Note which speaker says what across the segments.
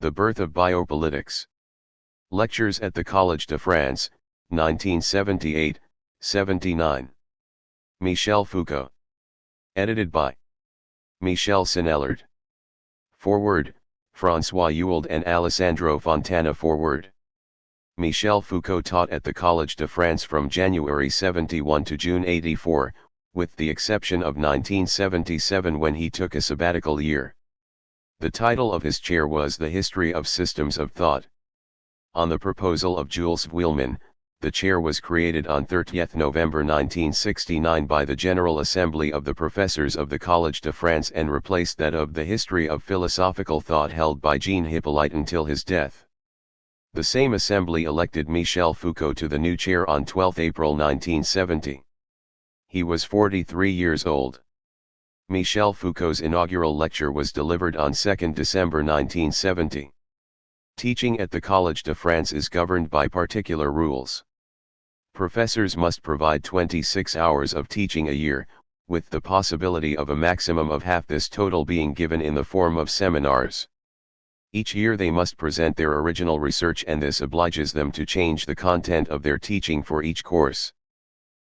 Speaker 1: The Birth of Biopolitics. Lectures at the Collège de France, 1978-79. Michel Foucault. Edited by Michel Sinellard. Foreword, François Ewald and Alessandro Fontana. Foreword. Michel Foucault taught at the Collège de France from January 71 to June 84, with the exception of 1977 when he took a sabbatical year. The title of his chair was The History of Systems of Thought. On the proposal of Jules Vuillemin, the chair was created on 30th November 1969 by the General Assembly of the Professors of the Collège de France and replaced that of the History of Philosophical Thought held by Jean Hippolyte until his death. The same assembly elected Michel Foucault to the new chair on 12 April 1970. He was 43 years old. Michel Foucault's inaugural lecture was delivered on 2 December 1970. Teaching at the Collège de France is governed by particular rules. Professors must provide 26 hours of teaching a year, with the possibility of a maximum of half this total being given in the form of seminars. Each year they must present their original research, and this obliges them to change the content of their teaching for each course.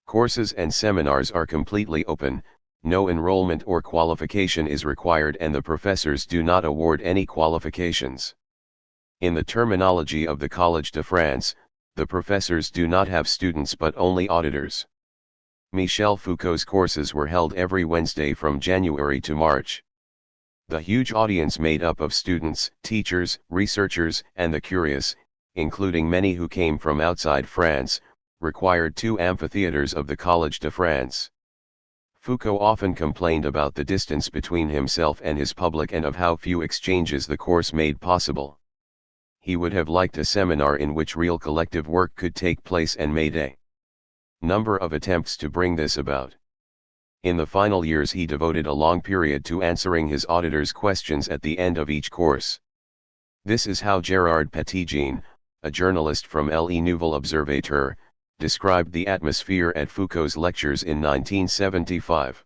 Speaker 1: Courses and seminars are completely open, no enrollment or qualification is required, and the professors do not award any qualifications. In the terminology of the Collège de France, the professors do not have students but only auditors. Michel Foucault's courses were held every Wednesday from January to March. The huge audience made up of students, teachers, researchers, and the curious, including many who came from outside France, required 2 amphitheaters of the Collège de France. Foucault often complained about the distance between himself and his public and of how few exchanges the course made possible. He would have liked a seminar in which real collective work could take place, and made a number of attempts to bring this about. In the final years he devoted a long period to answering his auditors' questions at the end of each course. This is how Gérard Petitjean, a journalist from Le Nouvel Observateur, described the atmosphere at Foucault's lectures in 1975.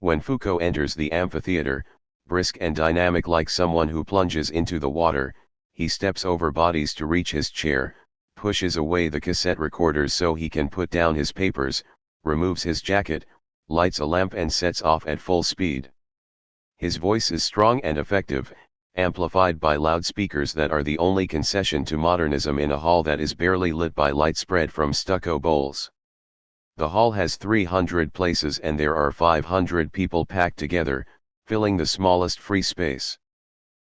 Speaker 1: When Foucault enters the amphitheater, brisk and dynamic like someone who plunges into the water, he steps over bodies to reach his chair, pushes away the cassette recorders so he can put down his papers, removes his jacket, lights a lamp and sets off at full speed. His voice is strong and effective, amplified by loudspeakers that are the only concession to modernism in a hall that is barely lit by light spread from stucco bowls. The hall has 300 places and there are 500 people packed together, filling the smallest free space.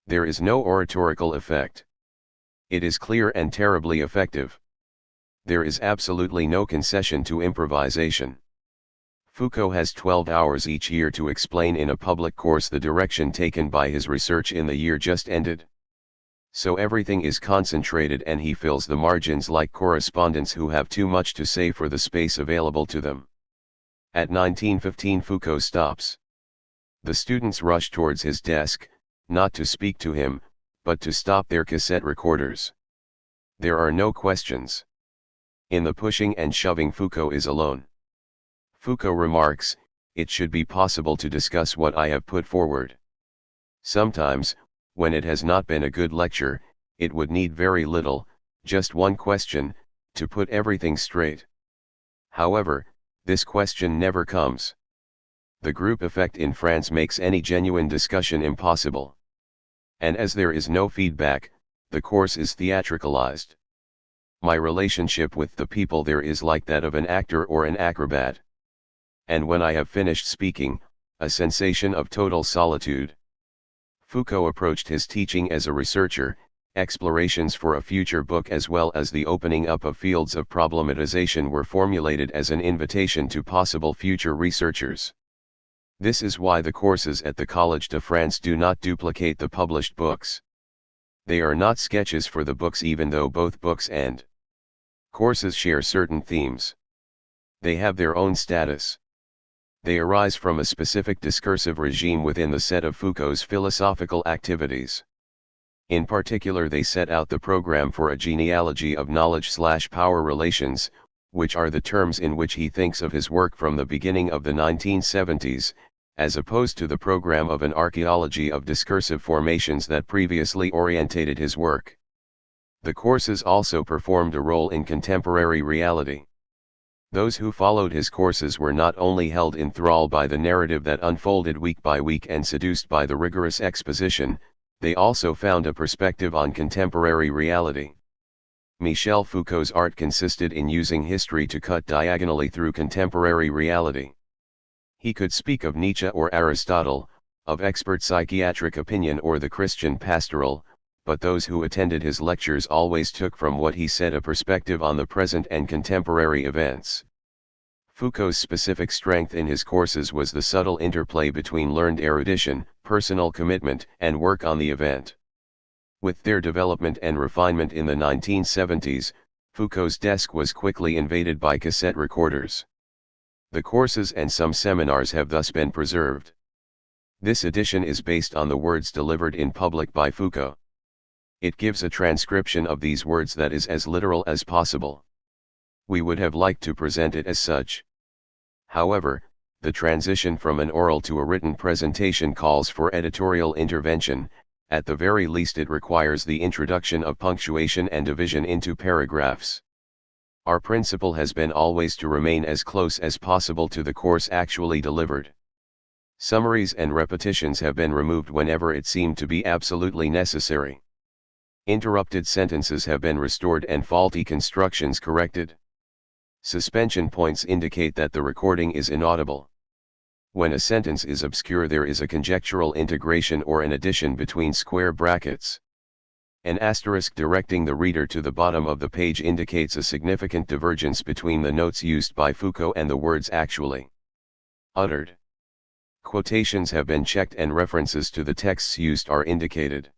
Speaker 1: There is no oratorical effect. It is clear and terribly effective. There is absolutely no concession to improvisation. Foucault has 12 hours each year to explain in a public course the direction taken by his research in the year just ended. So everything is concentrated and he fills the margins like correspondents who have too much to say for the space available to them. At 19:15 Foucault stops. The students rush towards his desk, not to speak to him, but to stop their cassette recorders. There are no questions. In the pushing and shoving Foucault is alone. Foucault remarks, "It should be possible to discuss what I have put forward. Sometimes, when it has not been a good lecture, it would need very little, just one question, to put everything straight. However, this question never comes. The group effect in France makes any genuine discussion impossible. And as there is no feedback, the course is theatricalized. My relationship with the people there is like that of an actor or an acrobat. And when I have finished speaking, a sensation of total solitude." Foucault approached his teaching as a researcher. Explorations for a future book as well as the opening up of fields of problematization were formulated as an invitation to possible future researchers. This is why the courses at the Collège de France do not duplicate the published books. They are not sketches for the books even though both books and courses share certain themes. They have their own status. They arise from a specific discursive regime within the set of Foucault's philosophical activities. In particular, they set out the program for a genealogy of knowledge/power relations, which are the terms in which he thinks of his work from the beginning of the 1970s, as opposed to the program of an archaeology of discursive formations that previously orientated his work. The courses also performed a role in contemporary reality. Those who followed his courses were not only held in thrall by the narrative that unfolded week by week and seduced by the rigorous exposition, they also found a perspective on contemporary reality. Michel Foucault's art consisted in using history to cut diagonally through contemporary reality. He could speak of Nietzsche or Aristotle, of expert psychiatric opinion or the Christian pastoral, but those who attended his lectures always took from what he said a perspective on the present and contemporary events. Foucault's specific strength in his courses was the subtle interplay between learned erudition, personal commitment, and work on the event. With their development and refinement in the 1970s, Foucault's desk was quickly invaded by cassette recorders. The courses and some seminars have thus been preserved. This edition is based on the words delivered in public by Foucault. It gives a transcription of these words that is as literal as possible. We would have liked to present it as such. However, the transition from an oral to a written presentation calls for editorial intervention. At the very least it requires the introduction of punctuation and division into paragraphs. Our principle has been always to remain as close as possible to the course actually delivered. Summaries and repetitions have been removed whenever it seemed to be absolutely necessary. Interrupted sentences have been restored and faulty constructions corrected. Suspension points indicate that the recording is inaudible. When a sentence is obscure, there is a conjectural integration or an addition between square brackets. An asterisk directing the reader to the bottom of the page indicates a significant divergence between the notes used by Foucault and the words actually uttered. Quotations have been checked and references to the texts used are indicated.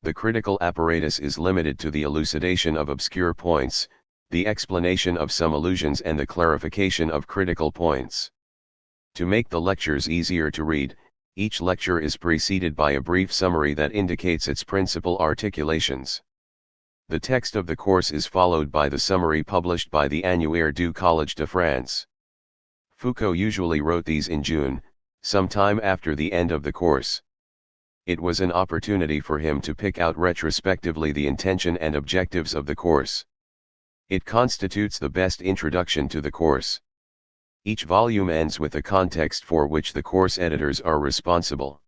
Speaker 1: The critical apparatus is limited to the elucidation of obscure points, the explanation of some allusions and the clarification of critical points. To make the lectures easier to read, each lecture is preceded by a brief summary that indicates its principal articulations. The text of the course is followed by the summary published by the Annuaire du Collège de France. Foucault usually wrote these in June, sometime after the end of the course. It was an opportunity for him to pick out retrospectively the intention and objectives of the course. It constitutes the best introduction to the course. Each volume ends with a context for which the course editors are responsible.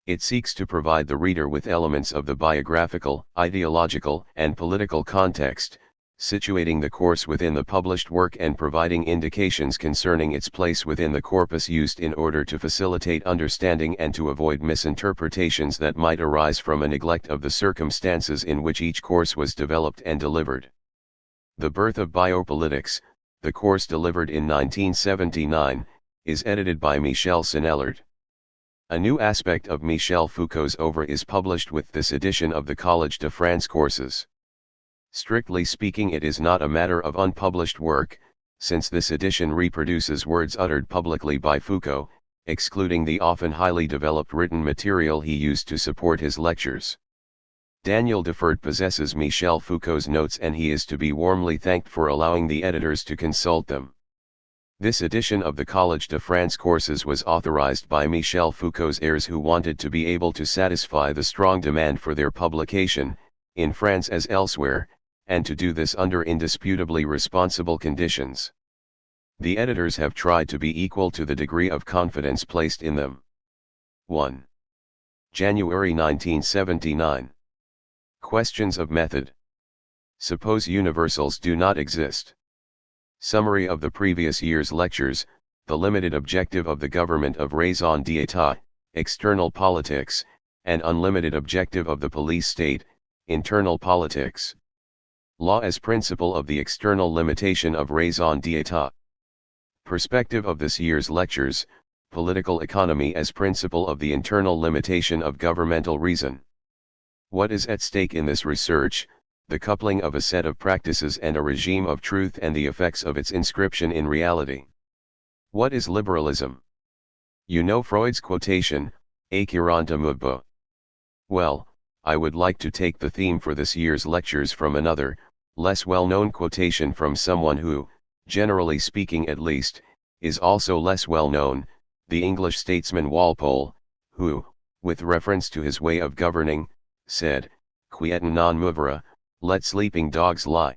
Speaker 1: It seeks to provide the reader with elements of the biographical, ideological, and political context, situating the course within the published work and providing indications concerning its place within the corpus used in order to facilitate understanding and to avoid misinterpretations that might arise from a neglect of the circumstances in which each course was developed and delivered. The Birth of Biopolitics, the course delivered in 1979, is edited by Michel Sinellard. A new aspect of Michel Foucault's oeuvre is published with this edition of the Collège de France courses. Strictly speaking, it is not a matter of unpublished work, since this edition reproduces words uttered publicly by Foucault, excluding the often highly developed written material he used to support his lectures. Daniel Defert possesses Michel Foucault's notes and he is to be warmly thanked for allowing the editors to consult them. This edition of the Collège de France courses was authorized by Michel Foucault's heirs who wanted to be able to satisfy the strong demand for their publication, in France as elsewhere, and to do this under indisputably responsible conditions. The editors have tried to be equal to the degree of confidence placed in them. 1. January 1979. Questions of method. Suppose universals do not exist. Summary of the previous year's lectures, the limited objective of the government of raison d'etat, external politics, and unlimited objective of the police state, internal politics. Law as principle of the external limitation of raison d'etat. Perspective of this year's lectures, political economy as principle of the internal limitation of governmental reason. What is at stake in this research? The coupling of a set of practices and a regime of truth and the effects of its inscription in reality. What is liberalism? You know Freud's quotation, "A courant amoureux." Well, I would like to take the theme for this year's lectures from another, less well-known quotation from someone who, generally speaking at least, is also less well-known, the English statesman Walpole, who, with reference to his way of governing, said, "Quietum non movere, let sleeping dogs lie."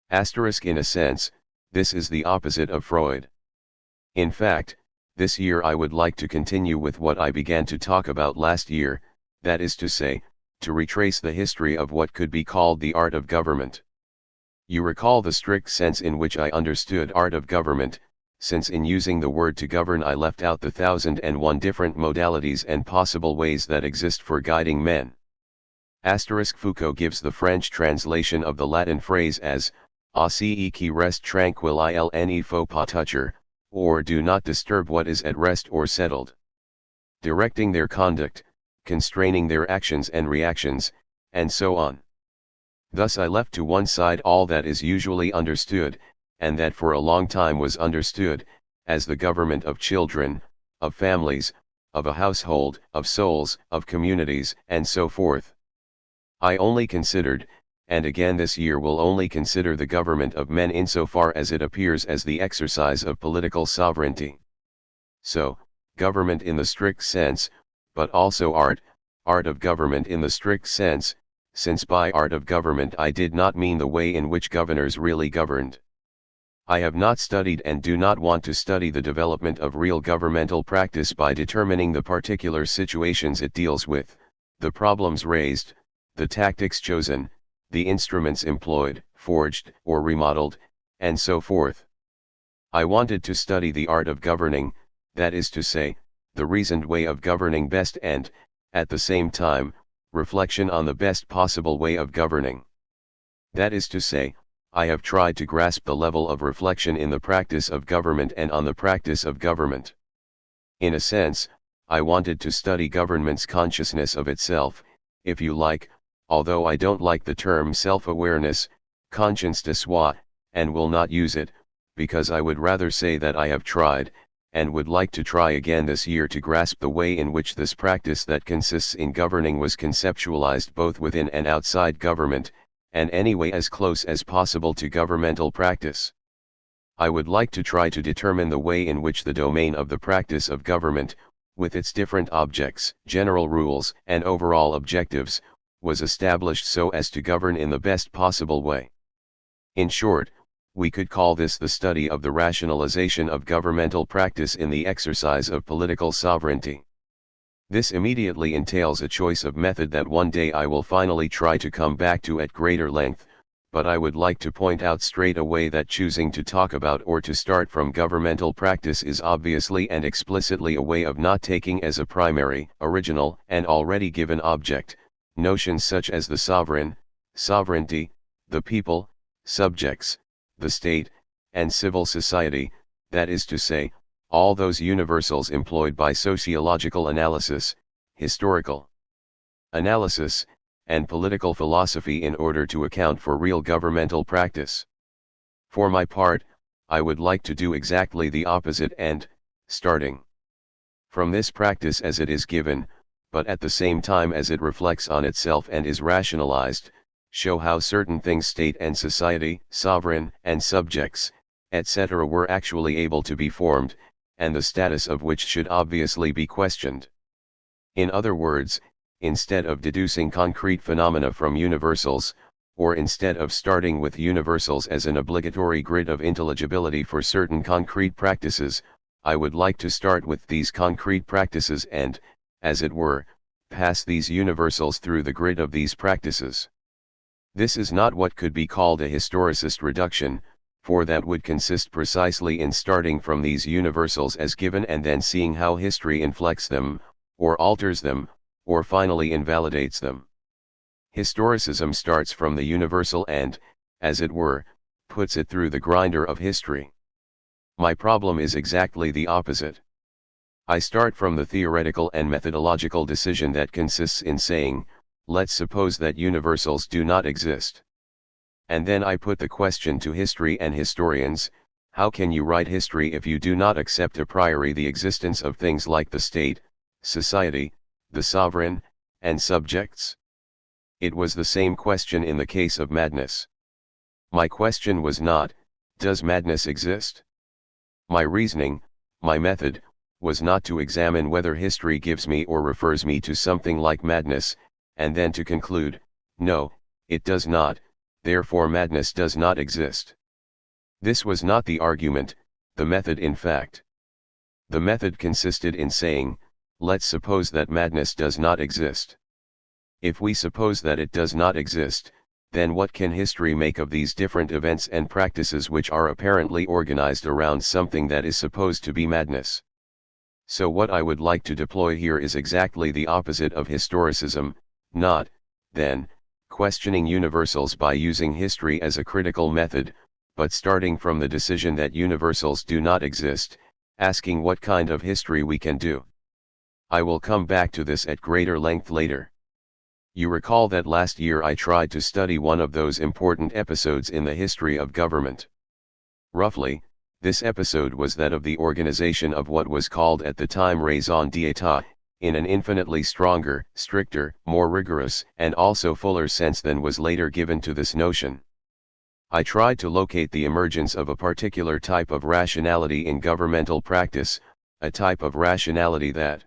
Speaker 1: Asterisk in a sense, this is the opposite of Freud. In fact, this year I would like to continue with what I began to talk about last year, that is to say, to retrace the history of what could be called the art of government. You recall the strict sense in which I understood art of government, since in using the word to govern I left out the 1001 different modalities and possible ways that exist for guiding men. Asterisk Foucault gives the French translation of the Latin phrase as, "Aussi qui reste tranquille il ne faut pas toucher," or "do not disturb what is at rest or settled." Directing their conduct, constraining their actions and reactions, and so on. Thus I left to one side all that is usually understood, and that for a long time was understood, as the government of children, of families, of a household, of souls, of communities, and so forth. I only considered, and again this year will only consider the government of men insofar as it appears as the exercise of political sovereignty. So, government in the strict sense, but also art of government in the strict sense, since by art of government I did not mean the way in which governors really governed. I have not studied and do not want to study the development of real governmental practice by determining the particular situations it deals with, the problems raised, the tactics chosen, the instruments employed, forged, or remodeled, and so forth. I wanted to study the art of governing, that is to say, the reasoned way of governing best and, at the same time, reflection on the best possible way of governing. That is to say, I have tried to grasp the level of reflection in the practice of government and on the practice of government. In a sense, I wanted to study government's consciousness of itself, if you like, although I don't like the term self-awareness, conscience de soi, and will not use it, because I would rather say that I have tried, and would like to try again this year to grasp the way in which this practice that consists in governing was conceptualized both within and outside government, and anyway as close as possible to governmental practice. I would like to try to determine the way in which the domain of the practice of government, with its different objects, general rules, and overall objectives, was established so as to govern in the best possible way. In short, we could call this the study of the rationalization of governmental practice in the exercise of political sovereignty. This immediately entails a choice of method that one day I will finally try to come back to at greater length, but I would like to point out straight away that choosing to talk about or to start from governmental practice is obviously and explicitly a way of not taking as a primary, original, and already given object, notions such as the sovereign, sovereignty, the people, subjects, the state, and civil society, that is to say, all those universals employed by sociological analysis, historical analysis, and political philosophy in order to account for real governmental practice. For my part, I would like to do exactly the opposite and, starting from this practice as it is given, but at the same time as it reflects on itself and is rationalized, show how certain things state and society, sovereign and subjects, etc. were actually able to be formed, and the status of which should obviously be questioned. In other words, instead of deducing concrete phenomena from universals, or instead of starting with universals as an obligatory grid of intelligibility for certain concrete practices, I would like to start with these concrete practices and, as it were, pass these universals through the grid of these practices. This is not what could be called a historicist reduction, for that would consist precisely in starting from these universals as given and then seeing how history inflects them, or alters them, or finally invalidates them. Historicism starts from the universal and, as it were, puts it through the grinder of history. My problem is exactly the opposite. I start from the theoretical and methodological decision that consists in saying, let's suppose that universals do not exist. And then I put the question to history and historians, how can you write history if you do not accept a priori the existence of things like the state, society, the sovereign, and subjects? It was the same question in the case of madness. My question was not, does madness exist? My reasoning, my method, was not to examine whether history gives me or refers me to something like madness, and then to conclude, no, it does not, therefore madness does not exist. This was not the argument, the method in fact. The method consisted in saying, let's suppose that madness does not exist. If we suppose that it does not exist, then what can history make of these different events and practices which are apparently organized around something that is supposed to be madness? So what I would like to deploy here is exactly the opposite of historicism, not, then, questioning universals by using history as a critical method, but starting from the decision that universals do not exist, asking what kind of history we can do. I will come back to this at greater length later. You recall that last year I tried to study one of those important episodes in the history of government. Roughly, this episode was that of the organization of what was called at the time raison d'etat, in an infinitely stronger, stricter, more rigorous, and also fuller sense than was later given to this notion. I tried to locate the emergence of a particular type of rationality in governmental practice, a type of rationality that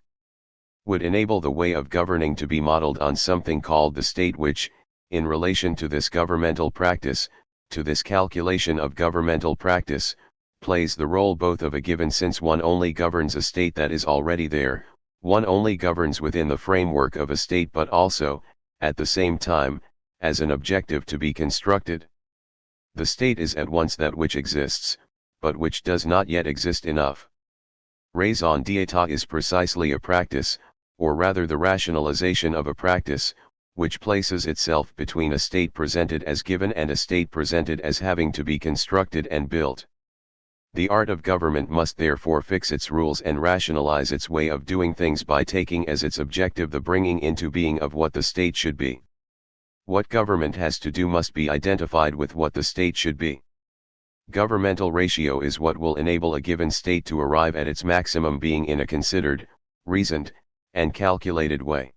Speaker 1: would enable the way of governing to be modeled on something called the state which, in relation to this governmental practice, to this calculation of governmental practice, plays the role both of a given, since one only governs a state that is already there, one only governs within the framework of a state, but also, at the same time, as an objective to be constructed. The state is at once that which exists, but which does not yet exist enough. Raison d'etat is precisely a practice, or rather the rationalization of a practice, which places itself between a state presented as given and a state presented as having to be constructed and built. The art of government must therefore fix its rules and rationalize its way of doing things by taking as its objective the bringing into being of what the state should be. What government has to do must be identified with what the state should be. Governmental ratio is what will enable a given state to arrive at its maximum being in a considered, reasoned, and calculated way.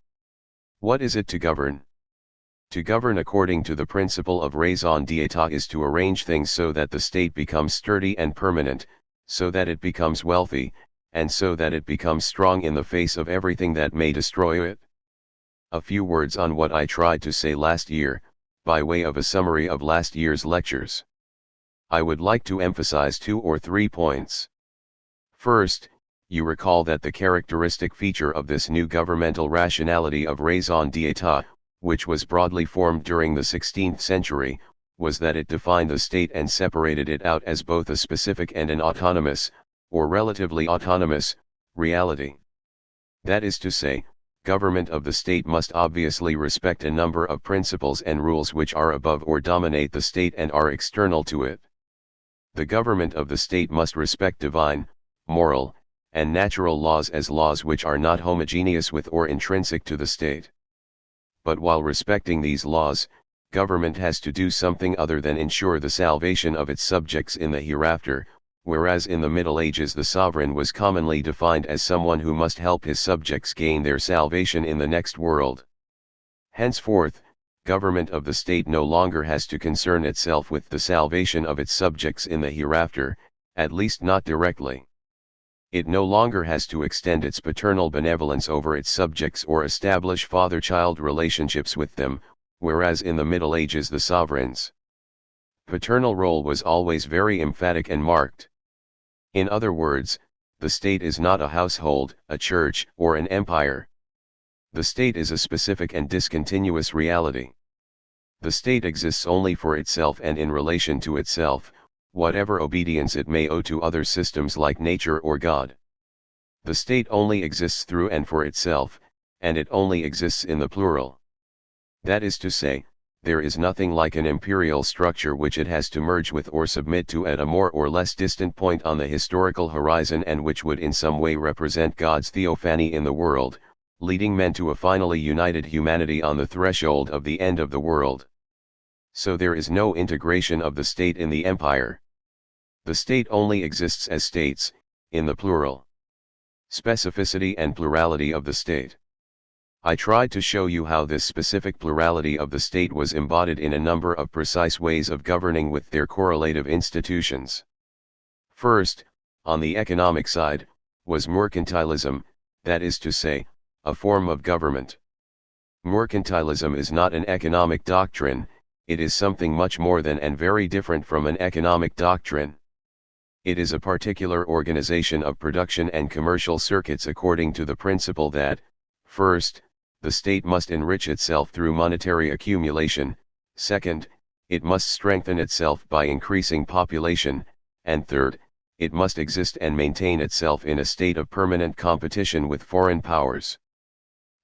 Speaker 1: What is it to govern? To govern according to the principle of raison d'etat is to arrange things so that the state becomes sturdy and permanent, so that it becomes wealthy, and so that it becomes strong in the face of everything that may destroy it. A few words on what I tried to say last year, by way of a summary of last year's lectures. I would like to emphasize 2 or 3 points. First, you recall that the characteristic feature of this new governmental rationality of raison d'etat, which was broadly formed during the 16th century, was that it defined the state and separated it out as both a specific and an autonomous, or relatively autonomous, reality. That is to say, government of the state must obviously respect a number of principles and rules which are above or dominate the state and are external to it. The government of the state must respect divine, moral, and natural laws as laws which are not homogeneous with or intrinsic to the state. But while respecting these laws, government has to do something other than ensure the salvation of its subjects in the hereafter, whereas in the Middle Ages the sovereign was commonly defined as someone who must help his subjects gain their salvation in the next world. Henceforth, government of the state no longer has to concern itself with the salvation of its subjects in the hereafter, at least not directly. It no longer has to extend its paternal benevolence over its subjects or establish father-child relationships with them, whereas in the Middle Ages the sovereign's paternal role was always very emphatic and marked. In other words, the state is not a household, a church, or an empire. The state is a specific and discontinuous reality. The state exists only for itself and in relation to itself, whatever obedience it may owe to other systems like nature or God. The state only exists through and for itself, and it only exists in the plural. That is to say, there is nothing like an imperial structure which it has to merge with or submit to at a more or less distant point on the historical horizon, and which would in some way represent God's theophany in the world, leading men to a finally united humanity on the threshold of the end of the world. So there is no integration of the state in the empire. The state only exists as states, in the plural. Specificity and plurality of the state. I tried to show you how this specific plurality of the state was embodied in a number of precise ways of governing with their correlative institutions. First, on the economic side, was mercantilism, that is to say, a form of government. Mercantilism is not an economic doctrine, it is something much more than and very different from an economic doctrine. It is a particular organization of production and commercial circuits according to the principle that, first, the state must enrich itself through monetary accumulation, second, it must strengthen itself by increasing population, and third, it must exist and maintain itself in a state of permanent competition with foreign powers.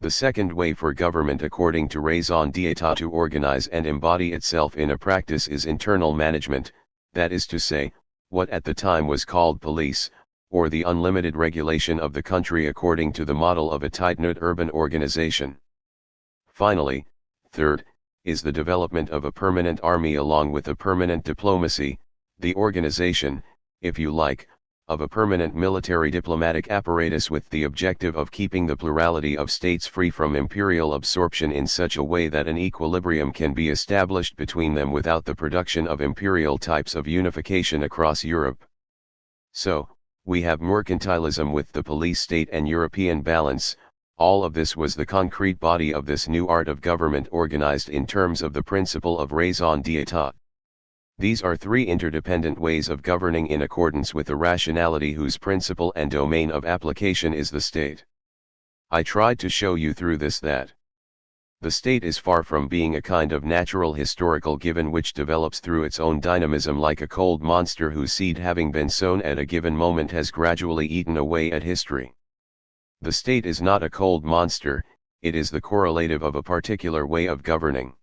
Speaker 1: The second way for government according to raison d'etat to organize and embody itself in a practice is internal management, that is to say, what at the time was called police, or the unlimited regulation of the country according to the model of a tight-knit urban organization. Finally, third, is the development of a permanent army along with a permanent diplomacy, the organization, if you like, of a permanent military diplomatic apparatus with the objective of keeping the plurality of states free from imperial absorption in such a way that an equilibrium can be established between them without the production of imperial types of unification across Europe. So, we have mercantilism with the police state and European balance. All of this was the concrete body of this new art of government organized in terms of the principle of raison d'etat. These are three interdependent ways of governing in accordance with a rationality whose principle and domain of application is the state. I tried to show you through this that the state is far from being a kind of natural historical given which develops through its own dynamism like a cold monster whose seed having been sown at a given moment has gradually eaten away at history. The state is not a cold monster, it is the correlative of a particular way of governing.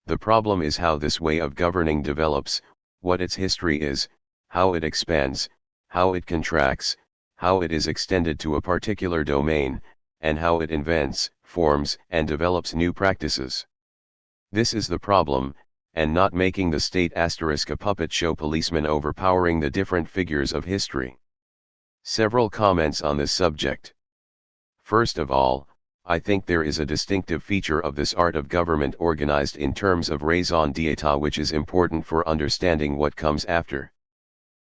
Speaker 1: The problem is how this way of governing develops, what its history is, how it expands, how it contracts, how it is extended to a particular domain, and how it invents, forms, and develops new practices. This is the problem, and not making the state a puppet show policeman overpowering the different figures of history. Several comments on this subject. First of all, I think there is a distinctive feature of this art of government organized in terms of raison d'etat which is important for understanding what comes after.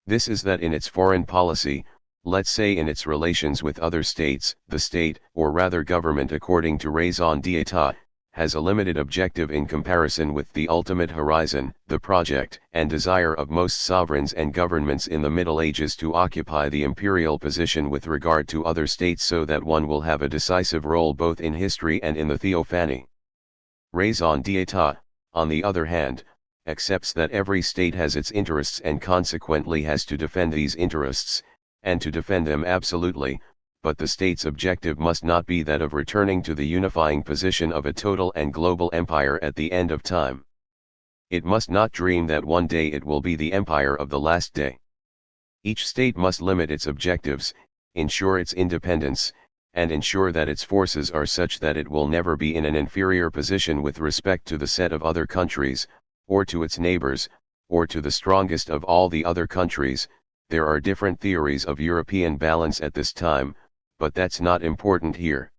Speaker 1: This is that in its foreign policy, let's say in its relations with other states, the state, or rather government according to raison d'etat, has a limited objective in comparison with the ultimate horizon, the project and desire of most sovereigns and governments in the Middle Ages to occupy the imperial position with regard to other states so that one will have a decisive role both in history and in the theophany. Raison d'etat, on the other hand, accepts that every state has its interests and consequently has to defend these interests, and to defend them absolutely, but the state's objective must not be that of returning to the unifying position of a total and global empire at the end of time. It must not dream that one day it will be the empire of the last day. Each state must limit its objectives, ensure its independence, and ensure that its forces are such that it will never be in an inferior position with respect to the set of other countries, or to its neighbors, or to the strongest of all the other countries. There are different theories of European balance at this time, but that's not important here.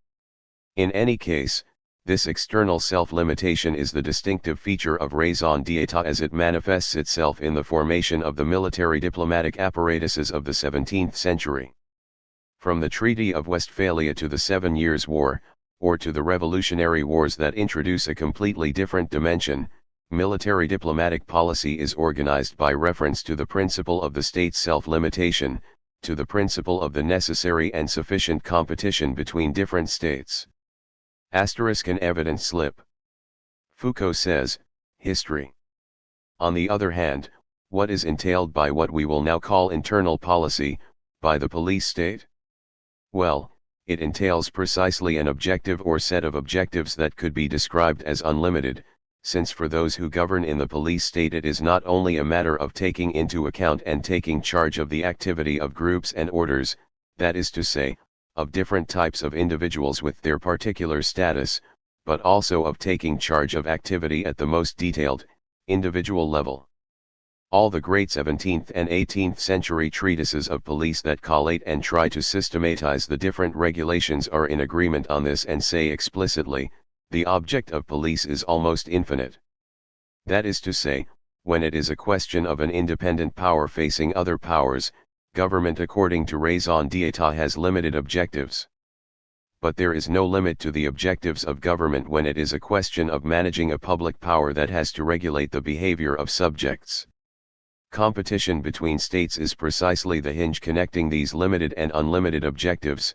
Speaker 1: In any case, this external self-limitation is the distinctive feature of raison d'etat as it manifests itself in the formation of the military diplomatic apparatuses of the 17th century. From the Treaty of Westphalia to the 7 Years' War, or to the Revolutionary Wars that introduce a completely different dimension, military diplomatic policy is organized by reference to the principle of the state's self-limitation, to the principle of the necessary and sufficient competition between different states. An evidence slip. Foucault says, history. On the other hand, what is entailed by what we will now call internal policy, by the police state? Well, it entails precisely an objective or set of objectives that could be described as unlimited, since for those who govern in the police state it is not only a matter of taking into account and taking charge of the activity of groups and orders, that is to say, of different types of individuals with their particular status, but also of taking charge of activity at the most detailed, individual level. All the great 17th and 18th century treatises of police that collate and try to systematize the different regulations are in agreement on this and say explicitly, the object of police is almost infinite. That is to say, when it is a question of an independent power facing other powers, Government according to raison d'etat has limited objectives. But there is no limit to the objectives of government when it is a question of managing a public power that has to regulate the behavior of subjects. Competition between states is precisely the hinge connecting these limited and unlimited objectives,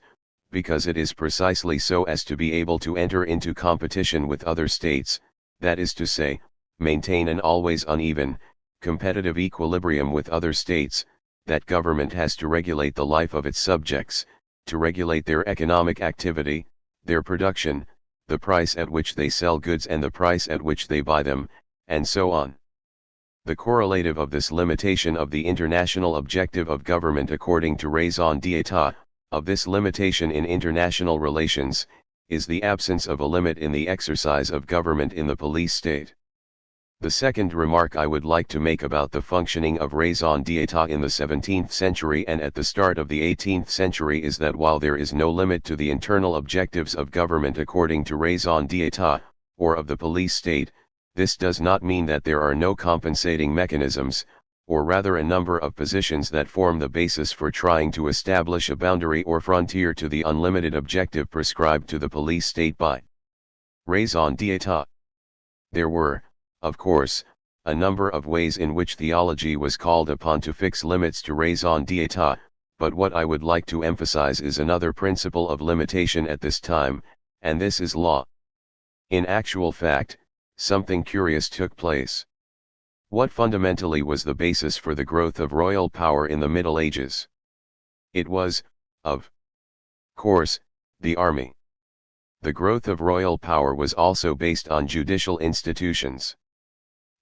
Speaker 1: because it is precisely so as to be able to enter into competition with other states, that is to say, maintain an always uneven, competitive equilibrium with other states, that government has to regulate the life of its subjects, to regulate their economic activity, their production, the price at which they sell goods and the price at which they buy them, and so on. The correlative of this limitation of the international objective of government according to raison d'etat, of this limitation in international relations, is the absence of a limit in the exercise of government in the police state. The second remark I would like to make about the functioning of raison d'etat in the 17th century and at the start of the 18th century is that while there is no limit to the internal objectives of government according to raison d'etat, or of the police state, this does not mean that there are no compensating mechanisms, or rather a number of positions that form the basis for trying to establish a boundary or frontier to the unlimited objective prescribed to the police state by raison d'etat. There were, of course, a number of ways in which theology was called upon to fix limits to raison d'etat, but what I would like to emphasize is another principle of limitation at this time, and this is law. In actual fact, something curious took place. What fundamentally was the basis for the growth of royal power in the Middle Ages? It was, of course, the army. The growth of royal power was also based on judicial institutions.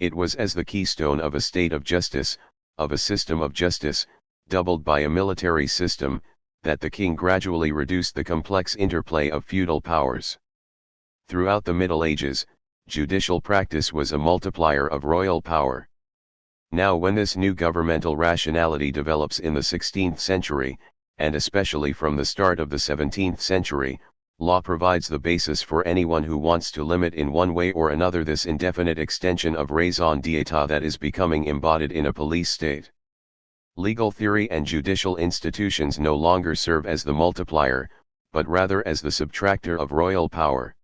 Speaker 1: It was as the keystone of a state of justice, of a system of justice, doubled by a military system, that the king gradually reduced the complex interplay of feudal powers. Throughout the Middle Ages, judicial practice was a multiplier of royal power. Now when this new governmental rationality develops in the 16th century, and especially from the start of the 17th century, law provides the basis for anyone who wants to limit in one way or another this indefinite extension of raison d'etat that is becoming embodied in a police state. Legal theory and judicial institutions no longer serve as the multiplier, but rather as the subtractor of royal power.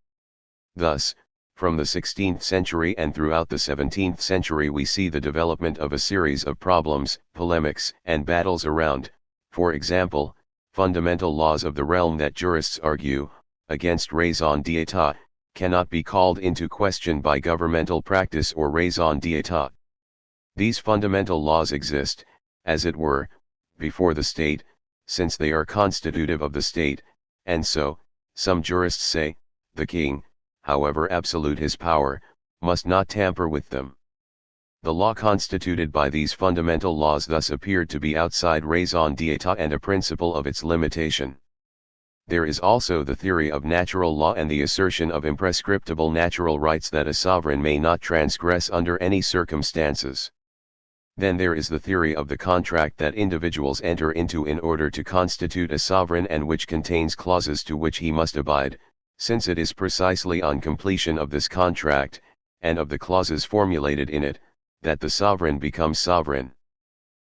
Speaker 1: Thus, from the 16th century and throughout the 17th century we see the development of a series of problems, polemics, and battles around, for example, fundamental laws of the realm that jurists argue, against raison d'etat, cannot be called into question by governmental practice or raison d'etat. These fundamental laws exist, as it were, before the state, since they are constitutive of the state, and so, some jurists say, the king, however absolute his power, must not tamper with them. The law constituted by these fundamental laws thus appeared to be outside raison d'etat and a principle of its limitation. There is also the theory of natural law and the assertion of imprescriptible natural rights that a sovereign may not transgress under any circumstances. Then there is the theory of the contract that individuals enter into in order to constitute a sovereign and which contains clauses to which he must abide, since it is precisely on completion of this contract, and of the clauses formulated in it, that the sovereign becomes sovereign.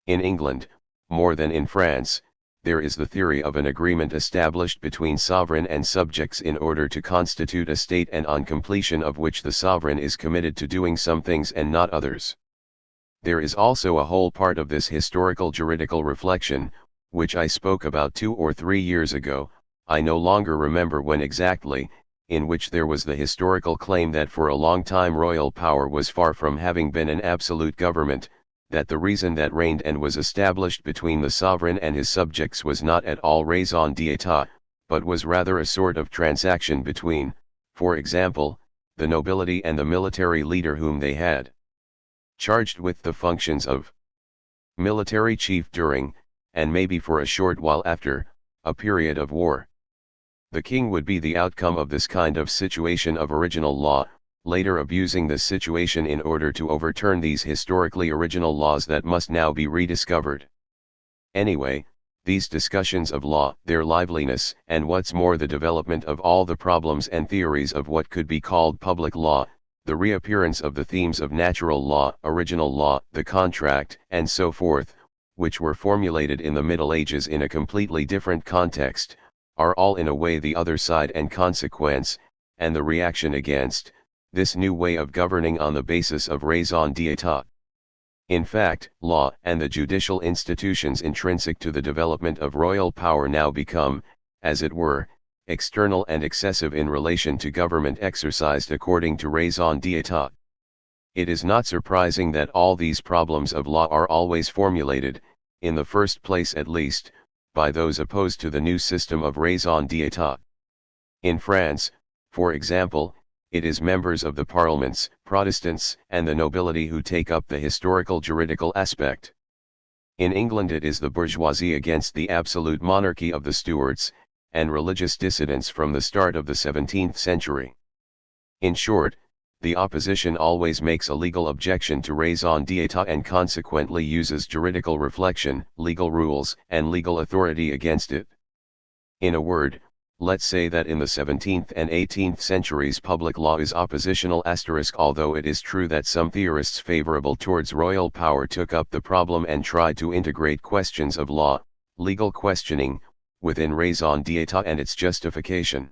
Speaker 1: In England, more than in France, there is the theory of an agreement established between sovereign and subjects in order to constitute a state and on completion of which the sovereign is committed to doing some things and not others. There is also a whole part of this historical juridical reflection, which I spoke about 2 or 3 years ago, I no longer remember when exactly, in which there was the historical claim that for a long time royal power was far from having been an absolute government, that the reason that reigned and was established between the sovereign and his subjects was not at all raison d'etat, but was rather a sort of transaction between, for example, the nobility and the military leader whom they had charged with the functions of military chief during, and maybe for a short while after, a period of war. The king would be the outcome of this kind of situation of original law, later abusing this situation in order to overturn these historically original laws that must now be rediscovered. Anyway, these discussions of law, their liveliness, and what's more the development of all the problems and theories of what could be called public law, the reappearance of the themes of natural law, original law, the contract, and so forth, which were formulated in the Middle Ages in a completely different context, are all in a way the other side and consequence, and the reaction against, this new way of governing on the basis of raison d'etat. In fact, law and the judicial institutions intrinsic to the development of royal power now become, as it were, external and excessive in relation to government exercised according to raison d'etat. It is not surprising that all these problems of law are always formulated, in the first place at least, by those opposed to the new system of raison d'etat. In France, for example, it is members of the parliaments, Protestants, and the nobility who take up the historical juridical aspect. In England it is the bourgeoisie against the absolute monarchy of the Stuarts, and religious dissidents from the start of the 17th century. In short, the opposition always makes a legal objection to raison d'etat and consequently uses juridical reflection, legal rules, and legal authority against it. In a word, let's say that in the 17th and 18th centuries public law is oppositional *, although it is true that some theorists favorable towards royal power took up the problem and tried to integrate questions of law, legal questioning, within raison d'etat and its justification.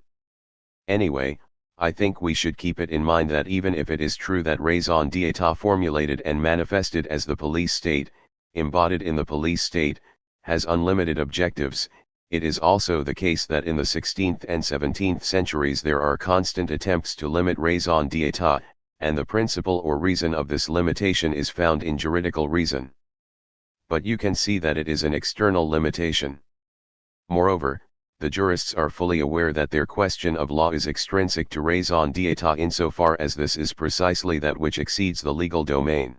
Speaker 1: Anyway, I think we should keep it in mind that even if it is true that raison d'etat formulated and manifested as the police state, embodied in the police state, has unlimited objectives, it is also the case that in the 16th and 17th centuries there are constant attempts to limit raison d'etat, and the principle or reason of this limitation is found in juridical reason. But you can see that it is an external limitation. Moreover, the jurists are fully aware that their question of law is extrinsic to raison d'etat insofar as this is precisely that which exceeds the legal domain.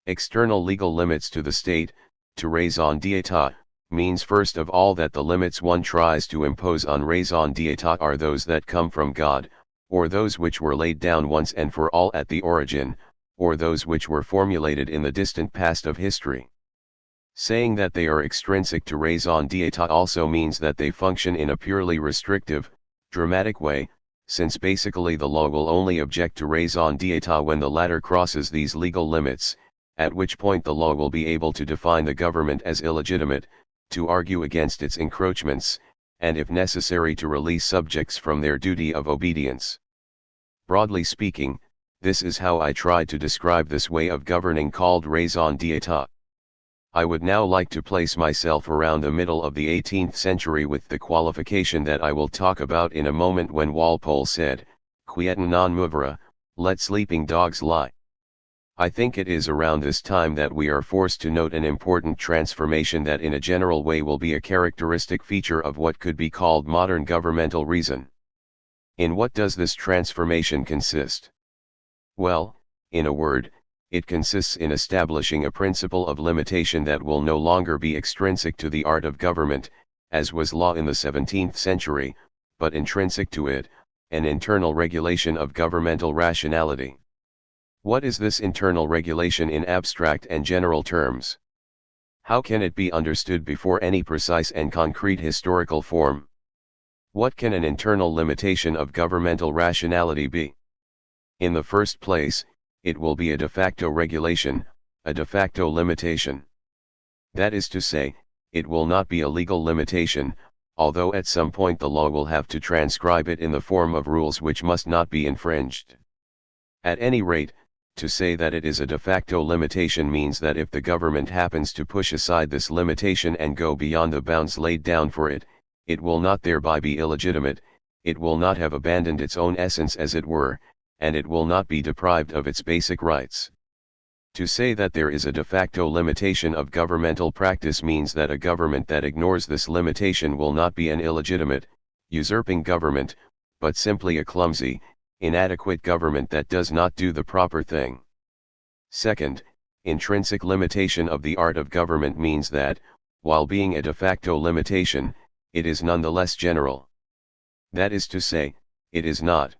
Speaker 1: External legal limits to the state, to raison d'etat, means first of all that the limits one tries to impose on raison d'etat are those that come from God, or those which were laid down once and for all at the origin, or those which were formulated in the distant past of history. Saying that they are extrinsic to raison d'etat also means that they function in a purely restrictive, dramatic way, since basically the law will only object to raison d'etat when the latter crosses these legal limits, at which point the law will be able to define the government as illegitimate, to argue against its encroachments, and if necessary to release subjects from their duty of obedience. Broadly speaking, this is how I try to describe this way of governing called raison d'etat. I would now like to place myself around the middle of the 18th century with the qualification that I will talk about in a moment when Walpole said, "Quietum non movere, let sleeping dogs lie." I think it is around this time that we are forced to note an important transformation that in a general way will be a characteristic feature of what could be called modern governmental reason. In what does this transformation consist? Well, in a word, it consists in establishing a principle of limitation that will no longer be extrinsic to the art of government, as was law in the 17th century, but intrinsic to it, an internal regulation of governmental rationality. What is this internal regulation in abstract and general terms? How can it be understood before any precise and concrete historical form? What can an internal limitation of governmental rationality be? In the first place, it will be a de facto regulation, a de facto limitation. That is to say, it will not be a legal limitation, although at some point the law will have to transcribe it in the form of rules which must not be infringed. At any rate, to say that it is a de facto limitation means that if the government happens to push aside this limitation and go beyond the bounds laid down for it, it will not thereby be illegitimate, it will not have abandoned its own essence as it were, and it will not be deprived of its basic rights. To say that there is a de facto limitation of governmental practice means that a government that ignores this limitation will not be an illegitimate, usurping government, but simply a clumsy, inadequate government that does not do the proper thing. Second, intrinsic limitation of the art of government means that, while being a de facto limitation, it is nonetheless general. That is to say, it is not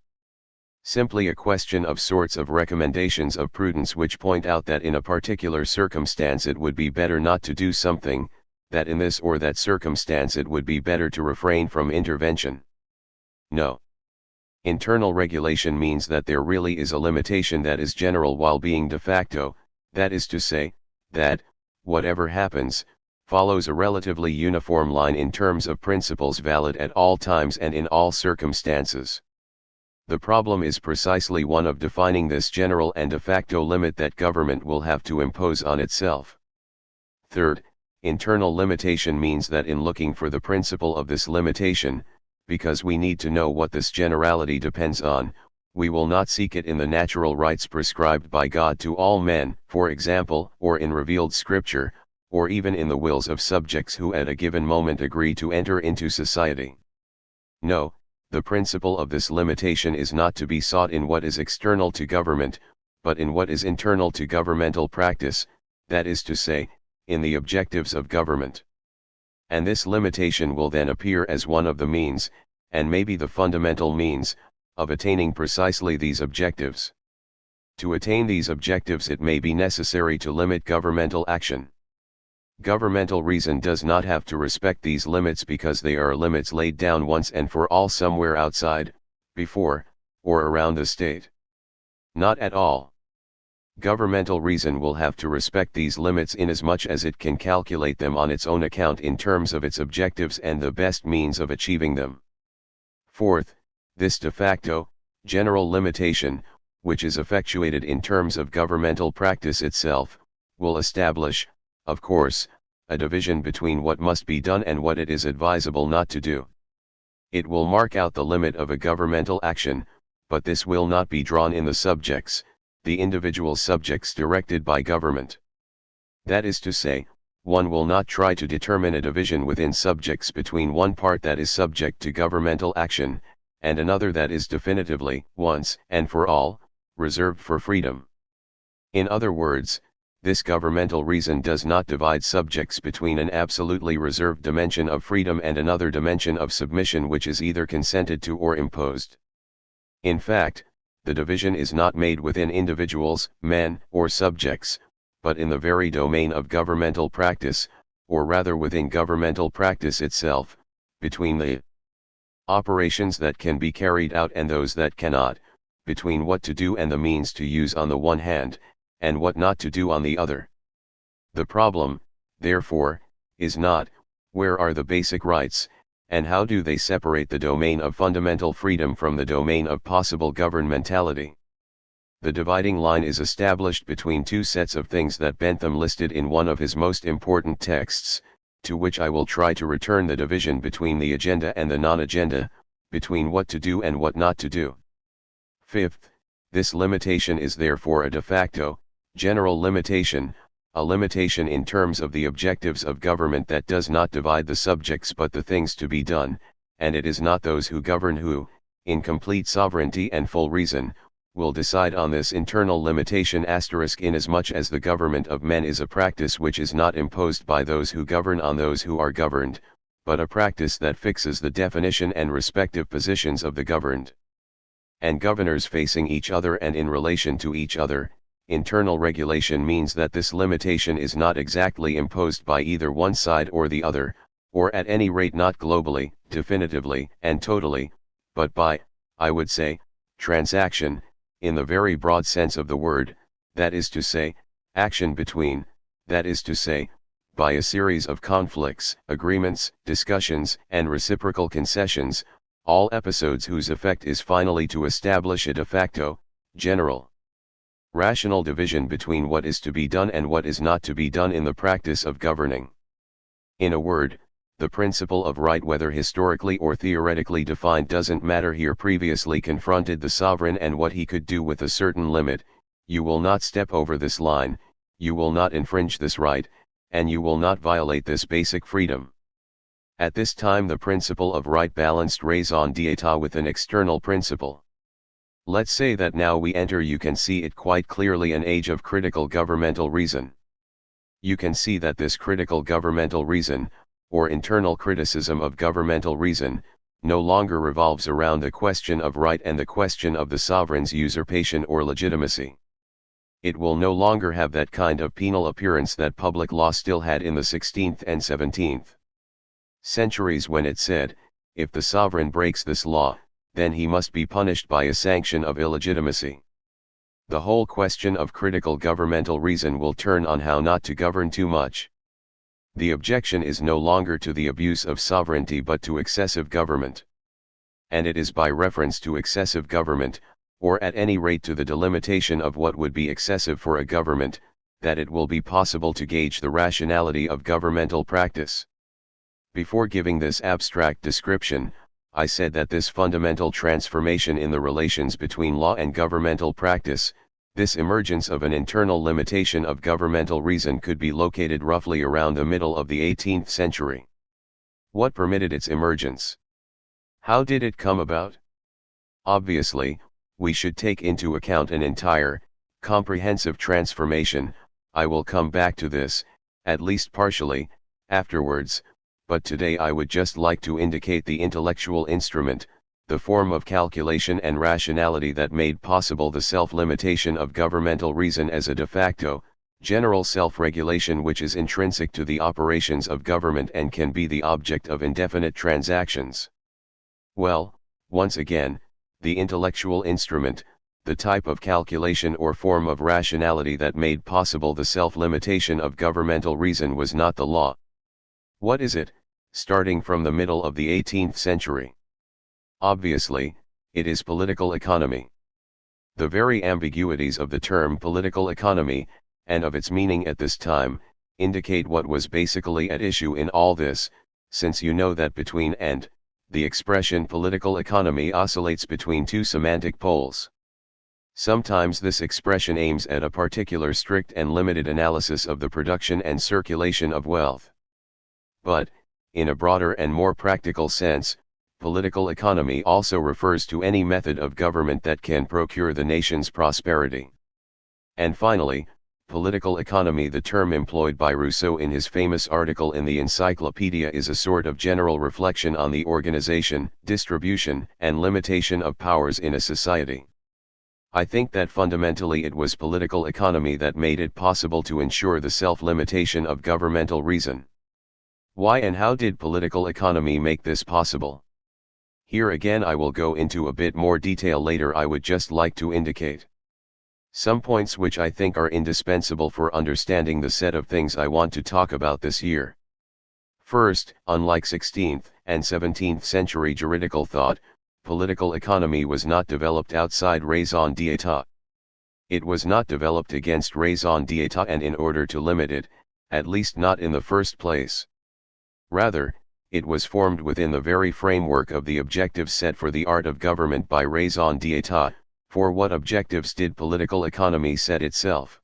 Speaker 1: simply a question of sorts of recommendations of prudence which point out that in a particular circumstance it would be better not to do something, that in this or that circumstance it would be better to refrain from intervention. No. Internal regulation means that there really is a limitation that is general while being de facto, that is to say, that, whatever happens, follows a relatively uniform line in terms of principles valid at all times and in all circumstances. The problem is precisely one of defining this general and de facto limit that government will have to impose on itself. Third, internal limitation means that in looking for the principle of this limitation, because we need to know what this generality depends on, we will not seek it in the natural rights prescribed by God to all men, for example, or in revealed scripture, or even in the wills of subjects who at a given moment agree to enter into society. No, the principle of this limitation is not to be sought in what is external to government, but in what is internal to governmental practice, that is to say, in the objectives of government. And this limitation will then appear as one of the means, and maybe the fundamental means, of attaining precisely these objectives. To attain these objectives it may be necessary to limit governmental action. Governmental reason does not have to respect these limits because they are limits laid down once and for all somewhere outside, before, or around the state. Not at all. Governmental reason will have to respect these limits inasmuch as it can calculate them on its own account in terms of its objectives and the best means of achieving them. Fourth, this de facto, general limitation, which is effectuated in terms of governmental practice itself, will establish, of course, a division between what must be done and what it is advisable not to do. It will mark out the limit of a governmental action, but this will not be drawn in the subjects, the individual subjects directed by government. That is to say, one will not try to determine a division within subjects between one part that is subject to governmental action, and another that is definitively, once and for all, reserved for freedom. In other words, this governmental reason does not divide subjects between an absolutely reserved dimension of freedom and another dimension of submission which is either consented to or imposed. In fact, the division is not made within individuals, men, or subjects, but in the very domain of governmental practice, or rather within governmental practice itself, between the operations that can be carried out and those that cannot, between what to do and the means to use on the one hand, and what not to do on the other. The problem, therefore, is not, where are the basic rights, and how do they separate the domain of fundamental freedom from the domain of possible governmentality? The dividing line is established between two sets of things that Bentham listed in one of his most important texts, to which I will try to return: the division between the agenda and the non-agenda, between what to do and what not to do. Fifth, this limitation is therefore a de facto, general limitation, a limitation in terms of the objectives of government that does not divide the subjects but the things to be done, and it is not those who govern who, in complete sovereignty and full reason, will decide on this internal limitation inasmuch as the government of men is a practice which is not imposed by those who govern on those who are governed, but a practice that fixes the definition and respective positions of the governed. And governors facing each other and in relation to each other, internal regulation means that this limitation is not exactly imposed by either one side or the other, or at any rate not globally, definitively, and totally, but by, I would say, transaction, in the very broad sense of the word, that is to say, action between, that is to say, by a series of conflicts, agreements, discussions, and reciprocal concessions, all episodes whose effect is finally to establish a de facto, general, rational division between what is to be done and what is not to be done in the practice of governing. In a word, the principle of right, whether historically or theoretically defined, doesn't matter here. Previously confronted the sovereign and what he could do with a certain limit: you will not step over this line, you will not infringe this right, and you will not violate this basic freedom. At this time the principle of right balanced raison d'etat with an external principle. Let's say that now we enter, you can see it quite clearly, an age of critical governmental reason. You can see that this critical governmental reason, or internal criticism of governmental reason, no longer revolves around the question of right and the question of the sovereign's usurpation or legitimacy. It will no longer have that kind of penal appearance that public law still had in the 16th and 17th centuries, when it said, if the sovereign breaks this law, then he must be punished by a sanction of illegitimacy. The whole question of critical governmental reason will turn on how not to govern too much. The objection is no longer to the abuse of sovereignty but to excessive government. And it is by reference to excessive government, or at any rate to the delimitation of what would be excessive for a government, that it will be possible to gauge the rationality of governmental practice. Before giving this abstract description, I said that this fundamental transformation in the relations between law and governmental practice, this emergence of an internal limitation of governmental reason, could be located roughly around the middle of the 18th century. What permitted its emergence? How did it come about? Obviously, we should take into account an entire, comprehensive transformation. I will come back to this, at least partially, afterwards, but today I would just like to indicate the intellectual instrument, the form of calculation and rationality that made possible the self-limitation of governmental reason as a de facto, general self-regulation which is intrinsic to the operations of government and can be the object of indefinite transactions. Well, once again, the intellectual instrument, the type of calculation or form of rationality that made possible the self-limitation of governmental reason was not the law. What is it, starting from the middle of the 18th century? Obviously, it is political economy. The very ambiguities of the term political economy, and of its meaning at this time, indicate what was basically at issue in all this, since you know that between and, the expression political economy oscillates between two semantic poles. Sometimes this expression aims at a particular strict and limited analysis of the production and circulation of wealth. But, in a broader and more practical sense, political economy also refers to any method of government that can procure the nation's prosperity. And finally, political economy, the term employed by Rousseau in his famous article in the Encyclopedia, is a sort of general reflection on the organization, distribution, and limitation of powers in a society. I think that fundamentally it was political economy that made it possible to ensure the self-limitation of governmental reason. Why and how did political economy make this possible? Here again I will go into a bit more detail later. I would just like to indicate some points which I think are indispensable for understanding the set of things I want to talk about this year. First, unlike 16th and 17th century juridical thought, political economy was not developed outside raison d'etat. It was not developed against raison d'etat and in order to limit it, at least not in the first place. Rather, it was formed within the very framework of the objectives set for the art of government by raison d'etat. For what objectives did political economy set itself?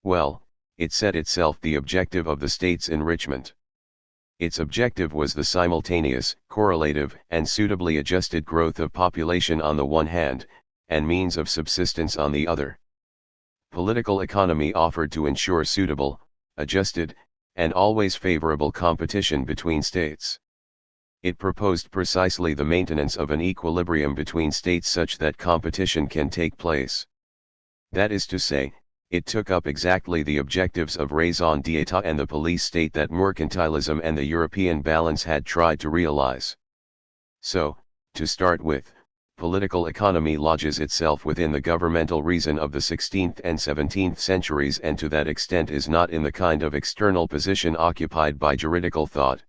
Speaker 1: Well, it set itself the objective of the state's enrichment. Its objective was the simultaneous, correlative, and suitably adjusted growth of population on the one hand, and means of subsistence on the other. Political economy offered to ensure suitable, adjusted, and always favorable competition between states. It proposed precisely the maintenance of an equilibrium between states such that competition can take place. That is to say, it took up exactly the objectives of raison d'etat and the police state that mercantilism and the European balance had tried to realize. So, to start with, political economy lodges itself within the governmental reason of the 16th and 17th centuries, and to that extent is not in the kind of external position occupied by juridical thought.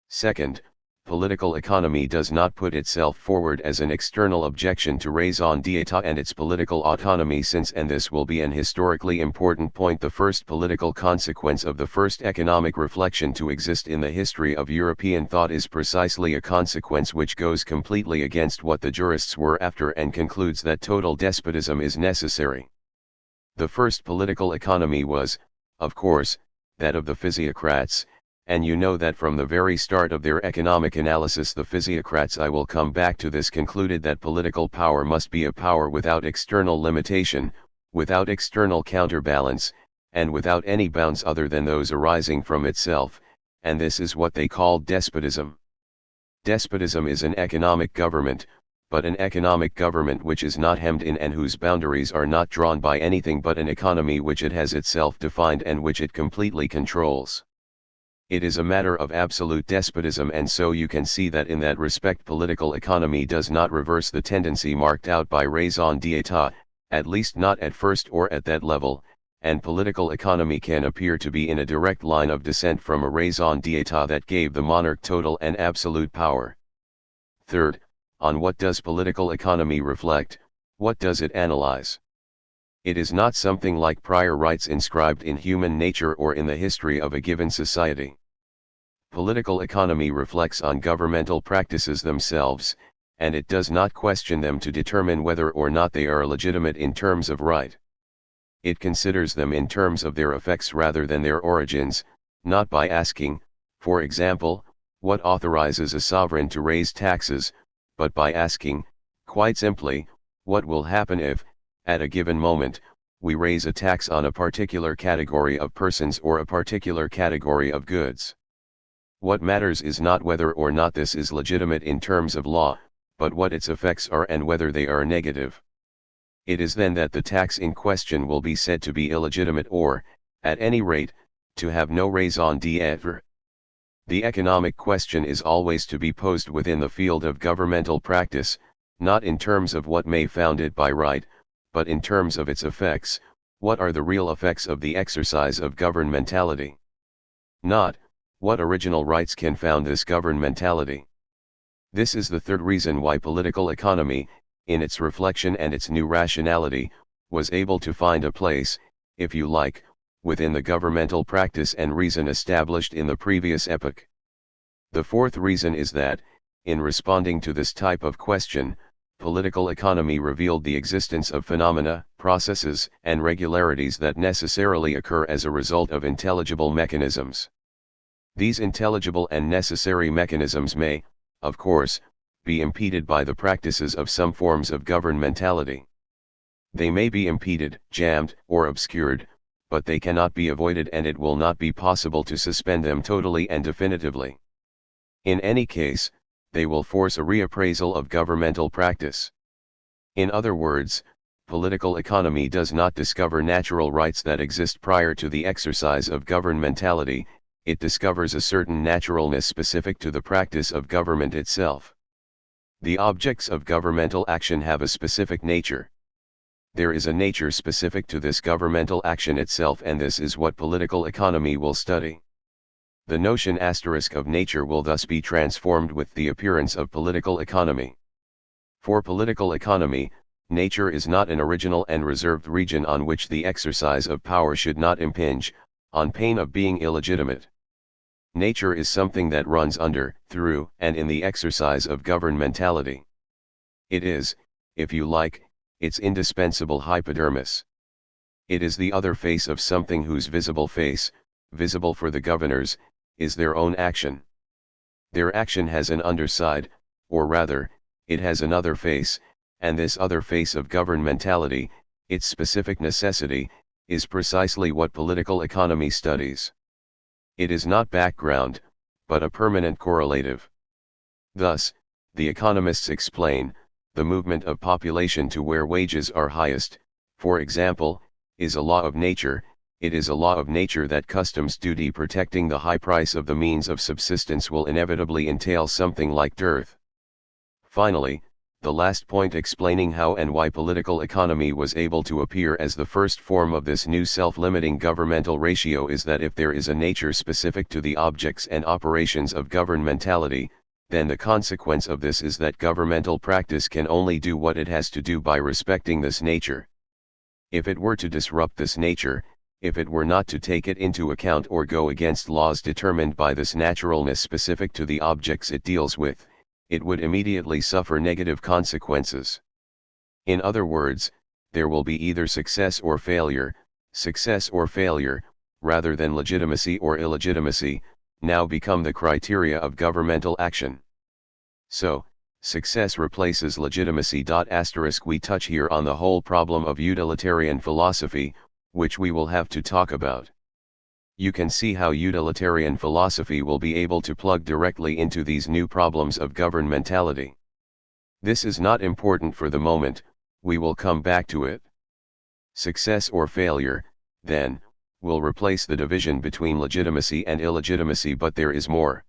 Speaker 1: Second, political economy does not put itself forward as an external objection to raison d'etat and its political autonomy, since, and this will be an historically important point, the first political consequence of the first economic reflection to exist in the history of European thought is precisely a consequence which goes completely against what the jurists were after and concludes that total despotism is necessary. The first political economy was, of course, that of the physiocrats, and you know that from the very start of their economic analysis the physiocrats, I will come back to this, concluded that political power must be a power without external limitation, without external counterbalance, and without any bounds other than those arising from itself, and this is what they called despotism. Despotism is an economic government, but an economic government which is not hemmed in and whose boundaries are not drawn by anything but an economy which it has itself defined and which it completely controls. It is a matter of absolute despotism, and so you can see that in that respect political economy does not reverse the tendency marked out by raison d'etat, at least not at first or at that level, and political economy can appear to be in a direct line of descent from a raison d'etat that gave the monarch total and absolute power. Third, on what does political economy reflect, what does it analyze? It is not something like prior rights inscribed in human nature or in the history of a given society. Political economy reflects on governmental practices themselves, and it does not question them to determine whether or not they are legitimate in terms of right. It considers them in terms of their effects rather than their origins, not by asking, for example, what authorizes a sovereign to raise taxes, but by asking, quite simply, what will happen if, at a given moment, we raise a tax on a particular category of persons or a particular category of goods. What matters is not whether or not this is legitimate in terms of law, but what its effects are and whether they are negative. It is then that the tax in question will be said to be illegitimate or, at any rate, to have no raison d'être. The economic question is always to be posed within the field of governmental practice, not in terms of what may found it by right, but in terms of its effects. What are the real effects of the exercise of governmentality? Not, what original rights can found this governmentality? This is the third reason why political economy, in its reflection and its new rationality, was able to find a place, if you like, within the governmental practice and reason established in the previous epoch. The fourth reason is that, in responding to this type of question, political economy revealed the existence of phenomena, processes, and regularities that necessarily occur as a result of intelligible mechanisms. These intelligible and necessary mechanisms may, of course, be impeded by the practices of some forms of governmentality. They may be impeded, jammed, or obscured, but they cannot be avoided, and it will not be possible to suspend them totally and definitively. In any case, they will force a reappraisal of governmental practice. In other words, political economy does not discover natural rights that exist prior to the exercise of governmentality, it discovers a certain naturalness specific to the practice of government itself. The objects of governmental action have a specific nature. There is a nature specific to this governmental action itself, and this is what political economy will study. The notion of nature will thus be transformed with the appearance of political economy. For political economy, nature is not an original and reserved region on which the exercise of power should not impinge, on pain of being illegitimate. Nature is something that runs under, through, and in the exercise of governmentality. It is, if you like, its indispensable hypodermis. It is the other face of something whose visible face, visible for the governors, is their own action. Their action has an underside, or rather, it has another face, and this other face of governmentality, its specific necessity, is precisely what political economy studies. It is not background, but a permanent correlative. Thus, the economists explain, the movement of population to where wages are highest, for example, is a law of nature. It is a law of nature that customs duty protecting the high price of the means of subsistence will inevitably entail something like dearth. Finally, the last point explaining how and why political economy was able to appear as the first form of this new self-limiting governmental ratio is that if there is a nature specific to the objects and operations of governmentality, then the consequence of this is that governmental practice can only do what it has to do by respecting this nature. If it were to disrupt this nature, if it were not to take it into account or go against laws determined by this naturalness specific to the objects it deals with, it would immediately suffer negative consequences. In other words, there will be either success or failure, rather than legitimacy or illegitimacy, now become the criteria of governmental action. So, success replaces legitimacy. We touch here on the whole problem of utilitarian philosophy, which we will have to talk about. You can see how utilitarian philosophy will be able to plug directly into these new problems of governmentality. This is not important for the moment, we will come back to it. Success or failure, then, will replace the division between legitimacy and illegitimacy, but there is more.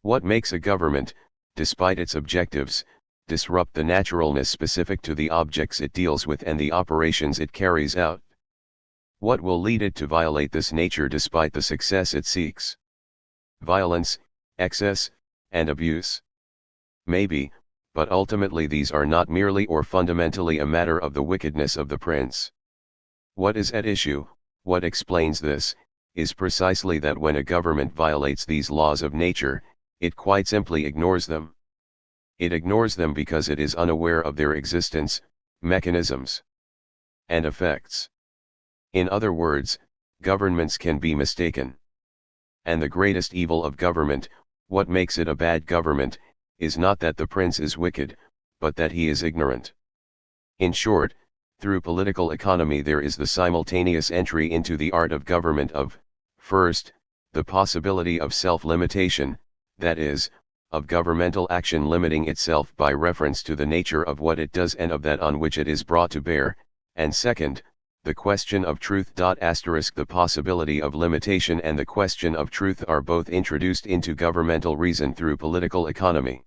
Speaker 1: What makes a government, despite its objectives, disrupt the naturalness specific to the objects it deals with and the operations it carries out? What will lead it to violate this nature despite the success it seeks? Violence, excess, and abuse? Maybe, but ultimately these are not merely or fundamentally a matter of the wickedness of the prince. What is at issue, what explains this, is precisely that when a government violates these laws of nature, it quite simply ignores them. It ignores them because it is unaware of their existence, mechanisms, and effects. In other words, governments can be mistaken. And the greatest evil of government, what makes it a bad government, is not that the prince is wicked, but that he is ignorant. In short, through political economy there is the simultaneous entry into the art of government of, first, the possibility of self-limitation, that is, of governmental action limiting itself by reference to the nature of what it does and of that on which it is brought to bear, and second, the question of truth. The possibility of limitation and the question of truth are both introduced into governmental reason through political economy.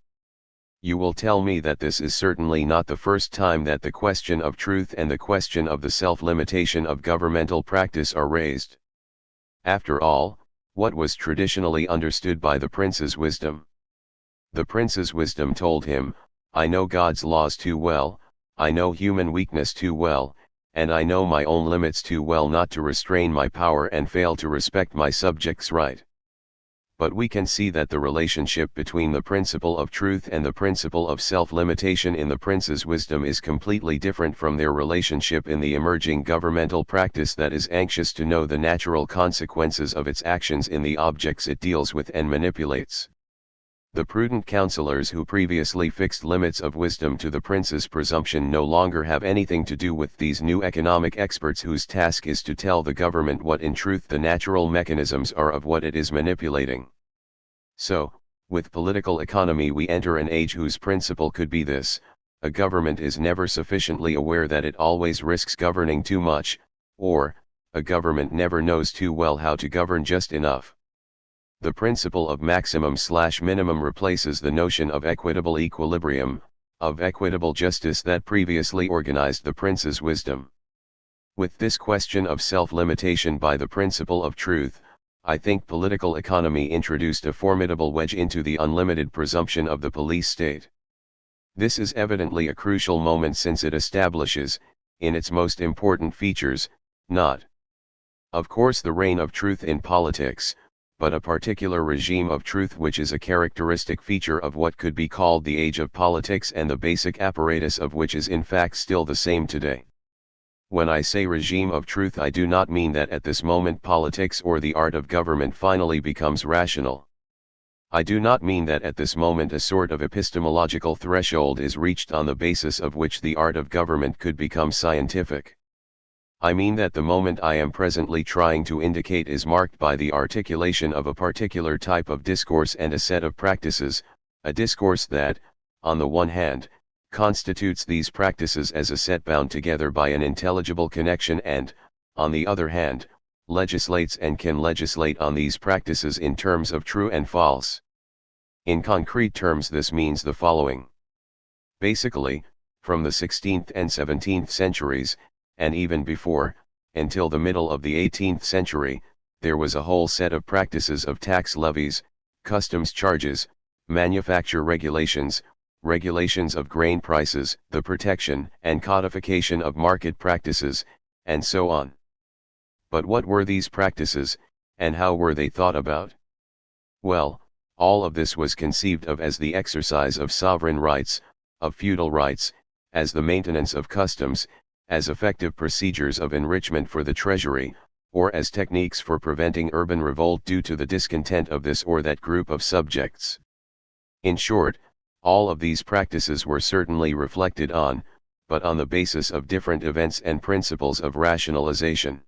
Speaker 1: You will tell me that this is certainly not the first time that the question of truth and the question of the self-limitation of governmental practice are raised. After all, what was traditionally understood by the prince's wisdom? The prince's wisdom told him, I know God's laws too well, I know human weakness too well, and I know my own limits too well not to restrain my power and fail to respect my subjects' right. But we can see that the relationship between the principle of truth and the principle of self-limitation in the prince's wisdom is completely different from their relationship in the emerging governmental practice that is anxious to know the natural consequences of its actions in the objects it deals with and manipulates. The prudent counselors who previously fixed limits of wisdom to the prince's presumption no longer have anything to do with these new economic experts whose task is to tell the government what in truth the natural mechanisms are of what it is manipulating. So, with political economy we enter an age whose principle could be this: a government is never sufficiently aware that it always risks governing too much, or, a government never knows too well how to govern just enough. The principle of maximum/minimum replaces the notion of equitable equilibrium, of equitable justice that previously organized the prince's wisdom. With this question of self-limitation by the principle of truth, I think political economy introduced a formidable wedge into the unlimited presumption of the police state. This is evidently a crucial moment since it establishes, in its most important features, not, of course, the reign of truth in politics, but a particular regime of truth which is a characteristic feature of what could be called the age of politics and the basic apparatus of which is in fact still the same today. When I say regime of truth, I do not mean that at this moment politics or the art of government finally becomes rational. I do not mean that at this moment a sort of epistemological threshold is reached on the basis of which the art of government could become scientific. I mean that the moment I am presently trying to indicate is marked by the articulation of a particular type of discourse and a set of practices, a discourse that, on the one hand, constitutes these practices as a set bound together by an intelligible connection and, on the other hand, legislates and can legislate on these practices in terms of true and false. In concrete terms this means the following. Basically, from the 16th and 17th centuries, and even before, until the middle of the 18th century, there was a whole set of practices of tax levies, customs charges, manufacture regulations, regulations of grain prices, the protection and codification of market practices, and so on. But what were these practices, and how were they thought about? Well, all of this was conceived of as the exercise of sovereign rights, of feudal rights, as the maintenance of customs, as effective procedures of enrichment for the treasury, or as techniques for preventing urban revolt due to the discontent of this or that group of subjects. In short, all of these practices were certainly reflected on, but on the basis of different events and principles of rationalization.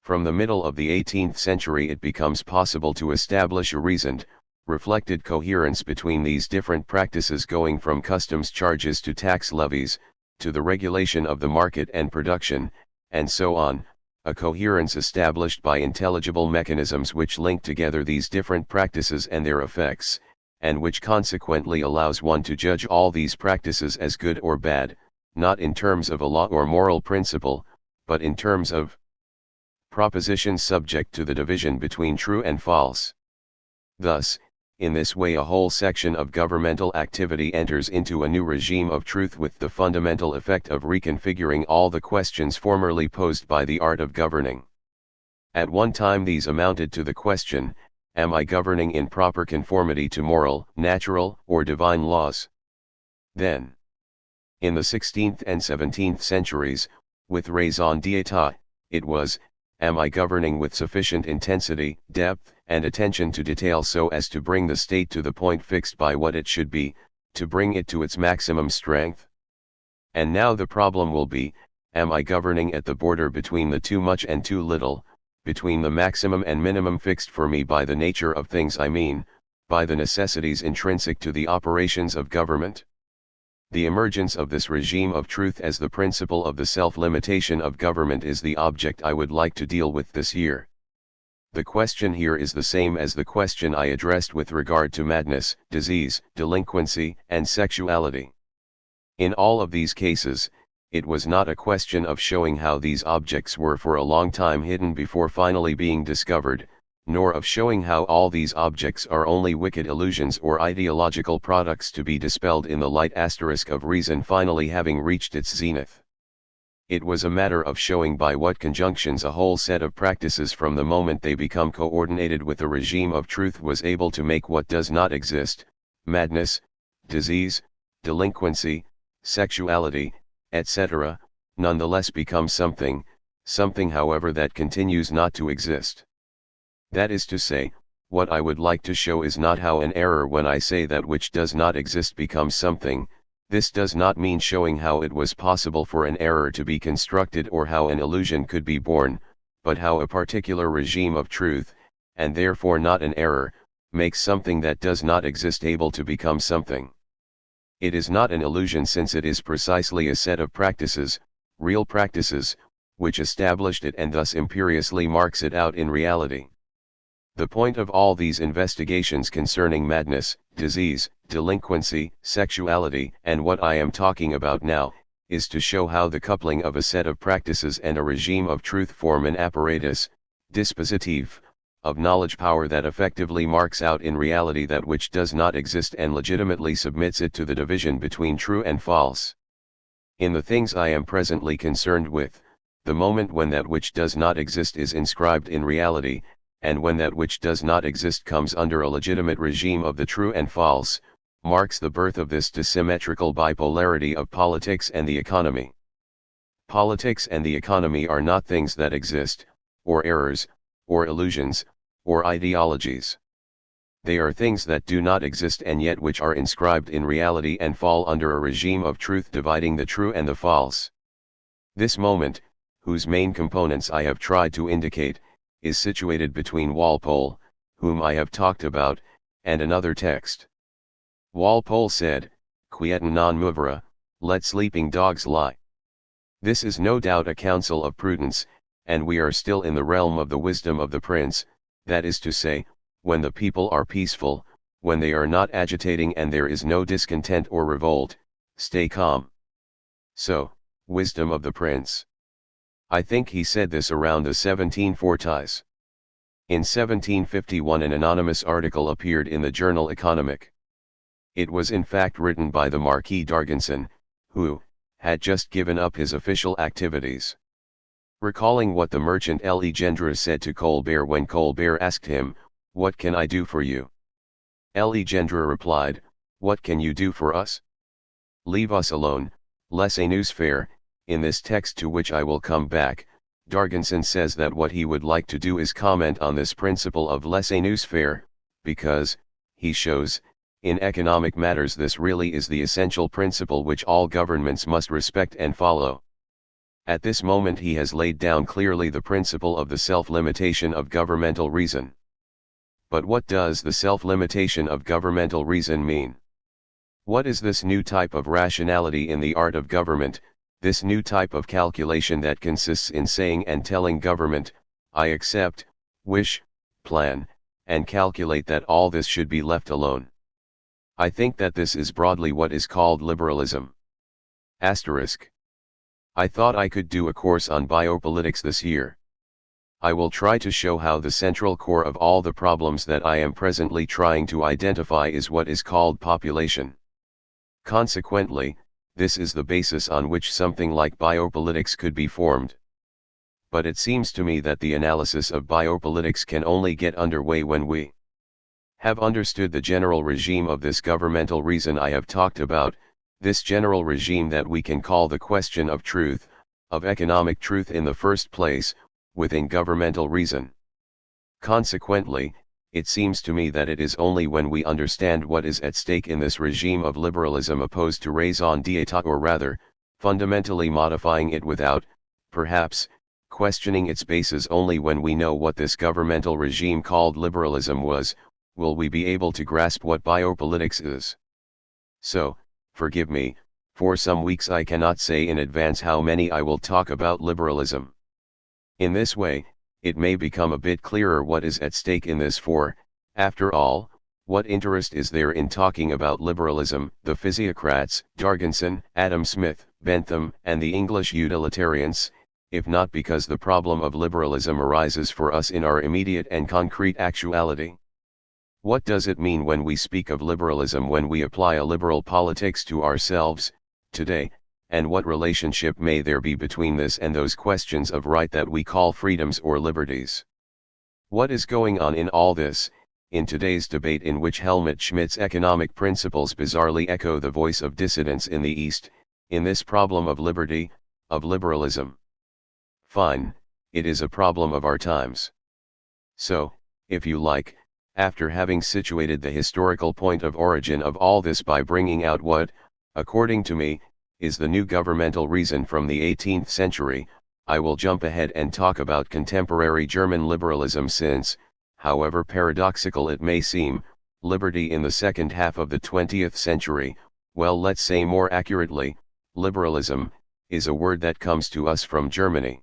Speaker 1: From the middle of the 18th century it becomes possible to establish a reasoned, reflected coherence between these different practices, going from customs charges to tax levies, to the regulation of the market and production, and so on, a coherence established by intelligible mechanisms which link together these different practices and their effects, and which consequently allows one to judge all these practices as good or bad, not in terms of a law or moral principle, but in terms of propositions subject to the division between true and false. Thus, in this way a whole section of governmental activity enters into a new regime of truth with the fundamental effect of reconfiguring all the questions formerly posed by the art of governing. At one time these amounted to the question, am I governing in proper conformity to moral, natural, or divine laws? Then, in the 16th and 17th centuries, with raison d'etat, it was, am I governing with sufficient intensity, depth, and attention to detail so as to bring the state to the point fixed by what it should be, to bring it to its maximum strength? And now the problem will be, am I governing at the border between the too much and too little, between the maximum and minimum fixed for me by the nature of things, I mean, by the necessities intrinsic to the operations of government? The emergence of this regime of truth as the principle of the self-limitation of government is the object I would like to deal with this year. The question here is the same as the question I addressed with regard to madness, disease, delinquency, and sexuality. In all of these cases, it was not a question of showing how these objects were for a long time hidden before finally being discovered, nor of showing how all these objects are only wicked illusions or ideological products to be dispelled in the light asterisk of reason finally having reached its zenith. It was a matter of showing by what conjunctions a whole set of practices from the moment they become coordinated with a regime of truth was able to make what does not exist, madness, disease, delinquency, sexuality, etc., nonetheless become something, however that continues not to exist. That is to say, what I would like to show is not how an error when I say that which does not exist becomes something. This does not mean showing how it was possible for an error to be constructed or how an illusion could be born, but how a particular regime of truth, and therefore not an error, makes something that does not exist able to become something. It is not an illusion since it is precisely a set of practices, real practices, which established it and thus imperiously marks it out in reality. The point of all these investigations concerning madness, disease, delinquency, sexuality, and what I am talking about now, is to show how the coupling of a set of practices and a regime of truth form an apparatus, dispositif, of knowledge power that effectively marks out in reality that which does not exist and legitimately submits it to the division between true and false. In the things I am presently concerned with, the moment when that which does not exist is inscribed in reality, and when that which does not exist comes under a legitimate regime of the true and false, marks the birth of this dissymmetrical bipolarity of politics and the economy. Politics and the economy are not things that exist, or errors, or illusions, or ideologies. They are things that do not exist and yet which are inscribed in reality and fall under a regime of truth dividing the true and the false. This moment, whose main components I have tried to indicate, is situated between Walpole, whom I have talked about, and another text. Walpole said, "Quietum non movere, let sleeping dogs lie." This is no doubt a counsel of prudence, and we are still in the realm of the wisdom of the prince, that is to say, when the people are peaceful, when they are not agitating and there is no discontent or revolt, stay calm. So, wisdom of the prince. I think he said this around the 1740s. In 1751 an anonymous article appeared in the journal Economic. It was in fact written by the Marquis d'Argenson, who had just given up his official activities. Recalling what the merchant Legendre said to Colbert when Colbert asked him, "What can I do for you?" Legendre replied, "What can you do for us? Leave us alone, laissez-nous faire." In this text to which I will come back, D'Argenson says that what he would like to do is comment on this principle of laissez-nous faire, because, he shows, in economic matters this really is the essential principle which all governments must respect and follow. At this moment he has laid down clearly the principle of the self-limitation of governmental reason. But what does the self-limitation of governmental reason mean? What is this new type of rationality in the art of government, this new type of calculation that consists in saying and telling government, I accept, wish, plan, and calculate that all this should be left alone? I think that this is broadly what is called liberalism. Asterisk. I thought I could do a course on biopolitics this year. I will try to show how the central core of all the problems that I am presently trying to identify is what is called population. Consequently, this is the basis on which something like biopolitics could be formed. But it seems to me that the analysis of biopolitics can only get underway when we have understood the general regime of this governmental reason I have talked about, this general regime that we can call the question of truth, of economic truth in the first place, within governmental reason. Consequently, it seems to me that it is only when we understand what is at stake in this regime of liberalism opposed to raison d'etat, or rather, fundamentally modifying it without, perhaps, questioning its basis, only when we know what this governmental regime called liberalism was, will we be able to grasp what biopolitics is. So, forgive me, for some weeks I cannot say in advance how many I will talk about liberalism. In this way, it may become a bit clearer what is at stake in this, for, after all, what interest is there in talking about liberalism? The physiocrats, Jorgensen, Adam Smith, Bentham, and the English utilitarians, if not because the problem of liberalism arises for us in our immediate and concrete actuality. What does it mean when we speak of liberalism, when we apply a liberal politics to ourselves, today, and what relationship may there be between this and those questions of right that we call freedoms or liberties? What is going on in all this, in today's debate in which Helmut Schmidt's economic principles bizarrely echo the voice of dissidents in the East, in this problem of liberty, of liberalism? Fine, it is a problem of our times. So, if you like, after having situated the historical point of origin of all this by bringing out what, according to me, is the new governmental reason from the 18th century, I will jump ahead and talk about contemporary German liberalism, since, however paradoxical it may seem, liberty in the second half of the 20th century, well, let's say more accurately, liberalism, is a word that comes to us from Germany.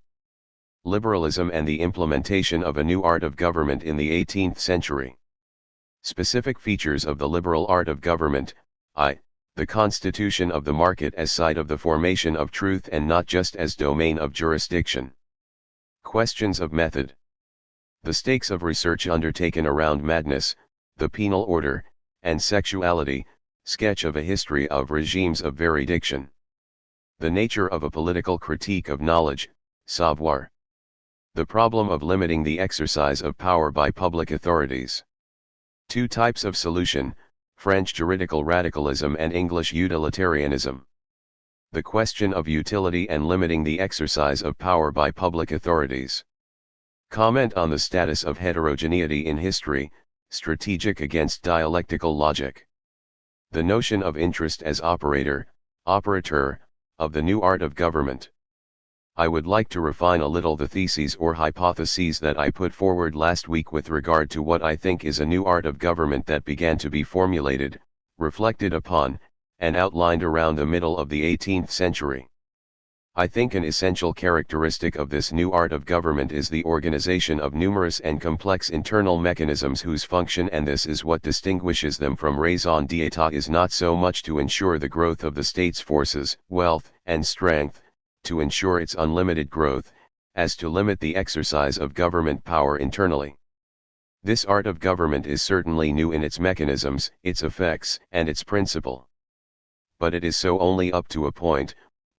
Speaker 1: Liberalism and the implementation of a new art of government in the 18th century. Specific features of the liberal art of government: the constitution of the market as site of the formation of truth and not just as domain of jurisdiction. Questions of method. The stakes of research undertaken around madness, the penal order, and sexuality, sketch of a history of regimes of veridiction. The nature of a political critique of knowledge, savoir. The problem of limiting the exercise of power by public authorities. Two types of solution, French juridical radicalism and English utilitarianism. The question of utility and limiting the exercise of power by public authorities. Comment on the status of heterogeneity in history, strategic against dialectical logic. The notion of interest as operator, operateur, of the new art of government. I would like to refine a little the theses or hypotheses that I put forward last week with regard to what I think is a new art of government that began to be formulated, reflected upon, and outlined around the middle of the 18th century. I think an essential characteristic of this new art of government is the organization of numerous and complex internal mechanisms whose function, and this is what distinguishes them from raison d'etat, is not so much to ensure the growth of the state's forces, wealth, and strength, to ensure its unlimited growth, as to limit the exercise of government power internally. This art of government is certainly new in its mechanisms, its effects, and its principle. But it is so only up to a point,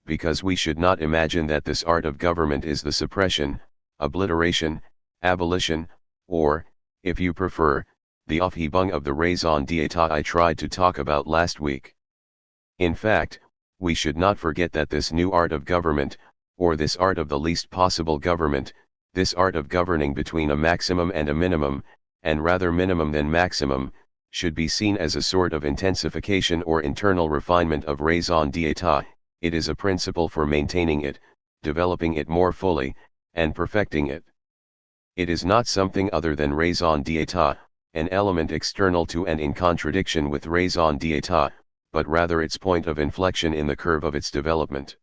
Speaker 1: because we should not imagine that this art of government is the suppression, obliteration, abolition, or, if you prefer, the Aufhebung of the raison d'etat I tried to talk about last week. In fact, we should not forget that this new art of government, or this art of the least possible government, this art of governing between a maximum and a minimum, and rather minimum than maximum, should be seen as a sort of intensification or internal refinement of raison d'etat. It is a principle for maintaining it, developing it more fully, and perfecting it. It is not something other than raison d'etat, an element external to and in contradiction with raison d'etat, but rather its point of inflection in the curve of its development.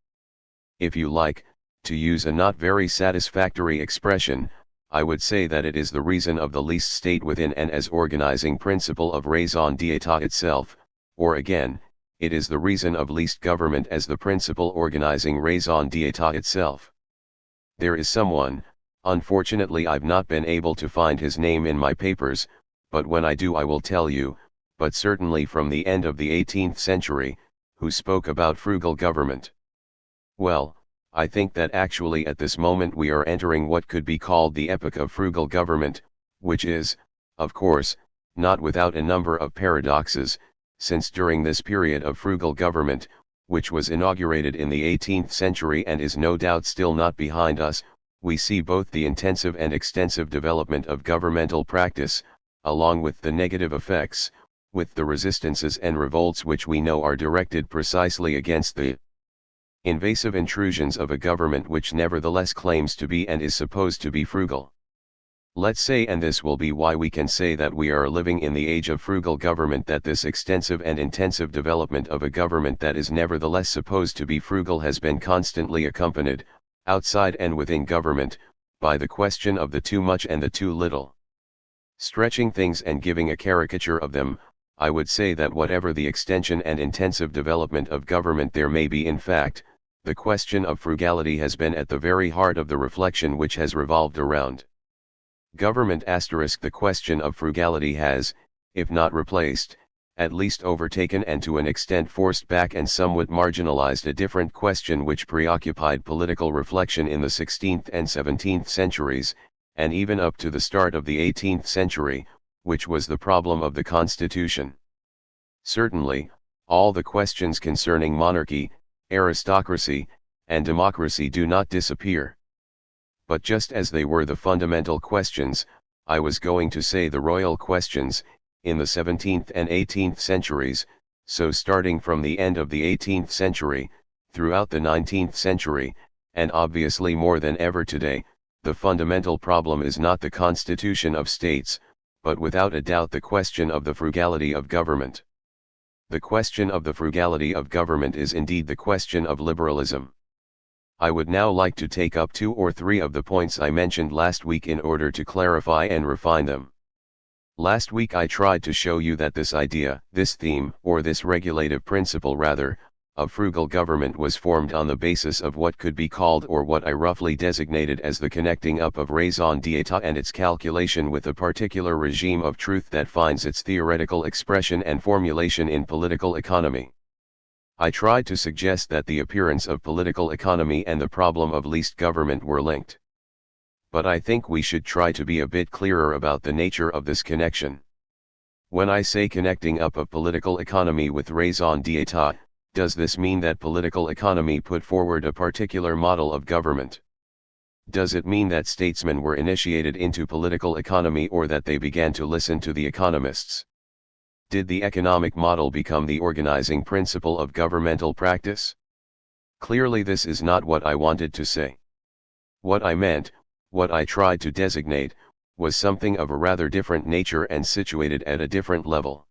Speaker 1: If you like, to use a not very satisfactory expression, I would say that it is the reason of the least state within and as organizing principle of raison d'etat itself, or again, it is the reason of least government as the principal organizing raison d'etat itself. There is someone, unfortunately I've not been able to find his name in my papers, but when I do I will tell you, but certainly from the end of the 18th century, who spoke about frugal government. Well, I think that actually at this moment we are entering what could be called the epoch of frugal government, which is, of course, not without a number of paradoxes, since during this period of frugal government, which was inaugurated in the 18th century and is no doubt still not behind us, we see both the intensive and extensive development of governmental practice, along with the negative effects, with the resistances and revolts which we know are directed precisely against the invasive intrusions of a government which nevertheless claims to be and is supposed to be frugal. Let's say, and this will be why we can say that we are living in the age of frugal government, that this extensive and intensive development of a government that is nevertheless supposed to be frugal has been constantly accompanied, outside and within government, by the question of the too much and the too little. Stretching things and giving a caricature of them, I would say that whatever the extension and intensive development of government there may be, in fact, the question of frugality has been at the very heart of the reflection which has revolved around government. The question of frugality has, if not replaced, at least overtaken and to an extent forced back and somewhat marginalized a different question which preoccupied political reflection in the 16th and 17th centuries, and even up to the start of the 18th century, which was the problem of the constitution. Certainly, all the questions concerning monarchy, aristocracy, and democracy do not disappear. But just as they were the fundamental questions, I was going to say the royal questions, in the 17th and 18th centuries, so starting from the end of the 18th century, throughout the 19th century, and obviously more than ever today, the fundamental problem is not the constitution of states, but without a doubt the question of the frugality of government. The question of the frugality of government is indeed the question of liberalism. I would now like to take up 2 or 3 of the points I mentioned last week in order to clarify and refine them. Last week I tried to show you that this idea, this theme, or this regulative principle rather, of frugal government was formed on the basis of what could be called, or what I roughly designated as, the connecting up of raison d'etat and its calculation with a particular regime of truth that finds its theoretical expression and formulation in political economy. I tried to suggest that the appearance of political economy and the problem of least government were linked. But I think we should try to be a bit clearer about the nature of this connection. When I say connecting up of political economy with raison d'etat, does this mean that political economy put forward a particular model of government? Does it mean that statesmen were initiated into political economy, or that they began to listen to the economists? Did the economic model become the organizing principle of governmental practice? Clearly this is not what I wanted to say. What I meant, what I tried to designate, was something of a rather different nature and situated at a different level.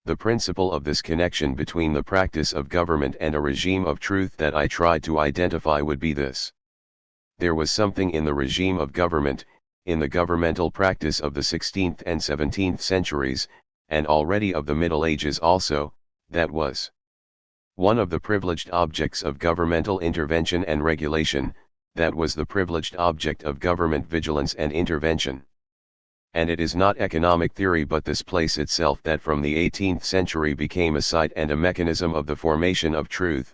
Speaker 1: The principle of this connection between the practice of government and a regime of truth that I tried to identify would be this. There was something in the regime of government, in the governmental practice of the 16th and 17th centuries, and already of the Middle Ages also, that was one of the privileged objects of governmental intervention and regulation, that was the privileged object of government vigilance and intervention. And it is not economic theory but this place itself that from the 18th century became a site and a mechanism of the formation of truth.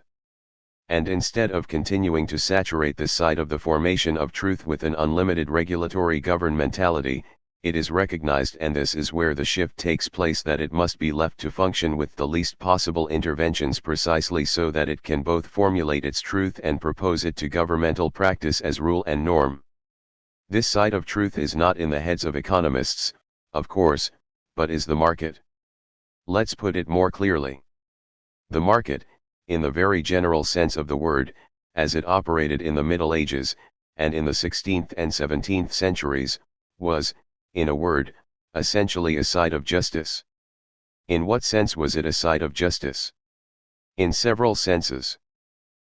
Speaker 1: And instead of continuing to saturate this site of the formation of truth with an unlimited regulatory governmentality, it is recognized, and this is where the shift takes place, that it must be left to function with the least possible interventions, precisely so that it can both formulate its truth and propose it to governmental practice as rule and norm. This side of truth is not in the heads of economists, of course, but is the market. Let's put it more clearly. The market, in the very general sense of the word, as it operated in the Middle Ages, and in the 16th and 17th centuries, was, in a word, essentially a side of justice. In what sense was it a side of justice? In several senses.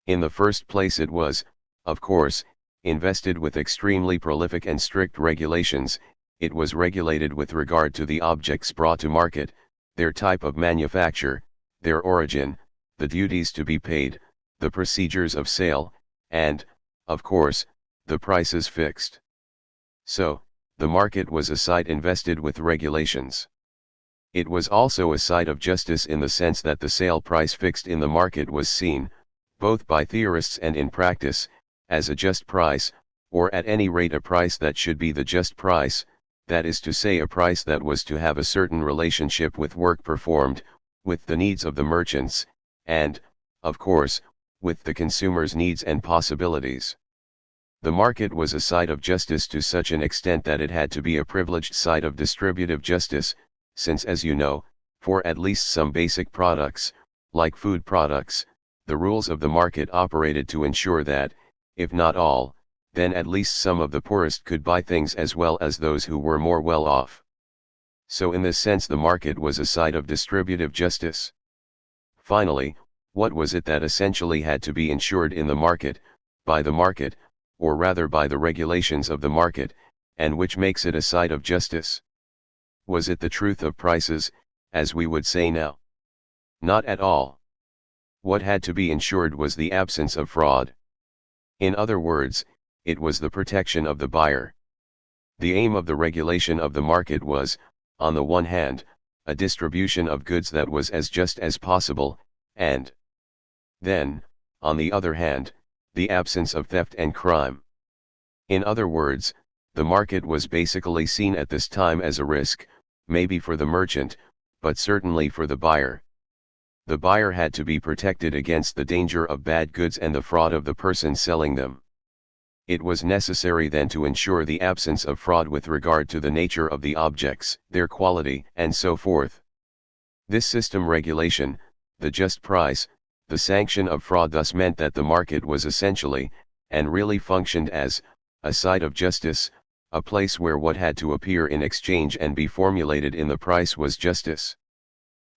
Speaker 1: In the first place it was, of course, invested with extremely prolific and strict regulations. It was regulated with regard to the objects brought to market, their type of manufacture, their origin, the duties to be paid, the procedures of sale, and, of course, the prices fixed. So, the market was a site invested with regulations. It was also a site of justice in the sense that the sale price fixed in the market was seen, both by theorists and in practice, as a just price, or at any rate a price that should be the just price, that is to say a price that was to have a certain relationship with work performed, with the needs of the merchants, and, of course, with the consumer's needs and possibilities. The market was a site of justice to such an extent that it had to be a privileged site of distributive justice, since as you know, for at least some basic products, like food products, the rules of the market operated to ensure that, if not all, then at least some of the poorest could buy things as well as those who were more well off. So in this sense the market was a site of distributive justice. Finally, what was it that essentially had to be ensured in the market, by the market, or rather by the regulations of the market, and which makes it a site of justice? Was it the truth of prices, as we would say now? Not at all. What had to be ensured was the absence of fraud. In other words, it was the protection of the buyer. The aim of the regulation of the market was, on the one hand, a distribution of goods that was as just as possible, and then, on the other hand, the absence of theft and crime. In other words, the market was basically seen at this time as a risk, maybe for the merchant, but certainly for the buyer. The buyer had to be protected against the danger of bad goods and the fraud of the person selling them. It was necessary then to ensure the absence of fraud with regard to the nature of the objects, their quality, and so forth. This system regulation, the just price, the sanction of fraud thus meant that the market was essentially, and really functioned as, a site of justice, a place where what had to appear in exchange and be formulated in the price was justice.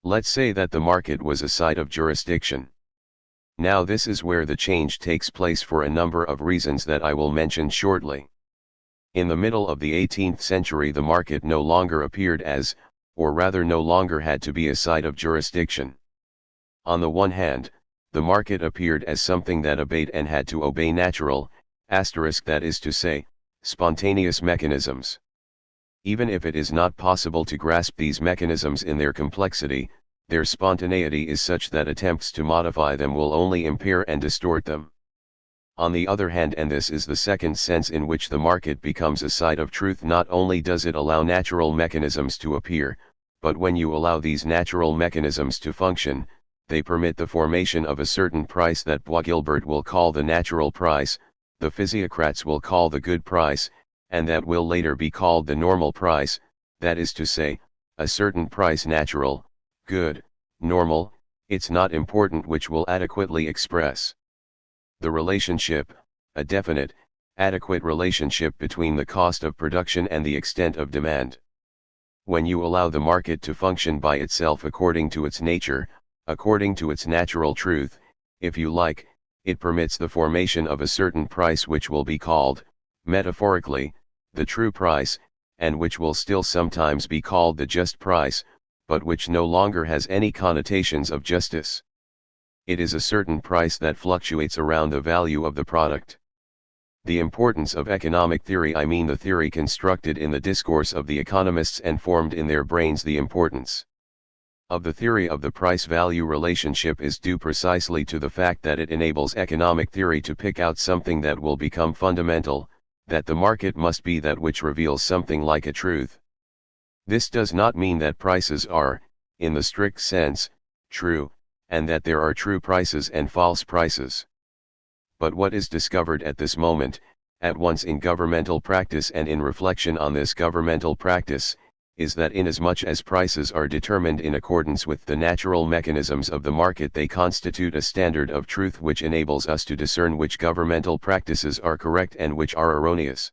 Speaker 1: Let's say that the market was a site of jurisdiction. Now this is where the change takes place for a number of reasons that I will mention shortly. In the middle of the 18th century the market no longer appeared as, or rather no longer had to be a site of jurisdiction. On the one hand, the market appeared as something that obeyed and had to obey natural, that is to say, spontaneous mechanisms. Even if it is not possible to grasp these mechanisms in their complexity, their spontaneity is such that attempts to modify them will only impair and distort them. On the other hand, and this is the second sense in which the market becomes a site of truth, not only does it allow natural mechanisms to appear, but when you allow these natural mechanisms to function, they permit the formation of a certain price that Bois-Guilbert will call the natural price, the physiocrats will call the good price, and that will later be called the normal price, that is to say, a certain price natural, good, normal, it's not important which will adequately express the relationship, a definite, adequate relationship between the cost of production and the extent of demand. When you allow the market to function by itself according to its nature, according to its natural truth, if you like, it permits the formation of a certain price which will be called, metaphorically, the true price, and which will still sometimes be called the just price, but which no longer has any connotations of justice. It is a certain price that fluctuates around the value of the product. The importance of economic theory, I mean the theory constructed in the discourse of the economists and formed in their brains, the importance of the theory of the price-value relationship is due precisely to the fact that it enables economic theory to pick out something that will become fundamental, that the market must be that which reveals something like a truth. This does not mean that prices are, in the strict sense, true, and that there are true prices and false prices. But what is discovered at this moment, at once in governmental practice and in reflection on this governmental practice, is that inasmuch as prices are determined in accordance with the natural mechanisms of the market, they constitute a standard of truth which enables us to discern which governmental practices are correct and which are erroneous.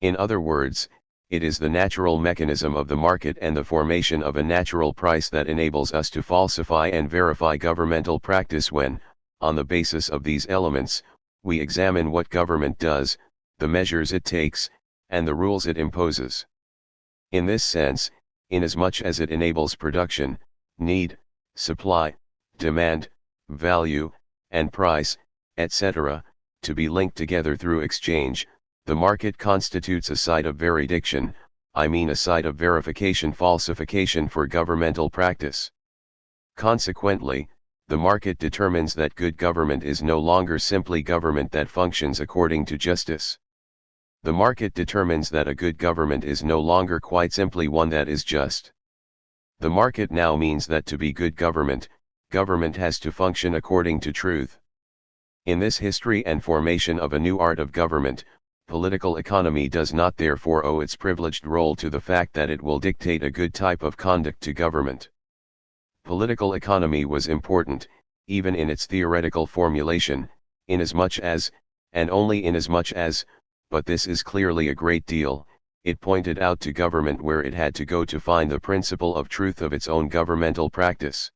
Speaker 1: In other words, it is the natural mechanism of the market and the formation of a natural price that enables us to falsify and verify governmental practice when, on the basis of these elements, we examine what government does, the measures it takes, and the rules it imposes. In this sense, inasmuch as it enables production, need, supply, demand, value, and price, etc., to be linked together through exchange, the market constitutes a site of veridiction, I mean a site of verification falsification for governmental practice. Consequently, the market determines that good government is no longer simply government that functions according to justice. The market determines that a good government is no longer quite simply one that is just. The market now means that to be good government, government has to function according to truth. In this history and formation of a new art of government, political economy does not therefore owe its privileged role to the fact that it will dictate a good type of conduct to government. Political economy was important, even in its theoretical formulation, inasmuch as, and only inasmuch as, but this is clearly a great deal, it pointed out to government where it had to go to find the principle of truth of its own governmental practice.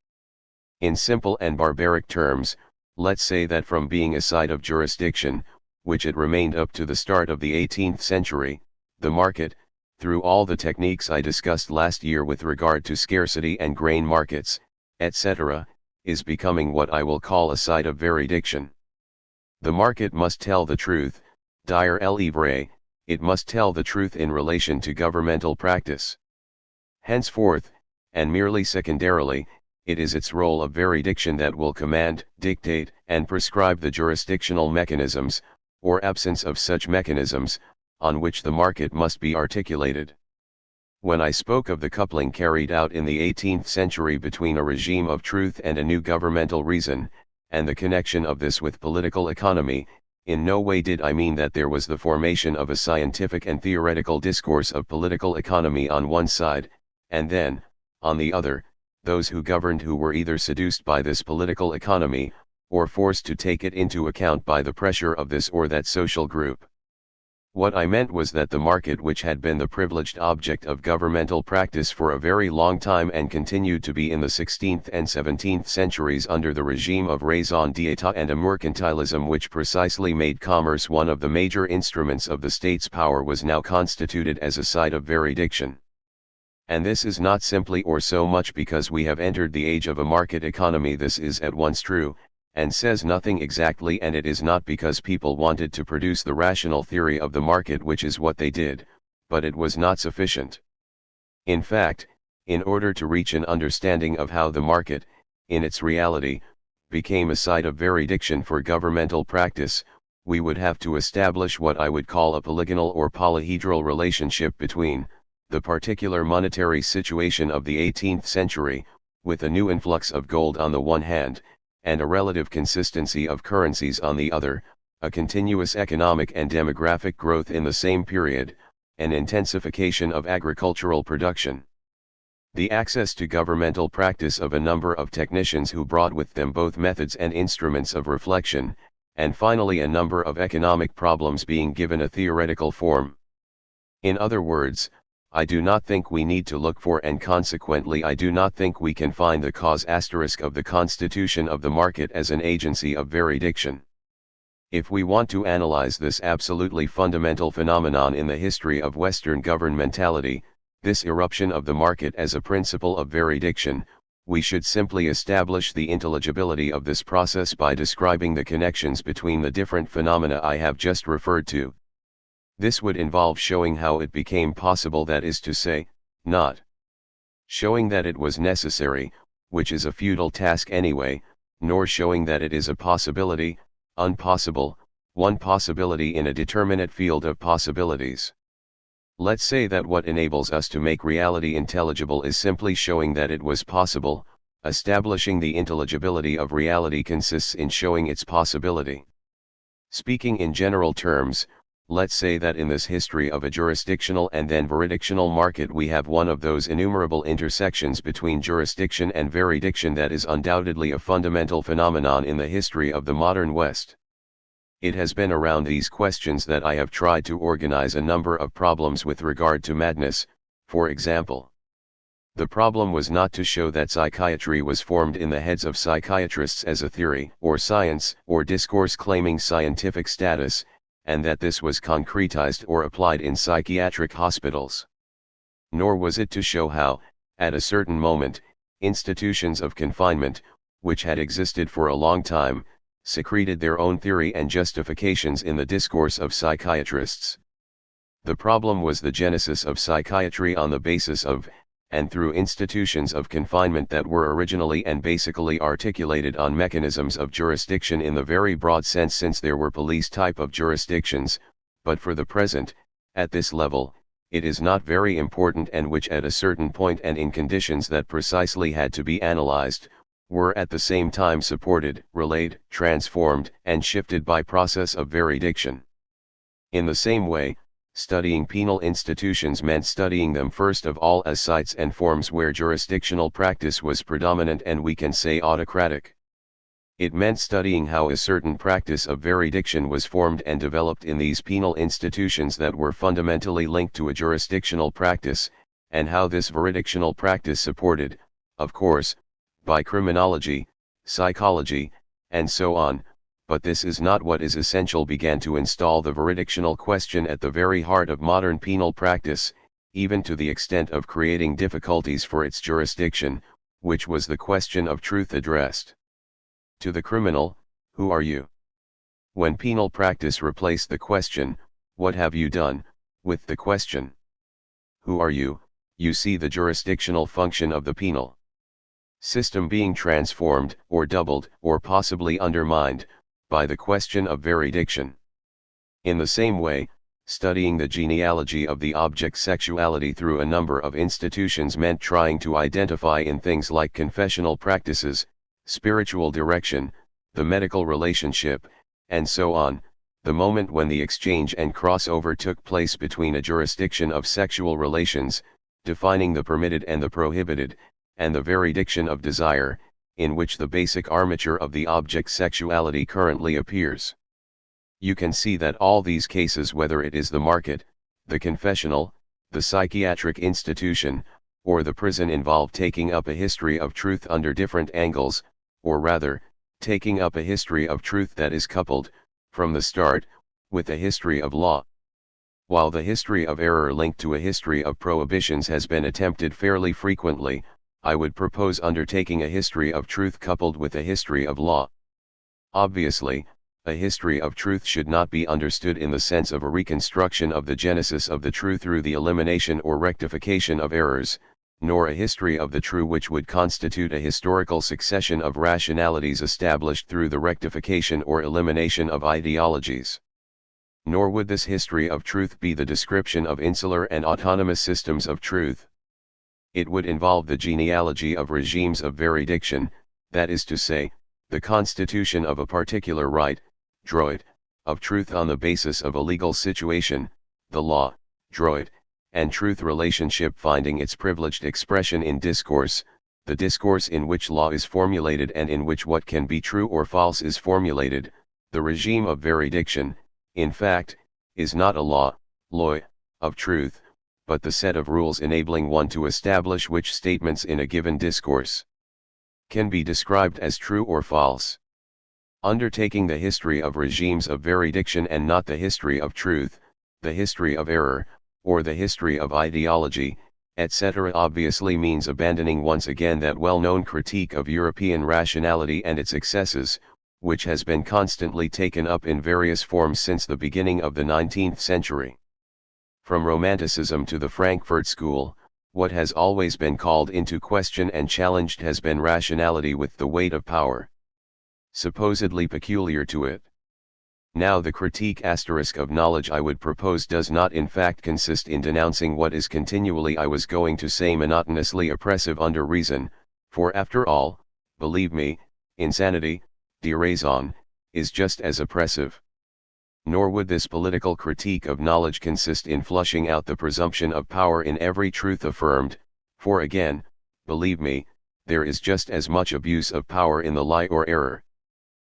Speaker 1: In simple and barbaric terms, let's say that from being a site of jurisdiction, which it remained up to the start of the 18th century, the market, through all the techniques I discussed last year with regard to scarcity and grain markets, etc., is becoming what I will call a site of veridiction. The market must tell the truth, dire livre, it must tell the truth in relation to governmental practice. Henceforth, and merely secondarily, it is its role of veridiction that will command, dictate, and prescribe the jurisdictional mechanisms, or absence of such mechanisms, on which the market must be articulated. When I spoke of the coupling carried out in the 18th century between a regime of truth and a new governmental reason, and the connection of this with political economy, in no way did I mean that there was the formation of a scientific and theoretical discourse of political economy on one side, and then, on the other, those who governed who were either seduced by this political economy, or forced to take it into account by the pressure of this or that social group. What I meant was that the market, which had been the privileged object of governmental practice for a very long time and continued to be in the 16th and 17th centuries under the regime of raison d'etat and a mercantilism which precisely made commerce one of the major instruments of the state's power, was now constituted as a site of veridiction. And this is not simply or so much because we have entered the age of a market economy. This is at once true, and says nothing exactly, and it is not because people wanted to produce the rational theory of the market, which is what they did, but it was not sufficient. In fact, in order to reach an understanding of how the market, in its reality, became a site of veridiction for governmental practice, we would have to establish what I would call a polygonal or polyhedral relationship between the particular monetary situation of the 18th century, with a new influx of gold on the one hand, and a relative consistency of currencies on the other, a continuous economic and demographic growth in the same period, an intensification of agricultural production. The access to governmental practice of a number of technicians who brought with them both methods and instruments of reflection, and finally a number of economic problems being given a theoretical form. In other words, I do not think we need to look for, and consequently I do not think we can find the cause asterisk of the constitution of the market as an agency of veridiction. If we want to analyze this absolutely fundamental phenomenon in the history of Western governmentality, this eruption of the market as a principle of veridiction, we should simply establish the intelligibility of this process by describing the connections between the different phenomena I have just referred to. This would involve showing how it became possible, that is to say, not showing that it was necessary, which is a futile task anyway, nor showing that it is a possibility, unpossible, one possibility in a determinate field of possibilities. Let's say that what enables us to make reality intelligible is simply showing that it was possible. Establishing the intelligibility of reality consists in showing its possibility. Speaking in general terms, let's say that in this history of a jurisdictional and then veridictional market we have one of those innumerable intersections between jurisdiction and veridiction that is undoubtedly a fundamental phenomenon in the history of the modern West. It has been around these questions that I have tried to organize a number of problems with regard to madness, for example. The problem was not to show that psychiatry was formed in the heads of psychiatrists as a theory, or science, or discourse claiming scientific status, and that this was concretized or applied in psychiatric hospitals. Nor was it to show how, at a certain moment, Institutions of confinement, which had existed for a long time, secreted their own theory and justifications in the discourse of psychiatrists. The problem was the genesis of psychiatry on the basis of, and through institutions of confinement that were originally and basically articulated on mechanisms of jurisdiction in the very broad sense, since there were police type of jurisdictions, but for the present, at this level, it is not very important, and which at a certain point and in conditions that precisely had to be analyzed, were at the same time supported, relayed, transformed, and shifted by process of veridiction. In the same way, studying penal institutions meant studying them first of all as sites and forms where jurisdictional practice was predominant, and we can say autocratic. It meant studying how a certain practice of veridiction was formed and developed in these penal institutions that were fundamentally linked to a jurisdictional practice, and how this veridictional practice supported, of course, by criminology, psychology, and so on, but this is not what is essential, began to install the veridictional question at the very heart of modern penal practice, even to the extent of creating difficulties for its jurisdiction, which was the question of truth addressed to the criminal, who are you? When penal practice replaced the question, what have you done, with the question, who are you, you see the jurisdictional function of the penal system being transformed, or doubled, or possibly undermined, by the question of veridiction. In the same way, studying the genealogy of the object sexuality through a number of institutions meant trying to identify in things like confessional practices, spiritual direction, the medical relationship, and so on, the moment when the exchange and crossover took place between a jurisdiction of sexual relations, defining the permitted and the prohibited, and the veridiction of desire, in which the basic armature of the object sexuality currently appears. You can see that all these cases, whether it is the market, the confessional, the psychiatric institution, or the prison, involve taking up a history of truth under different angles, or rather, taking up a history of truth that is coupled, from the start, with a history of law. While the history of error linked to a history of prohibitions has been attempted fairly frequently, I would propose undertaking a history of truth coupled with a history of law. Obviously, a history of truth should not be understood in the sense of a reconstruction of the genesis of the true through the elimination or rectification of errors, nor a history of the true which would constitute a historical succession of rationalities established through the rectification or elimination of ideologies. Nor would this history of truth be the description of insular and autonomous systems of truth. It would involve the genealogy of regimes of veridiction, that is to say, the constitution of a particular right, droit, of truth on the basis of a legal situation, the law, droit, and truth relationship finding its privileged expression in discourse, the discourse in which law is formulated and in which what can be true or false is formulated. The regime of veridiction, in fact, is not a law, loi, of truth, but the set of rules enabling one to establish which statements in a given discourse can be described as true or false. Undertaking the history of regimes of veridiction and not the history of truth, the history of error, or the history of ideology, etc., obviously means abandoning once again that well-known critique of European rationality and its excesses, which has been constantly taken up in various forms since the beginning of the 19th century. From Romanticism to the Frankfurt School, what has always been called into question and challenged has been rationality with the weight of power supposedly peculiar to it. Now the critique * of knowledge I would propose does not in fact consist in denouncing what is continually, I was going to say, monotonously oppressive under reason, for after all, believe me, insanity, de raison, is just as oppressive. Nor would this political critique of knowledge consist in flushing out the presumption of power in every truth affirmed, for again, believe me, there is just as much abuse of power in the lie or error.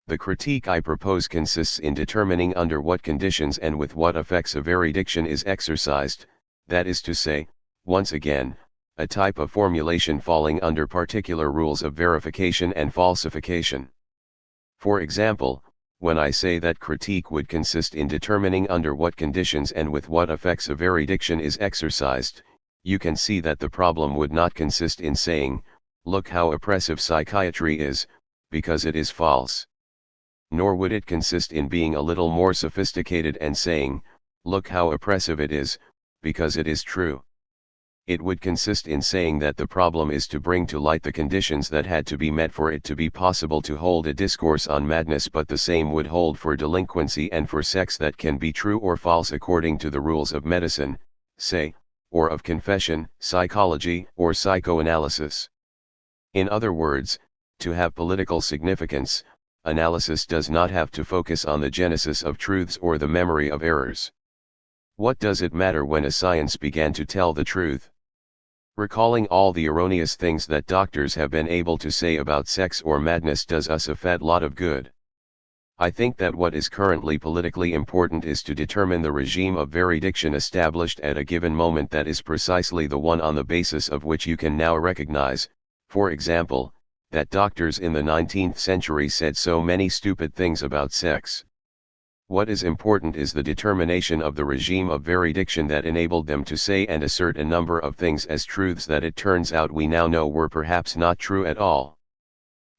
Speaker 1: The critique I propose consists in determining under what conditions and with what effects a veridiction is exercised, that is to say, once again, a type of formulation falling under particular rules of verification and falsification. For example, when I say that critique would consist in determining under what conditions and with what effects a veridiction is exercised, you can see that the problem would not consist in saying, look how oppressive psychiatry is, because it is false. Nor would it consist in being a little more sophisticated and saying, look how oppressive it is, because it is true. It would consist in saying that the problem is to bring to light the conditions that had to be met for it to be possible to hold a discourse on madness, but the same would hold for delinquency and for sex, that can be true or false according to the rules of medicine, say, or of confession, psychology, or psychoanalysis. In other words, to have political significance, analysis does not have to focus on the genesis of truths or the memory of errors. What does it matter when a science began to tell the truth? Recalling all the erroneous things that doctors have been able to say about sex or madness does us a fat lot of good. I think that what is currently politically important is to determine the regime of veridiction established at a given moment that is precisely the one on the basis of which you can now recognize, for example, that doctors in the 19th century said so many stupid things about sex. What is important is the determination of the regime of veridiction that enabled them to say and assert a number of things as truths that it turns out we now know were perhaps not true at all.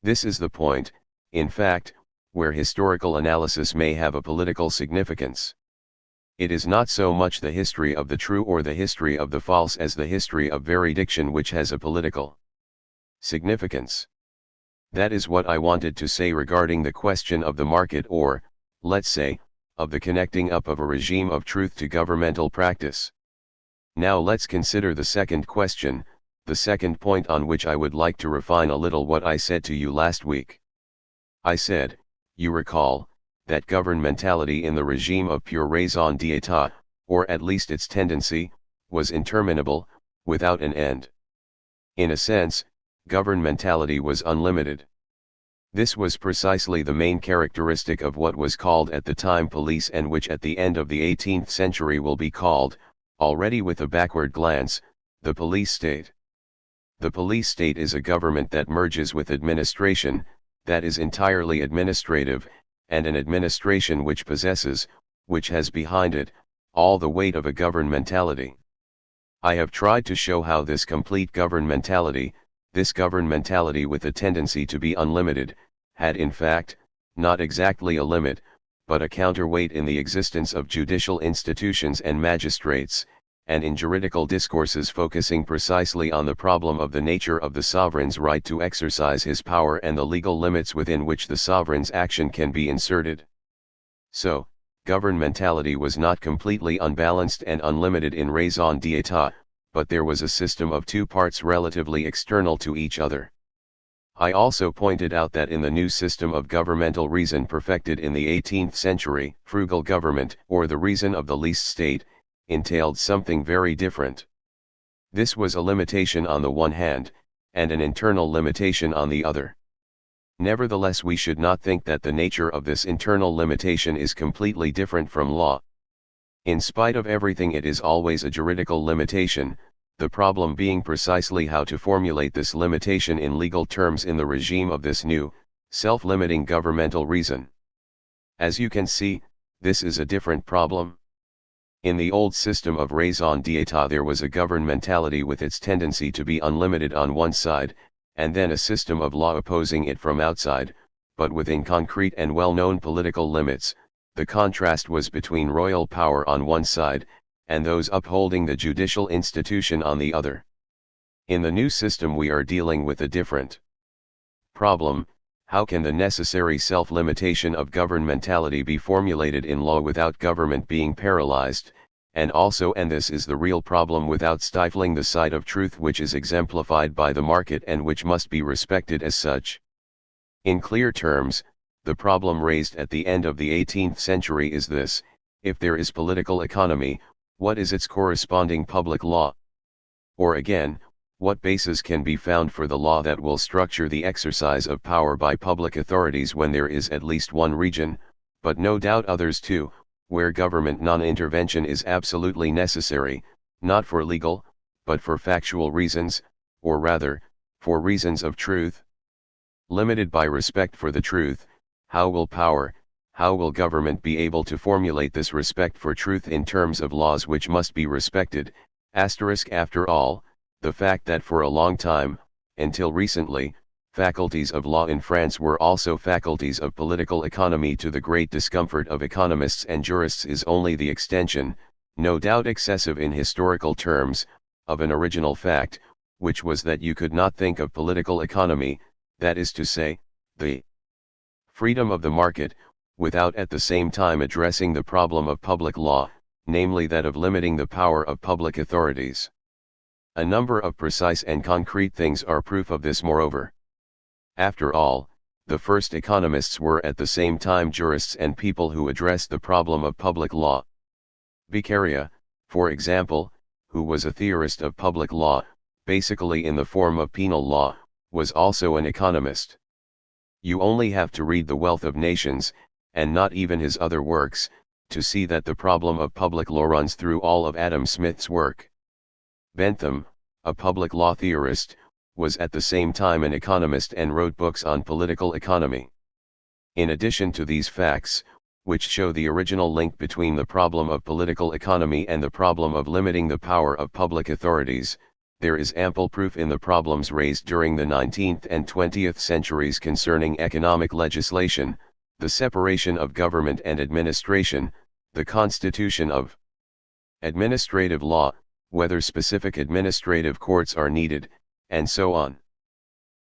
Speaker 1: This is the point, in fact, where historical analysis may have a political significance. It is not so much the history of the true or the history of the false as the history of veridiction which has a political significance. That is what I wanted to say regarding the question of the market, or, let's say, of the connecting up of a regime of truth to governmental practice. Now let's consider the second question, the second point on which I would like to refine a little what I said to you last week. I said, you recall, that governmentality in the regime of pure raison d'etat, or at least its tendency, was interminable, without an end. In a sense, governmentality was unlimited. This was precisely the main characteristic of what was called at the time police, and which at the end of the 18th century will be called, already with a backward glance, the police state. The police state is a government that merges with administration, that is entirely administrative, and an administration which possesses, which has behind it, all the weight of a governmentality. I have tried to show how this complete governmentality, this governmentality with a tendency to be unlimited, had in fact, not exactly a limit, but a counterweight in the existence of judicial institutions and magistrates, and in juridical discourses focusing precisely on the problem of the nature of the sovereign's right to exercise his power and the legal limits within which the sovereign's action can be inserted. So, governmentality was not completely unbalanced and unlimited in raison d'etat, but there was a system of two parts relatively external to each other. I also pointed out that in the new system of governmental reason perfected in the 18th century, frugal government, or the reason of the least state, entailed something very different. This was a limitation on the one hand, and an internal limitation on the other. Nevertheless, we should not think that the nature of this internal limitation is completely different from law. In spite of everything, it is always a juridical limitation, the problem being precisely how to formulate this limitation in legal terms in the regime of this new, self-limiting governmental reason. As you can see, this is a different problem. In the old system of raison d'etat there was a governmentality with its tendency to be unlimited on one side, and then a system of law opposing it from outside, but within concrete and well-known political limits. The contrast was between royal power on one side, and those upholding the judicial institution on the other. In the new system we are dealing with a different problem: how can the necessary self-limitation of governmentality be formulated in law without government being paralyzed, and this is the real problem, without stifling the side of truth which is exemplified by the market and which must be respected as such. In clear terms, the problem raised at the end of the 18th century is this: if there is political economy, what is its corresponding public law? Or again, what basis can be found for the law that will structure the exercise of power by public authorities when there is at least one region, but no doubt others too, where government non-intervention is absolutely necessary, not for legal, but for factual reasons, or rather, for reasons of truth? Limited by respect for the truth, how will government be able to formulate this respect for truth in terms of laws which must be respected? After all, the fact that for a long time, Until recently, faculties of law in France were also faculties of political economy, to the great discomfort of economists and jurists is only the extension, no doubt excessive in historical terms, of an original fact, which was that you could not think of political economy, that is to say, the freedom of the market, without at the same time addressing the problem of public law, namely that of limiting the power of public authorities. A number of precise and concrete things are proof of this moreover. After all, the first economists were at the same time jurists and people who addressed the problem of public law. Beccaria, for example, who was a theorist of public law, basically in the form of penal law, was also an economist. You only have to read The Wealth of Nations, and not even his other works, to see that the problem of public law runs through all of Adam Smith's work. Bentham, a public law theorist, was at the same time an economist and wrote books on political economy. In addition to these facts, which show the original link between the problem of political economy and the problem of limiting the power of public authorities, there is ample proof in the problems raised during the 19th and 20th centuries concerning economic legislation, the separation of government and administration, the constitution of administrative law, whether specific administrative courts are needed, and so on.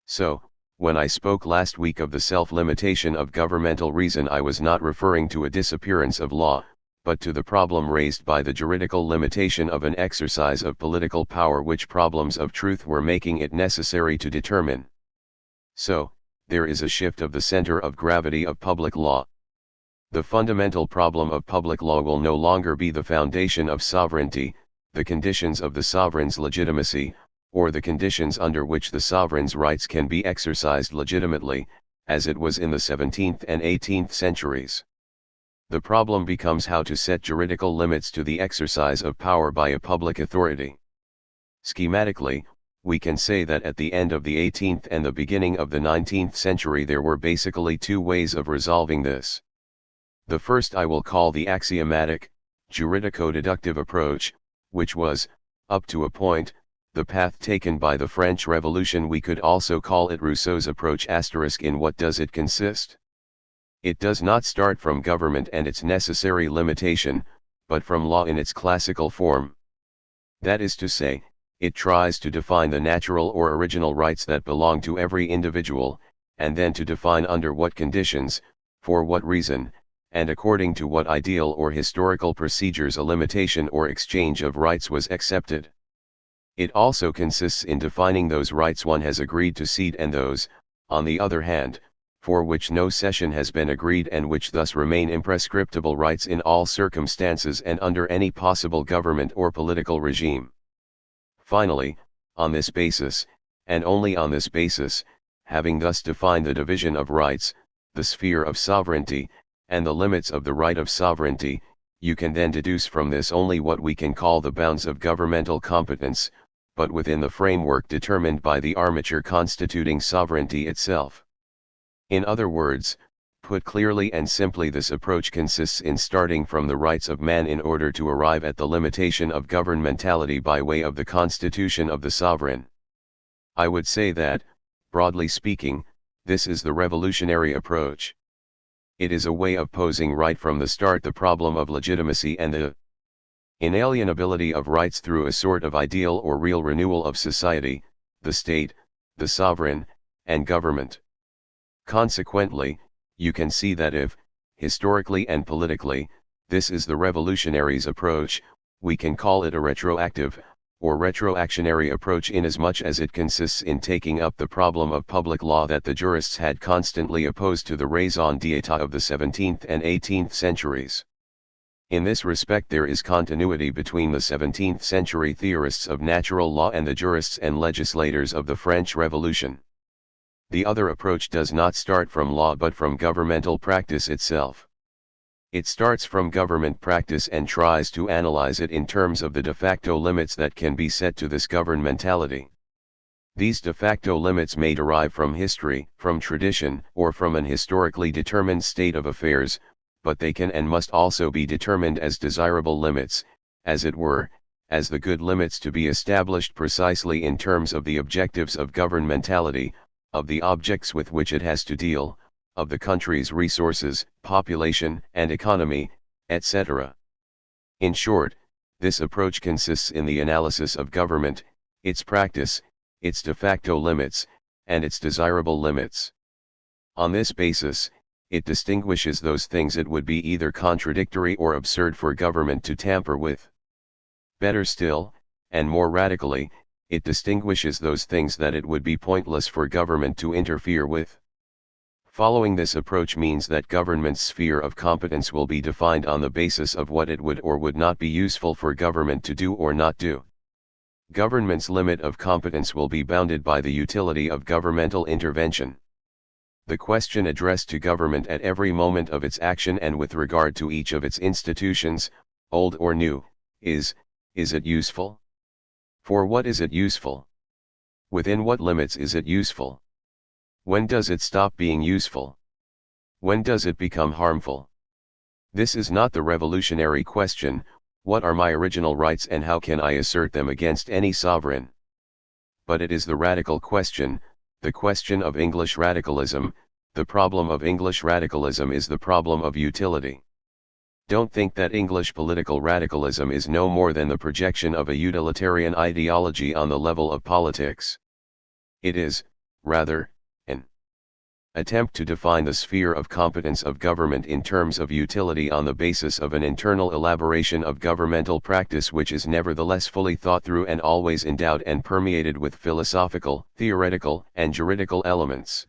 Speaker 1: So, when I spoke last week of the self-limitation of governmental reason, I was not referring to a disappearance of law, but to the problem raised by the juridical limitation of an exercise of political power, which problems of truth were making it necessary to determine. So, there is a shift of the center of gravity of public law. The fundamental problem of public law will no longer be the foundation of sovereignty, the conditions of the sovereign's legitimacy, or the conditions under which the sovereign's rights can be exercised legitimately, as it was in the 17th and 18th centuries. The problem becomes how to set juridical limits to the exercise of power by a public authority. Schematically, we can say that at the end of the 18th and the beginning of the 19th century there were basically two ways of resolving this. The first I will call the axiomatic, juridico-deductive approach, which was, up to a point, the path taken by the French Revolution. We could also call it Rousseau's approach. In what does it consist? It does not start from government and its necessary limitation, but from law in its classical form. That is to say, it tries to define the natural or original rights that belong to every individual, and then to define under what conditions, for what reason, and according to what ideal or historical procedures a limitation or exchange of rights was accepted. It also consists in defining those rights one has agreed to cede and those, on the other hand, for which no cession has been agreed and which thus remain imprescriptible rights in all circumstances and under any possible government or political regime. Finally, on this basis, and only on this basis, having thus defined the division of rights, the sphere of sovereignty, and the limits of the right of sovereignty, you can then deduce from this only what we can call the bounds of governmental competence, but within the framework determined by the armature constituting sovereignty itself. In other words, put clearly and simply, this approach consists in starting from the rights of man in order to arrive at the limitation of governmentality by way of the constitution of the sovereign. I would say that, broadly speaking, this is the revolutionary approach. It is a way of posing right from the start the problem of legitimacy and the inalienability of rights through a sort of ideal or real renewal of society, the state, the sovereign, and government. Consequently, you can see that if, historically and politically, this is the revolutionary's approach, we can call it a retroactive, or retroactionary approach, inasmuch as it consists in taking up the problem of public law that the jurists had constantly opposed to the raison d'etat of the 17th and 18th centuries. In this respect there is continuity between the 17th century theorists of natural law and the jurists and legislators of the French Revolution. The other approach does not start from law but from governmental practice itself. It starts from government practice and tries to analyze it in terms of the de facto limits that can be set to this governmentality. These de facto limits may derive from history, from tradition, or from an historically determined state of affairs, but they can and must also be determined as desirable limits, as it were, as the good limits to be established precisely in terms of the objectives of governmentality, of the objects with which it has to deal, of the country's resources, population and economy, etc. In short, this approach consists in the analysis of government, its practice, its de facto limits, and its desirable limits. On this basis, it distinguishes those things it would be either contradictory or absurd for government to tamper with. Better still, and more radically, it distinguishes those things that it would be pointless for government to interfere with. Following this approach means that government's sphere of competence will be defined on the basis of what it would or would not be useful for government to do or not do. Government's limit of competence will be bounded by the utility of governmental intervention. The question addressed to government at every moment of its action and with regard to each of its institutions, old or new, is it useful? For what is it useful? Within what limits is it useful? When does it stop being useful? When does it become harmful? This is not the revolutionary question, what are my original rights and how can I assert them against any sovereign? But it is the radical question, the question of English radicalism. The problem of English radicalism is the problem of utility. Don't think that English political radicalism is no more than the projection of a utilitarian ideology on the level of politics. It is, rather, an attempt to define the sphere of competence of government in terms of utility on the basis of an internal elaboration of governmental practice which is nevertheless fully thought through and always endowed and permeated with philosophical, theoretical, and juridical elements.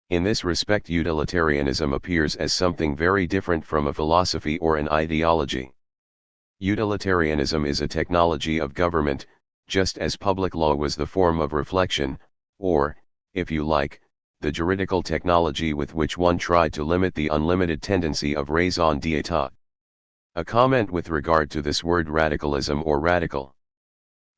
Speaker 1: In this respect, utilitarianism appears as something very different from a philosophy or an ideology. Utilitarianism is a technology of government, just as public law was the form of reflection, or, if you like, the juridical technology with which one tried to limit the unlimited tendency of raison d'etat. A comment with regard to this word radicalism or radical.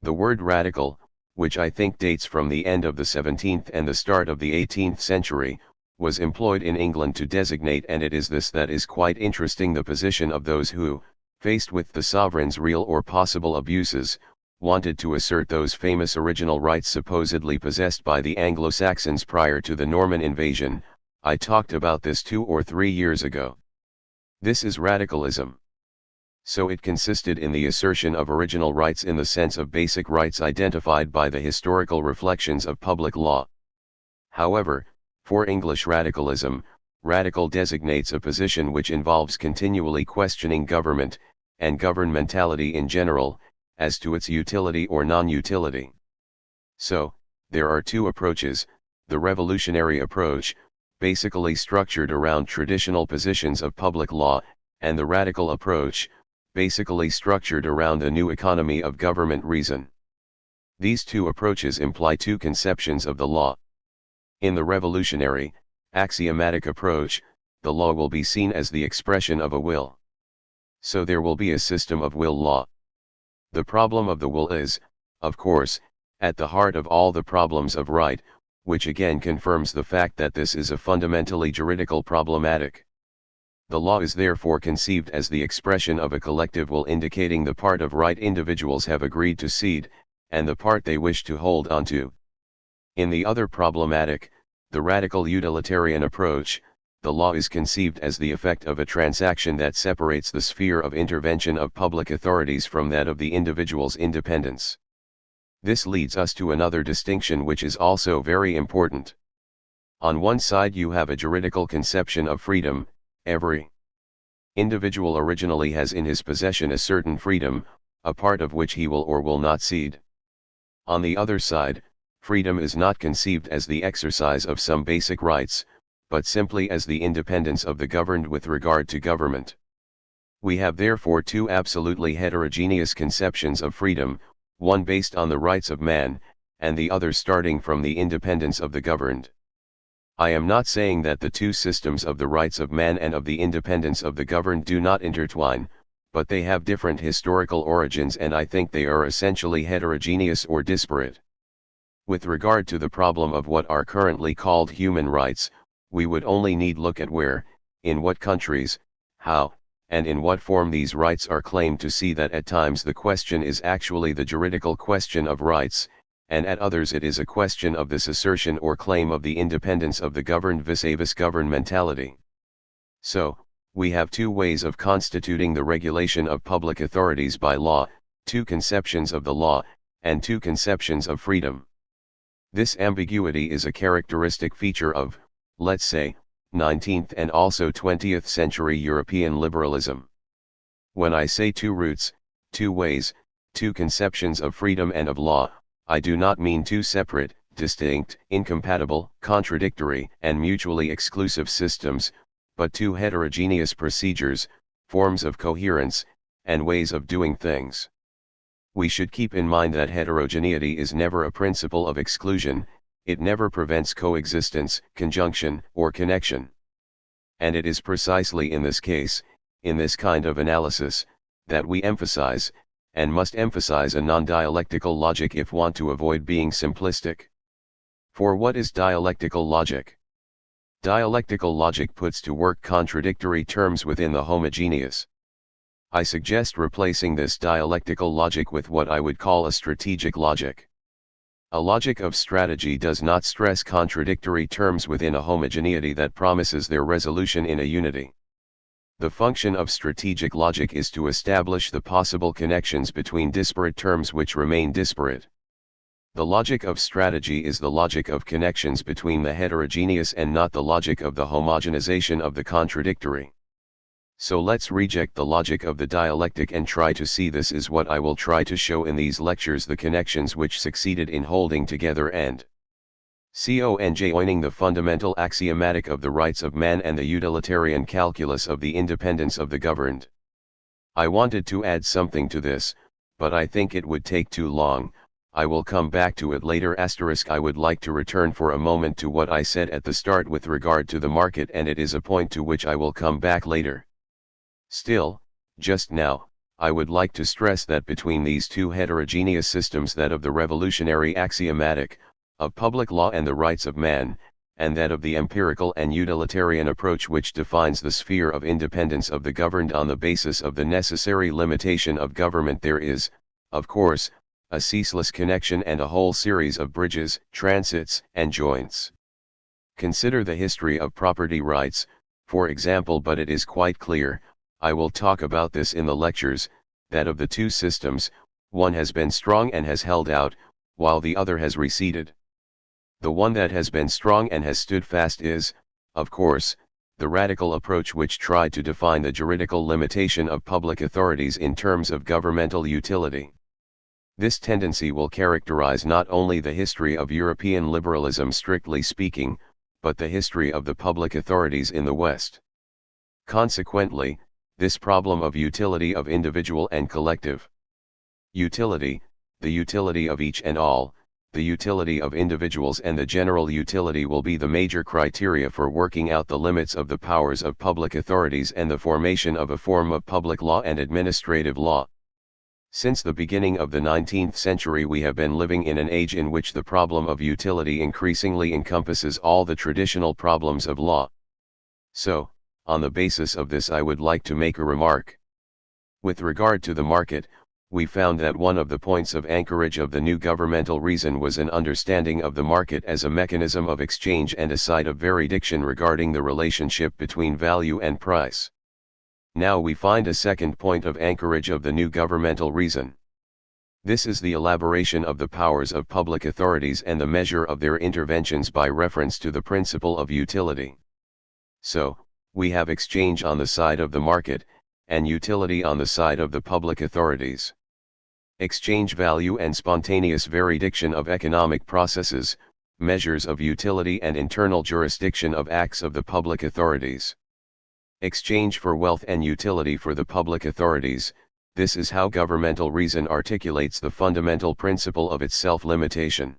Speaker 1: The word radical, which I think dates from the end of the 17th and the start of the 18th century, was employed in England to designate, and it is this that is quite interesting, the position of those who, faced with the sovereign's real or possible abuses, wanted to assert those famous original rights supposedly possessed by the Anglo-Saxons prior to the Norman invasion. I talked about this 2 or 3 years ago. This is radicalism. So it consisted in the assertion of original rights in the sense of basic rights identified by the historical reflections of public law. However, for English radicalism, radical designates a position which involves continually questioning government, and governmentality in general, as to its utility or non-utility. So, there are two approaches: the revolutionary approach, basically structured around traditional positions of public law, and the radical approach, basically structured around a new economy of government reason. These two approaches imply two conceptions of the law. In the revolutionary, axiomatic approach, the law will be seen as the expression of a will. So there will be a system of will law. The problem of the will is, of course, at the heart of all the problems of right, which again confirms the fact that this is a fundamentally juridical problematic. The law is therefore conceived as the expression of a collective will indicating the part of right individuals have agreed to cede, and the part they wish to hold onto. In the other problematic, the radical utilitarian approach, the law is conceived as the effect of a transaction that separates the sphere of intervention of public authorities from that of the individual's independence. This leads us to another distinction which is also very important. On one side you have a juridical conception of freedom. Every individual originally has in his possession a certain freedom, a part of which he will or will not cede. On the other side, freedom is not conceived as the exercise of some basic rights, but simply as the independence of the governed with regard to government. We have therefore two absolutely heterogeneous conceptions of freedom, one based on the rights of man, and the other starting from the independence of the governed. I am not saying that the two systems of the rights of man and of the independence of the governed do not intertwine, but they have different historical origins, and I think they are essentially heterogeneous or disparate. With regard to the problem of what are currently called human rights, we would only need look at where, in what countries, how, and in what form these rights are claimed, to see that at times the question is actually the juridical question of rights, and at others it is a question of this assertion or claim of the independence of the governed vis-a-vis governmentality. So, we have two ways of constituting the regulation of public authorities by law, two conceptions of the law, and two conceptions of freedom. This ambiguity is a characteristic feature of, let's say, 19th and also 20th century European liberalism. When I say two routes, two ways, two conceptions of freedom and of law, I do not mean two separate, distinct, incompatible, contradictory, and mutually exclusive systems, but two heterogeneous procedures, forms of coherence, and ways of doing things. We should keep in mind that heterogeneity is never a principle of exclusion, it never prevents coexistence, conjunction, or connection. And it is precisely in this case, in this kind of analysis, that we emphasize, and must emphasize, a non-dialectical logic if want to avoid being simplistic. For what is dialectical logic? Dialectical logic puts to work contradictory terms within the homogeneous. I suggest replacing this dialectical logic with what I would call a strategic logic. A logic of strategy does not stress contradictory terms within a homogeneity that promises their resolution in a unity. The function of strategic logic is to establish the possible connections between disparate terms which remain disparate. The logic of strategy is the logic of connections between the heterogeneous and not the logic of the homogenization of the contradictory. So let's reject the logic of the dialectic and try to see. This is what I will try to show in these lectures: the connections which succeeded in holding together and joining the fundamental axiomatic of the rights of man and the utilitarian calculus of the independence of the governed. I wanted to add something to this, but I think it would take too long. I will come back to it later. I would like to return for a moment to what I said at the start with regard to the market, and it is a point to which I will come back later. Still, just now, I would like to stress that between these two heterogeneous systems, that of the revolutionary axiomatic, of public law and the rights of man, and that of the empirical and utilitarian approach which defines the sphere of independence of the governed on the basis of the necessary limitation of government, there is, of course, a ceaseless connection and a whole series of bridges, transits, and joints. Consider the history of property rights, for example, but it is quite clear, I will talk about this in the lectures, that of the two systems, one has been strong and has held out, while the other has receded. The one that has been strong and has stood fast is, of course, the radical approach which tried to define the juridical limitation of public authorities in terms of governmental utility. This tendency will characterize not only the history of European liberalism strictly speaking, but the history of the public authorities in the West. Consequently, this problem of utility of individual and collective utility, the utility of each and all, the utility of individuals and the general utility will be the major criteria for working out the limits of the powers of public authorities and the formation of a form of public law and administrative law. Since the beginning of the 19th century we have been living in an age in which the problem of utility increasingly encompasses all the traditional problems of law. So, on the basis of this I would like to make a remark. With regard to the market, we found that one of the points of anchorage of the new governmental reason was an understanding of the market as a mechanism of exchange and a site of veridiction regarding the relationship between value and price. Now we find a second point of anchorage of the new governmental reason. This is the elaboration of the powers of public authorities and the measure of their interventions by reference to the principle of utility. So, we have exchange on the side of the market, and utility on the side of the public authorities. Exchange value and spontaneous veridiction of economic processes, measures of utility and internal jurisdiction of acts of the public authorities. Exchange for wealth and utility for the public authorities, this is how governmental reason articulates the fundamental principle of its self-limitation.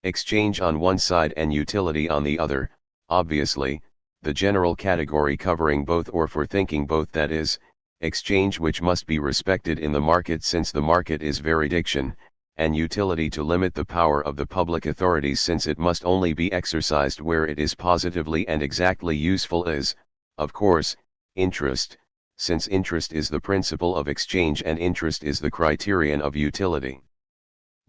Speaker 1: Exchange on one side and utility on the other, obviously, the general category covering both or for thinking both, that is, exchange which must be respected in the market since the market is veridiction, and utility to limit the power of the public authorities since it must only be exercised where it is positively and exactly useful is, of course, interest, since interest is the principle of exchange and interest is the criterion of utility.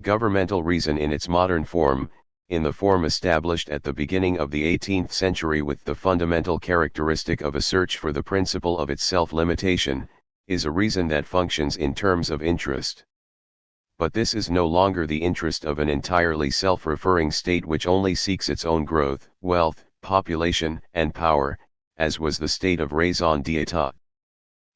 Speaker 1: Governmental reason in its modern form, in the form established at the beginning of the 18th century with the fundamental characteristic of a search for the principle of its self-limitation, is a reason that functions in terms of interest. But this is no longer the interest of an entirely self-referring state which only seeks its own growth, wealth, population, and power, as was the state of raison d'etat.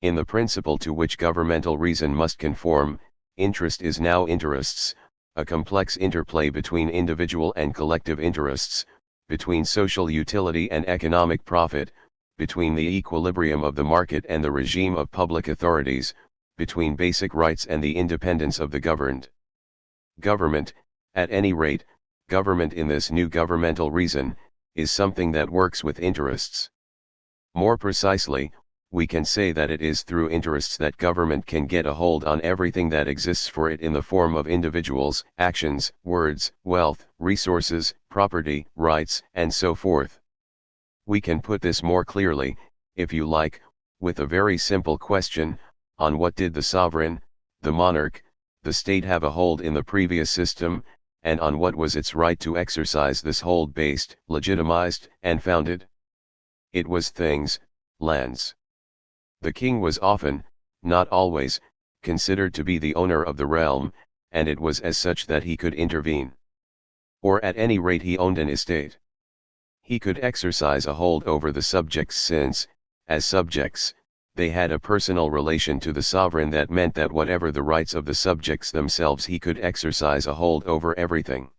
Speaker 1: In the principle to which governmental reason must conform, interest is now interests, a complex interplay between individual and collective interests, between social utility and economic profit, between the equilibrium of the market and the regime of public authorities, between basic rights and the independence of the governed. Government, at any rate, government in this new governmental reason, is something that works with interests. More precisely, we can say that it is through interests that government can get a hold on everything that exists for it in the form of individuals, actions, words, wealth, resources, property, rights, and so forth. We can put this more clearly, if you like, with a very simple question: on what did the sovereign, the monarch, the state have a hold in the previous system, and on what was its right to exercise this hold based, legitimized, and founded? It was things, lands. The king was often, not always, considered to be the owner of the realm, and it was as such that he could intervene. Or at any rate he owned an estate. He could exercise a hold over the subjects since, as subjects, they had a personal relation to the sovereign that meant that whatever the rights of the subjects themselves he could exercise a hold over everything.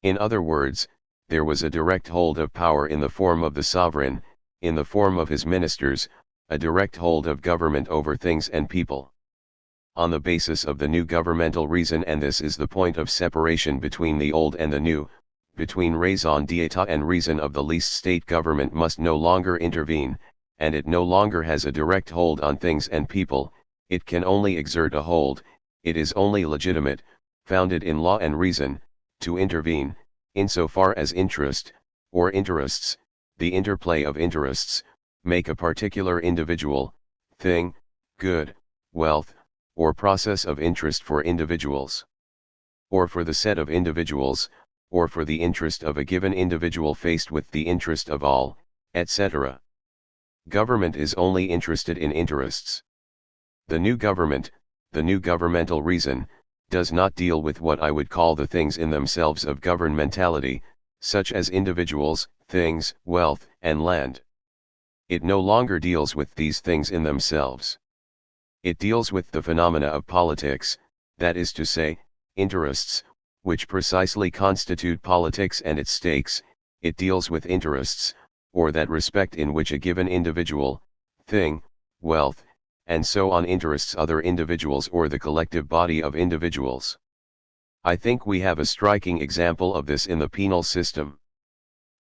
Speaker 1: In other words, there was a direct hold of power in the form of the sovereign, in the form of his ministers, a direct hold of government over things and people. On the basis of the new governmental reason, and this is the point of separation between the old and the new, between raison d'etat and reason of the least state, government must no longer intervene, and it no longer has a direct hold on things and people, it can only exert a hold, it is only legitimate, founded in law and reason, to intervene, insofar as interest, or interests, the interplay of interests, make a particular individual, thing, good, wealth, or process of interest for individuals, or for the set of individuals, or for the interest of a given individual faced with the interest of all, etc. Government is only interested in interests. The new government, the new governmental reason, does not deal with what I would call the things in themselves of governmentality, such as individuals, things, wealth, and land. It no longer deals with these things in themselves. It deals with the phenomena of politics, that is to say, interests, which precisely constitute politics and its stakes. It deals with interests, or that respect in which a given individual, thing, wealth, and so on interests other individuals or the collective body of individuals. I think we have a striking example of this in the penal system.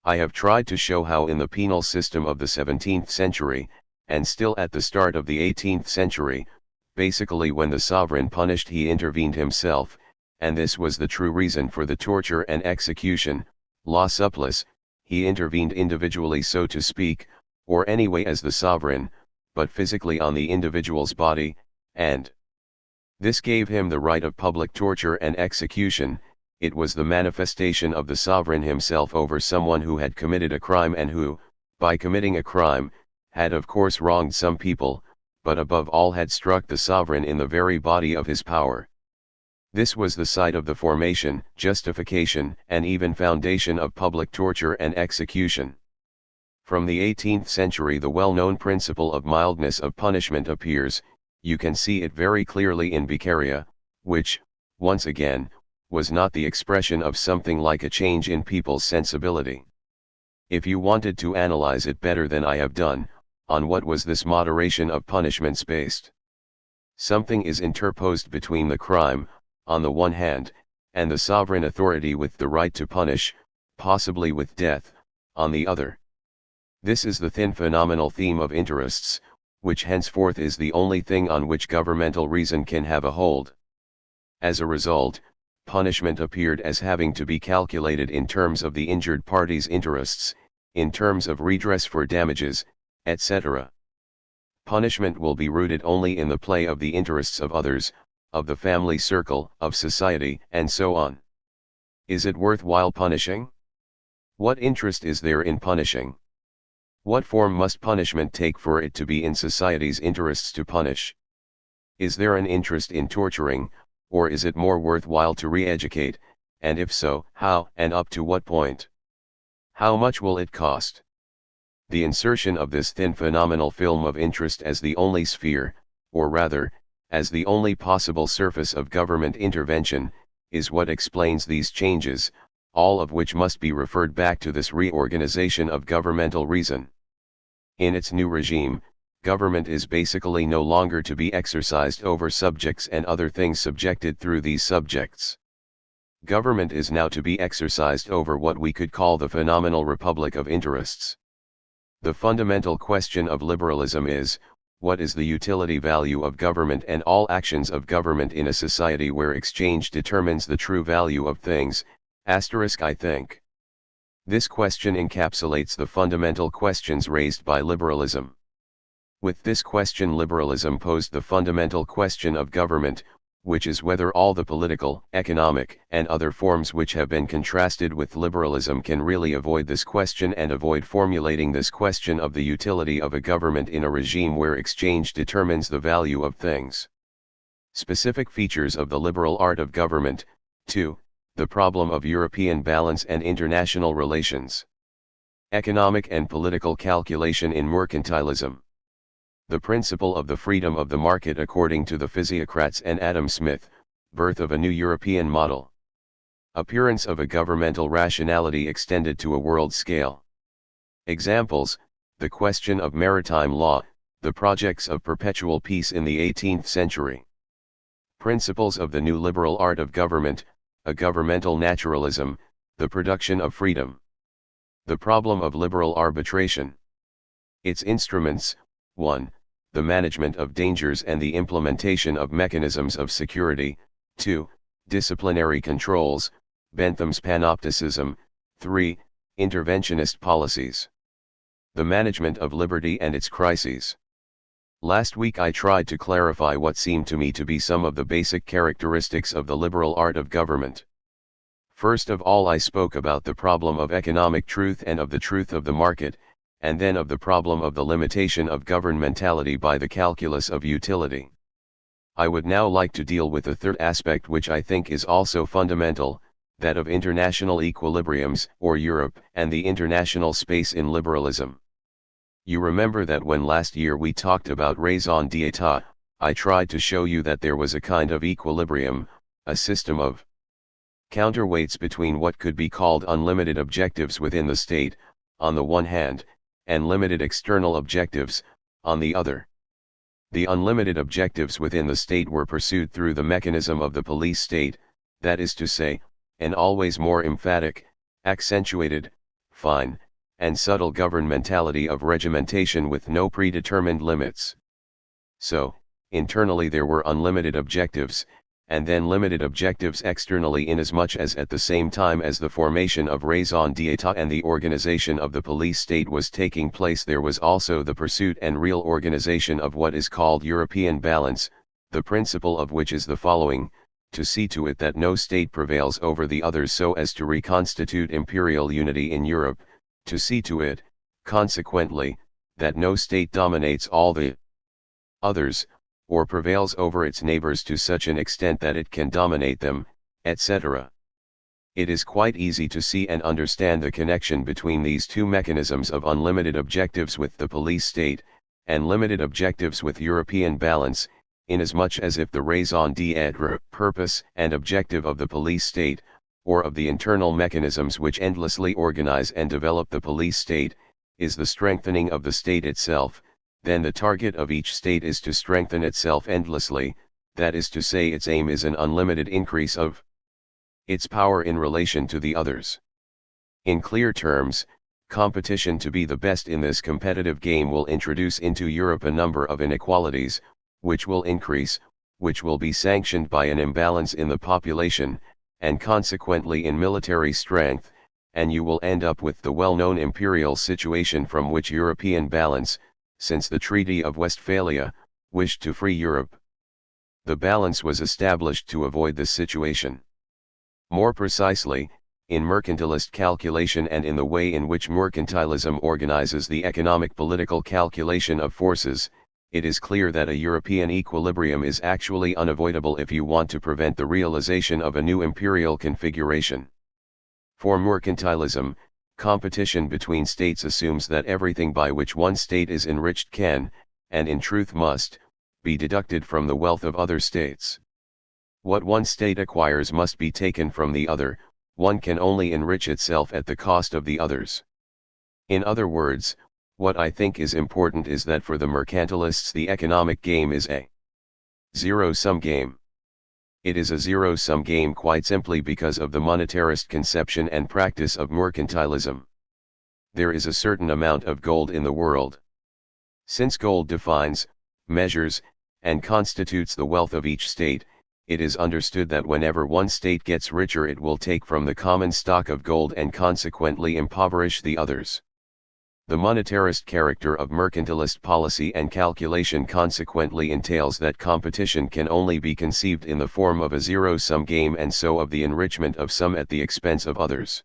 Speaker 1: I have tried to show how in the penal system of the 17th century, and still at the start of the 18th century, basically when the sovereign punished he intervened himself, and this was the true reason for the torture and execution, la supplice, he intervened individually, so to speak, or anyway as the sovereign, but physically on the individual's body, and this gave him the right of public torture and execution. It was the manifestation of the sovereign himself over someone who had committed a crime and who, by committing a crime, had of course wronged some people, but above all had struck the sovereign in the very body of his power. This was the site of the formation, justification, and even foundation of public torture and execution. From the 18th century the well-known principle of mildness of punishment appears. You can see it very clearly in Beccaria, which, once again, was not the expression of something like a change in people's sensibility. If you wanted to analyze it better than I have done, on what was this moderation of punishments based? Something is interposed between the crime, on the one hand, and the sovereign authority with the right to punish, possibly with death, on the other. This is the thin phenomenal theme of interests, which henceforth is the only thing on which governmental reason can have a hold. As a result, punishment appeared as having to be calculated in terms of the injured party's interests, in terms of redress for damages, etc. Punishment will be rooted only in the play of the interests of others, of the family circle, of society, and so on. Is it worthwhile punishing? What interest is there in punishing? What form must punishment take for it to be in society's interests to punish? Is there an interest in torturing, or is it more worthwhile to re-educate, and if so, how and up to what point? How much will it cost? The insertion of this thin phenomenal film of interest as the only sphere, or rather, as the only possible surface of government intervention, is what explains these changes, all of which must be referred back to this reorganization of governmental reason. In its new regime, government is basically no longer to be exercised over subjects and other things subjected through these subjects. Government is now to be exercised over what we could call the phenomenal republic of interests. The fundamental question of liberalism is, what is the utility value of government and all actions of government in a society where exchange determines the true value of things, I think. This question encapsulates the fundamental questions raised by liberalism. With this question liberalism posed the fundamental question of government, which is whether all the political, economic, and other forms which have been contrasted with liberalism can really avoid this question and avoid formulating this question of the utility of a government in a regime where exchange determines the value of things. Specific features of the liberal art of government. 2. The problem of European balance and international relations. Economic and political calculation in mercantilism. The principle of the freedom of the market according to the physiocrats and Adam Smith, birth of a new European model. Appearance of a governmental rationality extended to a world scale. Examples: the question of maritime law, the projects of perpetual peace in the 18th century. Principles of the new liberal art of government, a governmental naturalism, the production of freedom. The problem of liberal arbitration. Its instruments: 1. The management of dangers and the implementation of mechanisms of security. 2. Disciplinary controls, Bentham's panopticism. 3. Interventionist policies. The management of liberty and its crises. Last week I tried to clarify what seemed to me to be some of the basic characteristics of the liberal art of government. First of all, I spoke about the problem of economic truth and of the truth of the market, and then of the problem of the limitation of governmentality by the calculus of utility. I would now like to deal with the third aspect, which I think is also fundamental, that of international equilibriums, or Europe, and the international space in liberalism. You remember that when last year we talked about raison d'etat, I tried to show you that there was a kind of equilibrium, a system of counterweights between what could be called unlimited objectives within the state, on the one hand, and limited external objectives, on the other. The unlimited objectives within the state were pursued through the mechanism of the police state, that is to say, an always more emphatic, accentuated, fine, and subtle governmentality of regimentation with no predetermined limits. So, internally there were unlimited objectives, and then limited objectives externally, inasmuch as at the same time as the formation of raison d'etat and the organization of the police state was taking place, there was also the pursuit and real organization of what is called European balance, the principle of which is the following: to see to it that no state prevails over the others so as to reconstitute imperial unity in Europe, to see to it, consequently, that no state dominates all the others, or prevails over its neighbors to such an extent that it can dominate them, etc. It is quite easy to see and understand the connection between these two mechanisms of unlimited objectives with the police state, and limited objectives with European balance, inasmuch as if the raison d'être, purpose and objective of the police state, or of the internal mechanisms which endlessly organize and develop the police state, is the strengthening of the state itself, then the target of each state is to strengthen itself endlessly, that is to say, its aim is an unlimited increase of its power in relation to the others. In clear terms, competition to be the best in this competitive game will introduce into Europe a number of inequalities, which will increase, which will be sanctioned by an imbalance in the population, and consequently in military strength, and you will end up with the well-known imperial situation from which European balance, since the Treaty of Westphalia, wished to free Europe. The balance was established to avoid this situation. More precisely, in mercantilist calculation and in the way in which mercantilism organizes the economic political calculation of forces, it is clear that a European equilibrium is actually unavoidable if you want to prevent the realization of a new imperial configuration. For mercantilism, competition between states assumes that everything by which one state is enriched can, and in truth must, be deducted from the wealth of other states. What one state acquires must be taken from the other, one can only enrich itself at the cost of the others. In other words, what I think is important is that for the mercantilists the economic game is a zero-sum game. It is a zero-sum game quite simply because of the monetarist conception and practice of mercantilism. There is a certain amount of gold in the world. Since gold defines, measures, and constitutes the wealth of each state, it is understood that whenever one state gets richer it will take from the common stock of gold and consequently impoverish the others. The monetarist character of mercantilist policy and calculation consequently entails that competition can only be conceived in the form of a zero-sum game and so of the enrichment of some at the expense of others.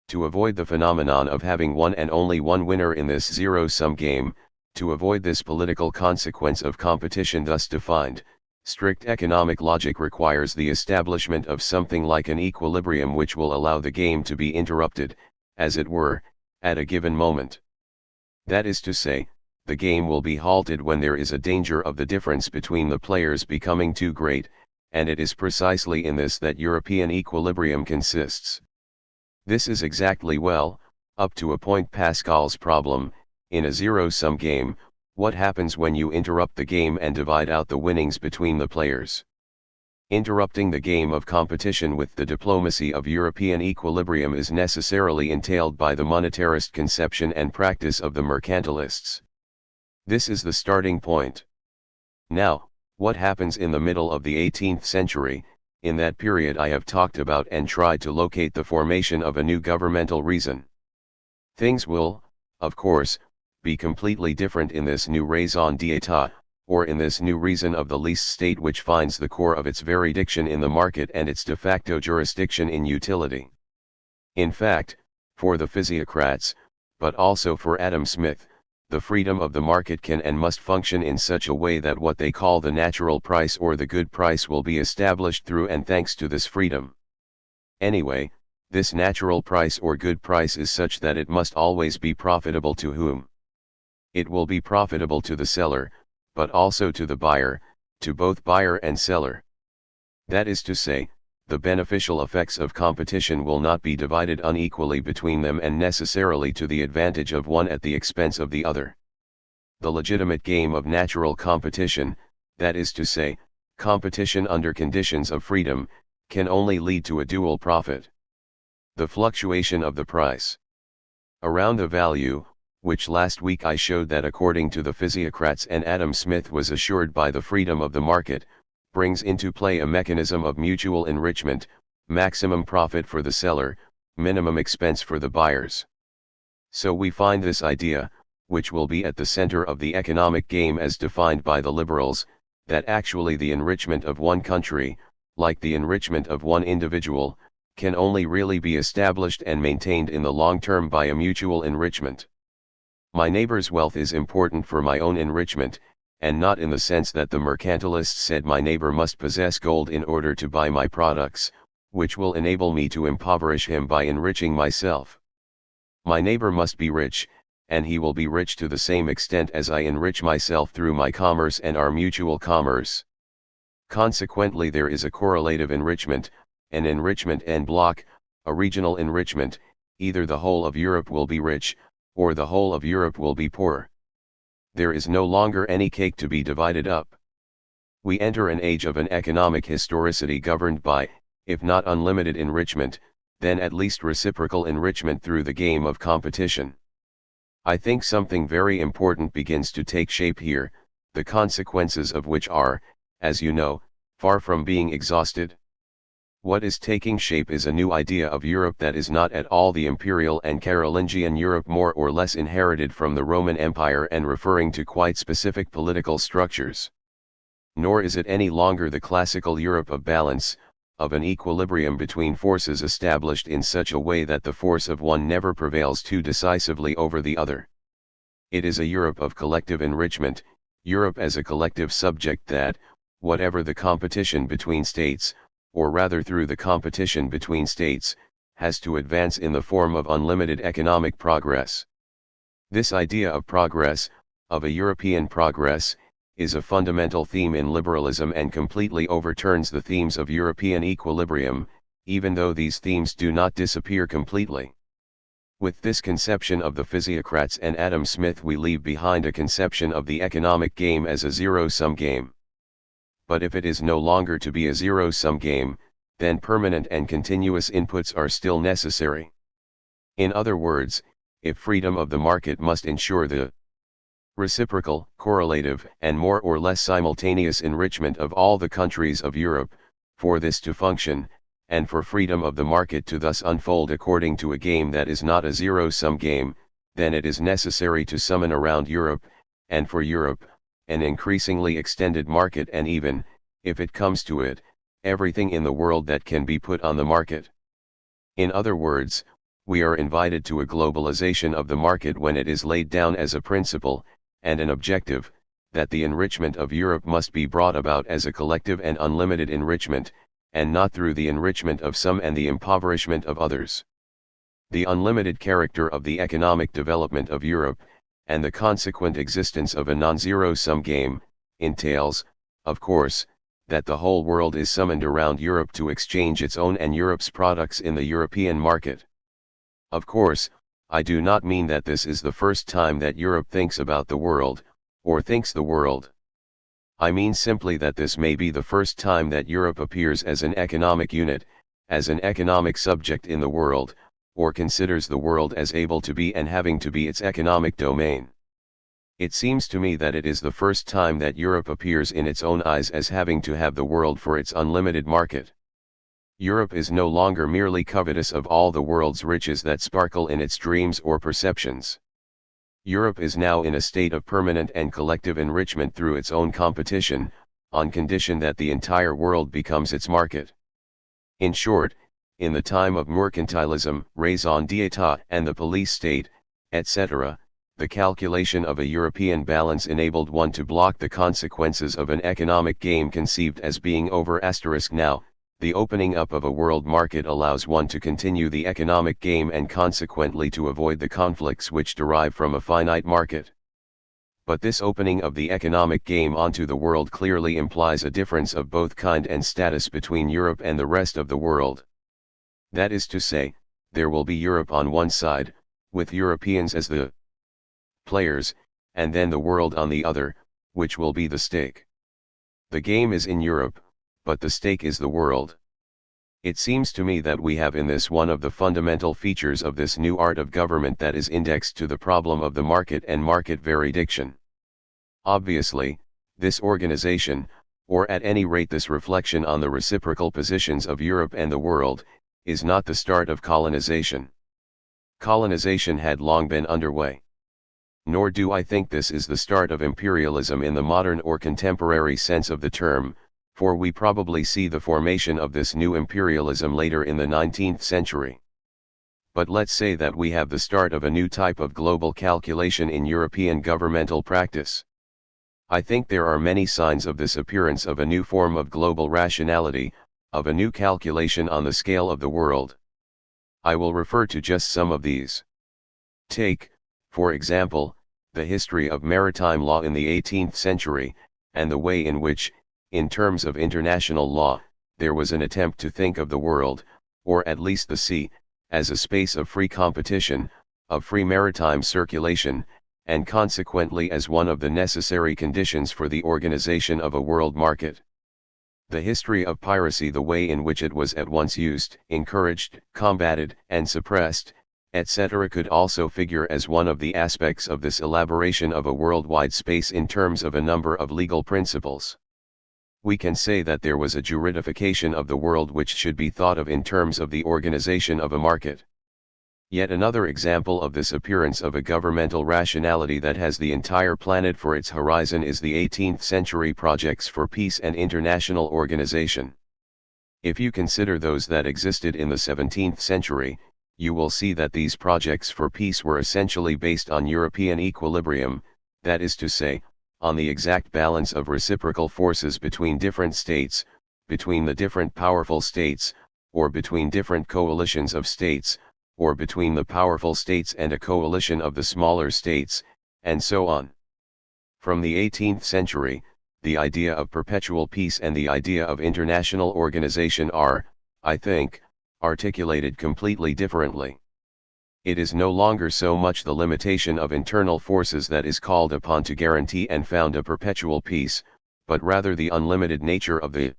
Speaker 1: To avoid the phenomenon of having one and only one winner in this zero-sum game, to avoid this political consequence of competition thus defined, strict economic logic requires the establishment of something like an equilibrium which will allow the game to be interrupted, as it were, at a given moment. That is to say, the game will be halted when there is a danger of the difference between the players becoming too great, and it is precisely in this that European equilibrium consists. This is exactly up to a point Pascal's problem. In a zero-sum game, what happens when you interrupt the game and divide out the winnings between the players? Interrupting the game of competition with the diplomacy of European equilibrium is necessarily entailed by the monetarist conception and practice of the mercantilists. This is the starting point. Now, what happens in the middle of the 18th century? In that period I have talked about and tried to locate the formation of a new governmental reason. Things will, of course, be completely different in this new raison d'etat, or in this new reason of the least state which finds the core of its very diction in the market and its de facto jurisdiction in utility. In fact, for the physiocrats, but also for Adam Smith, the freedom of the market can and must function in such a way that what they call the natural price or the good price will be established through and thanks to this freedom. Anyway, this natural price or good price is such that it must always be profitable to whom? It will be profitable to the seller, but also to the buyer, to both buyer and seller. That is to say, the beneficial effects of competition will not be divided unequally between them and necessarily to the advantage of one at the expense of the other. The legitimate game of natural competition, that is to say, competition under conditions of freedom, can only lead to a dual profit. The fluctuation of the price around the value, which last week I showed that according to the physiocrats and Adam Smith was assured by the freedom of the market, brings into play a mechanism of mutual enrichment, maximum profit for the seller, minimum expense for the buyers. So we find this idea, which will be at the center of the economic game as defined by the liberals, that actually the enrichment of one country, like the enrichment of one individual, can only really be established and maintained in the long term by a mutual enrichment. My neighbor's wealth is important for my own enrichment, and not in the sense that the mercantilists said my neighbor must possess gold in order to buy my products, which will enable me to impoverish him by enriching myself. My neighbor must be rich, and he will be rich to the same extent as I enrich myself through my commerce and our mutual commerce. Consequently there is a correlative enrichment, an enrichment en bloc, a regional enrichment, either the whole of Europe will be rich, or the whole of Europe will be poor. There is no longer any cake to be divided up. We enter an age of an economic historicity governed by, if not unlimited enrichment, then at least reciprocal enrichment through the game of competition. I think something very important begins to take shape here, the consequences of which are, as you know, far from being exhausted. What is taking shape is a new idea of Europe that is not at all the imperial and Carolingian Europe more or less inherited from the Roman Empire and referring to quite specific political structures. Nor is it any longer the classical Europe of balance, of an equilibrium between forces established in such a way that the force of one never prevails too decisively over the other. It is a Europe of collective enrichment, Europe as a collective subject that, whatever the competition between states, or rather through the competition between states, has to advance in the form of unlimited economic progress. This idea of progress, of a European progress, is a fundamental theme in liberalism and completely overturns the themes of European equilibrium, even though these themes do not disappear completely. With this conception of the physiocrats and Adam Smith, we leave behind a conception of the economic game as a zero-sum game. But if it is no longer to be a zero-sum game, then permanent and continuous inputs are still necessary. In other words, if freedom of the market must ensure the reciprocal, correlative, and more or less simultaneous enrichment of all the countries of Europe, for this to function, and for freedom of the market to thus unfold according to a game that is not a zero-sum game, then it is necessary to summon around Europe, and for Europe, an increasingly extended market and even, if it comes to it, everything in the world that can be put on the market. In other words, we are invited to a globalization of the market when it is laid down as a principle, and an objective, that the enrichment of Europe must be brought about as a collective and unlimited enrichment, and not through the enrichment of some and the impoverishment of others. The unlimited character of the economic development of Europe, and the consequent existence of a non-zero-sum game, entails, of course, that the whole world is summoned around Europe to exchange its own and Europe's products in the European market. Of course, I do not mean that this is the first time that Europe thinks about the world, or thinks the world. I mean simply that this may be the first time that Europe appears as an economic unit, as an economic subject in the world, or considers the world as able to be and having to be its economic domain. It seems to me that it is the first time that Europe appears in its own eyes as having to have the world for its unlimited market. Europe is no longer merely covetous of all the world's riches that sparkle in its dreams or perceptions. Europe is now in a state of permanent and collective enrichment through its own competition, on condition that the entire world becomes its market. In short, in the time of mercantilism, raison d'etat, and the police state, etc., the calculation of a European balance enabled one to block the consequences of an economic game conceived as being over * now. The opening up of a world market allows one to continue the economic game and consequently to avoid the conflicts which derive from a finite market. But this opening of the economic game onto the world clearly implies a difference of both kind and status between Europe and the rest of the world. That is to say, there will be Europe on one side, with Europeans as the players, and then the world on the other, which will be the stake. The game is in Europe, but the stake is the world. It seems to me that we have in this one of the fundamental features of this new art of government that is indexed to the problem of the market and market veridiction. Obviously, this organization, or at any rate this reflection on the reciprocal positions of Europe and the world, is not the start of colonization. Colonization had long been underway. Nor do I think this is the start of imperialism in the modern or contemporary sense of the term, for we probably see the formation of this new imperialism later in the 19th century. But let's say that we have the start of a new type of global calculation in European governmental practice. I think there are many signs of this appearance of a new form of global rationality, of a new calculation on the scale of the world. I will refer to just some of these. Take, for example, the history of maritime law in the 18th century, and the way in which, in terms of international law, there was an attempt to think of the world, or at least the sea, as a space of free competition, of free maritime circulation, and consequently as one of the necessary conditions for the organization of a world market. The history of piracy, the way in which it was at once used, encouraged, combated, and suppressed, etc., could also figure as one of the aspects of this elaboration of a worldwide space in terms of a number of legal principles. we can say that there was a juridification of the world which should be thought of in terms of the organization of a market. Yet another example of this appearance of a governmental rationality that has the entire planet for its horizon is the 18th century projects for peace and international organization. If you consider those that existed in the 17th century, you will see that these projects for peace were essentially based on European equilibrium, that is to say, on the exact balance of reciprocal forces between different states, between the different powerful states, or between different coalitions of states, or between the powerful states and a coalition of the smaller states, and so on. From the 18th century, the idea of perpetual peace and the idea of international organization are, I think, articulated completely differently. It is no longer so much the limitation of internal forces that is called upon to guarantee and found a perpetual peace, but rather the unlimited nature of the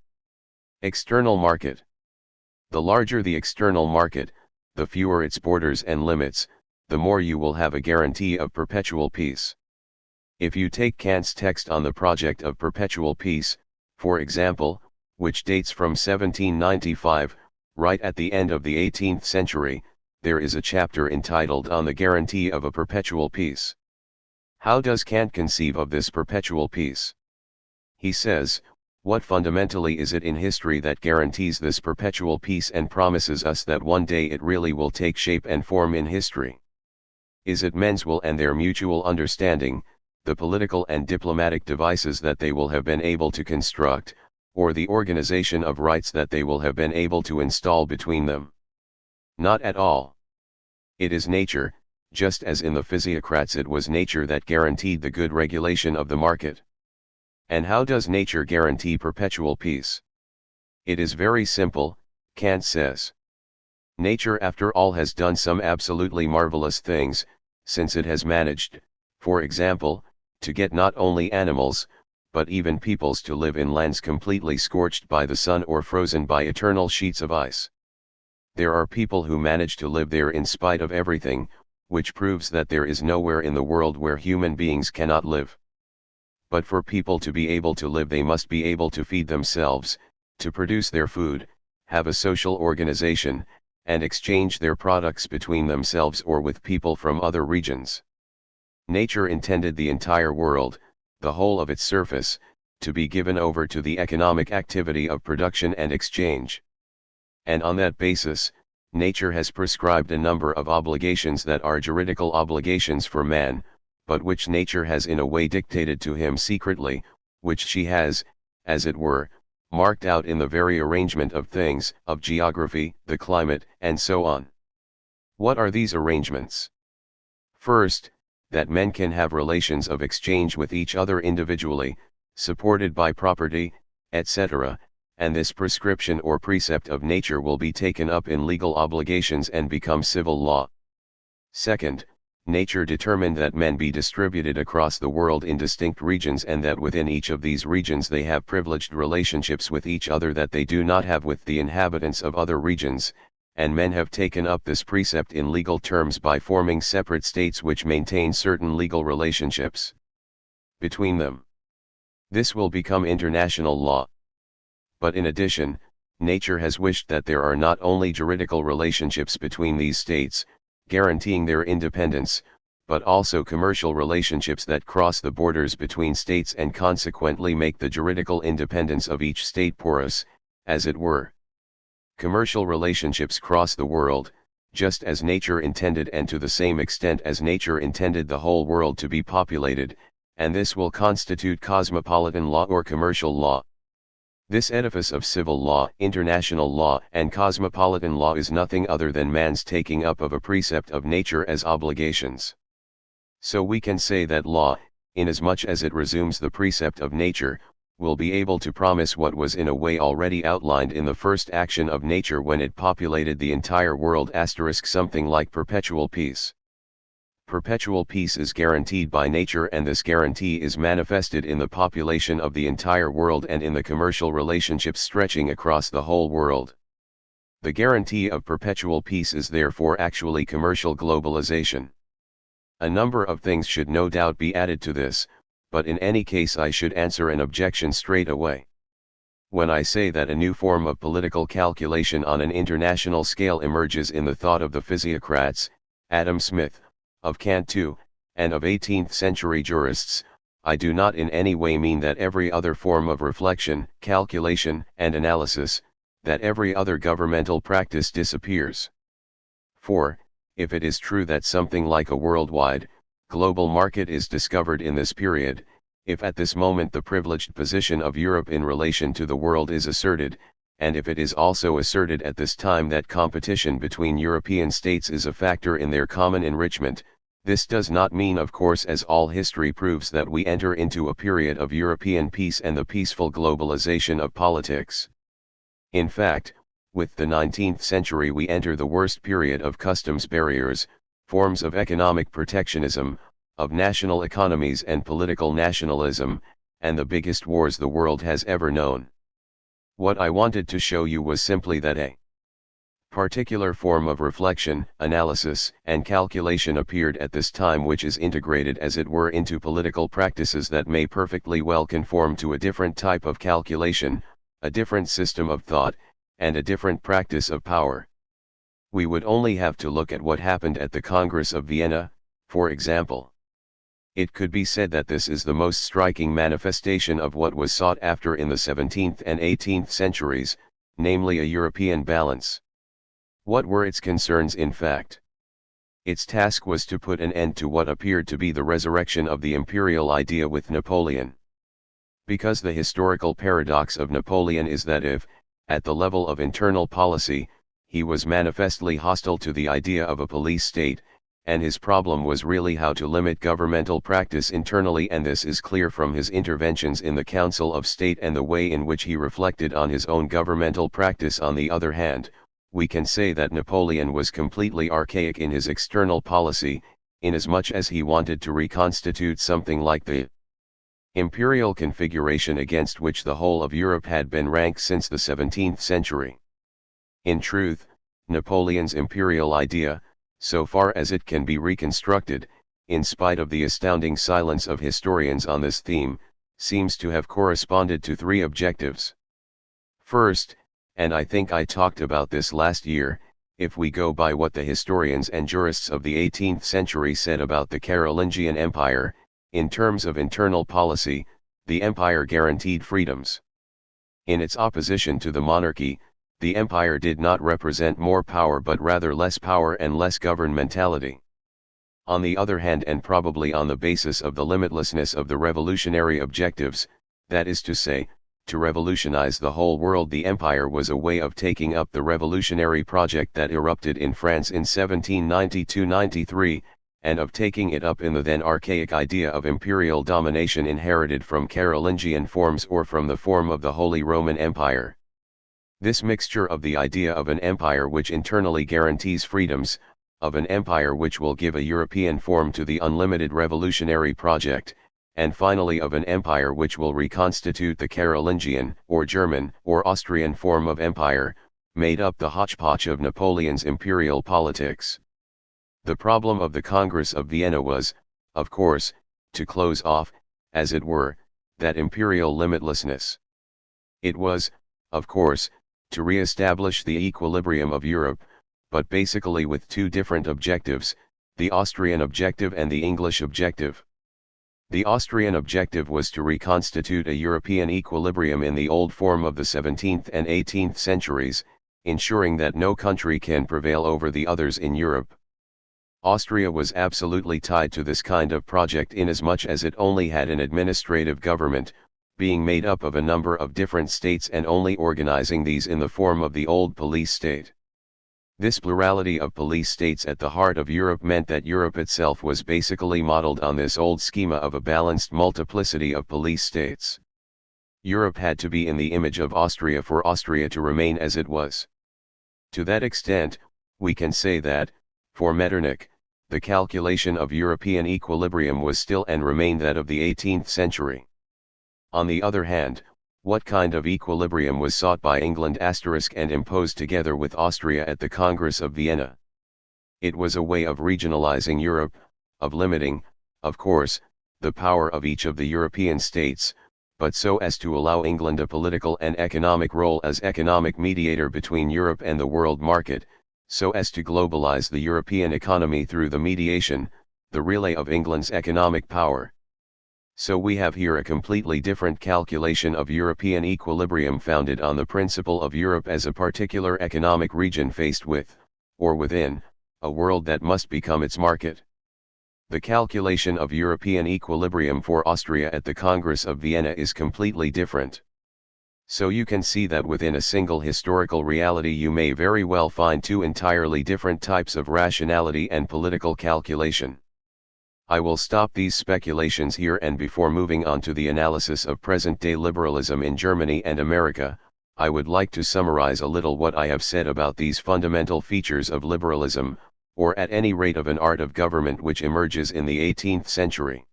Speaker 1: external market. The larger the external market, the fewer its borders and limits, the more you will have a guarantee of perpetual peace. If you take Kant's text on the project of perpetual peace, for example, which dates from 1795, right at the end of the 18th century, there is a chapter entitled On the Guarantee of a Perpetual Peace. How does Kant conceive of this perpetual peace? He says, what fundamentally is it in history that guarantees this perpetual peace and promises us that one day it really will take shape and form in history? Is it men's will and their mutual understanding, the political and diplomatic devices that they will have been able to construct, or the organization of rights that they will have been able to install between them? Not at all. It is nature, just as in the physiocrats it was nature that guaranteed the good regulation of the market. And how does nature guarantee perpetual peace? It is very simple, Kant says. Nature after all has done some absolutely marvelous things, since it has managed, for example, to get not only animals, but even peoples to live in lands completely scorched by the sun or frozen by eternal sheets of ice. There are people who manage to live there in spite of everything, which proves that there is nowhere in the world where human beings cannot live. But for people to be able to live they must be able to feed themselves, to produce their food, have a social organization, and exchange their products between themselves or with people from other regions. Nature intended the entire world, the whole of its surface, to be given over to the economic activity of production and exchange. And on that basis, nature has prescribed a number of obligations that are juridical obligations for man, but which nature has in a way dictated to him secretly, which she has, as it were, marked out in the very arrangement of things, of geography, the climate, and so on. What are these arrangements? First, that men can have relations of exchange with each other individually, supported by property, etc., and this prescription or precept of nature will be taken up in legal obligations and become civil law. Second, nature determined that men be distributed across the world in distinct regions and that within each of these regions they have privileged relationships with each other that they do not have with the inhabitants of other regions, and men have taken up this precept in legal terms by forming separate states which maintain certain legal relationships between them. This will become international law. But in addition, nature has wished that there are not only juridical relationships between these states, guaranteeing their independence, but also commercial relationships that cross the borders between states and consequently make the juridical independence of each state porous, as it were. Commercial relationships cross the world, just as nature intended and to the same extent as nature intended the whole world to be populated, and this will constitute cosmopolitan law or commercial law. This edifice of civil law, international law, and cosmopolitan law is nothing other than man's taking up of a precept of nature as obligations. So we can say that law, inasmuch as it resumes the precept of nature, will be able to promise what was in a way already outlined in the first action of nature when it populated the entire world * something like perpetual peace. Perpetual peace is guaranteed by nature, and this guarantee is manifested in the population of the entire world and in the commercial relationships stretching across the whole world. The guarantee of perpetual peace is therefore actually commercial globalization. A number of things should no doubt be added to this, but in any case I should answer an objection straight away. When I say that a new form of political calculation on an international scale emerges in the thought of the physiocrats, Adam Smith, of Kant too, and of 18th-century jurists, I do not in any way mean that every other form of reflection, calculation, and analysis, that every other governmental practice disappears. For, if it is true that something like a worldwide, global market is discovered in this period, if at this moment the privileged position of Europe in relation to the world is asserted, and if it is also asserted at this time that competition between European states is a factor in their common enrichment, this does not mean, of course, as all history proves, that we enter into a period of European peace and the peaceful globalization of politics. In fact, with the 19th century we enter the worst period of customs barriers, forms of economic protectionism, of national economies and political nationalism, and the biggest wars the world has ever known. What I wanted to show you was simply that a particular form of reflection, analysis, and calculation appeared at this time, which is integrated as it were into political practices that may perfectly well conform to a different type of calculation, a different system of thought, and a different practice of power. We would only have to look at what happened at the Congress of Vienna, for example. It could be said that this is the most striking manifestation of what was sought after in the 17th and 18th centuries, namely a European balance. What were its concerns in fact? Its task was to put an end to what appeared to be the resurrection of the imperial idea with Napoleon. Because the historical paradox of Napoleon is that if, at the level of internal policy, he was manifestly hostile to the idea of a police state, and his problem was really how to limit governmental practice internally, and this is clear from his interventions in the Council of State and the way in which he reflected on his own governmental practice. On the other hand, we can say that Napoleon was completely archaic in his external policy, inasmuch as he wanted to reconstitute something like the imperial configuration against which the whole of Europe had been ranked since the 17th century. In truth, Napoleon's imperial idea, so far as it can be reconstructed, in spite of the astounding silence of historians on this theme, seems to have corresponded to three objectives. First, and I think I talked about this last year, if we go by what the historians and jurists of the 18th century said about the Carolingian Empire, in terms of internal policy, the empire guaranteed freedoms. In its opposition to the monarchy, the empire did not represent more power but rather less power and less governmentality. On the other hand, and probably on the basis of the limitlessness of the revolutionary objectives, that is to say, to revolutionize the whole world, the empire was a way of taking up the revolutionary project that erupted in France in 1792-93, and of taking it up in the then archaic idea of imperial domination inherited from Carolingian forms or from the form of the Holy Roman Empire. This mixture of the idea of an empire which internally guarantees freedoms, of an empire which will give a European form to the unlimited revolutionary project, and finally of an empire which will reconstitute the Carolingian, or German, or Austrian form of empire, made up the hodgepodge of Napoleon's imperial politics. The problem of the Congress of Vienna was, of course, to close off, as it were, that imperial limitlessness. It was, of course, to re-establish the equilibrium of Europe, but basically with two different objectives, the Austrian objective and the English objective. The Austrian objective was to reconstitute a European equilibrium in the old form of the 17th and 18th centuries, ensuring that no country can prevail over the others in Europe. Austria was absolutely tied to this kind of project inasmuch as it only had an administrative government, being made up of a number of different states and only organizing these in the form of the old police state. This plurality of police states at the heart of Europe meant that Europe itself was basically modeled on this old schema of a balanced multiplicity of police states. Europe had to be in the image of Austria for Austria to remain as it was. To that extent, we can say that, for Metternich, the calculation of European equilibrium was still and remained that of the 18th century. On the other hand, what kind of equilibrium was sought by England and imposed together with Austria at the Congress of Vienna? It was a way of regionalizing Europe, of limiting, of course, the power of each of the European states, but so as to allow England a political and economic role as economic mediator between Europe and the world market, so as to globalize the European economy through the mediation, the relay of England's economic power. So we have here a completely different calculation of European equilibrium founded on the principle of Europe as a particular economic region faced with, or within, a world that must become its market. The calculation of European equilibrium for Austria at the Congress of Vienna is completely different. So you can see that within a single historical reality you may very well find two entirely different types of rationality and political calculation. I will stop these speculations here, and before moving on to the analysis of present-day liberalism in Germany and America, I would like to summarize a little what I have said about these fundamental features of liberalism, or at any rate of an art of government which emerges in the 18th century.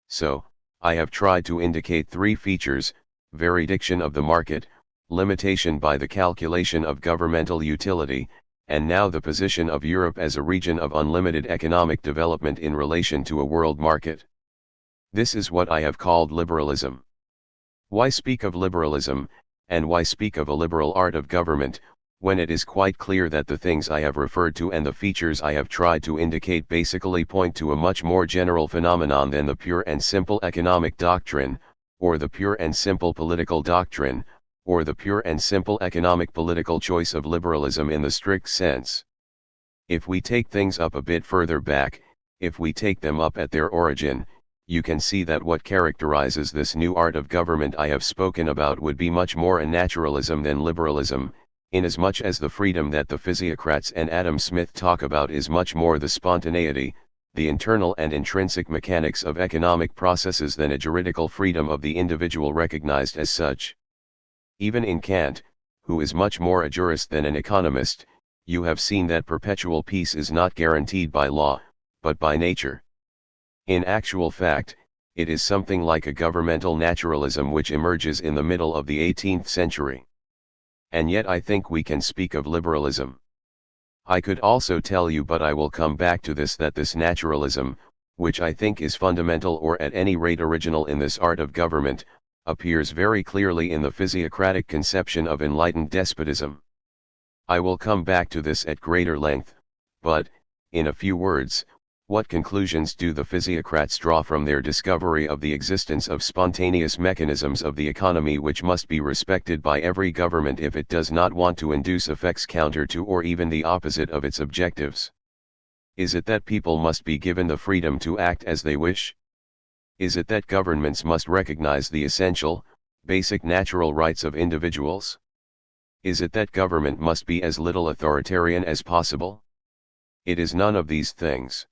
Speaker 1: So, I have tried to indicate three features: veridiction of the market, limitation by the calculation of governmental utility, and now the position of Europe as a region of unlimited economic development in relation to a world market. This is what I have called liberalism. Why speak of liberalism, and why speak of a liberal art of government, when it is quite clear that the things I have referred to and the features I have tried to indicate basically point to a much more general phenomenon than the pure and simple economic doctrine, or the pure and simple political doctrine, or the pure and simple economic political choice of liberalism in the strict sense. If we take things up a bit further back, if we take them up at their origin, you can see that what characterizes this new art of government I have spoken about would be much more a naturalism than liberalism, inasmuch as the freedom that the physiocrats and Adam Smith talk about is much more the spontaneity, the internal and intrinsic mechanics of economic processes than a juridical freedom of the individual recognized as such. Even in Kant, who is much more a jurist than an economist, you have seen that perpetual peace is not guaranteed by law, but by nature. In actual fact, it is something like a governmental naturalism which emerges in the middle of the 18th century. And yet I think we can speak of liberalism. I could also tell you, but I will come back to this, that this naturalism, which I think is fundamental or at any rate original in this art of government, appears very clearly in the physiocratic conception of enlightened despotism. I will come back to this at greater length, but, in a few words, what conclusions do the physiocrats draw from their discovery of the existence of spontaneous mechanisms of the economy which must be respected by every government if it does not want to induce effects counter to or even the opposite of its objectives? Is it that people must be given the freedom to act as they wish? Is it that governments must recognize the essential, basic natural rights of individuals? Is it that government must be as little authoritarian as possible? It is none of these things.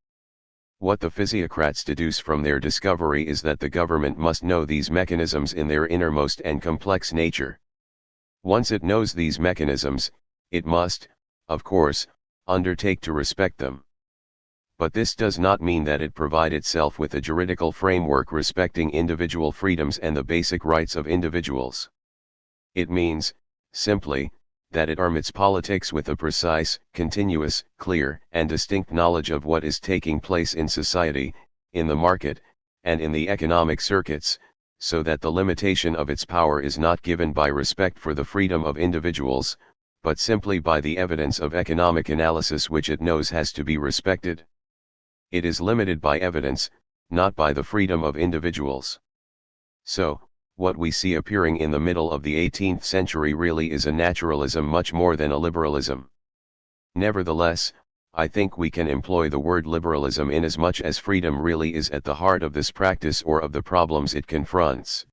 Speaker 1: What the physiocrats deduce from their discovery is that the government must know these mechanisms in their innermost and complex nature. Once it knows these mechanisms, it must, of course, undertake to respect them. But this does not mean that it provide itself with a juridical framework respecting individual freedoms and the basic rights of individuals. It means, simply, that it arm its politics with a precise, continuous, clear, and distinct knowledge of what is taking place in society, in the market, and in the economic circuits, so that the limitation of its power is not given by respect for the freedom of individuals, but simply by the evidence of economic analysis which it knows has to be respected. It is limited by evidence, not by the freedom of individuals. So, what we see appearing in the middle of the 18th century really is a naturalism much more than a liberalism. Nevertheless, I think we can employ the word liberalism inasmuch as freedom really is at the heart of this practice or of the problems it confronts.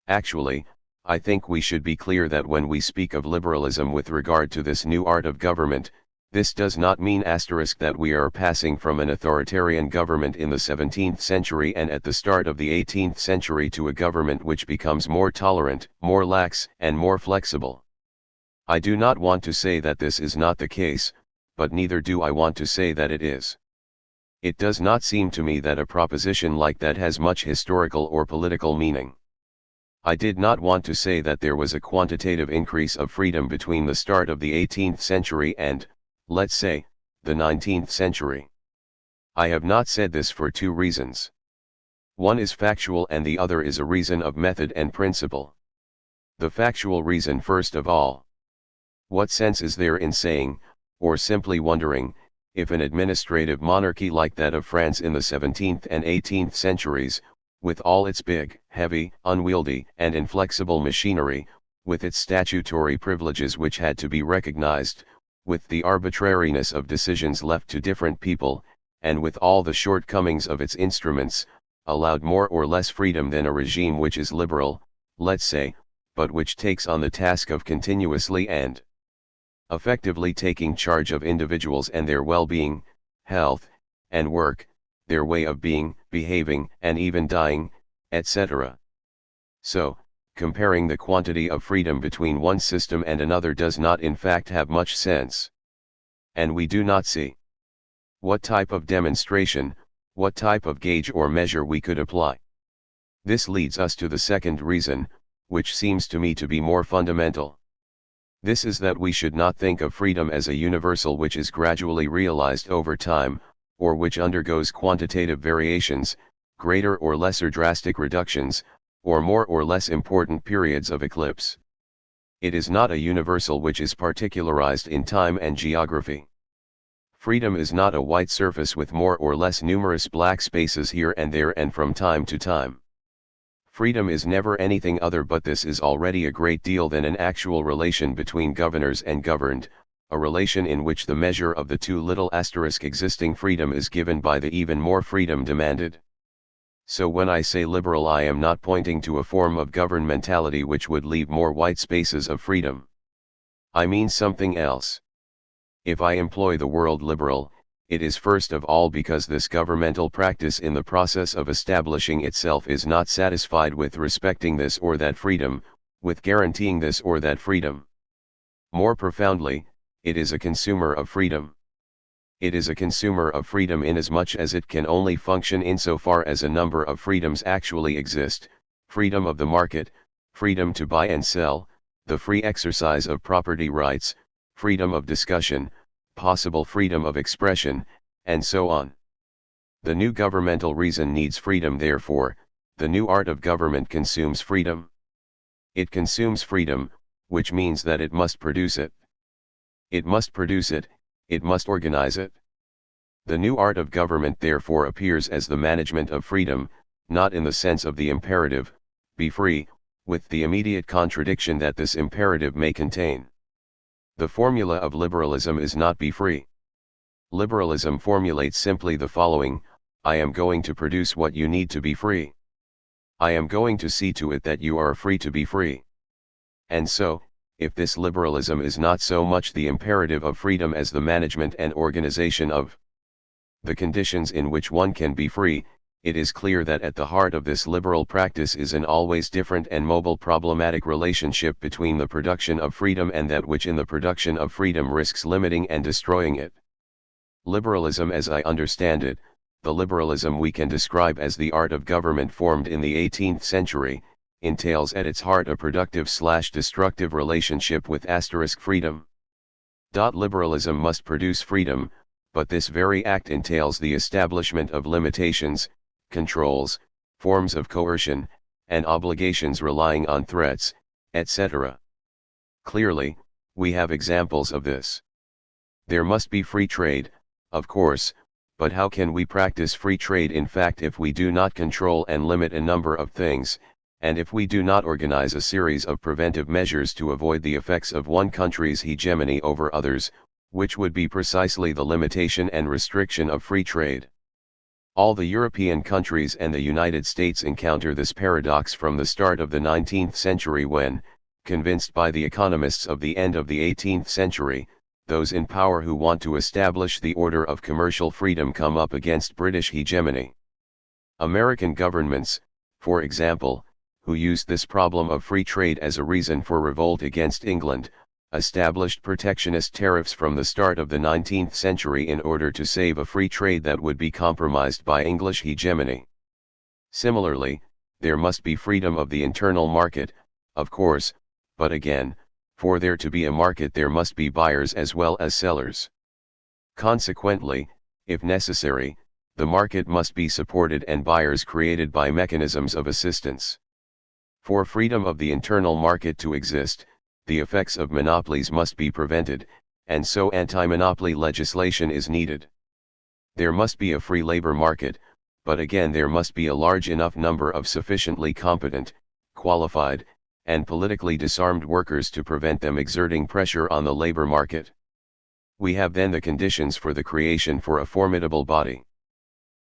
Speaker 1: Actually, I think we should be clear that when we speak of liberalism with regard to this new art of government, this does not mean that we are passing from an authoritarian government in the 17th century and at the start of the 18th century to a government which becomes more tolerant, more lax, and more flexible. I do not want to say that this is not the case, but neither do I want to say that it is. It does not seem to me that a proposition like that has much historical or political meaning. I did not want to say that there was a quantitative increase of freedom between the start of the 18th century and, let's say, the 19th century. I have not said this for two reasons. One is factual and the other is a reason of method and principle. The factual reason first of all. What sense is there in saying, or simply wondering, if an administrative monarchy like that of France in the 17th and 18th centuries, with all its big, heavy, unwieldy, and inflexible machinery, with its statutory privileges which had to be recognized, with the arbitrariness of decisions left to different people, and with all the shortcomings of its instruments, allowed more or less freedom than a regime which is liberal, let's say, but which takes on the task of continuously and effectively taking charge of individuals and their well-being, health, and work, their way of being, behaving, and even dying, etc. So, comparing the quantity of freedom between one system and another does not in fact have much sense. And we do not see what type of demonstration, what type of gauge or measure we could apply. This leads us to the second reason, which seems to me to be more fundamental. This is that we should not think of freedom as a universal which is gradually realized over time, or which undergoes quantitative variations, greater or lesser drastic reductions, or more or less important periods of eclipse. It is not a universal which is particularized in time and geography. Freedom is not a white surface with more or less numerous black spaces here and there and from time to time. Freedom is never anything other but this is already a great deal than an actual relation between governors and governed, a relation in which the measure of the too little asterisk existing freedom is given by the even more freedom demanded. So when I say liberal I am not pointing to a form of governmentality which would leave more white spaces of freedom. I mean something else. If I employ the word liberal, it is first of all because this governmental practice in the process of establishing itself is not satisfied with respecting this or that freedom, with guaranteeing this or that freedom. More profoundly, it is a consumer of freedom. It is a consumer of freedom inasmuch as it can only function insofar as a number of freedoms actually exist: freedom of the market, freedom to buy and sell, the free exercise of property rights, freedom of discussion, possible freedom of expression, and so on. The new governmental reason needs freedom, therefore, the new art of government consumes freedom. It consumes freedom, which means that it must produce it. It must produce it, it must organize it. The new art of government therefore appears as the management of freedom, not in the sense of the imperative, be free, with the immediate contradiction that this imperative may contain. The formula of liberalism is not be free. Liberalism formulates simply the following: I am going to produce what you need to be free. I am going to see to it that you are free to be free. And so, if this liberalism is not so much the imperative of freedom as the management and organization of the conditions in which one can be free, it is clear that at the heart of this liberal practice is an always different and mobile problematic relationship between the production of freedom and that which in the production of freedom risks limiting and destroying it. Liberalism, as I understand it, the liberalism we can describe as the art of government formed in the 18th century, entails at its heart a productive/destructive relationship with freedom. Liberalism must produce freedom, but this very act entails the establishment of limitations, controls, forms of coercion, and obligations relying on threats, etc. Clearly, we have examples of this. There must be free trade, of course, but how can we practice free trade in fact if we do not control and limit a number of things, and if we do not organize a series of preventive measures to avoid the effects of one country's hegemony over others, which would be precisely the limitation and restriction of free trade? All the European countries and the United States encounter this paradox from the start of the 19th century when, convinced by the economists of the end of the 18th century, those in power who want to establish the order of commercial freedom come up against British hegemony. American governments, for example, who used this problem of free trade as a reason for revolt against England, established protectionist tariffs from the start of the 19th century in order to save a free trade that would be compromised by English hegemony. Similarly, there must be freedom of the internal market, of course, but again, for there to be a market there must be buyers as well as sellers. Consequently, if necessary, the market must be supported and buyers created by mechanisms of assistance. For freedom of the internal market to exist, the effects of monopolies must be prevented, and so anti-monopoly legislation is needed. There must be a free labor market, but again there must be a large enough number of sufficiently competent, qualified, and politically disarmed workers to prevent them exerting pressure on the labor market. We have then the conditions for the creation for a formidable body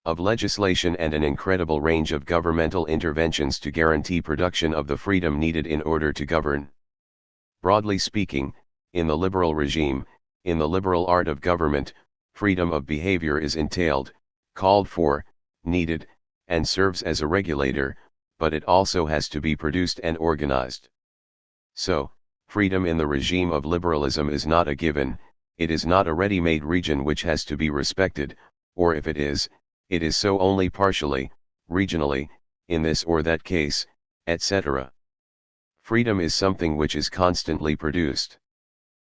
Speaker 1: of legislation and an incredible range of governmental interventions to guarantee production of the freedom needed in order to govern. Broadly speaking, in the liberal regime, in the liberal art of government, freedom of behavior is entailed, called for, needed, and serves as a regulator, but it also has to be produced and organized. So, freedom in the regime of liberalism is not a given, it is not a ready-made region which has to be respected, or if it is so only partially, regionally, in this or that case, etc. Freedom is something which is constantly produced.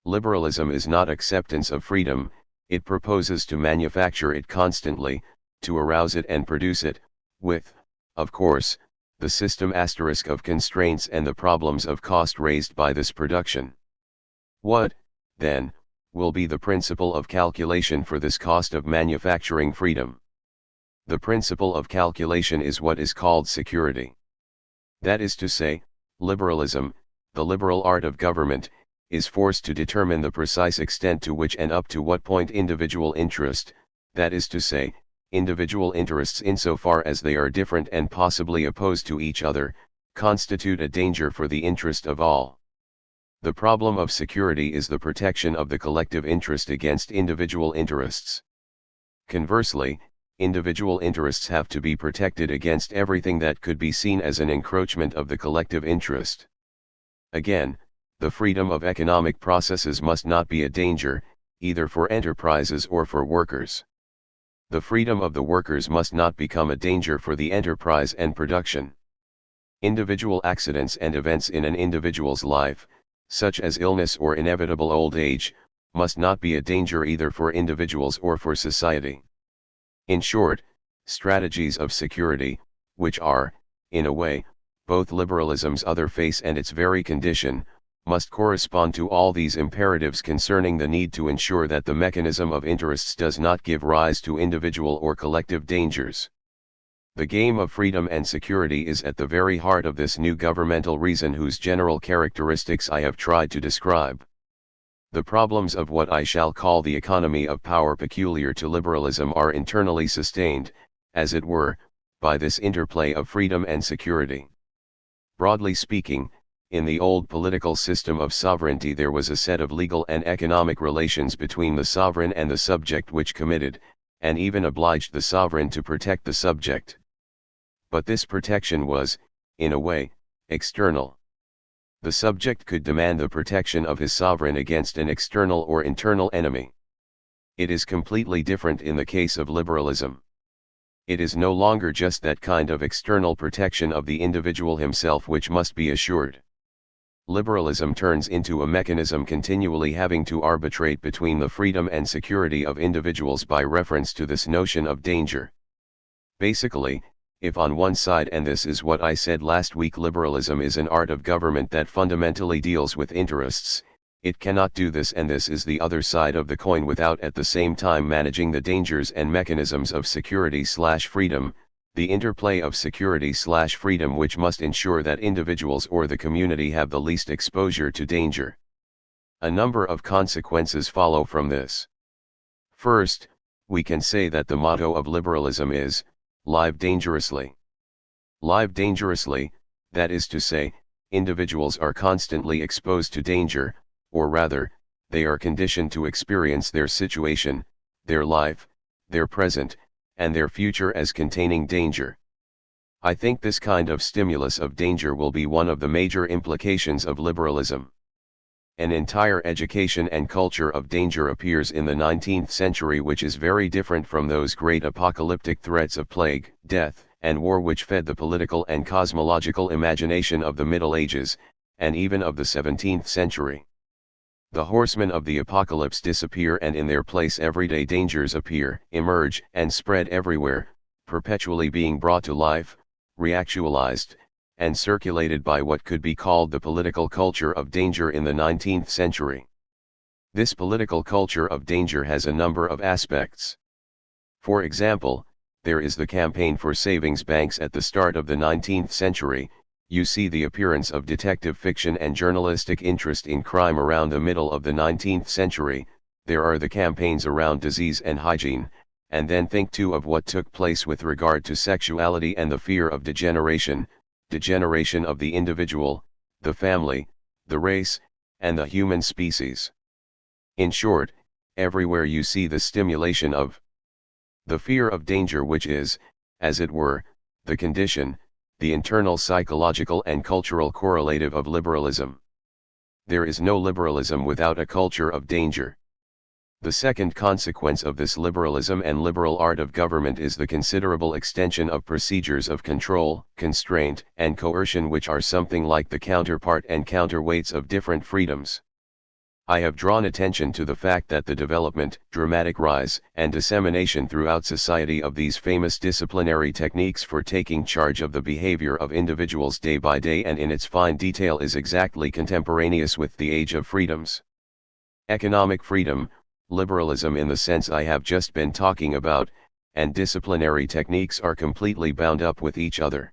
Speaker 1: Liberalism is not acceptance of freedom, it proposes to manufacture it constantly, to arouse it and produce it, with, of course, the system asterisk of constraints and the problems of cost raised by this production. What, then, will be the principle of calculation for this cost of manufacturing freedom? The principle of calculation is what is called security. That is to say, liberalism, the liberal art of government, is forced to determine the precise extent to which and up to what point individual interest, that is to say, individual interests insofar as they are different and possibly opposed to each other, constitute a danger for the interest of all. The problem of security is the protection of the collective interest against individual interests. Conversely, individual interests have to be protected against everything that could be seen as an encroachment of the collective interest. Again, the freedom of economic processes must not be a danger, either for enterprises or for workers. The freedom of the workers must not become a danger for the enterprise and production. Individual accidents and events in an individual's life, such as illness or inevitable old age, must not be a danger either for individuals or for society. In short, strategies of security, which are, in a way, both liberalism's other face and its very condition, must correspond to all these imperatives concerning the need to ensure that the mechanism of interests does not give rise to individual or collective dangers. The game of freedom and security is at the very heart of this new governmental reason whose general characteristics I have tried to describe. The problems of what I shall call the economy of power peculiar to liberalism are internally sustained, as it were, by this interplay of freedom and security. Broadly speaking, in the old political system of sovereignty there was a set of legal and economic relations between the sovereign and the subject which committed, and even obliged the sovereign to protect the subject. But this protection was, in a way, external. The subject could demand the protection of his sovereign against an external or internal enemy. It is completely different in the case of liberalism. It is no longer just that kind of external protection of the individual himself which must be assured. Liberalism turns into a mechanism continually having to arbitrate between the freedom and security of individuals by reference to this notion of danger. Basically, if on one side, and this is what I said last week, liberalism is an art of government that fundamentally deals with interests, it cannot do this, and this is the other side of the coin, without at the same time managing the dangers and mechanisms of security/freedom, the interplay of security/freedom which must ensure that individuals or the community have the least exposure to danger. A number of consequences follow from this. First, we can say that the motto of liberalism is, live dangerously. Live dangerously, that is to say, individuals are constantly exposed to danger, or rather, they are conditioned to experience their situation, their life, their present, and their future as containing danger. I think this kind of stimulus of danger will be one of the major implications of liberalism. An entire education and culture of danger appears in the 19th century, which is very different from those great apocalyptic threats of plague, death, and war which fed the political and cosmological imagination of the Middle Ages, and even of the 17th century. The horsemen of the apocalypse disappear, and in their place everyday dangers appear, emerge, and spread everywhere, perpetually being brought to life, reactualized, and circulated by what could be called the political culture of danger in the 19th century. This political culture of danger has a number of aspects. For example, there is the campaign for savings banks at the start of the 19th century. You see the appearance of detective fiction and journalistic interest in crime around the middle of the 19th century. There are the campaigns around disease and hygiene, and then think too of what took place with regard to sexuality and the fear of degeneration of the individual, the family, the race, and the human species. In short, everywhere you see the stimulation of the fear of danger, which is, as it were, the condition, the internal psychological and cultural correlative of liberalism. There is no liberalism without a culture of danger. The second consequence of this liberalism and liberal art of government is the considerable extension of procedures of control, constraint, and coercion, which are something like the counterpart and counterweights of different freedoms. I have drawn attention to the fact that the development, dramatic rise, and dissemination throughout society of these famous disciplinary techniques for taking charge of the behavior of individuals day by day and in its fine detail is exactly contemporaneous with the age of freedoms. Economic freedom, liberalism in the sense I have just been talking about, and disciplinary techniques are completely bound up with each other.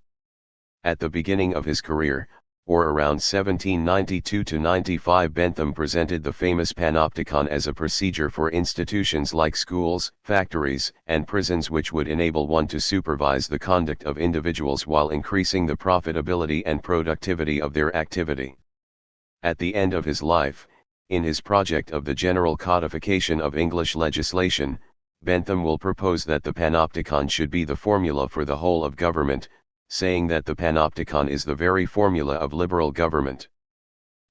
Speaker 1: At the beginning of his career, or around 1792–95, Bentham presented the famous panopticon as a procedure for institutions like schools, factories, and prisons, which would enable one to supervise the conduct of individuals while increasing the profitability and productivity of their activity. At the end of his life, in his project of the General Codification of English Legislation, Bentham will propose that the panopticon should be the formula for the whole of government, saying that the panopticon is the very formula of liberal government.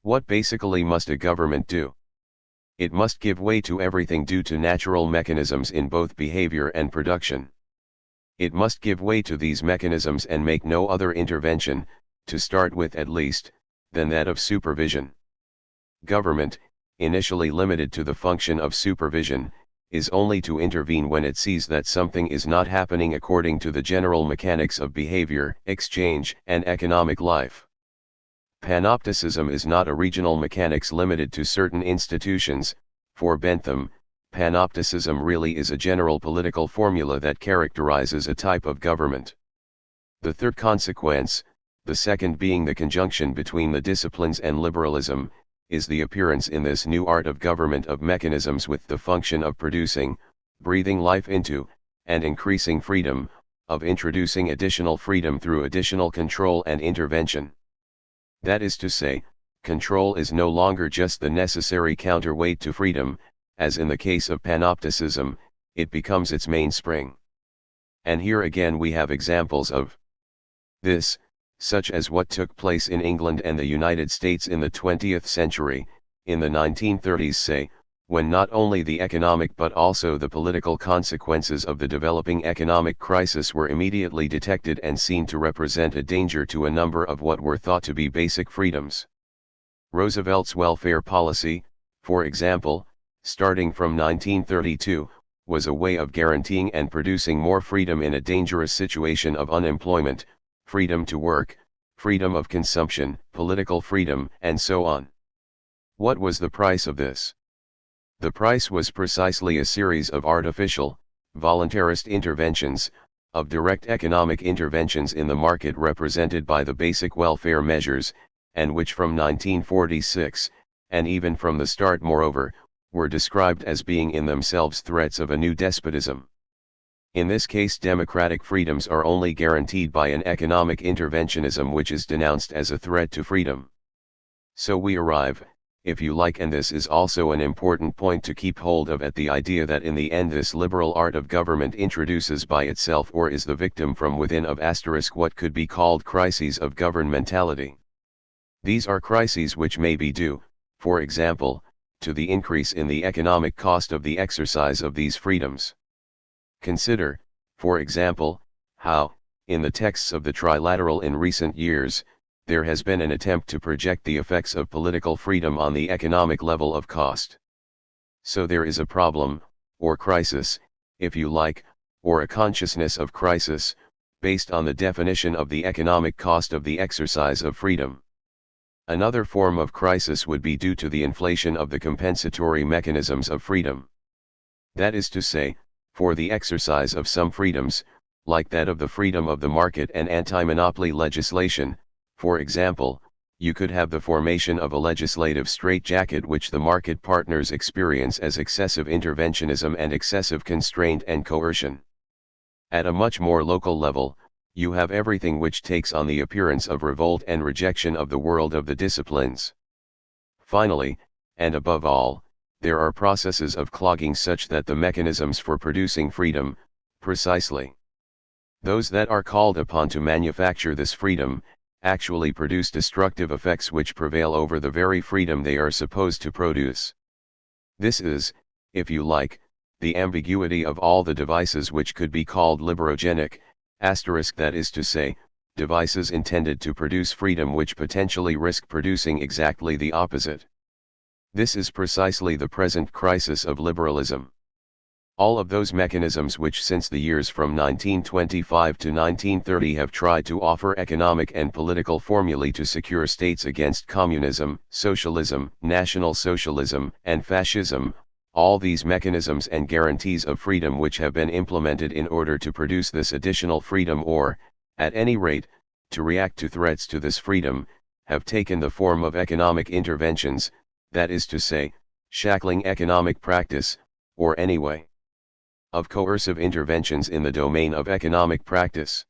Speaker 1: What basically must a government do? It must give way to everything due to natural mechanisms in both behavior and production. It must give way to these mechanisms and make no other intervention, to start with at least, than that of supervision. Government, initially limited to the function of supervision, is only to intervene when it sees that something is not happening according to the general mechanics of behavior, exchange, and economic life. Panopticism is not a regional mechanics limited to certain institutions. For Bentham, panopticism really is a general political formula that characterizes a type of government. The third consequence, the second being the conjunction between the disciplines and liberalism, is the appearance in this new art of government of mechanisms with the function of producing, breathing life into, and increasing freedom, of introducing additional freedom through additional control and intervention. That is to say, control is no longer just the necessary counterweight to freedom, as in the case of panopticism, it becomes its mainspring. And here again we have examples of this, such as what took place in England and the United States in the 20th century, in the 1930s say, when not only the economic but also the political consequences of the developing economic crisis were immediately detected and seen to represent a danger to a number of what were thought to be basic freedoms. Roosevelt's welfare policy, for example, starting from 1932, was a way of guaranteeing and producing more freedom in a dangerous situation of unemployment, freedom to work, freedom of consumption, political freedom, and so on. What was the price of this? The price was precisely a series of artificial, voluntarist interventions, of direct economic interventions in the market represented by the basic welfare measures, and which from 1946, and even from the start moreover, were described as being in themselves threats of a new despotism. In this case, democratic freedoms are only guaranteed by an economic interventionism which is denounced as a threat to freedom. So we arrive, if you like, and this is also an important point to keep hold of, at the idea that in the end this liberal art of government introduces by itself or is the victim from within of what could be called crises of governmentality. These are crises which may be due, for example, to the increase in the economic cost of the exercise of these freedoms. Consider, for example, how, in the texts of the Trilateral in recent years, there has been an attempt to project the effects of political freedom on the economic level of cost. So there is a problem, or crisis, if you like, or a consciousness of crisis, based on the definition of the economic cost of the exercise of freedom. Another form of crisis would be due to the inflation of the compensatory mechanisms of freedom. That is to say, for the exercise of some freedoms, like that of the freedom of the market and anti-monopoly legislation, for example, you could have the formation of a legislative straitjacket which the market partners experience as excessive interventionism and excessive constraint and coercion. At a much more local level, you have everything which takes on the appearance of revolt and rejection of the world of the disciplines. Finally, and above all, there are processes of clogging such that the mechanisms for producing freedom, precisely those that are called upon to manufacture this freedom, actually produce destructive effects which prevail over the very freedom they are supposed to produce. This is, if you like, the ambiguity of all the devices which could be called liberogenic, that is to say, devices intended to produce freedom which potentially risk producing exactly the opposite. This is precisely the present crisis of liberalism. All of those mechanisms which since the years from 1925 to 1930 have tried to offer economic and political formulae to secure states against communism, socialism, national socialism, and fascism, all these mechanisms and guarantees of freedom which have been implemented in order to produce this additional freedom or, at any rate, to react to threats to this freedom, have taken the form of economic interventions, that is to say, shackling economic practice, or anyway, of coercive interventions in the domain of economic practice.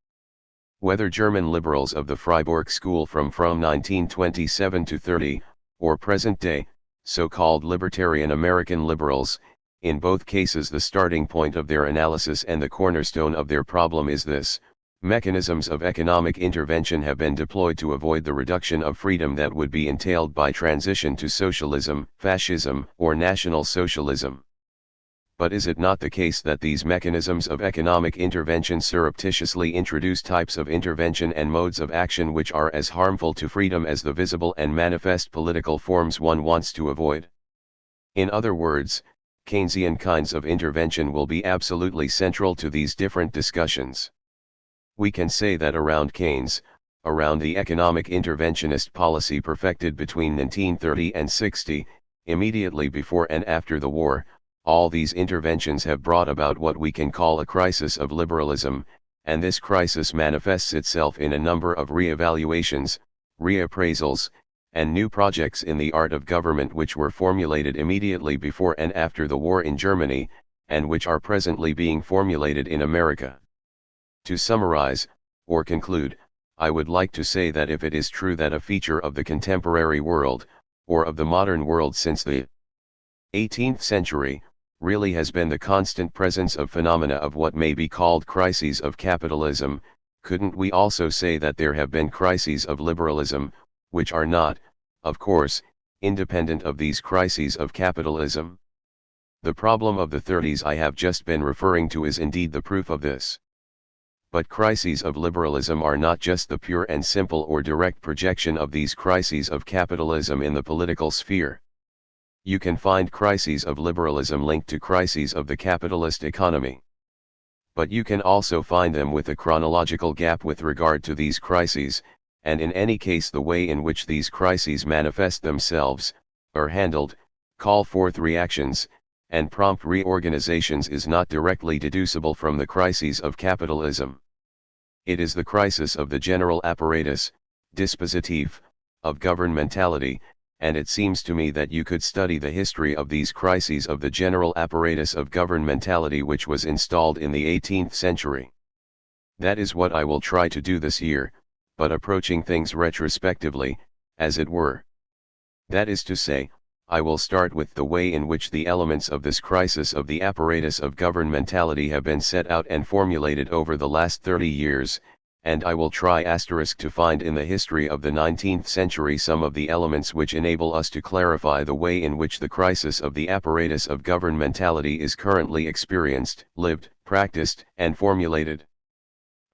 Speaker 1: Whether German liberals of the Freiburg School from 1927 to 30, or present-day, so-called libertarian American liberals, in both cases the starting point of their analysis and the cornerstone of their problem is this: mechanisms of economic intervention have been deployed to avoid the reduction of freedom that would be entailed by transition to socialism, fascism, or national socialism. But is it not the case that these mechanisms of economic intervention surreptitiously introduce types of intervention and modes of action which are as harmful to freedom as the visible and manifest political forms one wants to avoid? In other words, Keynesian kinds of intervention will be absolutely central to these different discussions. We can say that around Keynes, around the economic interventionist policy perfected between 1930 and 60, immediately before and after the war, all these interventions have brought about what we can call a crisis of liberalism, and this crisis manifests itself in a number of re-evaluations, reappraisals, and new projects in the art of government which were formulated immediately before and after the war in Germany, and which are presently being formulated in America. To summarize, or conclude, I would like to say that if it is true that a feature of the contemporary world, or of the modern world since the 18th century, really has been the constant presence of phenomena of what may be called crises of capitalism, couldn't we also say that there have been crises of liberalism, which are not, of course, independent of these crises of capitalism? The problem of the 30s I have just been referring to is indeed the proof of this. But crises of liberalism are not just the pure and simple or direct projection of these crises of capitalism in the political sphere. You can find crises of liberalism linked to crises of the capitalist economy. But you can also find them with a chronological gap with regard to these crises, and in any case the way in which these crises manifest themselves, are handled, call forth reactions, and prompt reorganizations is not directly deducible from the crises of capitalism. It is the crisis of the general apparatus, dispositif, of governmentality, and it seems to me that you could study the history of these crises of the general apparatus of governmentality which was installed in the 18th century. That is what I will try to do this year, but approaching things retrospectively, as it were. That is to say, I will start with the way in which the elements of this crisis of the apparatus of governmentality have been set out and formulated over the last 30 years, and I will try to find in the history of the 19th century some of the elements which enable us to clarify the way in which the crisis of the apparatus of governmentality is currently experienced, lived, practiced, and formulated.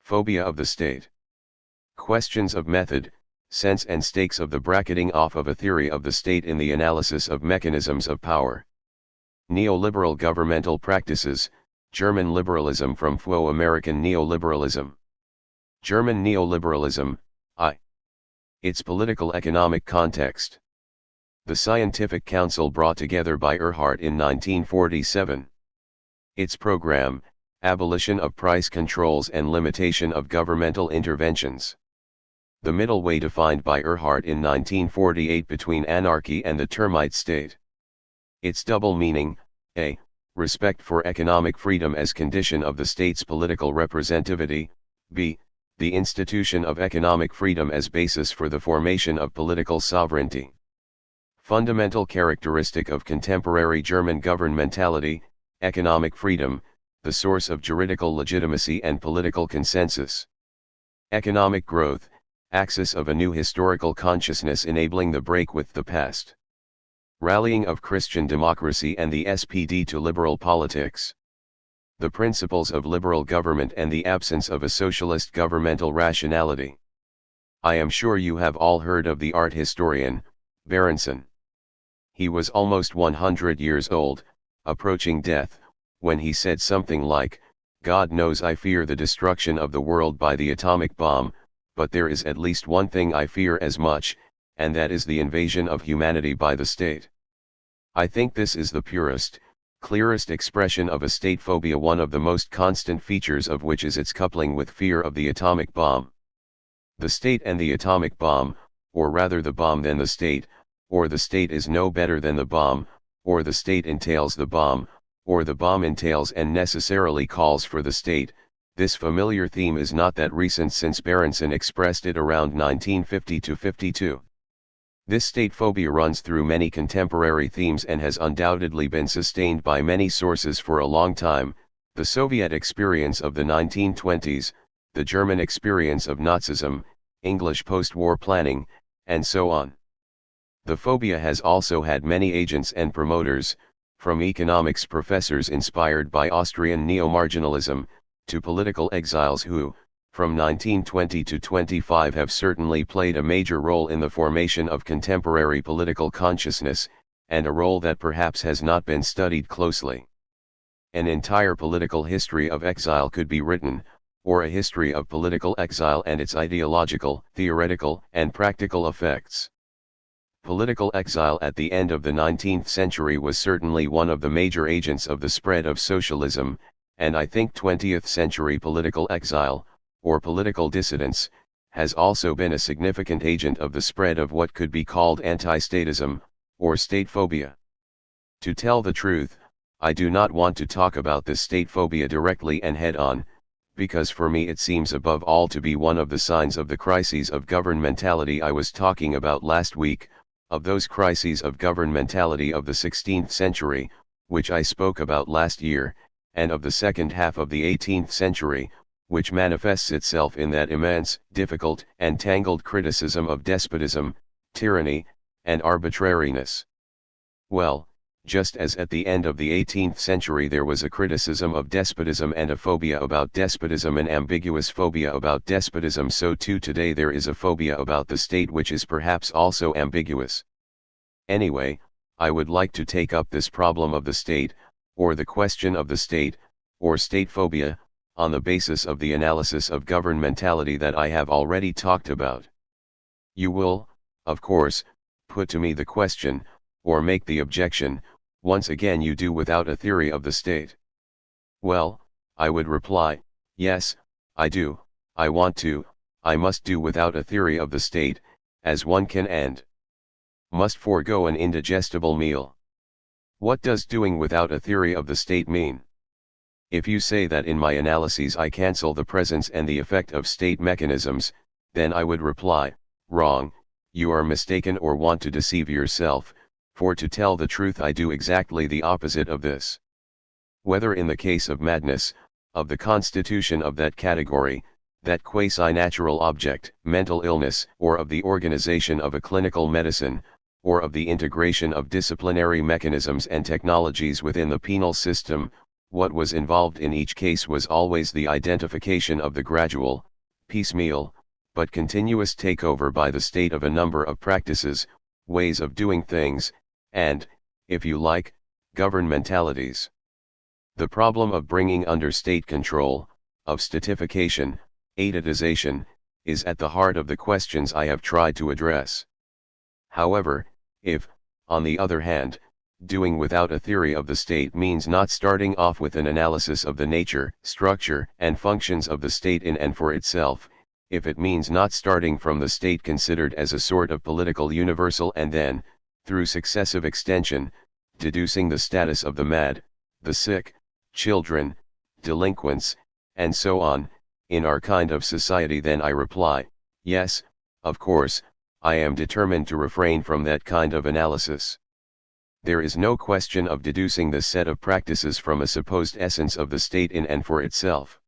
Speaker 1: Phobia of the state. Questions of method, sense and stakes of the bracketing off of a theory of the state in the analysis of mechanisms of power. Neoliberal governmental practices, German liberalism from Foucault. American neoliberalism. German neoliberalism, I. Its political economic context. The Scientific Council brought together by Earhart in 1947. Its program, abolition of price controls and limitation of governmental interventions. The middle way defined by Earhart in 1948 between anarchy and the termite state. Its double meaning, a. Respect for economic freedom as condition of the state's political representativity, b. The institution of economic freedom as basis for the formation of political sovereignty. Fundamental characteristic of contemporary German governmentality, economic freedom, the source of juridical legitimacy and political consensus. Economic growth, axis of a new historical consciousness enabling the break with the past. Rallying of Christian democracy and the SPD to liberal politics. The principles of liberal government and the absence of a socialist governmental rationality. I am sure you have all heard of the art historian, Berenson. He was almost 100 years old, approaching death, when he said something like, "God knows I fear the destruction of the world by the atomic bomb, but there is at least one thing I fear as much, and that is the invasion of humanity by the state." I think this is the purest, clearest expression of a state phobia, one of the most constant features of which is its coupling with fear of the atomic bomb. The state and the atomic bomb, or rather the bomb then the state, or the state is no better than the bomb, or the state entails the bomb, or the bomb entails and necessarily calls for the state. This familiar theme is not that recent since Berenson expressed it around 1950–52. This state phobia runs through many contemporary themes and has undoubtedly been sustained by many sources for a long time: the Soviet experience of the 1920s, the German experience of Nazism, English post-war planning, and so on. The phobia has also had many agents and promoters, from economics professors inspired by Austrian neo-marginalism, to political exiles who, from 1920 to 25 have certainly played a major role in the formation of contemporary political consciousness, and a role that perhaps has not been studied closely. An entire political history of exile could be written, or a history of political exile and its ideological, theoretical, and practical effects. Political exile at the end of the 19th century was certainly one of the major agents of the spread of socialism, and I think 20th century political exile, or political dissidence, has also been a significant agent of the spread of what could be called anti-statism, or state phobia. To tell the truth, I do not want to talk about this state phobia directly and head-on, because for me it seems above all to be one of the signs of the crises of governmentality I was talking about last week, of those crises of governmentality of the 16th century, which I spoke about last year, and of the second half of the 18th century, which manifests itself in that immense, difficult, and tangled criticism of despotism, tyranny, and arbitrariness. Well, just as at the end of the 18th century there was a criticism of despotism and a phobia about despotism, an ambiguous phobia about despotism, so too today there is a phobia about the state which is perhaps also ambiguous. Anyway, I would like to take up this problem of the state, or the question of the state, or state phobia, on the basis of the analysis of governmentality that I have already talked about. You will, of course, put to me the question, or make the objection, once again you do without a theory of the state. Well, I would reply, yes, I do, I want to, I must do without a theory of the state, as one can and must forego an indigestible meal. What does doing without a theory of the state mean? If you say that in my analyses I cancel the presence and the effect of state mechanisms, then I would reply, wrong, you are mistaken or want to deceive yourself, for to tell the truth I do exactly the opposite of this. Whether in the case of madness, of the constitution of that category, that quasi-natural object, mental illness, or of the organization of a clinical medicine, or of the integration of disciplinary mechanisms and technologies within the penal system, what was involved in each case was always the identification of the gradual, piecemeal, but continuous takeover by the state of a number of practices, ways of doing things, and, if you like, governmentalities. The problem of bringing under state control, of statification, etatization, is at the heart of the questions I have tried to address. However, if, on the other hand, doing without a theory of the state means not starting off with an analysis of the nature, structure, and functions of the state in and for itself, if it means not starting from the state considered as a sort of political universal and then, through successive extension, deducing the status of the mad, the sick, children, delinquents, and so on, in our kind of society, then I reply, yes, of course, I am determined to refrain from that kind of analysis. There is no question of deducing this set of practices from a supposed essence of the state in and for itself.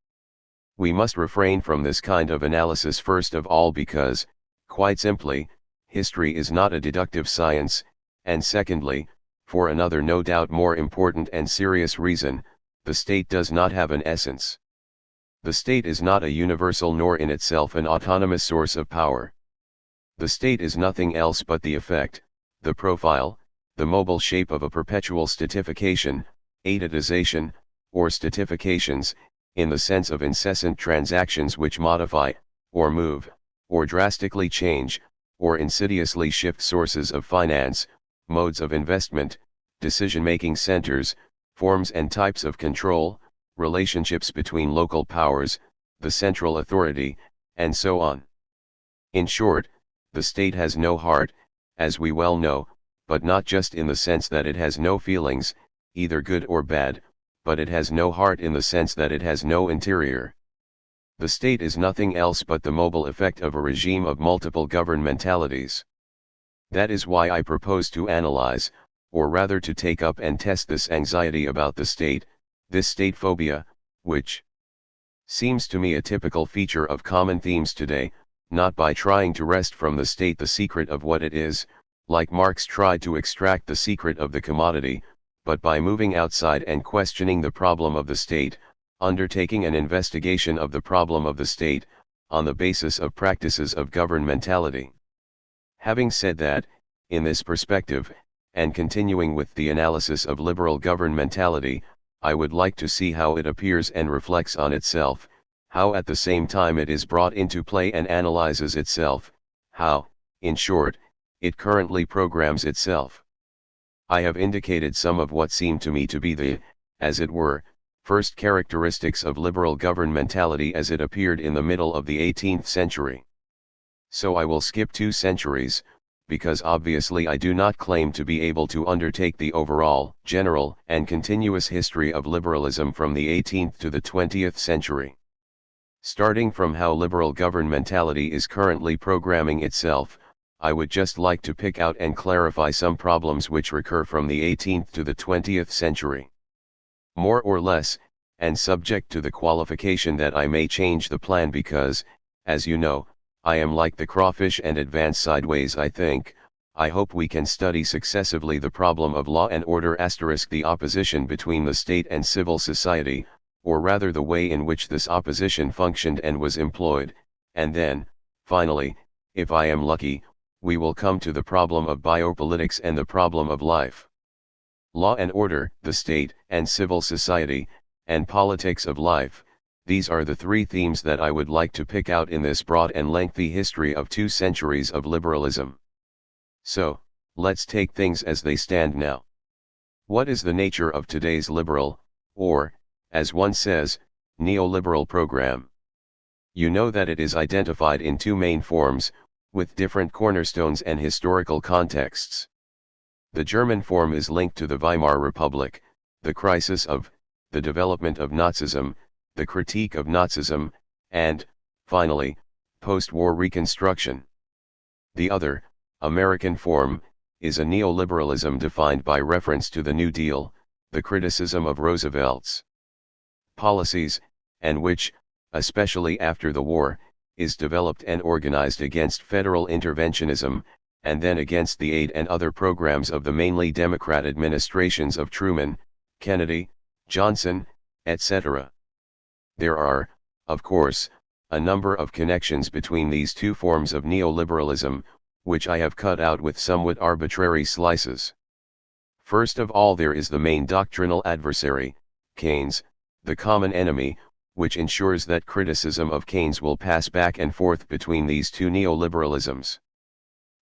Speaker 1: We must refrain from this kind of analysis first of all because, quite simply, history is not a deductive science, and secondly, for another no doubt more important and serious reason, the state does not have an essence. The state is not a universal nor in itself an autonomous source of power. The state is nothing else but the effect, the profile, the mobile shape of a perpetual statification, etatization, or statifications, in the sense of incessant transactions which modify, or move, or drastically change, or insidiously shift sources of finance, modes of investment, decision-making centers, forms and types of control, relationships between local powers, the central authority, and so on. In short, the state has no heart, as we well know, but not just in the sense that it has no feelings, either good or bad, but it has no heart in the sense that it has no interior. The state is nothing else but the mobile effect of a regime of multiple governmentalities. That is why I propose to analyze, or rather to take up and test this anxiety about the state, this state phobia, which seems to me a typical feature of common themes today, not by trying to wrest from the state the secret of what it is, like Marx tried to extract the secret of the commodity, but by moving outside and questioning the problem of the state, undertaking an investigation of the problem of the state, on the basis of practices of governmentality. Having said that, in this perspective, and continuing with the analysis of liberal governmentality, I would like to see how it appears and reflects on itself, how at the same time it is brought into play and analyzes itself, how, in short, it currently programs itself. I have indicated some of what seem to me to be the, as it were, first characteristics of liberal governmentality as it appeared in the middle of the 18th century. So I will skip 2 centuries, because obviously I do not claim to be able to undertake the overall, general, and continuous history of liberalism from the 18th to the 20th century. Starting from how liberal governmentality is currently programming itself, I would just like to pick out and clarify some problems which recur from the 18th to the 20th century. More or less, and subject to the qualification that I may change the plan because, as you know, I am like the crawfish and advance sideways. I hope we can study successively the problem of law and order * the opposition between the state and civil society, or rather the way in which this opposition functioned and was employed, and then, finally, if I am lucky, we will come to the problem of biopolitics and the problem of life. Law and order, the state, and civil society, and politics of life, these are the 3 themes that I would like to pick out in this broad and lengthy history of 2 centuries of liberalism. So, let's take things as they stand now. What is the nature of today's liberal, or, as one says, neoliberal program? You know that it is identified in 2 main forms, with different cornerstones and historical contexts. The German form is linked to the Weimar Republic, the crisis of, the development of Nazism, the critique of Nazism, and, finally, post-war reconstruction. The other, American form, is a neoliberalism defined by reference to the New Deal, the criticism of Roosevelt's policies, and which, especially after the war, is developed and organized against federal interventionism, and then against the aid and other programs of the mainly Democrat administrations of Truman, Kennedy, Johnson, etc. There are, of course, a number of connections between these two forms of neoliberalism, which I have cut out with somewhat arbitrary slices. First of all, there is the main doctrinal adversary, Keynes, the common enemy, which ensures that criticism of Keynes will pass back and forth between these two neoliberalisms.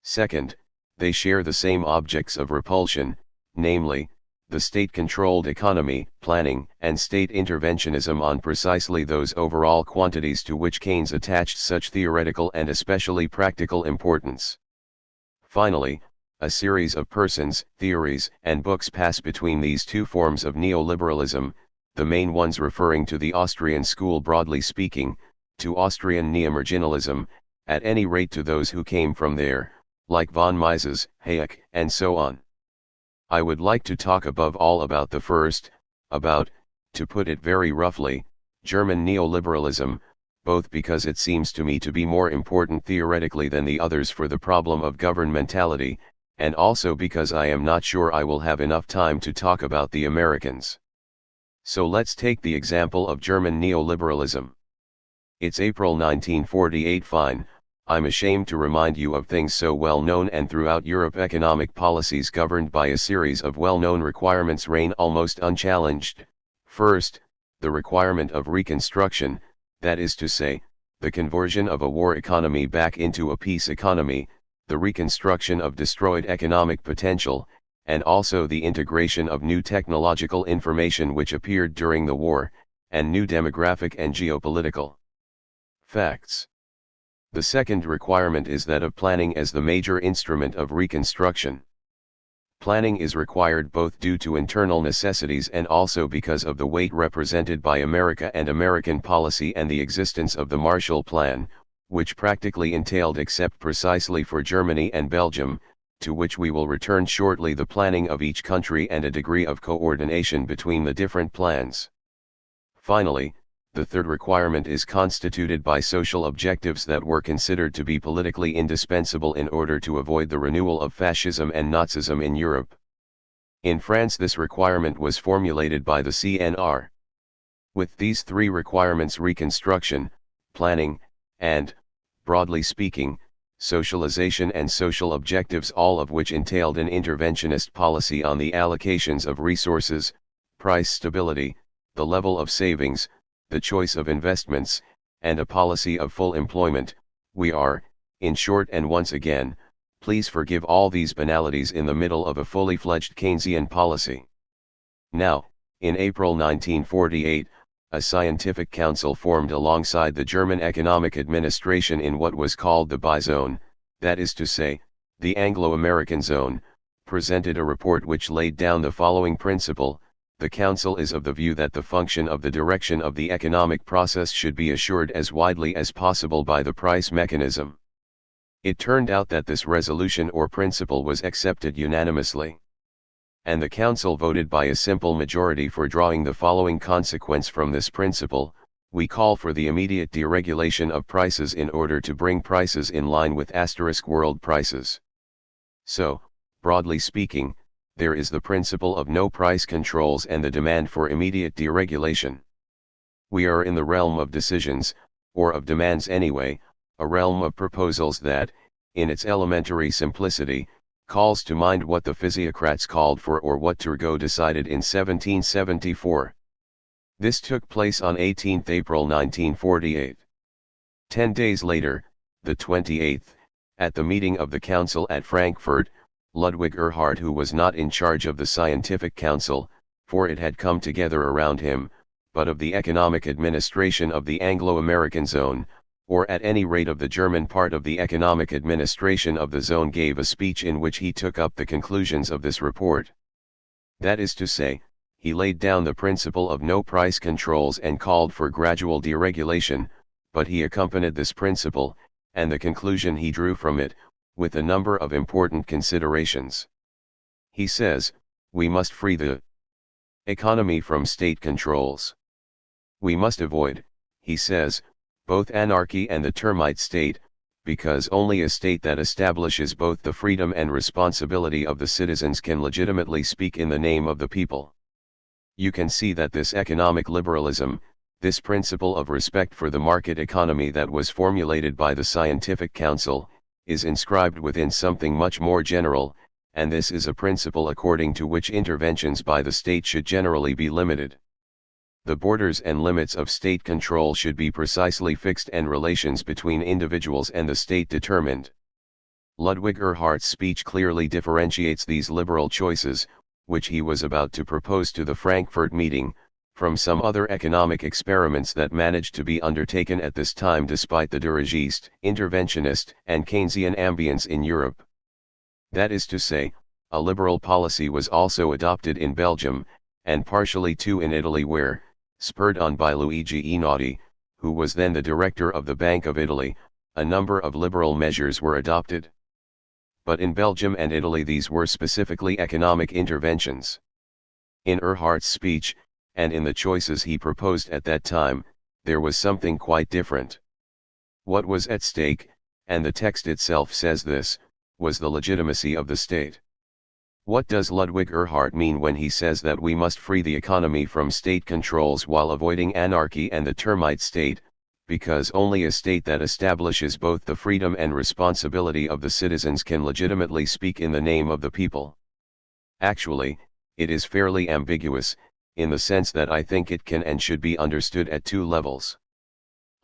Speaker 1: Second, they share the same objects of repulsion, namely, the state-controlled economy, planning, and state interventionism on precisely those overall quantities to which Keynes attached such theoretical and especially practical importance. Finally, a series of persons, theories, and books pass between these two forms of neoliberalism, the main ones referring to the Austrian school broadly speaking, to Austrian neomarginalism, at any rate to those who came from there, like von Mises, Hayek, and so on. I would like to talk above all about the first, about, to put it very roughly, German neoliberalism, both because it seems to me to be more important theoretically than the others for the problem of governmentality, and also because I am not sure I will have enough time to talk about the Americans. So let's take the example of German neoliberalism. It's April 1948. Fine, I'm ashamed to remind you of things so well known, and throughout Europe economic policies governed by a series of well-known requirements reign almost unchallenged. First, the requirement of reconstruction, that is to say, the conversion of a war economy back into a peace economy, the reconstruction of destroyed economic potential, and also the integration of new technological information which appeared during the war, and new demographic and geopolitical facts. The second requirement is that of planning as the major instrument of reconstruction. Planning is required both due to internal necessities and also because of the weight represented by America and American policy and the existence of the Marshall Plan, which practically entailed, except precisely for Germany and Belgium, to which we will return shortly, the planning of each country and a degree of coordination between the different plans. Finally, the third requirement is constituted by social objectives that were considered to be politically indispensable in order to avoid the renewal of fascism and Nazism in Europe. In France, this requirement was formulated by the CNR. With these three requirements, reconstruction, planning, and, broadly speaking, socialization and social objectives, all of which entailed an interventionist policy on the allocations of resources, price stability, the level of savings, the choice of investments, and a policy of full employment, we are, in short, and once again, please forgive all these banalities, in the middle of a fully fledged Keynesian policy. Now, in April 1948, a scientific council formed alongside the German economic administration in what was called the BI zone, that is to say, the Anglo-American zone, presented a report which laid down the following principle: the Council is of the view that the function of the direction of the economic process should be assured as widely as possible by the price mechanism. It turned out that this resolution or principle was accepted unanimously. And the Council voted by a simple majority for drawing the following consequence from this principle: we call for the immediate deregulation of prices in order to bring prices in line with world prices. So, broadly speaking, there is the principle of no price controls and the demand for immediate deregulation. We are in the realm of decisions, or of demands anyway, a realm of proposals that, in its elementary simplicity, calls to mind what the physiocrats called for, or what Turgot decided in 1774. This took place on 18 April 1948. 10 days later, the 28th, at the meeting of the Council at Frankfurt, Ludwig Erhard, who was not in charge of the Scientific Council, for it had come together around him, but of the economic administration of the Anglo-American zone, or at any rate of the German part of the economic administration of the zone, gave a speech in which he took up the conclusions of this report. That is to say, he laid down the principle of no price controls and called for gradual deregulation, but he accompanied this principle, and the conclusion he drew from it, with a number of important considerations. He says, we must free the economy from state controls. We must avoid, he says, both anarchy and the termite state, because only a state that establishes both the freedom and responsibility of the citizens can legitimately speak in the name of the people. You can see that this economic liberalism, This principle of respect for the market economy that was formulated by the Scientific Council, is inscribed within something much more general, and this is a principle according to which interventions by the state should generally be limited. The borders and limits of state control should be precisely fixed and relations between individuals and the state determined. Ludwig Erhardt's speech clearly differentiates these liberal choices, which he was about to propose to the Frankfurt meeting, from some other economic experiments that managed to be undertaken at this time despite the dirigiste, interventionist, and Keynesian ambience in Europe. That is to say, a liberal policy was also adopted in Belgium, and partially too in Italy where, spurred on by Luigi Einaudi, who was then the director of the Bank of Italy, a number of liberal measures were adopted. But in Belgium and Italy these were specifically economic interventions. In Erhardt's speech, and in the choices he proposed at that time, there was something quite different. What was at stake, and the text itself says this, was the legitimacy of the state. What does Ludwig Erhardt mean when he says that we must free the economy from state controls while avoiding anarchy and the termite state, because only a state that establishes both the freedom and responsibility of the citizens can legitimately speak in the name of the people? Actually, it is fairly ambiguous, in the sense that I think it can and should be understood at two levels.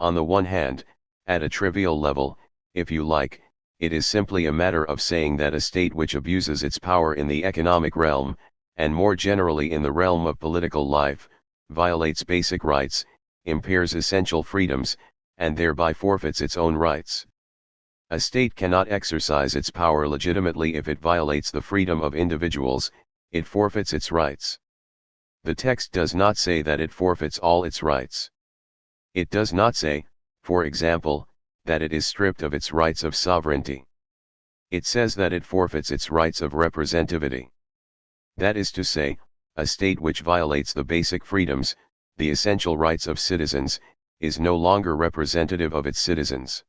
Speaker 1: On the one hand, at a trivial level, if you like, it is simply a matter of saying that a state which abuses its power in the economic realm, and more generally in the realm of political life, violates basic rights, impairs essential freedoms, and thereby forfeits its own rights. A state cannot exercise its power legitimately if it violates the freedom of individuals, it forfeits its rights. The text does not say that it forfeits all its rights. It does not say, for example, that it is stripped of its rights of sovereignty. It says that it forfeits its rights of representativity. That is to say, a state which violates the basic freedoms, the essential rights of citizens, is no longer representative of its citizens.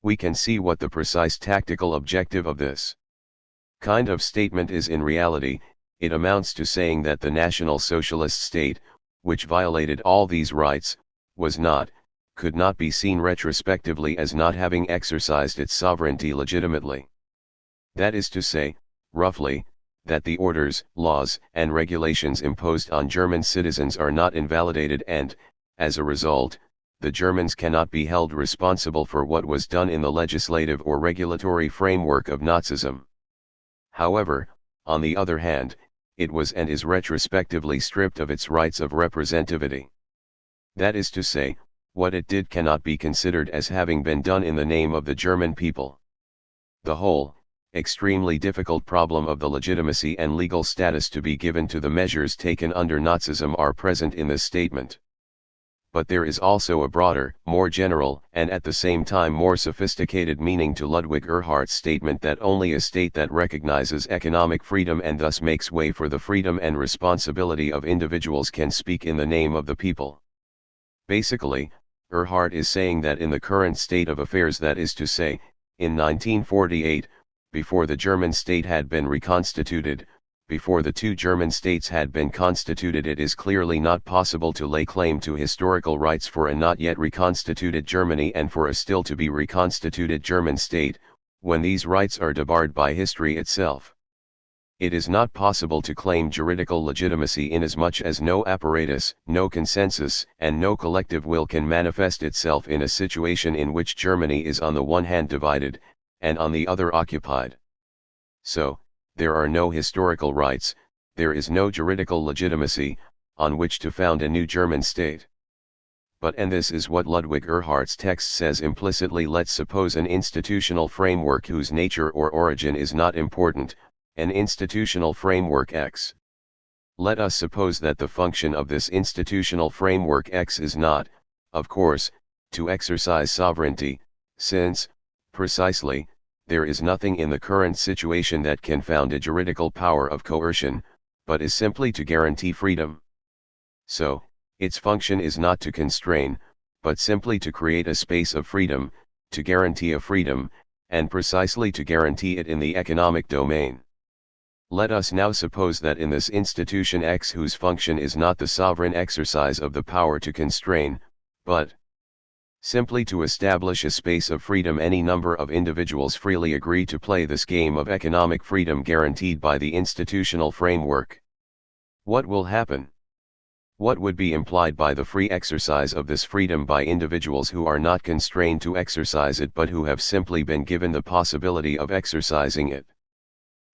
Speaker 1: We can see what the precise tactical objective of this kind of statement is in reality. It amounts to saying that the National Socialist state, which violated all these rights, could not be seen retrospectively as not having exercised its sovereignty legitimately. That is to say, roughly, that the orders, laws, and regulations imposed on German citizens are not invalidated and, as a result, the Germans cannot be held responsible for what was done in the legislative or regulatory framework of Nazism. However, on the other hand, it was and is retrospectively stripped of its rights of representativity. That is to say, what it did cannot be considered as having been done in the name of the German people. The whole, extremely difficult problem of the legitimacy and legal status to be given to the measures taken under Nazism are present in this statement. But there is also a broader, more general, and at the same time more sophisticated meaning to Ludwig Erhardt's statement that only a state that recognizes economic freedom and thus makes way for the freedom and responsibility of individuals can speak in the name of the people. Basically, Erhardt is saying that in the current state of affairs, that is to say, in 1948, before the German state had been reconstituted, before the two German states had been constituted, it is clearly not possible to lay claim to historical rights for a not yet reconstituted Germany and for a still to be reconstituted German state, when these rights are debarred by history itself. It is not possible to claim juridical legitimacy inasmuch as no apparatus, no consensus, and no collective will can manifest itself in a situation in which Germany is on the one hand divided, and on the other occupied. So, there are no historical rights, there is no juridical legitimacy, on which to found a new German state. But and this is what Ludwig Erhardt's text says implicitly: let's suppose an institutional framework whose nature or origin is not important, an institutional framework X. Let us suppose that the function of this institutional framework X is not, of course, to exercise sovereignty, since, precisely, there is nothing in the current situation that can found a juridical power of coercion, but is simply to guarantee freedom. So, its function is not to constrain, but simply to create a space of freedom, to guarantee a freedom, and precisely to guarantee it in the economic domain. Let us now suppose that in this institution X, whose function is not the sovereign exercise of the power to constrain, but simply to establish a space of freedom, any number of individuals freely agree to play this game of economic freedom guaranteed by the institutional framework. What will happen? What would be implied by the free exercise of this freedom by individuals who are not constrained to exercise it but who have simply been given the possibility of exercising it?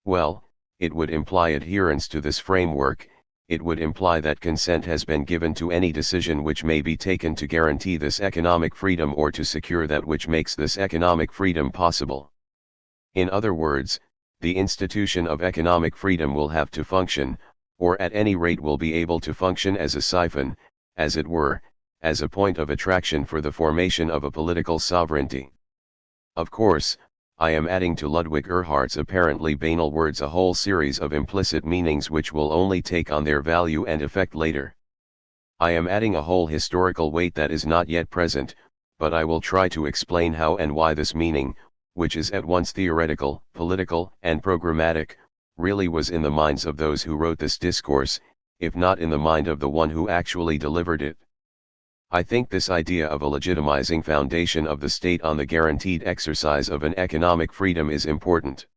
Speaker 1: Well, it would imply adherence to this framework. It would imply that consent has been given to any decision which may be taken to guarantee this economic freedom or to secure that which makes this economic freedom possible. In other words, the institution of economic freedom will have to function, or at any rate will be able to function as a siphon, as it were, as a point of attraction for the formation of a political sovereignty. Of course, I am adding to Ludwig Erhardt's apparently banal words a whole series of implicit meanings which will only take on their value and effect later. I am adding a whole historical weight that is not yet present, but I will try to explain how and why this meaning, which is at once theoretical, political, and programmatic, really was in the minds of those who wrote this discourse, if not in the mind of the one who actually delivered it. I think this idea of a legitimizing foundation of the state on the guaranteed exercise of an economic freedom is important.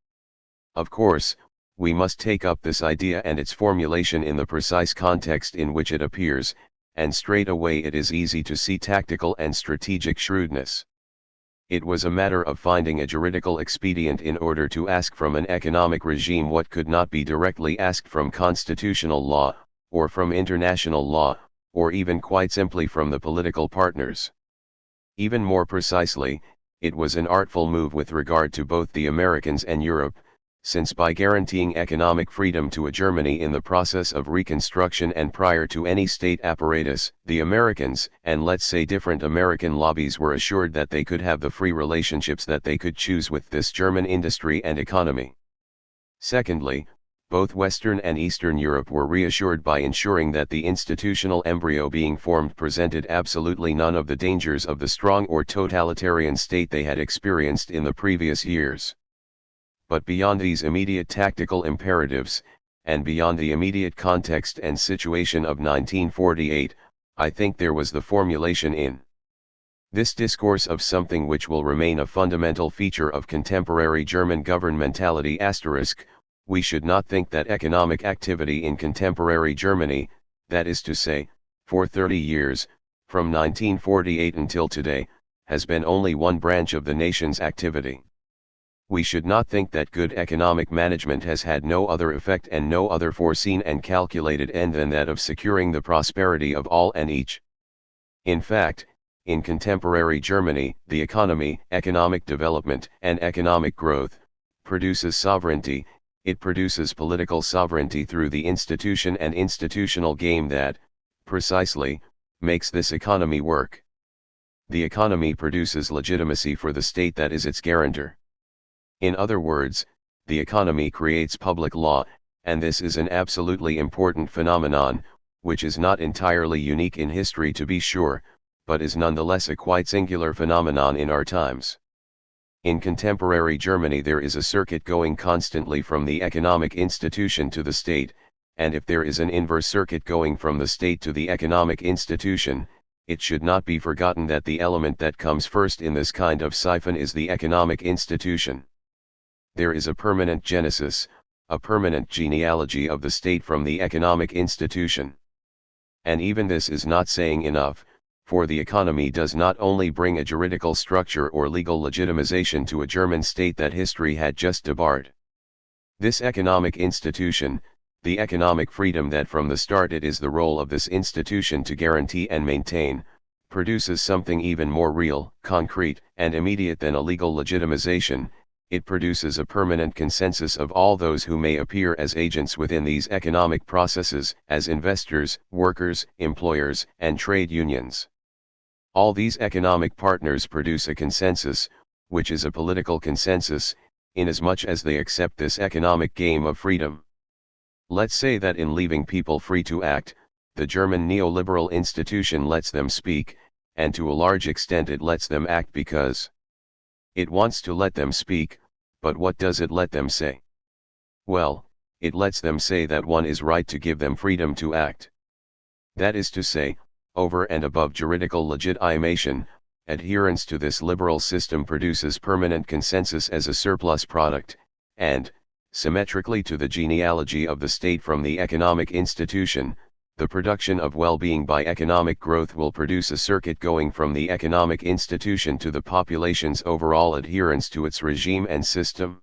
Speaker 1: Of course, we must take up this idea and its formulation in the precise context in which it appears, and straight away it is easy to see tactical and strategic shrewdness. It was a matter of finding a juridical expedient in order to ask from an economic regime what could not be directly asked from constitutional law, or from international law, or even quite simply from the political partners. Even more precisely, it was an artful move with regard to both the Americans and Europe, since by guaranteeing economic freedom to a Germany in the process of reconstruction and prior to any state apparatus, the Americans, and let's say different American lobbies, were assured that they could have the free relationships that they could choose with this German industry and economy. Secondly, both Western and Eastern Europe were reassured by ensuring that the institutional embryo being formed presented absolutely none of the dangers of the strong or totalitarian state they had experienced in the previous years. But beyond these immediate tactical imperatives, and beyond the immediate context and situation of 1948, I think there was the formulation in this discourse of something which will remain a fundamental feature of contemporary German governmentality *. We should not think that economic activity in contemporary Germany, that is to say, for 30 years, from 1948 until today, has been only one branch of the nation's activity. We should not think that good economic management has had no other effect and no other foreseen and calculated end than that of securing the prosperity of all and each. In fact, in contemporary Germany, the economy, economic development, and economic growth, produces sovereignty. It produces political sovereignty through the institution and institutional game that, precisely, makes this economy work. The economy produces legitimacy for the state that is its guarantor. In other words, the economy creates public law, and this is an absolutely important phenomenon, which is not entirely unique in history to be sure, but is nonetheless a quite singular phenomenon in our times. In contemporary Germany there is a circuit going constantly from the economic institution to the state, and if there is an inverse circuit going from the state to the economic institution, it should not be forgotten that the element that comes first in this kind of siphon is the economic institution. There is a permanent genesis, a permanent genealogy of the state from the economic institution. And even this is not saying enough, for the economy does not only bring a juridical structure or legal legitimization to a German state that history had just debarred. This economic institution, the economic freedom that from the start it is the role of this institution to guarantee and maintain, produces something even more real, concrete, and immediate than a legal legitimization. It produces a permanent consensus of all those who may appear as agents within these economic processes, as investors, workers, employers, and trade unions. All these economic partners produce a consensus, which is a political consensus, inasmuch as they accept this economic game of freedom. Let's say that in leaving people free to act, the German neoliberal institution lets them speak, and to a large extent it lets them act because it wants to let them speak, but what does it let them say? Well, it lets them say that one is right to give them freedom to act. That is to say, over and above juridical legitimation, adherence to this liberal system produces permanent consensus as a surplus product, and, symmetrically to the genealogy of the state from the economic institution, the production of well-being by economic growth will produce a circuit going from the economic institution to the population's overall adherence to its regime and system.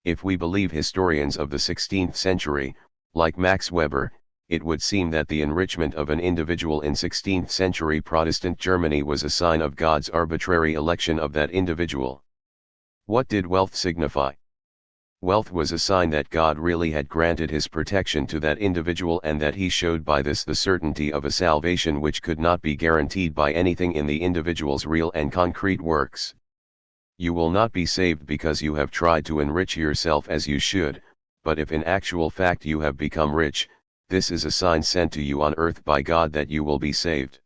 Speaker 1: If we believe historians of the 16th century, like Max Weber, it would seem that the enrichment of an individual in 16th century Protestant Germany was a sign of God's arbitrary election of that individual. What did wealth signify? Wealth was a sign that God really had granted his protection to that individual and that he showed by this the certainty of a salvation which could not be guaranteed by anything in the individual's real and concrete works. You will not be saved because you have tried to enrich yourself as you should, but if in actual fact you have become rich, this is a sign sent to you on earth by God that you will be saved.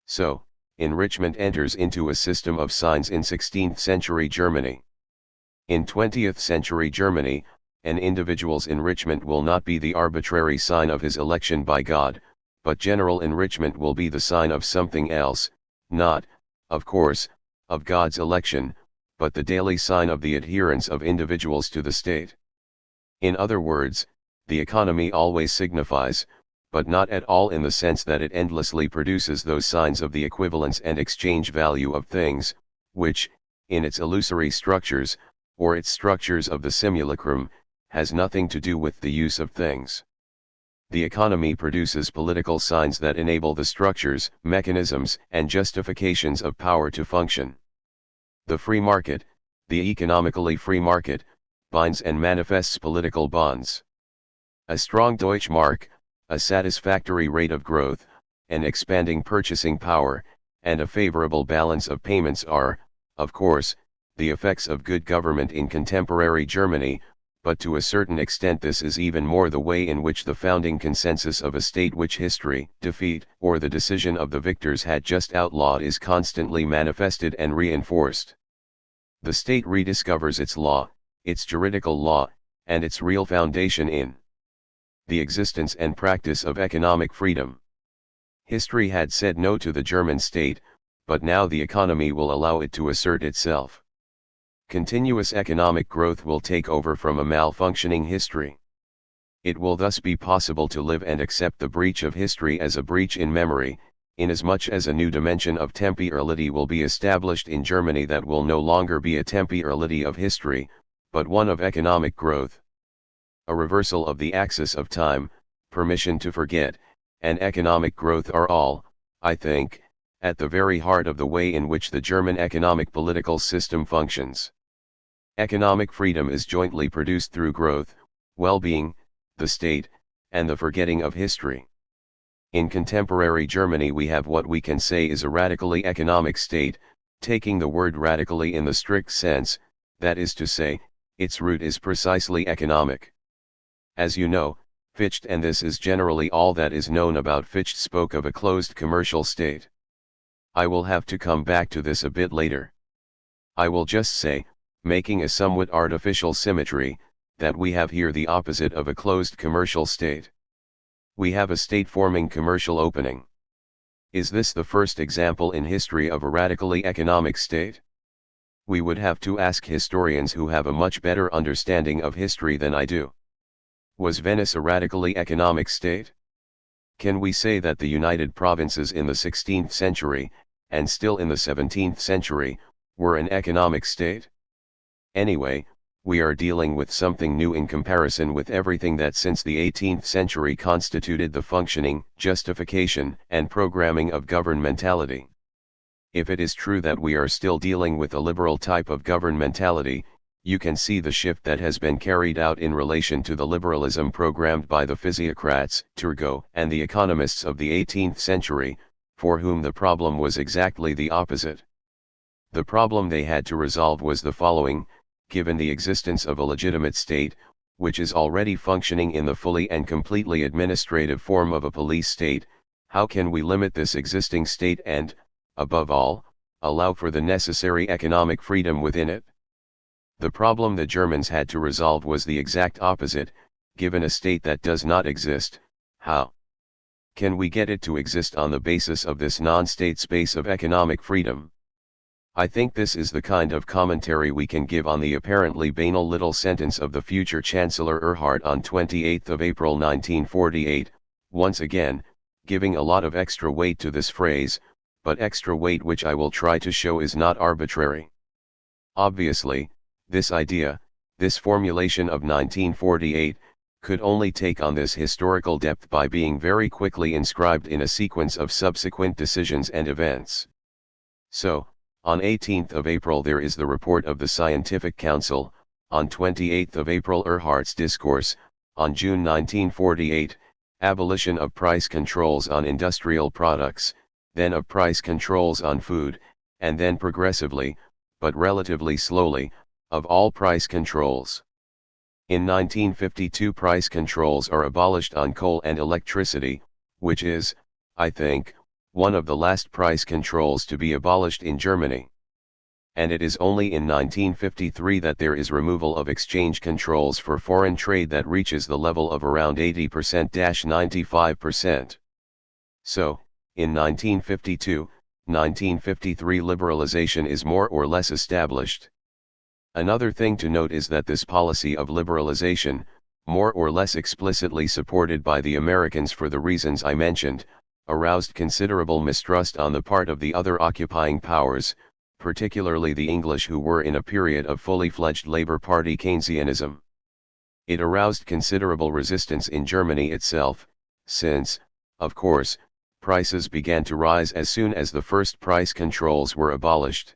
Speaker 1: So, enrichment enters into a system of signs in 16th century Germany. In 20th century Germany, an individual's enrichment will not be the arbitrary sign of his election by God, but general enrichment will be the sign of something else, not, of course, of God's election, but the daily sign of the adherence of individuals to the state. In other words, the economy always signifies, but not at all in the sense that it endlessly produces those signs of the equivalence and exchange value of things, which, in its illusory structures, or its structures of the simulacrum, has nothing to do with the use of things. The economy produces political signs that enable the structures, mechanisms, and justifications of power to function. The free market, the economically free market, binds and manifests political bonds. A strong Deutsche Mark, a satisfactory rate of growth, an expanding purchasing power, and a favorable balance of payments are, of course, the effects of good government in contemporary Germany, but to a certain extent this is even more the way in which the founding consensus of a state which history, defeat, or the decision of the victors had just outlawed is constantly manifested and reinforced. The state rediscovers its law, its juridical law, and its real foundation in the existence and practice of economic freedom. History had said no to the German state, but now the economy will allow it to assert itself. Continuous economic growth will take over from a malfunctioning history. It will thus be possible to live and accept the breach of history as a breach in memory, inasmuch as a new dimension of temporality will be established in Germany that will no longer be a temporality of history, but one of economic growth. A reversal of the axis of time, permission to forget, and economic growth are all, I think, at the very heart of the way in which the German economic political system functions. Economic freedom is jointly produced through growth, well-being, the state, and the forgetting of history. In contemporary Germany we have what we can say is a radically economic state, taking the word radically in the strict sense, that is to say, its root is precisely economic. As you know, Fichte, and this is generally all that is known about Fichte, spoke of a closed commercial state. I will have to come back to this a bit later. I will just say, making a somewhat artificial symmetry, that we have here the opposite of a closed commercial state. We have a state forming commercial opening. Is this the first example in history of a radically economic state? We would have to ask historians who have a much better understanding of history than I do. Was Venice a radically economic state? Can we say that the United Provinces in the 16th century, and still in the 17th century, were an economic state? Anyway, we are dealing with something new in comparison with everything that since the 18th century constituted the functioning, justification, and programming of governmentality. If it is true that we are still dealing with a liberal type of governmentality, you can see the shift that has been carried out in relation to the liberalism programmed by the physiocrats, Turgot, and the economists of the 18th century, for whom the problem was exactly the opposite. The problem they had to resolve was the following: given the existence of a legitimate state, which is already functioning in the fully and completely administrative form of a police state, how can we limit this existing state and, above all, allow for the necessary economic freedom within it? The problem the Germans had to resolve was the exact opposite: given a state that does not exist, how can we get it to exist on the basis of this non-state space of economic freedom? I think this is the kind of commentary we can give on the apparently banal little sentence of the future Chancellor Erhard on 28 April 1948, once again, giving a lot of extra weight to this phrase, but extra weight which I will try to show is not arbitrary. Obviously, this idea, this formulation of 1948, could only take on this historical depth by being very quickly inscribed in a sequence of subsequent decisions and events. So, on 18 April there is the report of the Scientific Council, on 28 April Erhard's discourse, on June 1948, abolition of price controls on industrial products, then of price controls on food, and then progressively, but relatively slowly, of all price controls. In 1952 price controls are abolished on coal and electricity, which is, I think, one of the last price controls to be abolished in Germany. And it is only in 1953 that there is removal of exchange controls for foreign trade that reaches the level of around 80%-95%. So, in 1952, 1953 liberalization is more or less established. Another thing to note is that this policy of liberalization, more or less explicitly supported by the Americans for the reasons I mentioned, aroused considerable mistrust on the part of the other occupying powers, particularly the English, who were in a period of fully fledged Labour Party Keynesianism. It aroused considerable resistance in Germany itself, since, of course, prices began to rise as soon as the first price controls were abolished.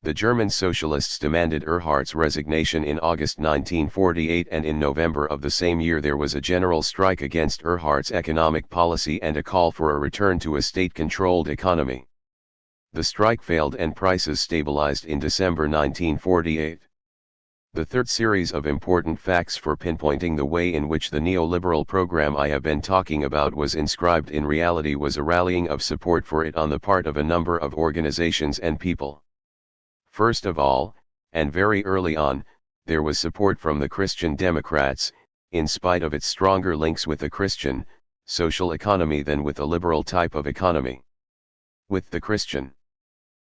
Speaker 1: The German socialists demanded Erhard's resignation in August 1948, and in November of the same year there was a general strike against Erhard's economic policy and a call for a return to a state-controlled economy. The strike failed and prices stabilized in December 1948. The third series of important facts for pinpointing the way in which the neoliberal program I have been talking about was inscribed in reality was a rallying of support for it on the part of a number of organizations and people. First of all, and very early on, there was support from the Christian Democrats, in spite of its stronger links with the Christian social economy than with a liberal type of economy. With the Christian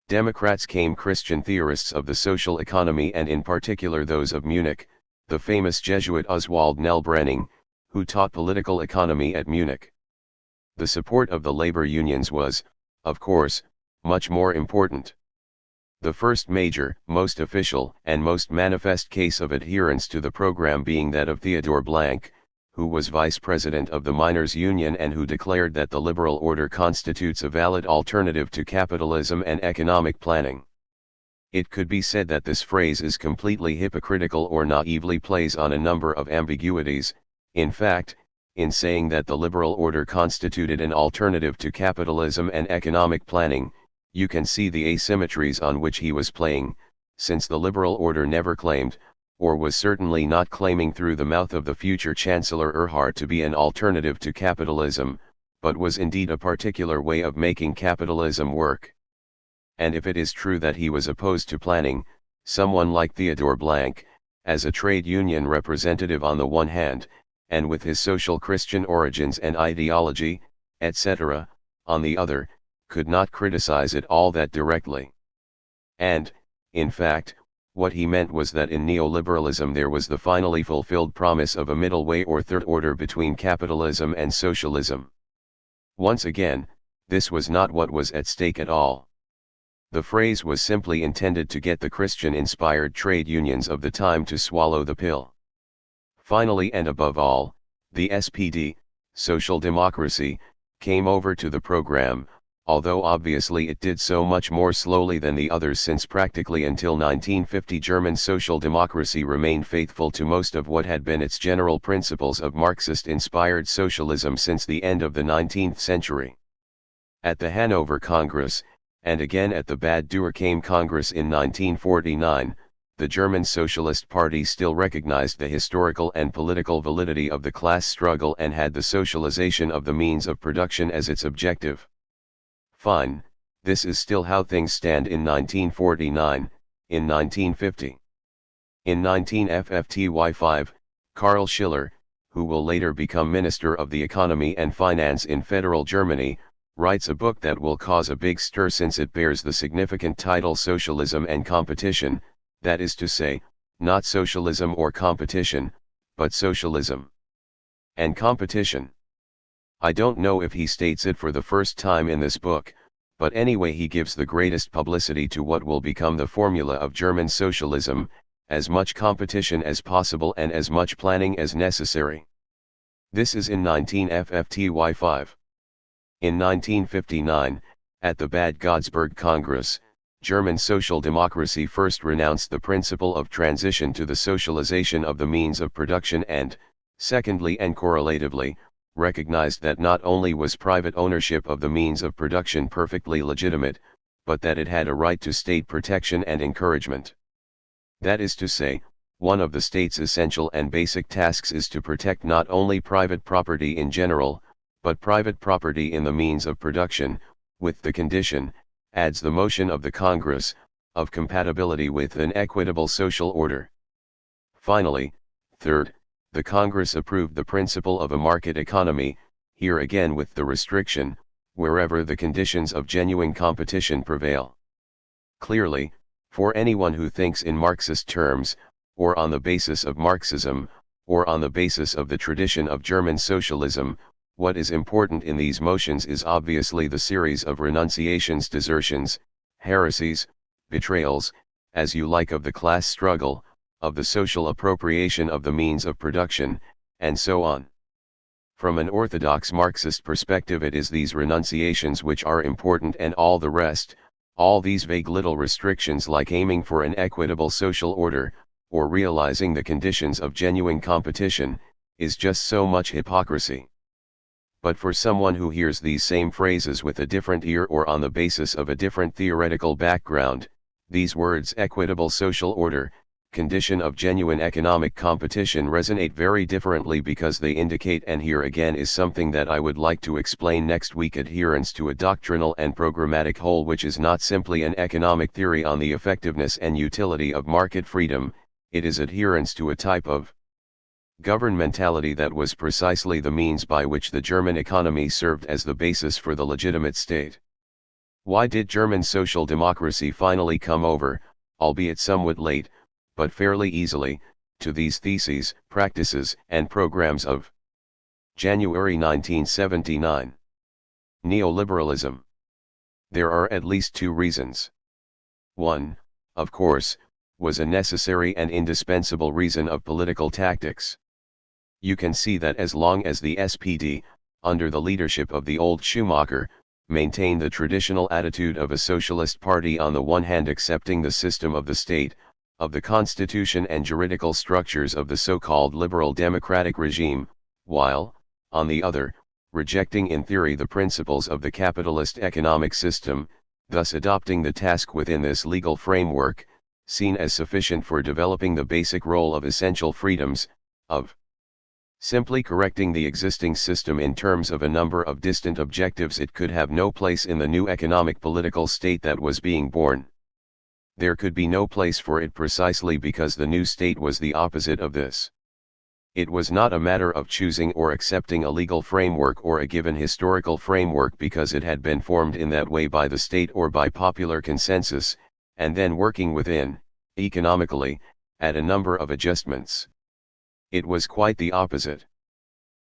Speaker 1: Democrats came Christian theorists of the social economy, and in particular those of Munich, the famous Jesuit Oswald Nelbrenning, who taught political economy at Munich. The support of the labor unions was, of course, much more important. The first major, most official, and most manifest case of adherence to the program being that of Theodor Blank, who was vice president of the Miners' Union and who declared that the liberal order constitutes a valid alternative to capitalism and economic planning. It could be said that this phrase is completely hypocritical or naively plays on a number of ambiguities. In fact, in saying that the liberal order constituted an alternative to capitalism and economic planning, you can see the asymmetries on which he was playing, since the liberal order never claimed, or was certainly not claiming through the mouth of the future Chancellor Erhard, to be an alternative to capitalism, but was indeed a particular way of making capitalism work. And if it is true that he was opposed to planning, someone like Theodor Blank, as a trade union representative on the one hand, and with his social Christian origins and ideology, etc., on the other, could not criticize it all that directly. And, in fact, what he meant was that in neoliberalism there was the finally fulfilled promise of a middle way or third order between capitalism and socialism. Once again, this was not what was at stake at all. The phrase was simply intended to get the Christian-inspired trade unions of the time to swallow the pill. Finally, and above all, the SPD, social democracy, came over to the program, although obviously it did so much more slowly than the others, since practically until 1950 German social democracy remained faithful to most of what had been its general principles of Marxist-inspired socialism since the end of the 19th century. At the Hanover Congress, and again at the Bad Dürkheim Congress in 1949, the German Socialist Party still recognized the historical and political validity of the class struggle and had the socialization of the means of production as its objective. Fine, this is still how things stand in 1949, in 1950. In 1955, Karl Schiller, who will later become Minister of the Economy and Finance in Federal Germany, writes a book that will cause a big stir since it bears the significant title Socialism and Competition, that is to say, not socialism or competition, but socialism and competition. I don't know if he states it for the first time in this book, but anyway he gives the greatest publicity to what will become the formula of German socialism: as much competition as possible and as much planning as necessary. This is in 1955. In 1959, at the Bad Godesberg Congress, German social democracy first renounced the principle of transition to the socialization of the means of production and, secondly and correlatively, recognized that not only was private ownership of the means of production perfectly legitimate, but that it had a right to state protection and encouragement. That is to say, one of the state's essential and basic tasks is to protect not only private property in general, but private property in the means of production, with the condition, adds the motion of the Congress, of compatibility with an equitable social order. Finally, third, the Congress approved the principle of a market economy, here again with the restriction, wherever the conditions of genuine competition prevail. Clearly, for anyone who thinks in Marxist terms, or on the basis of Marxism, or on the basis of the tradition of German socialism, what is important in these motions is obviously the series of renunciations, desertions, heresies, betrayals, as you like, of the class struggle, of the social appropriation of the means of production, and so on. From an orthodox Marxist perspective, it is these renunciations which are important, and all the rest, all these vague little restrictions like aiming for an equitable social order, or realizing the conditions of genuine competition, is just so much hypocrisy. But for someone who hears these same phrases with a different ear or on the basis of a different theoretical background, these words equitable social order, condition of genuine economic competition resonate very differently, because they indicate, and here again is something that I would like to explain next week, adherence to a doctrinal and programmatic whole which is not simply an economic theory on the effectiveness and utility of market freedom, it is adherence to a type of governmentality that was precisely the means by which the German economy served as the basis for the legitimate state. Why did German social democracy finally come over, albeit somewhat late, but fairly easily, to these theses, practices, and programs of January 1979? Neoliberalism. There are at least two reasons. One, of course, was a necessary and indispensable reason of political tactics. You can see that as long as the SPD, under the leadership of the old Schumacher, maintained the traditional attitude of a socialist party, on the one hand accepting the system of the state, of the constitution and juridical structures of the so-called liberal democratic regime, while, on the other, rejecting in theory the principles of the capitalist economic system, thus adopting the task within this legal framework, seen as sufficient for developing the basic role of essential freedoms, of simply correcting the existing system in terms of a number of distant objectives, it could have no place in the new economic political state that was being born. There could be no place for it precisely because the new state was the opposite of this. It was not a matter of choosing or accepting a legal framework or a given historical framework because it had been formed in that way by the state or by popular consensus, and then working within, economically, at a number of adjustments. It was quite the opposite.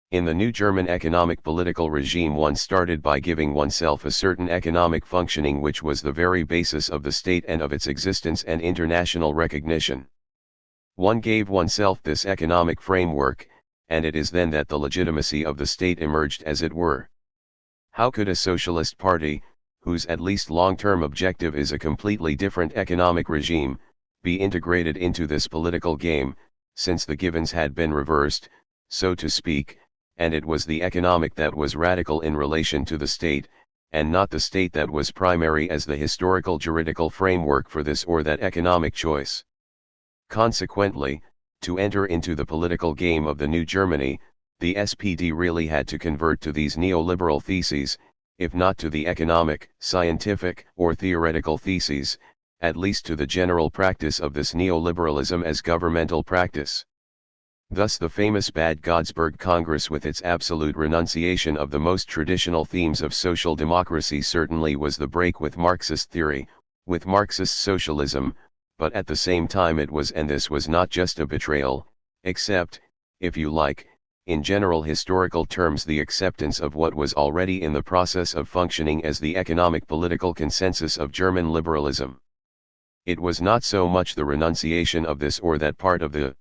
Speaker 1: In the new German economic political regime, one started by giving oneself a certain economic functioning which was the very basis of the state and of its existence and international recognition. One gave oneself this economic framework, and it is then that the legitimacy of the state emerged, as it were. How could a socialist party, whose at least long-term objective is a completely different economic regime, be integrated into this political game, since the givens had been reversed, so to speak, and it was the economic that was radical in relation to the state, and not the state that was primary as the historical juridical framework for this or that economic choice? Consequently, to enter into the political game of the new Germany, the SPD really had to convert to these neoliberal theses, if not to the economic, scientific, or theoretical theses, at least to the general practice of this neoliberalism as governmental practice. Thus the famous Bad Godesberg Congress, with its absolute renunciation of the most traditional themes of social democracy, certainly was the break with Marxist theory, with Marxist socialism, but at the same time it was, and this was not just a betrayal, except, if you like, in general historical terms, the acceptance of what was already in the process of functioning as the economic political consensus of German liberalism. It was not so much the renunciation of this or that part of the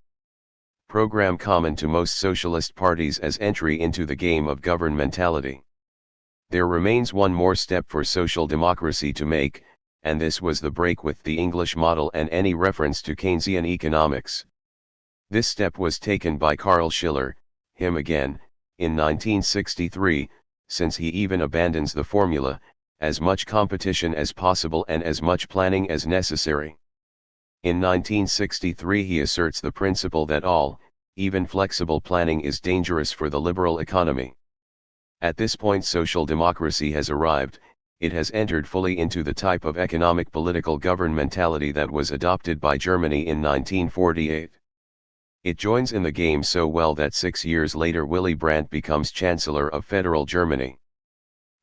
Speaker 1: program common to most socialist parties as entry into the game of governmentality. There remains one more step for social democracy to make, and this was the break with the English model and any reference to Keynesian economics. This step was taken by Carl Schiller, him again, in 1963, since he even abandons the formula, as much competition as possible and as much planning as necessary. In 1963 he asserts the principle that all, even flexible planning, is dangerous for the liberal economy. At this point social democracy has arrived, it has entered fully into the type of economic political governmentality that was adopted by Germany in 1948. It joins in the game so well that 6 years later Willy Brandt becomes Chancellor of Federal Germany.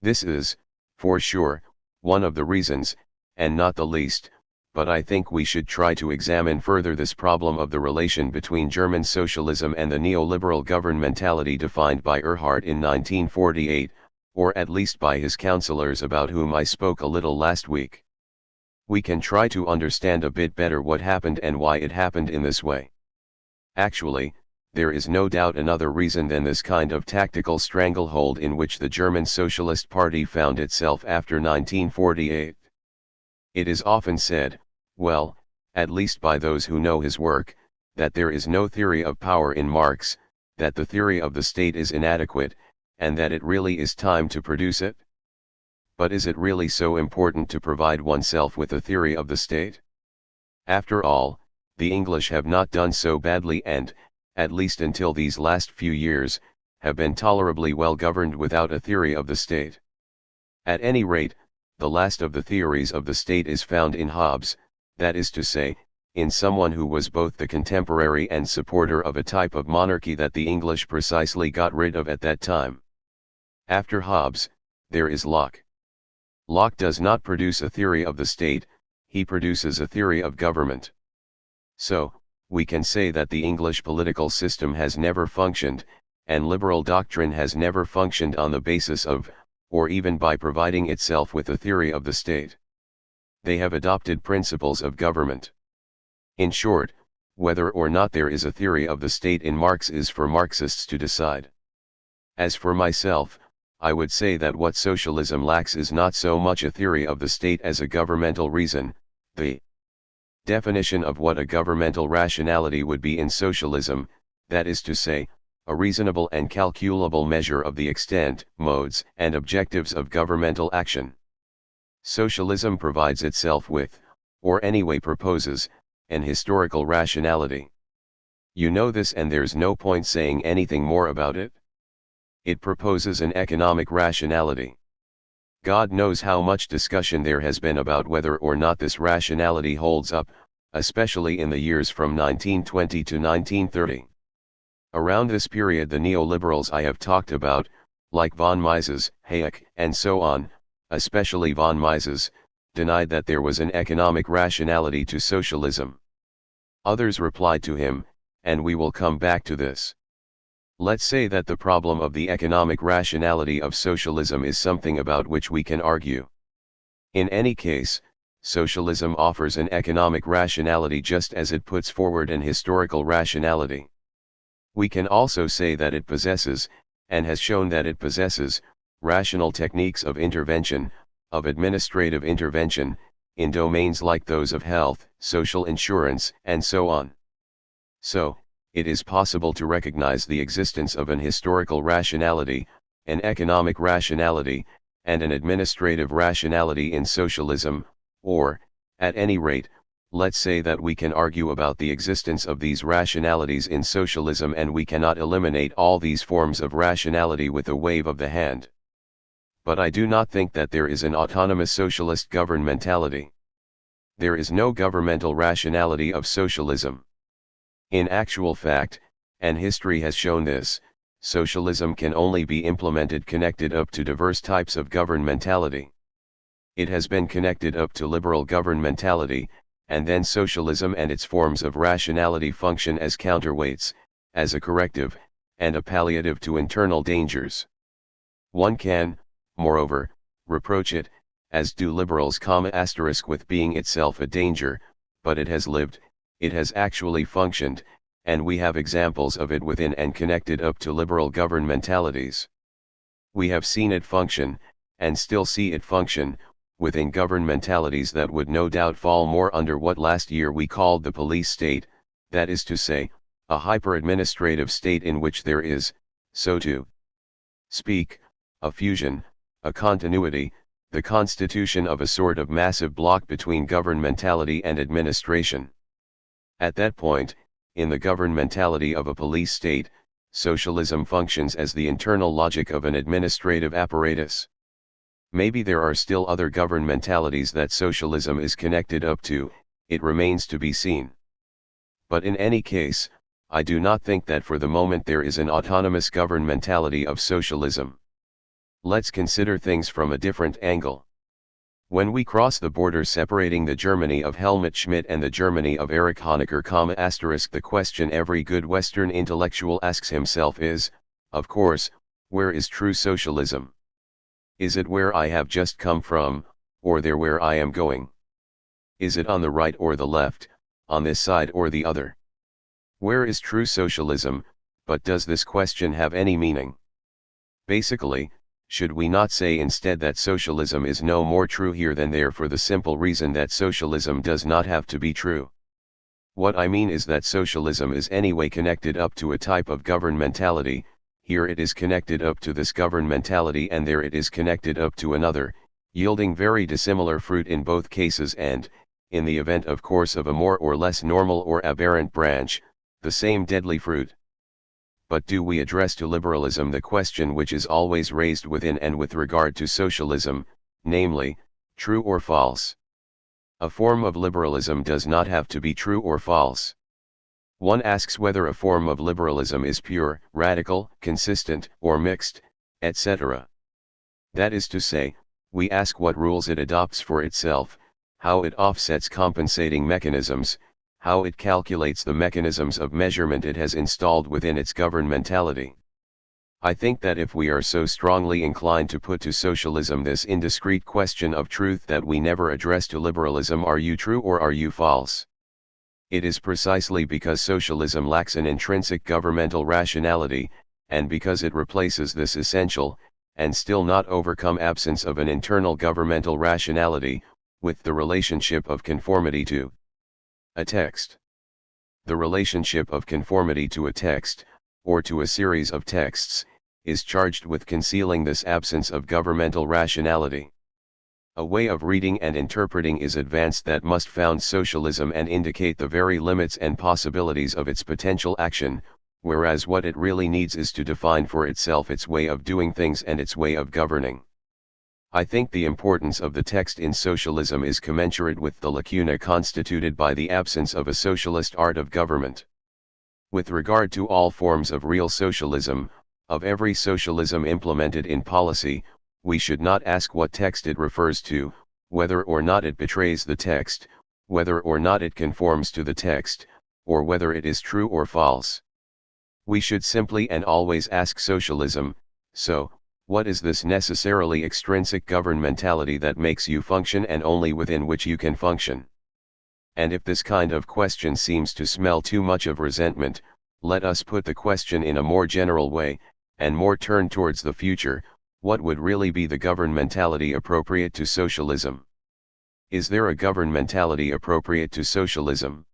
Speaker 1: This is, for sure, one of the reasons, and not the least, but I think we should try to examine further this problem of the relation between German socialism and the neoliberal governmentality defined by Erhard in 1948, or at least by his counselors about whom I spoke a little last week. We can try to understand a bit better what happened and why it happened in this way. Actually, there is no doubt another reason than this kind of tactical stranglehold in which the German Socialist Party found itself after 1948. It is often said, well, at least by those who know his work, that there is no theory of power in Marx, that the theory of the state is inadequate, and that it really is time to produce it. But is it really so important to provide oneself with a theory of the state? After all, the English have not done so badly and, at least until these last few years, have been tolerably well governed without a theory of the state. At any rate, the last of the theories of the state is found in Hobbes, that is to say, in someone who was both the contemporary and supporter of a type of monarchy that the English precisely got rid of at that time. After Hobbes, there is Locke. Locke does not produce a theory of the state, he produces a theory of government. So, we can say that the English political system has never functioned, and liberal doctrine has never functioned on the basis of, or even by providing itself with a theory of the state. They have adopted principles of government. In short, whether or not there is a theory of the state in Marx is for Marxists to decide. As for myself, I would say that what socialism lacks is not so much a theory of the state as a governmental reason. The definition of what a governmental rationality would be in socialism, that is to say, a reasonable and calculable measure of the extent, modes, and objectives of governmental action. Socialism provides itself with, or anyway proposes, an historical rationality. You know this and there's no point saying anything more about it. It proposes an economic rationality. God knows how much discussion there has been about whether or not this rationality holds up, especially in the years from 1920 to 1930. Around this period the neoliberals I have talked about, like von Mises, Hayek, and so on, especially von Mises, denied that there was an economic rationality to socialism. Others replied to him, and we will come back to this. Let's say that the problem of the economic rationality of socialism is something about which we can argue. In any case, socialism offers an economic rationality just as it puts forward an historical rationality. We can also say that it possesses, and has shown that it possesses, rational techniques of intervention, of administrative intervention, in domains like those of health, social insurance, and so on. So, it is possible to recognize the existence of an historical rationality, an economic rationality, and an administrative rationality in socialism, or, at any rate, let's say that we can argue about the existence of these rationalities in socialism and we cannot eliminate all these forms of rationality with a wave of the hand. But I do not think that there is an autonomous socialist governmentality. There is no governmental rationality of socialism. In actual fact, And history has shown this. Socialism can only be implemented connected up to diverse types of governmentality. It has been connected up to liberal governmentality, and then socialism and its forms of rationality function as counterweights, as a corrective, and a palliative to internal dangers. One can, moreover, reproach it, as do liberals, with being itself a danger, but it has lived, it has actually functioned, and we have examples of it within and connected up to liberal governmentalities. We have seen it function, and still see it function, within governmentalities that would no doubt fall more under what last year we called the police state, that is to say, a hyper-administrative state in which there is, so to speak, a fusion, a continuity, the constitution of a sort of massive block between governmentality and administration. At that point, in the governmentality of a police state, socialism functions as the internal logic of an administrative apparatus. Maybe there are still other governmentalities that socialism is connected up to, it remains to be seen. But in any case, I do not think that for the moment there is an autonomous governmentality of socialism. Let's consider things from a different angle. When we cross the border separating the Germany of Helmut Schmidt and the Germany of Erich Honecker, the question every good Western intellectual asks himself is, of course, where is true socialism? Is it where I have just come from, or there where I am going? Is it on the right or the left, on this side or the other? Where is true socialism, but does this question have any meaning? Basically, should we not say instead that socialism is no more true here than there for the simple reason that socialism does not have to be true? What I mean is that socialism is anyway connected up to a type of governmentality. Here it is connected up to this governmentality and there it is connected up to another, yielding very dissimilar fruit in both cases and, in the event of course of a more or less normal or aberrant branch, the same deadly fruit. But do we address to liberalism the question which is always raised within and with regard to socialism, namely, true or false? A form of liberalism does not have to be true or false. One asks whether a form of liberalism is pure, radical, consistent, or mixed, etc. That is to say, we ask what rules it adopts for itself, how it offsets compensating mechanisms, how it calculates the mechanisms of measurement it has installed within its governmentality. I think that if we are so strongly inclined to put to socialism this indiscrete question of truth that we never address to liberalism, are you true or are you false? It is precisely because socialism lacks an intrinsic governmental rationality, and because it replaces this essential, and still not overcome absence of an internal governmental rationality, with the relationship of conformity to a text. The relationship of conformity to a text, or to a series of texts, is charged with concealing this absence of governmental rationality. A way of reading and interpreting is advanced that must found socialism and indicate the very limits and possibilities of its potential action, whereas what it really needs is to define for itself its way of doing things and its way of governing. I think the importance of the text in socialism is commensurate with the lacuna constituted by the absence of a socialist art of government. With regard to all forms of real socialism, of every socialism implemented in policy, we should not ask what text it refers to, whether or not it betrays the text, whether or not it conforms to the text, or whether it is true or false. We should simply and always ask socialism, so, what is this necessarily extrinsic governmentality that makes you function and only within which you can function? And if this kind of question seems to smell too much of resentment, let us put the question in a more general way, and more turned towards the future. What would really be the governmentality appropriate to socialism? Is there a governmentality appropriate to socialism?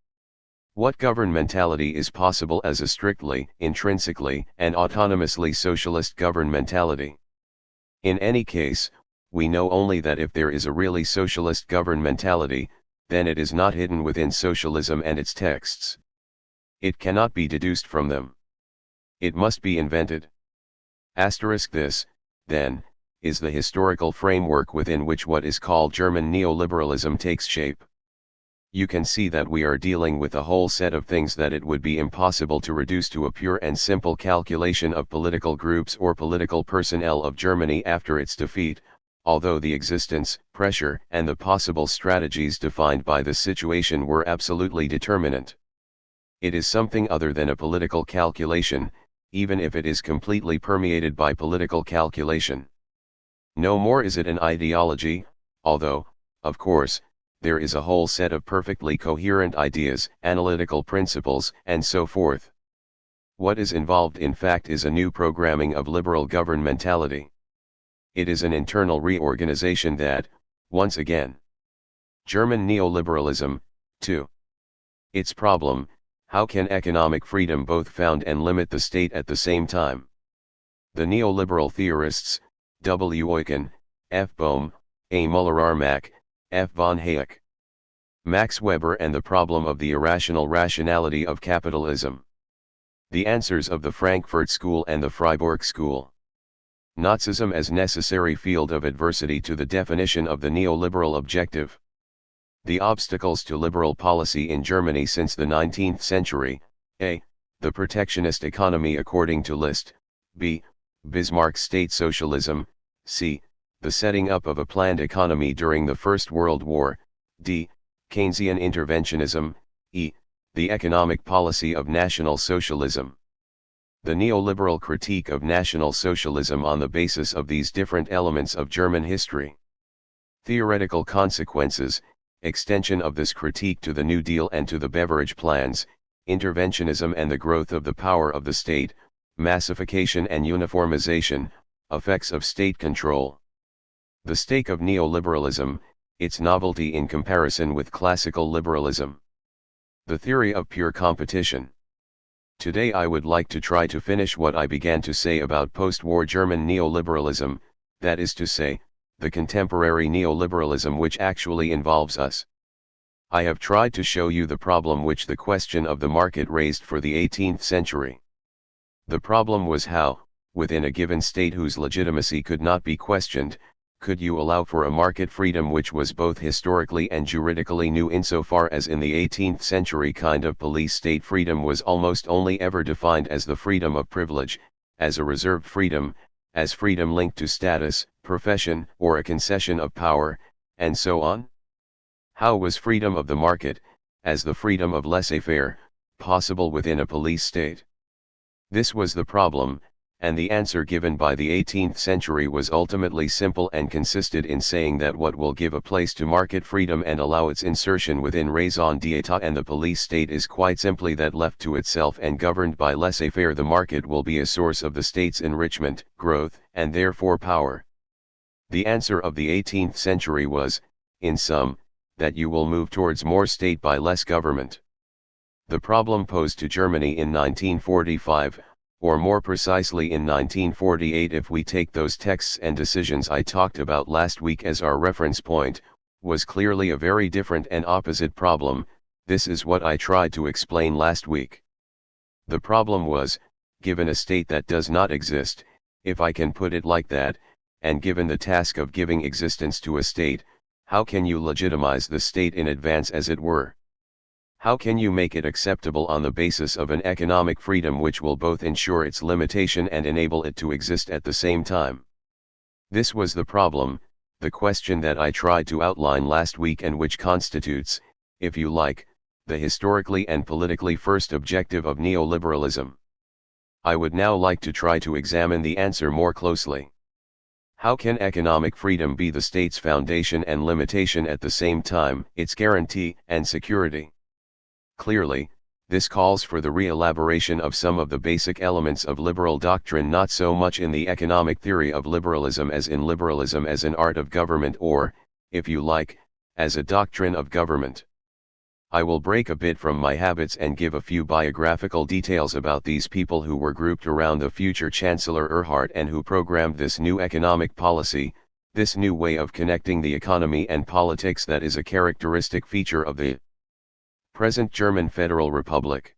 Speaker 1: What governmentality is possible as a strictly, intrinsically, and autonomously socialist governmentality? In any case, we know only that if there is a really socialist governmentality, then it is not hidden within socialism and its texts. It cannot be deduced from them. It must be invented. This, then, is the historical framework within which what is called German neoliberalism takes shape. you can see that we are dealing with a whole set of things that it would be impossible to reduce to a pure and simple calculation of political groups or political personnel of Germany after its defeat, although the existence, pressure, and the possible strategies defined by the situation were absolutely determinant. It is something other than a political calculation, even if it is completely permeated by political calculation. No more is it an ideology, although, of course, there is a whole set of perfectly coherent ideas, analytical principles, and so forth. What is involved in fact is a new programming of liberal governmentality. It is an internal reorganization that, once again, German neoliberalism, too. Its problem: how can economic freedom both found and limit the state at the same time? The neoliberal theorists, W. Eucken, F. Bohm, A. Müller-Armack, F. von Hayek, Max Weber, and the problem of the irrational rationality of capitalism. The answers of the Frankfurt School and the Freiburg School. Nazism as necessary field of adversity to the definition of the neoliberal objective. The obstacles to liberal policy in Germany since the 19th century: A. The protectionist economy according to List. B. Bismarck's state socialism. C. The setting up of a planned economy during the First World War. D. Keynesian interventionism. E. The economic policy of National Socialism. The neoliberal critique of National Socialism on the basis of these different elements of German history. Theoretical consequences: extension of this critique to the New Deal and to the Beveridge plans, interventionism and the growth of the power of the state, massification and uniformization, effects of state control. The stake of neoliberalism, its novelty in comparison with classical liberalism. The theory of pure competition. Today I would like to try to finish what I began to say about post-war German neoliberalism, that is to say, the contemporary neoliberalism which actually involves us. I have tried to show you the problem which the question of the market raised for the 18th century. The problem was how, within a given state whose legitimacy could not be questioned, could you allow for a market freedom which was both historically and juridically new, insofar as in the 18th century kind of police state freedom was almost only ever defined as the freedom of privilege, as a reserved freedom, as freedom linked to status, profession, or a concession of power, and so on? How was freedom of the market, as the freedom of laissez-faire, possible within a police state? This was the problem, and the answer given by the 18th century was ultimately simple and consisted in saying that what will give a place to market freedom and allow its insertion within raison d'etat and the police state is quite simply that left to itself and governed by laissez-faire the market will be a source of the state's enrichment, growth, and therefore power. The answer of the 18th century was, in sum, that you will move towards more state by less government. The problem posed to Germany in 1945, or more precisely in 1948 if we take those texts and decisions I talked about last week as our reference point, was clearly a very different and opposite problem. This is what I tried to explain last week. The problem was, given a state that does not exist, if I can put it like that, and given the task of giving existence to a state, how can you legitimize the state in advance, as it were? How can you make it acceptable on the basis of an economic freedom which will both ensure its limitation and enable it to exist at the same time? This was the problem, the question that I tried to outline last week and which constitutes, if you like, the historically and politically first objective of neoliberalism. I would now like to try to examine the answer more closely. How can economic freedom be the state's foundation and limitation at the same time, its guarantee and security? Clearly, this calls for the re-elaboration of some of the basic elements of liberal doctrine, not so much in the economic theory of liberalism as in liberalism as an art of government, or, if you like, as a doctrine of government. I will break a bit from my habits and give a few biographical details about these people who were grouped around the future Chancellor Erhard and who programmed this new economic policy, this new way of connecting the economy and politics that is a characteristic feature of the present German Federal Republic.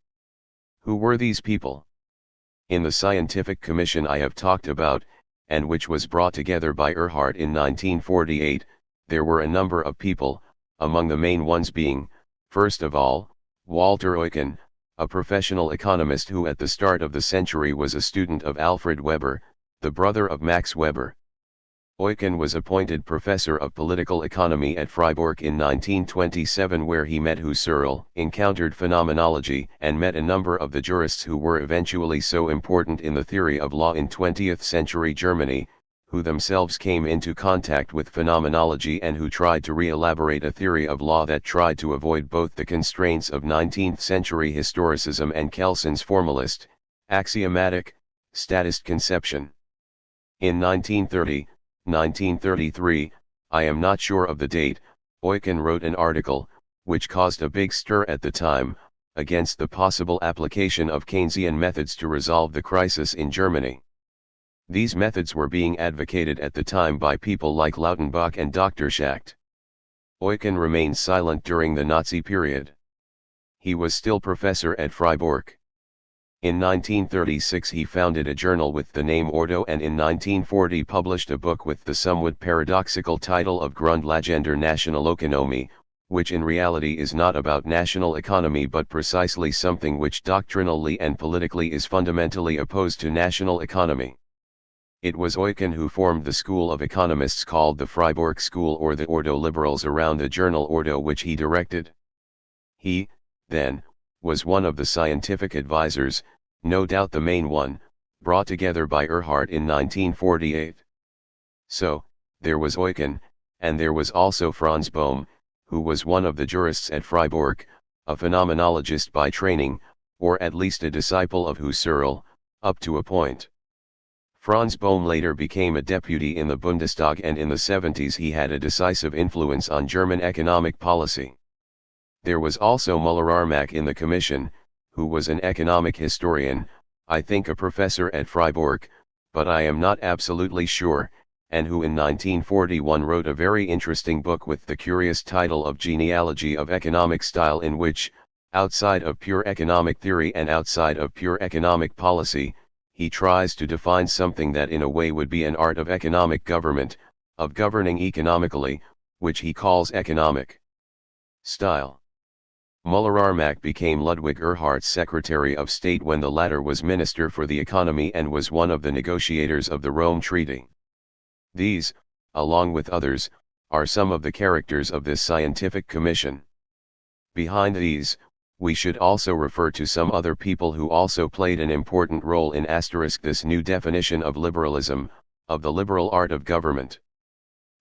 Speaker 1: Who were these people? In the scientific commission I have talked about, and which was brought together by Erhard in 1948, there were a number of people, among the main ones being, First of all, Walter Eucken, a professional economist who at the start of the century was a student of Alfred Weber, the brother of Max Weber. Eucken was appointed professor of political economy at Freiburg in 1927, where he met Husserl, encountered phenomenology, and met a number of the jurists who were eventually so important in the theory of law in 20th century Germany, who themselves came into contact with phenomenology and who tried to re-elaborate a theory of law that tried to avoid both the constraints of 19th century historicism and Kelson's formalist, axiomatic, statist conception. In 1933, I am not sure of the date, Eucken wrote an article, which caused a big stir at the time, against the possible application of Keynesian methods to resolve the crisis in Germany. These methods were being advocated at the time by people like Lautenbach and Dr. Schacht. Eucken remained silent during the Nazi period. He was still professor at Freiburg. In 1936 he founded a journal with the name Ordo, and in 1940 published a book with the somewhat paradoxical title of Grundlagen der Nationalökonomie, which in reality is not about national economy but precisely something which doctrinally and politically is fundamentally opposed to national economy. It was Eucken who formed the school of economists called the Freiburg School or the Ordo Liberals around the journal Ordo, which he directed. He, then, was one of the scientific advisors, no doubt the main one, brought together by Erhard in 1948. So, there was Eucken, and there was also Franz Bohm, who was one of the jurists at Freiburg, a phenomenologist by training, or at least a disciple of Husserl, up to a point. Franz Bohm later became a deputy in the Bundestag, and in the 70s he had a decisive influence on German economic policy. There was also Müller-Armack in the Commission, who was an economic historian, I think a professor at Freiburg, but I am not absolutely sure, and who in 1941 wrote a very interesting book with the curious title of Genealogy of Economic Style, in which, outside of pure economic theory and outside of pure economic policy, he tries to define something that in a way would be an art of economic government, of governing economically, which he calls economic style. Müller-Armack became Ludwig Erhardt's Secretary of State when the latter was Minister for the Economy and was one of the negotiators of the Rome Treaty. These, along with others, are some of the characters of this scientific commission. Behind these, we should also refer to some other people who also played an important role in this new definition of liberalism, of the liberal art of government.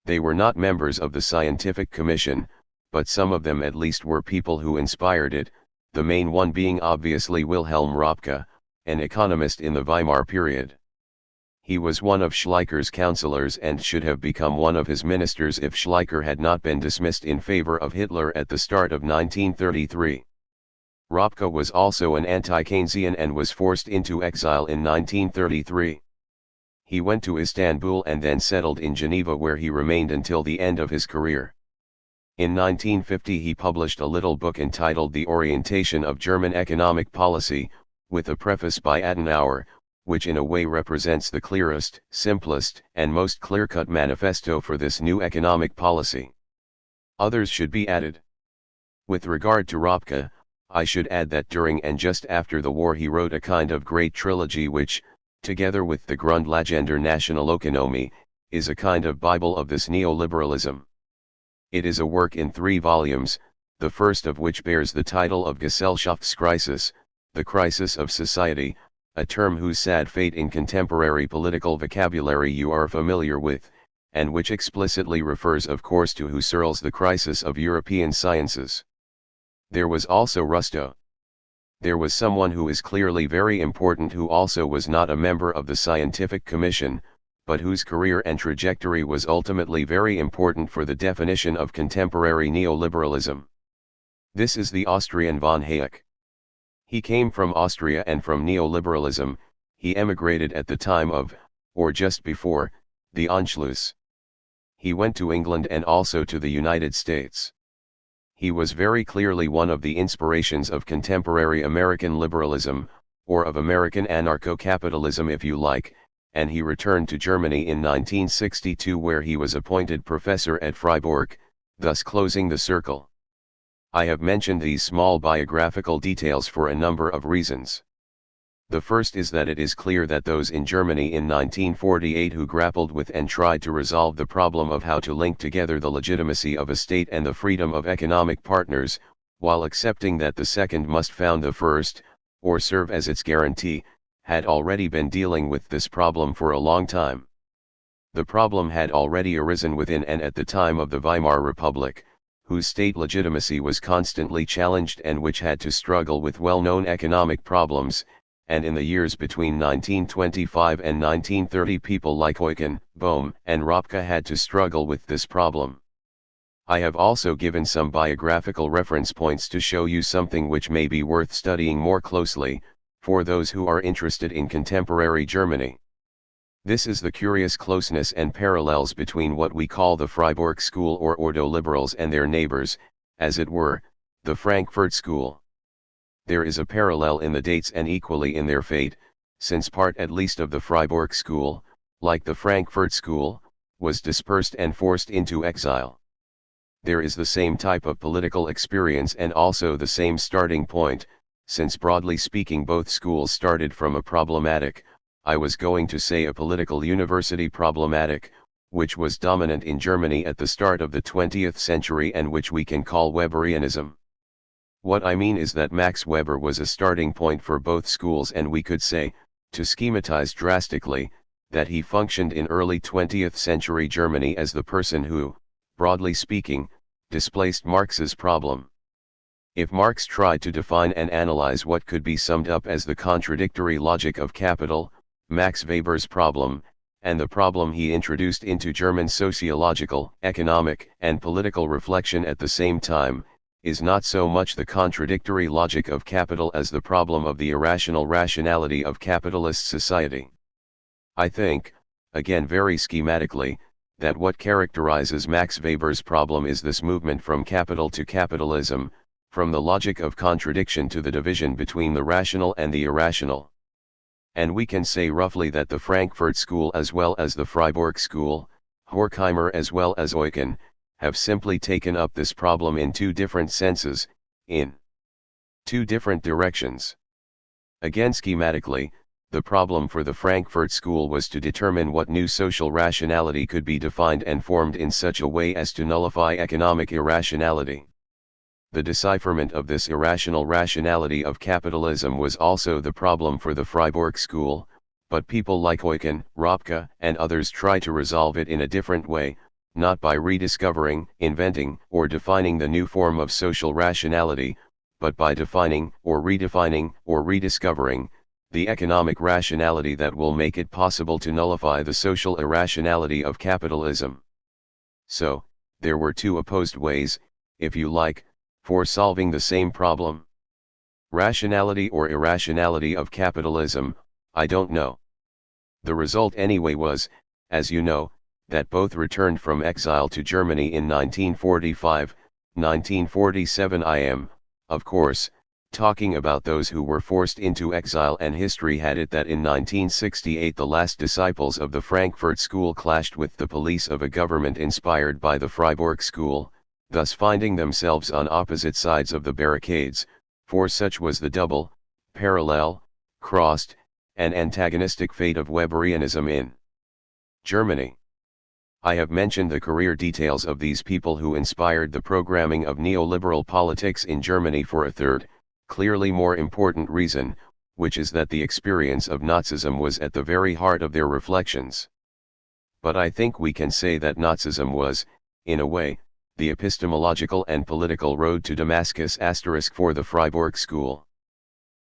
Speaker 1: They were not members of the scientific commission, but some of them at least were people who inspired it, the main one being obviously Wilhelm Röpke, an economist in the Weimar period. He was one of Schleicher's counselors and should have become one of his ministers if Schleicher had not been dismissed in favor of Hitler at the start of 1933. Röpke was also an anti-Keynesian and was forced into exile in 1933. He went to Istanbul and then settled in Geneva, where he remained until the end of his career. In 1950 he published a little book entitled The Orientation of German Economic Policy, with a preface by Adenauer, which in a way represents the clearest, simplest, and most clear-cut manifesto for this new economic policy. Others should be added. With regard to Röpke, I should add that during and just after the war he wrote a kind of great trilogy which, together with the Grundlagen der Nationalökonomie, is a kind of Bible of this neoliberalism. It is a work in 3 volumes, the first of which bears the title of Gesellschaftskrisis, the crisis of society, a term whose sad fate in contemporary political vocabulary you are familiar with, and which explicitly refers of course to Husserl's The Crisis of European Sciences. There was also Rusto. There was someone who is clearly very important who also was not a member of the Scientific Commission, but whose career and trajectory was ultimately very important for the definition of contemporary neoliberalism. This is the Austrian von Hayek. He came from Austria and from neoliberalism, he emigrated at the time of, or just before, the Anschluss. He went to England and also to the United States. He was very clearly one of the inspirations of contemporary American liberalism, or of American anarcho-capitalism if you like, and he returned to Germany in 1962 where he was appointed professor at Freiburg, thus closing the circle. I have mentioned these small biographical details for a number of reasons. The first is that it is clear that those in Germany in 1948 who grappled with and tried to resolve the problem of how to link together the legitimacy of a state and the freedom of economic partners, while accepting that the second must found the first, or serve as its guarantee, had already been dealing with this problem for a long time. The problem had already arisen within and at the time of the Weimar Republic, whose state legitimacy was constantly challenged and which had to struggle with well-known economic problems, and in the years between 1925 and 1930 people like Eucken, Bohm, and Ropke had to struggle with this problem. I have also given some biographical reference points to show you something which may be worth studying more closely, for those who are interested in contemporary Germany. This is the curious closeness and parallels between what we call the Freiburg School or Ordo liberals and their neighbors, as it were, the Frankfurt School. There is a parallel in the dates and equally in their fate, since part at least of the Freiburg School, like the Frankfurt School, was dispersed and forced into exile. There is the same type of political experience and also the same starting point, since broadly speaking both schools started from a problematic, I was going to say a political university problematic, which was dominant in Germany at the start of the 20th century and which we can call Weberianism. What I mean is that Max Weber was a starting point for both schools, and we could say, to schematize drastically, that he functioned in early 20th century Germany as the person who, broadly speaking, displaced Marx's problem. If Marx tried to define and analyze what could be summed up as the contradictory logic of capital, Max Weber's problem, and the problem he introduced into German sociological, economic, and political reflection at the same time, is not so much the contradictory logic of capital as the problem of the irrational rationality of capitalist society. I think, again very schematically, that what characterizes Max Weber's problem is this movement from capital to capitalism, from the logic of contradiction to the division between the rational and the irrational. And we can say roughly that the Frankfurt School as well as the Freiburg School, Horkheimer as well as Eucken, have simply taken up this problem in two different senses, in two different directions. Again schematically, the problem for the Frankfurt School was to determine what new social rationality could be defined and formed in such a way as to nullify economic irrationality. The decipherment of this irrational rationality of capitalism was also the problem for the Freiburg School, but people like Eucken, Ropke, and others try to resolve it in a different way, not by rediscovering, inventing, or defining the new form of social rationality, but by defining, or redefining, or rediscovering, the economic rationality that will make it possible to nullify the social irrationality of capitalism. So, there were two opposed ways, if you like, for solving the same problem. Rationality or irrationality of capitalism, I don't know. The result anyway was, as you know, that both returned from exile to Germany in 1945, 1947. I am, of course, talking about those who were forced into exile, and history had it that in 1968 the last disciples of the Frankfurt School clashed with the police of a government inspired by the Freiburg School, thus finding themselves on opposite sides of the barricades, for such was the double, parallel, crossed, and antagonistic fate of Weberianism in Germany. I have mentioned the career details of these people who inspired the programming of neoliberal politics in Germany for a third, clearly more important reason, which is that the experience of Nazism was at the very heart of their reflections. But I think we can say that Nazism was, in a way, the epistemological and political road to Damascus * for the Freiburg School.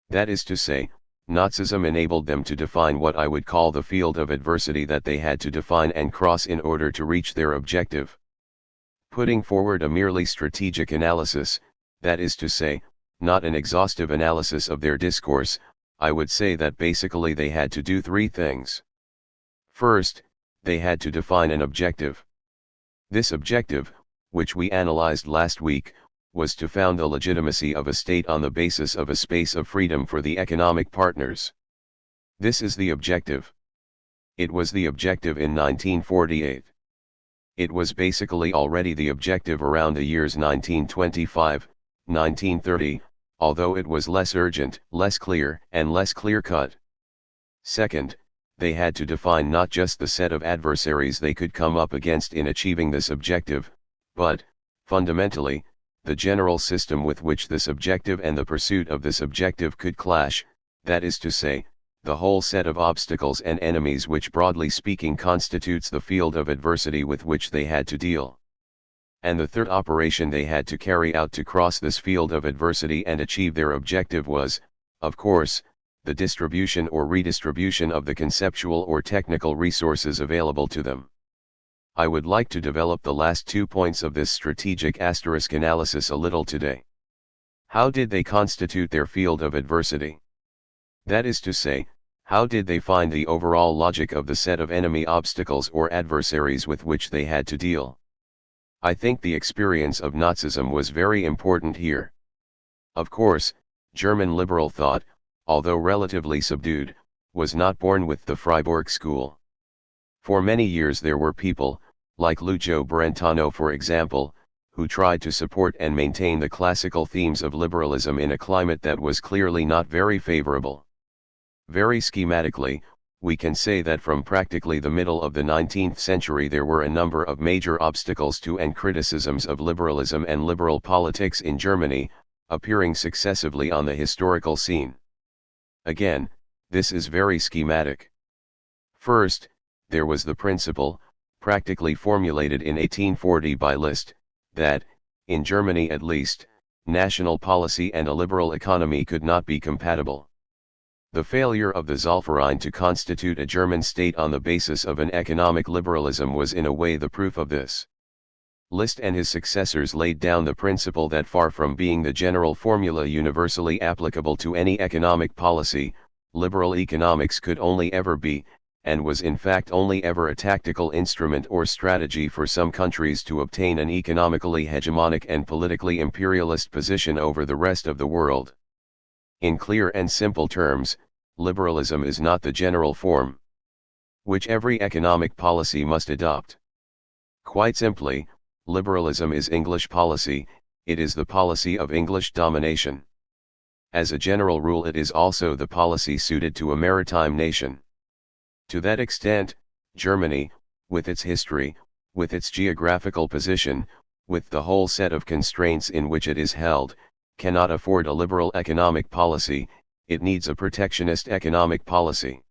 Speaker 1: That is to say, Nazism enabled them to define what I would call the field of adversity that they had to define and cross in order to reach their objective. Putting forward a merely strategic analysis, that is to say, not an exhaustive analysis of their discourse, I would say that basically they had to do three things. First, they had to define an objective. This objective, which we analyzed last week, was to found the legitimacy of a state on the basis of a space of freedom for the economic partners. This is the objective. It was the objective in 1948. It was basically already the objective around the years 1925, 1930, although it was less urgent, less clear, and less clear-cut. Second, they had to define not just the set of adversaries they could come up against in achieving this objective, but, fundamentally, the general system with which this objective and the pursuit of this objective could clash, that is to say, the whole set of obstacles and enemies which broadly speaking constitutes the field of adversity with which they had to deal. And the third operation they had to carry out to cross this field of adversity and achieve their objective was, of course, the distribution or redistribution of the conceptual or technical resources available to them. I would like to develop the last 2 points of this strategic asterisk analysis a little today. How did they constitute their field of adversity? That is to say, how did they find the overall logic of the set of enemy obstacles or adversaries with which they had to deal? I think the experience of Nazism was very important here. Of course, German liberal thought, although relatively subdued, was not born with the Freiburg school. For many years there were people, like Lucio Brentano for example, who tried to support and maintain the classical themes of liberalism in a climate that was clearly not very favorable. Very schematically, we can say that from practically the middle of the 19th century there were a number of major obstacles to and criticisms of liberalism and liberal politics in Germany, appearing successively on the historical scene. Again, this is very schematic. First, there was the principle, practically formulated in 1840 by Liszt, that, in Germany at least, national policy and a liberal economy could not be compatible. The failure of the Zollverein to constitute a German state on the basis of an economic liberalism was in a way the proof of this. Liszt and his successors laid down the principle that far from being the general formula universally applicable to any economic policy, liberal economics could only ever be, and was in fact only ever a tactical instrument or strategy for some countries to obtain an economically hegemonic and politically imperialist position over the rest of the world. In clear and simple terms, liberalism is not the general form which every economic policy must adopt. Quite simply, liberalism is English policy, it is the policy of English domination. As a general rule it is also the policy suited to a maritime nation. To that extent, Germany, with its history, with its geographical position, with the whole set of constraints in which it is held, cannot afford a liberal economic policy, it needs a protectionist economic policy.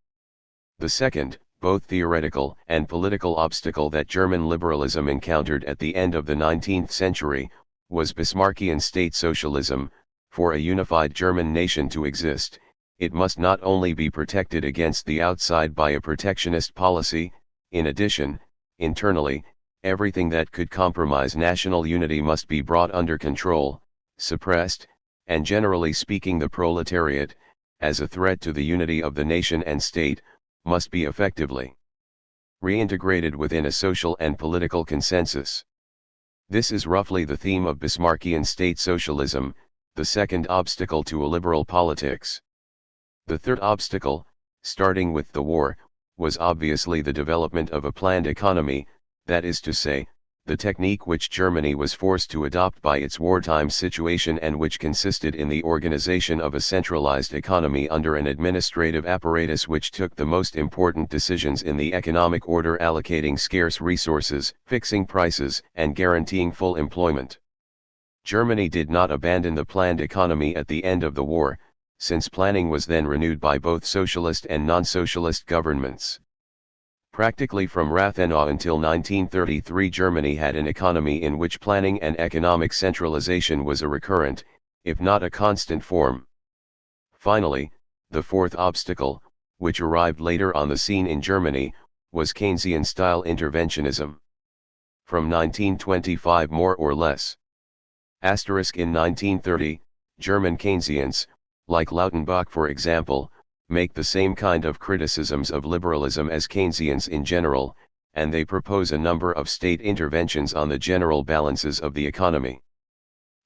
Speaker 1: The second, both theoretical and political obstacle that German liberalism encountered at the end of the 19th century, was Bismarckian state socialism. For a unified German nation to exist, it must not only be protected against the outside by a protectionist policy, in addition, internally, everything that could compromise national unity must be brought under control, suppressed, and generally speaking the proletariat, as a threat to the unity of the nation and state, must be effectively reintegrated within a social and political consensus. This is roughly the theme of Bismarckian state socialism, the second obstacle to a liberal politics. The third obstacle, starting with the war, was obviously the development of a planned economy, that is to say, the technique which Germany was forced to adopt by its wartime situation and which consisted in the organization of a centralized economy under an administrative apparatus which took the most important decisions in the economic order, allocating scarce resources, fixing prices, and guaranteeing full employment. Germany did not abandon the planned economy at the end of the war, since planning was then renewed by both socialist and non-socialist governments. Practically from Rathenau until 1933 Germany had an economy in which planning and economic centralization was a recurrent, if not a constant form. Finally, the fourth obstacle, which arrived later on the scene in Germany, was Keynesian-style interventionism. From 1925 more or less. Asterisk in 1930, German Keynesians, like Lautenbach for example, make the same kind of criticisms of liberalism as Keynesians in general, and they propose a number of state interventions on the general balances of the economy.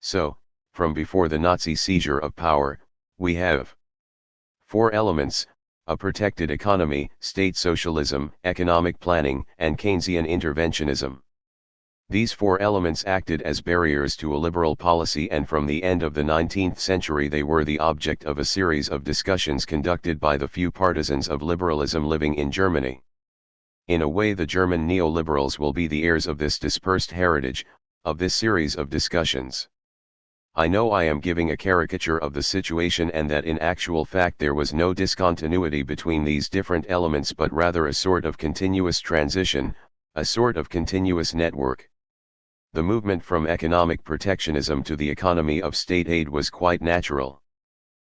Speaker 1: So, from before the Nazi seizure of power, we have 4 elements: a protected economy, state socialism, economic planning, and Keynesian interventionism. These four elements acted as barriers to a liberal policy, and from the end of the 19th century they were the object of a series of discussions conducted by the few partisans of liberalism living in Germany. In a way, the German neoliberals will be the heirs of this dispersed heritage, of this series of discussions. I know I am giving a caricature of the situation, and that in actual fact there was no discontinuity between these different elements, but rather a sort of continuous transition, a sort of continuous network. The movement from economic protectionism to the economy of state aid was quite natural.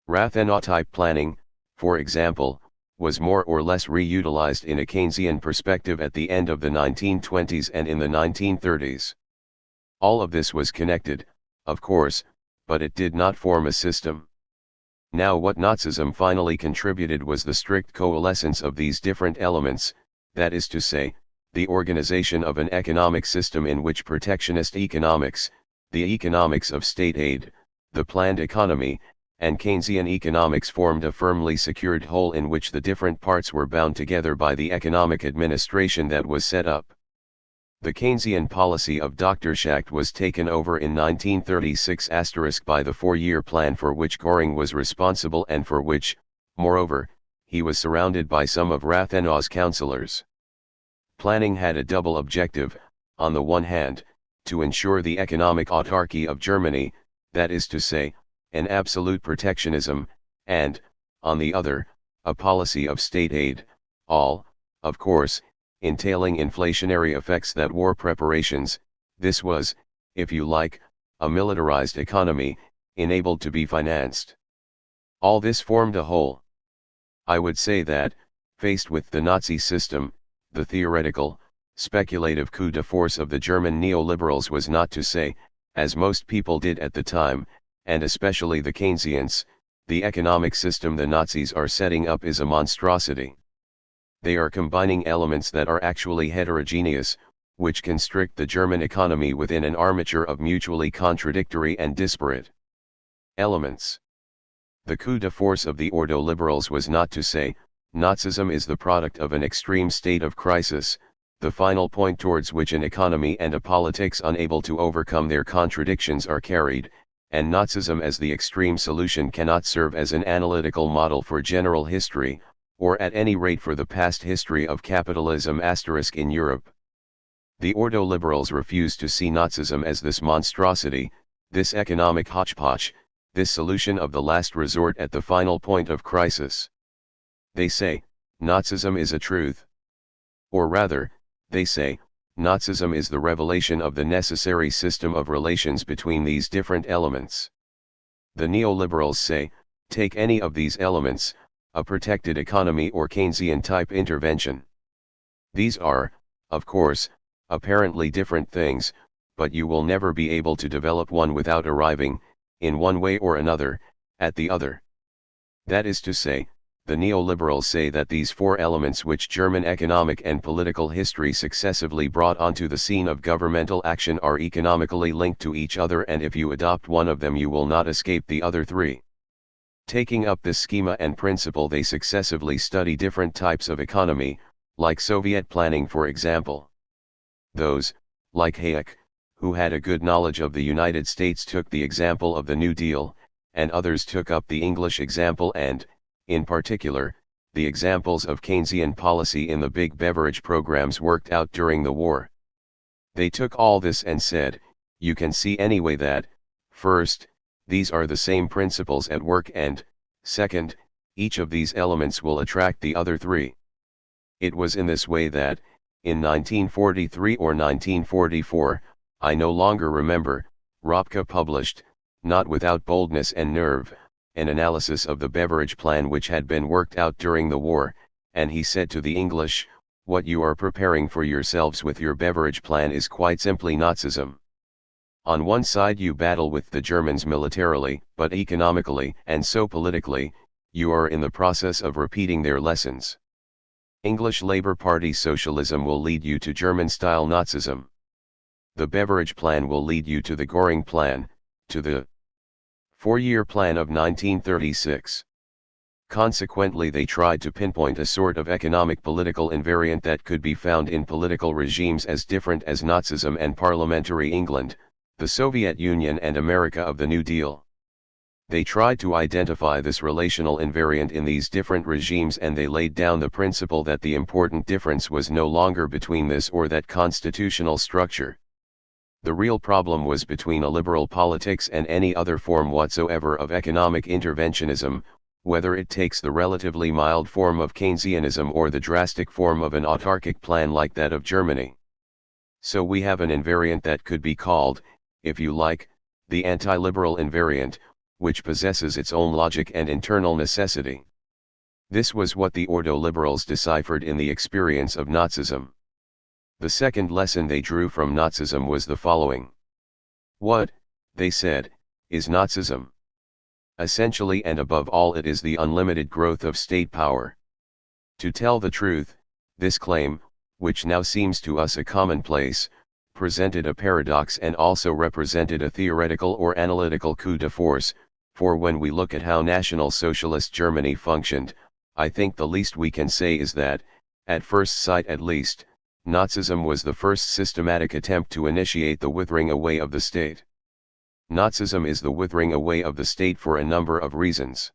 Speaker 1: Rathenau-type planning, for example, was more or less reutilized in a Keynesian perspective at the end of the 1920s and in the 1930s. All of this was connected, of course, but it did not form a system. Now what Nazism finally contributed was the strict coalescence of these different elements, that is to say, the organization of an economic system in which protectionist economics, the economics of state aid, the planned economy, and Keynesian economics formed a firmly secured whole in which the different parts were bound together by the economic administration that was set up. The Keynesian policy of Dr. Schacht was taken over in 1936 by the four-year plan for which Göring was responsible, and for which, moreover, he was surrounded by some of Rathenau's counselors. Planning had a double objective: on the one hand, to ensure the economic autarky of Germany, that is to say, an absolute protectionism, and, on the other, a policy of state aid, all, of course, entailing inflationary effects that war preparations. This was, if you like, a militarized economy, enabled to be financed. All this formed a whole. I would say that, faced with the Nazi system, the theoretical, speculative coup de force of the German neoliberals was not to say, as most people did at the time, and especially the Keynesians, the economic system the Nazis are setting up is a monstrosity. They are combining elements that are actually heterogeneous, which constrict the German economy within an armature of mutually contradictory and disparate elements. The coup de force of the ordo-liberals was not to say, Nazism is the product of an extreme state of crisis, the final point towards which an economy and a politics unable to overcome their contradictions are carried, and Nazism as the extreme solution cannot serve as an analytical model for general history, or at any rate for the past history of capitalism in Europe. The ordo-liberals refuse to see Nazism as this monstrosity, this economic hodgepodge, this solution of the last resort at the final point of crisis. They say, Nazism is a truth. Or rather, they say, Nazism is the revelation of the necessary system of relations between these different elements. The neoliberals say, take any of these elements, a protected economy or Keynesian-type intervention. These are, of course, apparently different things, but you will never be able to develop one without arriving, in one way or another, at the other. That is to say, the neoliberals say that these four elements which German economic and political history successively brought onto the scene of governmental action are economically linked to each other, and if you adopt one of them you will not escape the other three. Taking up this schema and principle, they successively study different types of economy, like Soviet planning for example. Those, like Hayek, who had a good knowledge of the United States, took the example of the New Deal, and others took up the English example and, in particular, the examples of Keynesian policy in the big beverage programs worked out during the war. They took all this and said, you can see anyway that, first, these are the same principles at work, and, second, each of these elements will attract the other three. It was in this way that, in 1943 or 1944, I no longer remember, Ropke published, not without boldness and nerve, an analysis of the beverage plan which had been worked out during the war, and he said to the English, what you are preparing for yourselves with your beverage plan is quite simply Nazism. On one side you battle with the Germans militarily, but economically and so politically, you are in the process of repeating their lessons. English Labour Party socialism will lead you to German-style Nazism. The beverage plan will lead you to the Göring plan, to the four-year plan of 1936. Consequently, they tried to pinpoint a sort of economic political invariant that could be found in political regimes as different as Nazism and parliamentary England, the Soviet Union and America of the New Deal. They tried to identify this relational invariant in these different regimes, and they laid down the principle that the important difference was no longer between this or that constitutional structure. The real problem was between a liberal politics and any other form whatsoever of economic interventionism, whether it takes the relatively mild form of Keynesianism or the drastic form of an autarkic plan like that of Germany. So we have an invariant that could be called, if you like, the anti-liberal invariant, which possesses its own logic and internal necessity. This was what the ordo-liberals deciphered in the experience of Nazism. The second lesson they drew from Nazism was the following. What, they said, is Nazism? Essentially and above all, it is the unlimited growth of state power. To tell the truth, this claim, which now seems to us a commonplace, presented a paradox and also represented a theoretical or analytical coup de force, for when we look at how National Socialist Germany functioned, I think the least we can say is that, at first sight at least, Nazism was the first systematic attempt to initiate the withering away of the state. Nazism is the withering away of the state for a number of reasons.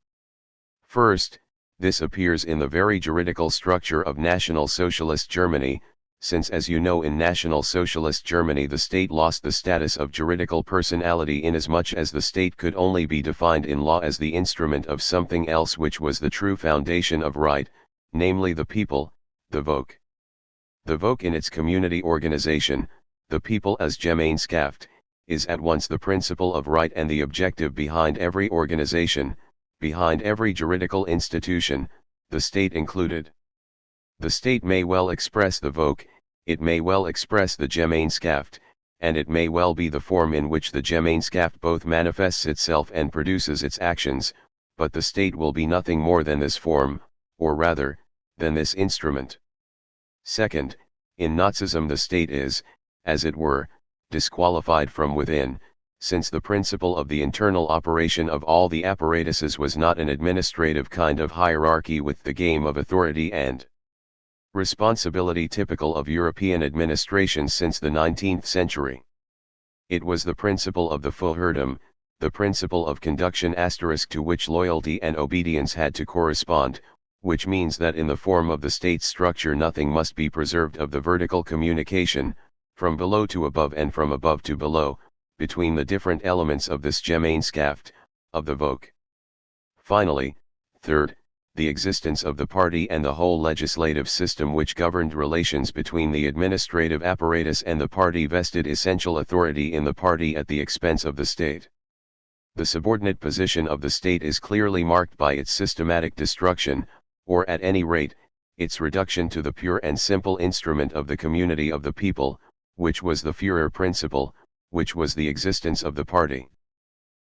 Speaker 1: First, this appears in the very juridical structure of National Socialist Germany, since, as you know, in National Socialist Germany the state lost the status of juridical personality inasmuch as the state could only be defined in law as the instrument of something else which was the true foundation of right, namely the people, the Volk. The Volk in its community organization, the people as Gemeinschaft, is at once the principle of right and the objective behind every organization, behind every juridical institution, the state included. The state may well express the Volk, it may well express the Gemeinschaft, and it may well be the form in which the Gemeinschaft both manifests itself and produces its actions, but the state will be nothing more than this form, or rather, than this instrument. Second, in Nazism the state is, as it were, disqualified from within, since the principle of the internal operation of all the apparatuses was not an administrative kind of hierarchy with the game of authority and responsibility typical of European administrations since the 19th century. It was the principle of the Foucaultism, the principle of conduction * to which loyalty and obedience had to correspond, which means that in the form of the state structure nothing must be preserved of the vertical communication, from below to above and from above to below, between the different elements of this Gemeinschaft, of the Volk. Finally, third, the existence of the party and the whole legislative system which governed relations between the administrative apparatus and the party vested essential authority in the party at the expense of the state. The subordinate position of the state is clearly marked by its systematic destruction, or at any rate, its reduction to the pure and simple instrument of the community of the people, which was the Führer principle, which was the existence of the party.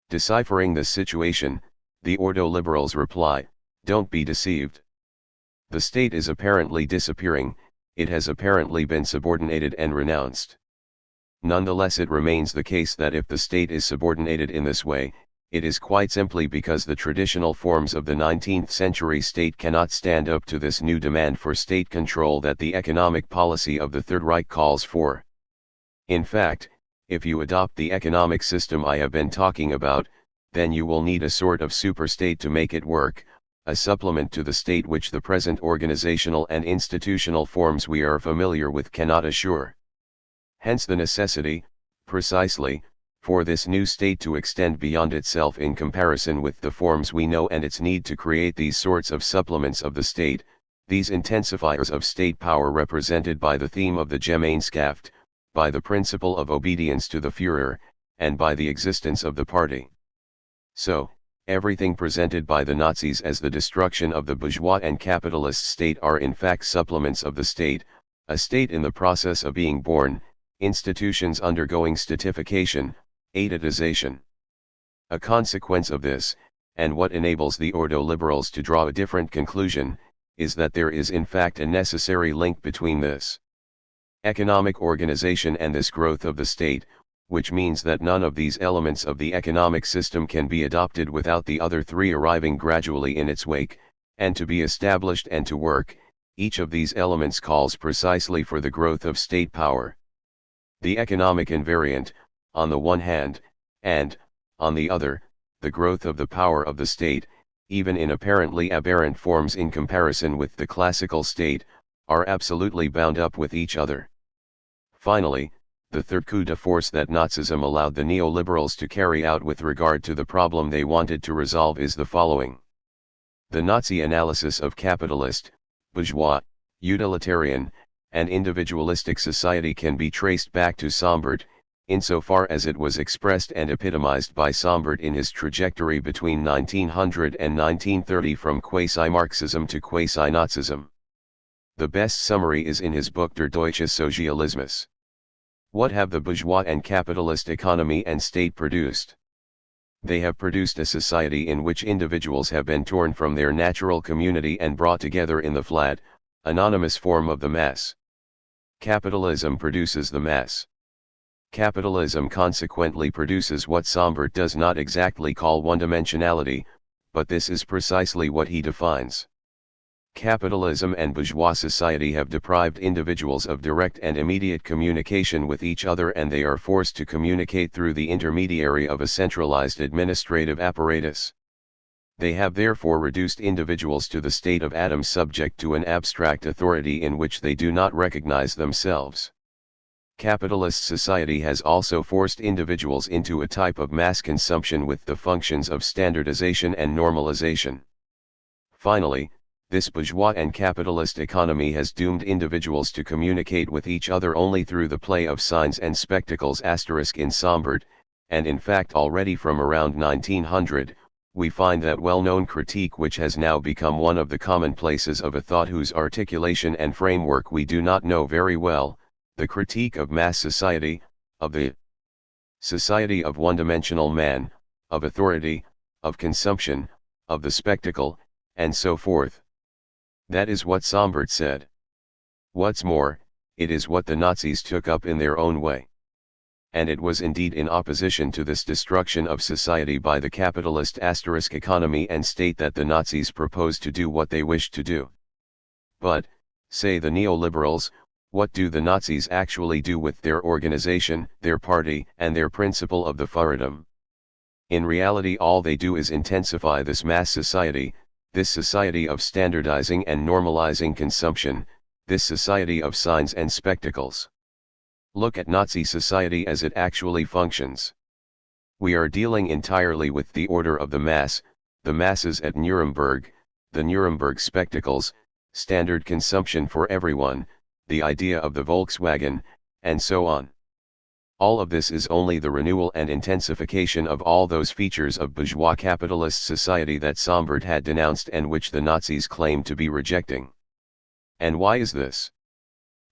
Speaker 1: Deciphering this situation, the ordo-liberals reply, don't be deceived. The state is apparently disappearing, it has apparently been subordinated and renounced. Nonetheless, it remains the case that if the state is subordinated in this way, it is quite simply because the traditional forms of the 19th century state cannot stand up to this new demand for state control that the economic policy of the Third Reich calls for. In fact, if you adopt the economic system I have been talking about, then you will need a sort of superstate to make it work, a supplement to the state which the present organizational and institutional forms we are familiar with cannot assure. Hence the necessity, precisely, for this new state to extend beyond itself in comparison with the forms we know, and its need to create these sorts of supplements of the state, these intensifiers of state power represented by the theme of the Gemeinschaft, by the principle of obedience to the Führer, and by the existence of the party. So, everything presented by the Nazis as the destruction of the bourgeois and capitalist state are in fact supplements of the state, a state in the process of being born, institutions undergoing statification, etatization. A consequence of this, and what enables the ordo-liberals to draw a different conclusion, is that there is in fact a necessary link between this economic organization and this growth of the state, which means that none of these elements of the economic system can be adopted without the other three arriving gradually in its wake, and to be established and to work. Each of these elements calls precisely for the growth of state power. The economic invariant, on the one hand, and, on the other, the growth of the power of the state, even in apparently aberrant forms in comparison with the classical state, are absolutely bound up with each other. Finally, the third coup de force that Nazism allowed the neoliberals to carry out with regard to the problem they wanted to resolve is the following. The Nazi analysis of capitalist, bourgeois, utilitarian, and individualistic society can be traced back to Sombart, insofar as it was expressed and epitomized by Sombart in his trajectory between 1900 and 1930 from quasi-Marxism to quasi-Nazism. The best summary is in his book Der Deutsche Sozialismus. What have the bourgeois and capitalist economy and state produced? They have produced a society in which individuals have been torn from their natural community and brought together in the flat, anonymous form of the mass. Capitalism produces the mass. Capitalism consequently produces what Sombart does not exactly call one-dimensionality, but this is precisely what he defines. Capitalism and bourgeois society have deprived individuals of direct and immediate communication with each other, and they are forced to communicate through the intermediary of a centralized administrative apparatus. They have therefore reduced individuals to the state of atoms subject to an abstract authority in which they do not recognize themselves. Capitalist society has also forced individuals into a type of mass consumption with the functions of standardization and normalization. Finally, this bourgeois and capitalist economy has doomed individuals to communicate with each other only through the play of signs and spectacles in Sombart, and in fact already from around 1900, we find that well-known critique which has now become one of the commonplaces of a thought whose articulation and framework we do not know very well, the critique of mass society, of the society of one-dimensional man, of authority, of consumption, of the spectacle, and so forth. That is what Sombart said. What's more, it is what the Nazis took up in their own way. And it was indeed in opposition to this destruction of society by the capitalist economy and state that the Nazis proposed to do what they wished to do. But, say the neoliberals, what do the Nazis actually do with their organization, their party, and their principle of the THIRD-WORLDism? In reality all they do is intensify this mass society, this society of standardizing and normalizing consumption, this society of signs and spectacles. Look at Nazi society as it actually functions. We are dealing entirely with the order of the mass, the masses at Nuremberg, the Nuremberg spectacles, standard consumption for everyone, the idea of the Volkswagen, and so on. All of this is only the renewal and intensification of all those features of bourgeois capitalist society that Sombart had denounced and which the Nazis claimed to be rejecting. And why is this?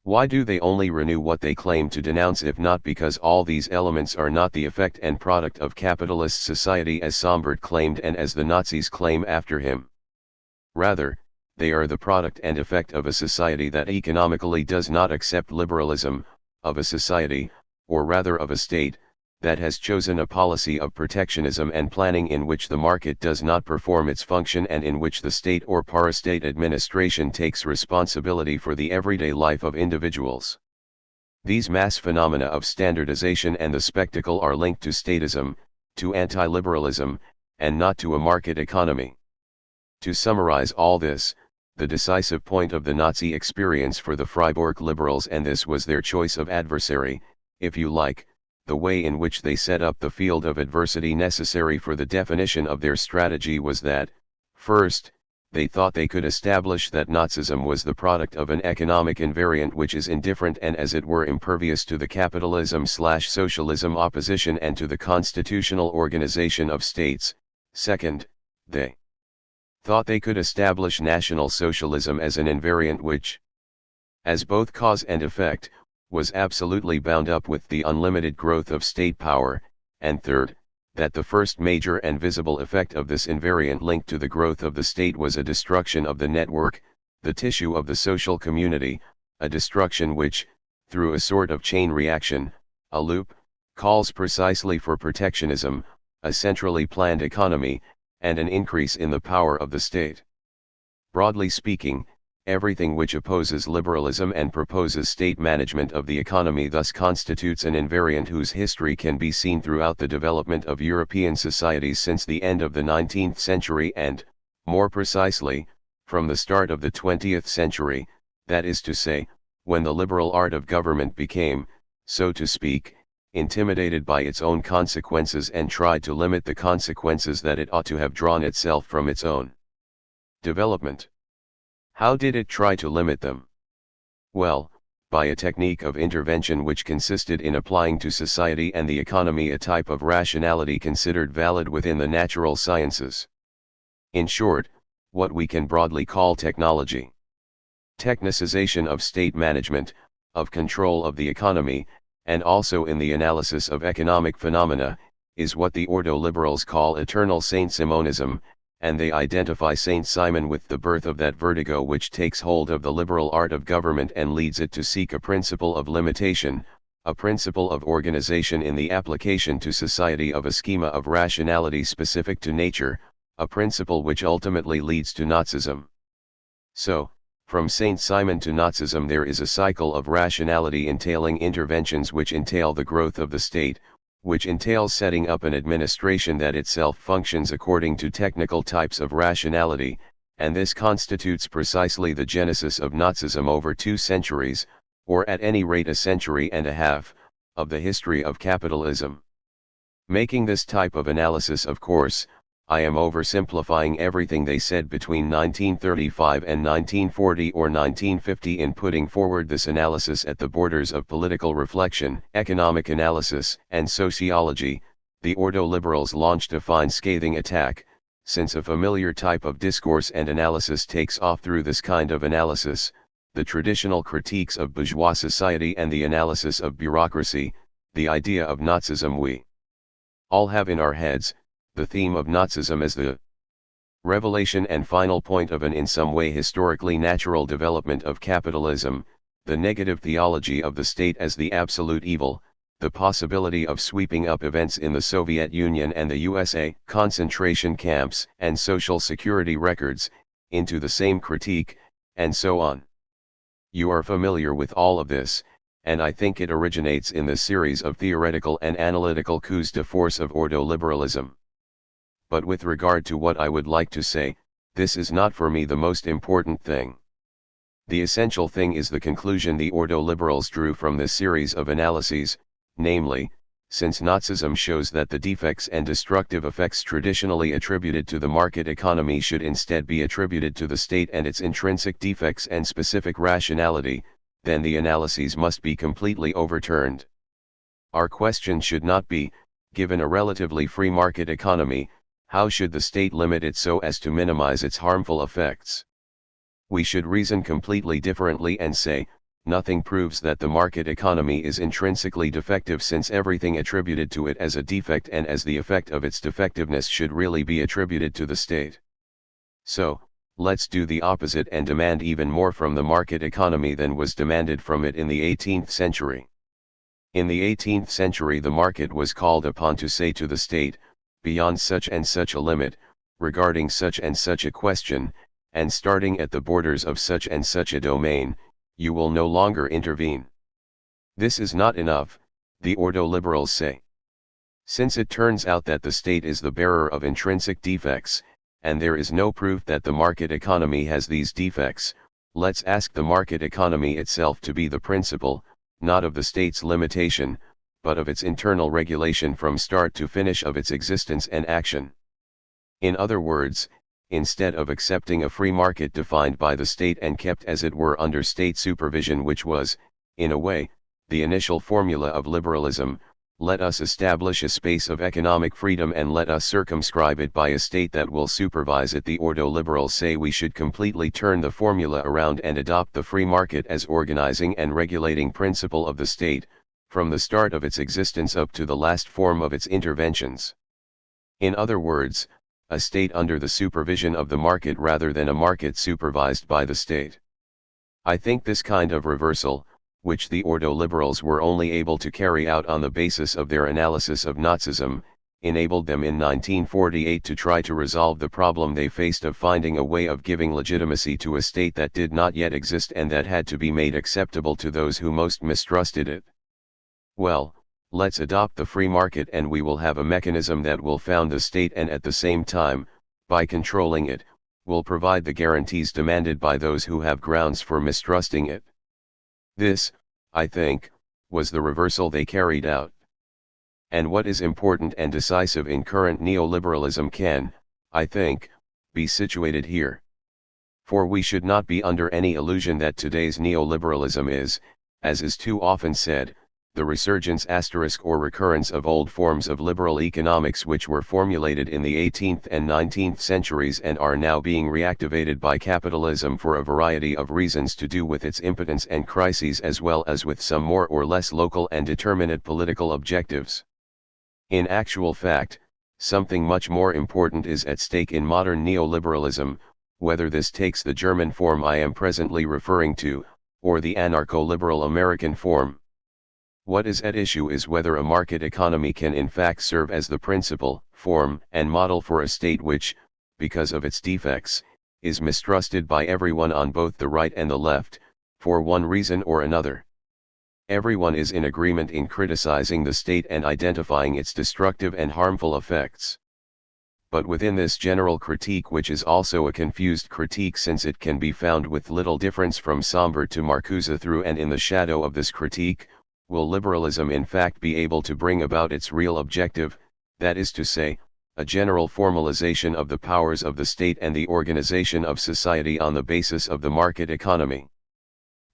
Speaker 1: Why do they only renew what they claim to denounce, if not because all these elements are not the effect and product of capitalist society as Sombart claimed and as the Nazis claim after him? Rather, they are the product and effect of a society that economically does not accept liberalism, of a society, or rather of a state, that has chosen a policy of protectionism and planning in which the market does not perform its function and in which the state or parastate administration takes responsibility for the everyday life of individuals. These mass phenomena of standardization and the spectacle are linked to statism, to anti-liberalism, and not to a market economy. To summarize all this, the decisive point of the Nazi experience for the Freiburg liberals, and this was their choice of adversary, if you like, the way in which they set up the field of adversity necessary for the definition of their strategy was that, first, they thought they could establish that Nazism was the product of an economic invariant which is indifferent and as it were impervious to the capitalism/socialism opposition and to the constitutional organization of states. Second, they thought they could establish National Socialism as an invariant which, as both cause and effect, was absolutely bound up with the unlimited growth of state power, and third, that the first major and visible effect of this invariant link to the growth of the state was a destruction of the network, the tissue of the social community, a destruction which, through a sort of chain reaction, a loop, calls precisely for protectionism, a centrally planned economy, and an increase in the power of the state. Broadly speaking, everything which opposes liberalism and proposes state management of the economy thus constitutes an invariant whose history can be seen throughout the development of European societies since the end of the 19th century and, more precisely, from the start of the 20th century, that is to say, when the liberal art of government became, so to speak, intimidated by its own consequences and tried to limit the consequences that it ought to have drawn itself from its own development. How did it try to limit them? Well, by a technique of intervention which consisted in applying to society and the economy a type of rationality considered valid within the natural sciences. In short, what we can broadly call technology. Technicization of state management, of control of the economy, and also in the analysis of economic phenomena, is what the ordo-liberals call eternal Saint-Simonism, and they identify Saint Simon with the birth of that vertigo which takes hold of the liberal art of government and leads it to seek a principle of limitation, a principle of organization in the application to society of a schema of rationality specific to nature, a principle which ultimately leads to Nazism. So, from Saint Simon to Nazism there is a cycle of rationality entailing interventions which entail the growth of the state, which entails setting up an administration that itself functions according to technical types of rationality, and this constitutes precisely the genesis of Nazism over 2 centuries, or at any rate a century and a half, of the history of capitalism. Making this type of analysis, of course, I am oversimplifying everything they said between 1935 and 1940 or 1950 in putting forward this analysis at the borders of political reflection, economic analysis, and sociology. The ordo-liberals launched a fine scathing attack, since a familiar type of discourse and analysis takes off through this kind of analysis, the traditional critiques of bourgeois society and the analysis of bureaucracy, the idea of Nazism we all have in our heads, the theme of Nazism as the revelation and final point of an in some way historically natural development of capitalism, the negative theology of the state as the absolute evil, the possibility of sweeping up events in the Soviet Union and the USA, concentration camps and social security records, into the same critique, and so on. You are familiar with all of this, and I think it originates in the series of theoretical and analytical coups de force of ordo-liberalism. But with regard to what I would like to say, this is not for me the most important thing. The essential thing is the conclusion the ordo-liberals drew from this series of analyses, namely, since Nazism shows that the defects and destructive effects traditionally attributed to the market economy should instead be attributed to the state and its intrinsic defects and specific rationality, then the analyses must be completely overturned. Our question should not be, given a relatively free market economy, how should the state limit it so as to minimize its harmful effects? We should reason completely differently and say, nothing proves that the market economy is intrinsically defective since everything attributed to it as a defect and as the effect of its defectiveness should really be attributed to the state. So, let's do the opposite and demand even more from the market economy than was demanded from it in the 18th century. In the 18th century the market was called upon to say to the state, beyond such and such a limit, regarding such and such a question, and starting at the borders of such and such a domain, you will no longer intervene. This is not enough, the ordo-liberals say. Since it turns out that the state is the bearer of intrinsic defects, and there is no proof that the market economy has these defects, let's ask the market economy itself to be the principle, not of the state's limitation, but of its internal regulation from start to finish of its existence and action. In other words, instead of accepting a free market defined by the state and kept as it were under state supervision, which was, in a way, the initial formula of liberalism, let us establish a space of economic freedom and let us circumscribe it by a state that will supervise it. The ordo-liberals say we should completely turn the formula around and adopt the free market as organizing and regulating principle of the state, from the start of its existence up to the last form of its interventions. In other words, a state under the supervision of the market rather than a market supervised by the state. I think this kind of reversal, which the ordo-liberals were only able to carry out on the basis of their analysis of Nazism, enabled them in 1948 to try to resolve the problem they faced of finding a way of giving legitimacy to a state that did not yet exist and that had to be made acceptable to those who most mistrusted it. Well, let's adopt the free market and we will have a mechanism that will found the state and at the same time, by controlling it, will provide the guarantees demanded by those who have grounds for mistrusting it. This, I think, was the reversal they carried out. And what is important and decisive in current neoliberalism can, I think, be situated here. For we should not be under any illusion that today's neoliberalism is, as is too often said, the resurgence or recurrence of old forms of liberal economics which were formulated in the 18th and 19th centuries and are now being reactivated by capitalism for a variety of reasons to do with its impotence and crises as well as with some more or less local and determinate political objectives. In actual fact, something much more important is at stake in modern neoliberalism, whether this takes the German form I am presently referring to, or the anarcho-liberal American form. What is at issue is whether a market economy can in fact serve as the principle, form, and model for a state which, because of its defects, is mistrusted by everyone on both the right and the left, for one reason or another. Everyone is in agreement in criticizing the state and identifying its destructive and harmful effects. But within this general critique, which is also a confused critique since it can be found with little difference from Somber to Marcuse through and in the shadow of this critique, will liberalism in fact be able to bring about its real objective, that is to say, a general formalization of the powers of the state and the organization of society on the basis of the market economy?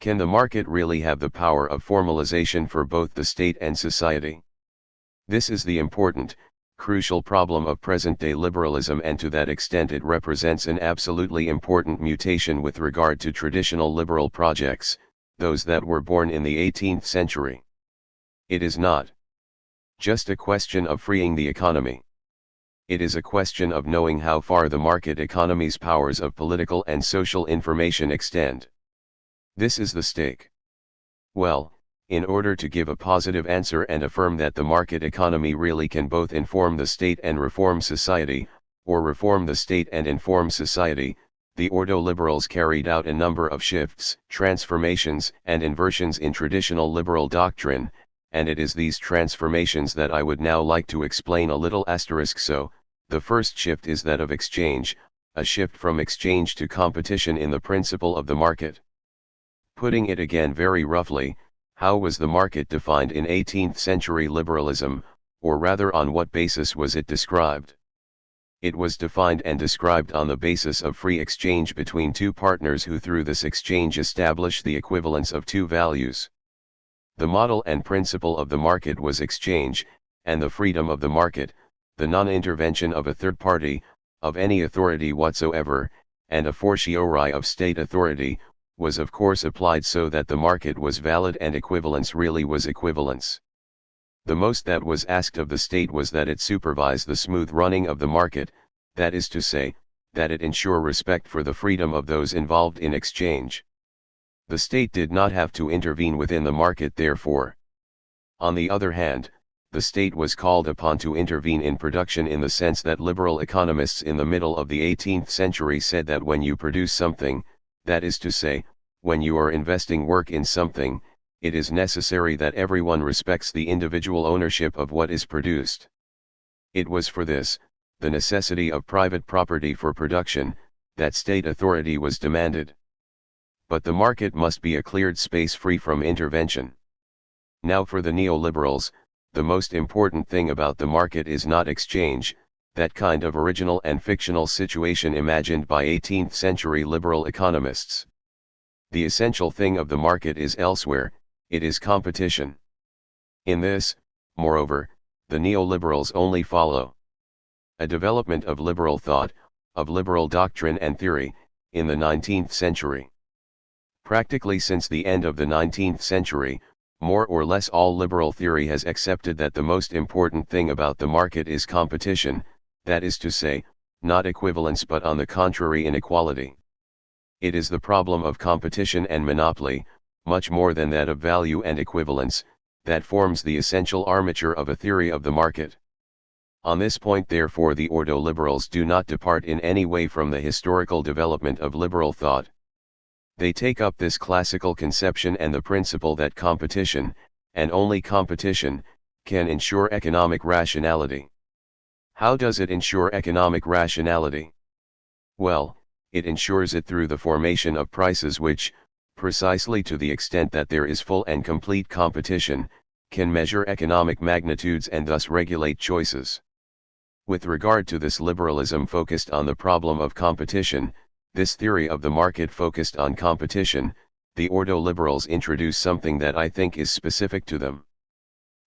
Speaker 1: Can the market really have the power of formalization for both the state and society? This is the important, crucial problem of present-day liberalism, and to that extent it represents an absolutely important mutation with regard to traditional liberal projects, those that were born in the 18th century. It is not just a question of freeing the economy. It is a question of knowing how far the market economy's powers of political and social information extend. This is the stake. Well, in order to give a positive answer and affirm that the market economy really can both inform the state and reform society, or reform the state and inform society, the ordo-liberals carried out a number of shifts, transformations, and inversions in traditional liberal doctrine, and it is these transformations that I would now like to explain a little. So, the first shift is that of exchange, a shift from exchange to competition in the principle of the market. Putting it again very roughly, how was the market defined in 18th century liberalism, or rather on what basis was it described? It was defined and described on the basis of free exchange between two partners who through this exchange establish the equivalence of two values. The model and principle of the market was exchange, and the freedom of the market, the non-intervention of a third party, of any authority whatsoever, and a fortiori of state authority, was of course applied so that the market was valid and equivalence really was equivalence. The most that was asked of the state was that it supervise the smooth running of the market, that is to say, that it ensure respect for the freedom of those involved in exchange. The state did not have to intervene within the market therefore. On the other hand, the state was called upon to intervene in production in the sense that liberal economists in the middle of the 18th century said that when you produce something, that is to say, when you are investing work in something, it is necessary that everyone respects the individual ownership of what is produced. It was for this, the necessity of private property for production, that state authority was demanded. But the market must be a cleared space free from intervention. Now for the neoliberals, the most important thing about the market is not exchange, that kind of original and fictional situation imagined by 18th century liberal economists. The essential thing of the market is elsewhere, it is competition. In this, moreover, the neoliberals only follow a development of liberal thought, of liberal doctrine and theory, in the 19th century. Practically since the end of the 19th century, more or less all liberal theory has accepted that the most important thing about the market is competition, that is to say, not equivalence but on the contrary inequality. It is the problem of competition and monopoly, much more than that of value and equivalence, that forms the essential armature of a theory of the market. On this point therefore the ordo-liberals do not depart in any way from the historical development of liberal thought. They take up this classical conception and the principle that competition, and only competition, can ensure economic rationality. How does it ensure economic rationality? Well, it ensures it through the formation of prices which, precisely to the extent that there is full and complete competition, can measure economic magnitudes and thus regulate choices. With regard to this liberalism focused on the problem of competition, this theory of the market focused on competition, the ordo-liberals introduce something that I think is specific to them.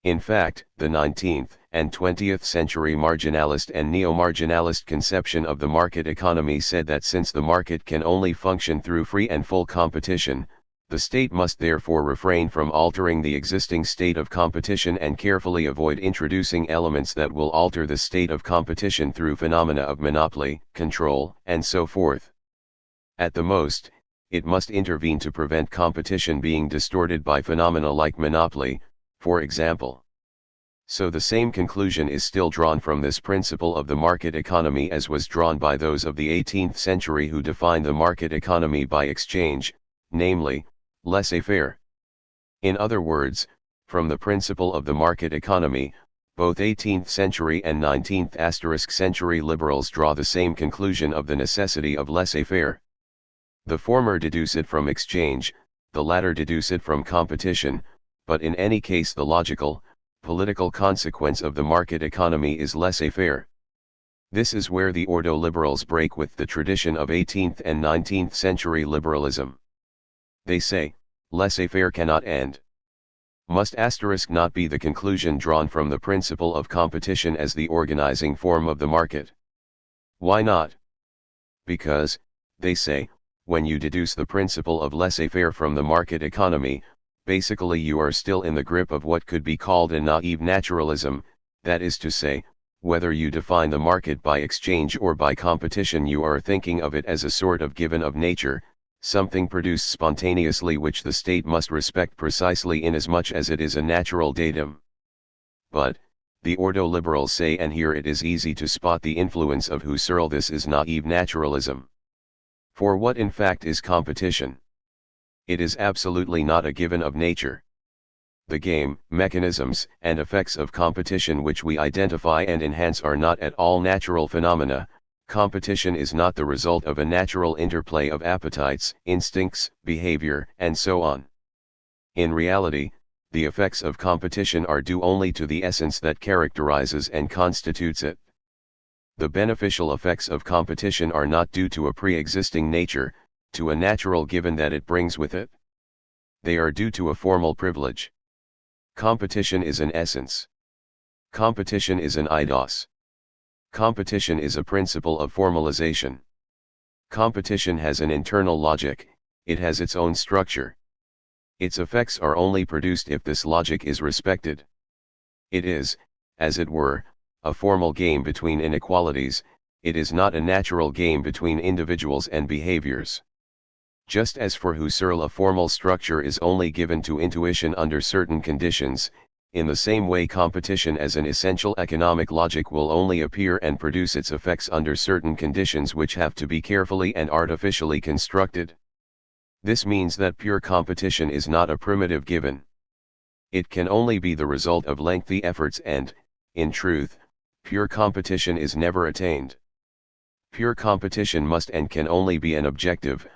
Speaker 1: In fact, the 19th and 20th century marginalist and neo-marginalist conception of the market economy said that since the market can only function through free and full competition, the state must therefore refrain from altering the existing state of competition and carefully avoid introducing elements that will alter the state of competition through phenomena of monopoly, control, and so forth. At the most, it must intervene to prevent competition being distorted by phenomena like monopoly, for example. So the same conclusion is still drawn from this principle of the market economy as was drawn by those of the 18th century who defined the market economy by exchange, namely, laissez-faire. In other words, from the principle of the market economy, both 18th century and 19th century liberals draw the same conclusion of the necessity of laissez-faire. The former deduce it from exchange, the latter deduce it from competition, but in any case the logical, political consequence of the market economy is laissez-faire. This is where the ordo-liberals break with the tradition of 18th and 19th century liberalism. They say, laissez-faire cannot end. Must not be the conclusion drawn from the principle of competition as the organizing form of the market. Why not? Because, they say, when you deduce the principle of laissez-faire from the market economy, basically you are still in the grip of what could be called a naive naturalism, that is to say, whether you define the market by exchange or by competition you are thinking of it as a sort of given of nature, something produced spontaneously which the state must respect precisely inasmuch as it is a natural datum. But, the ordo-liberals say, and here it is easy to spot the influence of Husserl, this is naive naturalism. For what in fact is competition? It is absolutely not a given of nature. The game, mechanisms, and effects of competition which we identify and enhance are not at all natural phenomena. Competition is not the result of a natural interplay of appetites, instincts, behavior, and so on. In reality, the effects of competition are due only to the essence that characterizes and constitutes it. The beneficial effects of competition are not due to a pre-existing nature, to a natural given that it brings with it. They are due to a formal privilege. Competition is an essence. Competition is an eidos. Competition is a principle of formalization. Competition has an internal logic, it has its own structure. Its effects are only produced if this logic is respected. It is, as it were, a formal game between inequalities, it is not a natural game between individuals and behaviors. Just as for Husserl a formal structure is only given to intuition under certain conditions, in the same way competition as an essential economic logic will only appear and produce its effects under certain conditions which have to be carefully and artificially constructed. This means that pure competition is not a primitive given. It can only be the result of lengthy efforts and, in truth, pure competition is never attained. Pure competition must and can only be an objective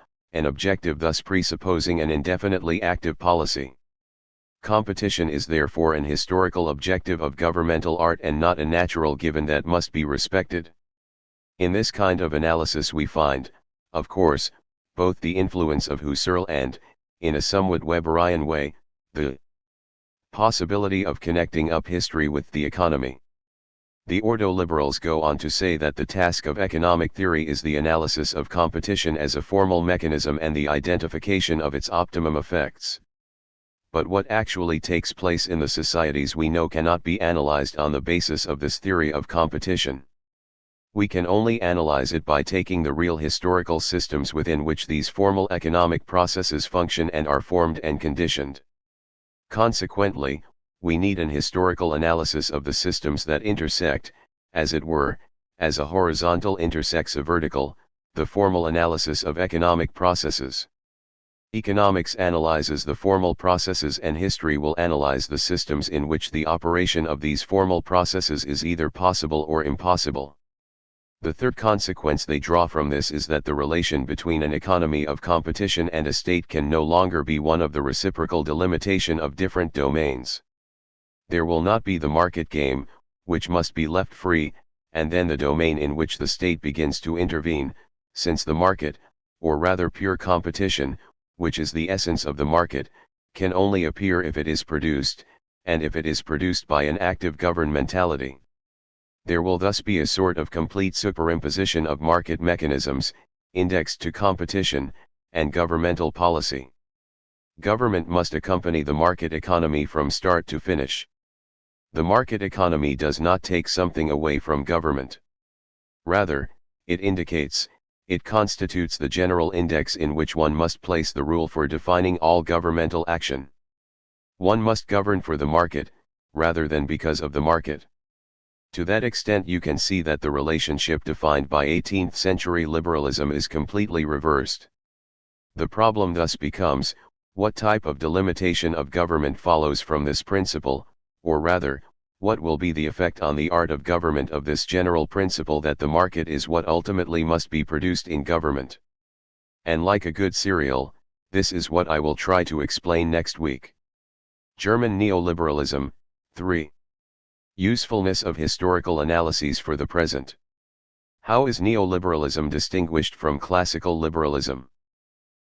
Speaker 1: thus presupposing an indefinitely active policy. Competition is therefore an historical objective of governmental art and not a natural given that must be respected. In this kind of analysis we find, of course, both the influence of Husserl and, in a somewhat Weberian way, the possibility of connecting up history with the economy. The ordo-liberals go on to say that the task of economic theory is the analysis of competition as a formal mechanism and the identification of its optimum effects. But what actually takes place in the societies we know cannot be analyzed on the basis of this theory of competition. We can only analyze it by taking the real historical systems within which these formal economic processes function and are formed and conditioned. Consequently, we need an historical analysis of the systems that intersect, as it were, as a horizontal intersects a vertical, the formal analysis of economic processes. Economics analyzes the formal processes and history will analyze the systems in which the operation of these formal processes is either possible or impossible. The third consequence they draw from this is that the relation between an economy of competition and a state can no longer be one of the reciprocal delimitation of different domains. There will not be the market game, which must be left free, and then the domain in which the state begins to intervene, since the market, or rather pure competition, which is the essence of the market, can only appear if it is produced, and if it is produced by an active governmentality. There will thus be a sort of complete superimposition of market mechanisms, indexed to competition, and governmental policy. Government must accompany the market economy from start to finish. The market economy does not take something away from government. Rather, it indicates, it constitutes the general index in which one must place the rule for defining all governmental action. One must govern for the market, rather than because of the market. To that extent you can see that the relationship defined by 18th century liberalism is completely reversed. The problem thus becomes, what type of delimitation of government follows from this principle, or rather, what will be the effect on the art of government of this general principle that the market is what ultimately must be produced in government. And like a good serial, this is what I will try to explain next week. German neoliberalism, 3. Usefulness of historical analyses for the present. How is neoliberalism distinguished from classical liberalism?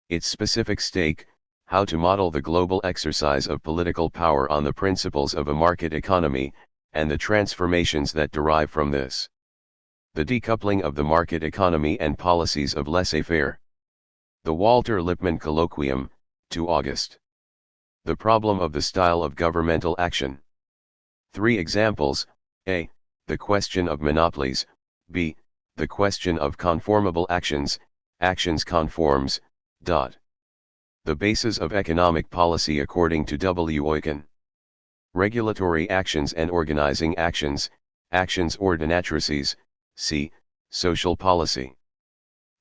Speaker 1: Its specific stake, how to model the global exercise of political power on the principles of a market economy, and the transformations that derive from this. The decoupling of the market economy and policies of laissez-faire. The Walter Lippmann Colloquium, 2 August. The problem of the style of governmental action. 3 examples: A. The question of monopolies, B. The question of conformable actions, actions conforms, ... The basis of economic policy according to W. Eucken. Regulatory actions and organizing actions, actions ordinatrices, c. Social policy.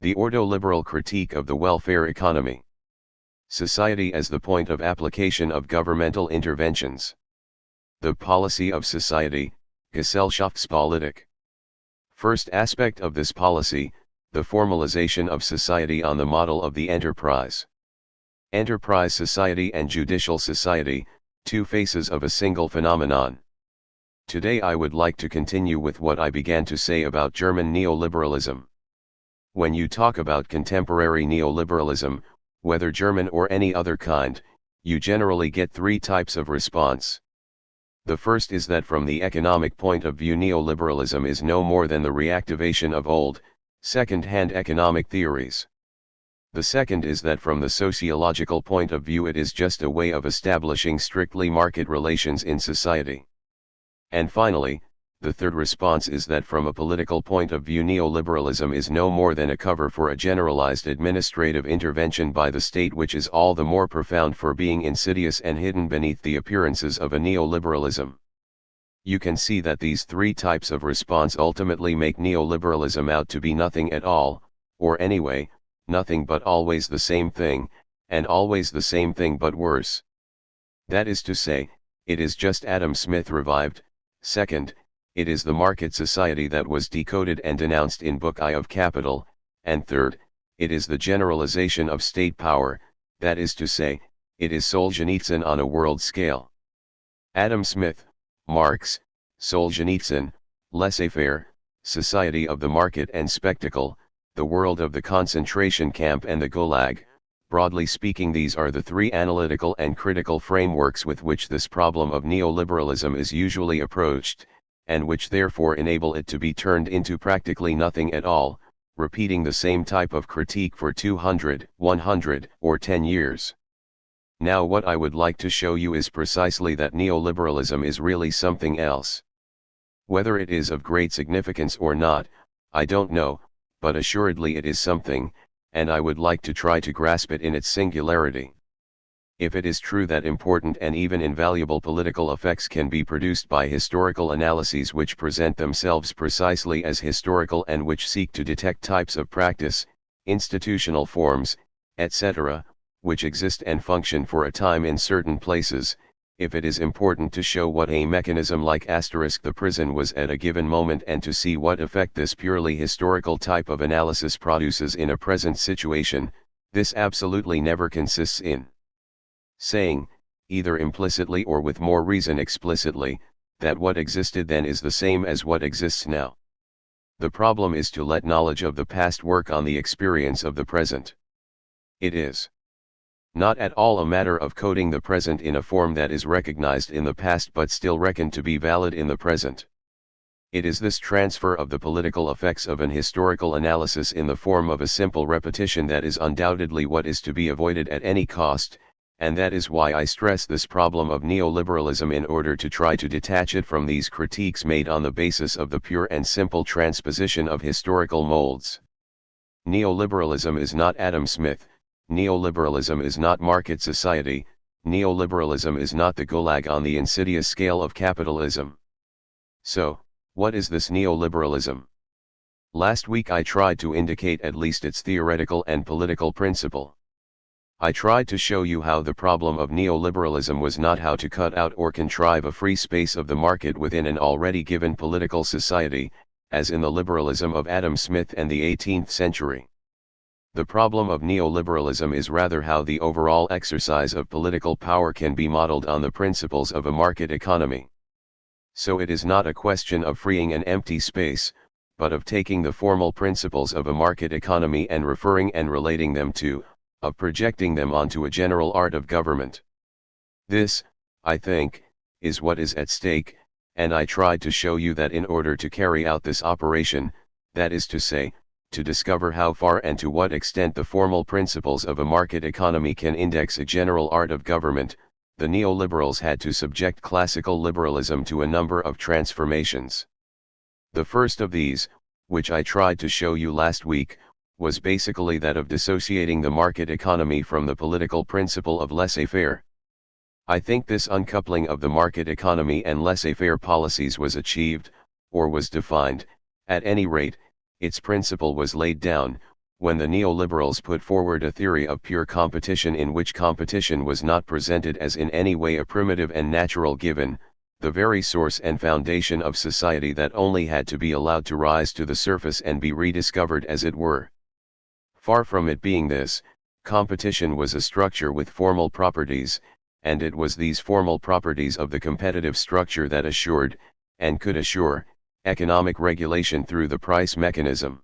Speaker 1: The ordoliberal critique of the welfare economy. Society as the point of application of governmental interventions. The policy of society, Gesellschaftspolitik. First aspect of this policy, the formalization of society on the model of the enterprise. Enterprise society and judicial society, 2 faces of a single phenomenon. Today I would like to continue with what I began to say about German neoliberalism. When you talk about contemporary neoliberalism, whether German or any other kind, you generally get 3 types of response. The first is that from the economic point of view neoliberalism is no more than the reactivation of old, second-hand economic theories. The second is that from the sociological point of view it is just a way of establishing strictly market relations in society. And finally, the third response is that from a political point of view neoliberalism is no more than a cover for a generalized administrative intervention by the state, which is all the more profound for being insidious and hidden beneath the appearances of a neoliberalism. You can see that these 3 types of response ultimately make neoliberalism out to be nothing at all, or anyway, nothing but always the same thing, and always the same thing but worse. That is to say, it is just Adam Smith revived. Second, it is the market society that was decoded and denounced in Book I of Capital, and third, it is the generalization of state power, that is to say, it is Solzhenitsyn on a world scale. Adam Smith, Marx, Solzhenitsyn, laissez-faire, society of the market and spectacle, the world of the concentration camp and the Gulag. Broadly speaking, these are the 3 analytical and critical frameworks with which this problem of neoliberalism is usually approached, and which therefore enable it to be turned into practically nothing at all, repeating the same type of critique for 200, 100, or 10 years. Now what I would like to show you is precisely that neoliberalism is really something else. Whether it is of great significance or not, I don't know, but assuredly it is something, and I would like to try to grasp it in its singularity. if it is true that important and even invaluable political effects can be produced by historical analyses which present themselves precisely as historical and which seek to detect types of practice, institutional forms, etc., which exist and function for a time in certain places, if it is important to show what a mechanism like the prison was at a given moment and to see what effect this purely historical type of analysis produces in a present situation, this absolutely never consists in saying, either implicitly or with more reason explicitly, that what existed then is the same as what exists now. The problem is to let knowledge of the past work on the experience of the present. It is not at all a matter of coding the present in a form that is recognized in the past but still reckoned to be valid in the present. It is this transfer of the political effects of an historical analysis in the form of a simple repetition that is undoubtedly what is to be avoided at any cost, and that is why I stress this problem of neoliberalism in order to try to detach it from these critiques made on the basis of the pure and simple transposition of historical molds. Neoliberalism is not Adam Smith, neoliberalism is not market society, neoliberalism is not the gulag on the insidious scale of capitalism. So, what is this neoliberalism? Last week I tried to indicate at least its theoretical and political principle. I tried to show you how the problem of neoliberalism was not how to cut out or contrive a free space of the market within an already given political society, as in the liberalism of Adam Smith and the 18th century. The problem of neoliberalism is rather how the overall exercise of political power can be modeled on the principles of a market economy. So it is not a question of freeing an empty space, but of taking the formal principles of a market economy and referring and relating them to, of projecting them onto a general art of government. This, I think, is what is at stake, and I tried to show you that in order to carry out this operation, that is to say, to discover how far and to what extent the formal principles of a market economy can index a general art of government, the neoliberals had to subject classical liberalism to a number of transformations. The first of these, which I tried to show you last week, was basically that of dissociating the market economy from the political principle of laissez-faire. I think this uncoupling of the market economy and laissez-faire policies was achieved, or was defined, at any rate, its principle was laid down, when the neoliberals put forward a theory of pure competition in which competition was not presented as in any way a primitive and natural given, the very source and foundation of society that only had to be allowed to rise to the surface and be rediscovered as it were. Far from it being this, competition was a structure with formal properties, and it was these formal properties of the competitive structure that assured, and could assure, economic regulation through the price mechanism.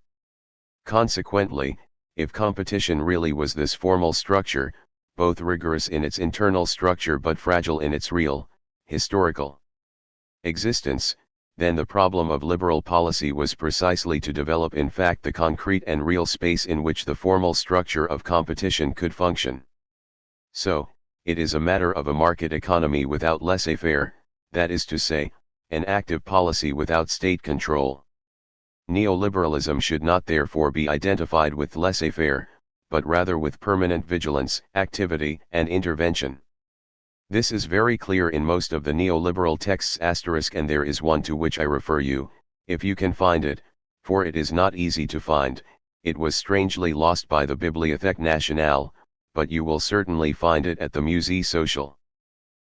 Speaker 1: Consequently, if competition really was this formal structure, both rigorous in its internal structure but fragile in its real, historical existence, then the problem of liberal policy was precisely to develop in fact the concrete and real space in which the formal structure of competition could function. So, it is a matter of a market economy without laissez-faire, that is to say, an active policy without state control. Neoliberalism should not therefore be identified with laissez-faire, but rather with permanent vigilance, activity, and intervention. This is very clear in most of the neoliberal texts *, and there is one to which I refer you, if you can find it, for it is not easy to find, it was strangely lost by the Bibliothèque Nationale, but you will certainly find it at the Musée Social.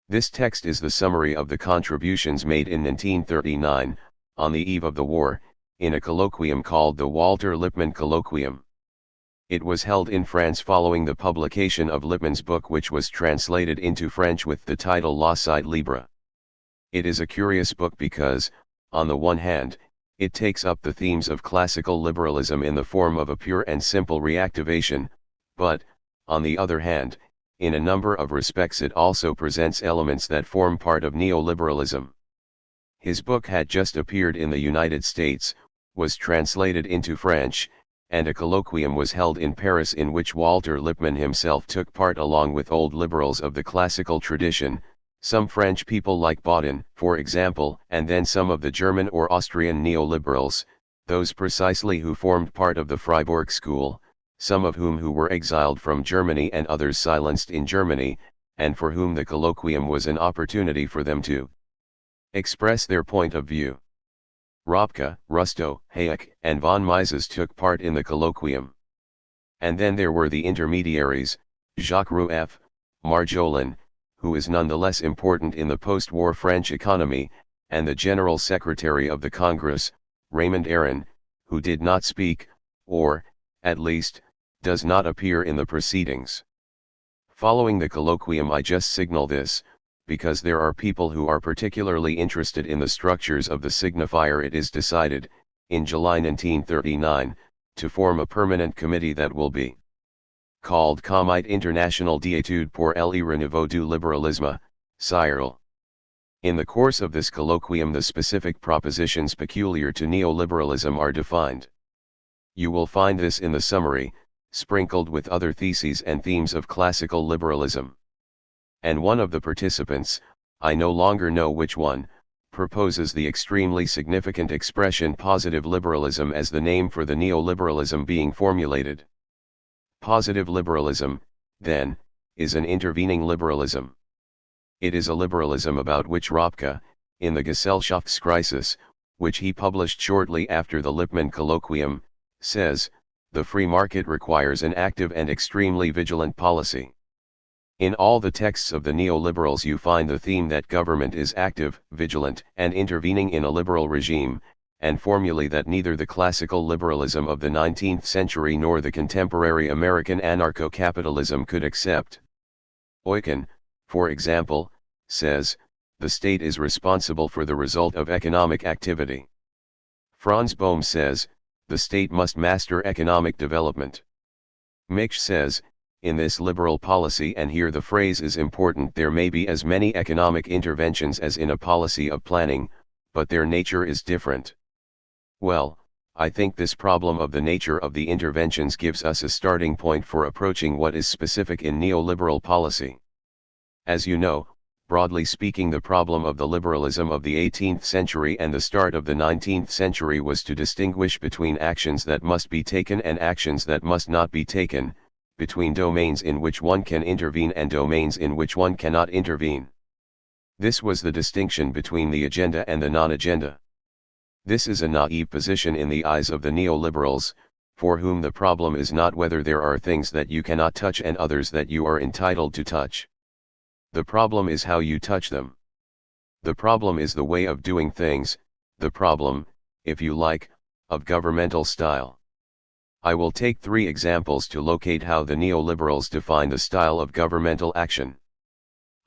Speaker 1: This text is the summary of the contributions made in 1939, on the eve of the war, in a colloquium called the Walter Lippmann Colloquium. It was held in France following the publication of Lippmann's book, which was translated into French with the title La Cité Libre. It is a curious book because, on the one hand, it takes up the themes of classical liberalism in the form of a pure and simple reactivation, but, on the other hand, in a number of respects it also presents elements that form part of neoliberalism. His book had just appeared in the United States, was translated into French, and a colloquium was held in Paris in which Walter Lippmann himself took part along with old liberals of the classical tradition, some French people like Baudin, for example, and then some of the German or Austrian neoliberals, those precisely who formed part of the Freiburg school, some of whom who were exiled from Germany and others silenced in Germany, and for whom the colloquium was an opportunity for them to express their point of view. Ropke, Rusto, Hayek, and von Mises took part in the colloquium. And then there were the intermediaries, Jacques Rueff, Marjolin, who is nonetheless important in the post-war French economy, and the General Secretary of the Congress, Raymond Aron, who did not speak, or, at least, does not appear in the proceedings. Following the colloquium, I just signal this, because there are people who are particularly interested in the structures of the signifier. It is decided, in July 1939, to form a permanent committee that will be called Comité International d'études pour le renouveau du libéralisme, CIRL. In the course of this colloquium, the specific propositions peculiar to neoliberalism are defined. You will find this in the summary, sprinkled with other theses and themes of classical liberalism. And one of the participants, I no longer know which one, proposes the extremely significant expression positive liberalism as the name for the neoliberalism being formulated. Positive liberalism, then, is an intervening liberalism. It is a liberalism about which Ropke, in the Gesellschaftskrisis, which he published shortly after the Lippmann colloquium, says, the free market requires an active and extremely vigilant policy. In all the texts of the neoliberals you find the theme that government is active, vigilant, and intervening in a liberal regime, and formulae that neither the classical liberalism of the 19th century nor the contemporary American anarcho-capitalism could accept. Eucken, for example, says, the state is responsible for the result of economic activity. Franz Bohm says, the state must master economic development. Mich says, in this liberal policy, and here the phrase is important, there may be as many economic interventions as in a policy of planning, but their nature is different. Well, I think this problem of the nature of the interventions gives us a starting point for approaching what is specific in neoliberal policy. As you know, broadly speaking, the problem of the liberalism of the 18th century and the start of the 19th century was to distinguish between actions that must be taken and actions that must not be taken, between domains in which one can intervene and domains in which one cannot intervene. This was the distinction between the agenda and the non-agenda. This is a naive position in the eyes of the neoliberals, for whom the problem is not whether there are things that you cannot touch and others that you are entitled to touch. The problem is how you touch them. The problem is the way of doing things, the problem, if you like, of governmental style. I will take 3 examples to locate how the neoliberals define the style of governmental action.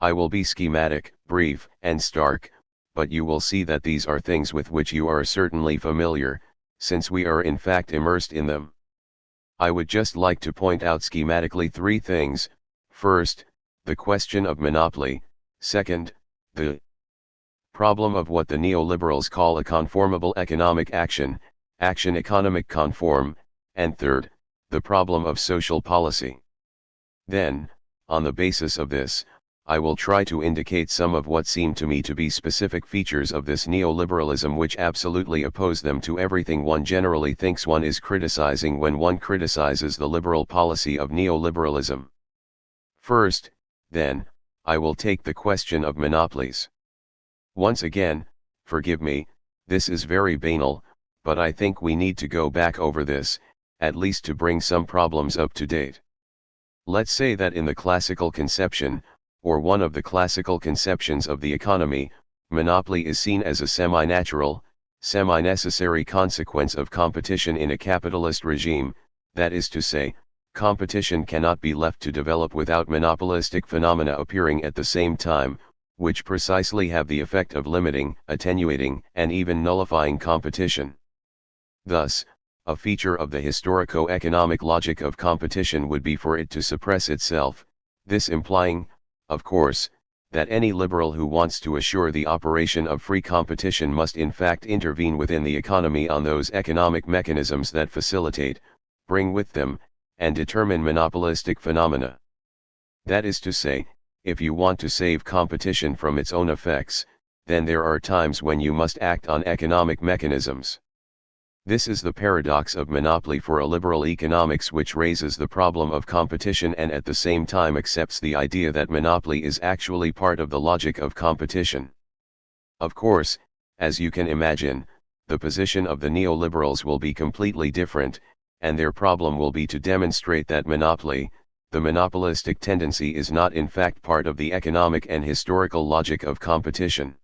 Speaker 1: I will be schematic, brief, and stark, but you will see that these are things with which you are certainly familiar, since we are in fact immersed in them. I would just like to point out schematically 3 things. First, the question of monopoly. Second, the problem of what the neoliberals call a conformable economic action, action economic conform, and third, the problem of social policy. Then, on the basis of this, I will try to indicate some of what seem to me to be specific features of this neoliberalism which absolutely oppose them to everything one generally thinks one is criticizing when one criticizes the liberal policy of neoliberalism. First, then, I will take the question of monopolies. Once again, forgive me, this is very banal, but I think we need to go back over this, at least to bring some problems up to date. Let's say that in the classical conception, or one of the classical conceptions of the economy, monopoly is seen as a semi-natural, semi-necessary consequence of competition in a capitalist regime, that is to say, competition cannot be left to develop without monopolistic phenomena appearing at the same time, which precisely have the effect of limiting, attenuating, and even nullifying competition. Thus, a feature of the historico-economic logic of competition would be for it to suppress itself, this implying, of course, that any liberal who wants to assure the operation of free competition must in fact intervene within the economy on those economic mechanisms that facilitate, bring with them, and determine monopolistic phenomena. That is to say, if you want to save competition from its own effects, then there are times when you must act on economic mechanisms. This is the paradox of monopoly for a liberal economics, which raises the problem of competition and at the same time accepts the idea that monopoly is actually part of the logic of competition. Of course, as you can imagine, the position of the neoliberals will be completely different, and their problem will be to demonstrate that monopoly, the monopolistic tendency, is not in fact part of the economic and historical logic of competition.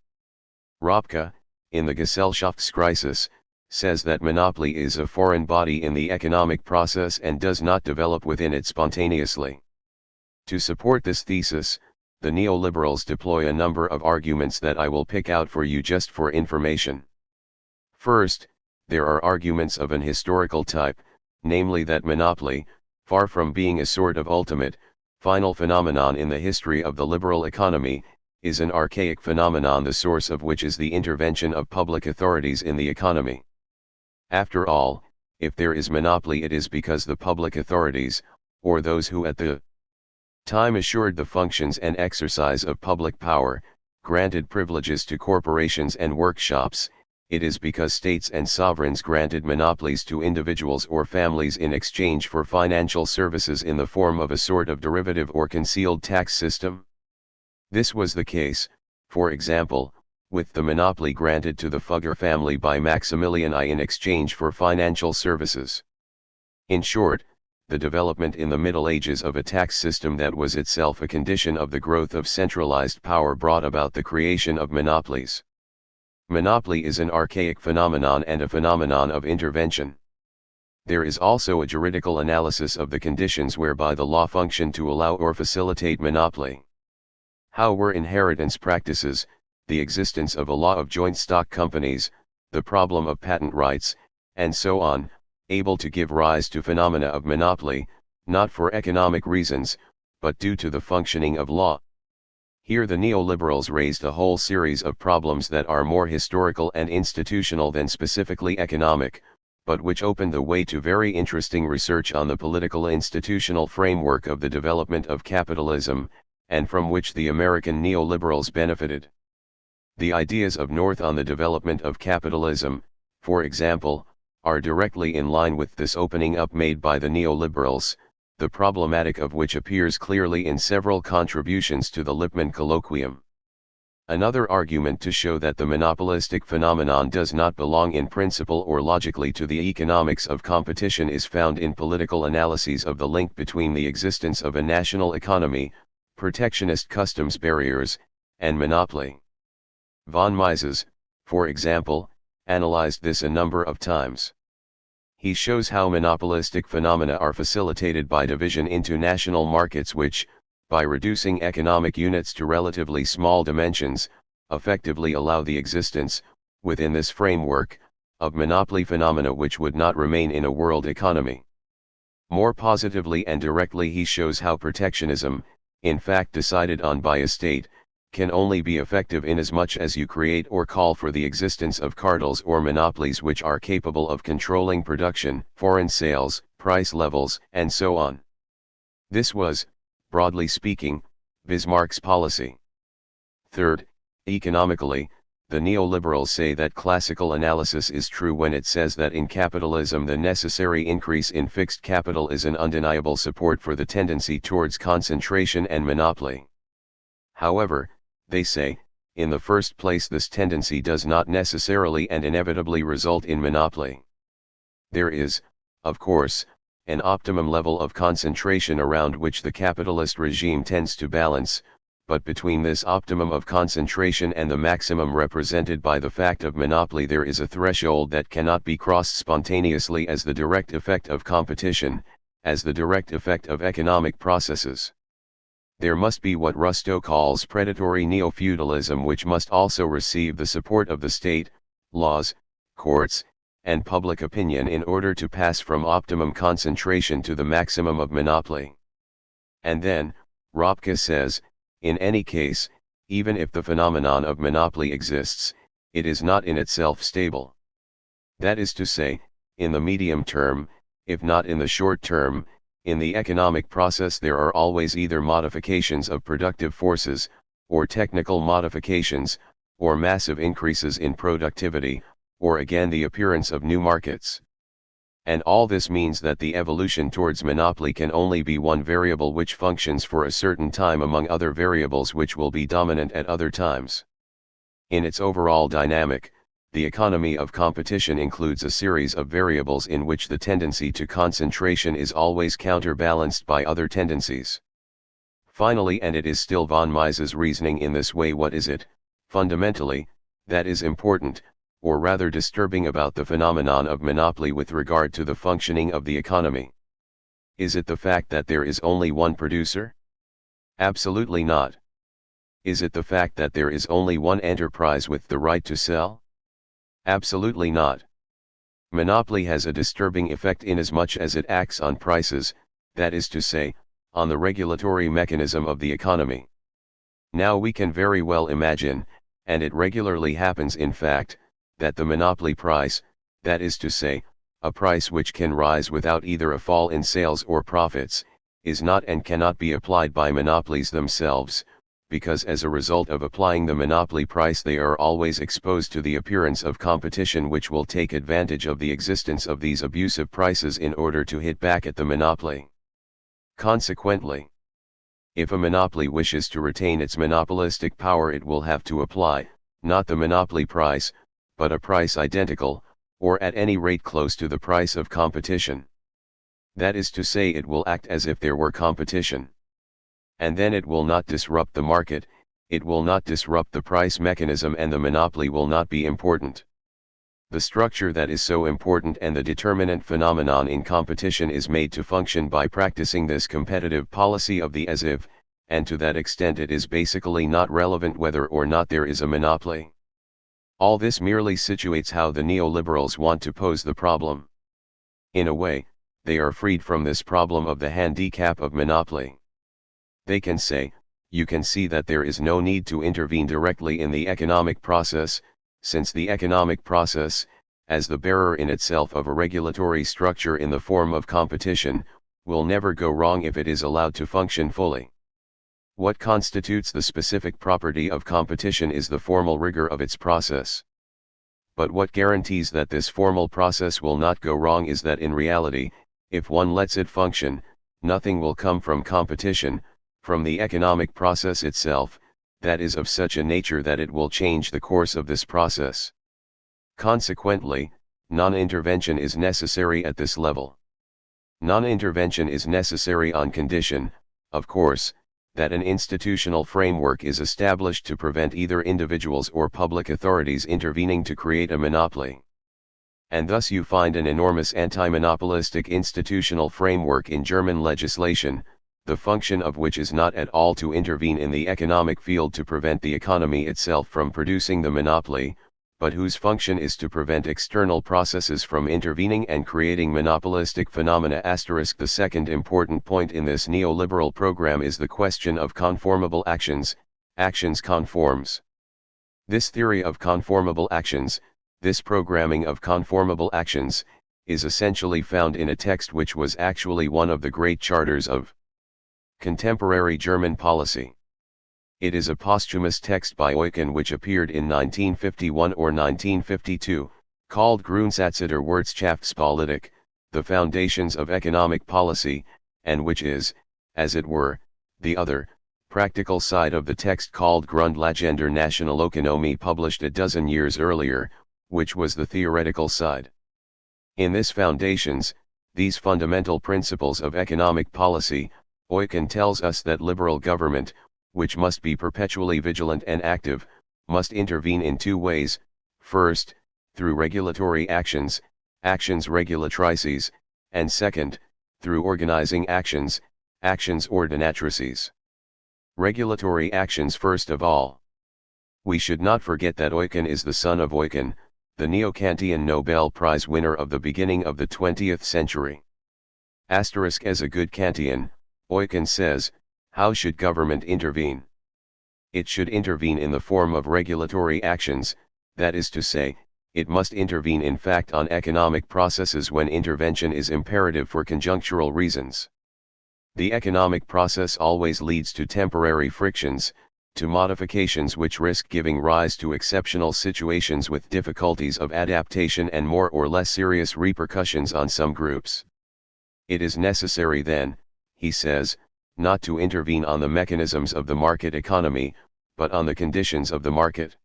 Speaker 1: Ropke, in the Gesellschaftskrisis, says that monopoly is a foreign body in the economic process and does not develop within it spontaneously. To support this thesis, the neoliberals deploy a number of arguments that I will pick out for you just for information. First, there are arguments of an historical type, namely that monopoly, far from being a sort of ultimate, final phenomenon in the history of the liberal economy, is an archaic phenomenon, the source of which is the intervention of public authorities in the economy. After all, if there is monopoly, it is because the public authorities, or those who at the time assured the functions and exercise of public power, granted privileges to corporations and workshops. It is because states and sovereigns granted monopolies to individuals or families in exchange for financial services in the form of a sort of derivative or concealed tax system. This was the case, for example, with the monopoly granted to the Fugger family by Maximilian I in exchange for financial services. In short, the development in the Middle Ages of a tax system that was itself a condition of the growth of centralized power brought about the creation of monopolies. Monopoly is an archaic phenomenon and a phenomenon of intervention. There is also a juridical analysis of the conditions whereby the law functioned to allow or facilitate monopoly. How were inheritance practices, the existence of a law of joint stock companies, the problem of patent rights, and so on, able to give rise to phenomena of monopoly, not for economic reasons, but due to the functioning of law? Here the neoliberals raised a whole series of problems that are more historical and institutional than specifically economic, but which opened the way to very interesting research on the political institutional framework of the development of capitalism, and from which the American neoliberals benefited. The ideas of North on the development of capitalism, for example, are directly in line with this opening up made by the neoliberals, the problematic of which appears clearly in several contributions to the Lippmann colloquium. Another argument to show that the monopolistic phenomenon does not belong in principle or logically to the economics of competition is found in political analyses of the link between the existence of a national economy, protectionist customs barriers, and monopoly. Von Mises, for example, analyzed this a number of times. He shows how monopolistic phenomena are facilitated by division into national markets which, by reducing economic units to relatively small dimensions, effectively allow the existence, within this framework, of monopoly phenomena which would not remain in a world economy. More positively and directly he shows how protectionism, in fact decided on by a state, can only be effective inasmuch as you create or call for the existence of cartels or monopolies which are capable of controlling production, foreign sales, price levels, and so on. This was, broadly speaking, Bismarck's policy. Third, economically, the neoliberals say that classical analysis is true when it says that in capitalism the necessary increase in fixed capital is an undeniable support for the tendency towards concentration and monopoly. However, they say, in the first place this tendency does not necessarily and inevitably result in monopoly. There is, of course, an optimum level of concentration around which the capitalist regime tends to balance, but between this optimum of concentration and the maximum represented by the fact of monopoly there is a threshold that cannot be crossed spontaneously as the direct effect of competition, as the direct effect of economic processes. There must be what Rustow calls predatory neo-feudalism, which must also receive the support of the state, laws, courts, and public opinion in order to pass from optimum concentration to the maximum of monopoly. And then, Ropke says, in any case, even if the phenomenon of monopoly exists, it is not in itself stable. That is to say, in the medium term, if not in the short term, in the economic process there are always either modifications of productive forces, or technical modifications, or massive increases in productivity, or again the appearance of new markets. And all this means that the evolution towards monopoly can only be one variable which functions for a certain time among other variables which will be dominant at other times. In its overall dynamic, the economy of competition includes a series of variables in which the tendency to concentration is always counterbalanced by other tendencies. Finally, and it is still von Mises' reasoning in this way, what is it, fundamentally, that is important, or rather disturbing about the phenomenon of monopoly with regard to the functioning of the economy? Is it the fact that there is only one producer? Absolutely not. Is it the fact that there is only one enterprise with the right to sell? Absolutely not. Monopoly has a disturbing effect inasmuch as it acts on prices, that is to say, on the regulatory mechanism of the economy. Now we can very well imagine, and it regularly happens in fact, that the monopoly price, that is to say, a price which can rise without either a fall in sales or profits, is not and cannot be applied by monopolies themselves, because as a result of applying the monopoly price they are always exposed to the appearance of competition which will take advantage of the existence of these abusive prices in order to hit back at the monopoly. Consequently, if a monopoly wishes to retain its monopolistic power, it will have to apply, not the monopoly price, but a price identical, or at any rate close to the price of competition. That is to say, it will act as if there were competition. And then it will not disrupt the market, it will not disrupt the price mechanism, and the monopoly will not be important. The structure that is so important and the determinant phenomenon in competition is made to function by practicing this competitive policy of the as if, and to that extent it is basically not relevant whether or not there is a monopoly. All this merely situates how the neoliberals want to pose the problem. In a way, they are freed from this problem of the handicap of monopoly. They can say, you can see that there is no need to intervene directly in the economic process, since the economic process, as the bearer in itself of a regulatory structure in the form of competition, will never go wrong if it is allowed to function fully. What constitutes the specific property of competition is the formal rigor of its process. But what guarantees that this formal process will not go wrong is that in reality, if one lets it function, nothing will come from competition, from the economic process itself, that is of such a nature that it will change the course of this process. Consequently, non-intervention is necessary at this level. Non-intervention is necessary on condition, of course, that an institutional framework is established to prevent either individuals or public authorities intervening to create a monopoly. And thus you find an enormous anti-monopolistic institutional framework in German legislation, the function of which is not at all to intervene in the economic field to prevent the economy itself from producing the monopoly, but whose function is to prevent external processes from intervening and creating monopolistic phenomena. The second important point in this neoliberal program is the question of conformable actions, actions conforms. This theory of conformable actions, this programming of conformable actions, is essentially found in a text which was actually one of the great charters of contemporary German policy. It is a posthumous text by Eucken which appeared in 1951 or 1952, called Grundsätze der Wirtschaftspolitik, the Foundations of Economic Policy, and which is, as it were, the other, practical side of the text called Grundlagen der Nationalökonomie, published a dozen years earlier, which was the theoretical side. In this Foundations, these fundamental principles of economic policy, Eucken tells us that liberal government, which must be perpetually vigilant and active, must intervene in two ways: first, through regulatory actions, actions regulatrices, and second, through organizing actions, actions ordinatrices. Regulatory actions first of all. We should not forget that Eucken is the son of Eucken, the Neo-Kantian Nobel Prize winner of the beginning of the 20th century. As a good Kantian, Eucken says, how should government intervene? It should intervene in the form of regulatory actions, that is to say, it must intervene in fact on economic processes when intervention is imperative for conjunctural reasons. The economic process always leads to temporary frictions, to modifications which risk giving rise to exceptional situations with difficulties of adaptation and more or less serious repercussions on some groups. It is necessary then, he says, not to intervene on the mechanisms of the market economy, but on the conditions of the market.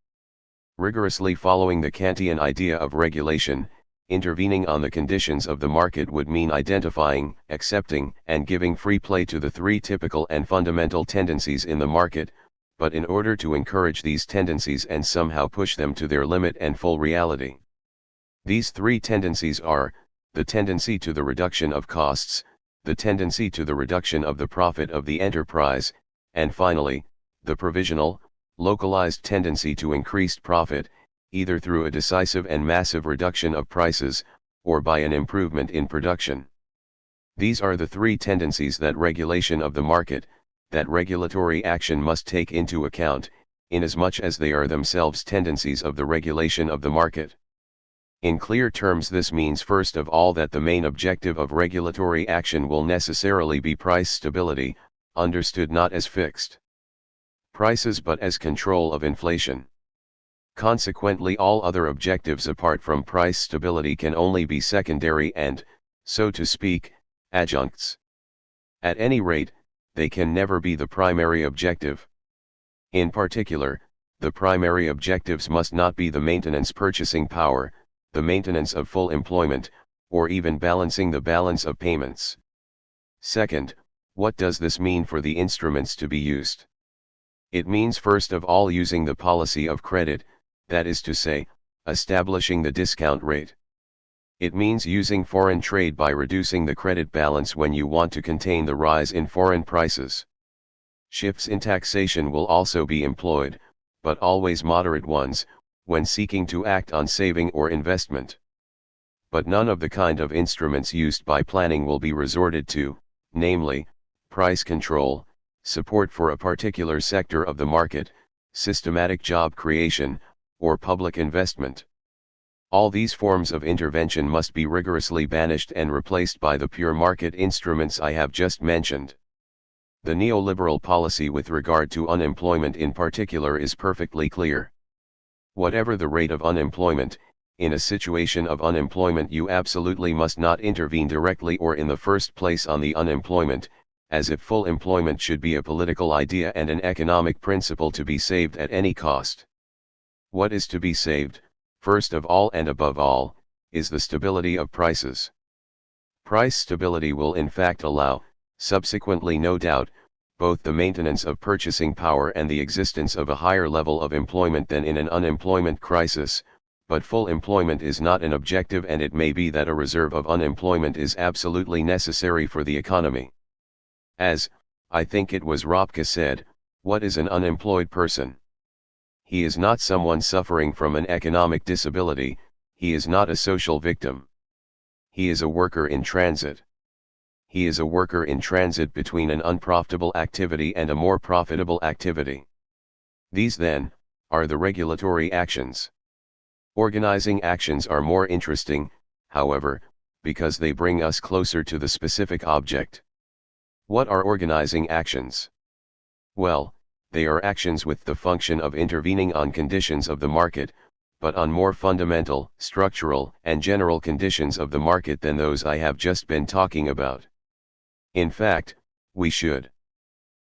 Speaker 1: Rigorously following the Kantian idea of regulation, intervening on the conditions of the market would mean identifying, accepting, and giving free play to the three typical and fundamental tendencies in the market, but in order to encourage these tendencies and somehow push them to their limit and full reality. These three tendencies are, the tendency to the reduction of costs, the tendency to the reduction of the profit of the enterprise, and finally, the provisional, localized tendency to increased profit, either through a decisive and massive reduction of prices, or by an improvement in production. These are the three tendencies that regulation of the market, that regulatory action must take into account, inasmuch as they are themselves tendencies of the regulation of the market. In clear terms, this means first of all that the main objective of regulatory action will necessarily be price stability, understood not as fixed prices but as control of inflation. Consequently, all other objectives apart from price stability can only be secondary and, so to speak, adjuncts. At any rate, they can never be the primary objective. In particular, the primary objectives must not be the maintenance purchasing power, the maintenance of full employment, or even balancing the balance of payments. Second, what does this mean for the instruments to be used? It means first of all using the policy of credit, that is to say, establishing the discount rate. It means using foreign trade by reducing the credit balance when you want to contain the rise in foreign prices. Shifts in taxation will also be employed, but always moderate ones, when seeking to act on saving or investment. But none of the kind of instruments used by planning will be resorted to, namely, price control, support for a particular sector of the market, systematic job creation, or public investment. All these forms of intervention must be rigorously banished and replaced by the pure market instruments I have just mentioned. The neoliberal policy with regard to unemployment in particular is perfectly clear. Whatever the rate of unemployment, in a situation of unemployment you absolutely must not intervene directly or in the first place on the unemployment, as if full employment should be a political idea and an economic principle to be saved at any cost. What is to be saved, first of all and above all, is the stability of prices. Price stability will in fact allow, subsequently no doubt, both the maintenance of purchasing power and the existence of a higher level of employment than in an unemployment crisis, but full employment is not an objective, and it may be that a reserve of unemployment is absolutely necessary for the economy. As, I think it was Ropke said, what is an unemployed person? He is not someone suffering from an economic disability, he is not a social victim. He is a worker in transit. He is a worker in transit between an unprofitable activity and a more profitable activity. These, then, are the regulatory actions. Organizing actions are more interesting, however, because they bring us closer to the specific object. What are organizing actions? Well, they are actions with the function of intervening on conditions of the market, but on more fundamental, structural, and general conditions of the market than those I have just been talking about. In fact, we should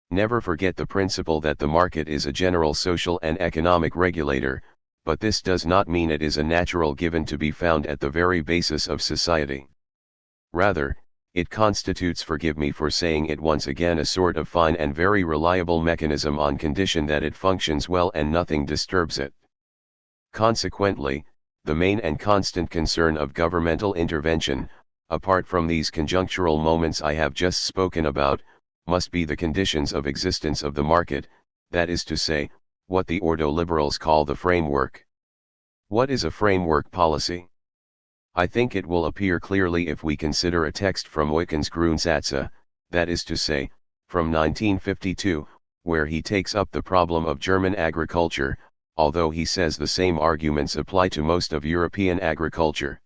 Speaker 1: never forget the principle that the market is a general social and economic regulator, but this does not mean it is a natural given to be found at the very basis of society. Rather, it constitutes, forgive me for saying it once again, a sort of fine and very reliable mechanism on condition that it functions well and nothing disturbs it. Consequently, the main and constant concern of governmental intervention, apart from these conjunctural moments I have just spoken about, must be the conditions of existence of the market, that is to say, what the ordo-liberals call the framework. What is a framework policy? I think it will appear clearly if we consider a text from Oykens Grundsätze, that is to say, from 1952, where he takes up the problem of German agriculture, although he says the same arguments apply to most of European agriculture.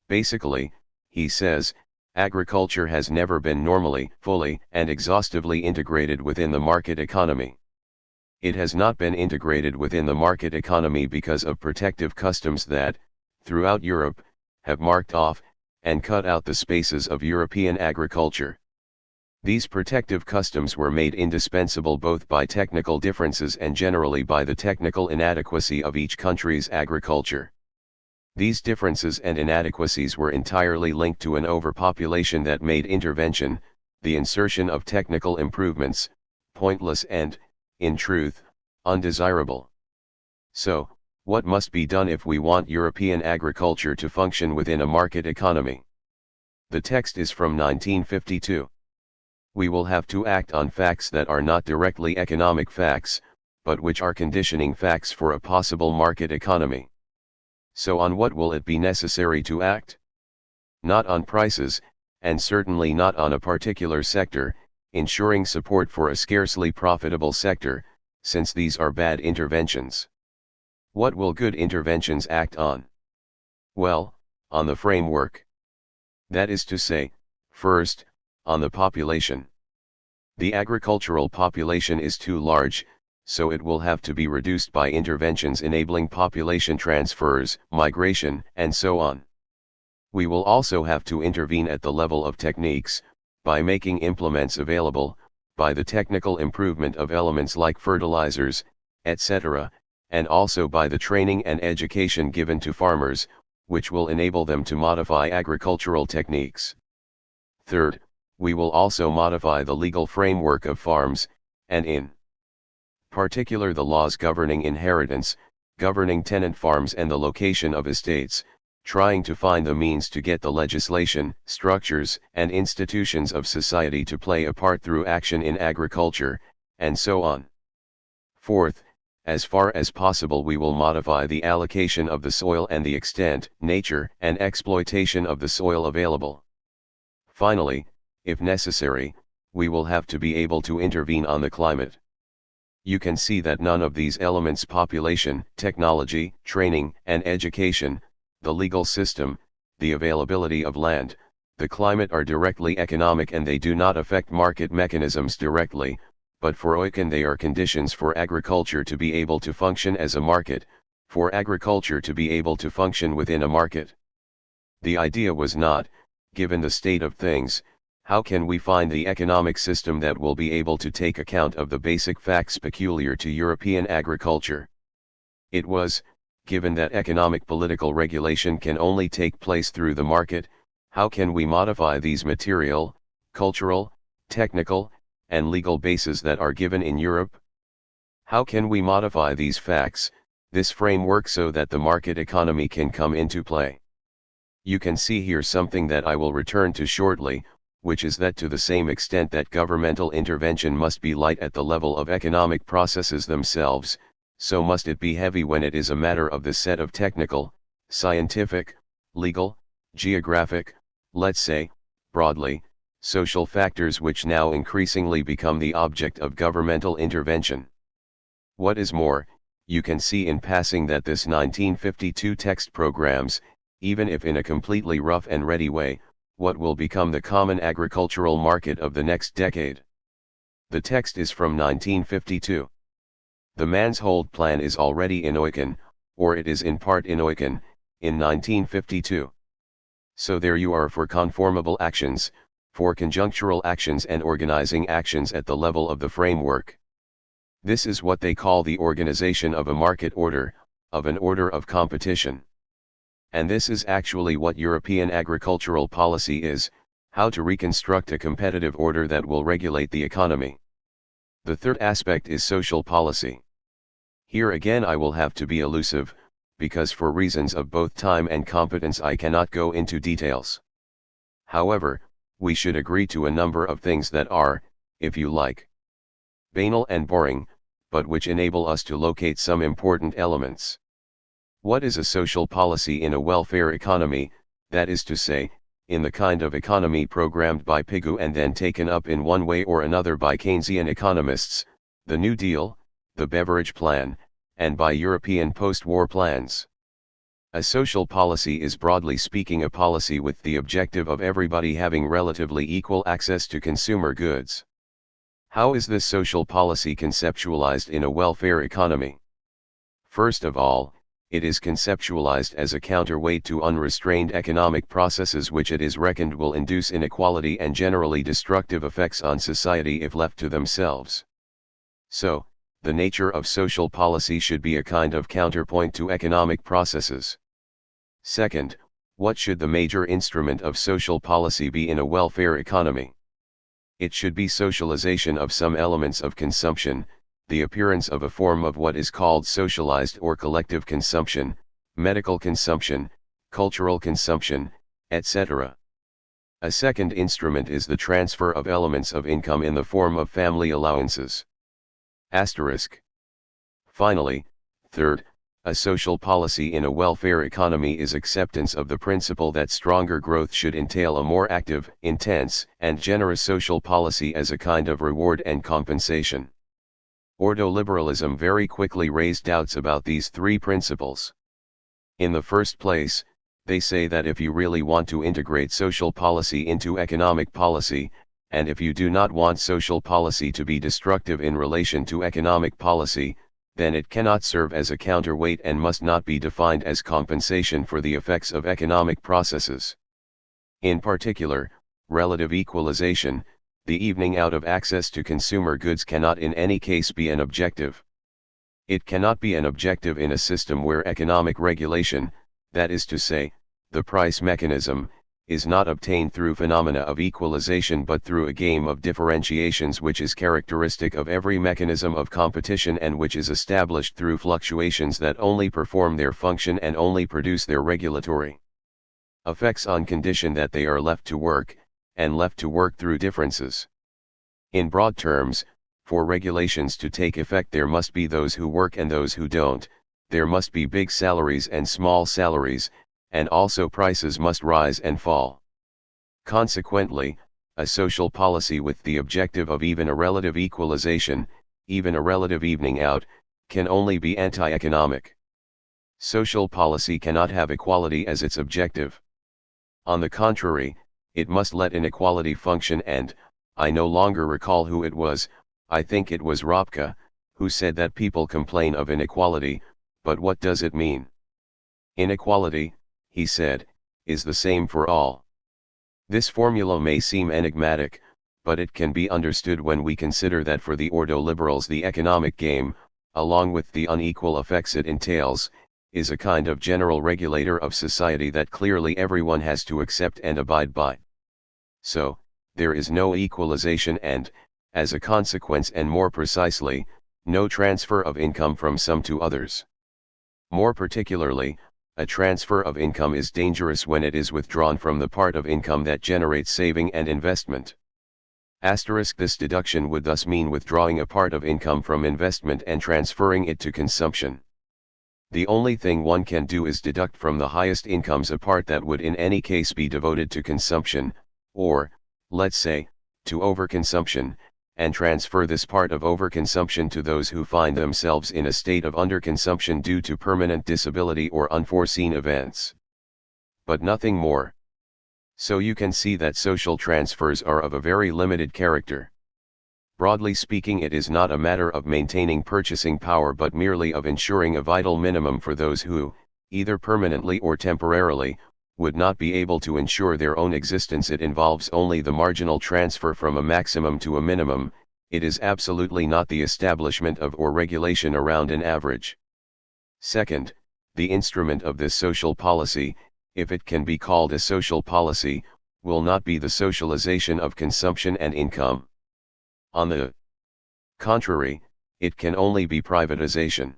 Speaker 1: Basically, he says, agriculture has never been normally, fully, and exhaustively integrated within the market economy. It has not been integrated within the market economy because of protective customs that, throughout Europe, have marked off and cut out the spaces of European agriculture. These protective customs were made indispensable both by technical differences and generally by the technical inadequacy of each country's agriculture. These differences and inadequacies were entirely linked to an overpopulation that made intervention, the insertion of technical improvements, pointless and, in truth, undesirable. So, what must be done if we want European agriculture to function within a market economy? The text is from 1952. We will have to act on facts that are not directly economic facts, but which are conditioning facts for a possible market economy. So on what will it be necessary to act? Not on prices, and certainly not on a particular sector, ensuring support for a scarcely profitable sector, since these are bad interventions. What will good interventions act on? Well, on the framework. That is to say, first, on the population. The agricultural population is too large, so it will have to be reduced by interventions enabling population transfers, migration, and so on. We will also have to intervene at the level of techniques, by making implements available, by the technical improvement of elements like fertilizers, etc., and also by the training and education given to farmers, which will enable them to modify agricultural techniques. Third, we will also modify the legal framework of farms, and in particular the laws governing inheritance, governing tenant farms and the location of estates, trying to find the means to get the legislation, structures, and institutions of society to play a part through action in agriculture, and so on. Fourth, as far as possible we will modify the allocation of the soil and the extent, nature, and exploitation of the soil available. Finally, if necessary, we will have to be able to intervene on the climate. You can see that none of these elements, population, technology, training, and education, the legal system, the availability of land, the climate are directly economic, and they do not affect market mechanisms directly, but for Eucken they are conditions for agriculture to be able to function as a market, for agriculture to be able to function within a market. The idea was not, given the state of things, how can we find the economic system that will be able to take account of the basic facts peculiar to European agriculture? It was, given that economic political regulation can only take place through the market, how can we modify these material, cultural, technical, and legal bases that are given in Europe? How can we modify these facts, this framework, so that the market economy can come into play? You can see here something that I will return to shortly, which is that to the same extent that governmental intervention must be light at the level of economic processes themselves, so must it be heavy when it is a matter of the set of technical, scientific, legal, geographic, let's say, broadly, social factors which now increasingly become the object of governmental intervention. What is more, you can see in passing that this 1952 text programs, even if in a completely rough and ready way, what will become the common agricultural market of the next decade. The text is from 1952. The Mansholt plan is already in Eucken, or it is in part in Eucken, in 1952. So there you are for conformable actions, for conjunctural actions and organizing actions at the level of the framework. This is what they call the organization of a market order, of an order of competition. And this is actually what European agricultural policy is, how to reconstruct a competitive order that will regulate the economy. The third aspect is social policy. Here again I will have to be elusive, because for reasons of both time and competence I cannot go into details. However, we should agree to a number of things that are, if you like, banal and boring, but which enable us to locate some important elements. What is a social policy in a welfare economy, that is to say, in the kind of economy programmed by Pigou and then taken up in one way or another by Keynesian economists, the New Deal, the Beveridge Plan, and by European post-war plans? A social policy is broadly speaking a policy with the objective of everybody having relatively equal access to consumer goods. How is this social policy conceptualized in a welfare economy? First of all, it is conceptualized as a counterweight to unrestrained economic processes which it is reckoned will induce inequality and generally destructive effects on society if left to themselves. So, the nature of social policy should be a kind of counterpoint to economic processes. Second, what should the major instrument of social policy be in a welfare economy? It should be socialization of some elements of consumption, the appearance of a form of what is called socialized or collective consumption, medical consumption, cultural consumption, etc. A second instrument is the transfer of elements of income in the form of family allowances. Asterisk. Finally, third, a social policy in a welfare economy is acceptance of the principle that stronger growth should entail a more active, intense, and generous social policy as a kind of reward and compensation. Ordoliberalism very quickly raised doubts about these three principles. In the first place, they say that if you really want to integrate social policy into economic policy, and if you do not want social policy to be destructive in relation to economic policy, then it cannot serve as a counterweight and must not be defined as compensation for the effects of economic processes. In particular, relative equalization, the evening out of access to consumer goods cannot in any case be an objective. It cannot be an objective in a system where economic regulation, that is to say, the price mechanism, is not obtained through phenomena of equalization but through a game of differentiations which is characteristic of every mechanism of competition and which is established through fluctuations that only perform their function and only produce their regulatory effects on condition that they are left to work, and left to work through differences. In broad terms, for regulations to take effect there must be those who work and those who don't, there must be big salaries and small salaries, and also prices must rise and fall. Consequently, a social policy with the objective of even a relative equalization, even a relative evening out, can only be anti-economic. Social policy cannot have equality as its objective. On the contrary, it must let inequality function and, I no longer recall who it was, I think it was Ropke, who said that people complain of inequality, but what does it mean? Inequality, he said, is the same for all. This formula may seem enigmatic, but it can be understood when we consider that for the ordoliberals the economic game, along with the unequal effects it entails, is a kind of general regulator of society that clearly everyone has to accept and abide by. So, there is no equalization and, as a consequence and more precisely, no transfer of income from some to others. More particularly, a transfer of income is dangerous when it is withdrawn from the part of income that generates saving and investment. This deduction would thus mean withdrawing a part of income from investment and transferring it to consumption. The only thing one can do is deduct from the highest incomes a part that would in any case be devoted to consumption, or, let's say, to overconsumption, and transfer this part of overconsumption to those who find themselves in a state of underconsumption due to permanent disability or unforeseen events. But nothing more. So you can see that social transfers are of a very limited character. Broadly speaking, it is not a matter of maintaining purchasing power but merely of ensuring a vital minimum for those who, either permanently or temporarily, would not be able to ensure their own existence. It involves only the marginal transfer from a maximum to a minimum. It is absolutely not the establishment of or regulation around an average. Second, the instrument of this social policy, if it can be called a social policy, will not be the socialization of consumption and income. On the contrary, it can only be privatization.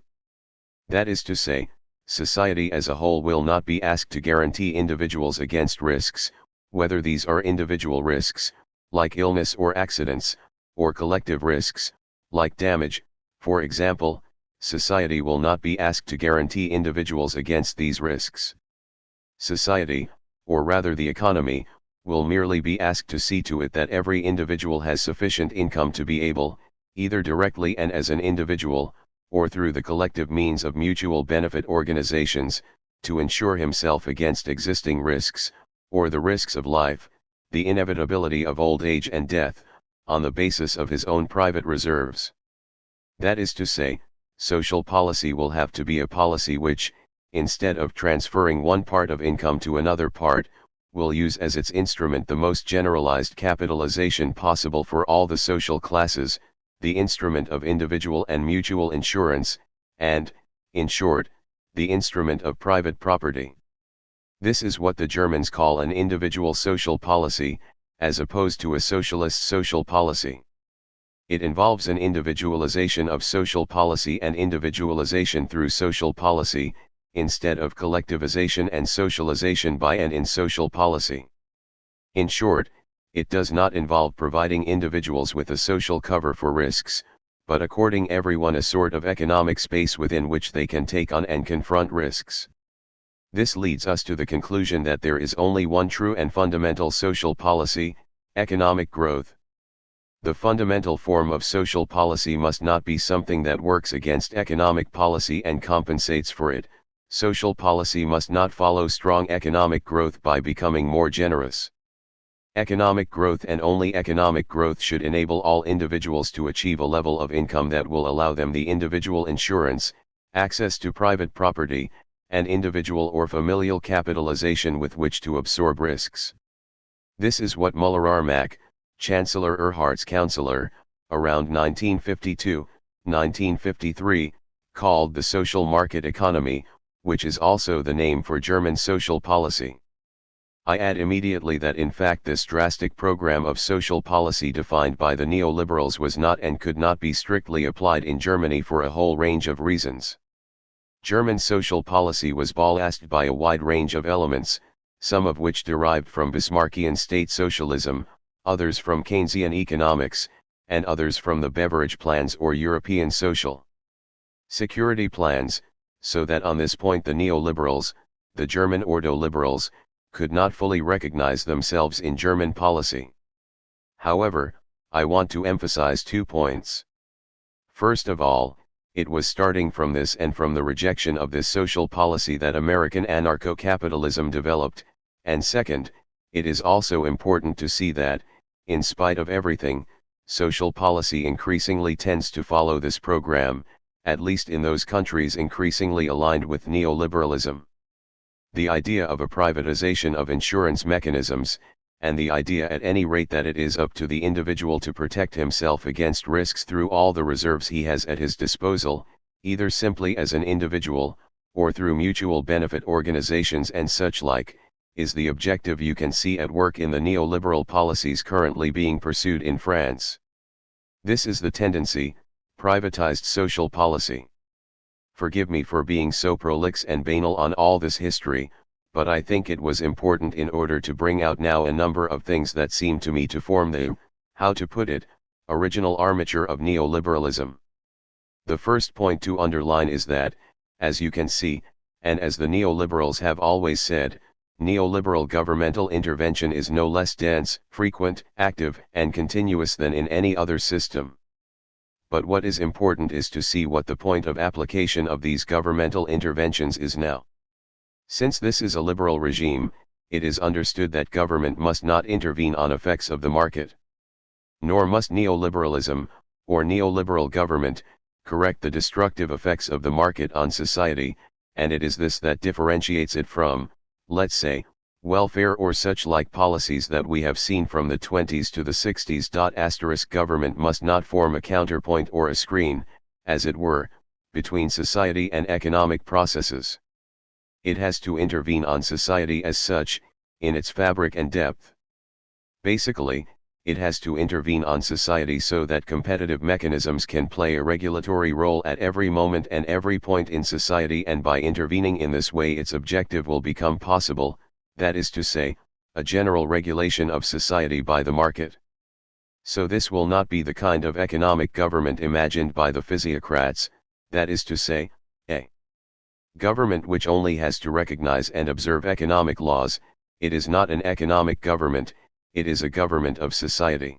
Speaker 1: That is to say, society as a whole will not be asked to guarantee individuals against risks, whether these are individual risks, like illness or accidents, or collective risks, like damage. For example, society will not be asked to guarantee individuals against these risks. Society, or rather the economy, will merely be asked to see to it that every individual has sufficient income to be able, either directly and as an individual, or through the collective means of mutual benefit organizations, to insure himself against existing risks, or the risks of life, the inevitability of old age and death, on the basis of his own private reserves. That is to say, social policy will have to be a policy which, instead of transferring one part of income to another part, will use as its instrument the most generalized capitalization possible for all the social classes, the instrument of individual and mutual insurance, and, in short, the instrument of private property. This is what the Germans call an individual social policy, as opposed to a socialist social policy. It involves an individualization of social policy and individualization through social policy, instead of collectivization and socialization by and in social policy. In short, it does not involve providing individuals with a social cover for risks, but according everyone a sort of economic space within which they can take on and confront risks. This leads us to the conclusion that there is only one true and fundamental social policy, economic growth. The fundamental form of social policy must not be something that works against economic policy and compensates for it. Social policy must not follow strong economic growth by becoming more generous. Economic growth and only economic growth should enable all individuals to achieve a level of income that will allow them the individual insurance, access to private property, and individual or familial capitalization with which to absorb risks. This is what Müller-Armack, Chancellor Erhardt's counselor, around 1952-1953, called the social market economy, which is also the name for German social policy. I add immediately that in fact this drastic program of social policy defined by the neoliberals was not and could not be strictly applied in Germany for a whole range of reasons. German social policy was ballasted by a wide range of elements, some of which derived from Bismarckian state socialism, others from Keynesian economics, and others from the Beveridge plans or European social security plans, so that on this point the neoliberals, the German ordo-liberals, could not fully recognize themselves in German policy. However, I want to emphasize 2 points. First of all, it was starting from this and from the rejection of this social policy that American anarcho-capitalism developed, and second, it is also important to see that, in spite of everything, social policy increasingly tends to follow this program, at least in those countries increasingly aligned with neoliberalism. The idea of a privatization of insurance mechanisms, and the idea at any rate that it is up to the individual to protect himself against risks through all the reserves he has at his disposal, either simply as an individual, or through mutual benefit organizations and such like, is the objective you can see at work in the neoliberal policies currently being pursued in France. This is the tendency, privatized social policy. Forgive me for being so prolix and banal on all this history, but I think it was important in order to bring out now a number of things that seem to me to form the, how to put it, original armature of neoliberalism. The first point to underline is that, as you can see, and as the neoliberals have always said, neoliberal governmental intervention is no less dense, frequent, active, and continuous than in any other system. But what is important is to see what the point of application of these governmental interventions is now. Since this is a liberal regime, it is understood that government must not intervene on effects of the market. Nor must neoliberalism, or neoliberal government, correct the destructive effects of the market on society, and it is this that differentiates it from, let's say, welfare or such like policies that we have seen from the 20s to the 60s. Government must not form a counterpoint or a screen, as it were, between society and economic processes. It has to intervene on society as such, in its fabric and depth. Basically, it has to intervene on society so that competitive mechanisms can play a regulatory role at every moment and every point in society, and by intervening in this way its objective will become possible, that is to say, a general regulation of society by the market. So this will not be the kind of economic government imagined by the physiocrats, that is to say, a government which only has to recognize and observe economic laws. It is not an economic government, it is a government of society.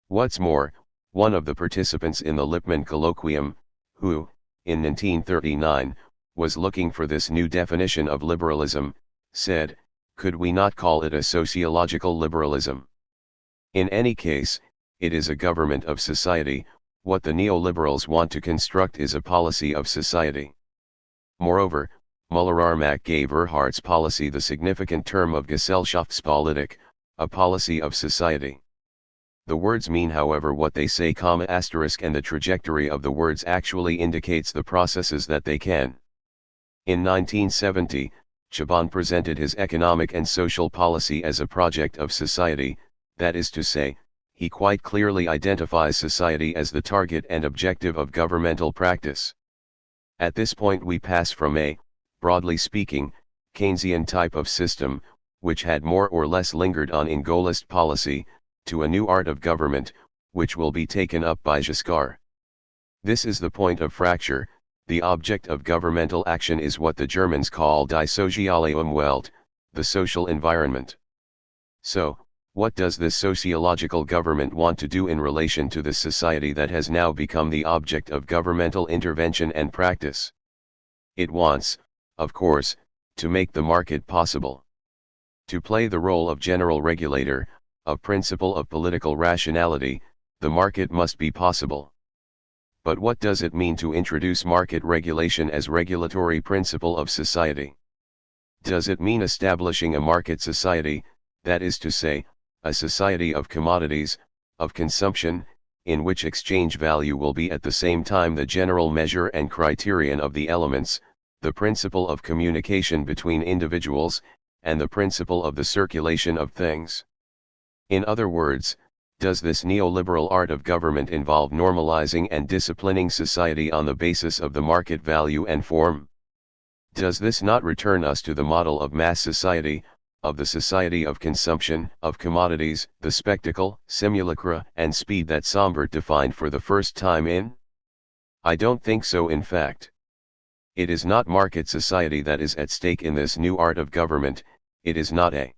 Speaker 1: What's more, one of the participants in the Lippmann colloquium, who, in 1939, was looking for this new definition of liberalism, said, "Could we not call it a sociological liberalism?" In any case, it is a government of society. What the neoliberals want to construct is a policy of society. Moreover, Müller-Armack gave Erhardt's policy the significant term of Gesellschaftspolitik, a policy of society. The words mean, however, what they say, asterisk, and the trajectory of the words actually indicates the processes that they can. In 1970, Chabon presented his economic and social policy as a project of society, that is to say, he quite clearly identifies society as the target and objective of governmental practice. At this point we pass from a, broadly speaking, Keynesian type of system, which had more or less lingered on in Gaullist policy, to a new art of government, which will be taken up by Giscard. This is the point of fracture. The object of governmental action is what the Germans call die soziale Umwelt, the social environment. So, what does this sociological government want to do in relation to this society that has now become the object of governmental intervention and practice? It wants, of course, to make the market possible. To play the role of general regulator, of principle of political rationality, the market must be possible. But what does it mean to introduce market regulation as regulatory principle of society? Does it mean establishing a market society, that is to say, a society of commodities, of consumption, in which exchange value will be at the same time the general measure and criterion of the elements, the principle of communication between individuals, and the principle of the circulation of things? In other words, does this neoliberal art of government involve normalizing and disciplining society on the basis of the market value and form? Does this not return us to the model of mass society, of the society of consumption, of commodities, the spectacle, simulacra, and speed that Sombart defined for the first time in? I don't think so. In fact, it is not market society that is at stake in this new art of government. It is not a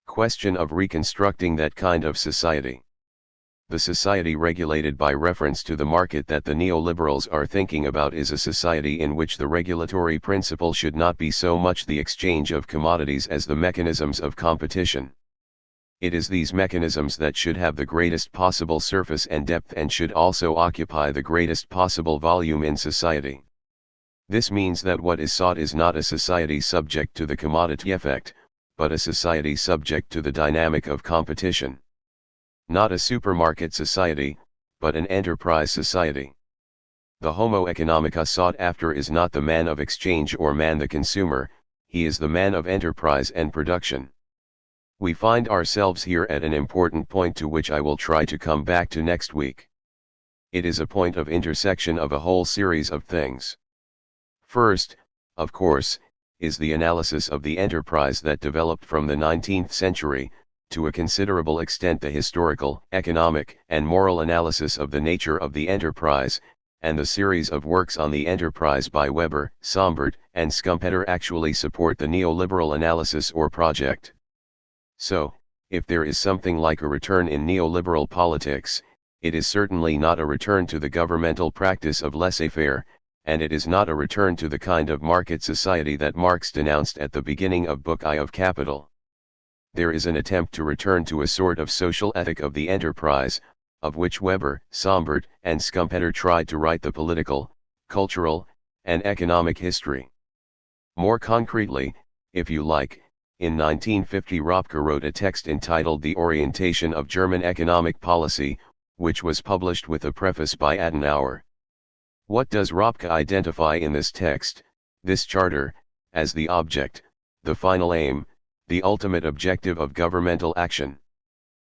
Speaker 1: question of reconstructing that kind of society. The society regulated by reference to the market that the neoliberals are thinking about is a society in which the regulatory principle should not be so much the exchange of commodities as the mechanisms of competition. It is these mechanisms that should have the greatest possible surface and depth and should also occupy the greatest possible volume in society. This means that what is sought is not a society subject to the commodity effect, but a society subject to the dynamic of competition. Not a supermarket society, but an enterprise society. The homo economica sought after is not the man of exchange or man the consumer, he is the man of enterprise and production. We find ourselves here at an important point to which I will try to come back to next week. It is a point of intersection of a whole series of things. First, of course, is the analysis of the enterprise that developed from the 19th century, to a considerable extent the historical, economic, and moral analysis of the nature of the enterprise, and the series of works on the enterprise by Weber, Sombart, and Schumpeter actually support the neoliberal analysis or project. So, if there is something like a return in neoliberal politics, it is certainly not a return to the governmental practice of laissez-faire, and it is not a return to the kind of market society that Marx denounced at the beginning of Book I of Capital. There is an attempt to return to a sort of social ethic of the enterprise, of which Weber, Sombart, and Schumpeter tried to write the political, cultural, and economic history. More concretely, if you like, in 1950 Ropke wrote a text entitled The Orientation of German Economic Policy, which was published with a preface by Adenauer. What does Ropke identify in this text, this charter, as the object, the final aim, the ultimate objective of governmental action?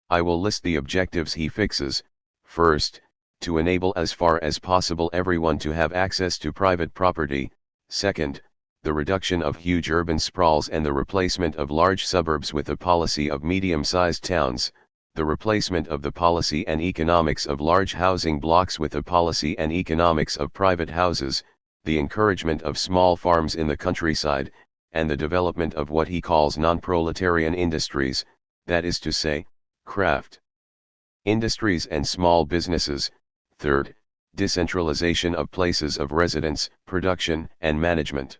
Speaker 1: I will list the objectives he fixes. First, to enable as far as possible everyone to have access to private property. Second, the reduction of huge urban sprawls and the replacement of large suburbs with a policy of medium-sized towns, the replacement of the policy and economics of large housing blocks with a policy and economics of private houses, the encouragement of small farms in the countryside, and the development of what he calls non-proletarian industries, that is to say, craft industries and small businesses. Third, decentralization of places of residence, production, and management.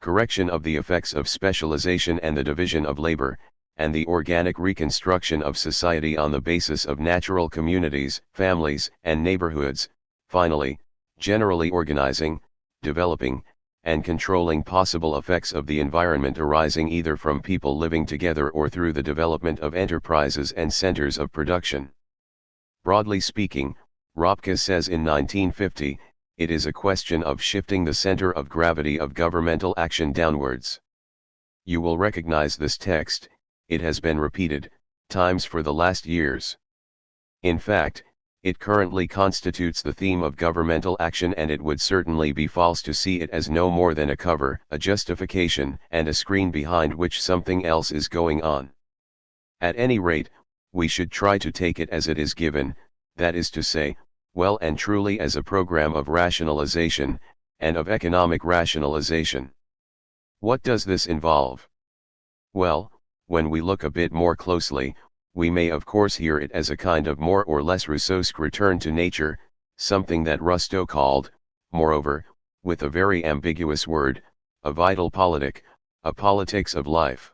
Speaker 1: Correction of the effects of specialization and the division of labor, and the organic reconstruction of society on the basis of natural communities, families, and neighborhoods, finally, generally organizing, developing, and controlling possible effects of the environment arising either from people living together or through the development of enterprises and centers of production. Broadly speaking, Ropke says in 1950, it is a question of shifting the center of gravity of governmental action downwards. You will recognize this text, it has been repeated times for the last years. In fact, it currently constitutes the theme of governmental action, and it would certainly be false to see it as no more than a cover, a justification, and a screen behind which something else is going on. At any rate, we should try to take it as it is given, that is to say, well and truly as a program of rationalization, and of economic rationalization. What does this involve? Well, when we look a bit more closely, we may of course hear it as a kind of more or less Rousseau'sque return to nature, something that Rousseau called, moreover, with a very ambiguous word, a vital politic, a politics of life.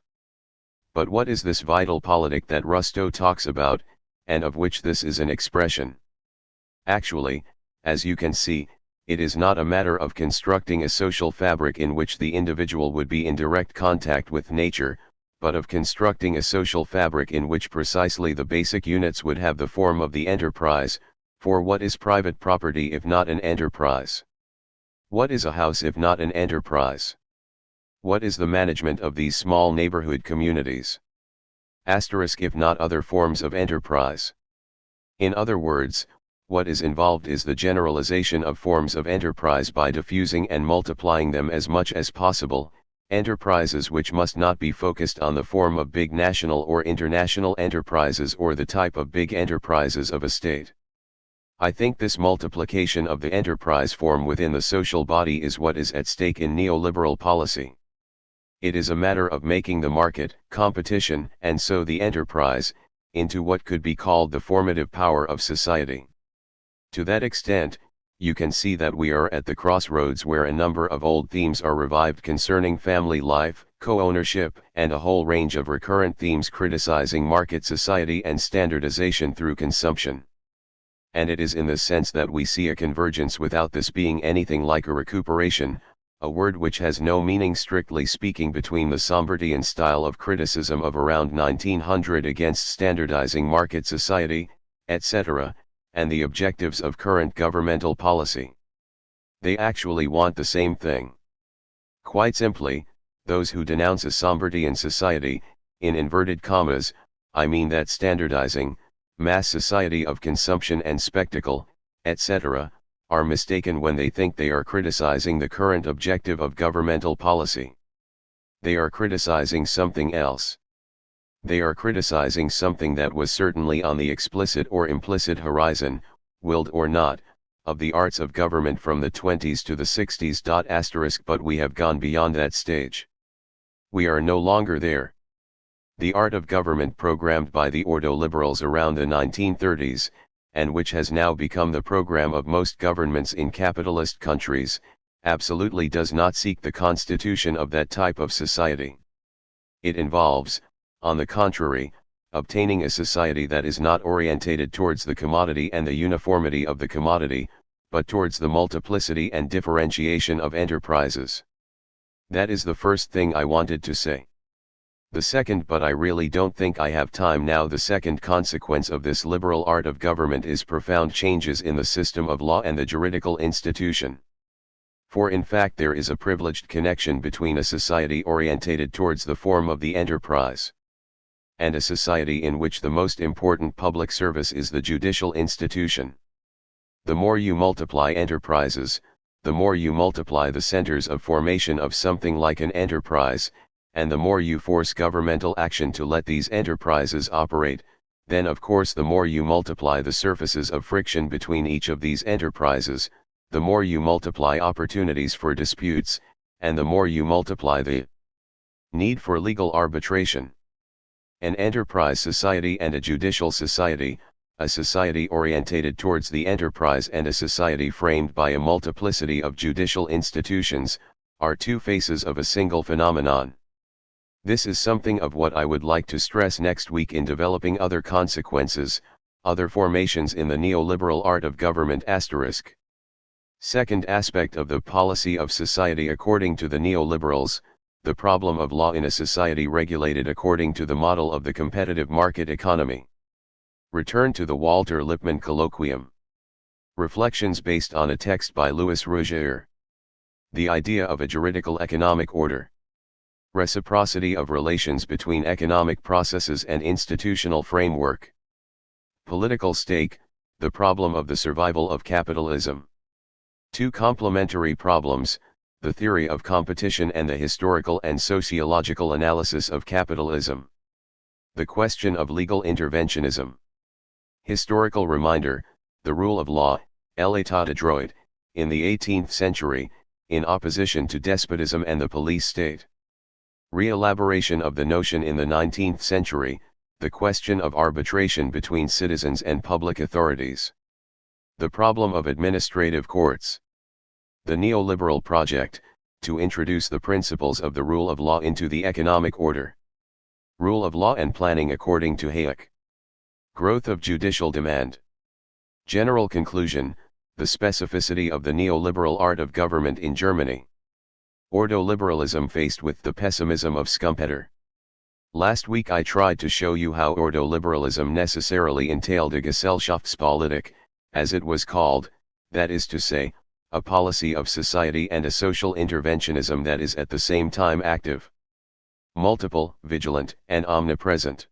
Speaker 1: But what is this vital politic that Rousseau talks about, and of which this is an expression? Actually, as you can see, it is not a matter of constructing a social fabric in which the individual would be in direct contact with nature, but of constructing a social fabric in which precisely the basic units would have the form of the enterprise, for what is private property if not an enterprise? What is a house if not an enterprise? What is the management of these small neighborhood communities? Asterisk if not other forms of enterprise. In other words, what is involved is the generalization of forms of enterprise by diffusing and multiplying them as much as possible, enterprises which must not be focused on the form of big national or international enterprises or the type of big enterprises of a state. I think this multiplication of the enterprise form within the social body is what is at stake in neoliberal policy. It is a matter of making the market, competition, and so the enterprise, into what could be called the formative power of society. To that extent, you can see that we are at the crossroads where a number of old themes are revived concerning family life, co-ownership, and a whole range of recurrent themes criticizing market society and standardization through consumption. And it is in this sense that we see a convergence without this being anything like a recuperation, a word which has no meaning strictly speaking, between the Sombertian style of criticism of around 1900 against standardizing market society, etc., and the objectives of current governmental policy. They actually want the same thing. Quite simply, those who denounce a Sombertian society, in inverted commas, I mean that standardizing, mass society of consumption and spectacle, etc., are mistaken when they think they are criticizing the current objective of governmental policy. They are criticizing something else. They are criticizing something that was certainly on the explicit or implicit horizon, willed or not, of the arts of government from the 20s to the 60s. But we have gone beyond that stage. We are no longer there. The art of government programmed by the ordo-liberals around the 1930s, and which has now become the program of most governments in capitalist countries, absolutely does not seek the constitution of that type of society. It involves, on the contrary, obtaining a society that is not orientated towards the commodity and the uniformity of the commodity, but towards the multiplicity and differentiation of enterprises. That is the first thing I wanted to say. The second, but I really don't think I have time now, the second consequence of this liberal art of government is profound changes in the system of law and the juridical institution. For in fact there is a privileged connection between a society orientated towards the form of the enterprise and a society in which the most important public service is the judicial institution. The more you multiply enterprises, the more you multiply the centers of formation of something like an enterprise, and the more you force governmental action to let these enterprises operate, then of course the more you multiply the surfaces of friction between each of these enterprises, the more you multiply opportunities for disputes, and the more you multiply the need for legal arbitration. An enterprise society and a judicial society, a society orientated towards the enterprise and a society framed by a multiplicity of judicial institutions, are two faces of a single phenomenon. This is something of what I would like to stress next week in developing other consequences, other formations in the neoliberal art of government *. Second aspect of the policy of society according to the neoliberals, the problem of law in a society regulated according to the model of the competitive market economy. Return to the Walter Lippmann Colloquium. Reflections based on a text by Louis Rougier. The idea of a juridical economic order. Reciprocity of relations between economic processes and institutional framework. Political stake, the problem of the survival of capitalism. Two complementary problems, the theory of competition and the historical and sociological analysis of capitalism. The question of legal interventionism. Historical reminder, the rule of law, l'état de droit, in the 18th century, in opposition to despotism and the police state. Re-elaboration of the notion in the 19th century, the question of arbitration between citizens and public authorities. The problem of administrative courts. The neoliberal project, to introduce the principles of the rule of law into the economic order. Rule of law and planning according to Hayek. Growth of judicial demand. General conclusion, the specificity of the neoliberal art of government in Germany. Ordoliberalism faced with the pessimism of Schumpeter. Last week I tried to show you how ordoliberalism necessarily entailed a Gesellschaftspolitik, as it was called, that is to say, a policy of society and a social interventionism that is at the same time active, multiple, vigilant, and omnipresent.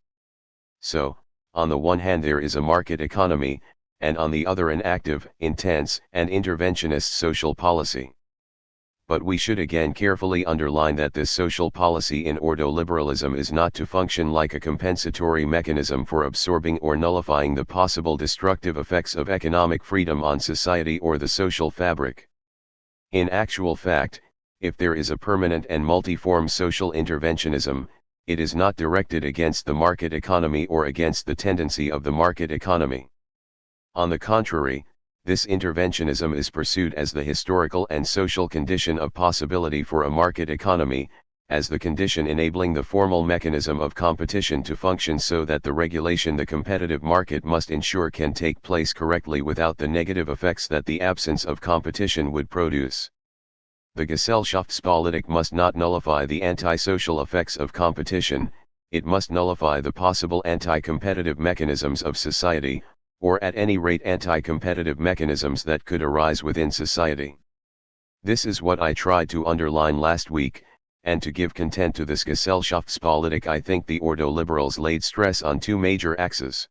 Speaker 1: So, on the one hand there is a market economy, and on the other an active, intense, and interventionist social policy. But we should again carefully underline that this social policy in ordoliberalism is not to function like a compensatory mechanism for absorbing or nullifying the possible destructive effects of economic freedom on society or the social fabric. In actual fact, if there is a permanent and multiform social interventionism, it is not directed against the market economy or against the tendency of the market economy. On the contrary, this interventionism is pursued as the historical and social condition of possibility for a market economy, as the condition enabling the formal mechanism of competition to function so that the regulation the competitive market must ensure can take place correctly without the negative effects that the absence of competition would produce. The Gesellschaftspolitik must not nullify the antisocial effects of competition, it must nullify the possible anti-competitive mechanisms of society, or at any rate anti-competitive mechanisms that could arise within society. This is what I tried to underline last week, and to give content to this Gesellschaftspolitik I think the ordoliberals laid stress on two major axes.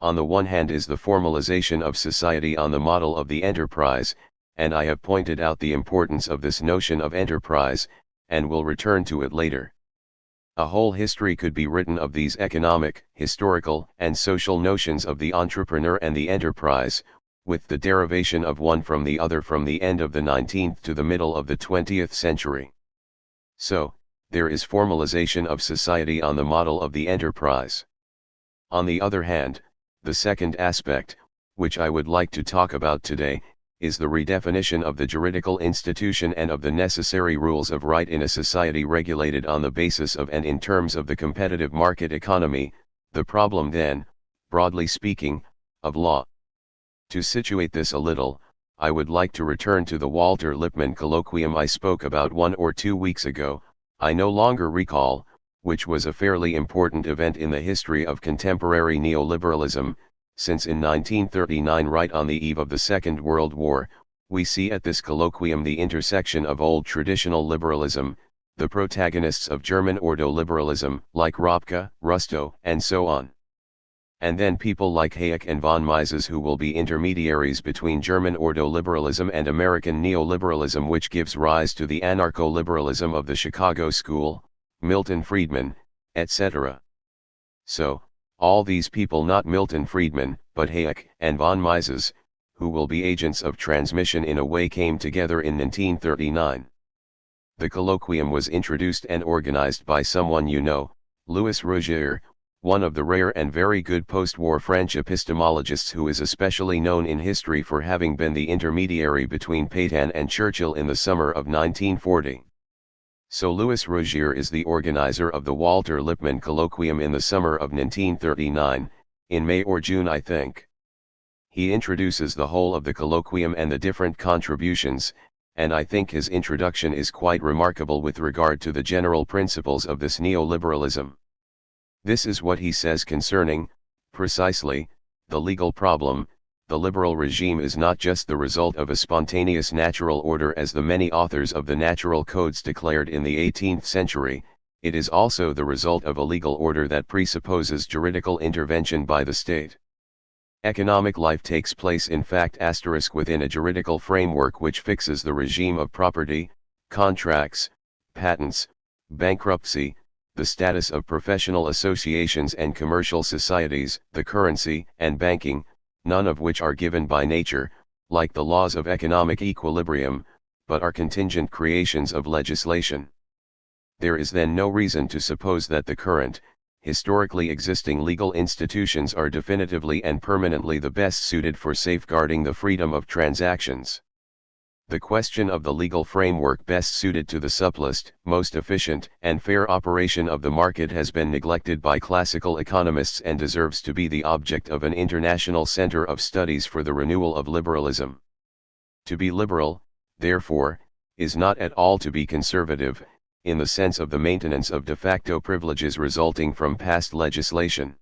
Speaker 1: On the one hand is the formalization of society on the model of the enterprise, and I have pointed out the importance of this notion of enterprise, and will return to it later. A whole history could be written of these economic, historical, and social notions of the entrepreneur and the enterprise, with the derivation of one from the other from the end of the 19th to the middle of the 20th century. So, there is formalization of society on the model of the enterprise. On the other hand, the second aspect, which I would like to talk about today, is the redefinition of the juridical institution and of the necessary rules of right in a society regulated on the basis of and in terms of the competitive market economy, the problem then, broadly speaking, of law. To situate this a little, I would like to return to the Walter Lippmann colloquium I spoke about 1 or 2 weeks ago, I no longer recall, which was a fairly important event in the history of contemporary neoliberalism, since in 1939, right on the eve of the Second World War, we see at this colloquium the intersection of old traditional liberalism, the protagonists of German ordoliberalism, like Ropke, Rustow, and so on. And then people like Hayek and von Mises who will be intermediaries between German ordoliberalism and American neoliberalism, which gives rise to the anarcho-liberalism of the Chicago School, Milton Friedman, etc. So, all these people, not Milton Friedman, but Hayek and von Mises, who will be agents of transmission in a way, came together in 1939. The colloquium was introduced and organized by someone you know, Louis Rougier, one of the rare and very good post-war French epistemologists who is especially known in history for having been the intermediary between Pétain and Churchill in the summer of 1940. So Louis Rogier is the organizer of the Walter Lippmann Colloquium in the summer of 1939, in May or June I think. He introduces the whole of the colloquium and the different contributions, and I think his introduction is quite remarkable with regard to the general principles of this neoliberalism. This is what he says concerning, precisely, the legal problem. The liberal regime is not just the result of a spontaneous natural order as the many authors of the natural codes declared in the 18th century, it is also the result of a legal order that presupposes juridical intervention by the state. Economic life takes place in fact within a juridical framework which fixes the regime of property, contracts, patents, bankruptcy, the status of professional associations and commercial societies, the currency and banking, none of which are given by nature, like the laws of economic equilibrium, but are contingent creations of legislation. There is then no reason to suppose that the current, historically existing legal institutions are definitively and permanently the best suited for safeguarding the freedom of transactions. The question of the legal framework best suited to the supplest, most efficient, and fair operation of the market has been neglected by classical economists and deserves to be the object of an international center of studies for the renewal of liberalism. To be liberal, therefore, is not at all to be conservative, in the sense of the maintenance of de facto privileges resulting from past legislation.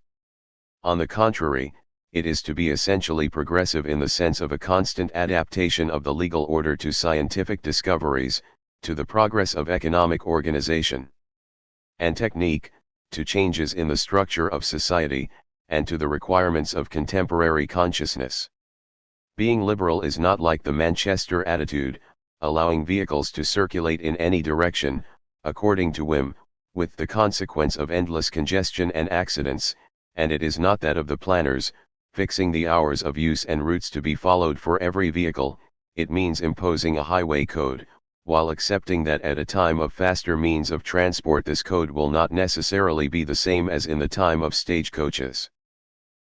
Speaker 1: On the contrary, it is to be essentially progressive in the sense of a constant adaptation of the legal order to scientific discoveries, to the progress of economic organization and technique, to changes in the structure of society, and to the requirements of contemporary consciousness. Being liberal is not like the Manchester attitude, allowing vehicles to circulate in any direction, according to whim, with the consequence of endless congestion and accidents, and it is not that of the planners, fixing the hours of use and routes to be followed for every vehicle. It means imposing a highway code, while accepting that at a time of faster means of transport this code will not necessarily be the same as in the time of stagecoaches.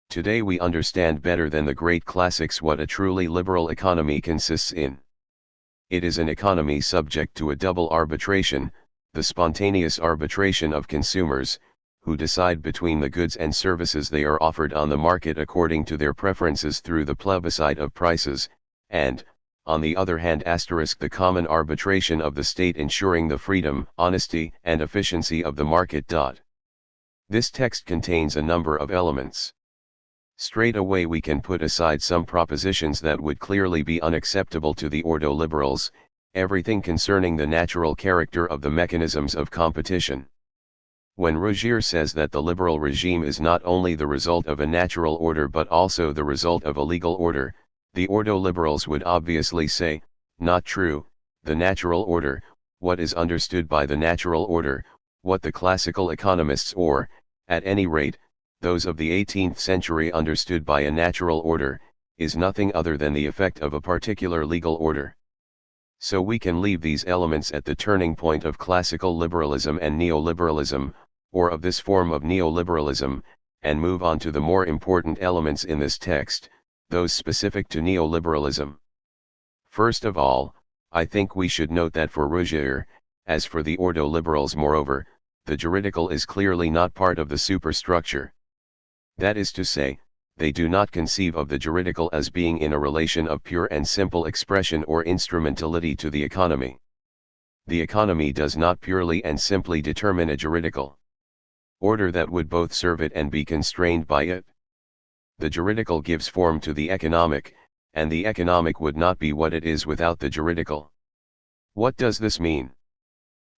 Speaker 1: Today we understand better than the great classics what a truly liberal economy consists in. It is an economy subject to a double arbitration, the spontaneous arbitration of consumers, who decide between the goods and services they are offered on the market according to their preferences through the plebiscite of prices, and, on the other hand the common arbitration of the state ensuring the freedom, honesty, and efficiency of the market. This text contains a number of elements. Straight away we can put aside some propositions that would clearly be unacceptable to the ordo-liberals, everything concerning the natural character of the mechanisms of competition. When Rogier says that the liberal regime is not only the result of a natural order but also the result of a legal order, the ordo-liberals would obviously say, not true, the natural order, what is understood by the natural order, what the classical economists or, at any rate, those of the 18th century understood by a natural order, is nothing other than the effect of a particular legal order. So we can leave these elements at the turning point of classical liberalism and neoliberalism, or of this form of neoliberalism, and move on to the more important elements in this text, those specific to neoliberalism. First of all, I think we should note that for Rogier, as for the ordo-liberals moreover, the juridical is clearly not part of the superstructure. That is to say, they do not conceive of the juridical as being in a relation of pure and simple expression or instrumentality to the economy. The economy does not purely and simply determine a juridical order that would both serve it and be constrained by it. The juridical gives form to the economic, and the economic would not be what it is without the juridical. What does this mean?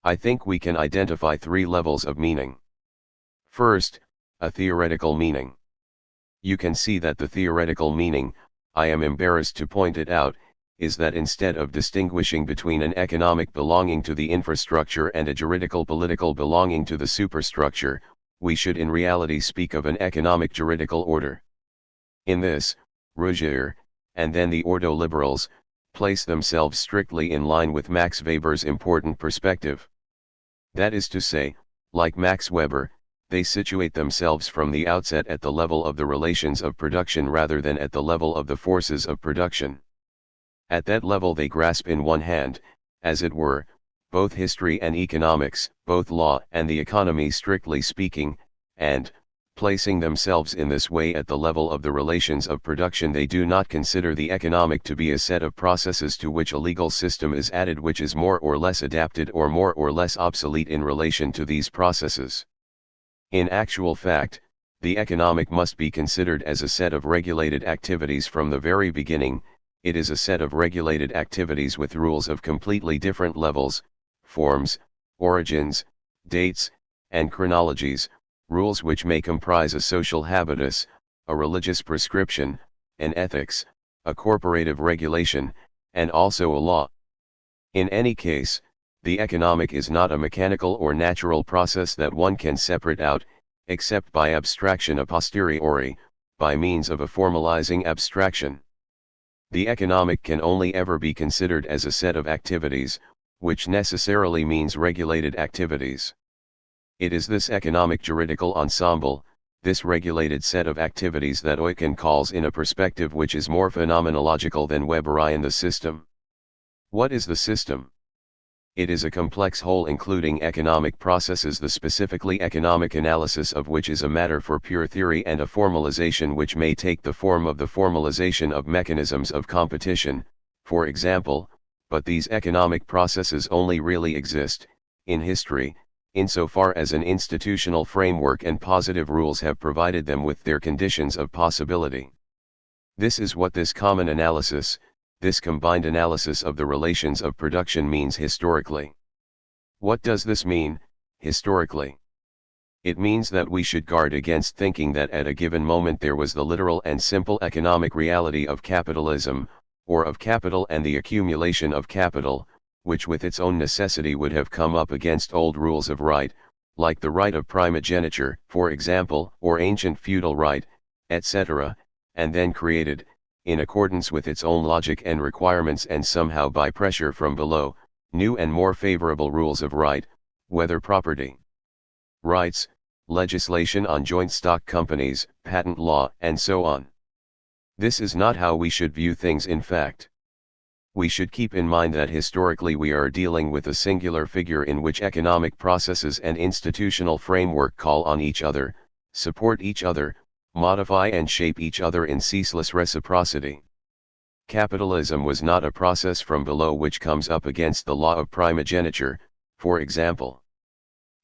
Speaker 1: I think we can identify three levels of meaning. First, a theoretical meaning. You can see that the theoretical meaning, I am embarrassed to point it out, is that instead of distinguishing between an economic belonging to the infrastructure and a juridical political belonging to the superstructure, we should in reality speak of an economic juridical order. In this, Rogier, and then the ordo-liberals, place themselves strictly in line with Max Weber's important perspective. That is to say, like Max Weber, they situate themselves from the outset at the level of the relations of production rather than at the level of the forces of production. At that level they grasp in one hand, as it were, both history and economics, both law and the economy strictly speaking, and, placing themselves in this way at the level of the relations of production, they do not consider the economic to be a set of processes to which a legal system is added which is more or less adapted or more or less obsolete in relation to these processes. In actual fact, the economic must be considered as a set of regulated activities from the very beginning. It is a set of regulated activities with rules of completely different levels, forms, origins, dates, and chronologies, rules which may comprise a social habitus, a religious prescription, an ethics, a corporative regulation, and also a law. In any case, the economic is not a mechanical or natural process that one can separate out, except by abstraction a posteriori, by means of a formalizing abstraction. The economic can only ever be considered as a set of activities, which necessarily means regulated activities. It is this economic juridical ensemble, this regulated set of activities that Eucken calls in a perspective which is more phenomenological than Weberian the system. What is the system? It is a complex whole including economic processes, the specifically economic analysis of which is a matter for pure theory, and a formalization which may take the form of the formalization of mechanisms of competition, for example, but these economic processes only really exist, in history, insofar as an institutional framework and positive rules have provided them with their conditions of possibility. This is what this common analysis, this combined analysis of the relations of production means historically. What does this mean, historically? It means that we should guard against thinking that at a given moment there was the literal and simple economic reality of capitalism, or of capital and the accumulation of capital, which with its own necessity would have come up against old rules of right, like the right of primogeniture, for example, or ancient feudal right, etc., and then created, in accordance with its own logic and requirements and somehow by pressure from below, new and more favorable rules of right, whether property rights, legislation on joint stock companies, patent law, and so on. This is not how we should view things in fact. We should keep in mind that historically we are dealing with a singular figure in which economic processes and institutional framework call on each other, support each other, modify and shape each other in ceaseless reciprocity. Capitalism was not a process from below which comes up against the law of primogeniture, for example.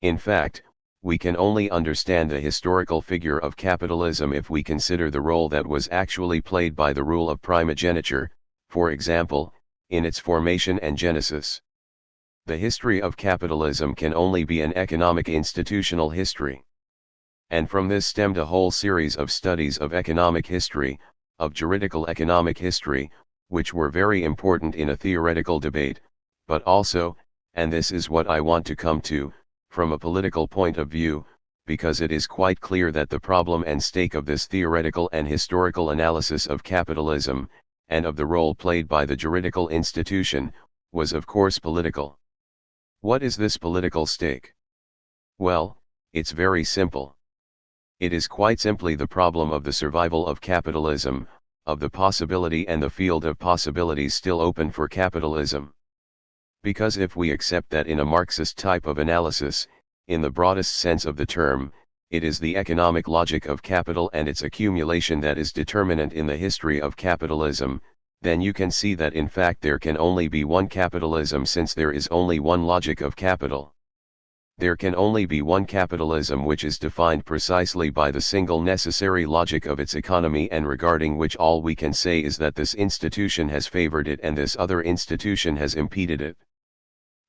Speaker 1: In fact, we can only understand the historical figure of capitalism if we consider the role that was actually played by the rule of primogeniture, for example, in its formation and genesis. The history of capitalism can only be an economic institutional history. And from this stemmed a whole series of studies of economic history, of juridical economic history, which were very important in a theoretical debate, but also, and this is what I want to come to, from a political point of view, because it is quite clear that the problem and stake of this theoretical and historical analysis of capitalism, and of the role played by the juridical institution, was of course political. What is this political stake? Well, it's very simple. It is quite simply the problem of the survival of capitalism, of the possibility and the field of possibilities still open for capitalism. Because if we accept that in a Marxist type of analysis, in the broadest sense of the term, it is the economic logic of capital and its accumulation that is determinant in the history of capitalism, then you can see that in fact there can only be one capitalism since there is only one logic of capital. There can only be one capitalism which is defined precisely by the single necessary logic of its economy and regarding which all we can say is that this institution has favored it and this other institution has impeded it.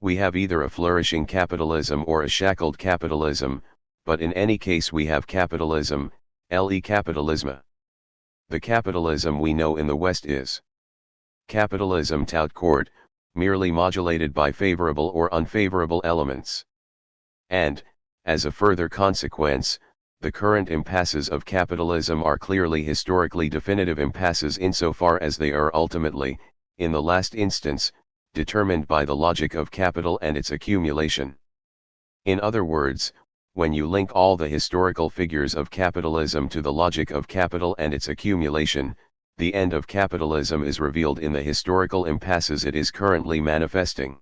Speaker 1: We have either a flourishing capitalism or a shackled capitalism, but in any case we have capitalism, le capitalisme. The capitalism we know in the West is capitalism tout court, merely modulated by favorable or unfavorable elements. And, as a further consequence, the current impasses of capitalism are clearly historically definitive impasses insofar as they are ultimately, in the last instance, determined by the logic of capital and its accumulation. In other words, when you link all the historical figures of capitalism to the logic of capital and its accumulation, the end of capitalism is revealed in the historical impasses it is currently manifesting.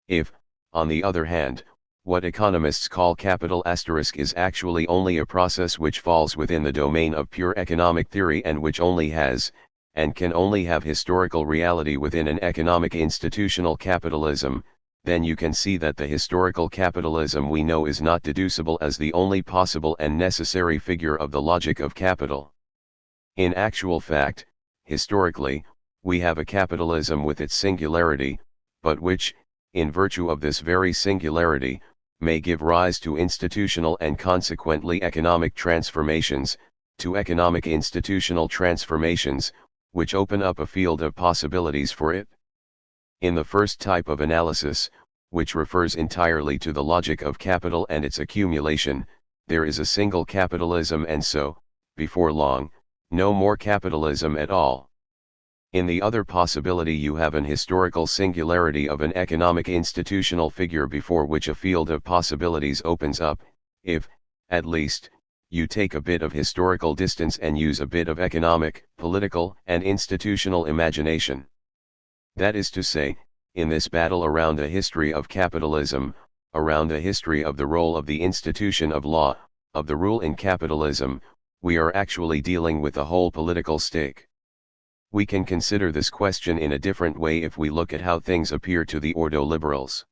Speaker 1: If, On the other hand, what economists call capital asterisk is actually only a process which falls within the domain of pure economic theory and which only has, and can only have historical reality within an economic institutional capitalism. Then you can see that the historical capitalism we know is not deducible as the only possible and necessary figure of the logic of capital. In actual fact, historically, we have a capitalism with its singularity, but which, in virtue of this very singularity, may give rise to institutional and consequently economic transformations, to economic institutional transformations, which open up a field of possibilities for it. In the first type of analysis, which refers entirely to the logic of capital and its accumulation, there is a single capitalism and so, before long, no more capitalism at all. In the other possibility you have an historical singularity of an economic institutional figure before which a field of possibilities opens up, if, at least, you take a bit of historical distance and use a bit of economic, political, and institutional imagination. That is to say, in this battle around a history of capitalism, around a history of the role of the institution of law, of the rule in capitalism, we are actually dealing with the whole political stake. We can consider this question in a different way if we look at how things appear to the ordo-liberals.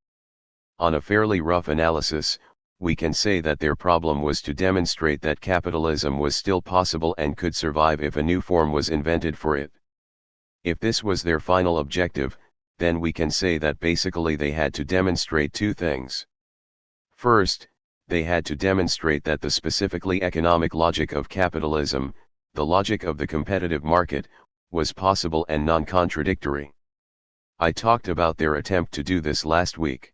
Speaker 1: On a fairly rough analysis, we can say that their problem was to demonstrate that capitalism was still possible and could survive if a new form was invented for it. If this was their final objective, then we can say that basically they had to demonstrate two things. First, they had to demonstrate that the specifically economic logic of capitalism, the logic of the competitive market, was possible and non-contradictory. I talked about their attempt to do this last week.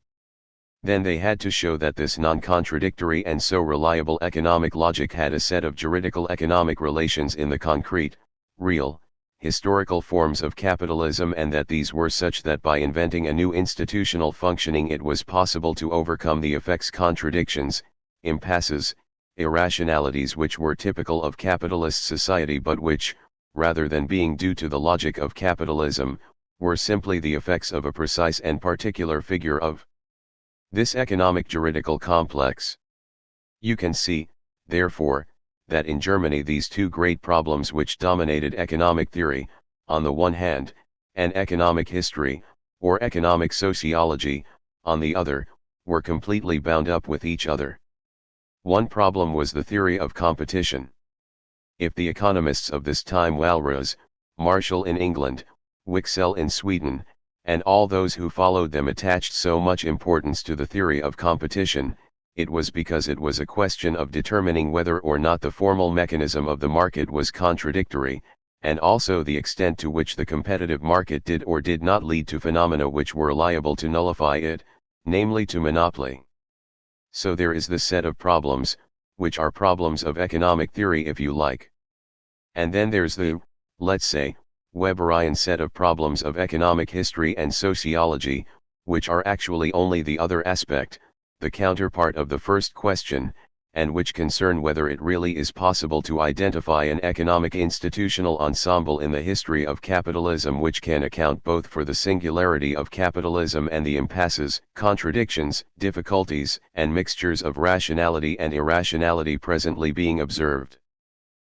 Speaker 1: Then they had to show that this non-contradictory and so reliable economic logic had a set of juridical economic relations in the concrete, real, historical forms of capitalism and that these were such that by inventing a new institutional functioning it was possible to overcome the effects contradictions, impasses, irrationalities which were typical of capitalist society but which, rather than being due to the logic of capitalism, were simply the effects of a precise and particular figure of this economic juridical complex. You can see, therefore, that in Germany these two great problems which dominated economic theory, on the one hand, and economic history, or economic sociology, on the other, were completely bound up with each other. One problem was the theory of competition. If the economists of this time Walras, Marshall in England, Wicksell in Sweden, and all those who followed them attached so much importance to the theory of competition, it was because it was a question of determining whether or not the formal mechanism of the market was contradictory, and also the extent to which the competitive market did or did not lead to phenomena which were liable to nullify it, namely to monopoly. So there is this set of problems, which are problems of economic theory if you like. And then there's the, let's say, Weberian set of problems of economic history and sociology, which are actually only the other aspect, the counterpart of the first question, and which concern whether it really is possible to identify an economic institutional ensemble in the history of capitalism which can account both for the singularity of capitalism and the impasses, contradictions, difficulties, and mixtures of rationality and irrationality presently being observed.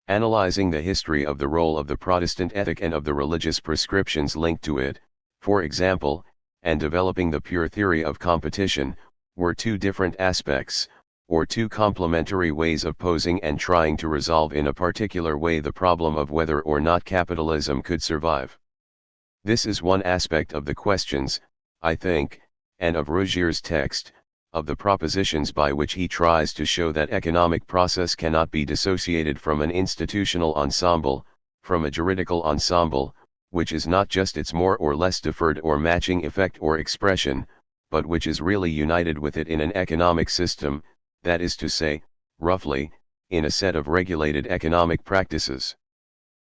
Speaker 1: Analyzing the history of the role of the Protestant ethic and of the religious prescriptions linked to it, for example, and developing the pure theory of competition, were two different aspects, or two complementary ways of posing and trying to resolve in a particular way the problem of whether or not capitalism could survive. This is one aspect of the questions, I think, and of Rogier's text, of the propositions by which he tries to show that economic process cannot be dissociated from an institutional ensemble, from a juridical ensemble, which is not just its more or less deferred or matching effect or expression, but which is really united with it in an economic system, that is to say, roughly, in a set of regulated economic practices.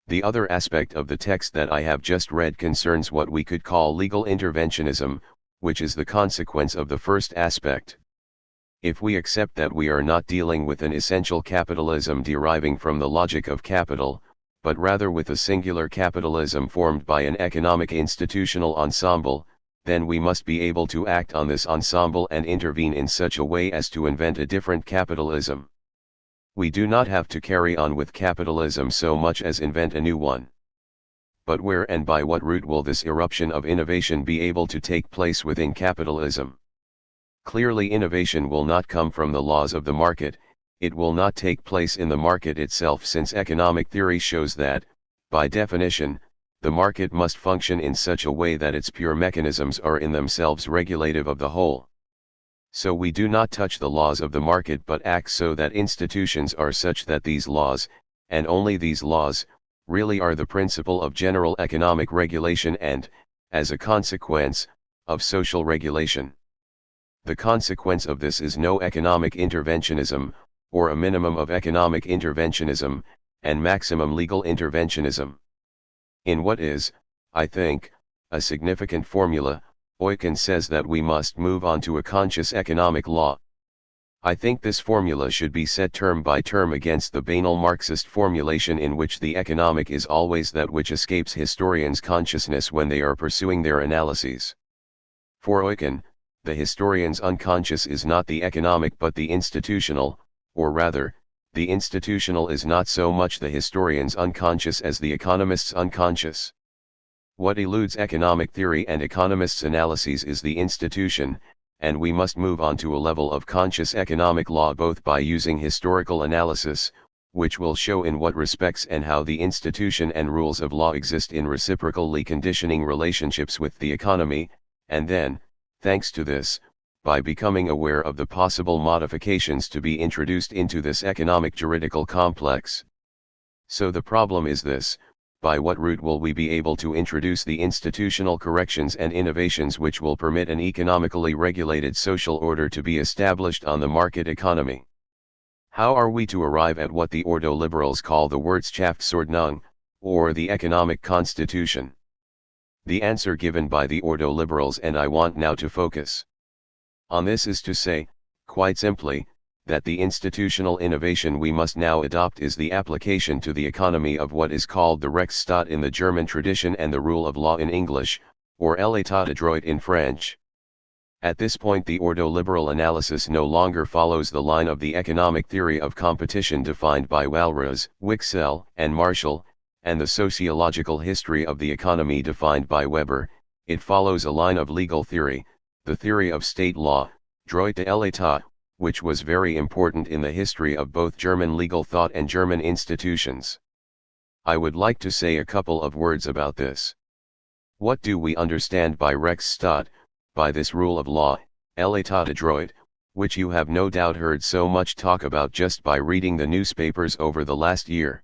Speaker 1: The other aspect of the text that I have just read concerns what we could call legal interventionism, which is the consequence of the first aspect. If we accept that we are not dealing with an essential capitalism deriving from the logic of capital, but rather with a singular capitalism formed by an economic institutional ensemble, then we must be able to act on this ensemble and intervene in such a way as to invent a different capitalism. We do not have to carry on with capitalism so much as invent a new one. But where and by what route will this eruption of innovation be able to take place within capitalism? Clearly, innovation will not come from the laws of the market. It will not take place in the market itself, since economic theory shows that, by definition, the market must function in such a way that its pure mechanisms are in themselves regulative of the whole. So we do not touch the laws of the market but act so that institutions are such that these laws, and only these laws, really are the principle of general economic regulation and, as a consequence, of social regulation. The consequence of this is no economic interventionism, or a minimum of economic interventionism, and maximum legal interventionism. In what is, I think, a significant formula, Eucken says that we must move on to a conscious economic law. I think this formula should be set term by term against the banal Marxist formulation in which the economic is always that which escapes historians' consciousness when they are pursuing their analyses. For Eucken, the historian's unconscious is not the economic but the institutional, or rather, the institutional is not so much the historian's unconscious as the economist's unconscious. What eludes economic theory and economists' analyses is the institution, and we must move on to a level of conscious economic law both by using historical analysis, which will show in what respects and how the institution and rules of law exist in reciprocally conditioning relationships with the economy, and then, thanks to this, by becoming aware of the possible modifications to be introduced into this economic juridical complex. So the problem is this: by what route will we be able to introduce the institutional corrections and innovations which will permit an economically regulated social order to be established on the market economy? How are we to arrive at what the ordo-liberals call the Wirtschaftsordnung, or the economic constitution? The answer given by the ordo-liberals, and I want now to focus on this, is to say, quite simply, that the institutional innovation we must now adopt is the application to the economy of what is called the Rechtsstaat in the German tradition and the rule of law in English, or l'état de droit in French. At this point the ordo-liberal analysis no longer follows the line of the economic theory of competition defined by Walras, Michel, and Michel, and the sociological history of the economy defined by Weber. It follows a line of legal theory, the theory of state law, droit de l'état, which was very important in the history of both German legal thought and German institutions. I would like to say a couple of words about this. What do we understand by Rechtsstaat, by this rule of law, l'état de droit, which you have no doubt heard so much talk about just by reading the newspapers over the last year?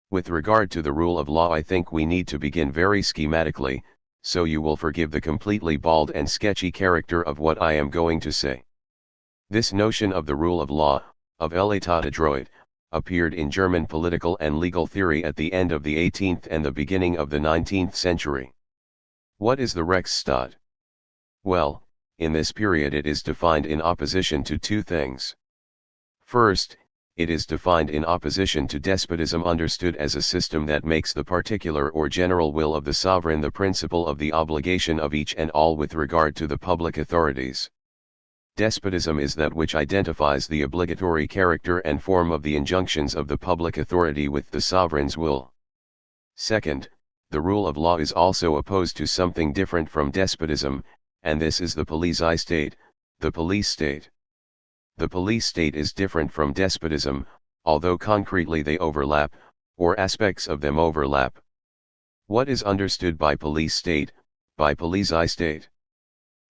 Speaker 1: With regard to the rule of law, I think we need to begin very schematically, so you will forgive the completely bald and sketchy character of what I am going to say. This notion of the rule of law, of l'état de droit, appeared in German political and legal theory at the end of the 18th and the beginning of the 19th century. What is the Rechtsstaat? Well, in this period it is defined in opposition to two things. First, it is defined in opposition to despotism, understood as a system that makes the particular or general will of the sovereign the principle of the obligation of each and all with regard to the public authorities. Despotism is that which identifies the obligatory character and form of the injunctions of the public authority with the sovereign's will. Second, the rule of law is also opposed to something different from despotism, and this is the Polizeistate, the police state. The police state is different from despotism, although concretely they overlap, or aspects of them overlap. What is understood by police state, by Polizeistate?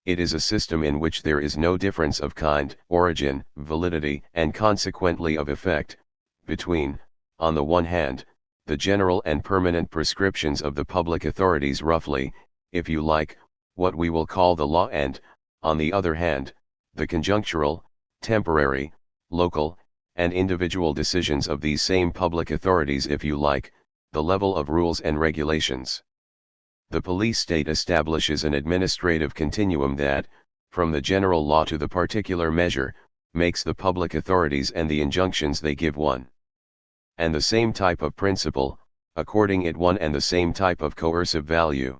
Speaker 1: It is a system in which there is no difference of kind, origin, validity, and consequently of effect, between, on the one hand, the general and permanent prescriptions of the public authorities, roughly, if you like, what we will call the law, and, on the other hand, the conjunctural, temporary, local, and individual decisions of these same public authorities, if you like, the level of rules and regulations. The police state establishes an administrative continuum that, from the general law to the particular measure, makes the public authorities and the injunctions they give one and the same type of principle, according it one and the same type of coercive value.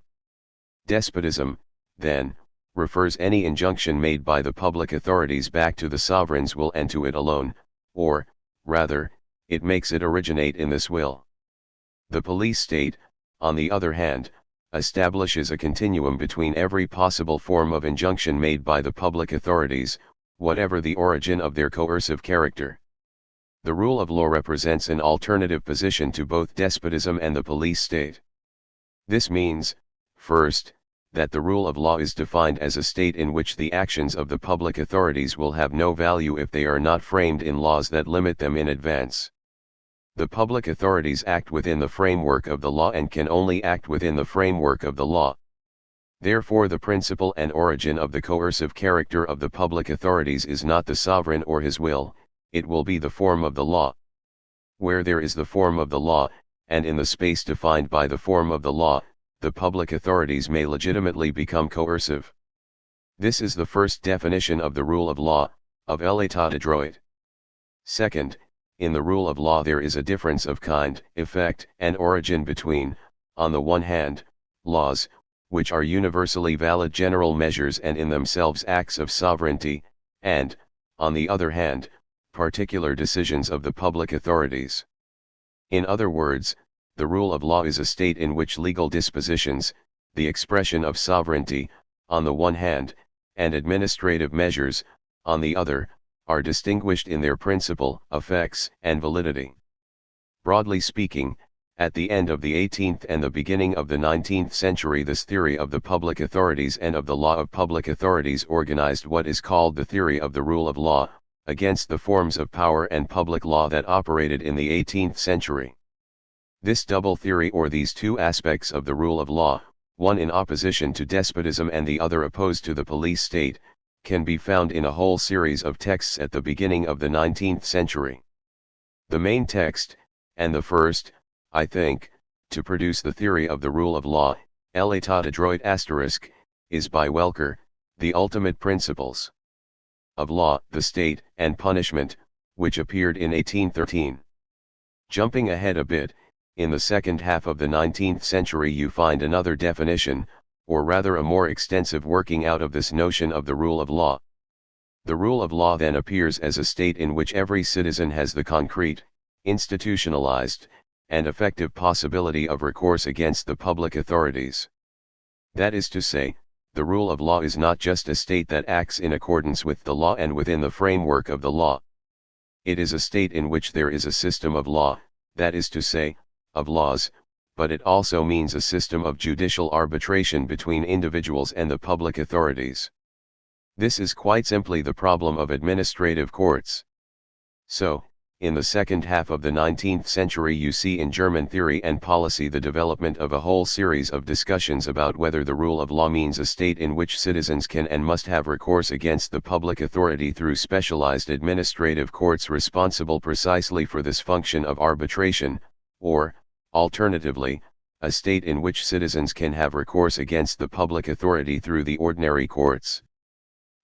Speaker 1: Despotism, then, refers any injunction made by the public authorities back to the sovereign's will and to it alone, or, rather, it makes it originate in this will. The police state, on the other hand, establishes a continuum between every possible form of injunction made by the public authorities, whatever the origin of their coercive character. The rule of law represents an alternative position to both despotism and the police state. This means, first, that the rule of law is defined as a state in which the actions of the public authorities will have no value if they are not framed in laws that limit them in advance. The public authorities act within the framework of the law and can only act within the framework of the law. Therefore, the principle and origin of the coercive character of the public authorities is not the sovereign or his will, it will be the form of the law. Where there is the form of the law, and in the space defined by the form of the law, the public authorities may legitimately become coercive. This is the first definition of the rule of law, of l'état de droit. Second, in the rule of law there is a difference of kind, effect, and origin between, on the one hand, laws, which are universally valid general measures and in themselves acts of sovereignty, and, on the other hand, particular decisions of the public authorities. In other words, the rule of law is a state in which legal dispositions, the expression of sovereignty, on the one hand, and administrative measures, on the other, are distinguished in their principle, effects, and validity. Broadly speaking, at the end of the 18th and the beginning of the 19th century, this theory of the public authorities and of the law of public authorities organized what is called the theory of the rule of law, against the forms of power and public law that operated in the 18th century. This double theory, or these two aspects of the rule of law, one in opposition to despotism and the other opposed to the police state, can be found in a whole series of texts at the beginning of the 19th century. The main text, and the first, I think, to produce the theory of the rule of law, l'état de droit *, is by Welcker, The Ultimate Principles of Law, the State, and Punishment, which appeared in 1813. Jumping ahead a bit, in the second half of the 19th century you find another definition, or rather a more extensive working out of this notion of the rule of law. The rule of law then appears as a state in which every citizen has the concrete, institutionalized, and effective possibility of recourse against the public authorities. That is to say, the rule of law is not just a state that acts in accordance with the law and within the framework of the law. It is a state in which there is a system of law, that is to say, of laws, but it also means a system of judicial arbitration between individuals and the public authorities. This is quite simply the problem of administrative courts. So, in the second half of the 19th century you see in German theory and policy the development of a whole series of discussions about whether the rule of law means a state in which citizens can and must have recourse against the public authority through specialized administrative courts responsible precisely for this function of arbitration, or, alternatively, a state in which citizens can have recourse against the public authority through the ordinary courts.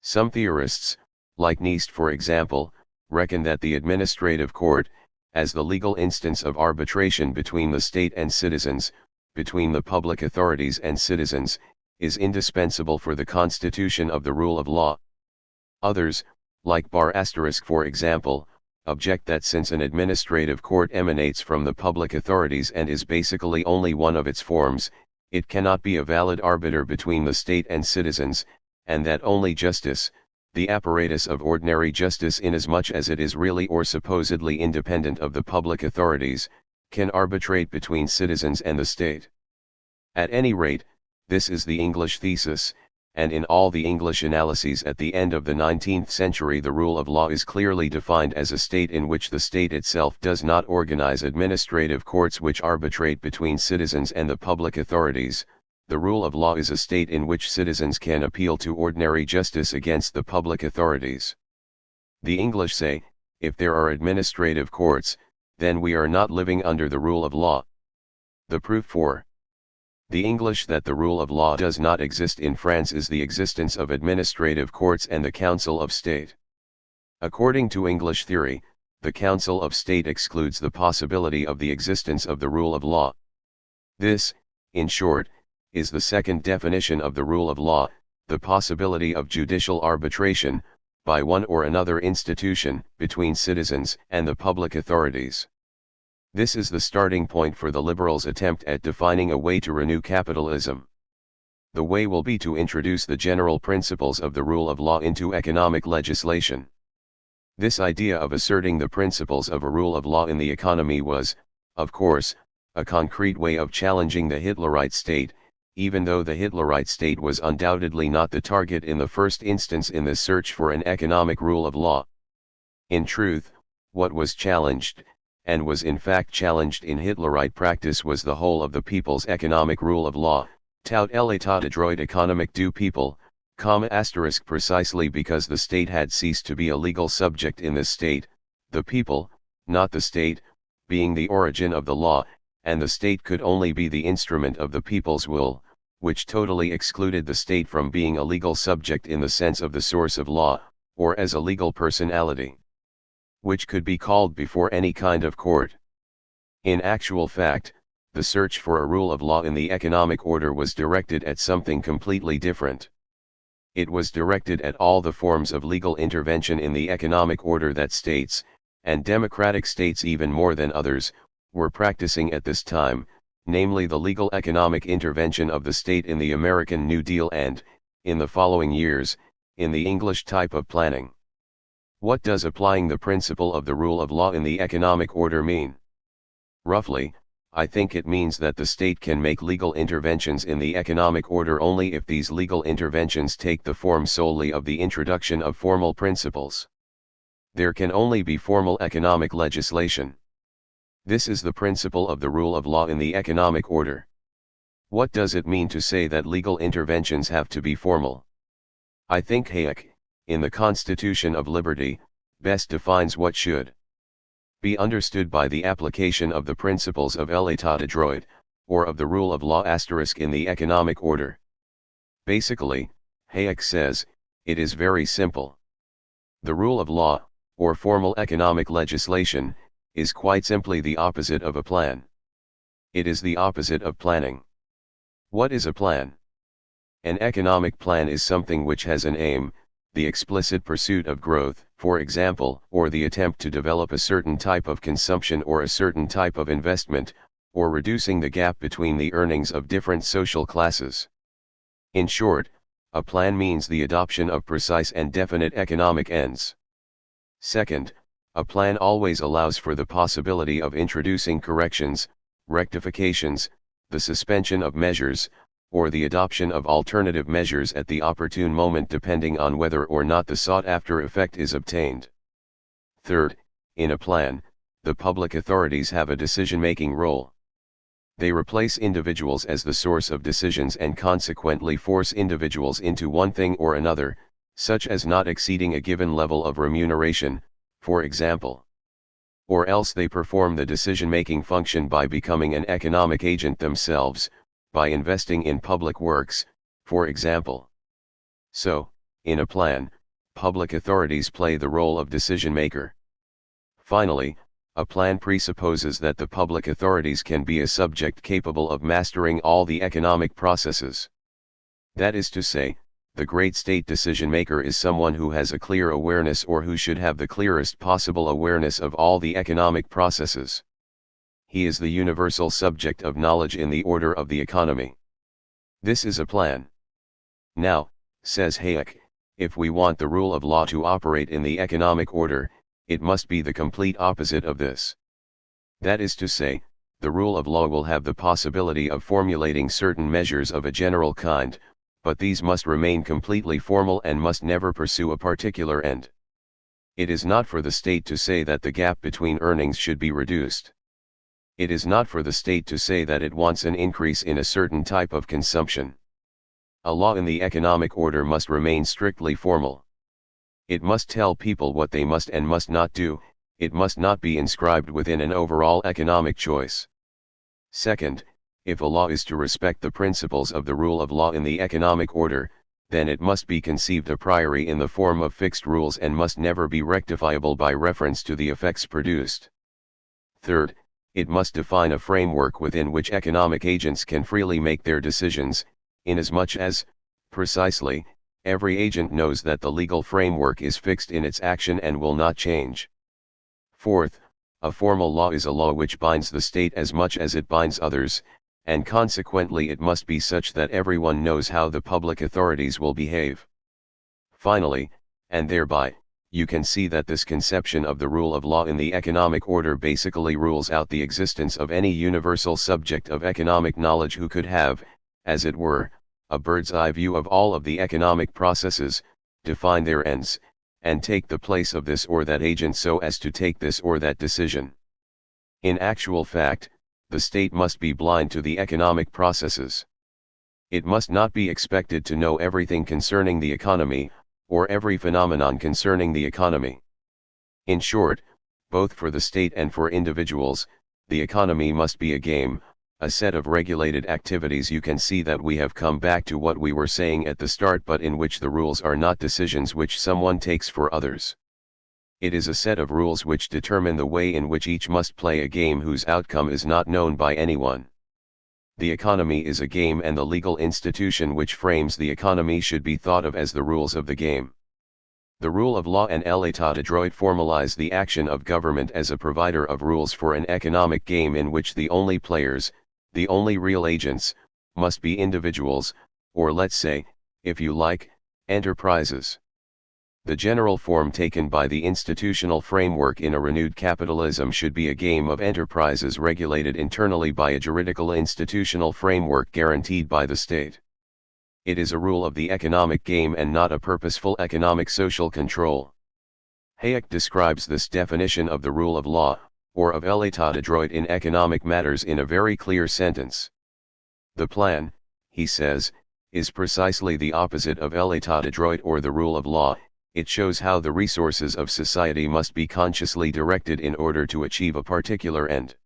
Speaker 1: Some theorists, like Neist for example, reckon that the administrative court, as the legal instance of arbitration between the state and citizens, between the public authorities and citizens, is indispensable for the constitution of the rule of law. Others, like Bar** for example, object that since an administrative court emanates from the public authorities and is basically only one of its forms, it cannot be a valid arbiter between the state and citizens, and that only justice, the apparatus of ordinary justice inasmuch as it is really or supposedly independent of the public authorities, can arbitrate between citizens and the state. At any rate, this is the English thesis, and in all the English analyses at the end of the 19th century the rule of law is clearly defined as a state in which the state itself does not organize administrative courts which arbitrate between citizens and the public authorities. The rule of law is a state in which citizens can appeal to ordinary justice against the public authorities. The English say, if there are administrative courts, then we are not living under the rule of law. The proof for the English that the rule of law does not exist in France is the existence of administrative courts and the Council of State. According to English theory, the Council of State excludes the possibility of the existence of the rule of law. This, in short, is the second definition of the rule of law, the possibility of judicial arbitration, by one or another institution, between citizens and the public authorities. This is the starting point for the liberals' attempt at defining a way to renew capitalism. The way will be to introduce the general principles of the rule of law into economic legislation. This idea of asserting the principles of a rule of law in the economy was, of course, a concrete way of challenging the Hitlerite state, even though the Hitlerite state was undoubtedly not the target in the first instance in the search for an economic rule of law. In truth, what was challenged, and was in fact challenged in Hitlerite practice, was the whole of the people's economic rule of law, tout l'état de droit économique du people, precisely because the state had ceased to be a legal subject in the state, the people, not the state, being the origin of the law, and the state could only be the instrument of the people's will, which totally excluded the state from being a legal subject in the sense of the source of law, or as a legal personality, which could be called before any kind of court. In actual fact, the search for a rule of law in the economic order was directed at something completely different. It was directed at all the forms of legal intervention in the economic order that states, and democratic states even more than others, were practicing at this time, namely the legal economic intervention of the state in the American New Deal and, in the following years, in the English type of planning. What does applying the principle of the rule of law in the economic order mean? Roughly, I think it means that the state can make legal interventions in the economic order only if these legal interventions take the form solely of the introduction of formal principles. There can only be formal economic legislation. This is the principle of the rule of law in the economic order. What does it mean to say that legal interventions have to be formal? I think Hayek, in the Constitution of Liberty, best defines what should be understood by the application of the principles of l'état de droit, or of the rule of law in the economic order. Basically, Hayek says, it is very simple. The rule of law, or formal economic legislation, is quite simply the opposite of a plan. It is the opposite of planning. What is a plan? An economic plan is something which has an aim, the explicit pursuit of growth, for example, or the attempt to develop a certain type of consumption or a certain type of investment, or reducing the gap between the earnings of different social classes. In short, a plan means the adoption of precise and definite economic ends. Second, a plan always allows for the possibility of introducing corrections, rectifications, the suspension of measures, or the adoption of alternative measures at the opportune moment depending on whether or not the sought-after effect is obtained. Third, in a plan, the public authorities have a decision-making role. They replace individuals as the source of decisions and consequently force individuals into one thing or another, such as not exceeding a given level of remuneration, for example. Or else they perform the decision-making function by becoming an economic agent themselves, by investing in public works, for example. So, in a plan, public authorities play the role of decision-maker. Finally, a plan presupposes that the public authorities can be a subject capable of mastering all the economic processes. That is to say, the great state decision-maker is someone who has a clear awareness or who should have the clearest possible awareness of all the economic processes. He is the universal subject of knowledge in the order of the economy. This is a plan. Now, says Hayek, if we want the rule of law to operate in the economic order, it must be the complete opposite of this. That is to say, the rule of law will have the possibility of formulating certain measures of a general kind, but these must remain completely formal and must never pursue a particular end. It is not for the state to say that the gap between earnings should be reduced. It is not for the state to say that it wants an increase in a certain type of consumption. A law in the economic order must remain strictly formal. It must tell people what they must and must not do, it must not be inscribed within an overall economic choice. Second, if a law is to respect the principles of the rule of law in the economic order, then it must be conceived a priori in the form of fixed rules and must never be rectifiable by reference to the effects produced. Third, it must define a framework within which economic agents can freely make their decisions, inasmuch as, precisely, every agent knows that the legal framework is fixed in its action and will not change. Fourth, a formal law is a law which binds the state as much as it binds others, and consequently it must be such that everyone knows how the public authorities will behave. Finally, and thereby, you can see that this conception of the rule of law in the economic order basically rules out the existence of any universal subject of economic knowledge who could have, as it were, a bird's-eye view of all of the economic processes, define their ends, and take the place of this or that agent so as to take this or that decision. In actual fact, the state must be blind to the economic processes. It must not be expected to know everything concerning the economy, or every phenomenon concerning the economy. In short, both for the state and for individuals, the economy must be a game, a set of regulated activities. You can see that we have come back to what we were saying at the start, but in which the rules are not decisions which someone takes for others. It is a set of rules which determine the way in which each must play a game whose outcome is not known by anyone. The economy is a game, and the legal institution which frames the economy should be thought of as the rules of the game. The rule of law and l'état de droit formalize the action of government as a provider of rules for an economic game in which the only players, the only real agents, must be individuals, or let's say, if you like, enterprises. The general form taken by the institutional framework in a renewed capitalism should be a game of enterprises regulated internally by a juridical institutional framework guaranteed by the state. It is a rule of the economic game and not a purposeful economic social control. Hayek describes this definition of the rule of law, or of l'état de droit in economic matters in a very clear sentence. The plan, he says, is precisely the opposite of l'état de droit or the rule of law. It shows how the resources of society must be consciously directed in order to achieve a particular end.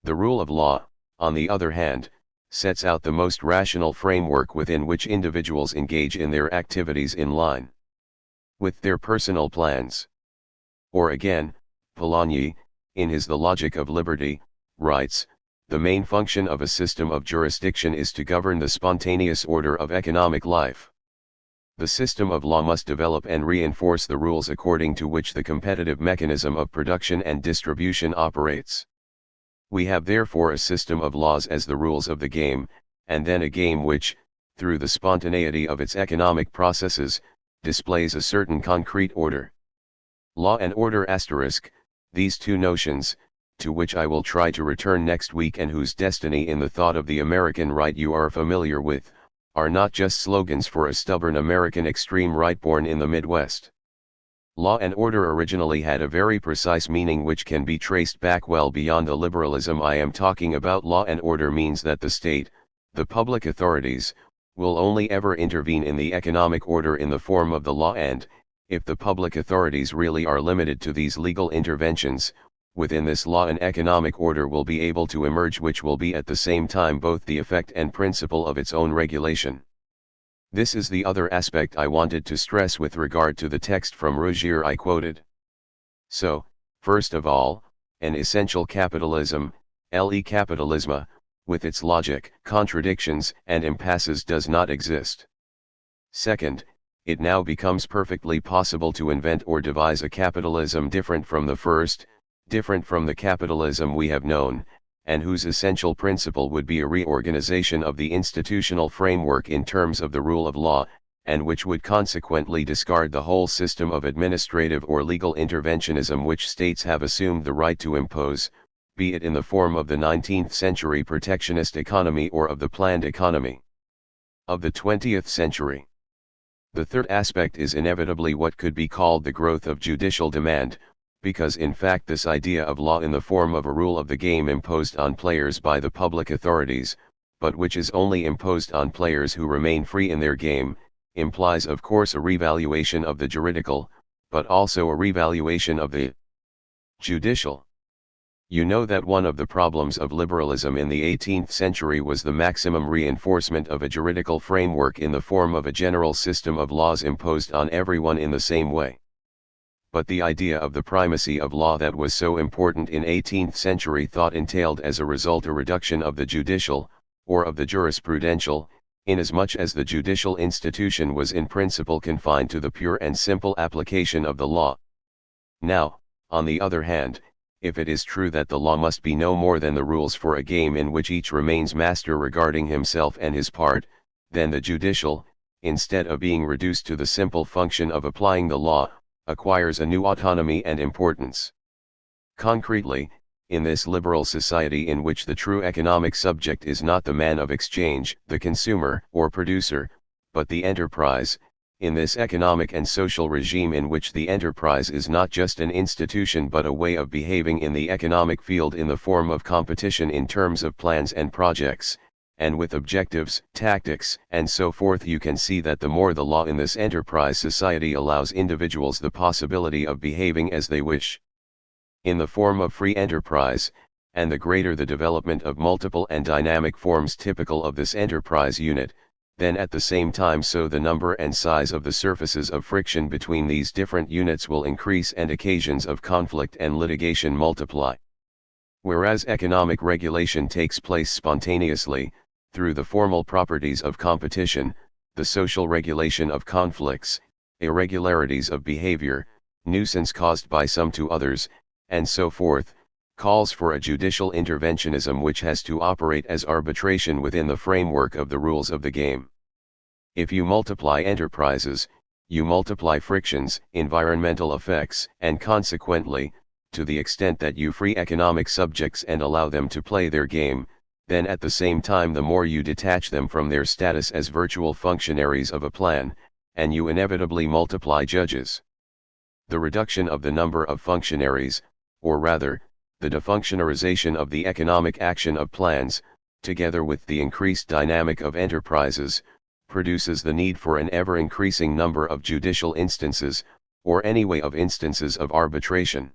Speaker 1: The rule of law, on the other hand, sets out the most rational framework within which individuals engage in their activities in line with their personal plans. Or again, Polanyi, in his The Logic of Liberty, writes, the main function of a system of jurisdiction is to govern the spontaneous order of economic life. The system of law must develop and reinforce the rules according to which the competitive mechanism of production and distribution operates. We have therefore a system of laws as the rules of the game, and then a game which, through the spontaneity of its economic processes, displays a certain concrete order. Law and order *, these two notions, to which I will try to return next week and whose destiny in the thought of the American right you are familiar with, are not just slogans for a stubborn American extreme right born in the Midwest. Law and order originally had a very precise meaning which can be traced back well beyond the liberalism I am talking about. Law and order means that the state, the public authorities, will only ever intervene in the economic order in the form of the law, and, if the public authorities really are limited to these legal interventions, within this law an economic order will be able to emerge which will be at the same time both the effect and principle of its own regulation. This is the other aspect I wanted to stress with regard to the text from Rogier I quoted. So, first of all, an essential capitalism, capitalisme, with its logic, contradictions and impasses does not exist. Second, it now becomes perfectly possible to invent or devise a capitalism different from the first, different from the capitalism we have known, and whose essential principle would be a reorganization of the institutional framework in terms of the rule of law, and which would consequently discard the whole system of administrative or legal interventionism which states have assumed the right to impose, be it in the form of the 19th century protectionist economy or of the planned economy of the 20th century. The third aspect is inevitably what could be called the growth of judicial demand, because in fact this idea of law in the form of a rule of the game imposed on players by the public authorities, but which is only imposed on players who remain free in their game, implies of course a revaluation of the juridical, but also a revaluation of the judicial. You know that one of the problems of liberalism in the 18th century was the maximum reinforcement of a juridical framework in the form of a general system of laws imposed on everyone in the same way. But the idea of the primacy of law that was so important in 18th century thought entailed as a result a reduction of the judicial, or of the jurisprudential, inasmuch as the judicial institution was in principle confined to the pure and simple application of the law. Now, on the other hand, if it is true that the law must be no more than the rules for a game in which each remains master regarding himself and his part, then the judicial, instead of being reduced to the simple function of applying the law, acquires a new autonomy and importance. Concretely, in this liberal society in which the true economic subject is not the man of exchange, the consumer or producer, but the enterprise, in this economic and social regime in which the enterprise is not just an institution but a way of behaving in the economic field in the form of competition in terms of plans and projects, and with objectives, tactics, and so forth, you can see that the more the law in this enterprise society allows individuals the possibility of behaving as they wish, in the form of free enterprise, and the greater the development of multiple and dynamic forms typical of this enterprise unit, then at the same time so the number and size of the surfaces of friction between these different units will increase and occasions of conflict and litigation multiply. Whereas economic regulation takes place spontaneously, through the formal properties of competition, the social regulation of conflicts, irregularities of behavior, nuisance caused by some to others, and so forth, calls for a judicial interventionism which has to operate as arbitration within the framework of the rules of the game. If you multiply enterprises, you multiply frictions, environmental effects, and consequently, to the extent that you free economic subjects and allow them to play their game, then at the same time the more you detach them from their status as virtual functionaries of a plan, and you inevitably multiply judges. The reduction of the number of functionaries, or rather, the defunctionarization of the economic action of plans, together with the increased dynamic of enterprises, produces the need for an ever-increasing number of judicial instances, or anyway of instances of arbitration.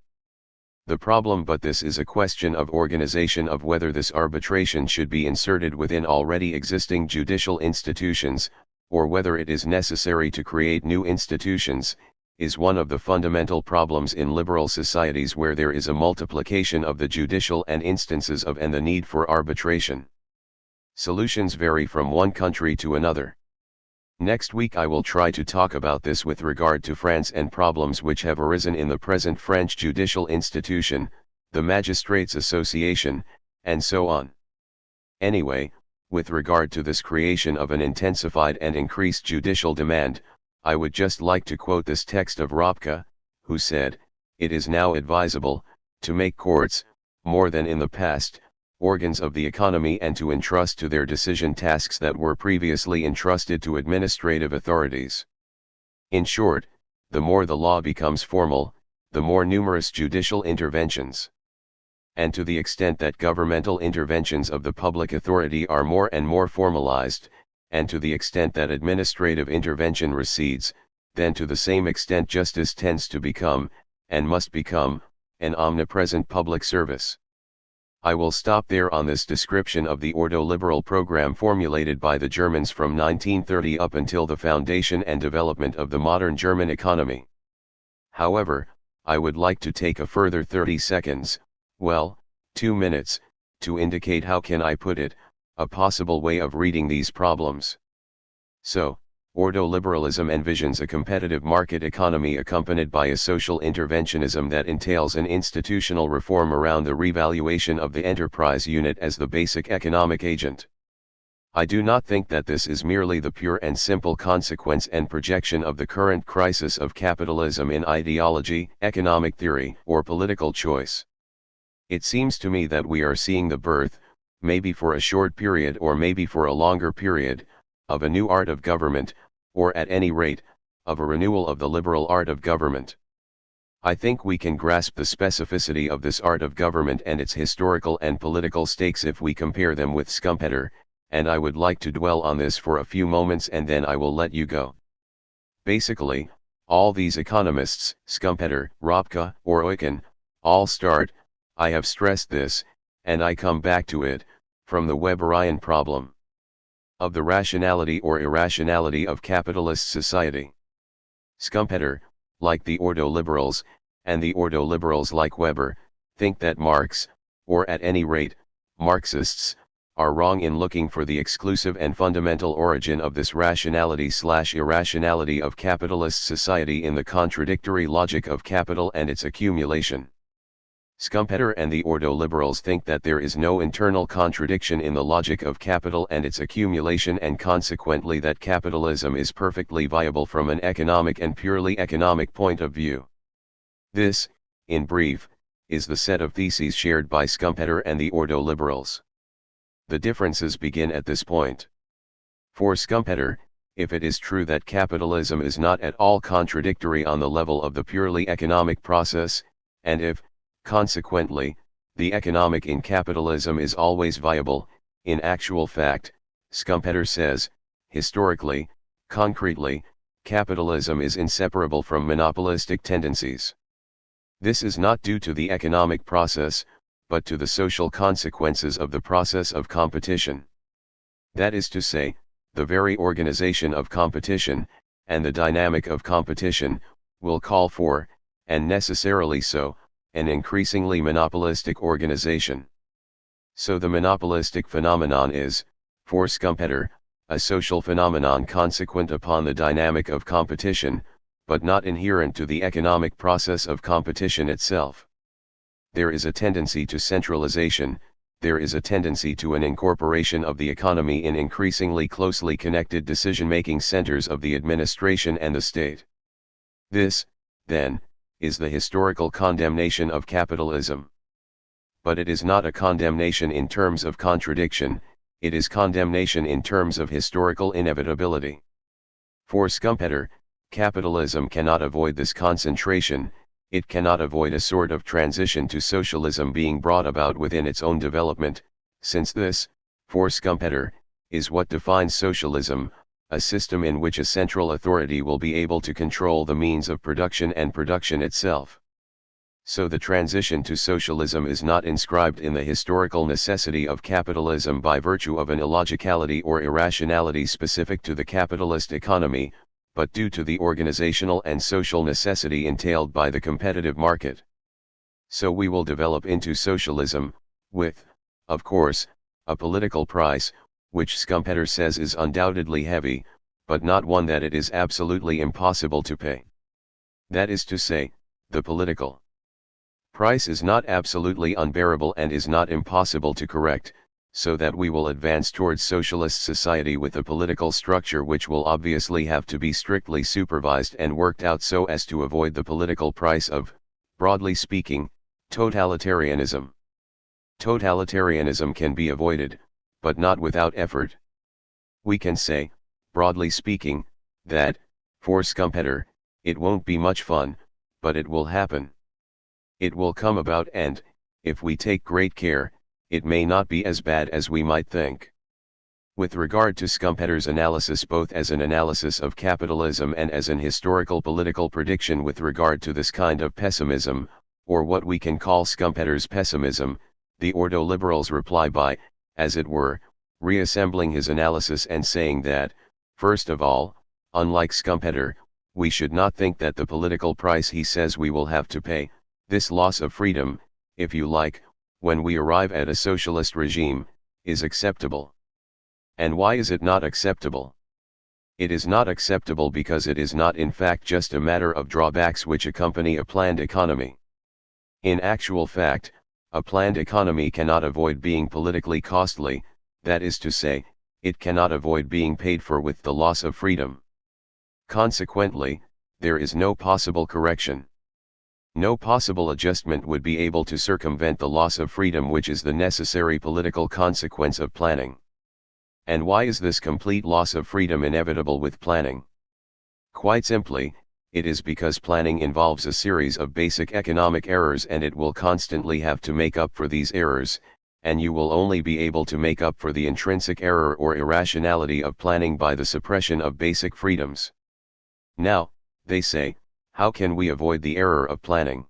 Speaker 1: The problem, but this is a question of organization, of whether this arbitration should be inserted within already existing judicial institutions, or whether it is necessary to create new institutions, is one of the fundamental problems in liberal societies where there is a multiplication of the judicial and instances of and the need for arbitration. Solutions vary from one country to another. Next week I will try to talk about this with regard to France and problems which have arisen in the present French judicial institution, the Magistrates Association, and so on. Anyway, with regard to this creation of an intensified and increased judicial demand, I would just like to quote this text of Ropke, who said, "It is now advisable, to make courts, more than in the past, organs of the economy and to entrust to their decision tasks that were previously entrusted to administrative authorities." In short, the more the law becomes formal, the more numerous judicial interventions. And to the extent that governmental interventions of the public authority are more and more formalized, and to the extent that administrative intervention recedes, then to the same extent justice tends to become, and must become, an omnipresent public service. I will stop there on this description of the ordo-liberal program formulated by the Germans from 1930 up until the foundation and development of the modern German economy. However, I would like to take a further 30 seconds, well, 2 minutes, to indicate, how can I put it, a possible way of reading these problems. So, ordo-liberalism envisions a competitive market economy accompanied by a social interventionism that entails an institutional reform around the revaluation of the enterprise unit as the basic economic agent. I do not think that this is merely the pure and simple consequence and projection of the current crisis of capitalism in ideology, economic theory, or political choice. It seems to me that we are seeing the birth, maybe for a short period or maybe for a longer period, of a new art of government, or at any rate, of a renewal of the liberal art of government. I think we can grasp the specificity of this art of government and its historical and political stakes if we compare them with Schumpeter, and I would like to dwell on this for a few moments and then I will let you go. Basically, all these economists, Schumpeter, Ropke, or Eucken, all start, I have stressed this, and I come back to it, from the Weberian problem of the rationality or irrationality of capitalist society. Schumpeter, like the ordo-liberals, and the ordo-liberals like Weber, think that Marx, or at any rate, Marxists, are wrong in looking for the exclusive and fundamental origin of this rationality/irrationality of capitalist society in the contradictory logic of capital and its accumulation. Schumpeter and the ordo-liberals think that there is no internal contradiction in the logic of capital and its accumulation, and consequently that capitalism is perfectly viable from an economic and purely economic point of view. This, in brief, is the set of theses shared by Schumpeter and the ordo-liberals. The differences begin at this point. For Schumpeter, if it is true that capitalism is not at all contradictory on the level of the purely economic process, and if, consequently, the economic in capitalism is always viable, in actual fact, Schumpeter says, historically, concretely, capitalism is inseparable from monopolistic tendencies. This is not due to the economic process, but to the social consequences of the process of competition. That is to say, the very organization of competition, and the dynamic of competition, will call for, and necessarily so, an increasingly monopolistic organization. So the monopolistic phenomenon is, for Schumpeter, a social phenomenon consequent upon the dynamic of competition, but not inherent to the economic process of competition itself. There is a tendency to centralization, there is a tendency to an incorporation of the economy in increasingly closely connected decision-making centers of the administration and the state. This, then, is the historical condemnation of capitalism. But it is not a condemnation in terms of contradiction, it is condemnation in terms of historical inevitability. For Schumpeter, capitalism cannot avoid this concentration, it cannot avoid a sort of transition to socialism being brought about within its own development, since this, for Schumpeter, is what defines socialism, a system in which a central authority will be able to control the means of production and production itself. So the transition to socialism is not inscribed in the historical necessity of capitalism by virtue of an illogicality or irrationality specific to the capitalist economy, but due to the organizational and social necessity entailed by the competitive market. So we will develop into socialism, with, of course, a political price, which Schumpeter says is undoubtedly heavy, but not one that it is absolutely impossible to pay. That is to say, the political price is not absolutely unbearable and is not impossible to correct, so that we will advance towards socialist society with a political structure which will obviously have to be strictly supervised and worked out so as to avoid the political price of, broadly speaking, totalitarianism. Totalitarianism can be avoided, but not without effort. We can say, broadly speaking, that, for Schumpeter, it won't be much fun, but it will happen. It will come about and, if we take great care, it may not be as bad as we might think. With regard to Schumpeter's analysis both as an analysis of capitalism and as an historical political prediction with regard to this kind of pessimism, or what we can call Schumpeter's pessimism, the ordo-liberals reply by, as it were, reassembling his analysis and saying that, first of all, unlike Schumpeter, we should not think that the political price he says we will have to pay, this loss of freedom, if you like, when we arrive at a socialist regime, is acceptable. And why is it not acceptable? It is not acceptable because it is not in fact just a matter of drawbacks which accompany a planned economy. In actual fact, a planned economy cannot avoid being politically costly, that is to say, it cannot avoid being paid for with the loss of freedom. Consequently, there is no possible correction. No possible adjustment would be able to circumvent the loss of freedom which is the necessary political consequence of planning. And why is this complete loss of freedom inevitable with planning? Quite simply, it is because planning involves a series of basic economic errors and it will constantly have to make up for these errors, and you will only be able to make up for the intrinsic error or irrationality of planning by the suppression of basic freedoms. Now, they say, how can we avoid the error of planning?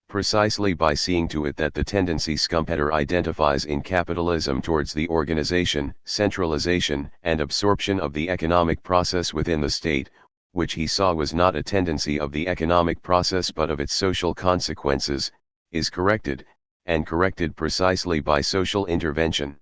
Speaker 1: Precisely by seeing to it that the tendency Schumpeter identifies in capitalism towards the organization, centralization, and absorption of the economic process within the state, which he saw was not a tendency of the economic process but of its social consequences, is corrected, and corrected precisely by social intervention.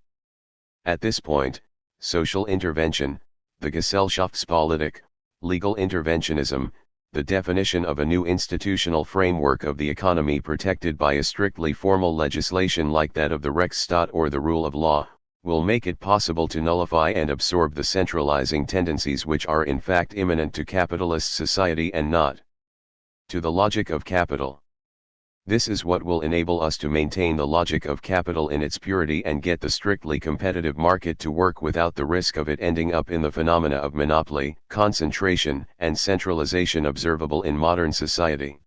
Speaker 1: At this point, social intervention, the Gesellschaftspolitik, legal interventionism, the definition of a new institutional framework of the economy protected by a strictly formal legislation like that of the Rechtsstaat or the rule of law, will make it possible to nullify and absorb the centralizing tendencies which are in fact immanent to capitalist society and not to the logic of capital. This is what will enable us to maintain the logic of capital in its purity and get the strictly competitive market to work without the risk of it ending up in the phenomena of monopoly, concentration, and centralization observable in modern society.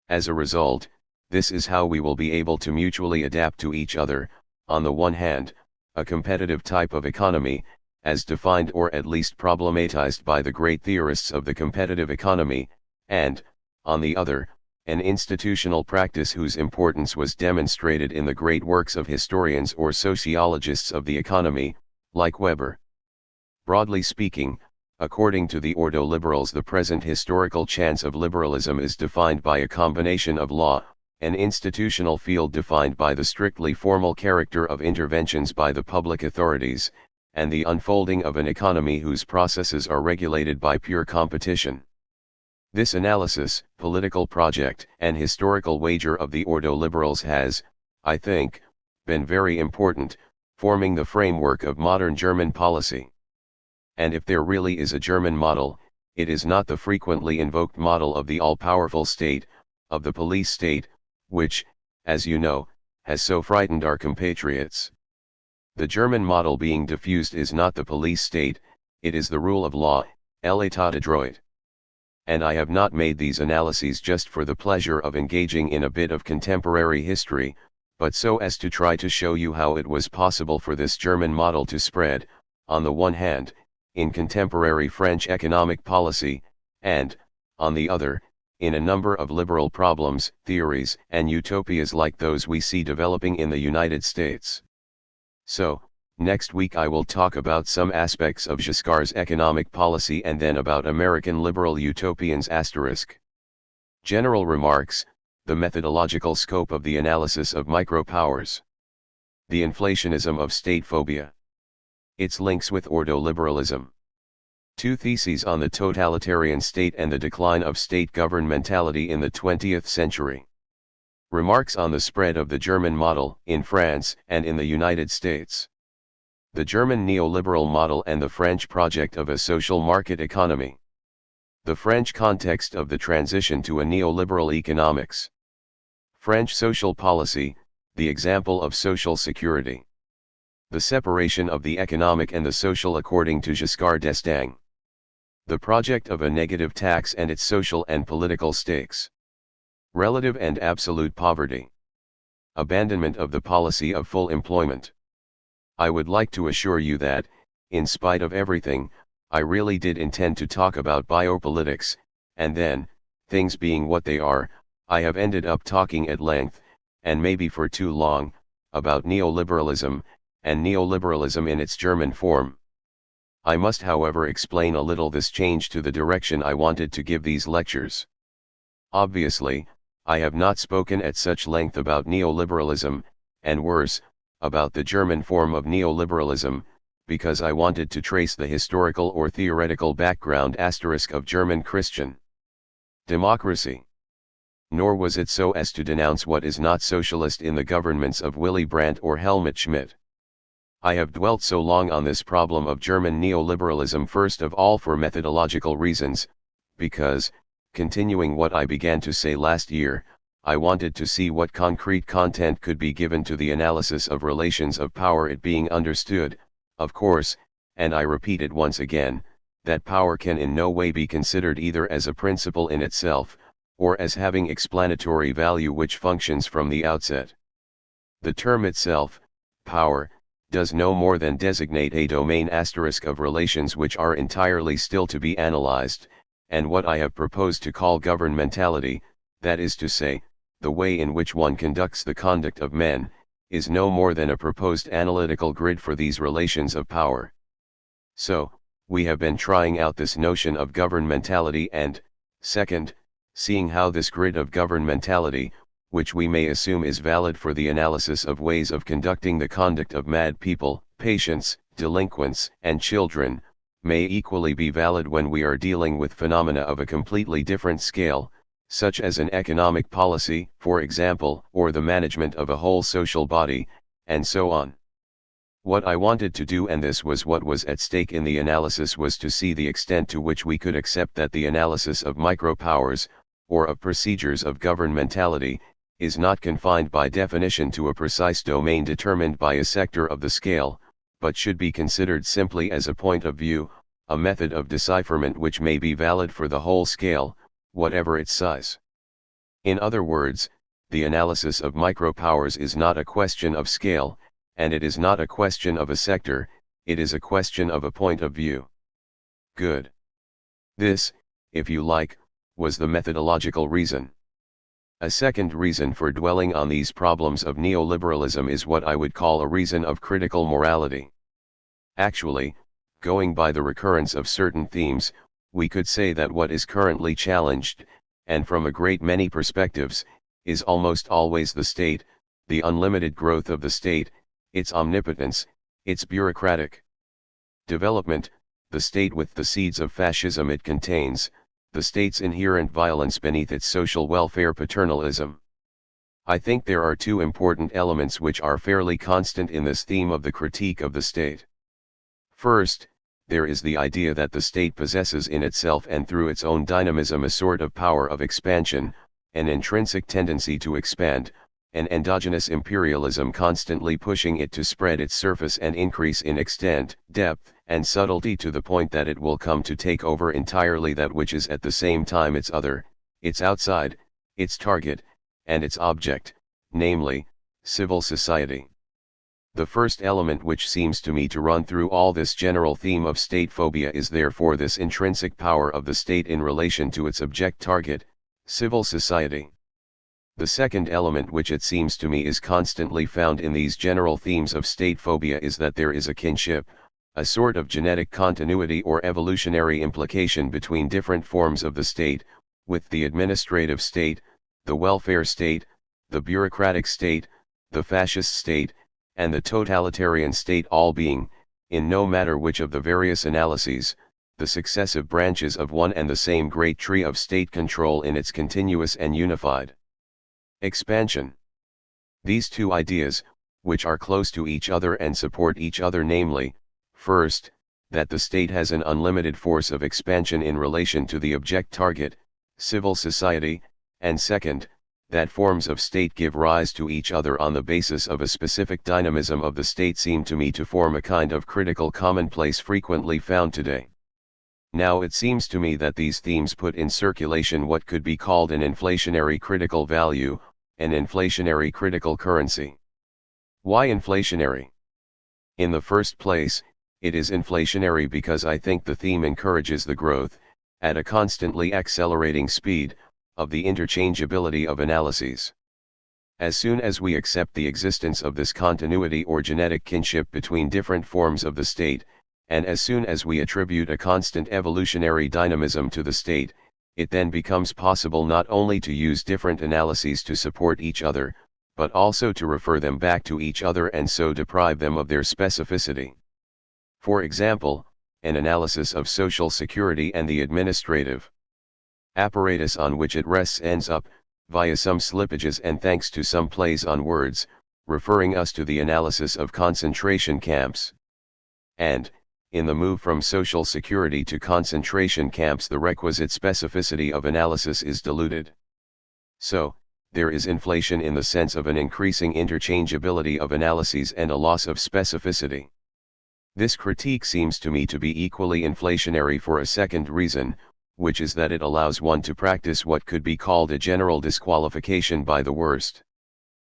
Speaker 1: As a result, this is how we will be able to mutually adapt to each other, on the one hand, a competitive type of economy, as defined or at least problematized by the great theorists of the competitive economy, and, on the other, an institutional practice whose importance was demonstrated in the great works of historians or sociologists of the economy, like Weber. Broadly speaking, according to the ordo-liberals, the present historical chance of liberalism is defined by a combination of law, an institutional field defined by the strictly formal character of interventions by the public authorities, and the unfolding of an economy whose processes are regulated by pure competition. This analysis, political project, and historical wager of the ordo-liberals has, I think, been very important, forming the framework of modern German policy. And if there really is a German model, it is not the frequently invoked model of the all-powerful state, of the police state, which, as you know, has so frightened our compatriots. The German model being diffused is not the police state, it is the rule of law, l'état de droit. And I have not made these analyses just for the pleasure of engaging in a bit of contemporary history, but so as to try to show you how it was possible for this German model to spread, on the one hand, in contemporary French economic policy, and, on the other, in a number of liberal problems, theories, and utopias like those we see developing in the United States. So, next week I will talk about some aspects of Giscard's economic policy and then about American liberal utopians *. General remarks, the methodological scope of the analysis of micropowers. The inflationism of state phobia. Its links with ordo-liberalism. 2 theses on the totalitarian state and the decline of state governmentality in the 20th century. Remarks on the spread of the German model in France and in the United States. The German neoliberal model and the French project of a social market economy. The French context of the transition to a neoliberal economics. French social policy, the example of social security. The separation of the economic and the social according to Giscard d'Estaing. The project of a negative tax and its social and political stakes. Relative and absolute poverty. Abandonment of the policy of full employment. I would like to assure you that, in spite of everything, I really did intend to talk about biopolitics, and then, things being what they are, I have ended up talking at length, and maybe for too long, about neoliberalism, and neoliberalism in its German form. I must however explain a little this change to the direction I wanted to give these lectures. Obviously, I have not spoken at such length about neoliberalism, and worse, about the German form of neoliberalism, because I wanted to trace the historical or theoretical background * of German Christian democracy. Nor was it so as to denounce what is not socialist in the governments of Willy Brandt or Helmut Schmidt. I have dwelt so long on this problem of German neoliberalism first of all for methodological reasons, because, continuing what I began to say last year, I wanted to see what concrete content could be given to the analysis of relations of power, it being understood, of course, and I repeat it once again, that power can in no way be considered either as a principle in itself, or as having explanatory value which functions from the outset. The term itself, power, does no more than designate a domain * of relations which are entirely still to be analyzed, and what I have proposed to call governmentality, that is to say, the way in which one conducts the conduct of men, is no more than a proposed analytical grid for these relations of power. So, we have been trying out this notion of governmentality and, second, seeing how this grid of governmentality, which we may assume is valid for the analysis of ways of conducting the conduct of mad people, patients, delinquents, and children, may equally be valid when we are dealing with phenomena of a completely different scale, such as an economic policy, for example, or the management of a whole social body, and so on. What I wanted to do, and this was what was at stake in the analysis, was to see the extent to which we could accept that the analysis of micropowers, or of procedures of governmentality, is not confined by definition to a precise domain determined by a sector of the scale, but should be considered simply as a point of view, a method of decipherment which may be valid for the whole scale, whatever its size. In other words, the analysis of micropowers is not a question of scale, and it is not a question of a sector, it is a question of a point of view. Good. This, if you like, was the methodological reason. A second reason for dwelling on these problems of neoliberalism is what I would call a reason of critical morality. Actually, going by the recurrence of certain themes, we could say that what is currently challenged, and from a great many perspectives, is almost always the state, the unlimited growth of the state, its omnipotence, its bureaucratic development, the state with the seeds of fascism it contains, the state's inherent violence beneath its social welfare paternalism. I think there are two important elements which are fairly constant in this theme of the critique of the state. First, there is the idea that the state possesses in itself and through its own dynamism a sort of power of expansion, an intrinsic tendency to expand, an endogenous imperialism constantly pushing it to spread its surface and increase in extent, depth, and subtlety to the point that it will come to take over entirely that which is at the same time its other, its outside, its target, and its object, namely, civil society. The first element which seems to me to run through all this general theme of state phobia is therefore this intrinsic power of the state in relation to its object target, civil society. The second element which it seems to me is constantly found in these general themes of state phobia is that there is a kinship, a sort of genetic continuity or evolutionary implication between different forms of the state, with the administrative state, the welfare state, the bureaucratic state, the fascist state, and the totalitarian state all being, in no matter which of the various analyses, the successive branches of one and the same great tree of state control in its continuous and unified expansion. These two ideas, which are close to each other and support each other, namely, first, that the state has an unlimited force of expansion in relation to the object target, civil society, and second, that forms of state give rise to each other on the basis of a specific dynamism of the state, seem to me to form a kind of critical commonplace frequently found today. Now it seems to me that these themes put in circulation what could be called an inflationary critical value, an inflationary critical currency. Why inflationary? In the first place, it is inflationary because I think the theme encourages the growth, at a constantly accelerating speed, of the interchangeability of analyses. As soon as we accept the existence of this continuity or genetic kinship between different forms of the state, and as soon as we attribute a constant evolutionary dynamism to the state, it then becomes possible not only to use different analyses to support each other, but also to refer them back to each other and so deprive them of their specificity. For example, an analysis of social security and the administrative apparatus on which it rests ends up, via some slippages and thanks to some plays on words, referring us to the analysis of concentration camps. And, in the move from social security to concentration camps, the requisite specificity of analysis is diluted. So, there is inflation in the sense of an increasing interchangeability of analyses and a loss of specificity. This critique seems to me to be equally inflationary for a second reason, which is that it allows one to practice what could be called a general disqualification by the worst.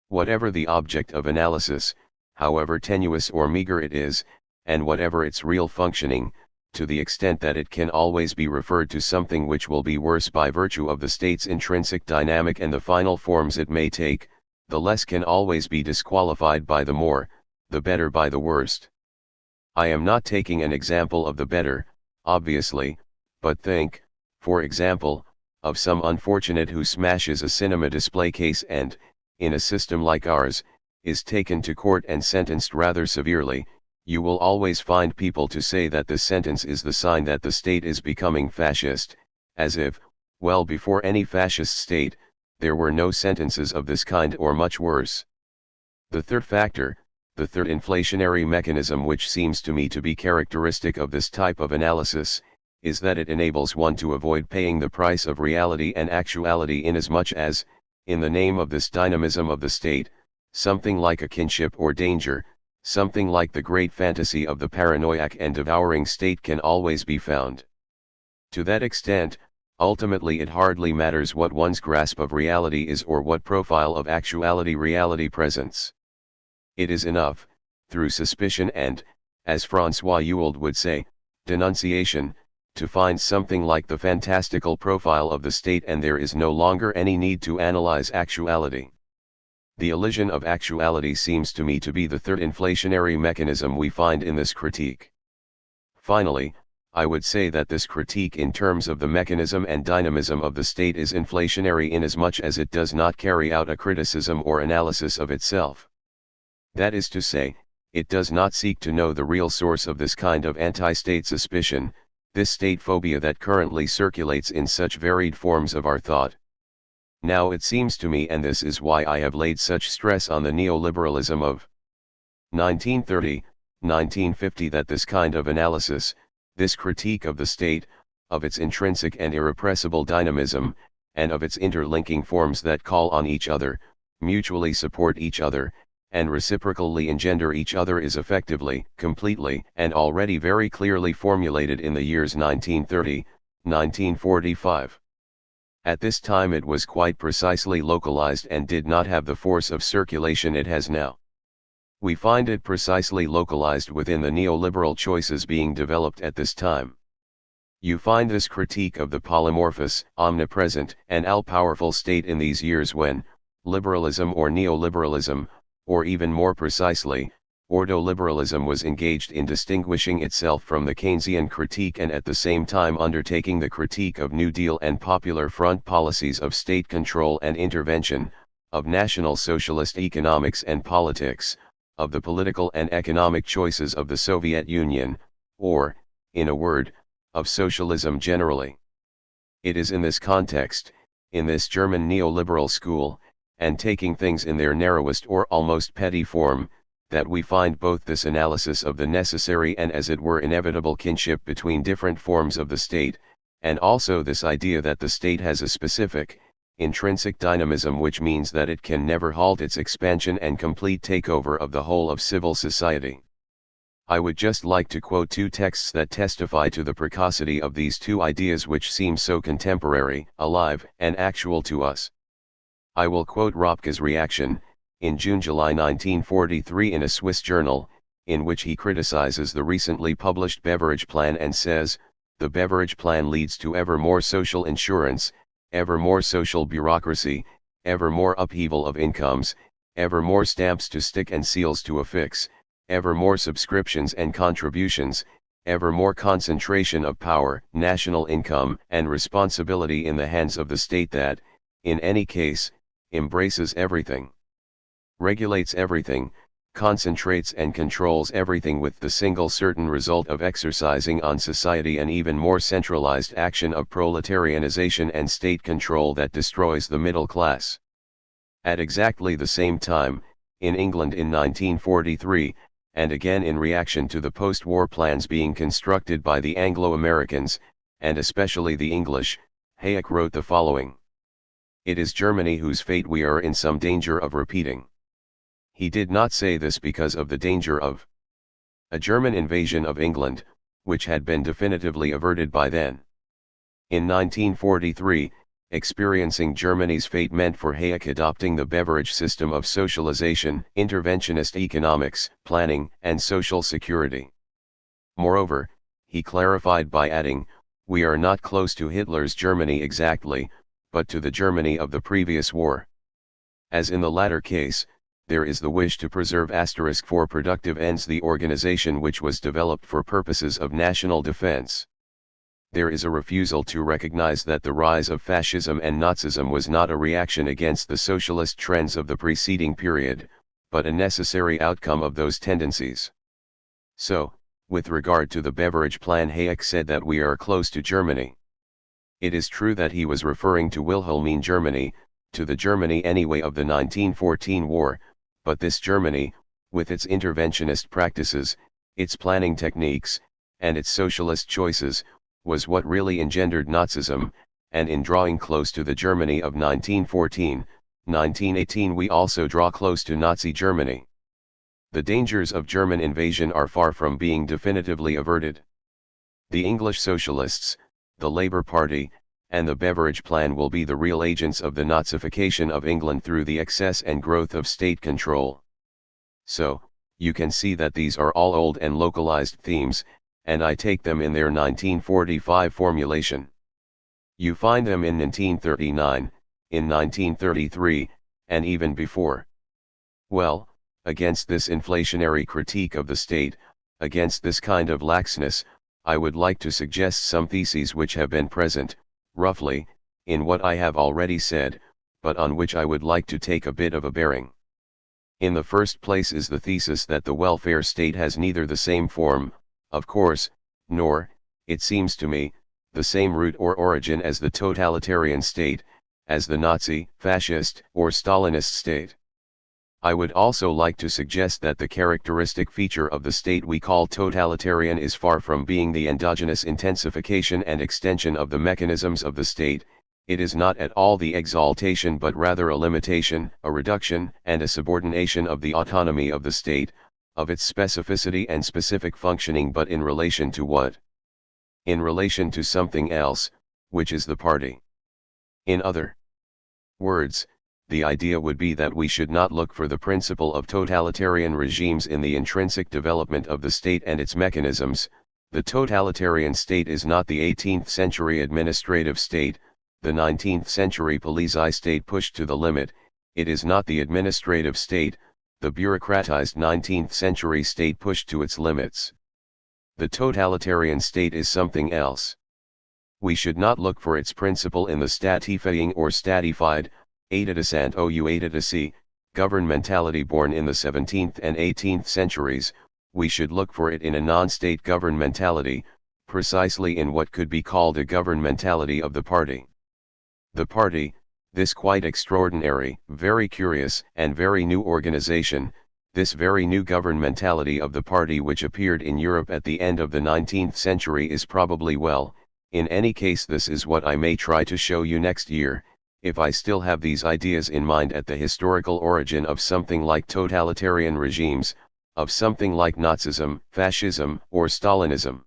Speaker 1: Whatever the object of analysis, however tenuous or meager it is, and whatever its real functioning, to the extent that it can always be referred to something which will be worse by virtue of the state's intrinsic dynamic and the final forms it may take, the less can always be disqualified by the more, the better by the worst. I am not taking an example of the better, obviously, but think, for example, of some unfortunate who smashes a cinema display case and, in a system like ours, is taken to court and sentenced rather severely, you will always find people to say that this sentence is the sign that the state is becoming fascist, as if, well before any fascist state, there were no sentences of this kind or much worse. The third factor, the third inflationary mechanism which seems to me to be characteristic of this type of analysis, is that it enables one to avoid paying the price of reality and actuality inasmuch as, in the name of this dynamism of the state, something like a kinship or danger, something like the great fantasy of the paranoiac and devouring state can always be found. To that extent, ultimately it hardly matters what one's grasp of reality is or what profile of actuality reality presents. It is enough, through suspicion and, as François Ewald would say, denunciation, to find something like the fantastical profile of the state, and there is no longer any need to analyze actuality. The elision of actuality seems to me to be the third inflationary mechanism we find in this critique. Finally, I would say that this critique in terms of the mechanism and dynamism of the state is inflationary inasmuch as it does not carry out a criticism or analysis of itself. That is to say, it does not seek to know the real source of this kind of anti-state suspicion, this state phobia that currently circulates in such varied forms of our thought. Now it seems to me, and this is why I have laid such stress on the neoliberalism of 1930, 1950, that this kind of analysis, this critique of the state, of its intrinsic and irrepressible dynamism, and of its interlinking forms that call on each other, mutually support each other, and reciprocally engender each other, is effectively, completely, and already very clearly formulated in the years 1930, 1945. At this time it was quite precisely localized and did not have the force of circulation it has now. We find it precisely localized within the neoliberal choices being developed at this time. You find this critique of the polymorphous, omnipresent, and all-powerful state in these years when, liberalism or neoliberalism, or even more precisely, ordoliberalism was engaged in distinguishing itself from the Keynesian critique and at the same time undertaking the critique of New Deal and Popular Front policies of state control and intervention, of National Socialist economics and politics, of the political and economic choices of the Soviet Union, or, in a word, of socialism generally. It is in this context, in this German neoliberal school, and taking things in their narrowest or almost petty form, that we find both this analysis of the necessary and as it were inevitable kinship between different forms of the state, and also this idea that the state has a specific, intrinsic dynamism which means that it can never halt its expansion and complete takeover of the whole of civil society. I would just like to quote two texts that testify to the precocity of these two ideas which seem so contemporary, alive, and actual to us. I will quote Röpke's reaction, in June-July 1943 in a Swiss journal, in which he criticizes the recently published Beveridge Plan and says, "The Beveridge Plan leads to ever more social insurance, ever more social bureaucracy, ever more upheaval of incomes, ever more stamps to stick and seals to affix, ever more subscriptions and contributions, ever more concentration of power, national income, and responsibility in the hands of the state that, in any case, embraces everything, regulates everything, concentrates and controls everything with the single certain result of exercising on society an even more centralized action of proletarianization and state control that destroys the middle class." At exactly the same time, in England in 1943, and again in reaction to the post-war plans being constructed by the Anglo-Americans, and especially the English, Hayek wrote the following: "It is Germany whose fate we are in some danger of repeating." He did not say this because of the danger of a German invasion of England, which had been definitively averted by then. In 1943, experiencing Germany's fate meant for Hayek adopting the Beveridge system of socialization, interventionist economics, planning, and social security. Moreover, he clarified by adding, "We are not close to Hitler's Germany exactly, but to the Germany of the previous war." As in the latter case, there is the wish to preserve for productive ends the organization which was developed for purposes of national defense. There is a refusal to recognize that the rise of fascism and Nazism was not a reaction against the socialist trends of the preceding period, but a necessary outcome of those tendencies. So, with regard to the beverage plan, Hayek said that we are close to Germany. It is true that he was referring to Wilhelmine Germany, to the Germany anyway of the 1914 war, but this Germany, with its interventionist practices, its planning techniques, and its socialist choices, was what really engendered Nazism, and in drawing close to the Germany of 1914, 1918 we also draw close to Nazi Germany. The dangers of German invasion are far from being definitively averted. The English socialists, the Labour Party, and the Beveridge Plan will be the real agents of the Nazification of England through the excess and growth of state control. So, you can see that these are all old and localized themes, and I take them in their 1945 formulation. You find them in 1939, in 1933, and even before. Well, against this inflationary critique of the state, against this kind of laxness, I would like to suggest some theses which have been present, roughly, in what I have already said, but on which I would like to take a bit of a bearing. In the first place is the thesis that the welfare state has neither the same form, of course, nor, it seems to me, the same root or origin as the totalitarian state, as the Nazi, fascist, or Stalinist state. I would also like to suggest that the characteristic feature of the state we call totalitarian is far from being the endogenous intensification and extension of the mechanisms of the state. It is not at all the exaltation but rather a limitation, a reduction, and a subordination of the autonomy of the state, of its specificity and specific functioning, but in relation to what? In relation to something else, which is the party. In other words, the idea would be that we should not look for the principle of totalitarian regimes in the intrinsic development of the state and its mechanisms. The totalitarian state is not the 18th century administrative state, the 19th century police state pushed to the limit. It is not the administrative state, the bureaucratized 19th century state pushed to its limits. The totalitarian state is something else. We should not look for its principle in the statifying or statified, aididescent ou aididesi, governmentality born in the 17th and 18th centuries. We should look for it in a non-state governmentality, precisely in what could be called a governmentality of the party. The party, this quite extraordinary, very curious, and very new organization, this very new governmentality of the party which appeared in Europe at the end of the 19th century is probably well, in any case this is what I may try to show you next year, if I still have these ideas in mind, at the historical origin of something like totalitarian regimes, of something like Nazism, fascism, or Stalinism.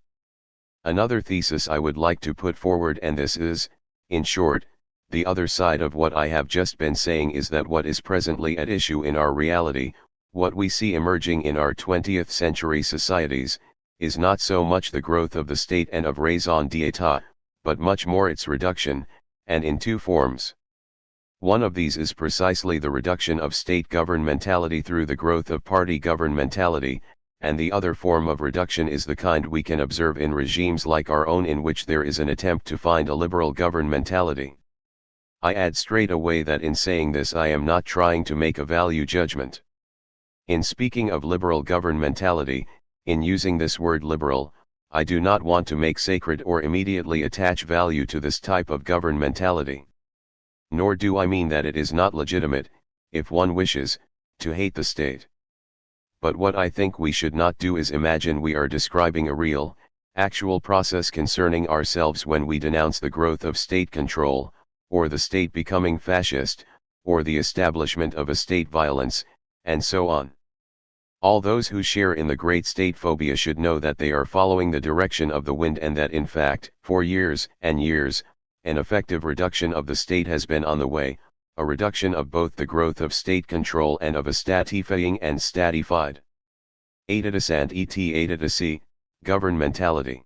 Speaker 1: Another thesis I would like to put forward, and this is, in short, the other side of what I have just been saying, is that what is presently at issue in our reality, what we see emerging in our 20th century societies, is not so much the growth of the state and of raison d'etat, but much more its reduction, and in two forms. One of these is precisely the reduction of state governmentality through the growth of party governmentality, and the other form of reduction is the kind we can observe in regimes like our own, in which there is an attempt to find a liberal governmentality. I add straight away that in saying this I am not trying to make a value judgment. In speaking of liberal governmentality, in using this word liberal, I do not want to make sacred or immediately attach value to this type of governmentality. Nor do I mean that it is not legitimate, if one wishes, to hate the state. But what I think we should not do is imagine we are describing a real, actual process concerning ourselves when we denounce the growth of state control, or the state becoming fascist, or the establishment of a state violence, and so on. All those who share in the great state phobia should know that they are following the direction of the wind, and that in fact, for years and years, an effective reduction of the state has been on the way, a reduction of both the growth of state control and of a statifying and statified aididescent et aididesi, governmentality.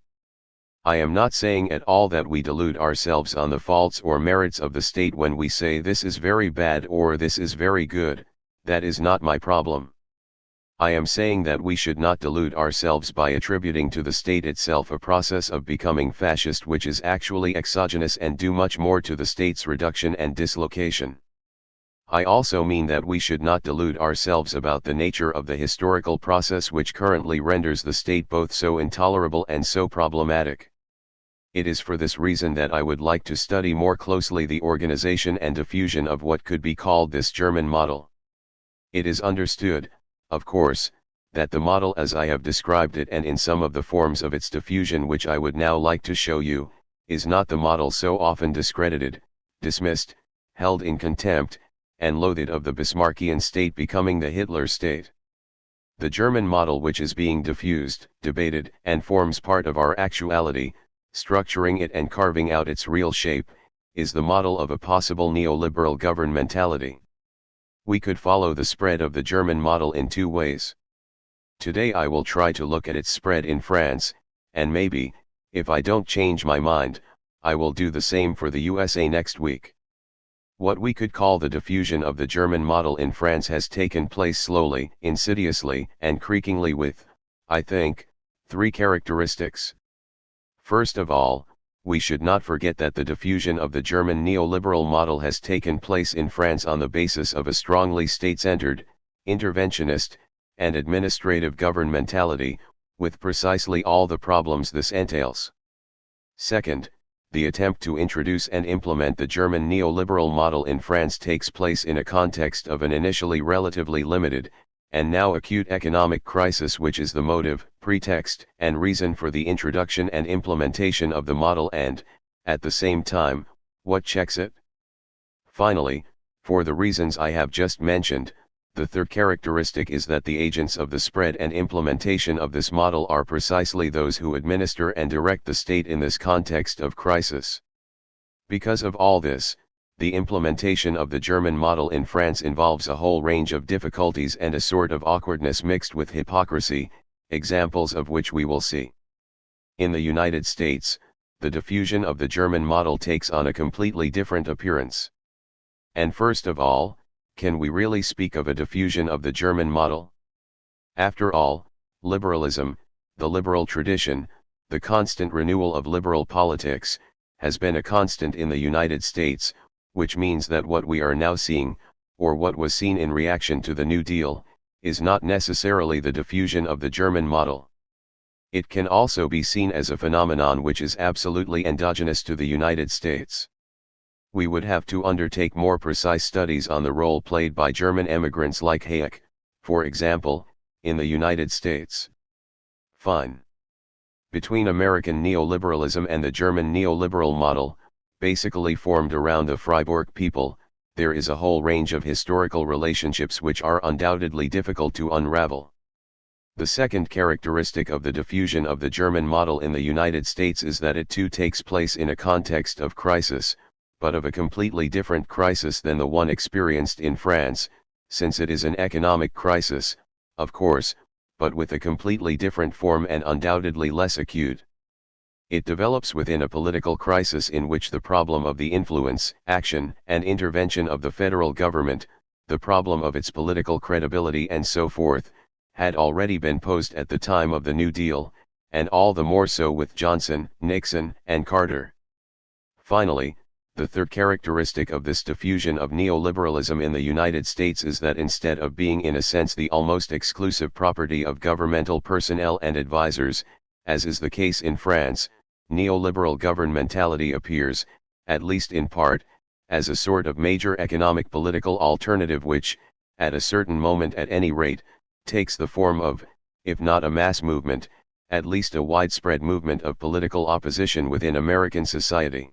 Speaker 1: I am not saying at all that we delude ourselves on the faults or merits of the state when we say this is very bad or this is very good. That is not my problem. I am saying that we should not delude ourselves by attributing to the state itself a process of becoming fascist which is actually exogenous and due much more to the state's reduction and dislocation. I also mean that we should not delude ourselves about the nature of the historical process which currently renders the state both so intolerable and so problematic. It is for this reason that I would like to study more closely the organization and diffusion of what could be called this German model. It is understood, of course, that the model as I have described it and in some of the forms of its diffusion which I would now like to show you, is not the model so often discredited, dismissed, held in contempt, and loathed of the Bismarckian state becoming the Hitler state. The German model which is being diffused, debated, and forms part of our actuality, structuring it and carving out its real shape, is the model of a possible neoliberal governmentality. We could follow the spread of the German model in two ways. Today I will try to look at its spread in France, and maybe, if I don't change my mind, I will do the same for the USA next week. What we could call the diffusion of the German model in France has taken place slowly, insidiously, and creakingly with, I think, three characteristics. First of all, we should not forget that the diffusion of the German neoliberal model has taken place in France on the basis of a strongly state-centered, interventionist, and administrative governmentality, with precisely all the problems this entails. Second, the attempt to introduce and implement the German neoliberal model in France takes place in a context of an initially relatively limited, and now acute economic crisis which is the motive, pretext, and reason for the introduction and implementation of the model and, at the same time, what checks it. Finally, for the reasons I have just mentioned, the third characteristic is that the agents of the spread and implementation of this model are precisely those who administer and direct the state in this context of crisis. Because of all this, the implementation of the German model in France involves a whole range of difficulties and a sort of awkwardness mixed with hypocrisy, examples of which we will see. In the United States, the diffusion of the German model takes on a completely different appearance. And first of all, can we really speak of a diffusion of the German model? After all, liberalism, the liberal tradition, the constant renewal of liberal politics, has been a constant in the United States, which means that what we are now seeing, or what was seen in reaction to the New Deal, is not necessarily the diffusion of the German model. It can also be seen as a phenomenon which is absolutely endogenous to the United States. We would have to undertake more precise studies on the role played by German immigrants like Hayek, for example, in the United States. Fine. Between American neoliberalism and the German neoliberal model, basically formed around the Freiburg people, there is a whole range of historical relationships which are undoubtedly difficult to unravel. The second characteristic of the diffusion of the German model in the United States is that it too takes place in a context of crisis, but of a completely different crisis than the one experienced in France, since it is an economic crisis, of course, but with a completely different form and undoubtedly less acute. It develops within a political crisis in which the problem of the influence, action, and intervention of the federal government, the problem of its political credibility and so forth, had already been posed at the time of the New Deal, and all the more so with Johnson, Nixon, and Carter. Finally, the third characteristic of this diffusion of neoliberalism in the United States is that instead of being in a sense the almost exclusive property of governmental personnel and advisors, as is the case in France, neoliberal governmentality appears, at least in part, as a sort of major economic political alternative which, at a certain moment at any rate, takes the form of, if not a mass movement, at least a widespread movement of political opposition within American society.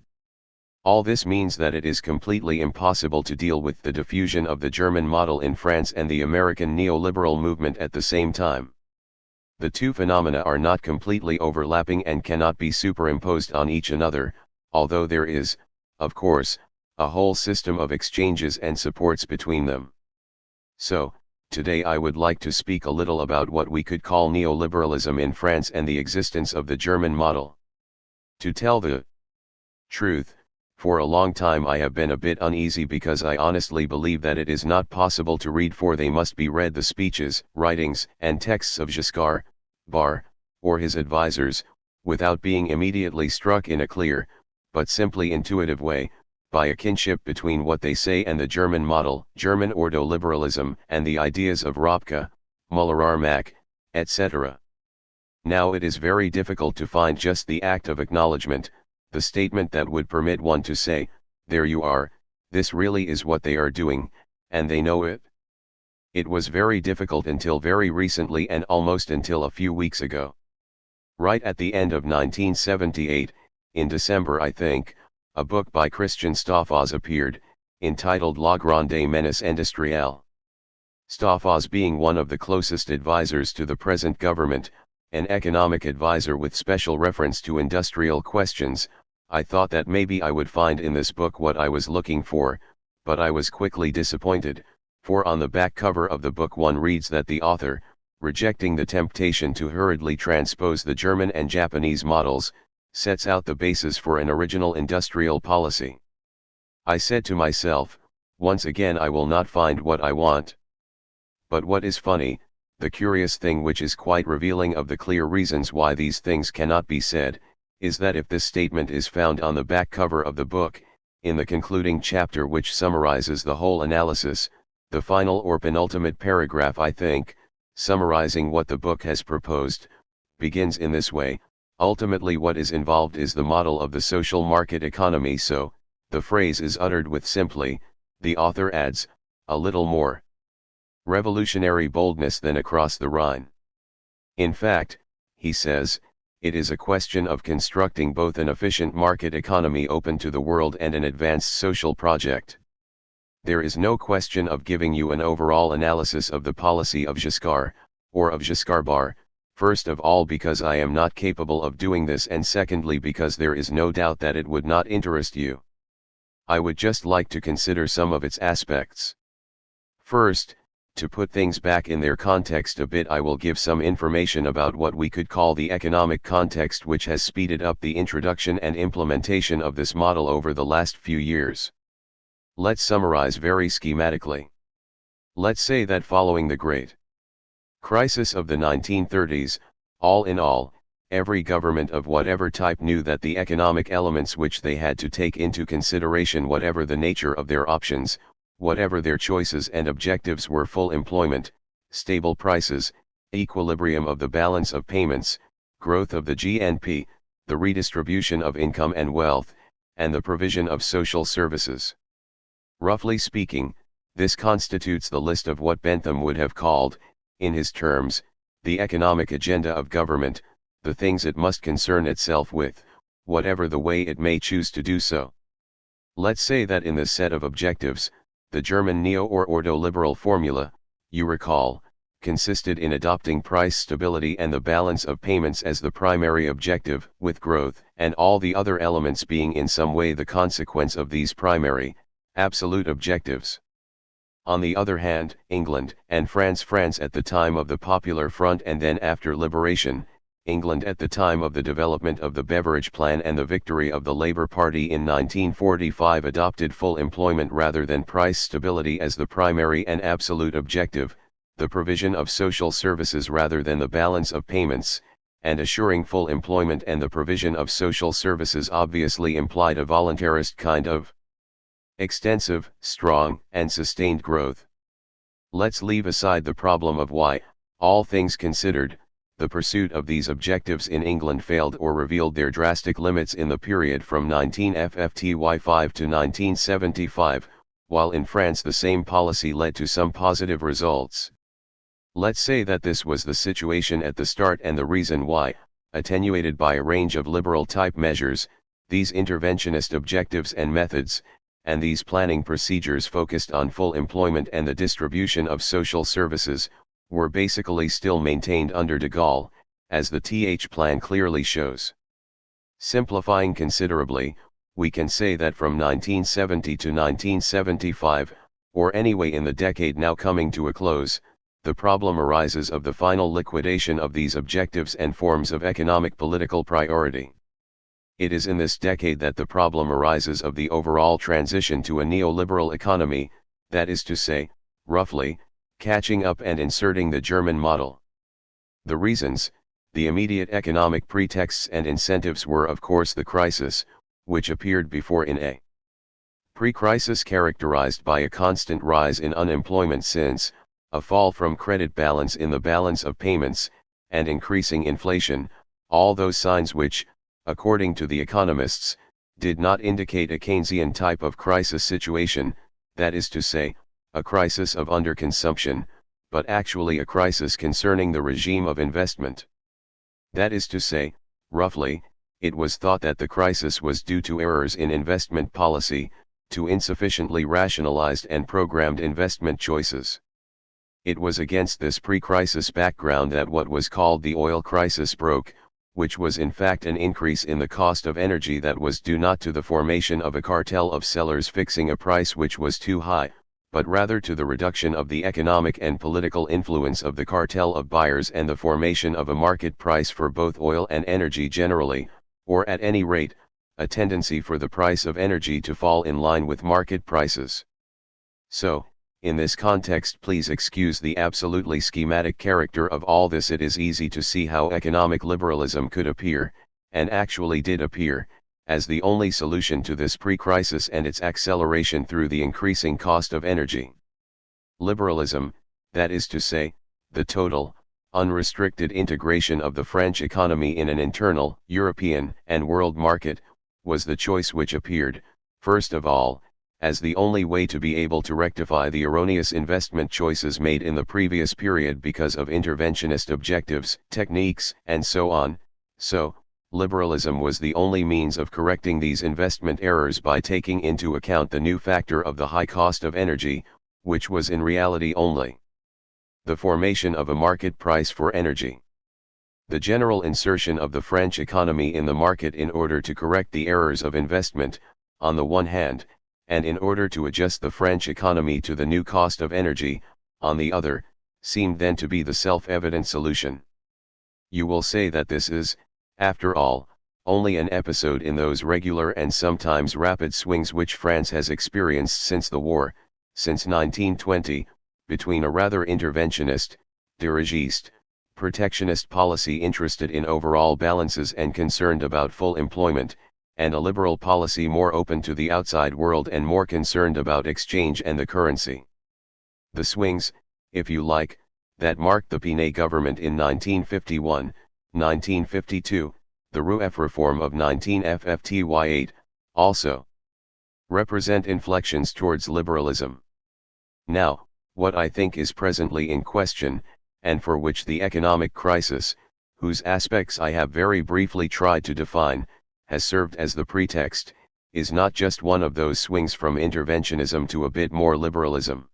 Speaker 1: All this means that it is completely impossible to deal with the diffusion of the German model in France and the American neoliberal movement at the same time. The two phenomena are not completely overlapping and cannot be superimposed on each another, although there is, of course, a whole system of exchanges and supports between them. So, today I would like to speak a little about what we could call neoliberalism in France and the existence of the German model. To tell the truth, for a long time I have been a bit uneasy because I honestly believe that it is not possible to read, for they must be read, the speeches, writings, and texts of Giscard, Barre, or his advisors, without being immediately struck in a clear, but simply intuitive way, by a kinship between what they say and the German model, German ordoliberalism, and the ideas of Ropke, Müller-Armack, etc. Now it is very difficult to find just the act of acknowledgement, the statement that would permit one to say, there you are, this really is what they are doing, and they know it. It was very difficult until very recently and almost until a few weeks ago. Right at the end of 1978, in December I think, a book by Christian Stoffels appeared, entitled La Grande Menace Industrielle. Stoffels being one of the closest advisors to the present government, an economic advisor with special reference to industrial questions, I thought that maybe I would find in this book what I was looking for, but I was quickly disappointed, for on the back cover of the book one reads that the author, rejecting the temptation to hurriedly transpose the German and Japanese models, sets out the basis for an original industrial policy. I said to myself, once again I will not find what I want. But what is funny, the curious thing which is quite revealing of the clear reasons why these things cannot be said, is that if this statement is found on the back cover of the book, in the concluding chapter which summarizes the whole analysis, the final or penultimate paragraph I think, summarizing what the book has proposed, begins in this way, ultimately what is involved is the model of the social market economy, so, the phrase is uttered with simply, the author adds, a little more revolutionary boldness than across the Rhine. In fact, he says, it is a question of constructing both an efficient market economy open to the world and an advanced social project. There is no question of giving you an overall analysis of the policy of Giscard, or of Giscard, first of all because I am not capable of doing this, and secondly because there is no doubt that it would not interest you. I would just like to consider some of its aspects. First, to put things back in their context a bit, I will give some information about what we could call the economic context which has speeded up the introduction and implementation of this model over the last few years. Let's summarize very schematically. Let's say that following the Great Crisis of the 1930s, all in all, every government of whatever type knew that the economic elements which they had to take into consideration, whatever the nature of their options, whatever their choices and objectives, were full employment, stable prices, equilibrium of the balance of payments, growth of the GNP, the redistribution of income and wealth, and the provision of social services. Roughly speaking, this constitutes the list of what Bentham would have called, in his terms, the economic agenda of government, the things it must concern itself with, whatever the way it may choose to do so. Let's say that in this set of objectives, the German neo- or ordoliberal formula, you recall, consisted in adopting price stability and the balance of payments as the primary objective, with growth and all the other elements being in some way the consequence of these primary, absolute objectives. On the other hand, England and France at the time of the Popular Front, and then after liberation, England at the time of the development of the Beveridge Plan and the victory of the Labour Party in 1945, adopted full employment rather than price stability as the primary and absolute objective, the provision of social services rather than the balance of payments, and assuring full employment and the provision of social services obviously implied a voluntarist kind of extensive, strong, and sustained growth. Let's leave aside the problem of why, all things considered, the pursuit of these objectives in England failed or revealed their drastic limits in the period from 1955 to 1975, while in France the same policy led to some positive results. Let's say that this was the situation at the start, and the reason why, attenuated by a range of liberal-type measures, these interventionist objectives and methods, and these planning procedures focused on full employment and the distribution of social services, were basically still maintained under de Gaulle, as the TH plan clearly shows. Simplifying considerably, we can say that from 1970 to 1975, or anyway in the decade now coming to a close, the problem arises of the final liquidation of these objectives and forms of economic political priority. It is in this decade that the problem arises of the overall transition to a neoliberal economy, that is to say, roughly, catching up and inserting the German model. The reasons, the immediate economic pretexts and incentives were of course the crisis, which appeared before in a Pre-crisis characterized by a constant rise in unemployment since, a fall from credit balance in the balance of payments, and increasing inflation, all those signs which, according to the economists, did not indicate a Keynesian type of crisis situation, that is to say, a crisis of underconsumption, but actually a crisis concerning the regime of investment. That is to say, roughly, it was thought that the crisis was due to errors in investment policy, to insufficiently rationalized and programmed investment choices. It was against this pre-crisis background that what was called the oil crisis broke, which was in fact an increase in the cost of energy that was due not to the formation of a cartel of sellers fixing a price which was too high, but rather to the reduction of the economic and political influence of the cartel of buyers and the formation of a market price for both oil and energy generally, or at any rate, a tendency for the price of energy to fall in line with market prices. So, in this context, please excuse the absolutely schematic character of all this. It is easy to see how economic liberalism could appear, and actually did appear, as the only solution to this pre-crisis and its acceleration through the increasing cost of energy. Liberalism, that is to say, the total, unrestricted integration of the French economy in an internal, European, and world market, was the choice which appeared, first of all, as the only way to be able to rectify the erroneous investment choices made in the previous period because of interventionist objectives, techniques, and so on. So, liberalism was the only means of correcting these investment errors by taking into account the new factor of the high cost of energy, which was in reality only the formation of a market price for energy. The general insertion of the French economy in the market in order to correct the errors of investment, on the one hand, and in order to adjust the French economy to the new cost of energy, on the other, seemed then to be the self-evident solution. You will say that this is, after all, only an episode in those regular and sometimes rapid swings which France has experienced since the war, since 1920, between a rather interventionist, dirigiste, protectionist policy interested in overall balances and concerned about full employment, and a liberal policy more open to the outside world and more concerned about exchange and the currency. The swings, if you like, that marked the Pinay government in 1951, 1952, the RUEF reform of 1958, also represent inflections towards liberalism. Now, what I think is presently in question, and for which the economic crisis, whose aspects I have very briefly tried to define, has served as the pretext, is not just one of those swings from interventionism to a bit more liberalism.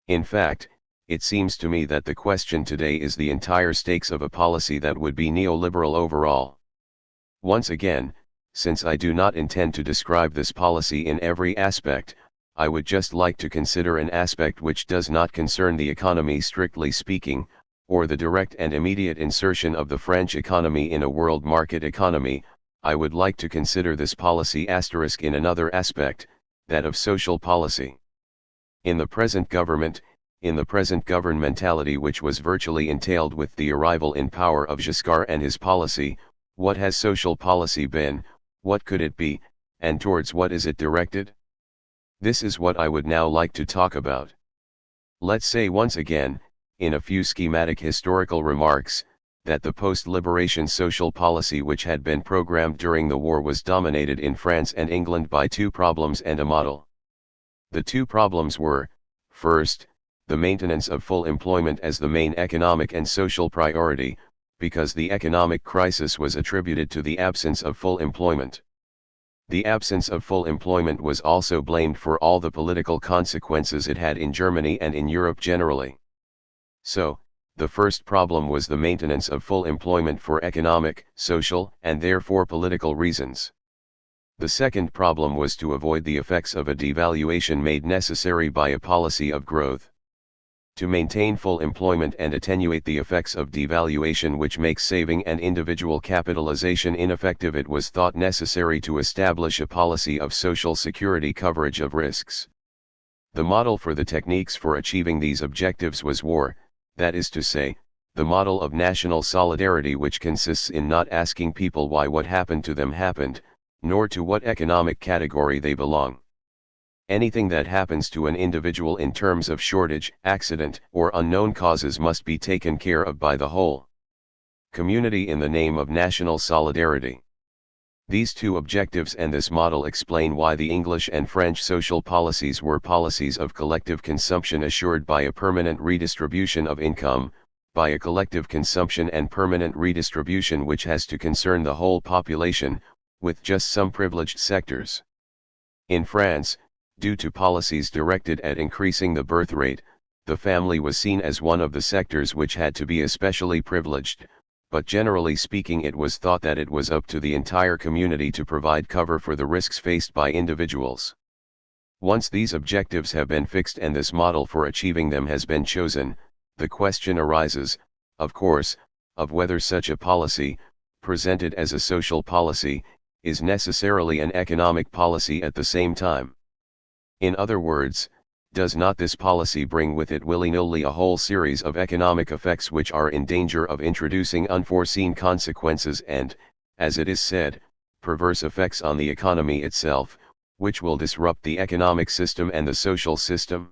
Speaker 1: In fact, it seems to me that the question today is the entire stakes of a policy that would be neoliberal overall. Once again, since I do not intend to describe this policy in every aspect, I would just like to consider an aspect which does not concern the economy strictly speaking, or the direct and immediate insertion of the French economy in a world market economy. I would like to consider this policy asterisk in another aspect, that of social policy. In the present governmentality which was virtually entailed with the arrival in power of Giscard and his policy, what has social policy been, what could it be, and towards what is it directed? This is what I would now like to talk about. Let's say once again, in a few schematic historical remarks, that the post-liberation social policy which had been programmed during the war was dominated in France and England by two problems and a model. The two problems were, first, the maintenance of full employment as the main economic and social priority, because the economic crisis was attributed to the absence of full employment. The absence of full employment was also blamed for all the political consequences it had in Germany and in Europe generally. So, the first problem was the maintenance of full employment for economic, social, and therefore political reasons. The second problem was to avoid the effects of a devaluation made necessary by a policy of growth. To maintain full employment and attenuate the effects of devaluation which makes saving and individual capitalization ineffective, it was thought necessary to establish a policy of social security coverage of risks. The model for the techniques for achieving these objectives was war, that is to say, the model of national solidarity which consists in not asking people why what happened to them happened, nor to what economic category they belong. Anything that happens to an individual in terms of shortage, accident, or unknown causes must be taken care of by the whole community in the name of national solidarity. These two objectives and this model explain why the English and French social policies were policies of collective consumption assured by a permanent redistribution of income, by a collective consumption and permanent redistribution which has to concern the whole population, with just some privileged sectors. In France, due to policies directed at increasing the birth rate, the family was seen as one of the sectors which had to be especially privileged, but generally speaking it was thought that it was up to the entire community to provide cover for the risks faced by individuals. Once these objectives have been fixed and this model for achieving them has been chosen, the question arises, of course, of whether such a policy, presented as a social policy, is necessarily an economic policy at the same time. In other words, does not this policy bring with it willy-nilly a whole series of economic effects which are in danger of introducing unforeseen consequences and, as it is said, perverse effects on the economy itself, which will disrupt the economic system and the social system?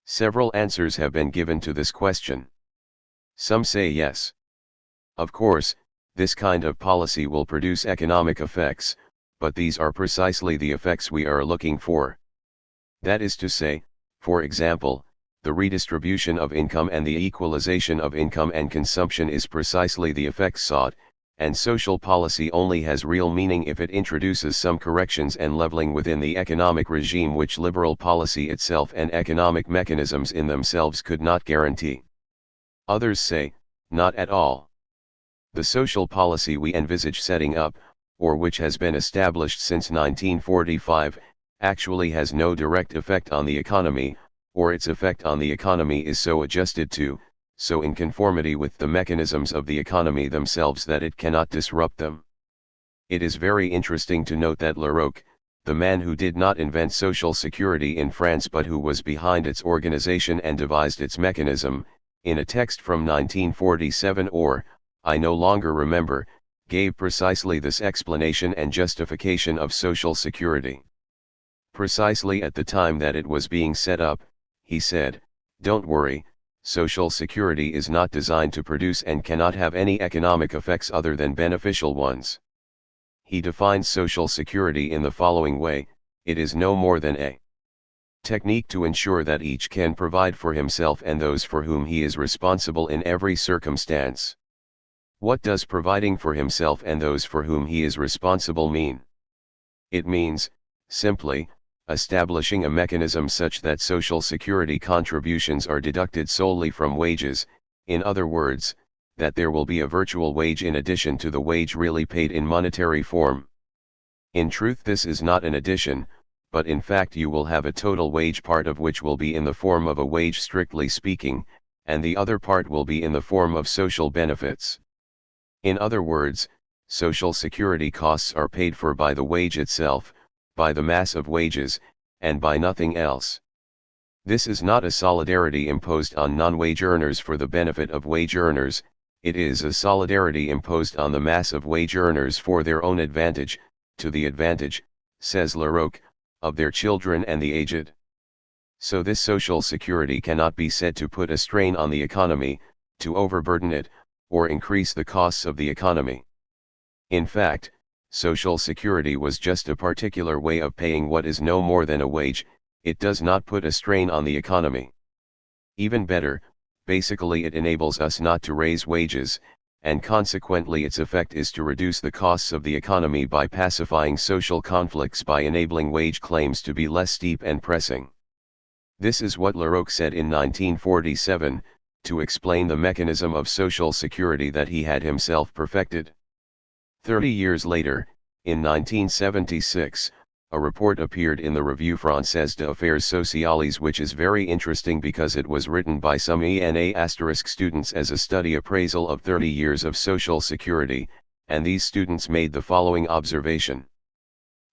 Speaker 1: Several answers have been given to this question. Some say yes. Of course, this kind of policy will produce economic effects, but these are precisely the effects we are looking for. That is to say, for example, the redistribution of income and the equalization of income and consumption is precisely the effect sought, and social policy only has real meaning if it introduces some corrections and leveling within the economic regime which liberal policy itself and economic mechanisms in themselves could not guarantee. Others say, not at all. The social policy we envisage setting up, or which has been established since 1945, actually has no direct effect on the economy, or its effect on the economy is so adjusted to, so in conformity with the mechanisms of the economy themselves that it cannot disrupt them. It is very interesting to note that Laroque, the man who did not invent social security in France but who was behind its organization and devised its mechanism, in a text from 1947 or, I no longer remember, gave precisely this explanation and justification of social security. Precisely at the time that it was being set up, he said, "Don't worry, social security is not designed to produce and cannot have any economic effects other than beneficial ones." He defines social security in the following way: it is no more than a technique to ensure that each can provide for himself and those for whom he is responsible in every circumstance. What does providing for himself and those for whom he is responsible mean? It means, simply, establishing a mechanism such that social security contributions are deducted solely from wages, in other words, that there will be a virtual wage in addition to the wage really paid in monetary form. In truth, this is not an addition, but in fact you will have a total wage, part of which will be in the form of a wage strictly speaking, and the other part will be in the form of social benefits. In other words, social security costs are paid for by the wage itself, by the mass of wages, and by nothing else. This is not a solidarity imposed on non-wage earners for the benefit of wage earners, it is a solidarity imposed on the mass of wage earners for their own advantage, to the advantage, says Laroque, of their children and the aged. So this social security cannot be said to put a strain on the economy, to overburden it, or increase the costs of the economy. In fact, social security was just a particular way of paying what is no more than a wage. It does not put a strain on the economy. Even better, basically it enables us not to raise wages, and consequently its effect is to reduce the costs of the economy by pacifying social conflicts, by enabling wage claims to be less steep and pressing. This is what Laroque said in 1947, to explain the mechanism of social security that he had himself perfected. 30 years later, in 1976, a report appeared in the Revue Française d'Affaires Sociales, which is very interesting because it was written by some ENA** students as a study appraisal of 30 years of social security, and these students made the following observation.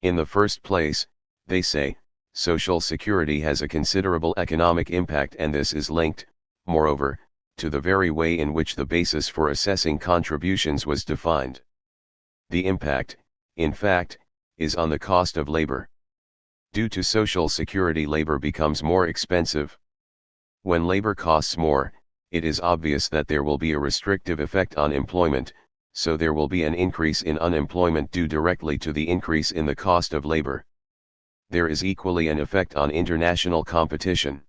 Speaker 1: In the first place, they say, social security has a considerable economic impact, and this is linked, moreover, to the very way in which the basis for assessing contributions was defined. The impact, in fact, is on the cost of labor. Due to social security, labor becomes more expensive. When labor costs more, it is obvious that there will be a restrictive effect on employment, so there will be an increase in unemployment due directly to the increase in the cost of labor. There is equally an effect on international competition.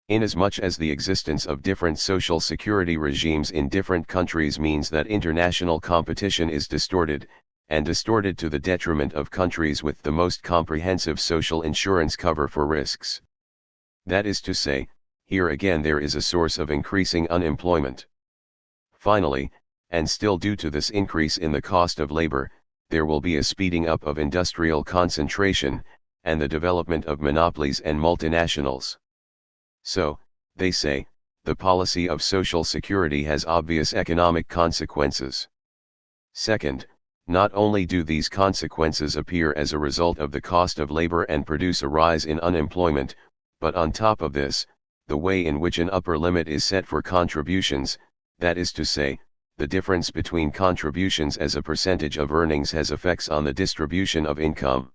Speaker 1: Inasmuch as the existence of different social security regimes in different countries means that international competition is distorted, and distorted to the detriment of countries with the most comprehensive social insurance cover for risks. That is to say, here again there is a source of increasing unemployment. Finally, and still due to this increase in the cost of labor, there will be a speeding up of industrial concentration, and the development of monopolies and multinationals. So, they say, the policy of social security has obvious economic consequences. Second, not only do these consequences appear as a result of the cost of labor and produce a rise in unemployment, but on top of this, the way in which an upper limit is set for contributions, that is to say, the difference between contributions as a percentage of earnings, has effects on the distribution of income.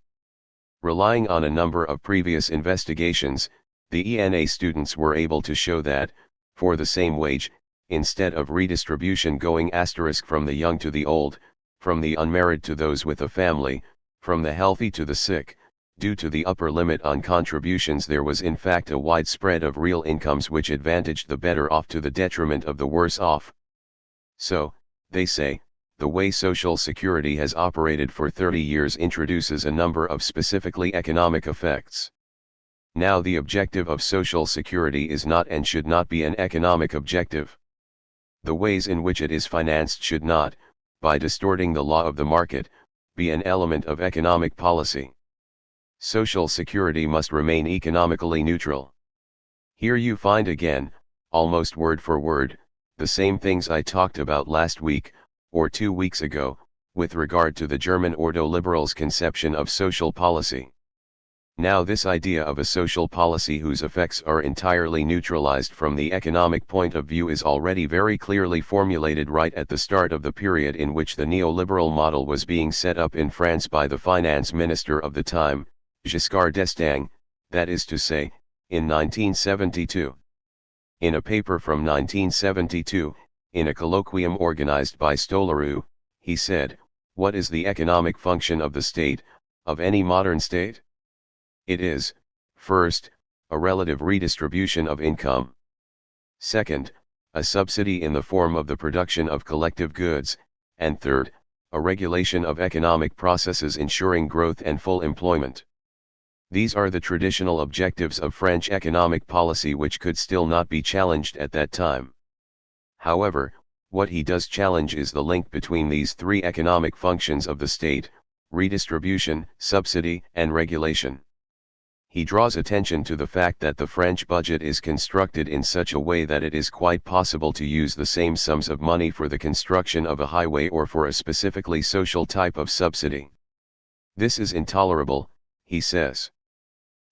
Speaker 1: Relying on a number of previous investigations, the ENA students were able to show that, for the same wage, instead of redistribution going * from the young to the old, from the unmarried to those with a family, from the healthy to the sick, due to the upper limit on contributions, there was in fact a wide spread of real incomes which advantaged the better off to the detriment of the worse off. So, they say, the way Social Security has operated for 30 years introduces a number of specifically economic effects. Now the objective of Social Security is not and should not be an economic objective. The ways in which it is financed should not, by distorting the law of the market, be an element of economic policy. Social Security must remain economically neutral. Here you find again, almost word for word, the same things I talked about last week, or 2 weeks ago, with regard to the German ordo-liberals' conception of social policy. Now this idea of a social policy whose effects are entirely neutralized from the economic point of view is already very clearly formulated right at the start of the period in which the neoliberal model was being set up in France by the finance minister of the time, Giscard d'Estaing, that is to say, in 1972. In a paper from 1972, in a colloquium organized by Stolaru, he said, "What is the economic function of the state, of any modern state? It is, first, a relative redistribution of income. Second, a subsidy in the form of the production of collective goods, and third, a regulation of economic processes ensuring growth and full employment." These are the traditional objectives of French economic policy which could still not be challenged at that time. However, what he does challenge is the link between these three economic functions of the state: redistribution, subsidy, and regulation. He draws attention to the fact that the French budget is constructed in such a way that it is quite possible to use the same sums of money for the construction of a highway or for a specifically social type of subsidy. This is intolerable, he says.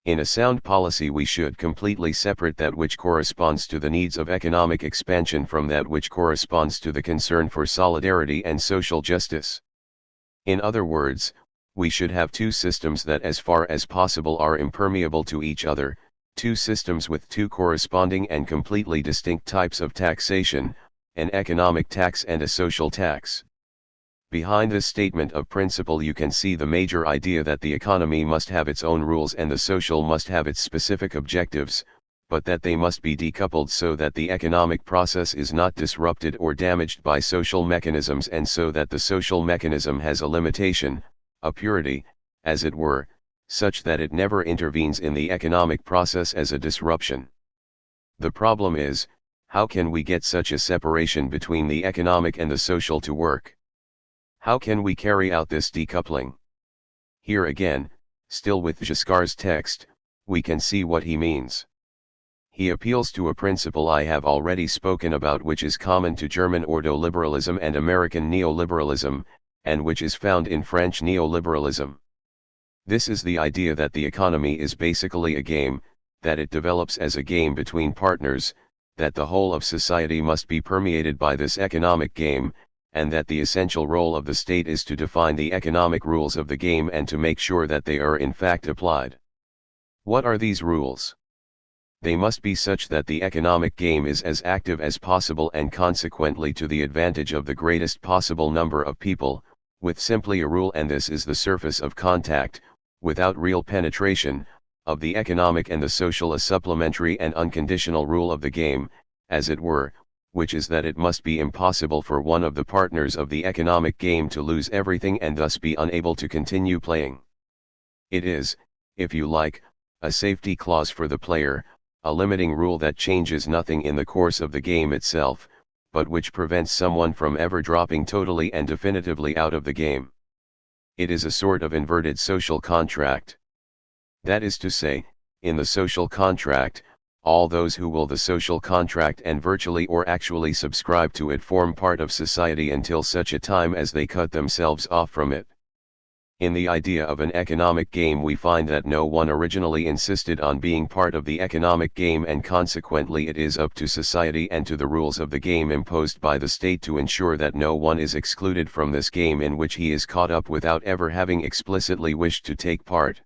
Speaker 1: In a sound policy we should completely separate that which corresponds to the needs of economic expansion from that which corresponds to the concern for solidarity and social justice. In other words, we should have two systems that as far as possible are impermeable to each other, two systems with two corresponding and completely distinct types of taxation, an economic tax and a social tax. Behind this statement of principle you can see the major idea that the economy must have its own rules and the social must have its specific objectives, but that they must be decoupled so that the economic process is not disrupted or damaged by social mechanisms, and so that the social mechanism has a limitation, a purity, as it were, such that it never intervenes in the economic process as a disruption. The problem is, how can we get such a separation between the economic and the social to work? How can we carry out this decoupling? Here again, still with Giscard's text, we can see what he means. He appeals to a principle I have already spoken about, which is common to German ordo-liberalism and American neoliberalism, and which is found in French neoliberalism. This is the idea that the economy is basically a game, that it develops as a game between partners, that the whole of society must be permeated by this economic game, and that the essential role of the state is to define the economic rules of the game and to make sure that they are in fact applied. What are these rules? They must be such that the economic game is as active as possible and consequently to the advantage of the greatest possible number of people, with simply a rule, and this is the surface of contact, without real penetration, of the economic and the social, a supplementary and unconditional rule of the game, as it were, which is that it must be impossible for one of the partners of the economic game to lose everything and thus be unable to continue playing. It is, if you like, a safety clause for the player, a limiting rule that changes nothing in the course of the game itself, but which prevents someone from ever dropping totally and definitively out of the game. It is a sort of inverted social contract. That is to say, in the social contract, all those who will the social contract and virtually or actually subscribe to it form part of society until such a time as they cut themselves off from it. In the idea of an economic game we find that no one originally insisted on being part of the economic game, and consequently it is up to society and to the rules of the game imposed by the state to ensure that no one is excluded from this game in which he is caught up without ever having explicitly wished to take part.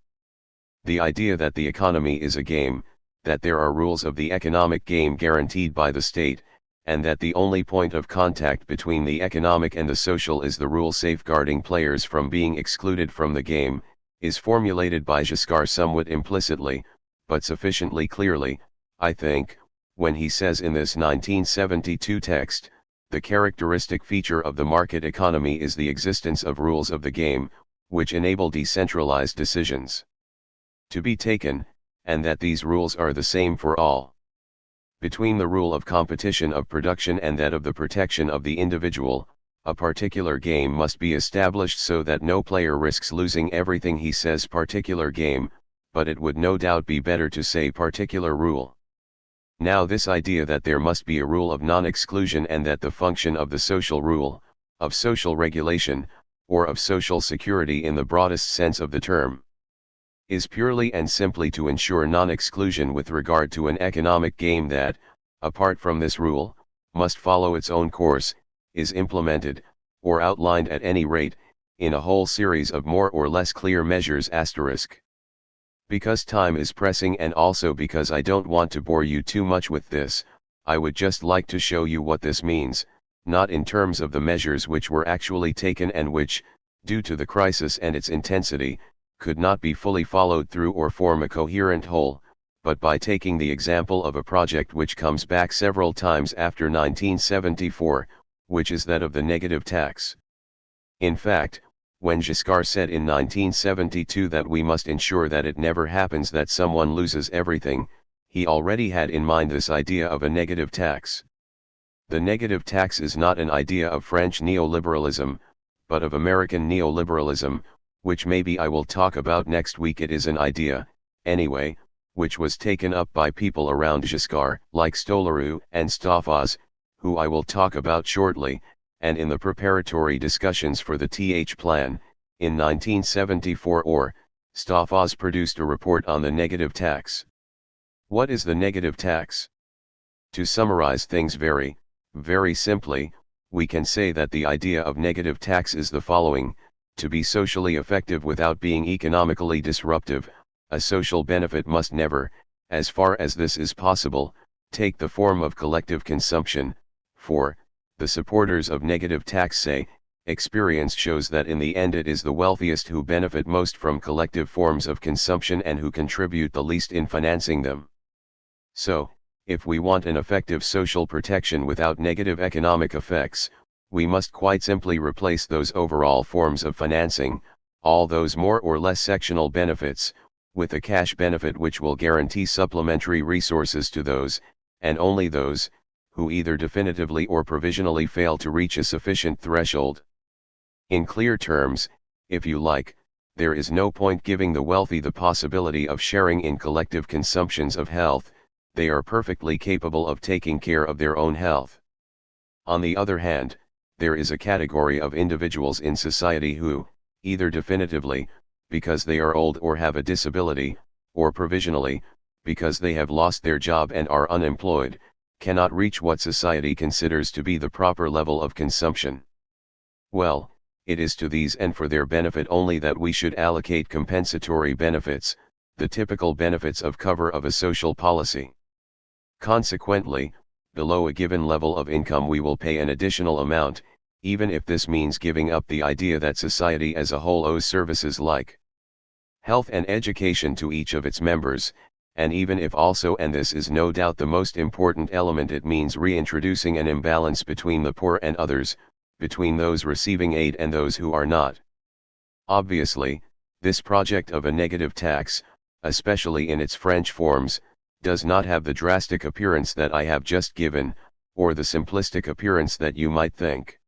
Speaker 1: The idea that the economy is a game, that there are rules of the economic game guaranteed by the state, and that the only point of contact between the economic and the social is the rule safeguarding players from being excluded from the game, is formulated by Giscard somewhat implicitly, but sufficiently clearly, I think, when he says in this 1972 text, the characteristic feature of the market economy is the existence of rules of the game, which enable decentralized decisions to be taken, and that these rules are the same for all. Between the rule of competition of production and that of the protection of the individual, a particular game must be established so that no player risks losing everything. He says particular game, but it would no doubt be better to say particular rule. Now this idea that there must be a rule of non-exclusion and that the function of the social rule, of social regulation, or of social security in the broadest sense of the term, is purely and simply to ensure non-exclusion with regard to an economic game that, apart from this rule, must follow its own course, is implemented, or outlined at any rate, in a whole series of more or less clear measures *. Because time is pressing and also because I don't want to bore you too much with this, I would just like to show you what this means, not in terms of the measures which were actually taken and which, due to the crisis and its intensity, could not be fully followed through or form a coherent whole, but by taking the example of a project which comes back several times after 1974, which is that of the negative tax. In fact, when Giscard said in 1972 that we must ensure that it never happens that someone loses everything, he already had in mind this idea of a negative tax. The negative tax is not an idea of French neoliberalism, but of American neoliberalism, which maybe I will talk about next week. It is an idea, anyway, which was taken up by people around Giscard, like Stolaru and Staffas, who I will talk about shortly, and in the preparatory discussions for the TH plan, in 1974 Staffas produced a report on the negative tax. What is the negative tax? To summarize things very, very simply, we can say that the idea of negative tax is the following: to be socially effective without being economically disruptive, a social benefit must never, as far as this is possible, take the form of collective consumption, for, the supporters of negative tax say, experience shows that in the end it is the wealthiest who benefit most from collective forms of consumption and who contribute the least in financing them. So, if we want an effective social protection without negative economic effects, we must quite simply replace those overall forms of financing, all those more or less sectional benefits, with a cash benefit which will guarantee supplementary resources to those, and only those, who either definitively or provisionally fail to reach a sufficient threshold. In clear terms, if you like, there is no point giving the wealthy the possibility of sharing in collective consumptions of health. They are perfectly capable of taking care of their own health. On the other hand, there is a category of individuals in society who, either definitively, because they are old or have a disability, or provisionally, because they have lost their job and are unemployed, cannot reach what society considers to be the proper level of consumption. Well, it is to these and for their benefit only that we should allocate compensatory benefits, the typical benefits of cover of a social policy. Consequently, below a given level of income we will pay an additional amount, even if this means giving up the idea that society as a whole owes services like health and education to each of its members, and even if also, and this is no doubt the most important element, it means reintroducing an imbalance between the poor and others, between those receiving aid and those who are not. Obviously, this project of a negative tax, especially in its French forms, does not have the drastic appearance that I have just given, or the simplistic appearance that you might think.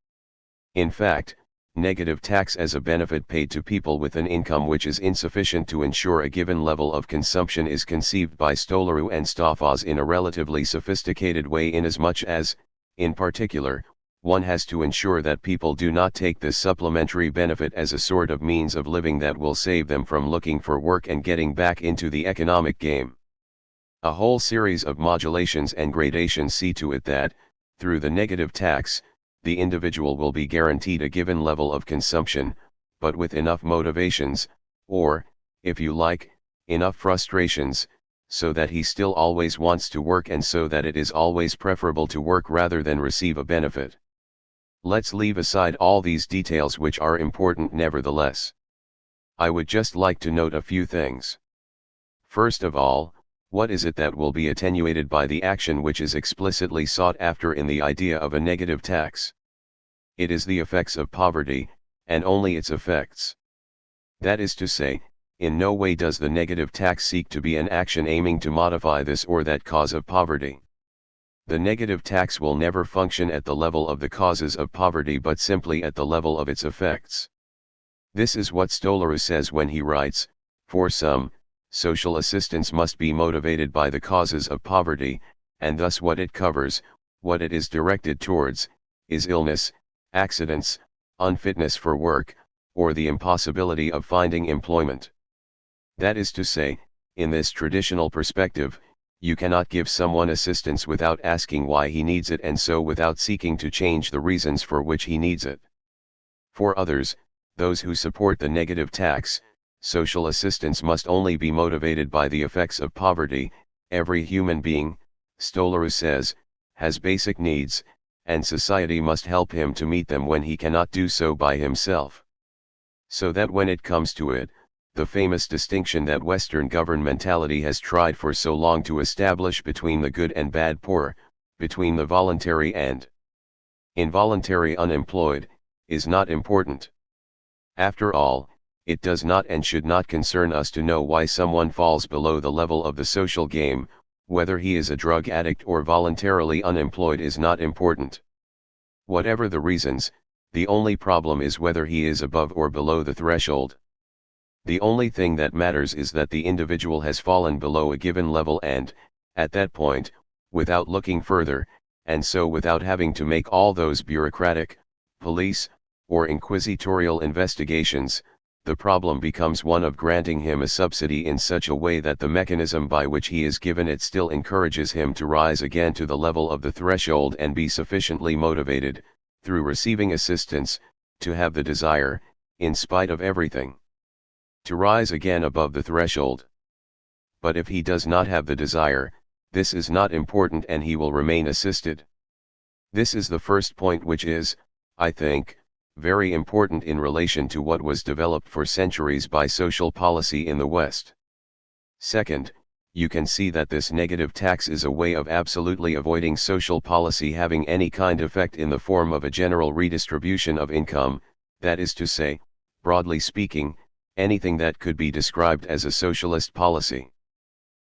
Speaker 1: In fact, negative tax as a benefit paid to people with an income which is insufficient to ensure a given level of consumption is conceived by Stolaru and Stoffels in a relatively sophisticated way, inasmuch as, in particular, one has to ensure that people do not take this supplementary benefit as a sort of means of living that will save them from looking for work and getting back into the economic game. A whole series of modulations and gradations see to it that, through the negative tax, the individual will be guaranteed a given level of consumption, but with enough motivations, or, if you like, enough frustrations, so that he still always wants to work and so that it is always preferable to work rather than receive a benefit. Let's leave aside all these details which are important nevertheless. I would just like to note a few things. First of all, what is it that will be attenuated by the action which is explicitly sought after in the idea of a negative tax? It is the effects of poverty, and only its effects. That is to say, in no way does the negative tax seek to be an action aiming to modify this or that cause of poverty. The negative tax will never function at the level of the causes of poverty but simply at the level of its effects. This is what Stolaru says when he writes, "For some, social assistance must be motivated by the causes of poverty, and thus what it covers, what it is directed towards, is illness, accidents, unfitness for work, or the impossibility of finding employment." That is to say, in this traditional perspective, you cannot give someone assistance without asking why he needs it and so without seeking to change the reasons for which he needs it. For others, those who support the negative tax, social assistance must only be motivated by the effects of poverty. Every human being, Stolaru says, has basic needs, and society must help him to meet them when he cannot do so by himself. So that when it comes to it, the famous distinction that Western governmentality has tried for so long to establish between the good and bad poor, between the voluntary and involuntary unemployed, is not important. After all, it does not and should not concern us to know why someone falls below the level of the social game. Whether he is a drug addict or voluntarily unemployed is not important. Whatever the reasons, the only problem is whether he is above or below the threshold. The only thing that matters is that the individual has fallen below a given level and, at that point, without looking further, and so without having to make all those bureaucratic, police, or inquisitorial investigations, the problem becomes one of granting him a subsidy in such a way that the mechanism by which he is given it still encourages him to rise again to the level of the threshold and be sufficiently motivated, through receiving assistance, to have the desire, in spite of everything, to rise again above the threshold. But if he does not have the desire, this is not important and he will remain assisted. This is the first point, which is, I think, very important in relation to what was developed for centuries by social policy in the West. Second, you can see that this negative tax is a way of absolutely avoiding social policy having any kind of effect in the form of a general redistribution of income, that is to say, broadly speaking, anything that could be described as a socialist policy.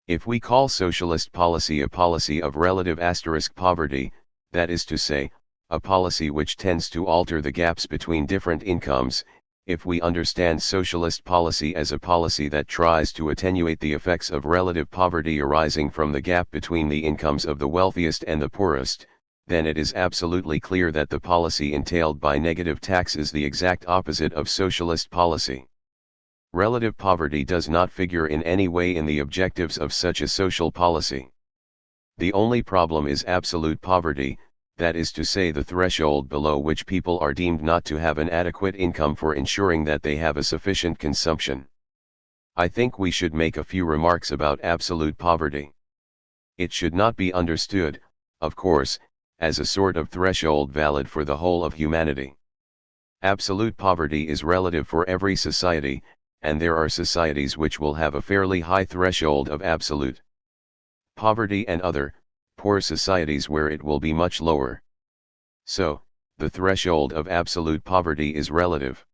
Speaker 1: If we call socialist policy a policy of relative * poverty, that is to say, a policy which tends to alter the gaps between different incomes, if we understand socialist policy as a policy that tries to attenuate the effects of relative poverty arising from the gap between the incomes of the wealthiest and the poorest, then it is absolutely clear that the policy entailed by negative tax is the exact opposite of socialist policy. Relative poverty does not figure in any way in the objectives of such a social policy. The only problem is absolute poverty, that is to say the threshold below which people are deemed not to have an adequate income for ensuring that they have a sufficient consumption. I think we should make a few remarks about absolute poverty. It should not be understood, of course, as a sort of threshold valid for the whole of humanity. Absolute poverty is relative for every society, and there are societies which will have a fairly high threshold of absolute poverty and other, poor societies where it will be much lower. So, the threshold of absolute poverty is relative.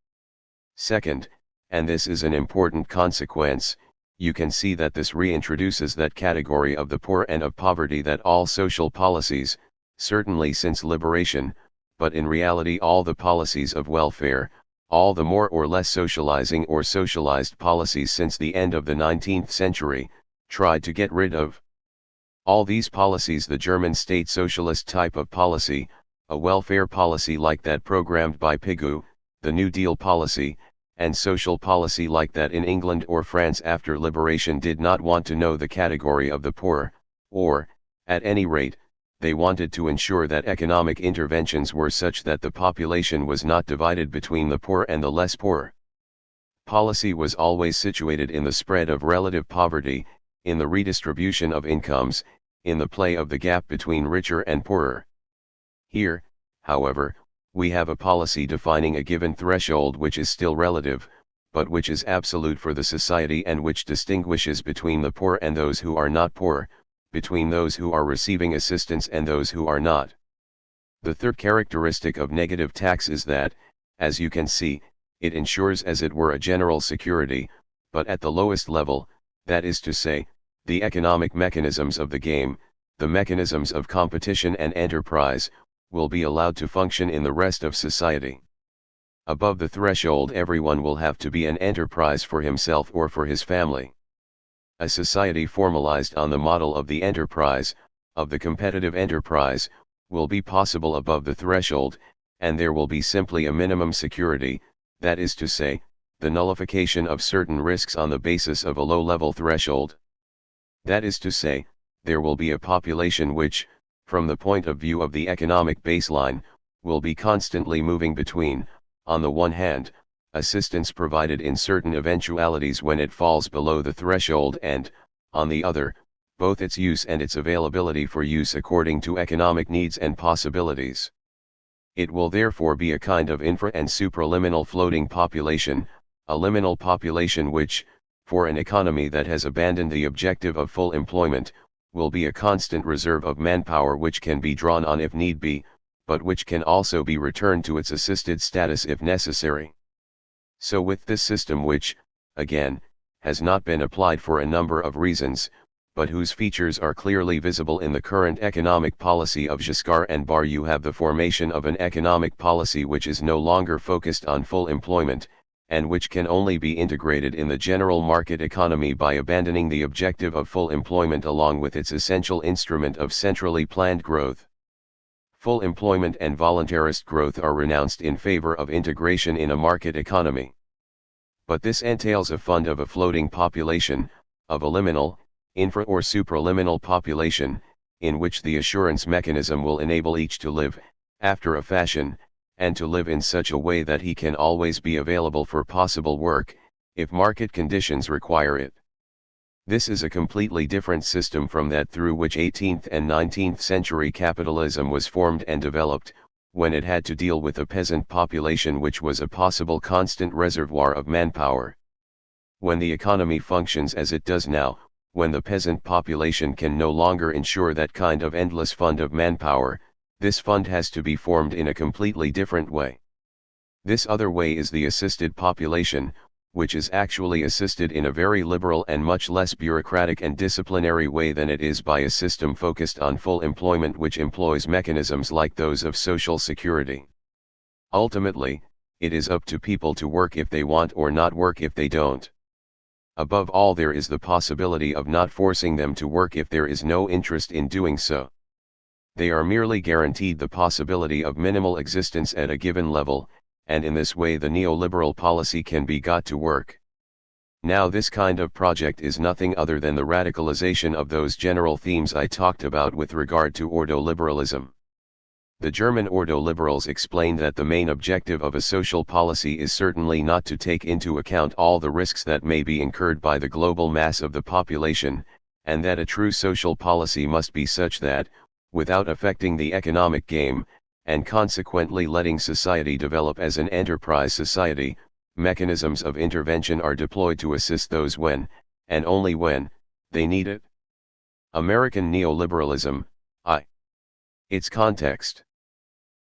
Speaker 1: Second, and this is an important consequence, you can see that this reintroduces that category of the poor and of poverty that all social policies, certainly since liberation, but in reality all the policies of welfare, all the more or less socializing or socialized policies since the end of the 19th century, tried to get rid of. All these policies, the German state socialist type of policy, a welfare policy like that programmed by Pigou, the New Deal policy, and social policy like that in England or France after liberation did not want to know the category of the poor, or, at any rate, they wanted to ensure that economic interventions were such that the population was not divided between the poor and the less poor. Policy was always situated in the spread of relative poverty, in the redistribution of incomes, in the play of the gap between richer and poorer. Here, however, we have a policy defining a given threshold which is still relative, but which is absolute for the society and which distinguishes between the poor and those who are not poor, between those who are receiving assistance and those who are not. The third characteristic of negative tax is that, as you can see, it ensures as it were a general security, but at the lowest level, that is to say, the economic mechanisms of the game, the mechanisms of competition and enterprise, will be allowed to function in the rest of society. Above the threshold everyone will have to be an enterprise for himself or for his family. A society formalized on the model of the enterprise, of the competitive enterprise, will be possible above the threshold, and there will be simply a minimum security, that is to say, the nullification of certain risks on the basis of a low-level threshold. That is to say, there will be a population which, from the point of view of the economic baseline, will be constantly moving between, on the one hand, assistance provided in certain eventualities when it falls below the threshold and, on the other, both its use and its availability for use according to economic needs and possibilities. It will therefore be a kind of infra- and supraliminal floating population, a liminal population which, for an economy that has abandoned the objective of full employment, will be a constant reserve of manpower which can be drawn on if need be, but which can also be returned to its assisted status if necessary. So with this system which, again, has not been applied for a number of reasons, but whose features are clearly visible in the current economic policy of Giscard and Barre, you have the formation of an economic policy which is no longer focused on full employment, and which can only be integrated in the general market economy by abandoning the objective of full employment along with its essential instrument of centrally planned growth. Full employment and voluntarist growth are renounced in favor of integration in a market economy. But this entails a fund of a floating population, of a liminal, infra- or supraliminal population, in which the assurance mechanism will enable each to live, after a fashion, and to live in such a way that he can always be available for possible work, if market conditions require it. This is a completely different system from that through which 18th and 19th century capitalism was formed and developed, when it had to deal with a peasant population which was a possible constant reservoir of manpower. When the economy functions as it does now, when the peasant population can no longer ensure that kind of endless fund of manpower, this fund has to be formed in a completely different way. This other way is the assisted population, which is actually assisted in a very liberal and much less bureaucratic and disciplinary way than it is by a system focused on full employment which employs mechanisms like those of social security. Ultimately, it is up to people to work if they want or not work if they don't. Above all, there is the possibility of not forcing them to work if there is no interest in doing so. They are merely guaranteed the possibility of minimal existence at a given level, and in this way the neoliberal policy can be got to work. Now this kind of project is nothing other than the radicalization of those general themes I talked about with regard to ordoliberalism. The German ordo-liberals explained that the main objective of a social policy is certainly not to take into account all the risks that may be incurred by the global mass of the population, and that a true social policy must be such that, without affecting the economic game, and consequently letting society develop as an enterprise society, mechanisms of intervention are deployed to assist those when, and only when, they need it. American neoliberalism, I. Its context.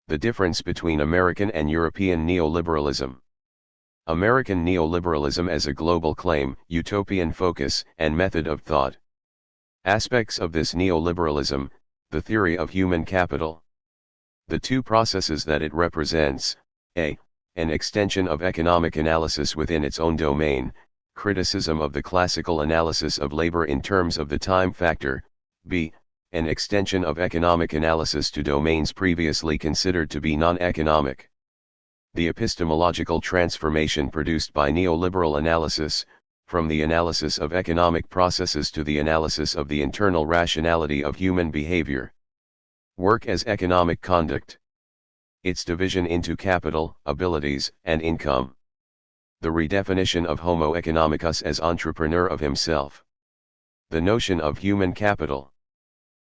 Speaker 1: The difference between American and European neoliberalism. American neoliberalism as a global claim, utopian focus, and method of thought. Aspects of this neoliberalism: the theory of human capital. The two processes that it represents: a. An extension of economic analysis within its own domain, criticism of the classical analysis of labor in terms of the time factor; b. An extension of economic analysis to domains previously considered to be non-economic. The epistemological transformation produced by neoliberal analysis, from the analysis of economic processes to the analysis of the internal rationality of human behavior. Work as economic conduct. Its division into capital, abilities, and income. The redefinition of Homo economicus as entrepreneur of himself. The notion of human capital.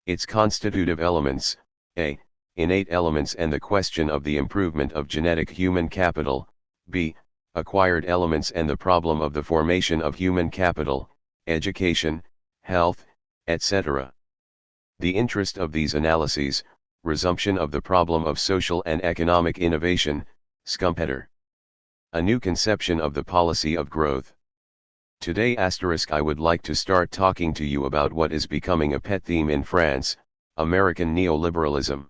Speaker 1: Its constitutive elements: a. Innate elements and the question of the improvement of genetic human capital; b. Acquired elements and the problem of the formation of human capital, education, health, etc. The interest of these analyses: resumption of the problem of social and economic innovation, Schumpeter. A new conception of the policy of growth. Today I would like to start talking to you about what is becoming a pet theme in France, American neoliberalism.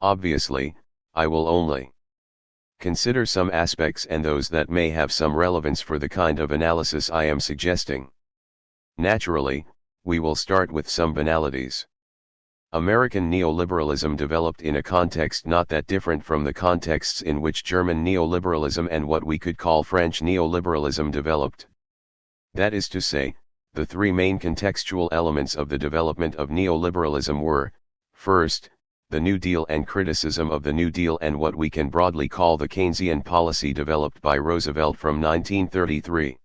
Speaker 1: Obviously, I will only consider some aspects and those that may have some relevance for the kind of analysis I am suggesting. Naturally, we will start with some banalities. American neoliberalism developed in a context not that different from the contexts in which German neoliberalism and what we could call French neoliberalism developed. That is to say, the three main contextual elements of the development of neoliberalism were: first, the New Deal and criticism of the New Deal and what we can broadly call the Keynesian policy developed by Roosevelt from 1933.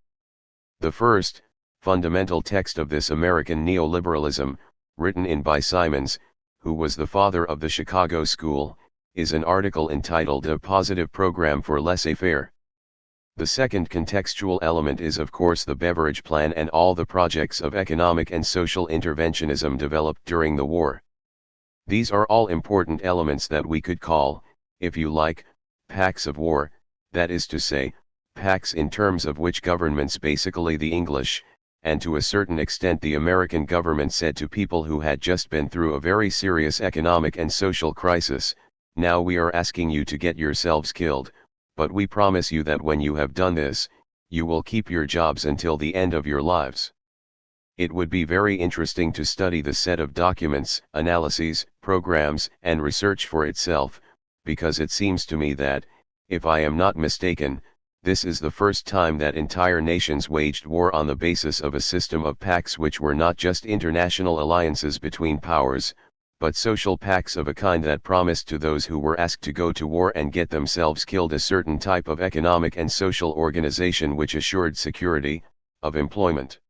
Speaker 1: The first, fundamental text of this American neoliberalism, written in by Simons, who was the father of the Chicago School, is an article entitled A Positive Program for Laissez-faire. The second contextual element is of course the Beveridge Plan and all the projects of economic and social interventionism developed during the war. These are all important elements that we could call, if you like, pacts of war, that is to say, pacts in terms of which governments, basically the English, and to a certain extent the American government, said to people who had just been through a very serious economic and social crisis: now we are asking you to get yourselves killed, but we promise you that when you have done this, you will keep your jobs until the end of your lives. It would be very interesting to study the set of documents, analyses, programs, and research for itself, because it seems to me that, if I am not mistaken, this is the first time that entire nations waged war on the basis of a system of pacts which were not just international alliances between powers, but social pacts of a kind that promised to those who were asked to go to war and get themselves killed a certain type of economic and social organization which assured security of employment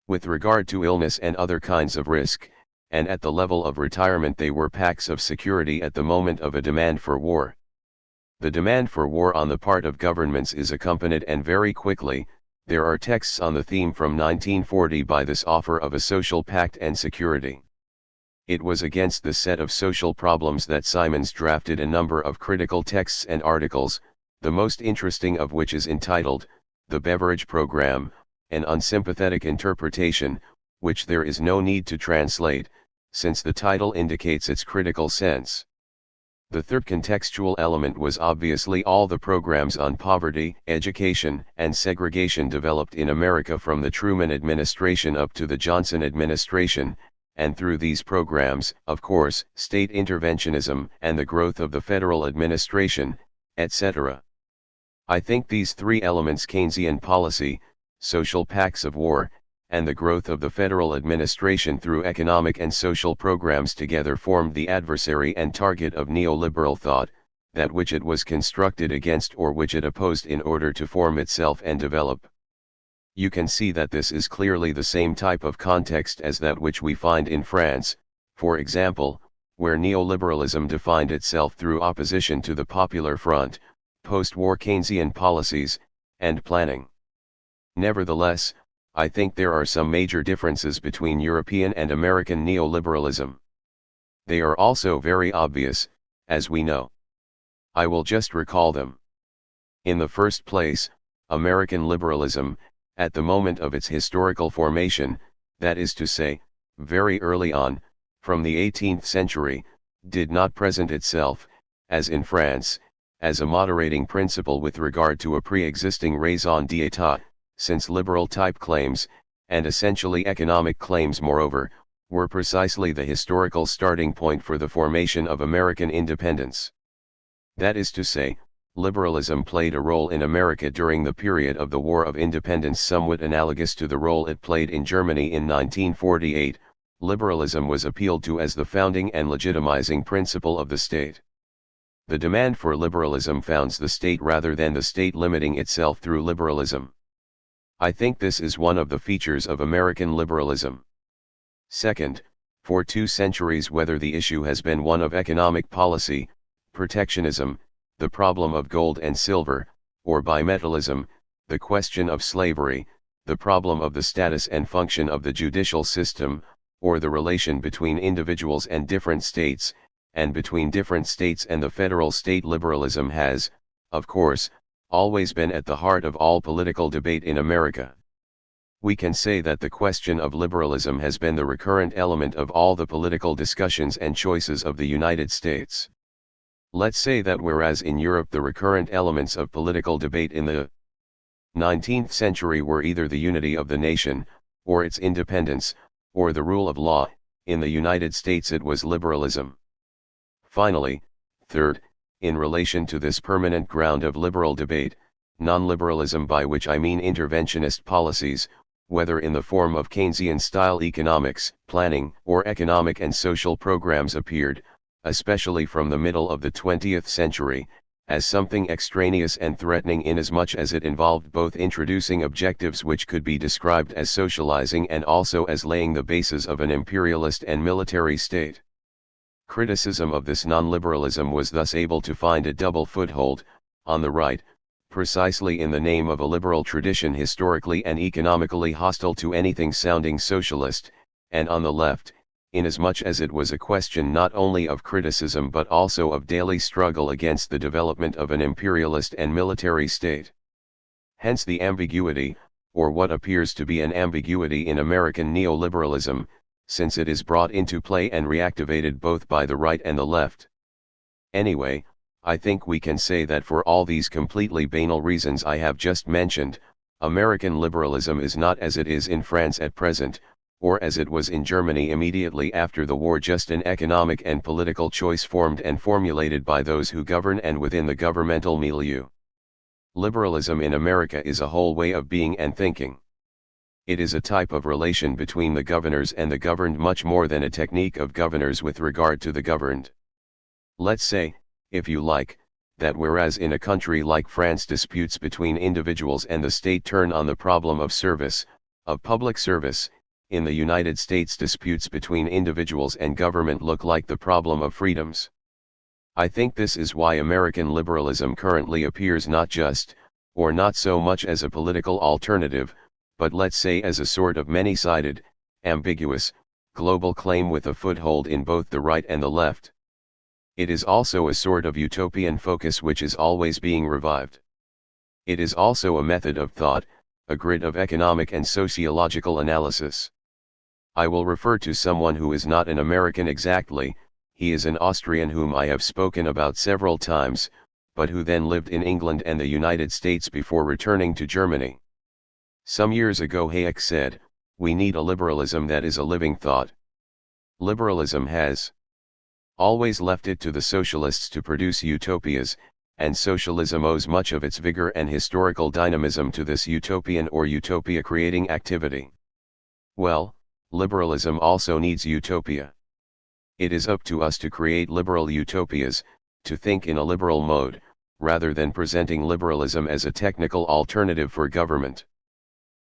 Speaker 1: with regard to illness and other kinds of risk, and at the level of retirement they were pacts of security at the moment of a demand for war. The demand for war on the part of governments is accompanied, and very quickly, there are texts on the theme from 1940 by this offer of a social pact and security. It was against this set of social problems that Simons drafted a number of critical texts and articles, the most interesting of which is entitled, The Beveridge Program, an unsympathetic interpretation, which there is no need to translate, since the title indicates its critical sense. The third contextual element was obviously all the programs on poverty, education, and segregation developed in America from the Truman administration up to the Johnson administration, and through these programs, of course, state interventionism and the growth of the federal administration, etc. I think these three elements, Keynesian policy, social pacts of war, and the growth of the federal administration through economic and social programs together formed the adversary and target of neoliberal thought, that which it was constructed against or which it opposed in order to form itself and develop. You can see that this is clearly the same type of context as that which we find in France, for example, where neoliberalism defined itself through opposition to the Popular Front, post-war Keynesian policies, and planning. Nevertheless, I think there are some major differences between European and American neoliberalism. They are also very obvious, as we know. I will just recall them. In the first place, American liberalism, at the moment of its historical formation, that is to say, very early on, from the 18th century, did not present itself, as in France, as a moderating principle with regard to a pre-existing raison d'etat, since liberal-type claims, and essentially economic claims moreover, were precisely the historical starting point for the formation of American independence. That is to say, liberalism played a role in America during the period of the War of Independence somewhat analogous to the role it played in Germany in 1948. Liberalism was appealed to as the founding and legitimizing principle of the state. The demand for liberalism founds the state rather than the state limiting itself through liberalism. I think this is one of the features of American liberalism. Second, for 2 centuries whether the issue has been one of economic policy, protectionism, the problem of gold and silver, or bimetallism, the question of slavery, the problem of the status and function of the judicial system, or the relation between individuals and different states, and between different states and the federal state, liberalism has, of course, always been at the heart of all political debate in America. We can say that the question of liberalism has been the recurrent element of all the political discussions and choices of the United States. Let's say that whereas in Europe the recurrent elements of political debate in the 19th century were either the unity of the nation, or its independence, or the rule of law, in the United States it was liberalism. Finally, third, in relation to this permanent ground of liberal debate, non-liberalism, by which I mean interventionist policies, whether in the form of Keynesian-style economics, planning, or economic and social programs, appeared, especially from the middle of the 20th century, as something extraneous and threatening inasmuch as it involved both introducing objectives which could be described as socializing and also as laying the basis of an imperialist and military state. Criticism of this non-liberalism was thus able to find a double foothold, on the right, precisely in the name of a liberal tradition historically and economically hostile to anything sounding socialist, and on the left, inasmuch as it was a question not only of criticism but also of daily struggle against the development of an imperialist and military state. Hence the ambiguity, or what appears to be an ambiguity in American neoliberalism, since it is brought into play and reactivated both by the right and the left. Anyway, I think we can say that for all these completely banal reasons I have just mentioned, American liberalism is not as it is in France at present, or as it was in Germany immediately after the war, just an economic and political choice formed and formulated by those who govern and within the governmental milieu. Liberalism in America is a whole way of being and thinking. It is a type of relation between the governors and the governed much more than a technique of governors with regard to the governed. Let's say, if you like, that whereas in a country like France disputes between individuals and the state turn on the problem of service, of public service, in the United States disputes between individuals and government look like the problem of freedoms. I think this is why American liberalism currently appears not just, or not so much as a political alternative, but let's say as a sort of many-sided, ambiguous, global claim with a foothold in both the right and the left. It is also a sort of utopian focus which is always being revived. It is also a method of thought, a grid of economic and sociological analysis. I will refer to someone who is not an American exactly, he is an Austrian whom I have spoken about several times, but who then lived in England and the United States before returning to Germany. Some years ago Hayek said, "We need a liberalism that is a living thought." Liberalism has always left it to the socialists to produce utopias, and socialism owes much of its vigor and historical dynamism to this utopian or utopia-creating activity. Well, liberalism also needs utopia. It is up to us to create liberal utopias, to think in a liberal mode, rather than presenting liberalism as a technical alternative for government.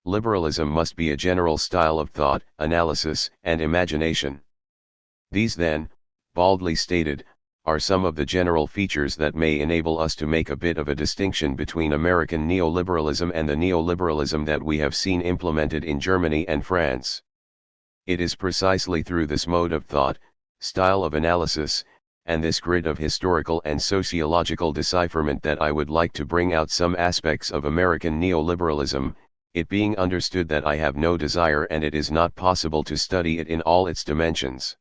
Speaker 1: Liberalism must be a general style of thought, analysis, and imagination. These then, baldly stated, are some of the general features that may enable us to make a bit of a distinction between American neoliberalism and the neoliberalism that we have seen implemented in Germany and France. It is precisely through this mode of thought, style of analysis, and this grid of historical and sociological decipherment that I would like to bring out some aspects of American neoliberalism, it being understood that I have no desire and it is not possible to study it in all its dimensions.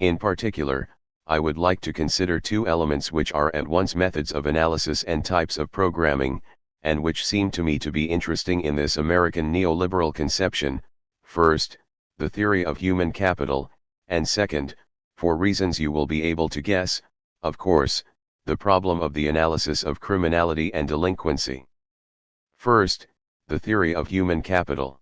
Speaker 1: In particular, I would like to consider two elements which are at once methods of analysis and types of programming, and which seem to me to be interesting in this American neoliberal conception. First, the theory of human capital, and second, for reasons you will be able to guess, of course, the problem of the analysis of criminality and delinquency. First, the theory of human capital.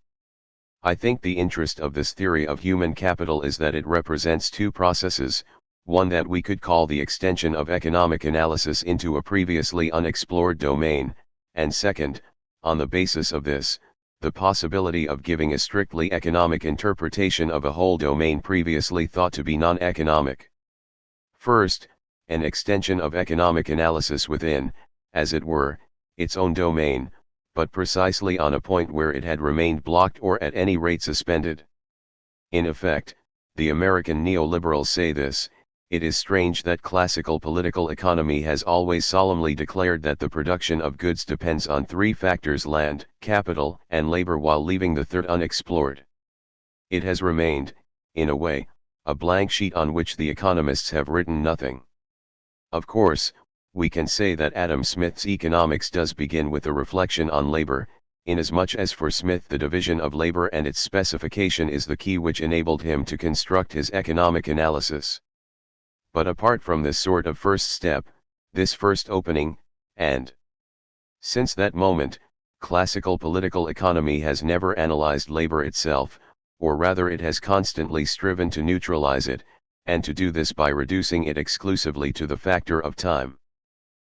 Speaker 1: I think the interest of this theory of human capital is that it represents two processes, one that we could call the extension of economic analysis into a previously unexplored domain, and second, on the basis of this, the possibility of giving a strictly economic interpretation of a whole domain previously thought to be non-economic. First, an extension of economic analysis within, as it were, its own domain, but precisely on a point where it had remained blocked or at any rate suspended. In effect, the American neoliberals say this: it is strange that classical political economy has always solemnly declared that the production of goods depends on three factors: land, capital, and labor, while leaving the third unexplored. It has remained, in a way, a blank sheet on which the economists have written nothing. Of course, we can say that Adam Smith's economics does begin with a reflection on labor, inasmuch as for Smith the division of labor and its specification is the key which enabled him to construct his economic analysis. But apart from this sort of first step, this first opening, and since that moment, classical political economy has never analyzed labor itself, or rather it has constantly striven to neutralize it, and to do this by reducing it exclusively to the factor of time.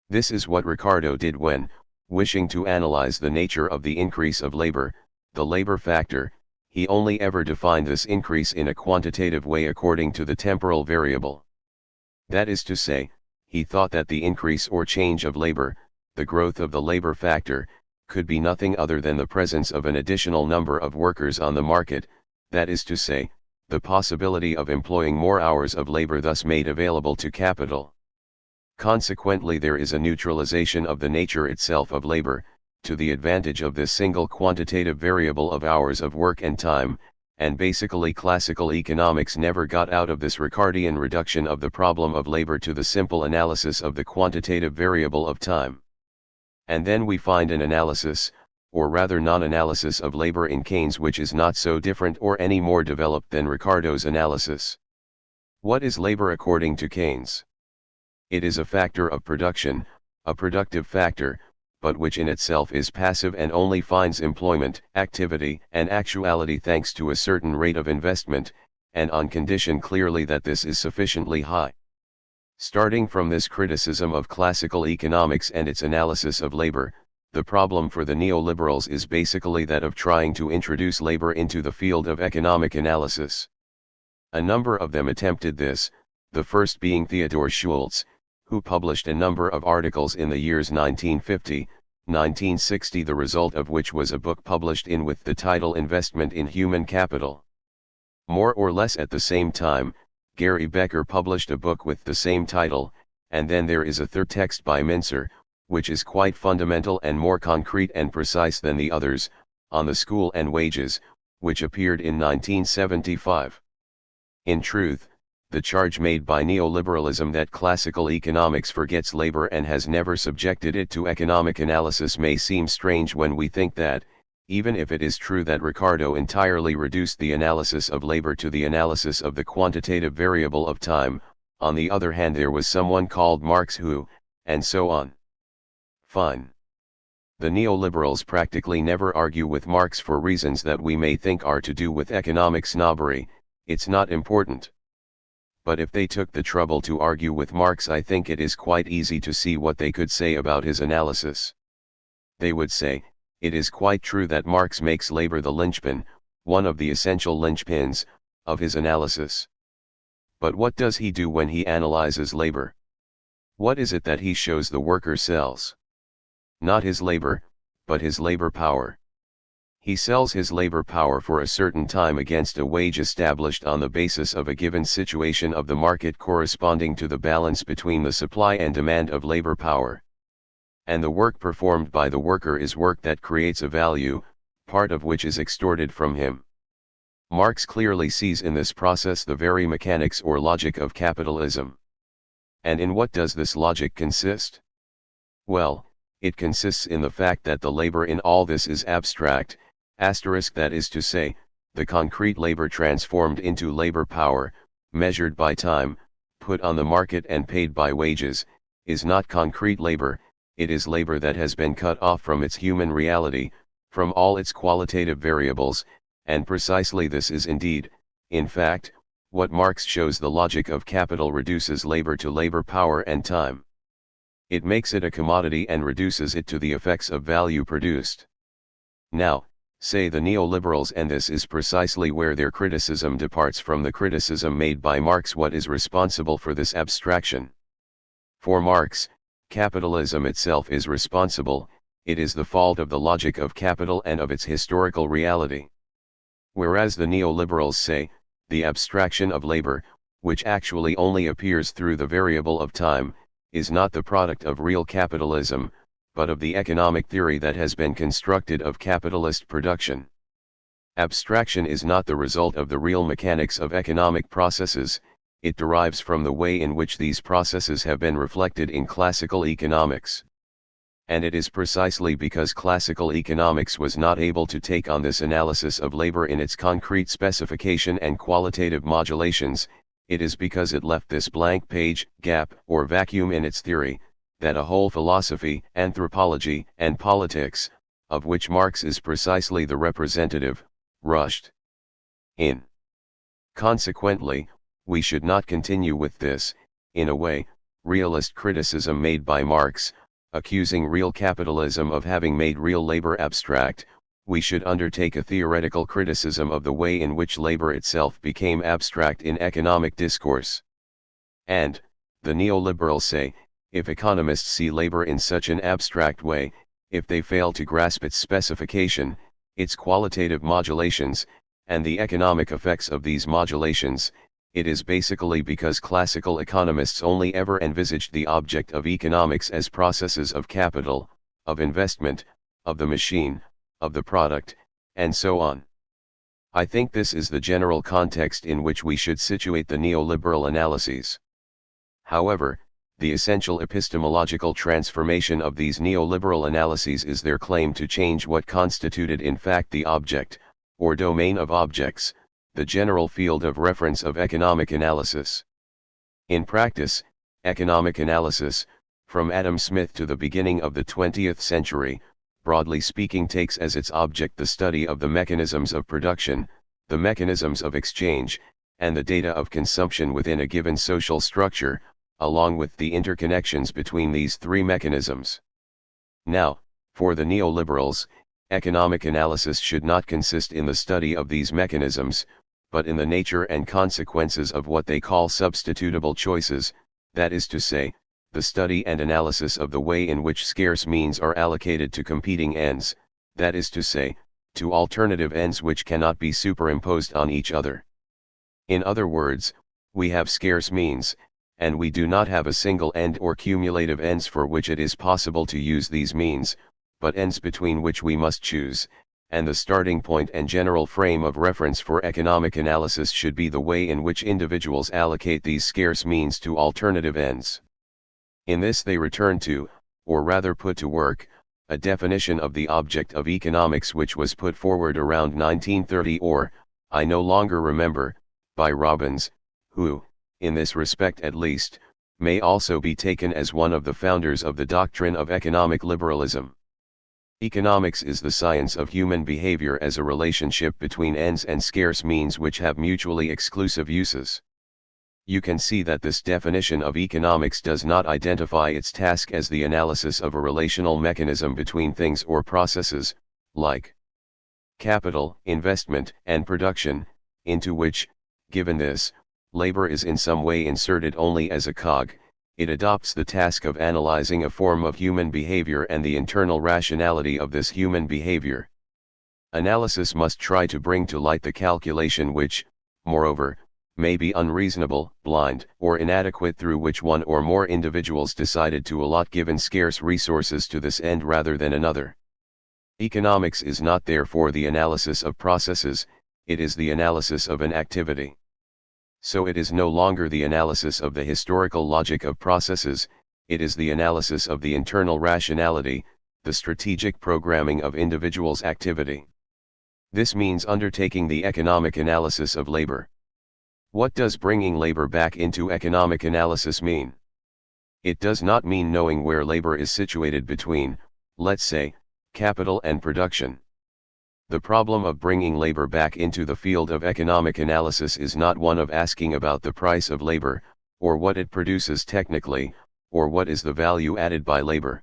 Speaker 1: This is what Ricardo did when, wishing to analyze the nature of the increase of labor, the labor factor, he only ever defined this increase in a quantitative way according to the temporal variable. That is to say, he thought that the increase or change of labor, the growth of the labor factor, could be nothing other than the presence of an additional number of workers on the market, that is to say, the possibility of employing more hours of labor thus made available to capital. Consequently, there is a neutralization of the nature itself of labor, to the advantage of this single quantitative variable of hours of work and time, and basically classical economics never got out of this Ricardian reduction of the problem of labor to the simple analysis of the quantitative variable of time. And then we find an analysis, or rather non-analysis of labor in Keynes, which is not so different or any more developed than Ricardo's analysis. What is labor according to Keynes? It is a factor of production, a productive factor, but which in itself is passive and only finds employment, activity, and actuality thanks to a certain rate of investment, and on condition clearly that this is sufficiently high. Starting from this criticism of classical economics and its analysis of labor, the problem for the neoliberals is basically that of trying to introduce labor into the field of economic analysis. A number of them attempted this, the first being Theodor Schultz, who published a number of articles in the years 1950, 1960, the result of which was a book published with the title Investment in Human Capital. More or less at the same time, Gary Becker published a book with the same title, and then there is a third text by Mincer, which is quite fundamental and more concrete and precise than the others, On the School and Wages, which appeared in 1975. In truth, the charge made by neoliberalism that classical economics forgets labor and has never subjected it to economic analysis may seem strange when we think that, even if it is true that Ricardo entirely reduced the analysis of labor to the analysis of the quantitative variable of time, on the other hand there was someone called Marx who, and so on. Fine. The neoliberals practically never argue with Marx for reasons that we may think are to do with economic snobbery. It's not important. But if they took the trouble to argue with Marx, I think it is quite easy to see what they could say about his analysis. They would say, it is quite true that Marx makes labor the linchpin, one of the essential linchpins, of his analysis. But what does he do when he analyzes labor? What is it that he shows the worker sells? Not his labor, but his labor power. He sells his labor power for a certain time against a wage established on the basis of a given situation of the market corresponding to the balance between the supply and demand of labor power. And the work performed by the worker is work that creates a value, part of which is extorted from him. Marx clearly sees in this process the very mechanics or logic of capitalism. And in what does this logic consist? Well, it consists in the fact that the labor in all this is abstract, that is to say, the concrete labor transformed into labor power, measured by time, put on the market and paid by wages, is not concrete labor, it is labor that has been cut off from its human reality, from all its qualitative variables, and precisely this is indeed, in fact, what Marx shows. The logic of capital reduces labor to labor power and time. It makes it a commodity and reduces it to the effects of value produced. Now, say the neoliberals, and this is precisely where their criticism departs from the criticism made by Marx. What is responsible for this abstraction? For Marx, capitalism itself is responsible, it is the fault of the logic of capital and of its historical reality. Whereas the neoliberals say, the abstraction of labor, which actually only appears through the variable of time, is not the product of real capitalism, but of the economic theory that has been constructed of capitalist production. Abstraction is not the result of the real mechanics of economic processes, it derives from the way in which these processes have been reflected in classical economics. And it is precisely because classical economics was not able to take on this analysis of labor in its concrete specification and qualitative modulations, it is because it left this blank page, gap, or vacuum in its theory, that a whole philosophy, anthropology, and politics, of which Marx is precisely the representative, rushed in. Consequently, we should not continue with this, in a way, realist criticism made by Marx, accusing real capitalism of having made real labor abstract. We should undertake a theoretical criticism of the way in which labor itself became abstract in economic discourse. And, the neoliberals say, if economists see labor in such an abstract way, if they fail to grasp its specification, its qualitative modulations, and the economic effects of these modulations, it is basically because classical economists only ever envisaged the object of economics as processes of capital, of investment, of the machine, of the product, and so on. I think this is the general context in which we should situate the neoliberal analyses. However, the essential epistemological transformation of these neoliberal analyses is their claim to change what constituted in fact the object, or domain of objects, the general field of reference of economic analysis. In practice, economic analysis, from Adam Smith to the beginning of the 20th century, broadly speaking takes as its object the study of the mechanisms of production, the mechanisms of exchange, and the data of consumption within a given social structure, along with the interconnections between these three mechanisms. Now, for the neoliberals, economic analysis should not consist in the study of these mechanisms, but in the nature and consequences of what they call substitutable choices, that is to say, the study and analysis of the way in which scarce means are allocated to competing ends, that is to say, to alternative ends which cannot be superimposed on each other. In other words, we have scarce means, and we do not have a single end or cumulative ends for which it is possible to use these means, but ends between which we must choose, and the starting point and general frame of reference for economic analysis should be the way in which individuals allocate these scarce means to alternative ends. In this they return to, or rather put to work, a definition of the object of economics which was put forward around 1930 or, I no longer remember, by Robbins, who, in this respect at least, may also be taken as one of the founders of the doctrine of economic liberalism. Economics is the science of human behavior as a relationship between ends and scarce means which have mutually exclusive uses. You can see that this definition of economics does not identify its task as the analysis of a relational mechanism between things or processes, like capital, investment, and production, into which, given this, labor is in some way inserted only as a cog. It adopts the task of analyzing a form of human behavior and the internal rationality of this human behavior. Analysis must try to bring to light the calculation which, moreover, may be unreasonable, blind, or inadequate, through which one or more individuals decided to allot given scarce resources to this end rather than another. Economics is not therefore the analysis of processes, it is the analysis of an activity. So it is no longer the analysis of the historical logic of processes, it is the analysis of the internal rationality, the strategic programming of individuals' activity. This means undertaking the economic analysis of labor. What does bringing labor back into economic analysis mean? It does not mean knowing where labor is situated between, let's say, capital and production. The problem of bringing labor back into the field of economic analysis is not one of asking about the price of labor, or what it produces technically, or what is the value added by labor.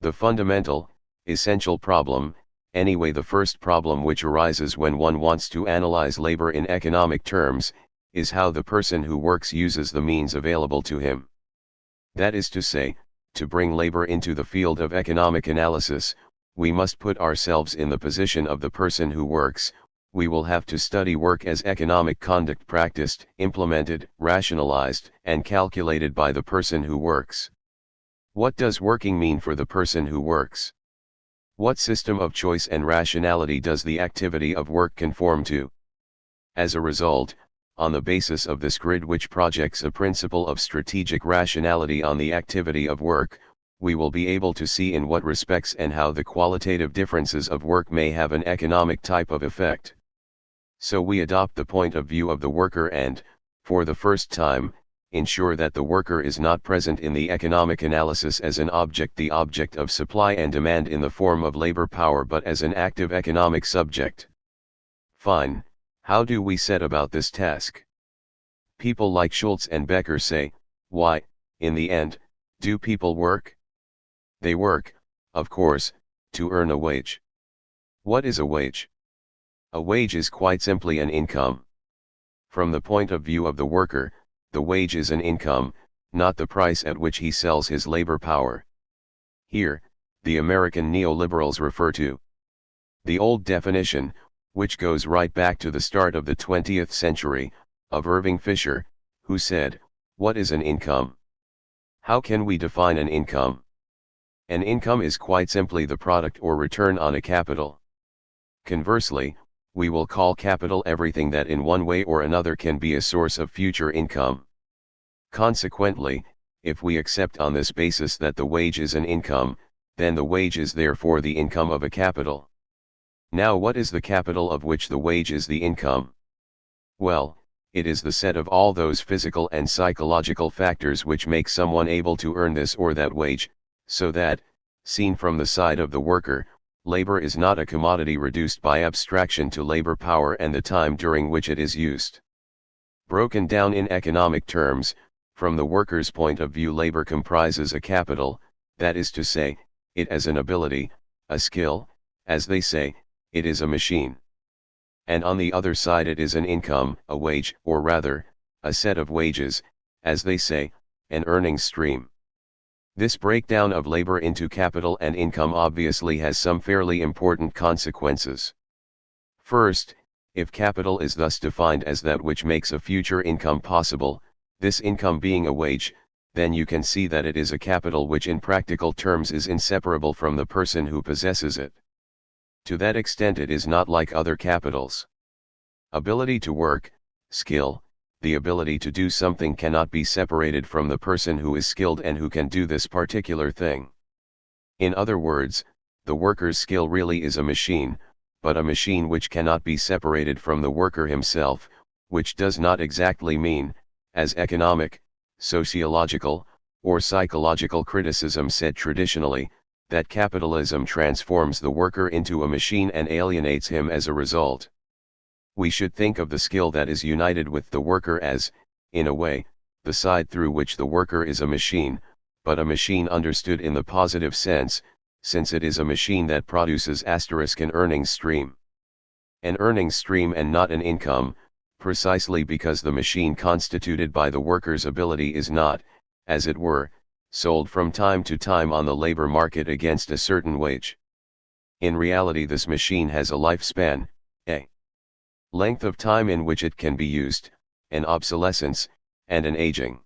Speaker 1: The fundamental, essential problem, anyway the first problem which arises when one wants to analyze labor in economic terms, is how the person who works uses the means available to him. That is to say, to bring labor into the field of economic analysis, we must put ourselves in the position of the person who works. We will have to study work as economic conduct practiced, implemented, rationalized, and calculated by the person who works. What does working mean for the person who works? What system of choice and rationality does the activity of work conform to? As a result, on the basis of this grid which projects a principle of strategic rationality on the activity of work, we will be able to see in what respects and how the qualitative differences of work may have an economic type of effect. So we adopt the point of view of the worker and, for the first time, ensure that the worker is not present in the economic analysis as an object, the object of supply and demand in the form of labor power, but as an active economic subject. Fine, how do we set about this task? People like Schultz and Becker say, why, in the end, do people work? They work, of course, to earn a wage. What is a wage? A wage is quite simply an income. From the point of view of the worker, the wage is an income, not the price at which he sells his labor power. Here, the American neoliberals refer to the old definition, which goes right back to the start of the 20th century, of Irving Fisher, who said, "What is an income? How can we define an income? An income is quite simply the product or return on a capital. Conversely, we will call capital everything that in one way or another can be a source of future income. Consequently, if we accept on this basis that the wage is an income, then the wage is therefore the income of a capital. Now what is the capital of which the wage is the income? Well, it is the set of all those physical and psychological factors which make someone able to earn this or that wage, so that, seen from the side of the worker, labor is not a commodity reduced by abstraction to labor power and the time during which it is used. Broken down in economic terms, from the worker's point of view, labor comprises a capital, that is to say, it as an ability, a skill, as they say, it is a machine. And on the other side it is an income, a wage, or rather, a set of wages, as they say, an earnings stream. This breakdown of labor into capital and income obviously has some fairly important consequences. First, if capital is thus defined as that which makes a future income possible, this income being a wage, then you can see that it is a capital which in practical terms is inseparable from the person who possesses it. To that extent it is not like other capitals. Ability to work, skill, the ability to do something cannot be separated from the person who is skilled and who can do this particular thing. In other words, the worker's skill really is a machine, but a machine which cannot be separated from the worker himself, which does not exactly mean, as economic, sociological, or psychological criticism said traditionally, that capitalism transforms the worker into a machine and alienates him as a result. We should think of the skill that is united with the worker as, in a way, the side through which the worker is a machine, but a machine understood in the positive sense, since it is a machine that produces an earnings stream. An earnings stream and not an income, precisely because the machine constituted by the worker's ability is not, as it were, sold from time to time on the labor market against a certain wage. In reality, this machine has a lifespan, a length of time in which it can be used, an obsolescence, and an aging.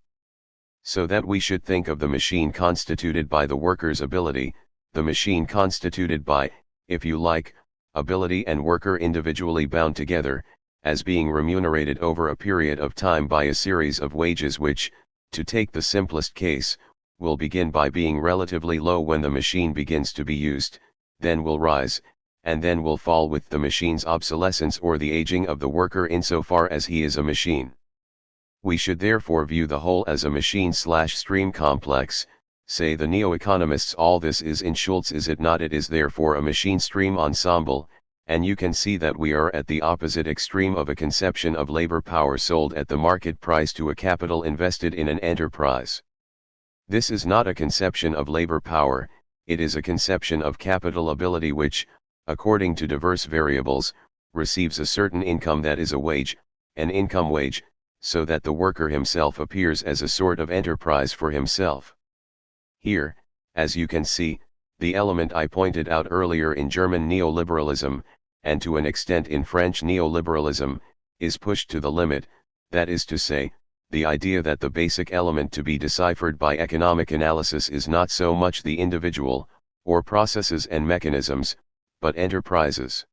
Speaker 1: So that we should think of the machine constituted by the worker's ability, the machine constituted by, if you like, ability and worker individually bound together, as being remunerated over a period of time by a series of wages which, to take the simplest case, will begin by being relatively low when the machine begins to be used, then will rise, and then will fall with the machine's obsolescence or the aging of the worker insofar as he is a machine. We should therefore view the whole as a machine/stream complex, say the neo-economists. All this is in Schultz, is it not? It is therefore a machine-stream ensemble, and you can see that we are at the opposite extreme of a conception of labor power sold at the market price to a capital invested in an enterprise. This is not a conception of labor power, it is a conception of capital ability which, according to diverse variables, receives a certain income that is a wage, an income wage, so that the worker himself appears as a sort of enterprise for himself. Here, as you can see, the element I pointed out earlier in German neoliberalism, and to an extent in French neoliberalism, is pushed to the limit, that is to say, the idea that the basic element to be deciphered by economic analysis is not so much the individual, or processes and mechanisms, but enterprises.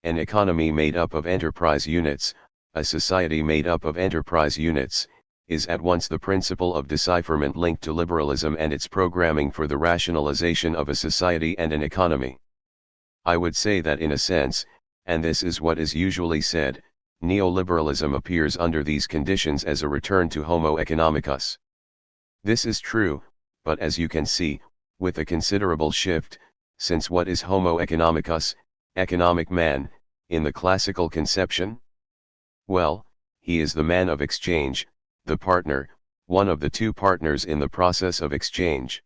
Speaker 1: An economy made up of enterprise units, a society made up of enterprise units, is at once the principle of decipherment linked to liberalism and its programming for the rationalization of a society and an economy. I would say that in a sense, and this is what is usually said, neoliberalism appears under these conditions as a return to Homo economicus. This is true, but as you can see, with a considerable shift, since what is Homo economicus, economic man, in the classical conception? Well, he is the man of exchange, the partner, one of the two partners in the process of exchange.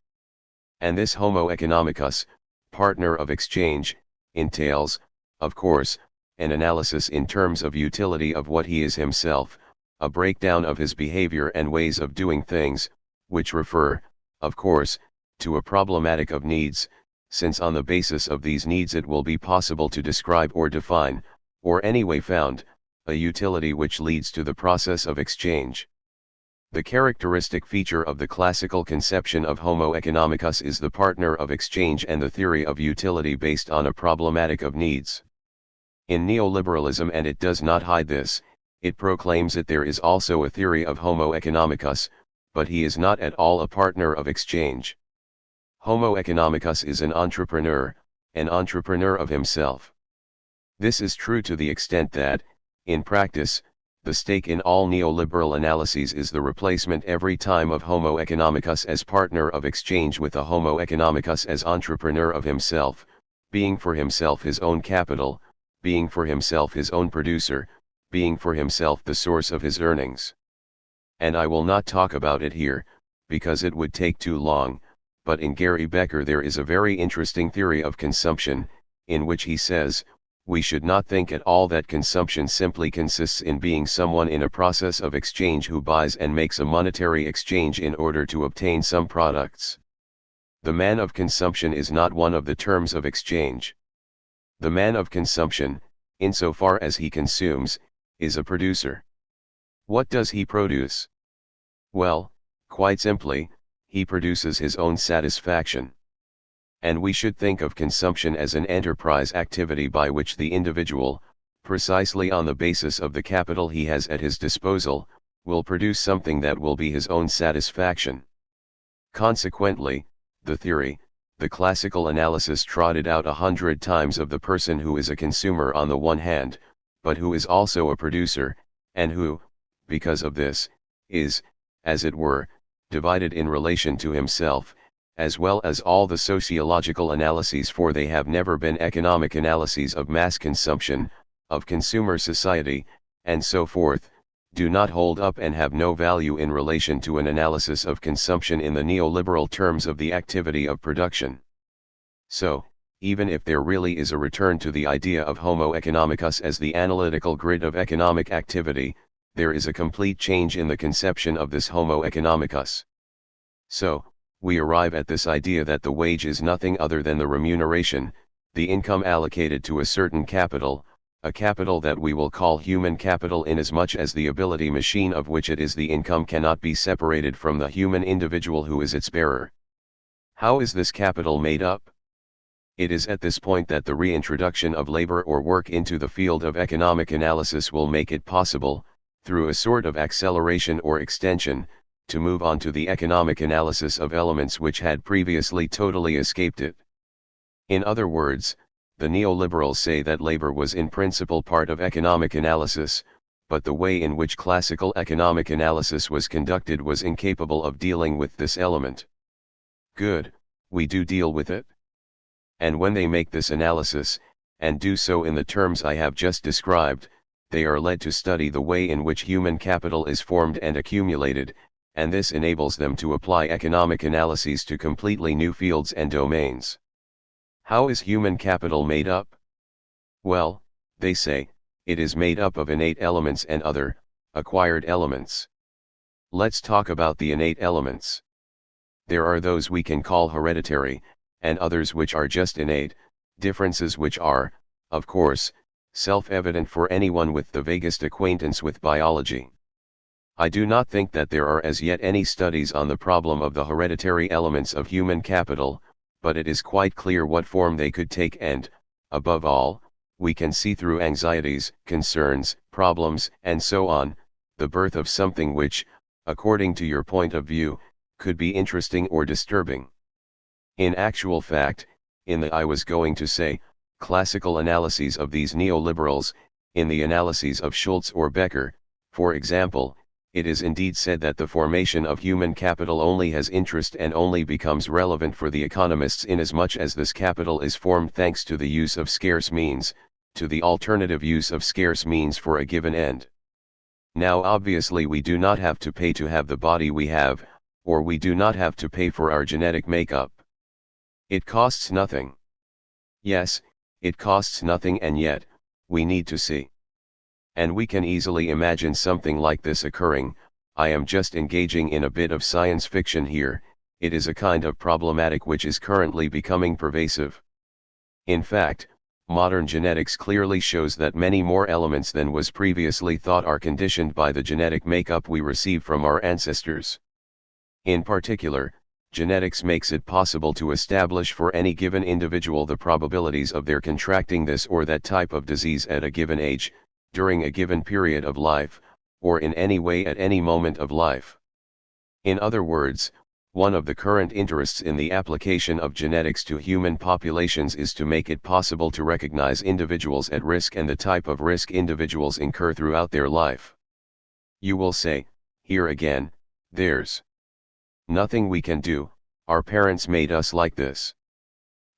Speaker 1: And this Homo economicus, partner of exchange, entails, of course, an analysis in terms of utility of what he is himself, a breakdown of his behavior and ways of doing things, which refer, of course, to a problematic of needs, since on the basis of these needs it will be possible to describe or define, or anyway found, a utility which leads to the process of exchange. The characteristic feature of the classical conception of Homo economicus is the partner of exchange and the theory of utility based on a problematic of needs. In neoliberalism, and it does not hide this, it proclaims that there is also a theory of Homo economicus, but he is not at all a partner of exchange. Homo economicus is an entrepreneur of himself. This is true to the extent that, in practice, the stake in all neoliberal analyses is the replacement every time of Homo economicus as partner of exchange with a Homo economicus as entrepreneur of himself, being for himself his own capital, being for himself his own producer, being for himself the source of his earnings. And I will not talk about it here, because it would take too long, but in Gary Becker there is a very interesting theory of consumption, in which he says, we should not think at all that consumption simply consists in being someone in a process of exchange who buys and makes a monetary exchange in order to obtain some products. The man of consumption is not one of the terms of exchange. The man of consumption, insofar as he consumes, is a producer. What does he produce? Well, quite simply, he produces his own satisfaction. And we should think of consumption as an enterprise activity by which the individual, precisely on the basis of the capital he has at his disposal, will produce something that will be his own satisfaction. Consequently, the theory, the classical analysis trotted out 100 times of the person who is a consumer on the one hand, but who is also a producer, and who, because of this, is, as it were, divided in relation to himself, as well as all the sociological analyses, for they have never been economic analyses of mass consumption, of consumer society, and so forth, do not hold up and have no value in relation to an analysis of consumption in the neoliberal terms of the activity of production. So, even if there really is a return to the idea of Homo economicus as the analytical grid of economic activity, there is a complete change in the conception of this Homo economicus. So, we arrive at this idea that the wage is nothing other than the remuneration, the income allocated to a certain capital, a capital that we will call human capital, inasmuch as the ability machine of which it is the income cannot be separated from the human individual who is its bearer. How is this capital made up? It is at this point that the reintroduction of labor or work into the field of economic analysis will make it possible, through a sort of acceleration or extension, to move on to the economic analysis of elements which had previously totally escaped it. In other words, the neoliberals say that labor was in principle part of economic analysis, but the way in which classical economic analysis was conducted was incapable of dealing with this element. Good, we do deal with it. And when they make this analysis, and do so in the terms I have just described, they are led to study the way in which human capital is formed and accumulated, and this enables them to apply economic analyses to completely new fields and domains. How is human capital made up? Well, they say, it is made up of innate elements and other, acquired elements. Let's talk about the innate elements. There are those we can call hereditary, and others which are just innate, differences which are, of course, self-evident for anyone with the vaguest acquaintance with biology. I do not think that there are as yet any studies on the problem of the hereditary elements of human capital, but it is quite clear what form they could take, and, above all, we can see through anxieties, concerns, problems, and so on, the birth of something which, according to your point of view, could be interesting or disturbing. In actual fact, in the, I was going to say, classical analyses of these neoliberals, in the analyses of Schultz or Becker, for example, it is indeed said that the formation of human capital only has interest and only becomes relevant for the economists inasmuch as this capital is formed thanks to the use of scarce means, to the alternative use of scarce means for a given end. Now obviously we do not have to pay to have the body we have, or we do not have to pay for our genetic makeup. It costs nothing. Yes, it costs nothing, and yet, we need to see. And we can easily imagine something like this occurring. I am just engaging in a bit of science fiction here. It is a kind of problematic which is currently becoming pervasive. In fact, modern genetics clearly shows that many more elements than was previously thought are conditioned by the genetic makeup we receive from our ancestors. In particular, genetics makes it possible to establish for any given individual the probabilities of their contracting this or that type of disease at a given age, during a given period of life, or in any way at any moment of life. In other words, one of the current interests in the application of genetics to human populations is to make it possible to recognize individuals at risk and the type of risk individuals incur throughout their life. You will say, here again, there's nothing we can do, our parents made us like this.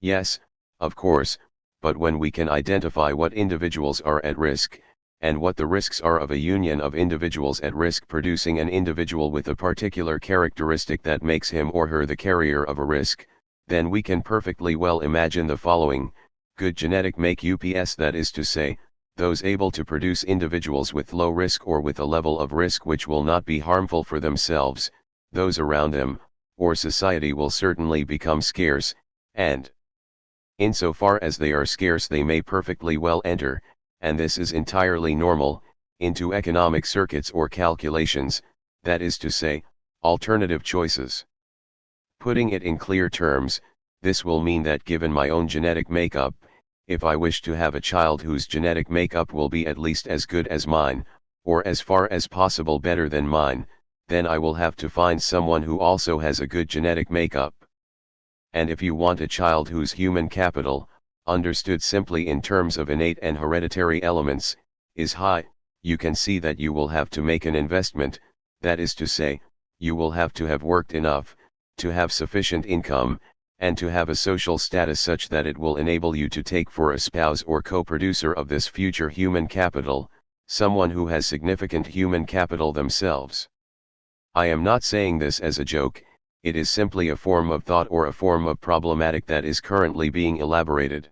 Speaker 1: Yes, of course, but when we can identify what individuals are at risk, and what the risks are of a union of individuals at risk producing an individual with a particular characteristic that makes him or her the carrier of a risk, then we can perfectly well imagine the following: good genetic make-ups, that is to say, those able to produce individuals with low risk or with a level of risk which will not be harmful for themselves, those around them, or society will certainly become scarce, and insofar as they are scarce they may perfectly well enter, and this is entirely normal, into economic circuits or calculations, that is to say, alternative choices. Putting it in clear terms, this will mean that given my own genetic makeup, if I wish to have a child whose genetic makeup will be at least as good as mine, or as far as possible better than mine, then I will have to find someone who also has a good genetic makeup. And if you want a child whose human capital, understood simply in terms of innate and hereditary elements, is high, you can see that you will have to make an investment, that is to say, you will have to have worked enough, to have sufficient income, and to have a social status such that it will enable you to take for a spouse or co-producer of this future human capital, someone who has significant human capital themselves. I am not saying this as a joke, it is simply a form of thought or a form of problematic that is currently being elaborated.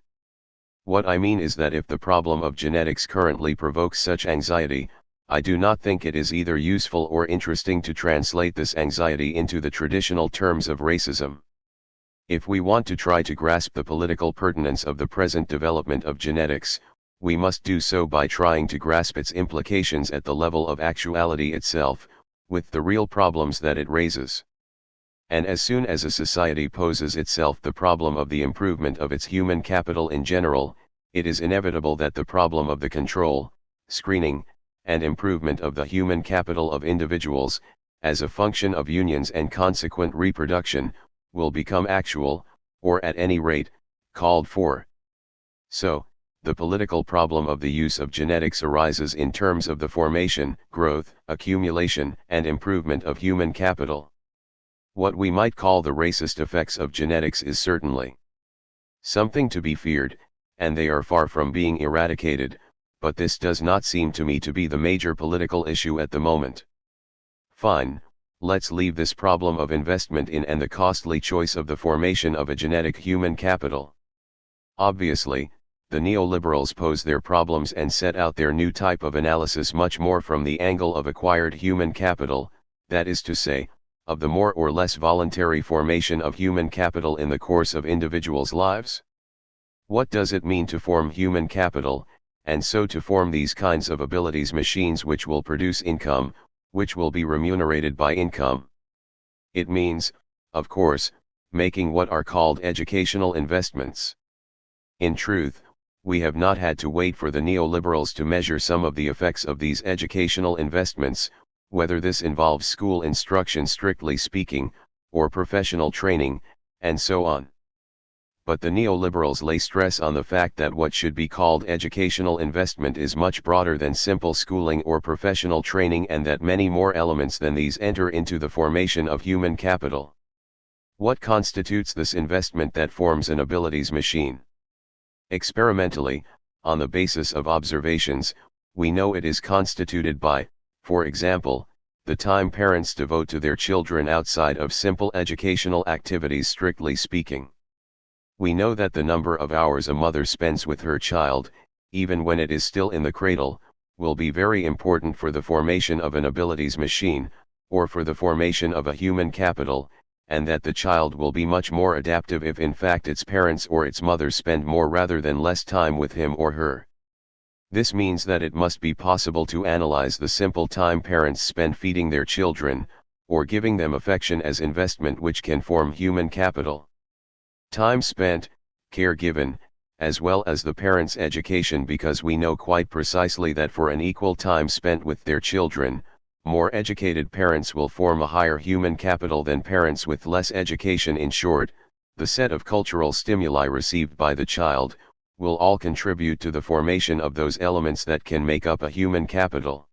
Speaker 1: What I mean is that if the problem of genetics currently provokes such anxiety, I do not think it is either useful or interesting to translate this anxiety into the traditional terms of racism. If we want to try to grasp the political pertinence of the present development of genetics, we must do so by trying to grasp its implications at the level of actuality itself, with the real problems that it raises. And as soon as a society poses itself the problem of the improvement of its human capital in general, it is inevitable that the problem of the control, screening, and improvement of the human capital of individuals, as a function of unions and consequent reproduction, will become actual, or at any rate, called for. So, the political problem of the use of genetics arises in terms of the formation, growth, accumulation, and improvement of human capital. What we might call the racist effects of genetics is certainly something to be feared, and they are far from being eradicated, but this does not seem to me to be the major political issue at the moment. Fine, let's leave this problem of investment in and the costly choice of the formation of a genetic human capital. Obviously, the neoliberals pose their problems and set out their new type of analysis much more from the angle of acquired human capital, that is to say, of the more or less voluntary formation of human capital in the course of individuals' lives. What does it mean to form human capital, and so to form these kinds of abilities machines which will produce income, which will be remunerated by income? It means, of course, making what are called educational investments. In truth, we have not had to wait for the neoliberals to measure some of the effects of these educational investments, whether this involves school instruction strictly speaking, or professional training, and so on. But the neoliberals lay stress on the fact that what should be called educational investment is much broader than simple schooling or professional training, and that many more elements than these enter into the formation of human capital. What constitutes this investment that forms an abilities machine? Experimentally, on the basis of observations, we know it is constituted by, for example, the time parents devote to their children outside of simple educational activities strictly speaking. We know that the number of hours a mother spends with her child, even when it is still in the cradle, will be very important for the formation of an abilities machine, or for the formation of a human capital, and that the child will be much more adaptive if in fact its parents or its mother spend more rather than less time with him or her. This means that it must be possible to analyze the simple time parents spend feeding their children, or giving them affection as investment which can form human capital. Time spent, care given, as well as the parents' education, because we know quite precisely that for an equal time spent with their children, more educated parents will form a higher human capital than parents with less education. In short, the set of cultural stimuli received by the child, will all contribute to the formation of those elements that can make up a human capital.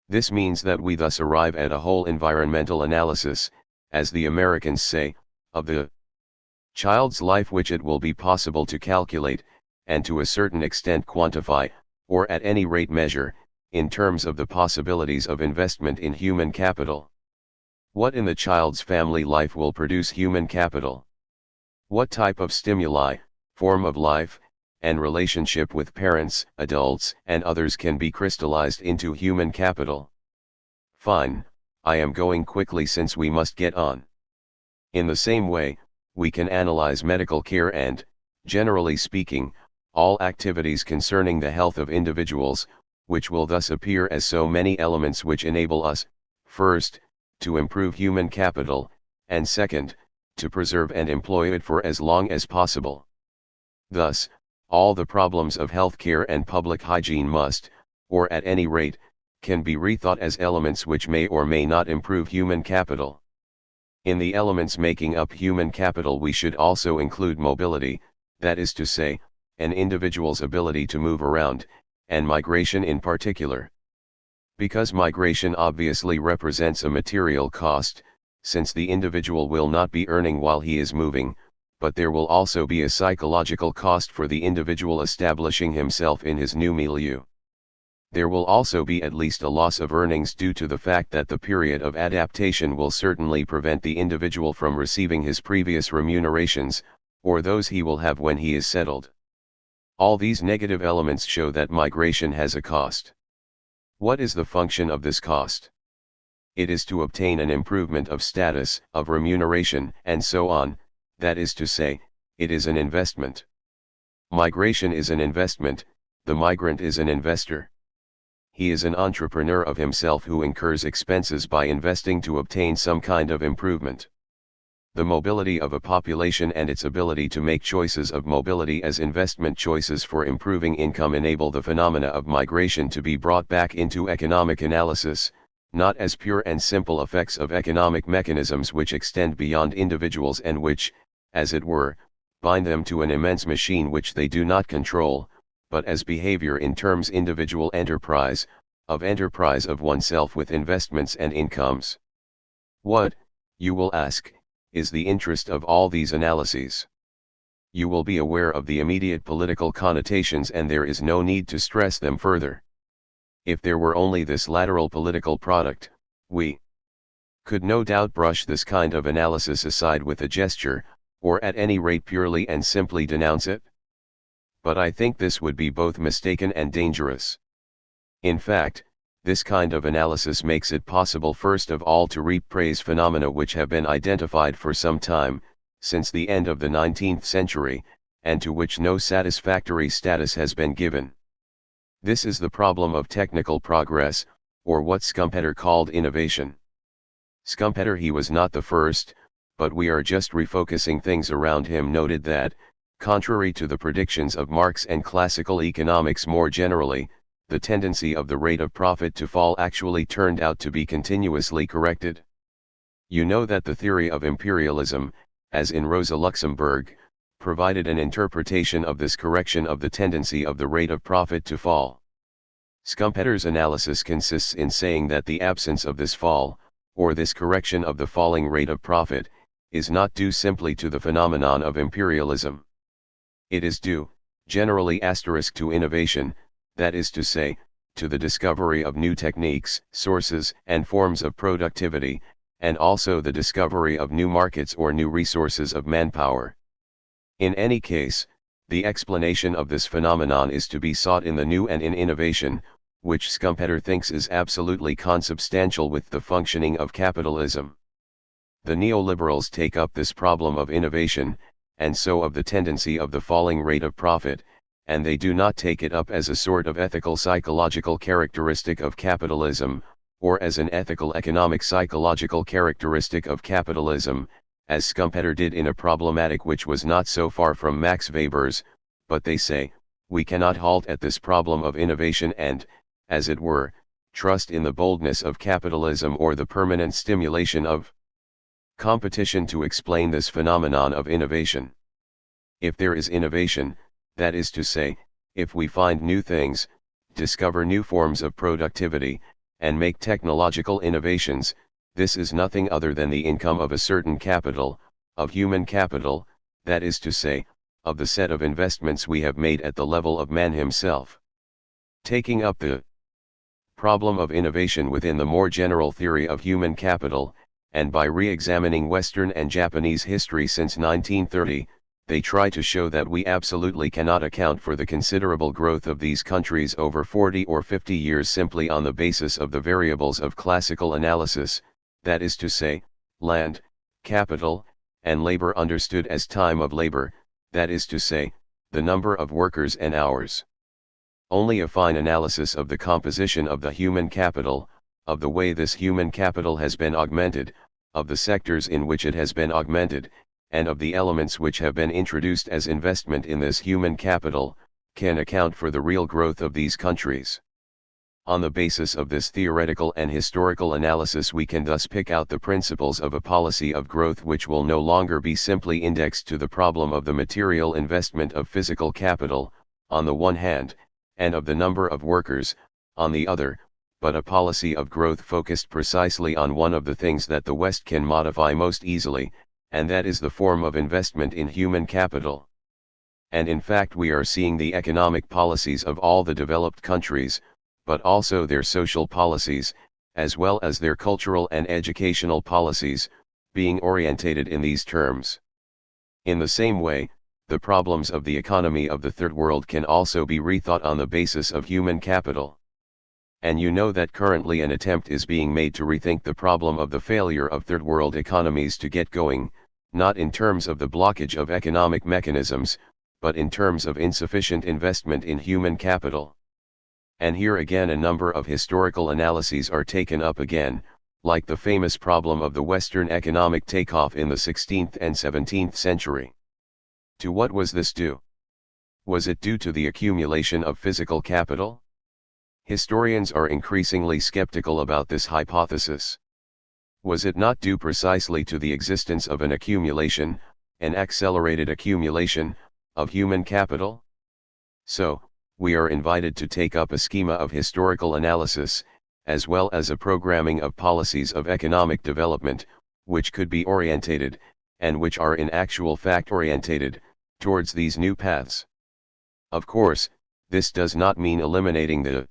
Speaker 1: This means that we thus arrive at a whole environmental analysis, as the Americans say, of the child's life, which it will be possible to calculate, and to a certain extent quantify, or at any rate measure, in terms of the possibilities of investment in human capital. What in the child's family life will produce human capital? What type of stimuli, form of life, and relationship with parents, adults, and others can be crystallized into human capital? Fine, I am going quickly since we must get on. In the same way, we can analyze medical care and, generally speaking, all activities concerning the health of individuals, which will thus appear as so many elements which enable us, first, to improve human capital, and second, to preserve and employ it for as long as possible. Thus, all the problems of health care and public hygiene must, or at any rate, can be rethought as elements which may or may not improve human capital. In the elements making up human capital we should also include mobility, that is to say, an individual's ability to move around, and migration in particular. Because migration obviously represents a material cost, since the individual will not be earning while he is moving, but there will also be a psychological cost for the individual establishing himself in his new milieu. There will also be at least a loss of earnings due to the fact that the period of adaptation will certainly prevent the individual from receiving his previous remunerations, or those he will have when he is settled. All these negative elements show that migration has a cost. What is the function of this cost? It is to obtain an improvement of status, of remuneration, and so on, that is to say, it is an investment. Migration is an investment, the migrant is an investor. He is an entrepreneur of himself who incurs expenses by investing to obtain some kind of improvement. The mobility of a population and its ability to make choices of mobility as investment choices for improving income enable the phenomena of migration to be brought back into economic analysis, not as pure and simple effects of economic mechanisms which extend beyond individuals and which, as it were, bind them to an immense machine which they do not control, but as behavior in terms individual enterprise of oneself with investments and incomes. What, you will ask, is the interest of all these analyses? You will be aware of the immediate political connotations and there is no need to stress them further. If there were only this lateral political product, we could no doubt brush this kind of analysis aside with a gesture, or at any rate purely and simply denounce it. But I think this would be both mistaken and dangerous. In fact, this kind of analysis makes it possible first of all to reap praise phenomena which have been identified for some time, since the end of the 19th century, and to which no satisfactory status has been given. This is the problem of technical progress, or what Schumpeter called innovation. Schumpeter, he was not the first, but we are just refocusing things around him, noted that, contrary to the predictions of Marx and classical economics more generally, the tendency of the rate of profit to fall actually turned out to be continuously corrected. You know that the theory of imperialism, as in Rosa Luxemburg, provided an interpretation of this correction of the tendency of the rate of profit to fall. Schumpeter's analysis consists in saying that the absence of this fall, or this correction of the falling rate of profit, is not due simply to the phenomenon of imperialism. It is due, generally to innovation, that is to say, to the discovery of new techniques, sources, and forms of productivity, and also the discovery of new markets or new resources of manpower. In any case, the explanation of this phenomenon is to be sought in the new and in innovation, which Schumpeter thinks is absolutely consubstantial with the functioning of capitalism. The neoliberals take up this problem of innovation, and so of the tendency of the falling rate of profit, and they do not take it up as a sort of ethical psychological characteristic of capitalism, or as an ethical economic psychological characteristic of capitalism, as Schumpeter did in a problematic which was not so far from Max Weber's, but they say, we cannot halt at this problem of innovation and, as it were, trust in the boldness of capitalism or the permanent stimulation of competition to explain this phenomenon of innovation. If there is innovation, that is to say, if we find new things, discover new forms of productivity, and make technological innovations, this is nothing other than the income of a certain capital, of human capital, that is to say, of the set of investments we have made at the level of man himself. Taking up the problem of innovation within the more general theory of human capital, and by re-examining Western and Japanese history since 1930, they try to show that we absolutely cannot account for the considerable growth of these countries over 40 or 50 years simply on the basis of the variables of classical analysis, that is to say, land, capital, and labor understood as time of labor, that is to say, the number of workers and hours. Only a fine analysis of the composition of the human capital, of the way this human capital has been augmented, of the sectors in which it has been augmented, and of the elements which have been introduced as investment in this human capital, can account for the real growth of these countries. On the basis of this theoretical and historical analysis we can thus pick out the principles of a policy of growth which will no longer be simply indexed to the problem of the material investment of physical capital, on the one hand, and of the number of workers, on the other, but a policy of growth focused precisely on one of the things that the West can modify most easily, and that is the form of investment in human capital. And in fact we are seeing the economic policies of all the developed countries, but also their social policies, as well as their cultural and educational policies, being orientated in these terms. In the same way, the problems of the economy of the Third World can also be rethought on the basis of human capital. And you know that currently an attempt is being made to rethink the problem of the failure of Third World economies to get going, not in terms of the blockage of economic mechanisms, but in terms of insufficient investment in human capital. And here again a number of historical analyses are taken up again, like the famous problem of the Western economic takeoff in the 16th and 17th century. To what was this due? Was it due to the accumulation of physical capital? Historians are increasingly skeptical about this hypothesis. Was it not due precisely to the existence of an accumulation, an accelerated accumulation, of human capital? So, we are invited to take up a schema of historical analysis, as well as a programming of policies of economic development, which could be orientated, and which are in actual fact orientated, towards these new paths. Of course, this does not mean eliminating the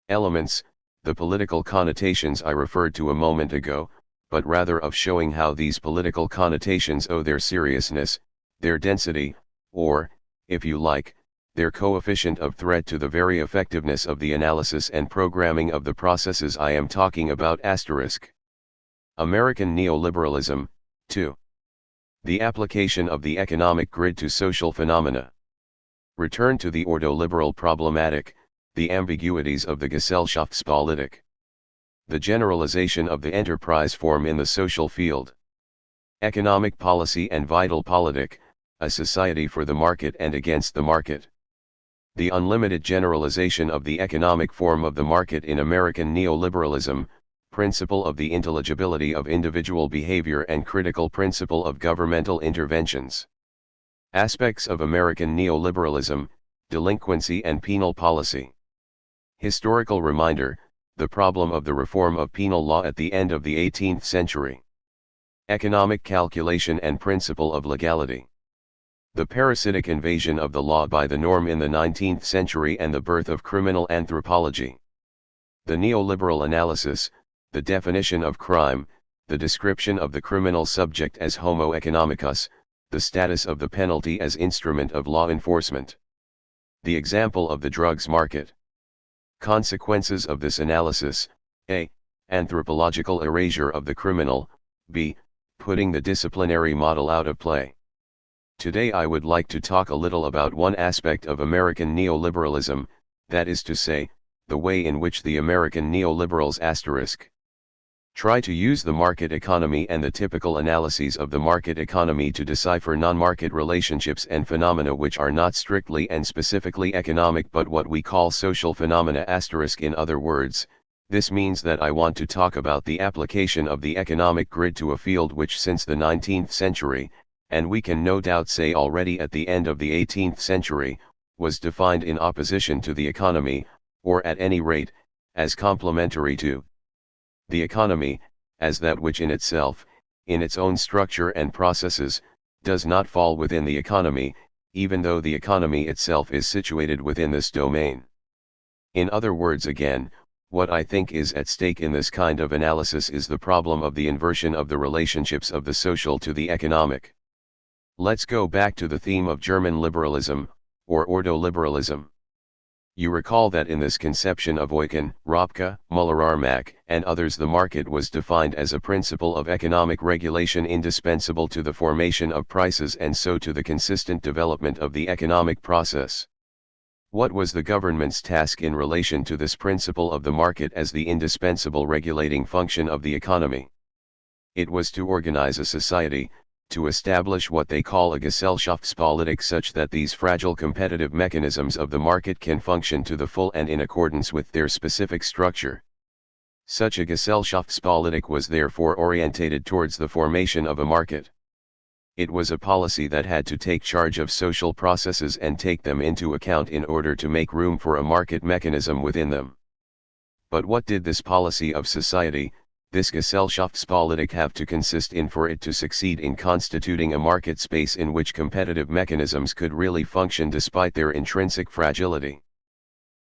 Speaker 1: elements, the political connotations I referred to a moment ago, but rather of showing how these political connotations owe their seriousness, their density, or, if you like, their coefficient of threat to the very effectiveness of the analysis and programming of the processes I am talking about. American neoliberalism, 2. The application of the economic grid to social phenomena. Return to the ordoliberal problematic, the ambiguities of the Gesellschaftspolitik. The generalization of the enterprise form in the social field. Economic policy and vital politic, a society for the market and against the market. The unlimited generalization of the economic form of the market in American neoliberalism, principle of the intelligibility of individual behavior and critical principle of governmental interventions. Aspects of American neoliberalism, delinquency and penal policy. Historical reminder, the problem of the reform of penal law at the end of the 18th century. Economic calculation and principle of legality. The parasitic invasion of the law by the norm in the 19th century and the birth of criminal anthropology. The neoliberal analysis, the definition of crime, the description of the criminal subject as homo economicus, the status of the penalty as instrument of law enforcement. The example of the drugs market. Consequences of this analysis: a. Anthropological erasure of the criminal, b. Putting the disciplinary model out of play. Today I would like to talk a little about one aspect of American neoliberalism, that is to say, the way in which the American neoliberals try to use the market economy and the typical analyses of the market economy to decipher non-market relationships and phenomena which are not strictly and specifically economic but what we call social phenomena. In other words, this means that I want to talk about the application of the economic grid to a field which since the 19th century, and we can no doubt say already at the end of the 18th century, was defined in opposition to the economy, or at any rate, as complementary to the economy, as that which in itself, in its own structure and processes, does not fall within the economy, even though the economy itself is situated within this domain. In other words again, what I think is at stake in this kind of analysis is the problem of the inversion of the relationships of the social to the economic. Let's go back to the theme of German liberalism, or ordoliberalism. You recall that in this conception of Eucken, Ropke, Müller-Armack, and others the market was defined as a principle of economic regulation indispensable to the formation of prices and so to the consistent development of the economic process. What was the government's task in relation to this principle of the market as the indispensable regulating function of the economy? It was to organize a society, to establish what they call a Gesellschaftspolitik such that these fragile competitive mechanisms of the market can function to the full and in accordance with their specific structure. Such a Gesellschaftspolitik was therefore orientated towards the formation of a market. It was a policy that had to take charge of social processes and take them into account in order to make room for a market mechanism within them. But what did this policy of society, this Gesellschaftspolitik, have to consist in for it to succeed in constituting a market space in which competitive mechanisms could really function despite their intrinsic fragility?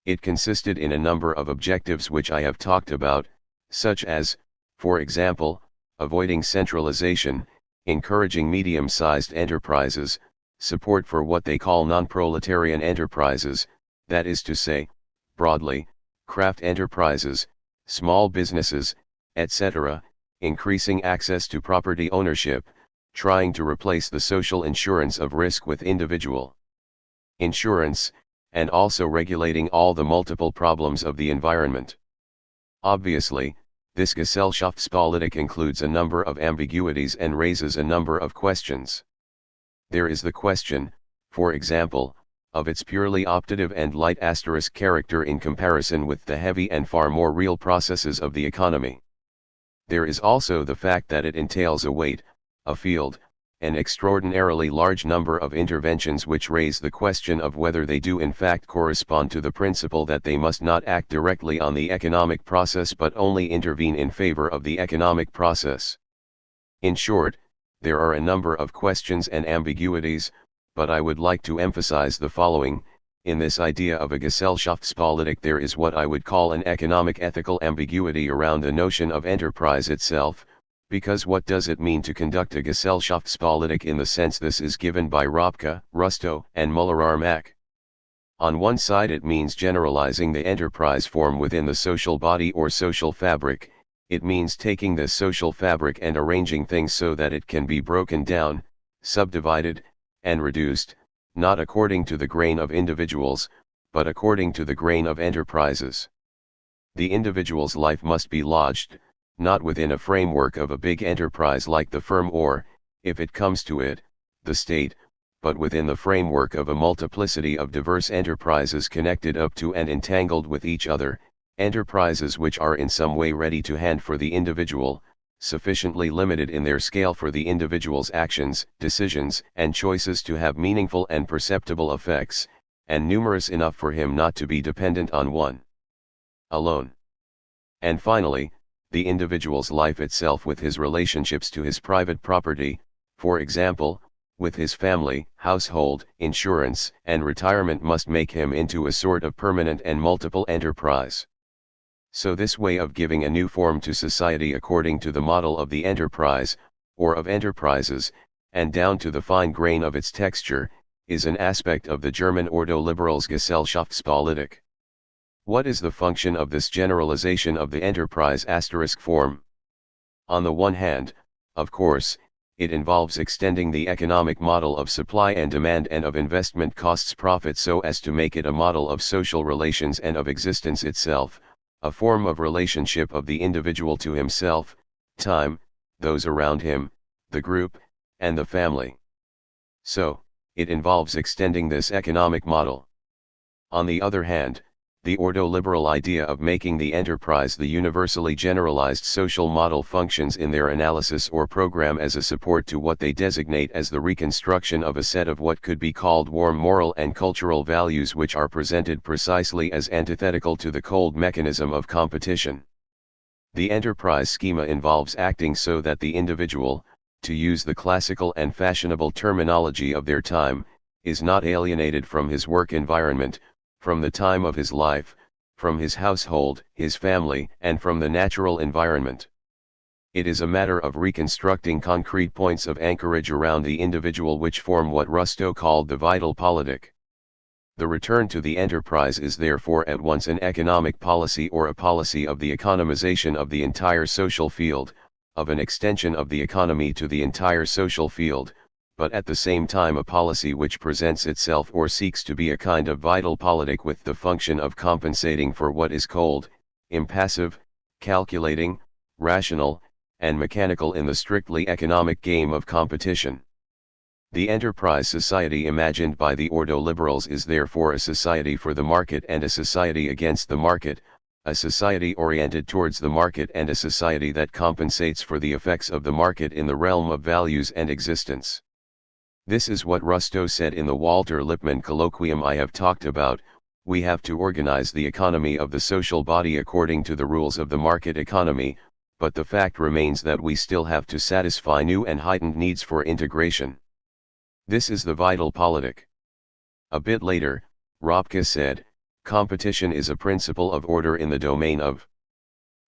Speaker 1: It consisted in a number of objectives which I have talked about, such as, for example, avoiding centralization, encouraging medium-sized enterprises, support for what they call non-proletarian enterprises, that is to say, broadly, craft enterprises, small businesses, etc., increasing access to property ownership, trying to replace the social insurance of risk with individual insurance, and also regulating all the multiple problems of the environment. Obviously, this Gesellschaftspolitik includes a number of ambiguities and raises a number of questions. There is the question, for example, of its purely optative and light asterisk character in comparison with the heavy and far more real processes of the economy. There is also the fact that it entails a weight, a field, an extraordinarily large number of interventions which raise the question of whether they do in fact correspond to the principle that they must not act directly on the economic process but only intervene in favor of the economic process. In short, there are a number of questions and ambiguities, but I would like to emphasize the following: in this idea of a Gesellschaftspolitik there is what I would call an economic ethical ambiguity around the notion of enterprise itself, because what does it mean to conduct a Gesellschaftspolitik in the sense this is given by Ropke, Rusto, and Müller-Armack? On one side it means generalizing the enterprise form within the social body or social fabric. It means taking this social fabric and arranging things so that it can be broken down, subdivided, and reduced, not according to the grain of individuals, but according to the grain of enterprises. The individual's life must be lodged, not within a framework of a big enterprise like the firm or, if it comes to it, the state, but within the framework of a multiplicity of diverse enterprises connected up to and entangled with each other, enterprises which are in some way ready to hand for the individual, sufficiently limited in their scale for the individual's actions, decisions, and choices to have meaningful and perceptible effects, and numerous enough for him not to be dependent on one alone. And finally, the individual's life itself with his relationships to his private property, for example, with his family, household, insurance, and retirement must make him into a sort of permanent and multiple enterprise. So this way of giving a new form to society according to the model of the enterprise, or of enterprises, and down to the fine grain of its texture, is an aspect of the German ordoliberals Gesellschaftspolitik. What is the function of this generalization of the enterprise asterisk form? On the one hand, of course, it involves extending the economic model of supply and demand and of investment costs profit so as to make it a model of social relations and of existence itself, a form of relationship of the individual to himself, time, those around him, the group, and the family. So, it involves extending this economic model. On the other hand, the ordoliberal idea of making the enterprise the universally generalized social model functions in their analysis or program as a support to what they designate as the reconstruction of a set of what could be called warm moral and cultural values which are presented precisely as antithetical to the cold mechanism of competition. The enterprise schema involves acting so that the individual, to use the classical and fashionable terminology of their time, is not alienated from his work environment, from the time of his life, from his household, his family, and from the natural environment. It is a matter of reconstructing concrete points of anchorage around the individual which form what Rusto called the vital politic. The return to the enterprise is therefore at once an economic policy or a policy of the economization of the entire social field, of an extension of the economy to the entire social field, but at the same time a policy which presents itself or seeks to be a kind of vital politic with the function of compensating for what is cold, impassive, calculating, rational, and mechanical in the strictly economic game of competition. The enterprise society imagined by the ordoliberals is therefore a society for the market and a society against the market, a society oriented towards the market and a society that compensates for the effects of the market in the realm of values and existence. This is what Rusto said in the Walter Lippmann colloquium I have talked about, we have to organize the economy of the social body according to the rules of the market economy, but the fact remains that we still have to satisfy new and heightened needs for integration. This is the vital politic. A bit later, Ropke said, competition is a principle of order in the domain of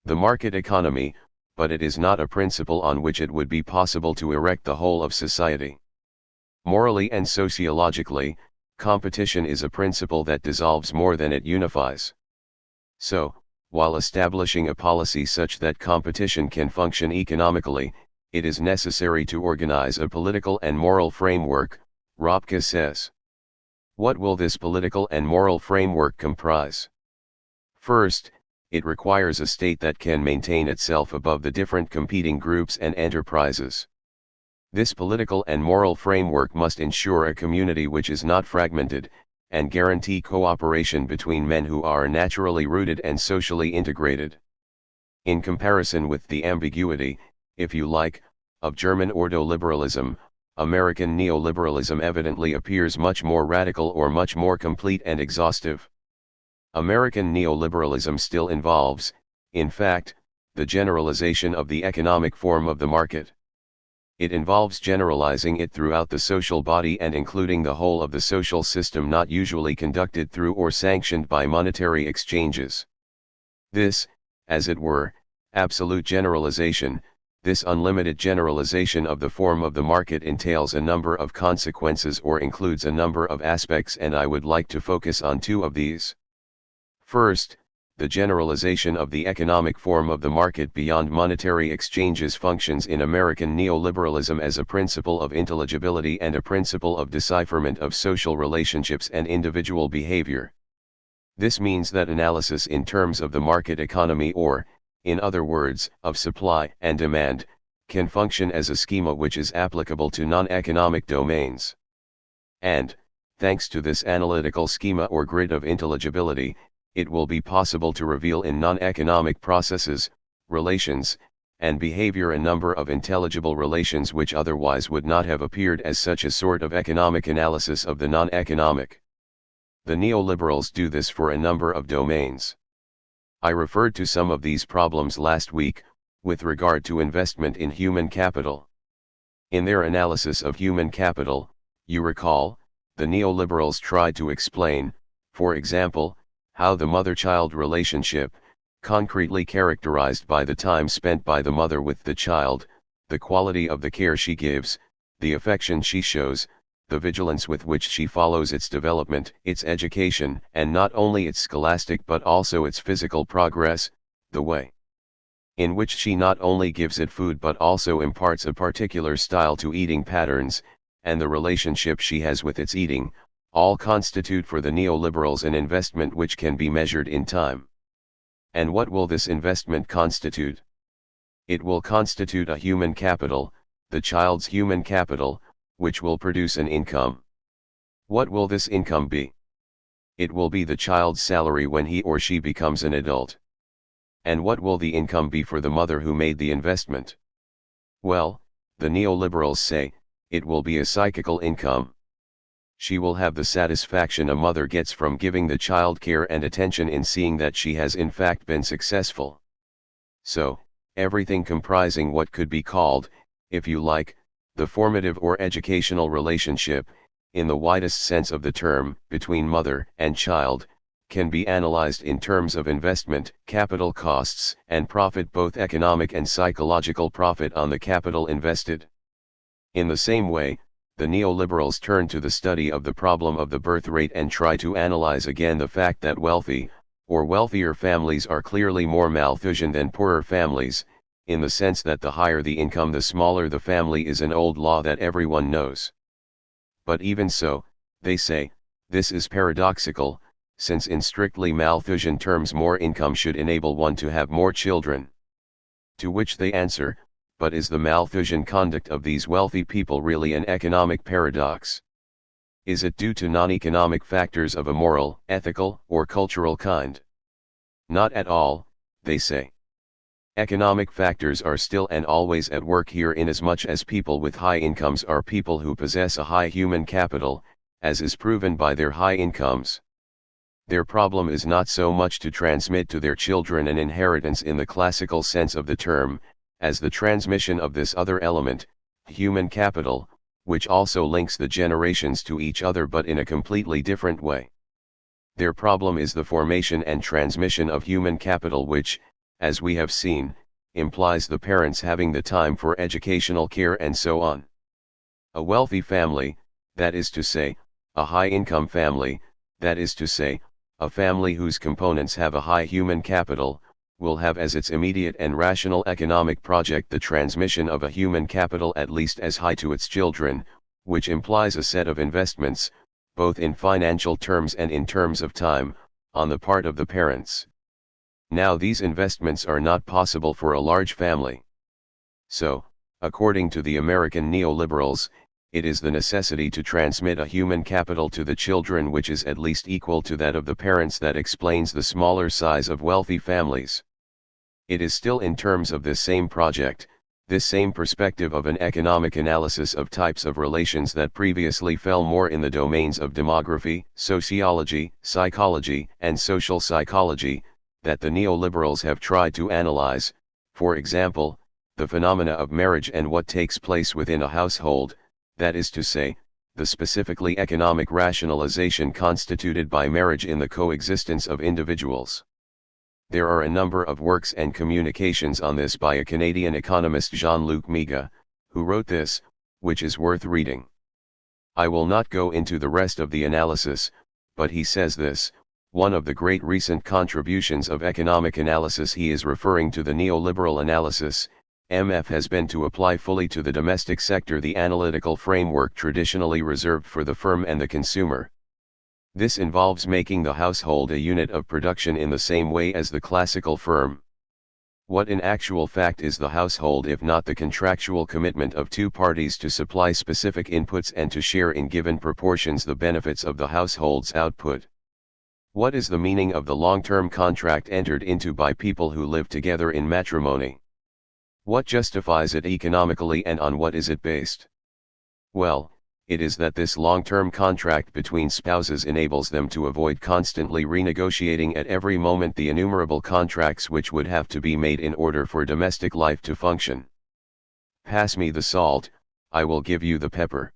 Speaker 1: the market economy, but it is not a principle on which it would be possible to erect the whole of society. Morally and sociologically, competition is a principle that dissolves more than it unifies. So, while establishing a policy such that competition can function economically, it is necessary to organize a political and moral framework, Ropke says. What will this political and moral framework comprise? First, it requires a state that can maintain itself above the different competing groups and enterprises. This political and moral framework must ensure a community which is not fragmented, and guarantee cooperation between men who are naturally rooted and socially integrated. In comparison with the ambiguity, if you like, of German ordoliberalism, American neoliberalism evidently appears much more radical or much more complete and exhaustive. American neoliberalism still involves, in fact, the generalization of the economic form of the market. It involves generalizing it throughout the social body and including the whole of the social system, not usually conducted through or sanctioned by monetary exchanges. This, as it were, absolute generalization, this unlimited generalization of the form of the market entails a number of consequences or includes a number of aspects, and I would like to focus on two of these. First, the generalization of the economic form of the market beyond monetary exchanges functions in American neoliberalism as a principle of intelligibility and a principle of decipherment of social relationships and individual behavior. This means that analysis in terms of the market economy, or, in other words, of supply and demand, can function as a schema which is applicable to non-economic domains. And, thanks to this analytical schema or grid of intelligibility, it will be possible to reveal in non-economic processes, relations, and behavior a number of intelligible relations which otherwise would not have appeared as such a sort of economic analysis of the non-economic. The neoliberals do this for a number of domains. I referred to some of these problems last week, with regard to investment in human capital. In their analysis of human capital, you recall, the neoliberals tried to explain, for example, how the mother-child relationship, concretely characterized by the time spent by the mother with the child, the quality of the care she gives, the affection she shows, the vigilance with which she follows its development, its education, and not only its scholastic but also its physical progress, the way in which she not only gives it food but also imparts a particular style to eating patterns, and the relationship she has with its eating, all constitute for the neoliberals an investment which can be measured in time. And what will this investment constitute? It will constitute a human capital, the child's human capital, which will produce an income. What will this income be? It will be the child's salary when he or she becomes an adult. And what will the income be for the mother who made the investment? Well, the neoliberals say, it will be a psychical income. She will have the satisfaction a mother gets from giving the child care and attention in seeing that she has in fact been successful. So, everything comprising what could be called, if you like, the formative or educational relationship, in the widest sense of the term, between mother and child, can be analyzed in terms of investment, capital costs, and profit, both economic and psychological profit on the capital invested. In the same way, the neoliberals turn to the study of the problem of the birth rate and try to analyze again the fact that wealthy, or wealthier families are clearly more Malthusian than poorer families, in the sense that the higher the income the smaller the family is, an old law that everyone knows. But even so, they say, this is paradoxical, since in strictly Malthusian terms more income should enable one to have more children. To which they answer, but is the Malthusian conduct of these wealthy people really an economic paradox? Is it due to non-economic factors of a moral, ethical, or cultural kind? Not at all, they say. Economic factors are still and always at work here, inasmuch as people with high incomes are people who possess a high human capital, as is proven by their high incomes. Their problem is not so much to transmit to their children an inheritance in the classical sense of the term, as the transmission of this other element, human capital, which also links the generations to each other but in a completely different way. Their problem is the formation and transmission of human capital which, as we have seen, implies the parents having the time for educational care and so on. A wealthy family, that is to say, a high-income family, that is to say, a family whose components have a high human capital, will have as its immediate and rational economic project the transmission of a human capital at least as high to its children, which implies a set of investments, both in financial terms and in terms of time, on the part of the parents. Now these investments are not possible for a large family. So, according to the American neoliberals, it is the necessity to transmit a human capital to the children which is at least equal to that of the parents that explains the smaller size of wealthy families. It is still in terms of this same project, this same perspective of an economic analysis of types of relations that previously fell more in the domains of demography, sociology, psychology, and social psychology, that the neoliberals have tried to analyze, for example, the phenomena of marriage and what takes place within a household, that is to say, the specifically economic rationalization constituted by marriage in the coexistence of individuals. There are a number of works and communications on this by a Canadian economist Jean-Luc Miga, who wrote this, which is worth reading. I will not go into the rest of the analysis, but he says this: one of the great recent contributions of economic analysis, he is referring to the neoliberal analysis, MF, has been to apply fully to the domestic sector the analytical framework traditionally reserved for the firm and the consumer. This involves making the household a unit of production in the same way as the classical firm. What in actual fact is the household if not the contractual commitment of two parties to supply specific inputs and to share in given proportions the benefits of the household's output? What is the meaning of the long-term contract entered into by people who live together in matrimony? What justifies it economically and on what is it based? Well, it is that this long-term contract between spouses enables them to avoid constantly renegotiating at every moment the innumerable contracts which would have to be made in order for domestic life to function. Pass me the salt, I will give you the pepper.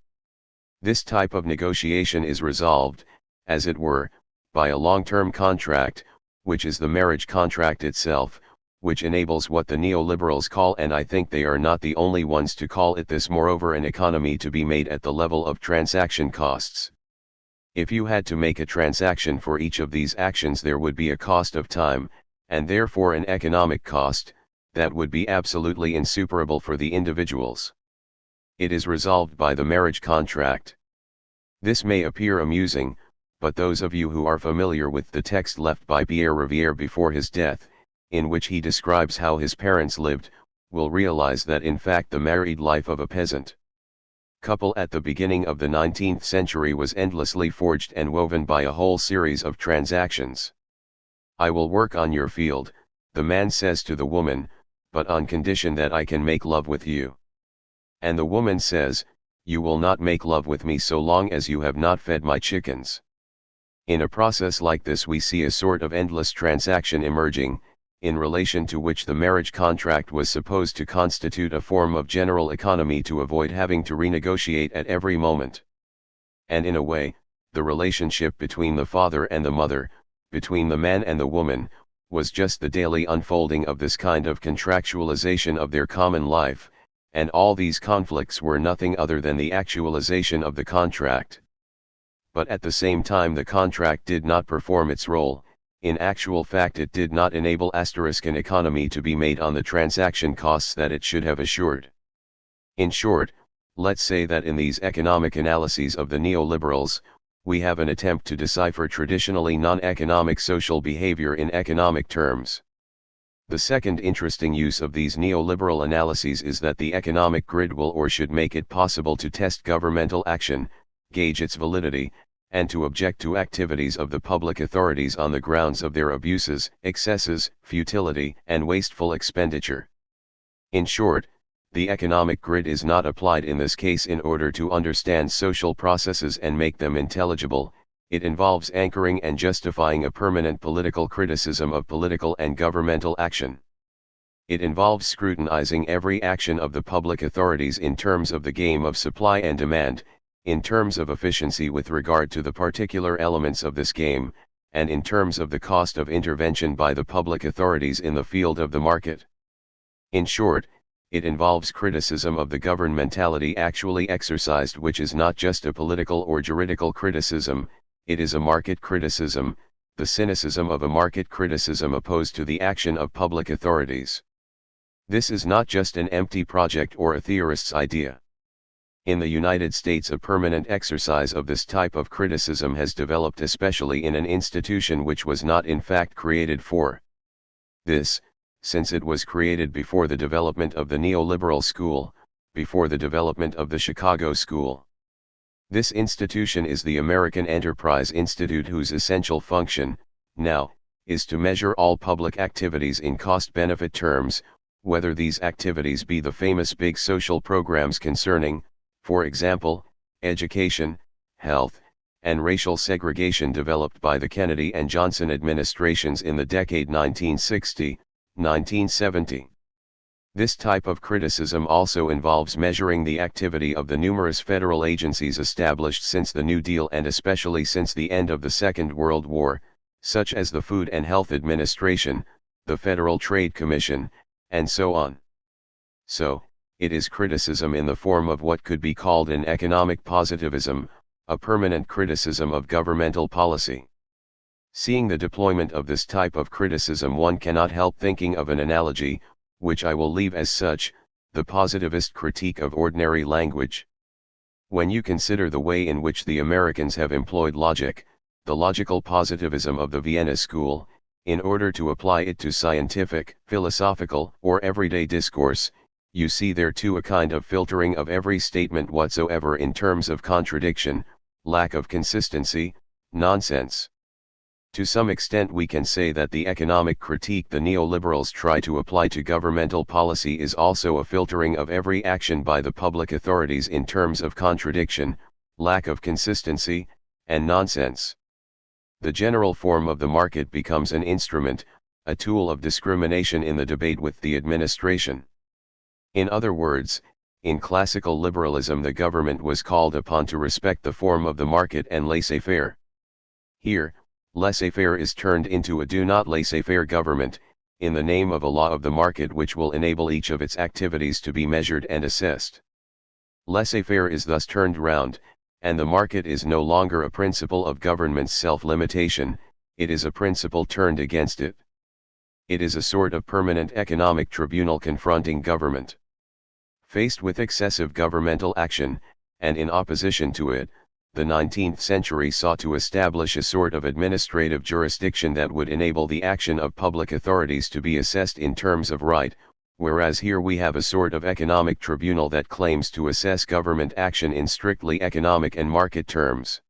Speaker 1: This type of negotiation is resolved, as it were, by a long-term contract, which is the marriage contract itself, which enables what the neoliberals call, and I think they are not the only ones to call it this, moreover, an economy to be made at the level of transaction costs. If you had to make a transaction for each of these actions, there would be a cost of time, and therefore an economic cost, that would be absolutely insuperable for the individuals. It is resolved by the marriage contract. This may appear amusing, but those of you who are familiar with the text left by Pierre Rivière before his death, in which he describes how his parents lived, will realize that in fact the married life of a peasant couple at the beginning of the 19th century was endlessly forged and woven by a whole series of transactions. I will work on your field, the man says to the woman, but on condition that I can make love with you. And the woman says, you will not make love with me so long as you have not fed my chickens. In a process like this we see a sort of endless transaction emerging, in relation to which the marriage contract was supposed to constitute a form of general economy to avoid having to renegotiate at every moment. And in a way, the relationship between the father and the mother, between the man and the woman, was just the daily unfolding of this kind of contractualization of their common life, and all these conflicts were nothing other than the actualization of the contract. But at the same time the contract did not perform its role. In actual fact it did not enable an economy to be made on the transaction costs that it should have assured. In short, let's say that in these economic analyses of the neoliberals, we have an attempt to decipher traditionally non-economic social behavior in economic terms. The second interesting use of these neoliberal analyses is that the economic grid will or should make it possible to test governmental action, gauge its validity, and to object to activities of the public authorities on the grounds of their abuses, excesses, futility, and wasteful expenditure. In short, the economic grid is not applied in this case in order to understand social processes and make them intelligible, It involves anchoring and justifying a permanent political criticism of political and governmental action. It involves scrutinizing every action of the public authorities in terms of the game of supply and demand, in terms of efficiency with regard to the particular elements of this game, and in terms of the cost of intervention by the public authorities in the field of the market. In short, it involves criticism of the governmentality actually exercised, which is not just a political or juridical criticism, it is a market criticism, the cynicism of a market criticism opposed to the action of public authorities. This is not just an empty project or a theorist's idea. In the United States, a permanent exercise of this type of criticism has developed, especially in an institution which was not in fact created for this, since it was created before the development of the neoliberal school, before the development of the Chicago School. This institution is the American Enterprise Institute, whose essential function, now, is to measure all public activities in cost-benefit terms, whether these activities be the famous big social programs concerning, for example, education, health, and racial segregation developed by the Kennedy and Johnson administrations in the decade 1960-1970. This type of criticism also involves measuring the activity of the numerous federal agencies established since the New Deal and especially since the end of the Second World War, such as the Food and Health Administration, the Federal Trade Commission, and so on. So, it is criticism in the form of what could be called an economic positivism, a permanent criticism of governmental policy. Seeing the deployment of this type of criticism, one cannot help thinking of an analogy, which I will leave as such, the positivist critique of ordinary language. When you consider the way in which the Americans have employed logic, the logical positivism of the Vienna School, in order to apply it to scientific, philosophical, or everyday discourse, you see there too a kind of filtering of every statement whatsoever in terms of contradiction, lack of consistency, nonsense. To some extent we can say that the economic critique the neoliberals try to apply to governmental policy is also a filtering of every action by the public authorities in terms of contradiction, lack of consistency, and nonsense. The general form of the market becomes an instrument, a tool of discrimination in the debate with the administration. In other words, in classical liberalism the government was called upon to respect the form of the market and laissez-faire. Here, laissez-faire is turned into a do not laissez-faire government, in the name of a law of the market which will enable each of its activities to be measured and assessed. Laissez-faire is thus turned round, and the market is no longer a principle of government's self-limitation, it is a principle turned against it. It is a sort of permanent economic tribunal confronting government. Faced with excessive governmental action, and in opposition to it, the 19th century sought to establish a sort of administrative jurisdiction that would enable the action of public authorities to be assessed in terms of right, whereas here we have a sort of economic tribunal that claims to assess government action in strictly economic and market terms.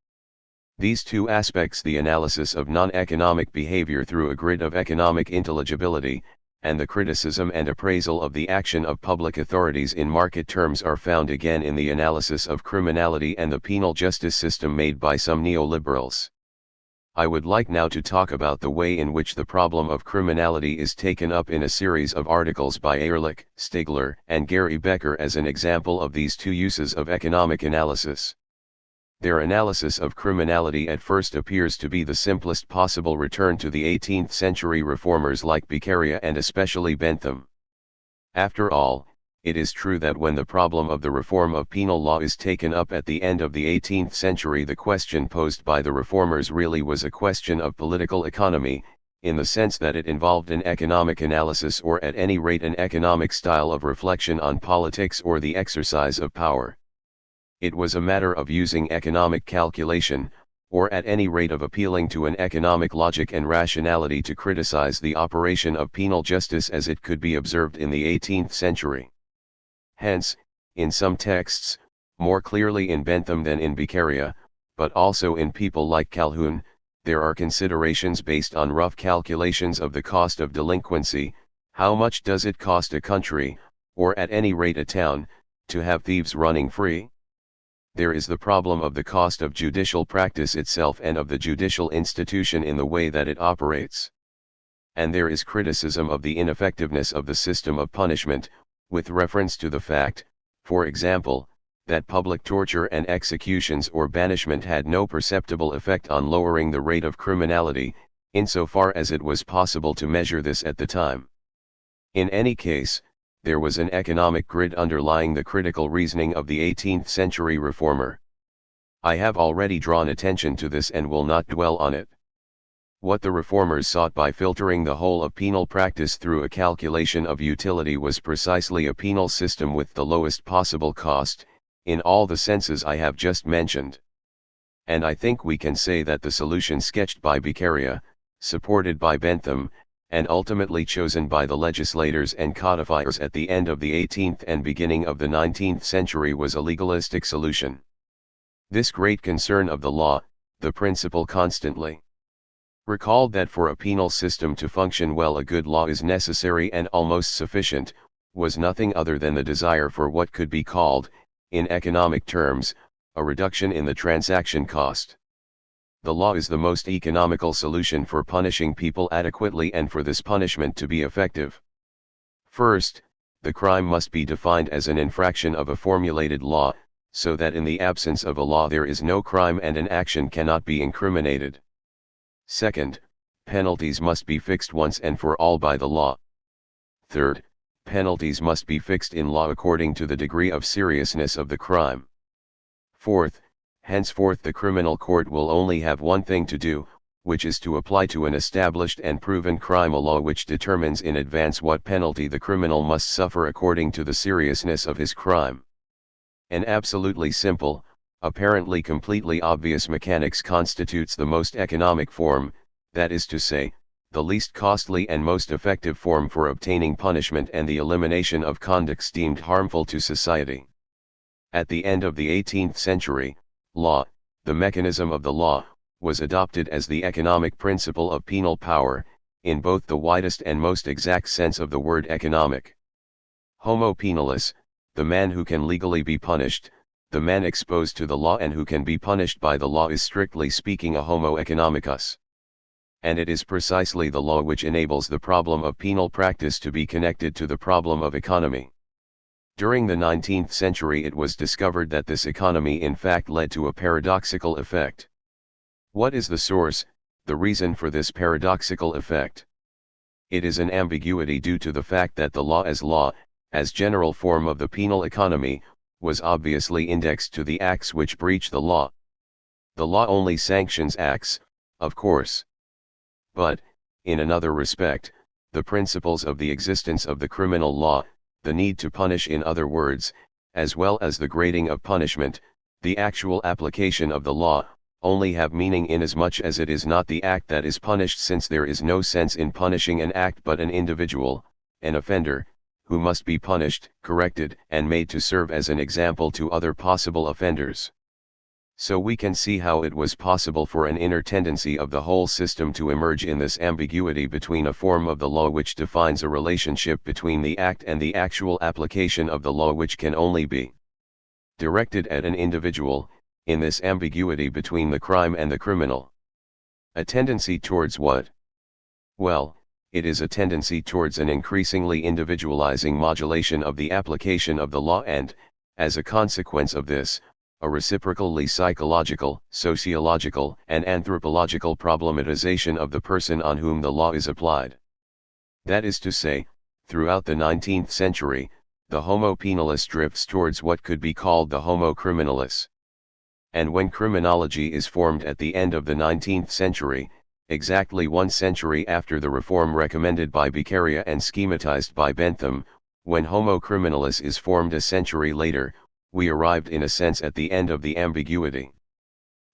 Speaker 1: These two aspects, the analysis of non-economic behavior through a grid of economic intelligibility, and the criticism and appraisal of the action of public authorities in market terms, are found again in the analysis of criminality and the penal justice system made by some neoliberals. I would like now to talk about the way in which the problem of criminality is taken up in a series of articles by Ehrlich, Stigler, and Gary Becker as an example of these two uses of economic analysis. Their analysis of criminality at first appears to be the simplest possible return to the 18th century reformers like Beccaria and especially Bentham. After all, it is true that when the problem of the reform of penal law is taken up at the end of the 18th century, the question posed by the reformers really was a question of political economy, in the sense that it involved an economic analysis, or at any rate an economic style of reflection on politics or the exercise of power. It was a matter of using economic calculation, or at any rate of appealing to an economic logic and rationality to criticize the operation of penal justice as it could be observed in the 18th century. Hence, in some texts, more clearly in Bentham than in Beccaria, but also in people like Calhoun, there are considerations based on rough calculations of the cost of delinquency. How much does it cost a country, or at any rate a town, to have thieves running free? there is the problem of the cost of judicial practice itself and of the judicial institution in the way that it operates. And there is criticism of the ineffectiveness of the system of punishment, with reference to the fact, for example, that public torture and executions or banishment had no perceptible effect on lowering the rate of criminality, insofar as it was possible to measure this at the time. In any case, there was an economic grid underlying the critical reasoning of the 18th century reformer. I have already drawn attention to this and will not dwell on it. What the reformers sought by filtering the whole of penal practice through a calculation of utility was precisely a penal system with the lowest possible cost, in all the senses I have just mentioned. And I think we can say that the solution sketched by Beccaria, supported by Bentham, and ultimately chosen by the legislators and codifiers at the end of the 18th and beginning of the 19th century was a legalistic solution. This great concern of the law, the principle constantly recalled that for a penal system to function well a good law is necessary and almost sufficient, was nothing other than the desire for what could be called, in economic terms, a reduction in the transaction cost. The law is the most economical solution for punishing people adequately and for this punishment to be effective. First, the crime must be defined as an infraction of a formulated law, so that in the absence of a law there is no crime and an action cannot be incriminated. Second, penalties must be fixed once and for all by the law. Third, penalties must be fixed in law according to the degree of seriousness of the crime. Fourth, henceforth the criminal court will only have one thing to do, which is to apply to an established and proven crime a law which determines in advance what penalty the criminal must suffer according to the seriousness of his crime. An absolutely simple, apparently completely obvious mechanics constitutes the most economic form, that is to say, the least costly and most effective form for obtaining punishment and the elimination of conducts deemed harmful to society. At the end of the 18th century, law, the mechanism of the law, was adopted as the economic principle of penal power, in both the widest and most exact sense of the word economic. Homo penalis, the man who can legally be punished, the man exposed to the law and who can be punished by the law is strictly speaking a homo economicus. And it is precisely the law which enables the problem of penal practice to be connected to the problem of economy. During the 19th century it was discovered that this economy in fact led to a paradoxical effect. What is the source, the reason for this paradoxical effect? It is an ambiguity due to the fact that the law, as general form of the penal economy, was obviously indexed to the acts which breach the law. The law only sanctions acts, of course. But, in another respect, the principles of the existence of the criminal law, the need to punish in other words, as well as the grading of punishment, the actual application of the law, only have meaning inasmuch as it is not the act that is punished, since there is no sense in punishing an act but an individual, an offender, who must be punished, corrected, and made to serve as an example to other possible offenders. So we can see how it was possible for an inner tendency of the whole system to emerge in this ambiguity between a form of the law which defines a relationship between the act and the actual application of the law which can only be directed at an individual, in this ambiguity between the crime and the criminal. A tendency towards what? Well, it is a tendency towards an increasingly individualizing modulation of the application of the law and, as a consequence of this, a reciprocally psychological, sociological, and anthropological problematization of the person on whom the law is applied. That is to say, throughout the 19th century, the homo penalis drifts towards what could be called the homo criminalis. And when criminology is formed at the end of the 19th century, exactly 1 century after the reform recommended by Beccaria and schematized by Bentham, when homo criminalis is formed a century later, we arrived in a sense at the end of the ambiguity.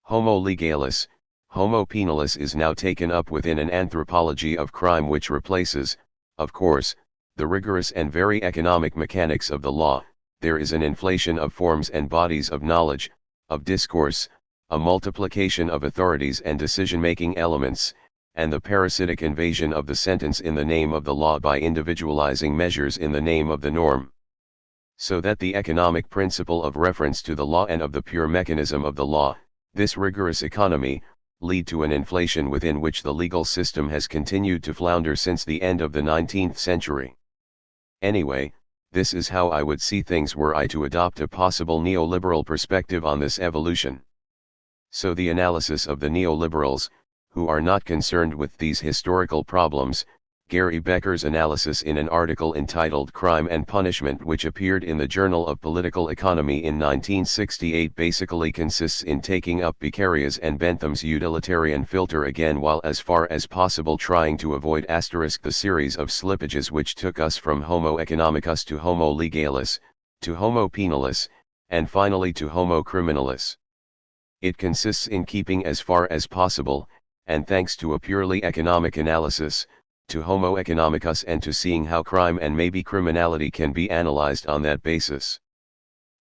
Speaker 1: Homo legalis, homo penalis is now taken up within an anthropology of crime which replaces, of course, the rigorous and very economic mechanics of the law. There is an inflation of forms and bodies of knowledge, of discourse, a multiplication of authorities and decision-making elements, and the parasitic invasion of the sentence in the name of the law by individualizing measures in the name of the norm. So that the economic principle of reference to the law and of the pure mechanism of the law, this rigorous economy, lead to an inflation within which the legal system has continued to flounder since the end of the 19th century. Anyway, this is how I would see things were I to adopt a possible neoliberal perspective on this evolution. So the analysis of the neoliberals, who are not concerned with these historical problems, Gary Becker's analysis in an article entitled Crime and Punishment, which appeared in the Journal of Political Economy in 1968, basically consists in taking up Beccaria and Bentham's utilitarian filter again, while as far as possible trying to avoid the series of slippages which took us from Homo economicus to Homo legalis, to Homo penalis, and finally to Homo criminalis. It consists in keeping as far as possible, and thanks to a purely economic analysis, to Homo economicus, and to seeing how crime and maybe criminality can be analyzed on that basis.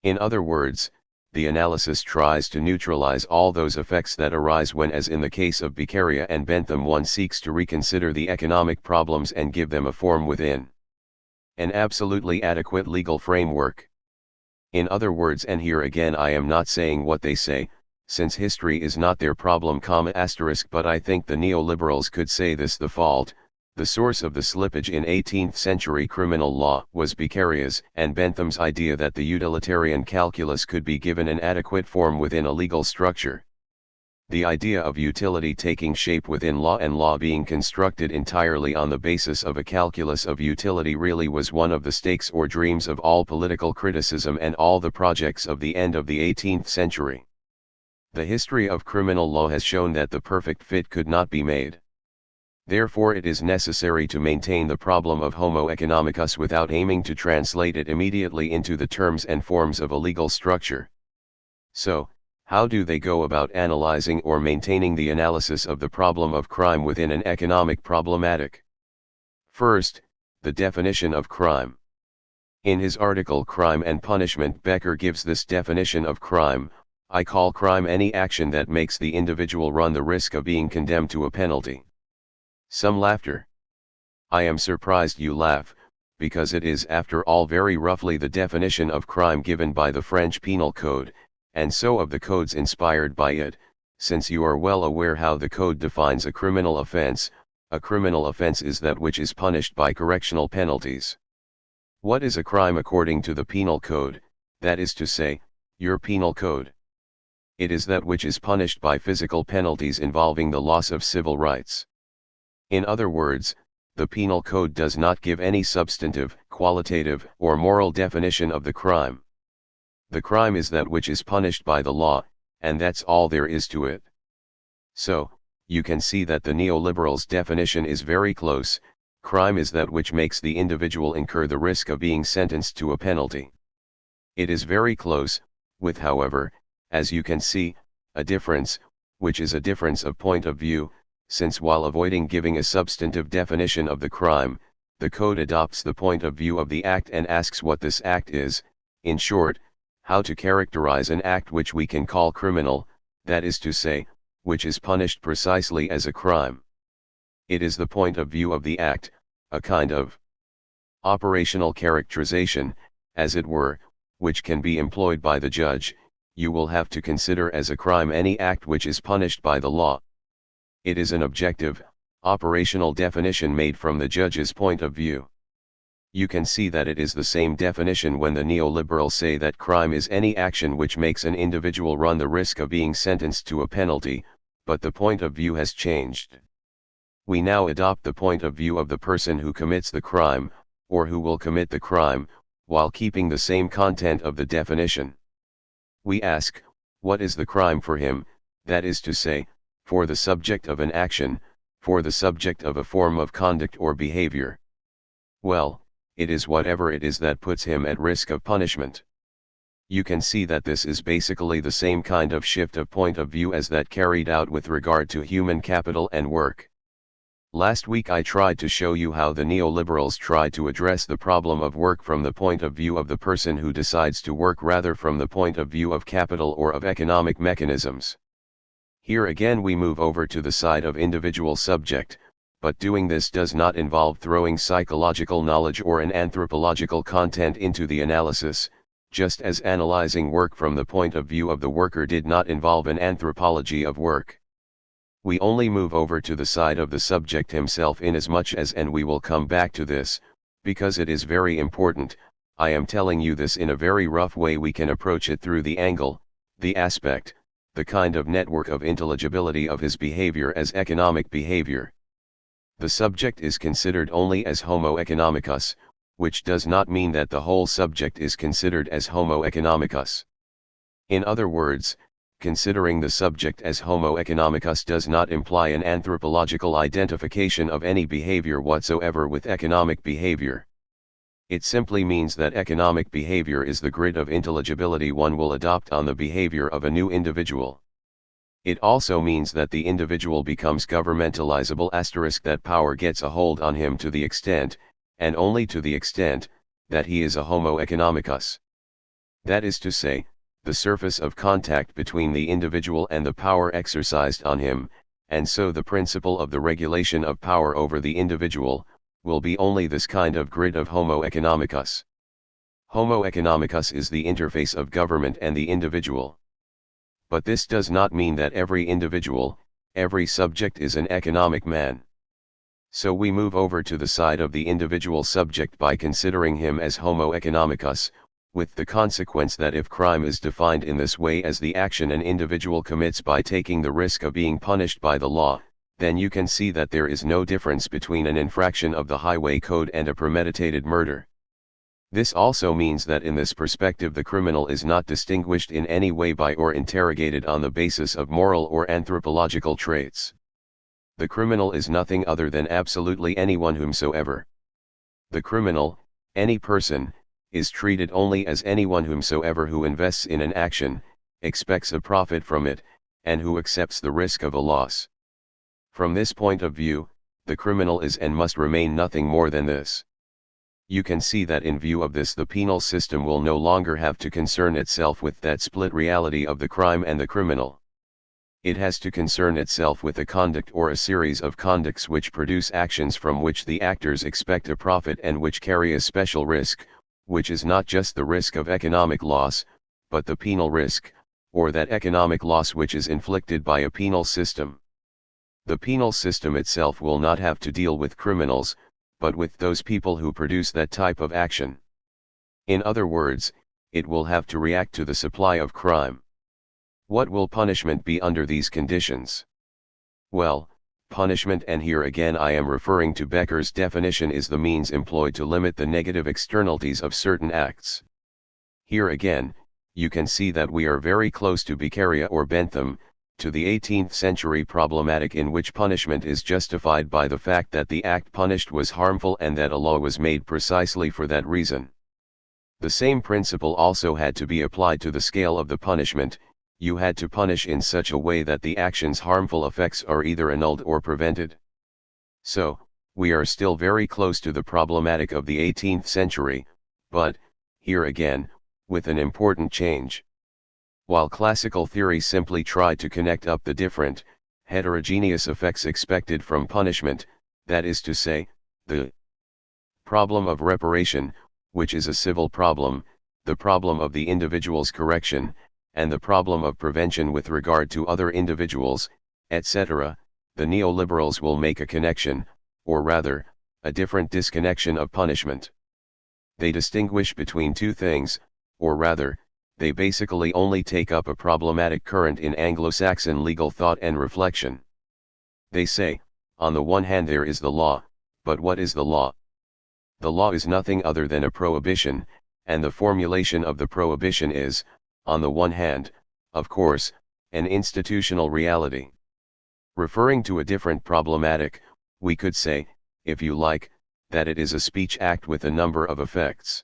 Speaker 1: In other words, the analysis tries to neutralize all those effects that arise when, as in the case of Beccaria and Bentham, one seeks to reconsider the economic problems and give them a form within an absolutely adequate legal framework. In other words, and here again I am not saying what they say, since history is not their problem, but I think the neoliberals could say this: the source of the slippage in 18th century criminal law was Beccaria's and Bentham's idea that the utilitarian calculus could be given an adequate form within a legal structure. The idea of utility taking shape within law and law being constructed entirely on the basis of a calculus of utility really was one of the stakes or dreams of all political criticism and all the projects of the end of the 18th century. The history of criminal law has shown that the perfect fit could not be made. Therefore it is necessary to maintain the problem of Homo economicus without aiming to translate it immediately into the terms and forms of a legal structure. So, how do they go about analyzing or maintaining the analysis of the problem of crime within an economic problematic? First, the definition of crime. In his article Crime and Punishment, Becker gives this definition of crime: I call crime any action that makes the individual run the risk of being condemned to a penalty. Some laughter. I am surprised you laugh, because it is after all very roughly the definition of crime given by the French Penal Code, and so of the codes inspired by it, since you are well aware how the code defines a criminal offense. A criminal offense is that which is punished by correctional penalties. What is a crime according to the Penal Code, that is to say, your penal code? It is that which is punished by physical penalties involving the loss of civil rights. In other words, the Penal Code does not give any substantive, qualitative, or moral definition of the crime. The crime is that which is punished by the law, and that's all there is to it. So, you can see that the neoliberals' definition is very close: crime is that which makes the individual incur the risk of being sentenced to a penalty. It is very close, with, however, as you can see, a difference, which is a difference of point of view, since while avoiding giving a substantive definition of the crime, the code adopts the point of view of the act and asks what this act is, in short, how to characterize an act which we can call criminal, that is to say, which is punished precisely as a crime. It is the point of view of the act, a kind of operational characterization, as it were, which can be employed by the judge. You will have to consider as a crime any act which is punished by the law. It is an objective, operational definition made from the judge's point of view. You can see that it is the same definition when the neoliberals say that crime is any action which makes an individual run the risk of being sentenced to a penalty, but the point of view has changed. We now adopt the point of view of the person who commits the crime, or who will commit the crime, while keeping the same content of the definition. We ask, what is the crime for him, that is to say, for the subject of an action, for the subject of a form of conduct or behavior? Well, it is whatever it is that puts him at risk of punishment. You can see that this is basically the same kind of shift of point of view as that carried out with regard to human capital and work. Last week I tried to show you how the neoliberals try to address the problem of work from the point of view of the person who decides to work rather from the point of view of capital or of economic mechanisms. Here again we move over to the side of individual subject, but doing this does not involve throwing psychological knowledge or an anthropological content into the analysis, just as analyzing work from the point of view of the worker did not involve an anthropology of work. We only move over to the side of the subject himself inasmuch as, and we will come back to this, because it is very important. I am telling you this in a very rough way. We can approach it through the angle, the aspect, the kind of network of intelligibility of his behavior as economic behavior. The subject is considered only as homo economicus, which does not mean that the whole subject is considered as homo economicus. In other words, considering the subject as homo economicus does not imply an anthropological identification of any behavior whatsoever with economic behavior. It simply means that economic behavior is the grid of intelligibility one will adopt on the behavior of a new individual. It also means that the individual becomes governmentalizable *, that power gets a hold on him to the extent, and only to the extent, that he is a homo economicus. That is to say, the surface of contact between the individual and the power exercised on him, and so the principle of the regulation of power over the individual, will be only this kind of grid of homo economicus. Homo economicus is the interface of government and the individual. But this does not mean that every individual, every subject is an economic man. So we move over to the side of the individual subject by considering him as homo economicus, with the consequence that if crime is defined in this way as the action an individual commits by taking the risk of being punished by the law, then you can see that there is no difference between an infraction of the highway code and a premeditated murder. This also means that in this perspective the criminal is not distinguished in any way by or interrogated on the basis of moral or anthropological traits. The criminal is nothing other than absolutely anyone whomsoever. The criminal, any person, is treated only as anyone whomsoever who invests in an action, expects a profit from it, and who accepts the risk of a loss. From this point of view, the criminal is and must remain nothing more than this. You can see that in view of this the penal system will no longer have to concern itself with that split reality of the crime and the criminal. It has to concern itself with a conduct or a series of conducts which produce actions from which the actors expect a profit and which carry a special risk, which is not just the risk of economic loss, but the penal risk, or that economic loss which is inflicted by a penal system. The penal system itself will not have to deal with criminals, but with those people who produce that type of action. In other words, it will have to react to the supply of crime. What will punishment be under these conditions? Well, punishment, and here again I am referring to Becker's definition, is the means employed to limit the negative externalities of certain acts. Here again, you can see that we are very close to Beccaria or Bentham, to the 18th century problematic in which punishment is justified by the fact that the act punished was harmful and that a law was made precisely for that reason. The same principle also had to be applied to the scale of the punishment. You had to punish in such a way that the action's harmful effects are either annulled or prevented. So, we are still very close to the problematic of the 18th century, but, here again, with an important change. While classical theory simply tried to connect up the different, heterogeneous effects expected from punishment, that is to say, the problem of reparation, which is a civil problem, the problem of the individual's correction, and the problem of prevention with regard to other individuals, etc., the neoliberals will make a connection, or rather, a different disconnection of punishment. They distinguish between two things, or rather, they basically only take up a problematic current in Anglo-Saxon legal thought and reflection. They say, on the one hand there is the law, but what is the law? The law is nothing other than a prohibition, and the formulation of the prohibition is, on the one hand, of course, an institutional reality. Referring to a different problematic, we could say, if you like, that it is a speech act with a number of effects.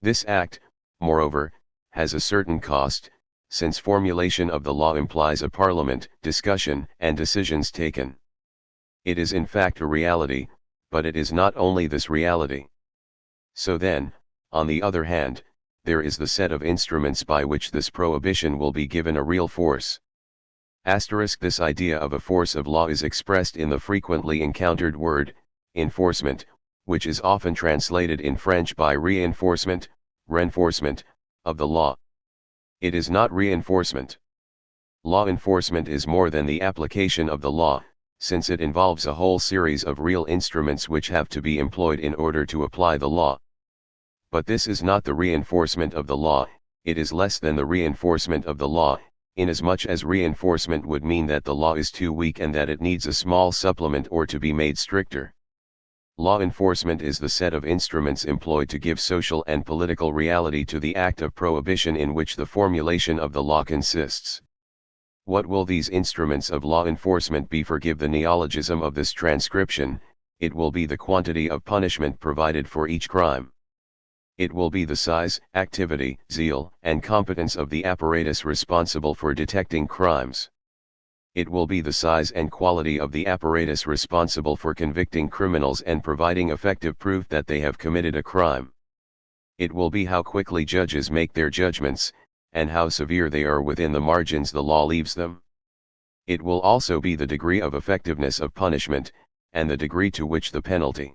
Speaker 1: This act, moreover, has a certain cost, since formulation of the law implies a parliament, discussion, and decisions taken. It is in fact a reality, but it is not only this reality. So then, on the other hand, there is the set of instruments by which this prohibition will be given a real force. This idea of a force of law is expressed in the frequently encountered word, enforcement, which is often translated in French by reinforcement, renforcement, of the law. It is not reinforcement. Law enforcement is more than the application of the law, since it involves a whole series of real instruments which have to be employed in order to apply the law. But this is not the reinforcement of the law, it is less than the reinforcement of the law, inasmuch as reinforcement would mean that the law is too weak and that it needs a small supplement or to be made stricter. Law enforcement is the set of instruments employed to give social and political reality to the act of prohibition in which the formulation of the law consists. What will these instruments of law enforcement be? Forgive the neologism of this transcription, it will be the quantity of punishment provided for each crime. It will be the size, activity, zeal, and competence of the apparatus responsible for detecting crimes. It will be the size and quality of the apparatus responsible for convicting criminals and providing effective proof that they have committed a crime. It will be how quickly judges make their judgments, and how severe they are within the margins the law leaves them. It will also be the degree of effectiveness of punishment, and the degree to which the penalty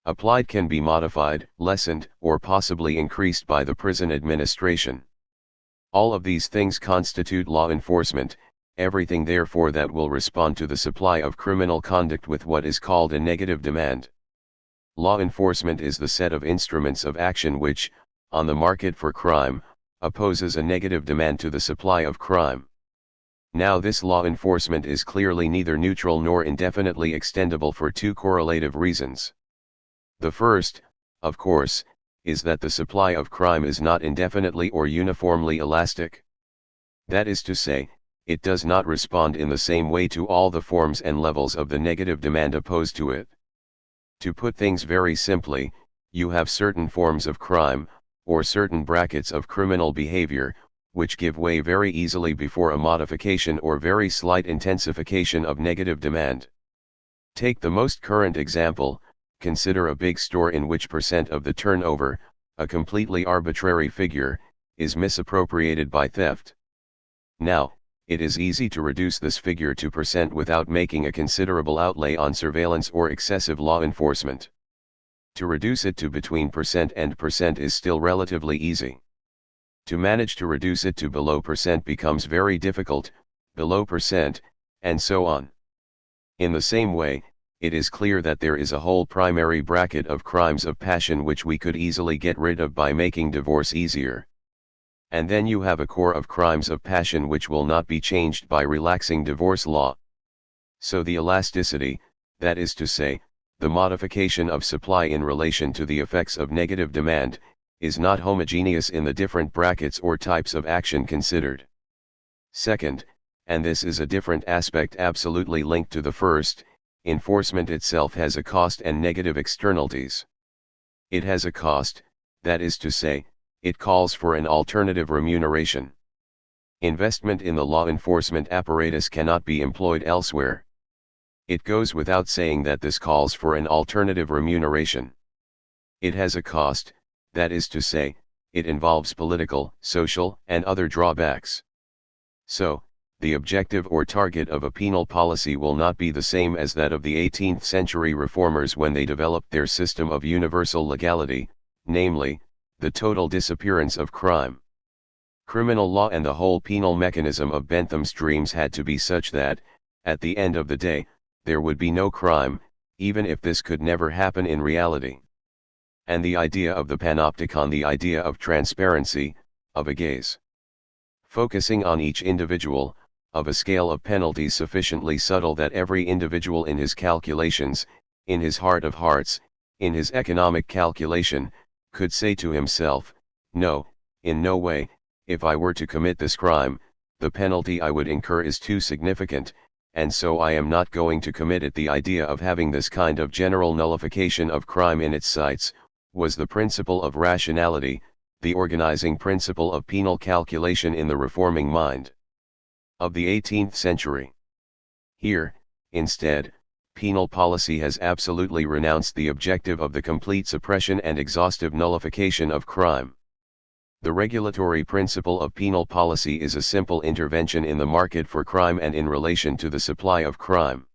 Speaker 1: applied can be modified, lessened, or possibly increased by the prison administration. All of these things constitute law enforcement, everything therefore that will respond to the supply of criminal conduct with what is called a negative demand. Law enforcement is the set of instruments of action which, on the market for crime, opposes a negative demand to the supply of crime. Now this law enforcement is clearly neither neutral nor indefinitely extendable for two correlative reasons. The first, of course, is that the supply of crime is not indefinitely or uniformly elastic. That is to say, it does not respond in the same way to all the forms and levels of the negative demand opposed to it. To put things very simply, you have certain forms of crime, or certain brackets of criminal behavior, which give way very easily before a modification or very slight intensification of negative demand. Take the most current example. Consider a big store in which % of the turnover, a completely arbitrary figure, is misappropriated by theft. Now, it is easy to reduce this figure to % without making a considerable outlay on surveillance or excessive law enforcement. To reduce it to between % and % is still relatively easy. To manage to reduce it to below % becomes very difficult, below %, and so on. In the same way, it is clear that there is a whole primary bracket of crimes of passion which we could easily get rid of by making divorce easier. And then you have a core of crimes of passion which will not be changed by relaxing divorce law. So the elasticity, that is to say, the modification of supply in relation to the effects of negative demand, is not homogeneous in the different brackets or types of action considered. Second, and this is a different aspect absolutely linked to the first, enforcement itself has a cost and negative externalities. It has a cost, that is to say, it calls for an alternative remuneration. Investment in the law enforcement apparatus cannot be employed elsewhere. It goes without saying that this calls for an alternative remuneration. It has a cost, that is to say, it involves political, social, and other drawbacks. So, the objective or target of a penal policy will not be the same as that of the 18th century reformers when they developed their system of universal legality, namely, the total disappearance of crime. Criminal law and the whole penal mechanism of Bentham's dreams had to be such that, at the end of the day, there would be no crime, even if this could never happen in reality. And the idea of the panopticon, the idea of transparency, of a gaze focusing on each individual, of a scale of penalties sufficiently subtle that every individual in his calculations, in his heart of hearts, in his economic calculation, could say to himself, no, in no way, if I were to commit this crime, the penalty I would incur is too significant, and so I am not going to commit it. The idea of having this kind of general nullification of crime in its sights, was the principle of rationality, the organizing principle of penal calculation in the reforming mind of the 18th century. Here, instead, penal policy has absolutely renounced the objective of the complete suppression and exhaustive nullification of crime. The regulatory principle of penal policy is a simple intervention in the market for crime and in relation to the supply of crime.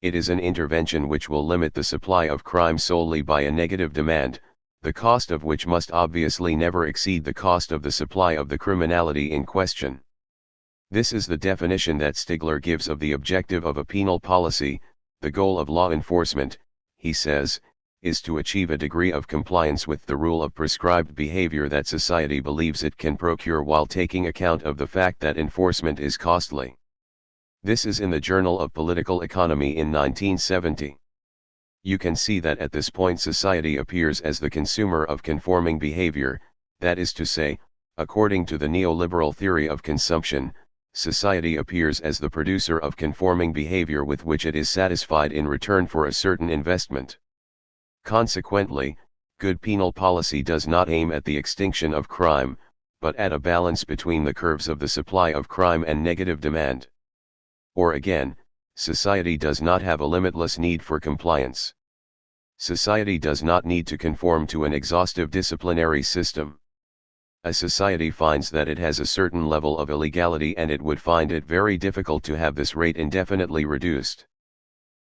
Speaker 1: It is an intervention which will limit the supply of crime solely by a negative demand, the cost of which must obviously never exceed the cost of the supply of the criminality in question. This is the definition that Stigler gives of the objective of a penal policy. The goal of law enforcement, he says, is to achieve a degree of compliance with the rule of prescribed behavior that society believes it can procure while taking account of the fact that enforcement is costly. This is in the Journal of Political Economy in 1970. You can see that at this point society appears as the consumer of conforming behavior, that is to say, according to the neoliberal theory of consumption, society appears as the producer of conforming behavior with which it is satisfied in return for a certain investment. Consequently, good penal policy does not aim at the extinction of crime, but at a balance between the curves of the supply of crime and negative demand. Or again, society does not have a limitless need for compliance. Society does not need to conform to an exhaustive disciplinary system. A society finds that it has a certain level of illegality and it would find it very difficult to have this rate indefinitely reduced.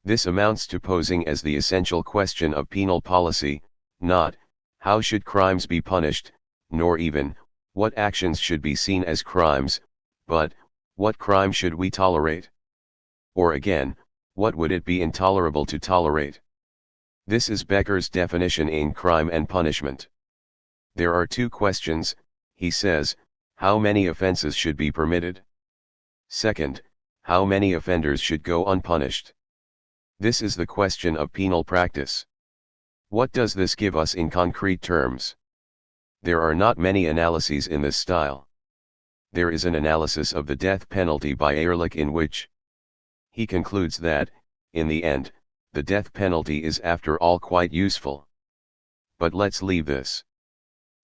Speaker 1: This amounts to posing as the essential question of penal policy, not, how should crimes be punished, nor even, what actions should be seen as crimes, but, what crime should we tolerate? Or again, what would it be intolerable to tolerate? This is Becker's definition in Crime and Punishment. There are two questions, he says: how many offenses should be permitted? Second, how many offenders should go unpunished? This is the question of penal practice. What does this give us in concrete terms? There are not many analyses in this style. There is an analysis of the death penalty by Ehrlich in which he concludes that, in the end, the death penalty is after all quite useful. But let's leave this.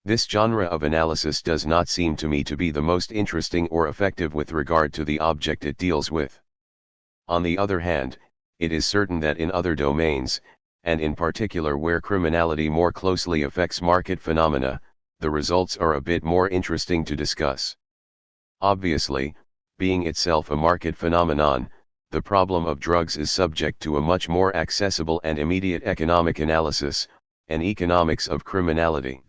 Speaker 1: This genre of analysis does not seem to me to be the most interesting or effective with regard to the object it deals with. On the other hand, it is certain that in other domains, and in particular where criminality more closely affects market phenomena, the results are a bit more interesting to discuss. Obviously, being itself a market phenomenon, the problem of drugs is subject to a much more accessible and immediate economic analysis, an economics of criminality.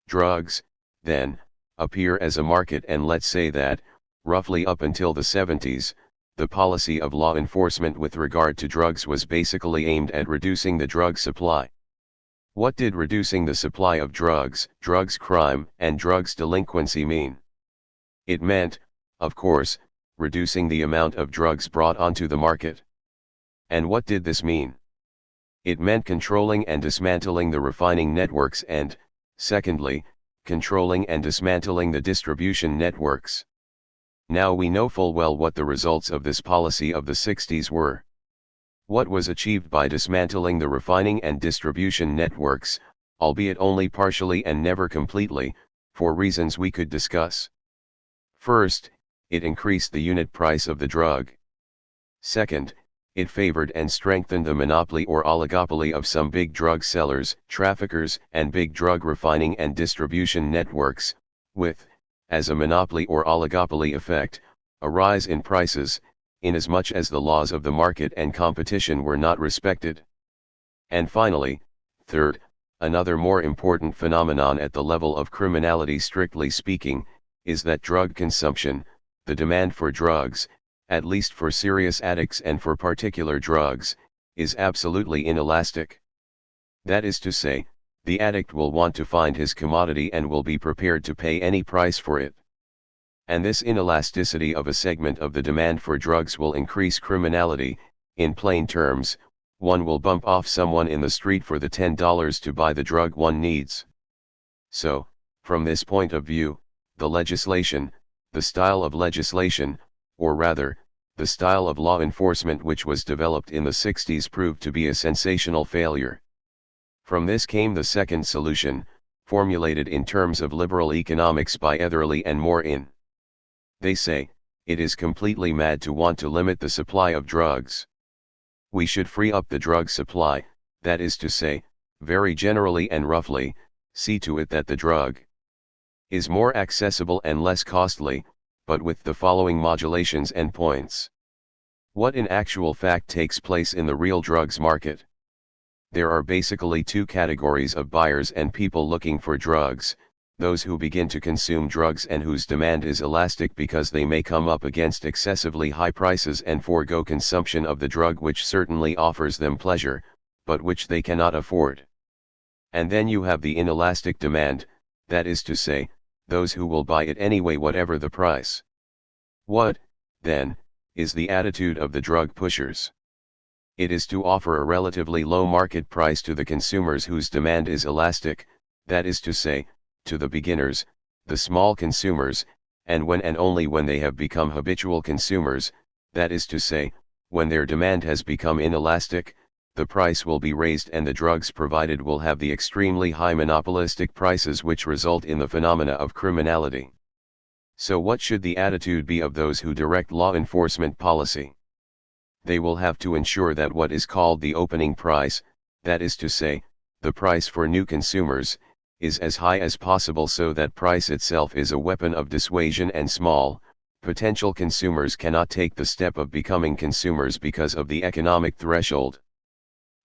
Speaker 1: Drugs, then, appear as a market, and let's say that, roughly up until the 70s, the policy of law enforcement with regard to drugs was basically aimed at reducing the drug supply. What did reducing the supply of drugs crime, and drugs delinquency mean? It meant, of course, reducing the amount of drugs brought onto the market. And what did this mean? It meant controlling and dismantling the refining networks and, secondly, controlling and dismantling the distribution networks. Now we know full well what the results of this policy of the 60s were. What was achieved by dismantling the refining and distribution networks, albeit only partially and never completely, for reasons we could discuss. First, it increased the unit price of the drug. Second, it favored and strengthened the monopoly or oligopoly of some big drug sellers, traffickers, and big drug refining and distribution networks, with, as a monopoly or oligopoly effect, a rise in prices, inasmuch as the laws of the market and competition were not respected. And finally, third, another more important phenomenon at the level of criminality strictly speaking, is that drug consumption, the demand for drugs, at least for serious addicts and for particular drugs, is absolutely inelastic. That is to say, the addict will want to find his commodity and will be prepared to pay any price for it. And this inelasticity of a segment of the demand for drugs will increase criminality. In plain terms, one will bump off someone in the street for the $10 to buy the drug one needs. So, from this point of view, the legislation, the style of legislation, or rather, the style of law enforcement which was developed in the 60s proved to be a sensational failure. From this came the second solution, formulated in terms of liberal economics by Etherly and Moore in. They say, it is completely mad to want to limit the supply of drugs. We should free up the drug supply, that is to say, very generally and roughly, see to it that the drug is more accessible and less costly, but with the following modulations and points. What in actual fact takes place in the real drugs market? There are basically two categories of buyers and people looking for drugs: those who begin to consume drugs and whose demand is elastic because they may come up against excessively high prices and forego consumption of the drug which certainly offers them pleasure, but which they cannot afford. And then you have the inelastic demand, that is to say, those who will buy it anyway whatever the price. What, then, is the attitude of the drug pushers? It is to offer a relatively low market price to the consumers whose demand is elastic, that is to say, to the beginners, the small consumers, and when and only when they have become habitual consumers, that is to say, when their demand has become inelastic, the price will be raised and the drugs provided will have the extremely high monopolistic prices which result in the phenomena of criminality. So what should the attitude be of those who direct law enforcement policy? They will have to ensure that what is called the opening price, that is to say, the price for new consumers, is as high as possible so that price itself is a weapon of dissuasion and small, potential consumers cannot take the step of becoming consumers because of the economic threshold.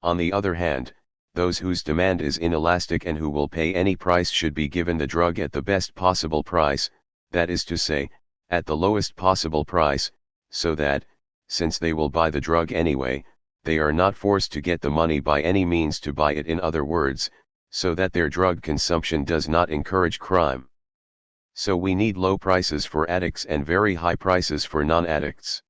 Speaker 1: On the other hand, those whose demand is inelastic and who will pay any price should be given the drug at the best possible price, that is to say, at the lowest possible price, so that, since they will buy the drug anyway, they are not forced to get the money by any means to buy it, in other words, so that their drug consumption does not encourage crime. So we need low prices for addicts and very high prices for non-addicts.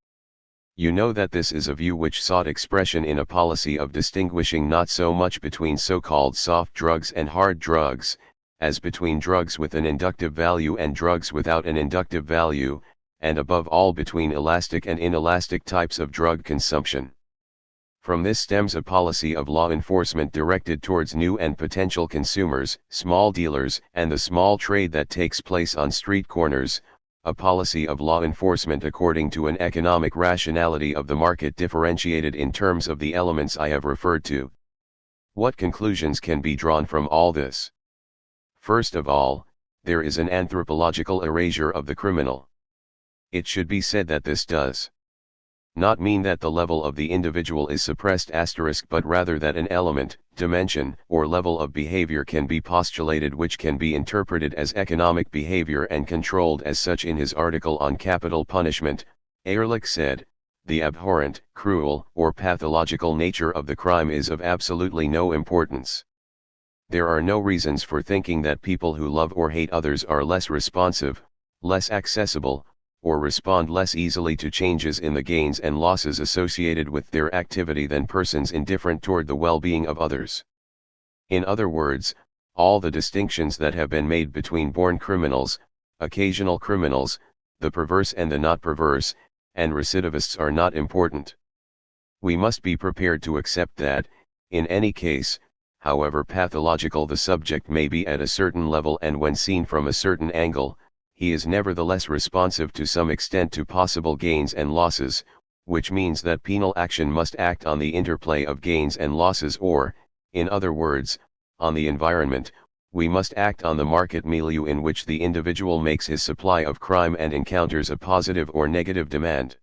Speaker 1: You know that this is a view which sought expression in a policy of distinguishing not so much between so-called soft drugs and hard drugs, as between drugs with an inductive value and drugs without an inductive value, and above all between elastic and inelastic types of drug consumption. From this stems a policy of law enforcement directed towards new and potential consumers, small dealers, and the small trade that takes place on street corners, a policy of law enforcement according to an economic rationality of the market differentiated in terms of the elements I have referred to. What conclusions can be drawn from all this? First of all, there is an anthropological erasure of the criminal. It should be said that this does not mean that the level of the individual is suppressed *, but rather that an element, dimension, or level of behavior can be postulated which can be interpreted as economic behavior and controlled as such. In his article on capital punishment, Ehrlich said, "The abhorrent, cruel, or pathological nature of the crime is of absolutely no importance. There are no reasons for thinking that people who love or hate others are less responsive, less accessible, or respond less easily to changes in the gains and losses associated with their activity than persons indifferent toward the well-being of others." In other words, all the distinctions that have been made between born criminals, occasional criminals, the perverse and the not perverse, and recidivists are not important. We must be prepared to accept that, in any case, however pathological the subject may be at a certain level and when seen from a certain angle, he is nevertheless responsive to some extent to possible gains and losses, which means that penal action must act on the interplay of gains and losses, or, in other words, on the environment. We must act on the market milieu in which the individual makes his supply of crime and encounters a positive or negative demand.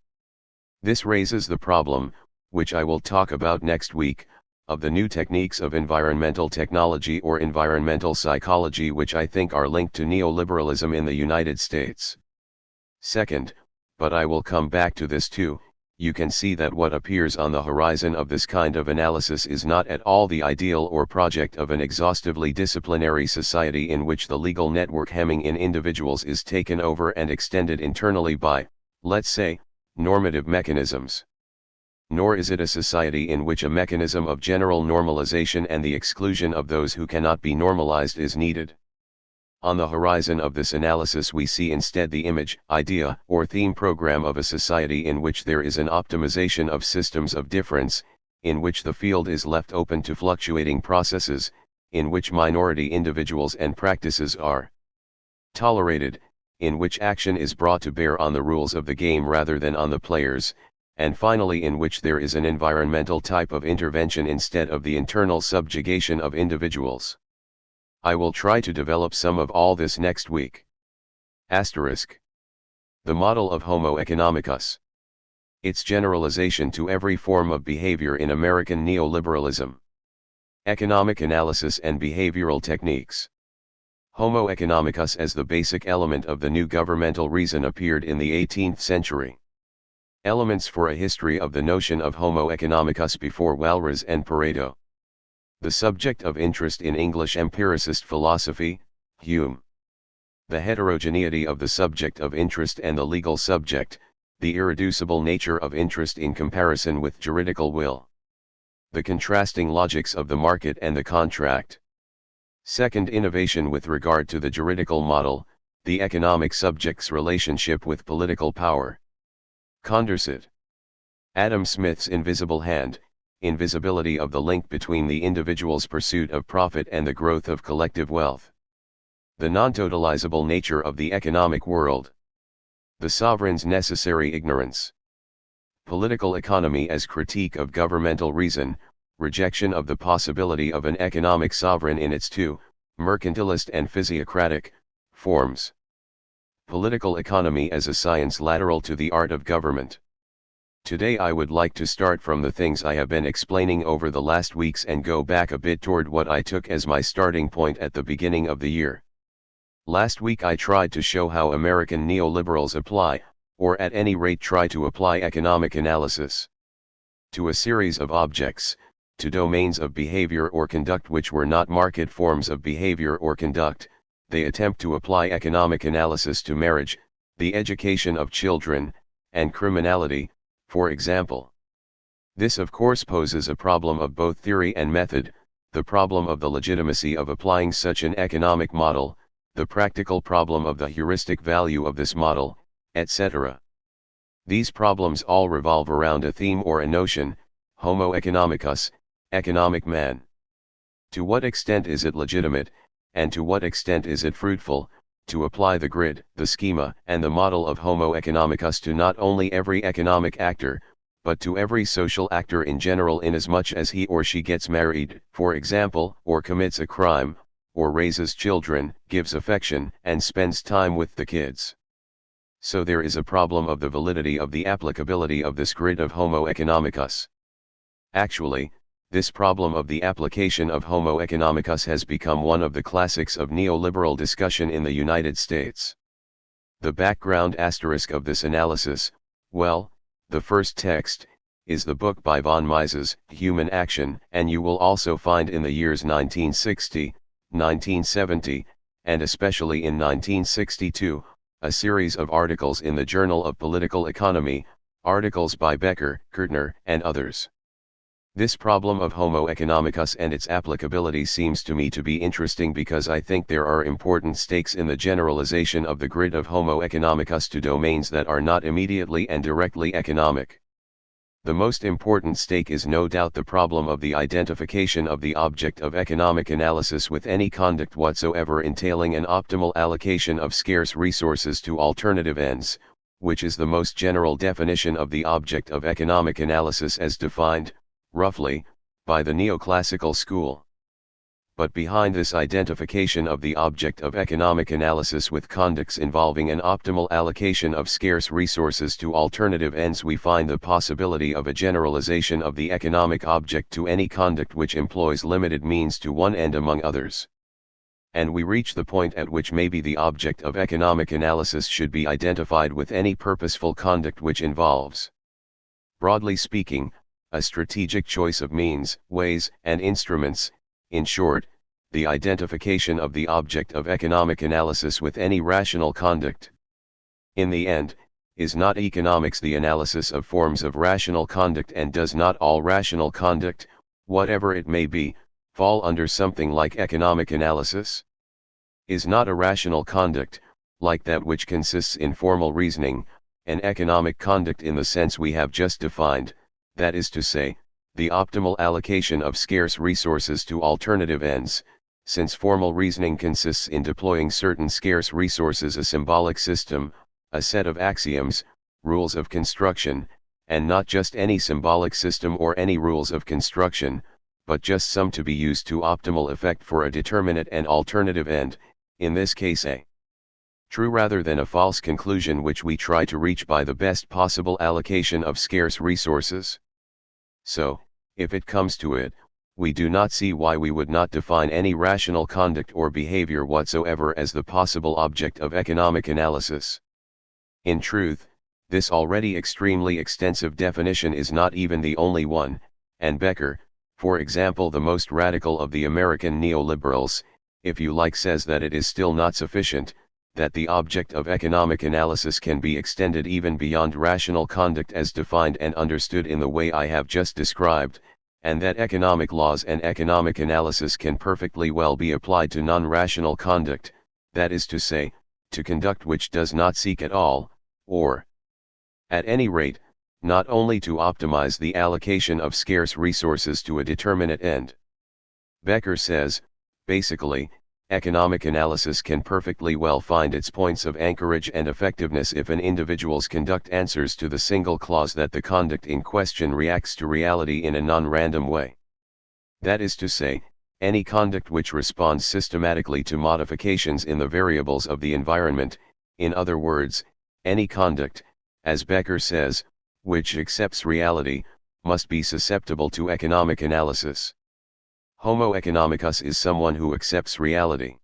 Speaker 1: This raises the problem, which I will talk about next week, of the new techniques of environmental technology or environmental psychology, which I think are linked to neoliberalism in the United States. Second, but I will come back to this too, you can see that what appears on the horizon of this kind of analysis is not at all the ideal or project of an exhaustively disciplinary society in which the legal network hemming in individuals is taken over and extended internally by, let's say, normative mechanisms. Nor is it a society in which a mechanism of general normalization and the exclusion of those who cannot be normalized is needed. On the horizon of this analysis we see instead the image, idea, or theme program of a society in which there is an optimization of systems of difference, in which the field is left open to fluctuating processes, in which minority individuals and practices are tolerated, in which action is brought to bear on the rules of the game rather than on the players, and finally in which there is an environmental type of intervention instead of the internal subjugation of individuals. I will try to develop some of all this next week. Asterisk. The model of Homo economicus. Its generalization to every form of behavior in American neoliberalism. Economic analysis and behavioral techniques. Homo economicus as the basic element of the new governmental reason appeared in the 18th century. Elements for a history of the notion of Homo economicus before Walras and Pareto. The subject of interest in English empiricist philosophy, Hume. The heterogeneity of the subject of interest and the legal subject, the irreducible nature of interest in comparison with juridical will. The contrasting logics of the market and the contract. Second, innovation with regard to the juridical model, the economic subject's relationship with political power. Condorcet. Adam Smith's invisible hand, invisibility of the link between the individual's pursuit of profit and the growth of collective wealth. The non-totalizable nature of the economic world. The sovereign's necessary ignorance. Political economy as critique of governmental reason, rejection of the possibility of an economic sovereign in its two, mercantilist and physiocratic, forms. Political economy as a science lateral to the art of government. Today I would like to start from the things I have been explaining over the last weeks and go back a bit toward what I took as my starting point at the beginning of the year. Last week I tried to show how American neoliberals apply, or at any rate try to apply economic analysis to a series of objects, to domains of behavior or conduct which were not market forms of behavior or conduct. They attempt to apply economic analysis to marriage, the education of children, and criminality, for example. This of course poses a problem of both theory and method, the problem of the legitimacy of applying such an economic model, the practical problem of the heuristic value of this model, etc. These problems all revolve around a theme or a notion, Homo economicus, economic man. To what extent is it legitimate, and to what extent is it fruitful, to apply the grid, the schema, and the model of Homo economicus to not only every economic actor, but to every social actor in general inasmuch as he or she gets married, for example, or commits a crime, or raises children, gives affection, and spends time with the kids. So there is a problem of the validity of the applicability of this grid of Homo economicus. Actually, this problem of the application of Homo economicus has become one of the classics of neoliberal discussion in the United States. The background asterisk of this analysis, well, the first text, is the book by von Mises, Human Action, and you will also find in the years 1960, 1970, and especially in 1962, a series of articles in the Journal of Political Economy, articles by Becker, Kirtner, and others. This problem of Homo economicus and its applicability seems to me to be interesting because I think there are important stakes in the generalization of the grid of Homo economicus to domains that are not immediately and directly economic. The most important stake is no doubt the problem of the identification of the object of economic analysis with any conduct whatsoever entailing an optimal allocation of scarce resources to alternative ends, which is the most general definition of the object of economic analysis as defined, roughly, by the neoclassical school. But behind this identification of the object of economic analysis with conducts involving an optimal allocation of scarce resources to alternative ends we find the possibility of a generalization of the economic object to any conduct which employs limited means to one end among others. And we reach the point at which maybe the object of economic analysis should be identified with any purposeful conduct which involves, broadly speaking, a strategic choice of means, ways, and instruments, in short, the identification of the object of economic analysis with any rational conduct. In the end, is not economics the analysis of forms of rational conduct, and does not all rational conduct, whatever it may be, fall under something like economic analysis? Is not a rational conduct, like that which consists in formal reasoning, an economic conduct in the sense we have just defined, that is to say, the optimal allocation of scarce resources to alternative ends, since formal reasoning consists in deploying certain scarce resources, a symbolic system, a set of axioms, rules of construction, and not just any symbolic system or any rules of construction, but just some to be used to optimal effect for a determinate and alternative end, in this case a true rather than a false conclusion which we try to reach by the best possible allocation of scarce resources. So, if it comes to it, we do not see why we would not define any rational conduct or behavior whatsoever as the possible object of economic analysis. In truth, this already extremely extensive definition is not even the only one, and Becker, for example, the most radical of the American neoliberals, if you like, says that it is still not sufficient, that the object of economic analysis can be extended even beyond rational conduct as defined and understood in the way I have just described, and that economic laws and economic analysis can perfectly well be applied to non-rational conduct, that is to say, to conduct which does not seek at all, or, at any rate, not only to optimize the allocation of scarce resources to a determinate end. Becker says, basically, economic analysis can perfectly well find its points of anchorage and effectiveness if an individual's conduct answers to the single clause that the conduct in question reacts to reality in a non-random way. That is to say, any conduct which responds systematically to modifications in the variables of the environment, in other words, any conduct, as Becker says, which accepts reality, must be susceptible to economic analysis. Homo economicus is someone who accepts reality.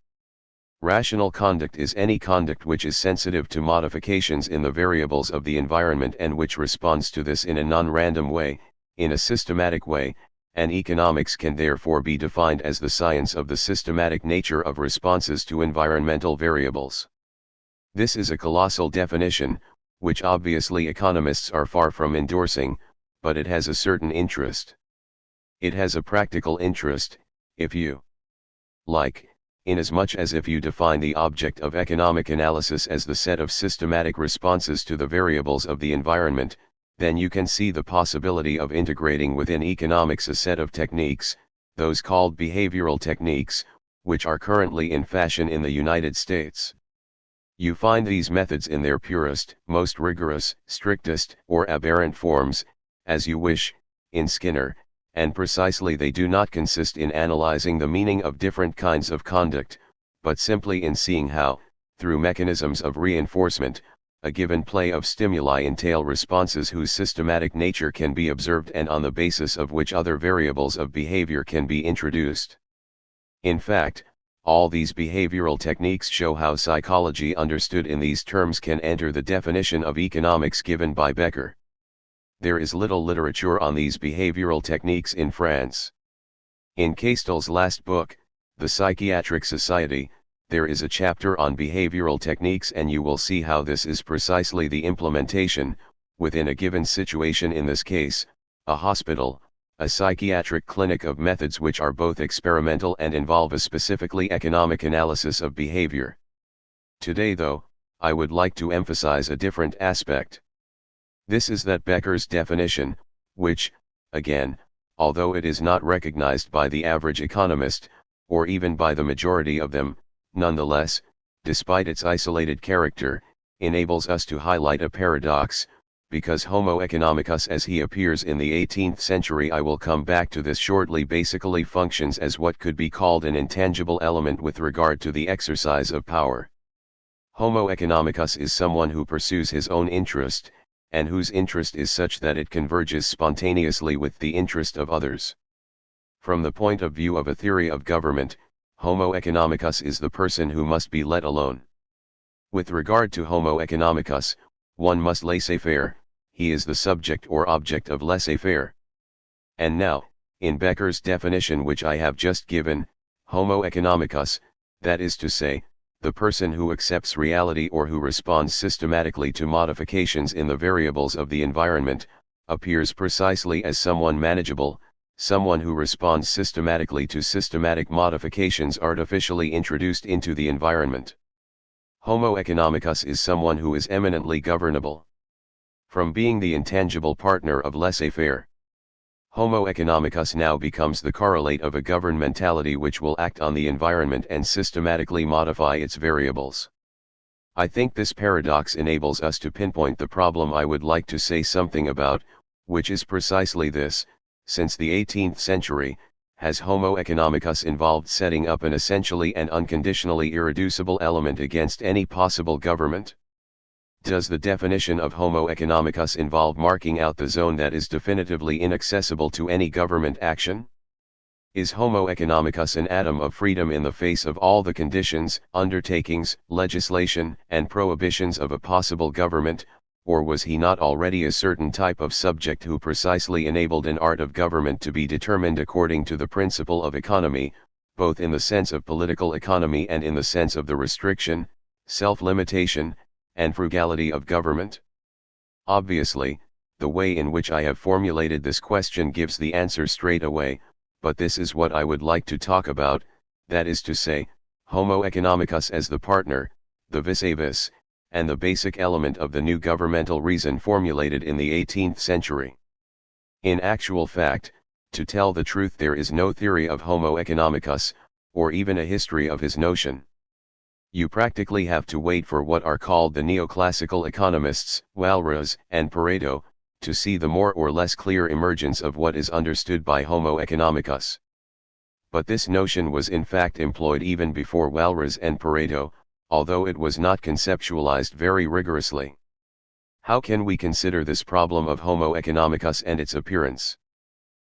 Speaker 1: Rational conduct is any conduct which is sensitive to modifications in the variables of the environment and which responds to this in a non-random way, in a systematic way, and economics can therefore be defined as the science of the systematic nature of responses to environmental variables. This is a colossal definition, which obviously economists are far from endorsing, but it has a certain interest. It has a practical interest, if you like, inasmuch as if you define the object of economic analysis as the set of systematic responses to the variables of the environment, then you can see the possibility of integrating within economics a set of techniques, those called behavioral techniques, which are currently in fashion in the United States. You find these methods in their purest, most rigorous, strictest, or aberrant forms, as you wish, in Skinner, and precisely they do not consist in analyzing the meaning of different kinds of conduct, but simply in seeing how, through mechanisms of reinforcement, a given play of stimuli entail responses whose systematic nature can be observed and on the basis of which other variables of behavior can be introduced. In fact, all these behavioral techniques show how psychology understood in these terms can enter the definition of economics given by Becker. There is little literature on these behavioral techniques in France. In Castel's last book, The Psychiatric Society, there is a chapter on behavioral techniques, and you will see how this is precisely the implementation, within a given situation, in this case, a hospital, a psychiatric clinic, of methods which are both experimental and involve a specifically economic analysis of behavior. Today, though, I would like to emphasize a different aspect. This is that Becker's definition, which, again, although it is not recognized by the average economist, or even by the majority of them, nonetheless, despite its isolated character, enables us to highlight a paradox, because Homo economicus as he appears in the 18th century, I will come back to this shortly, basically functions as what could be called an intangible element with regard to the exercise of power. Homo economicus is someone who pursues his own interest, and whose interest is such that it converges spontaneously with the interest of others. From the point of view of a theory of government, Homo economicus is the person who must be let alone. With regard to Homo economicus, one must laissez-faire, he is the subject or object of laissez-faire. And now, in Becker's definition which I have just given, Homo economicus, that is to say, the person who accepts reality or who responds systematically to modifications in the variables of the environment, appears precisely as someone manageable, someone who responds systematically to systematic modifications artificially introduced into the environment. Homo economicus is someone who is eminently governable. From being the intangible partner of laissez-faire, Homo economicus now becomes the correlate of a governmentality which will act on the environment and systematically modify its variables. I think this paradox enables us to pinpoint the problem I would like to say something about, which is precisely this: since the 18th century, has Homo economicus involved setting up an essentially and unconditionally irreducible element against any possible government? Does the definition of Homo economicus involve marking out the zone that is definitively inaccessible to any government action? Is Homo economicus an atom of freedom in the face of all the conditions, undertakings, legislation, and prohibitions of a possible government, or was he not already a certain type of subject who precisely enabled an art of government to be determined according to the principle of economy, both in the sense of political economy and in the sense of the restriction, self-limitation, and frugality of government? Obviously, the way in which I have formulated this question gives the answer straight away, but this is what I would like to talk about, that is to say, Homo economicus as the partner, the vis-a-vis, and the basic element of the new governmental reason formulated in the 18th century. In actual fact, to tell the truth, there is no theory of Homo economicus, or even a history of his notion. You practically have to wait for what are called the neoclassical economists, Walras and Pareto, to see the more or less clear emergence of what is understood by Homo economicus. But this notion was in fact employed even before Walras and Pareto, although it was not conceptualized very rigorously. How can we consider this problem of Homo economicus and its appearance?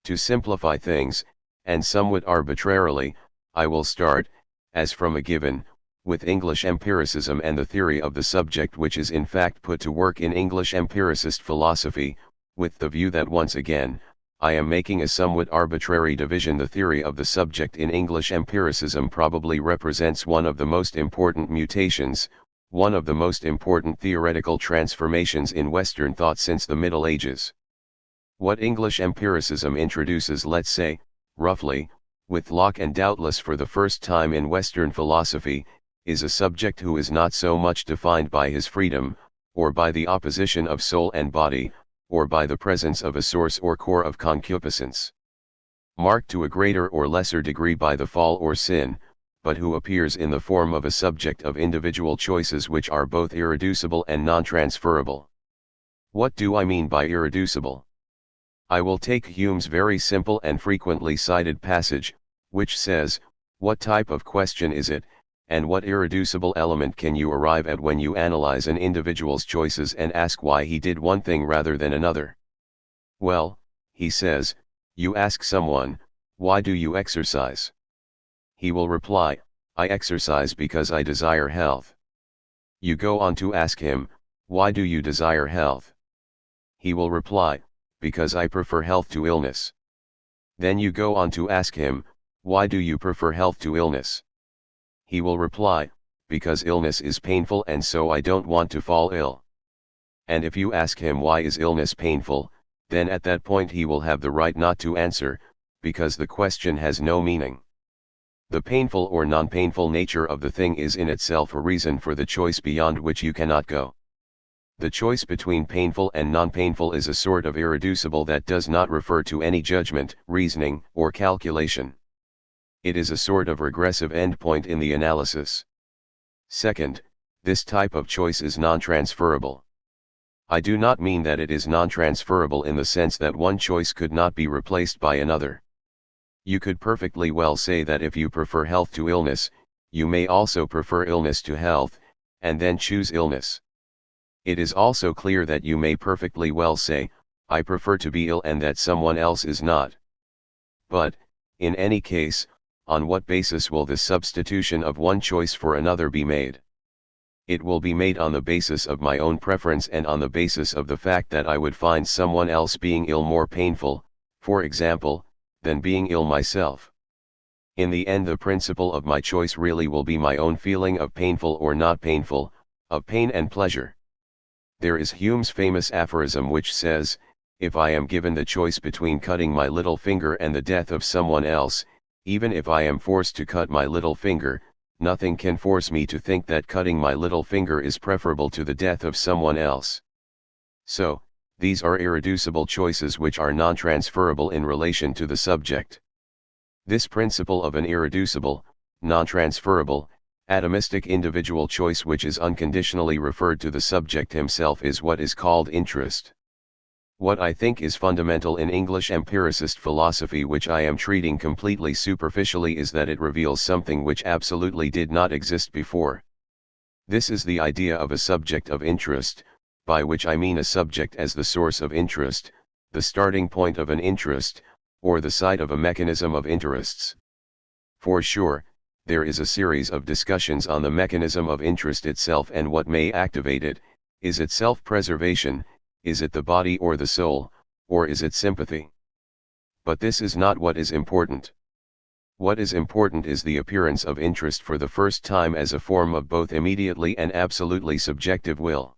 Speaker 1: To simplify things, and somewhat arbitrarily, I will start, as from a given, with English empiricism and the theory of the subject, which is in fact put to work in English empiricist philosophy, with the view that once again, I am making a somewhat arbitrary division. The theory of the subject in English empiricism probably represents one of the most important mutations, one of the most important theoretical transformations in Western thought since the Middle Ages. What English empiricism introduces, let's say, roughly, with Locke and doubtless for the first time in Western philosophy, is a subject who is not so much defined by his freedom, or by the opposition of soul and body, or by the presence of a source or core of concupiscence, marked to a greater or lesser degree by the fall or sin, but who appears in the form of a subject of individual choices which are both irreducible and non-transferable. What do I mean by irreducible? I will take Hume's very simple and frequently cited passage, which says, "What type of question is it, and what irreducible element can you arrive at when you analyze an individual's choices and ask why he did one thing rather than another?" Well, he says, you ask someone, "Why do you exercise?" He will reply, "I exercise because I desire health." You go on to ask him, "Why do you desire health?" He will reply, "Because I prefer health to illness." Then you go on to ask him, "Why do you prefer health to illness?" He will reply, "Because illness is painful and so I don't want to fall ill." And if you ask him why is illness painful, then at that point he will have the right not to answer, because the question has no meaning. The painful or non-painful nature of the thing is in itself a reason for the choice beyond which you cannot go. The choice between painful and non-painful is a sort of irreducible that does not refer to any judgment, reasoning, or calculation. It is a sort of regressive endpoint in the analysis. Second, this type of choice is non-transferable. I do not mean that it is non-transferable in the sense that one choice could not be replaced by another. You could perfectly well say that if you prefer health to illness, you may also prefer illness to health, and then choose illness. It is also clear that you may perfectly well say, "I prefer to be ill," and that someone else is not. But, in any case, on what basis will the substitution of one choice for another be made? It will be made on the basis of my own preference and on the basis of the fact that I would find someone else being ill more painful, for example, than being ill myself. In the end, the principle of my choice really will be my own feeling of painful or not painful, of pain and pleasure. There is Hume's famous aphorism which says, "If I am given the choice between cutting my little finger and the death of someone else, even if I am forced to cut my little finger, nothing can force me to think that cutting my little finger is preferable to the death of someone else." So, these are irreducible choices which are non-transferable in relation to the subject. This principle of an irreducible, non-transferable, atomistic individual choice which is unconditionally referred to the subject himself is what is called interest. What I think is fundamental in English empiricist philosophy, which I am treating completely superficially, is that it reveals something which absolutely did not exist before. This is the idea of a subject of interest, by which I mean a subject as the source of interest, the starting point of an interest, or the site of a mechanism of interests. For sure, there is a series of discussions on the mechanism of interest itself and what may activate it. Is it self-preservation, is it the body or the soul, or is it sympathy? But this is not what is important. What is important is the appearance of interest for the first time as a form of both immediately and absolutely subjective will.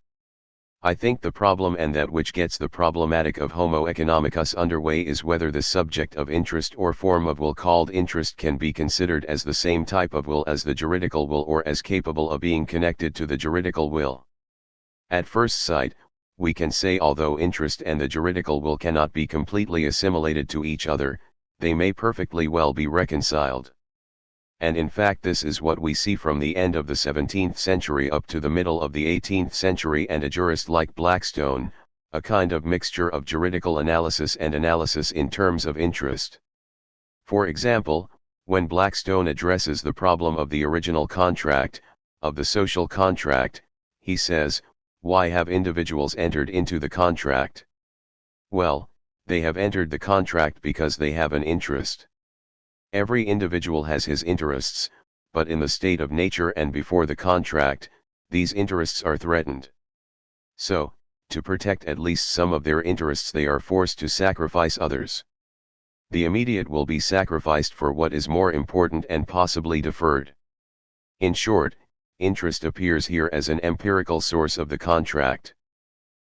Speaker 1: I think the problem, and that which gets the problematic of Homo economicus underway, is whether the subject of interest or form of will called interest can be considered as the same type of will as the juridical will, or as capable of being connected to the juridical will. At first sight, we can say although interest and the juridical will cannot be completely assimilated to each other, they may perfectly well be reconciled. And in fact this is what we see from the end of the 17th century up to the middle of the 18th century, and a jurist like Blackstone, a kind of mixture of juridical analysis and analysis in terms of interest. For example, when Blackstone addresses the problem of the original contract, of the social contract, he says, why have individuals entered into the contract? Well, they have entered the contract because they have an interest. Every individual has his interests, but in the state of nature and before the contract, these interests are threatened. So, to protect at least some of their interests, they are forced to sacrifice others. The immediate will be sacrificed for what is more important and possibly deferred. In short, interest appears here as an empirical source of the contract.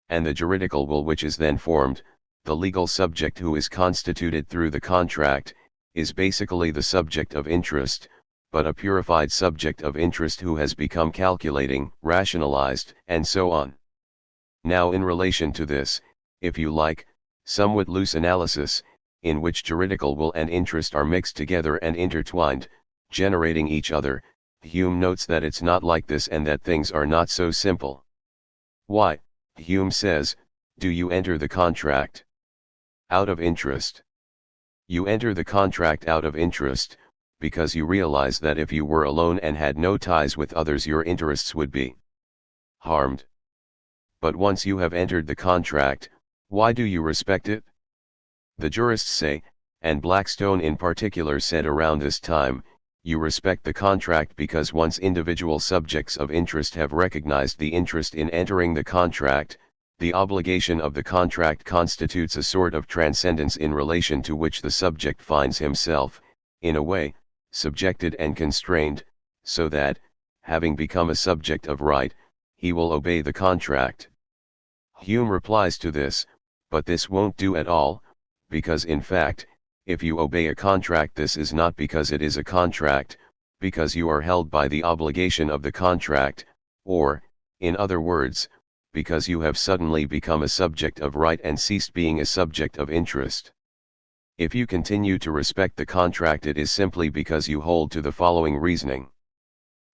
Speaker 1: And the juridical will which is then formed, the legal subject who is constituted through the contract, is basically the subject of interest, but a purified subject of interest who has become calculating, rationalized, and so on. Now in relation to this, if you like, somewhat loose analysis, in which juridical will and interest are mixed together and intertwined, generating each other, Hume notes that it's not like this and that things are not so simple. Why, Hume says, do you enter the contract? Out of interest. You enter the contract out of interest, because you realize that if you were alone and had no ties with others, your interests would be harmed. But once you have entered the contract, why do you respect it? The jurists say, and Blackstone in particular said around this time, you respect the contract because once individual subjects of interest have recognized the interest in entering the contract, the obligation of the contract constitutes a sort of transcendence in relation to which the subject finds himself, in a way, subjected and constrained, so that, having become a subject of right, he will obey the contract. Hume replies to this, but this won't do at all, because in fact, if you obey a contract, this is not because it is a contract, because you are held by the obligation of the contract, or, in other words, because you have suddenly become a subject of right and ceased being a subject of interest. If you continue to respect the contract, it is simply because you hold to the following reasoning.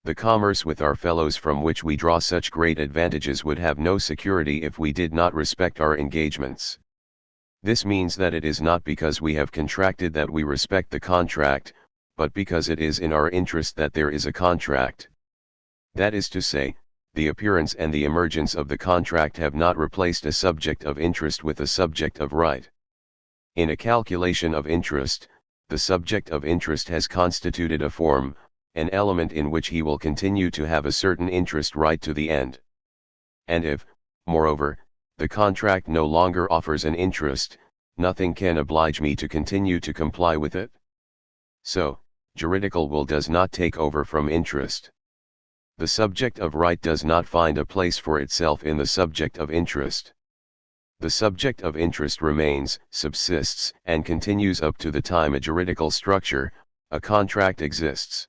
Speaker 1: The commerce with our fellows from which we draw such great advantages would have no security if we did not respect our engagements. This means that it is not because we have contracted that we respect the contract, but because it is in our interest that there is a contract. That is to say, the appearance and the emergence of the contract have not replaced a subject of interest with a subject of right. In a calculation of interest, the subject of interest has constituted a form, an element in which he will continue to have a certain interest right to the end. And if, moreover, the contract no longer offers an interest, nothing can oblige me to continue to comply with it. So, juridical will does not take over from interest. The subject of right does not find a place for itself in the subject of interest. The subject of interest remains, subsists, and continues up to the time a juridical structure, a contract exists.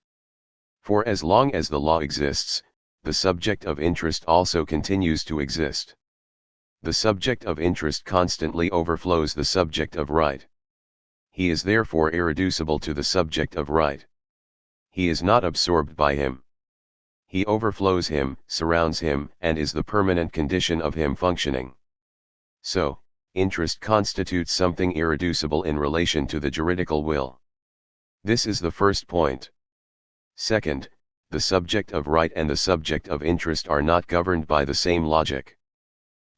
Speaker 1: For as long as the law exists, the subject of interest also continues to exist. The subject of interest constantly overflows the subject of right. He is therefore irreducible to the subject of right. He is not absorbed by him. He overflows him, surrounds him, and is the permanent condition of him functioning. So, interest constitutes something irreducible in relation to the juridical will. This is the first point. Second, the subject of right and the subject of interest are not governed by the same logic.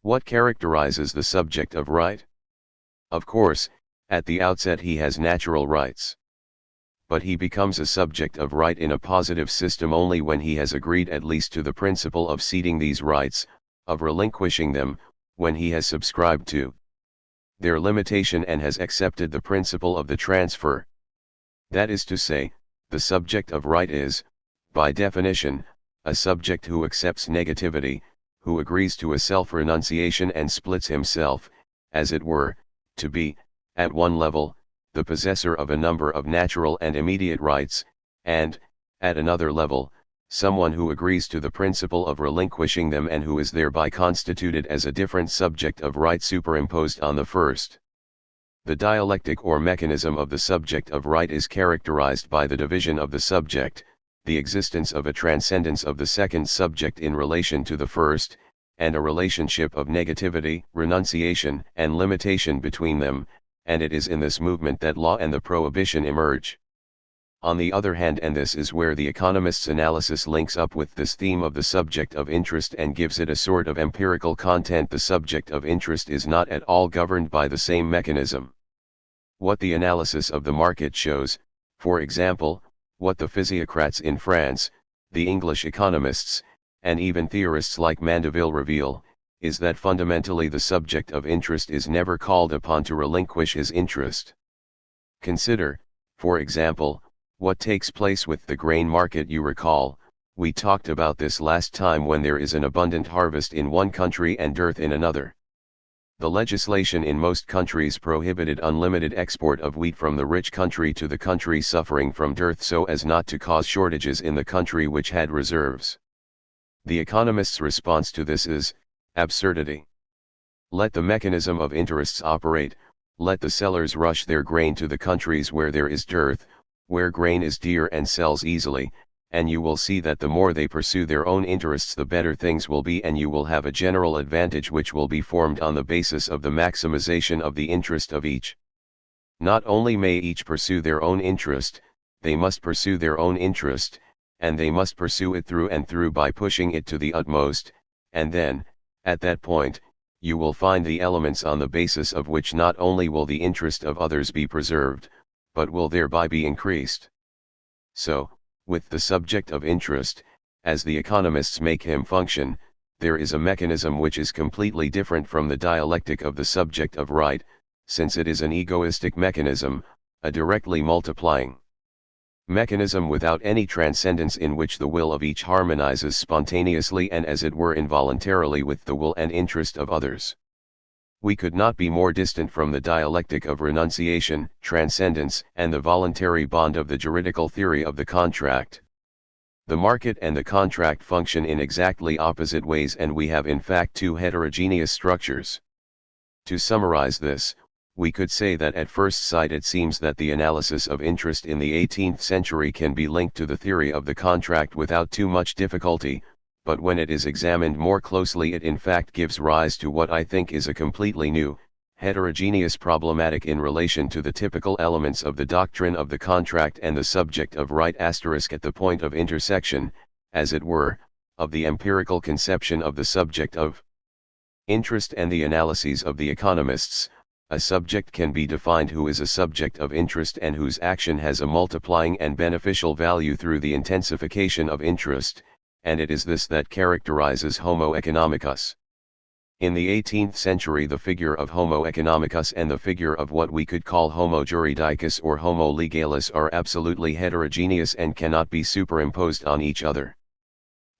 Speaker 1: What characterizes the subject of right? Of course, at the outset he has natural rights. But he becomes a subject of right in a positive system only when he has agreed at least to the principle of ceding these rights, of relinquishing them, when he has subscribed to their limitation and has accepted the principle of the transfer. That is to say, the subject of right is, by definition, a subject who accepts negativity, who agrees to a self-renunciation and splits himself, as it were, to be, at one level, the possessor of a number of natural and immediate rights, and, at another level, someone who agrees to the principle of relinquishing them and who is thereby constituted as a different subject of right superimposed on the first. The dialectic or mechanism of the subject of right is characterized by the division of the subject, the existence of a transcendence of the second subject in relation to the first, and a relationship of negativity, renunciation, and limitation between them, and it is in this movement that law and the prohibition emerge. On the other hand, and this is where the economist's analysis links up with this theme of the subject of interest and gives it a sort of empirical content, the subject of interest is not at all governed by the same mechanism. What the analysis of the market shows, for example, what the physiocrats in France, the English economists, and even theorists like Mandeville reveal, is that fundamentally the subject of interest is never called upon to relinquish his interest. Consider, for example, what takes place with the grain market. You recall, we talked about this last time. When there is an abundant harvest in one country and dearth in another, the legislation in most countries prohibited unlimited export of wheat from the rich country to the country suffering from dearth so as not to cause shortages in the country which had reserves. The economist's response to this is absurdity. Let the mechanism of interests operate, let the sellers rush their grain to the countries where there is dearth, where grain is dear and sells easily, and you will see that the more they pursue their own interests the better things will be, and you will have a general advantage which will be formed on the basis of the maximization of the interest of each. Not only may each pursue their own interest, they must pursue their own interest, and they must pursue it through and through by pushing it to the utmost, and then, at that point, you will find the elements on the basis of which not only will the interest of others be preserved, but will thereby be increased. So, with the subject of interest, as the economists make him function, there is a mechanism which is completely different from the dialectic of the subject of right, since it is an egoistic mechanism, a directly multiplying mechanism without any transcendence, in which the will of each harmonizes spontaneously and as it were involuntarily with the will and interest of others. We could not be more distant from the dialectic of renunciation, transcendence, and the voluntary bond of the juridical theory of the contract. The market and the contract function in exactly opposite ways, and we have in fact two heterogeneous structures. To summarize this, we could say that at first sight it seems that the analysis of interest in the 18th century can be linked to the theory of the contract without too much difficulty, but when it is examined more closely it in fact gives rise to what I think is a completely new, heterogeneous problematic in relation to the typical elements of the doctrine of the contract and the subject of right *, at the point of intersection, as it were, of the empirical conception of the subject of interest and the analyses of the economists. A subject can be defined who is a subject of interest and whose action has a multiplying and beneficial value through the intensification of interest, and it is this that characterizes Homo economicus. In the 18th century the figure of Homo economicus and the figure of what we could call Homo juridicus or Homo legalis are absolutely heterogeneous and cannot be superimposed on each other.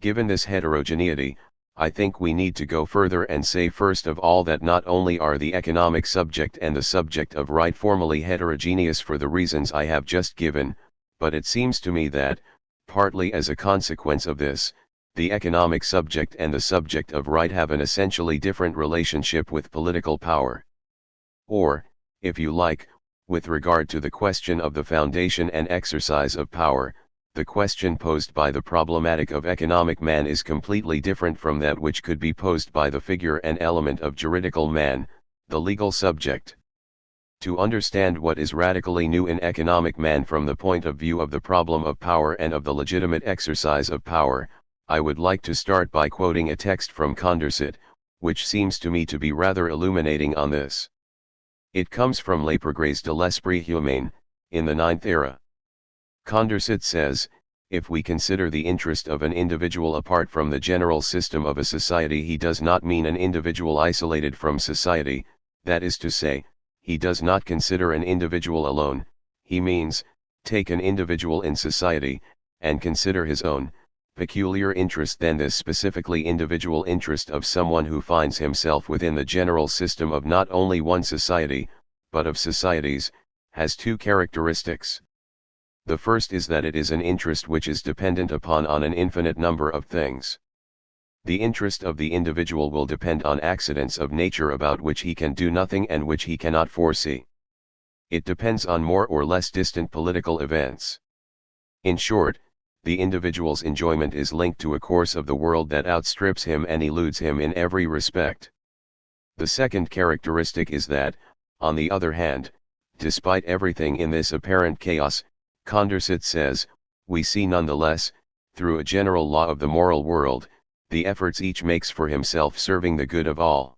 Speaker 1: Given this heterogeneity, I think we need to go further and say first of all that not only are the economic subject and the subject of right formally heterogeneous for the reasons I have just given, but it seems to me that, partly as a consequence of this, the economic subject and the subject of right have an essentially different relationship with political power. Or, if you like, with regard to the question of the foundation and exercise of power, the question posed by the problematic of economic man is completely different from that which could be posed by the figure and element of juridical man, The legal subject. To understand what is radically new in economic man from the point of view of the problem of power and of the legitimate exercise of power, I would like to start by quoting a text from Condorcet, which seems to me to be rather illuminating on this. It comes from Les Progrès de l'Esprit Humain, in the 9th era. Condorcet says, if we consider the interest of an individual apart from the general system of a society, he does not mean an individual isolated from society, that is to say, he does not consider an individual alone, he means, take an individual in society, and consider his own, peculiar interest, then this specifically individual interest of someone who finds himself within the general system of not only one society, but of societies, has two characteristics. The first is that it is an interest which is dependent upon an infinite number of things. The interest of the individual will depend on accidents of nature about which he can do nothing and which he cannot foresee. It depends on more or less distant political events. In short, the individual's enjoyment is linked to a course of the world that outstrips him and eludes him in every respect. The second characteristic is that, on the other hand, despite everything in this apparent chaos, Condorcet says, we see nonetheless, through a general law of the moral world, the efforts each makes for himself serving the good of all.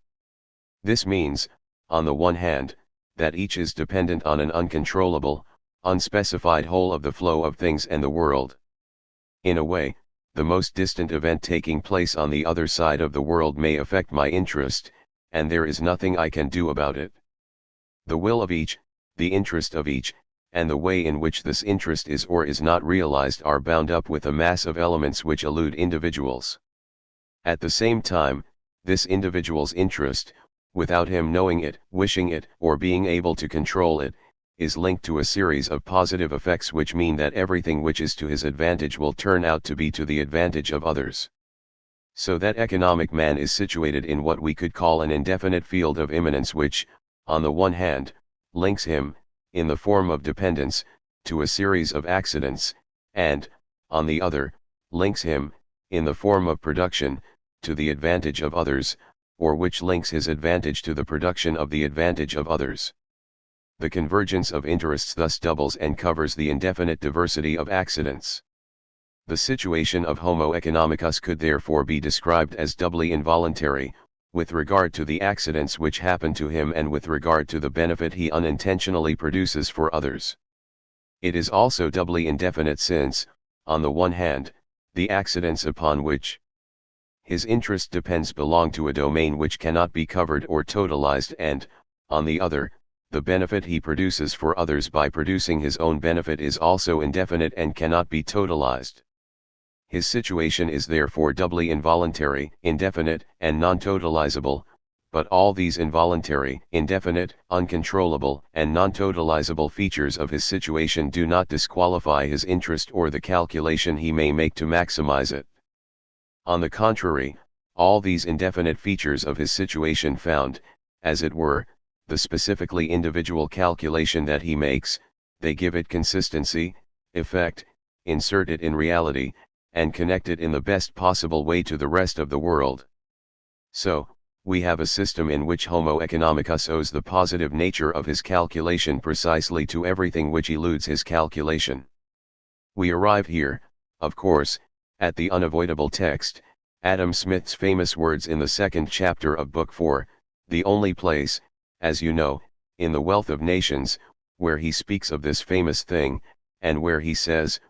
Speaker 1: This means, on the one hand, that each is dependent on an uncontrollable, unspecified whole of the flow of things and the world. In a way, the most distant event taking place on the other side of the world may affect my interest, and there is nothing I can do about it. The will of each, the interest of each, and the way in which this interest is or is not realized are bound up with a mass of elements which elude individuals. At the same time, this individual's interest, without him knowing it, wishing it, or being able to control it, is linked to a series of positive effects which mean that everything which is to his advantage will turn out to be to the advantage of others. So that economic man is situated in what we could call an indefinite field of immanence which, on the one hand, links him, in the form of dependence, to a series of accidents, and, on the other, links him, in the form of production, to the advantage of others, or which links his advantage to the production of the advantage of others. The convergence of interests thus doubles and covers the indefinite diversity of accidents. The situation of Homo economicus could therefore be described as doubly involuntary, with regard to the accidents which happen to him and with regard to the benefit he unintentionally produces for others. It is also doubly indefinite since, on the one hand, the accidents upon which his interest depends belong to a domain which cannot be covered or totalized, and, on the other, the benefit he produces for others by producing his own benefit is also indefinite and cannot be totalized. His situation is therefore doubly involuntary, indefinite, and non-totalizable, but all these involuntary, indefinite, uncontrollable, and non-totalizable features of his situation do not disqualify his interest or the calculation he may make to maximize it. On the contrary, all these indefinite features of his situation found, as it were, the specifically individual calculation that he makes, they give it consistency, effect, insert it in reality, and connect it in the best possible way to the rest of the world. So, we have a system in which Homo economicus owes the positive nature of his calculation precisely to everything which eludes his calculation. We arrive here, of course, at the unavoidable text, Adam Smith's famous words in the second chapter of Book 4, the only place, as you know, in the Wealth of Nations, where he speaks of this famous thing, and where he says,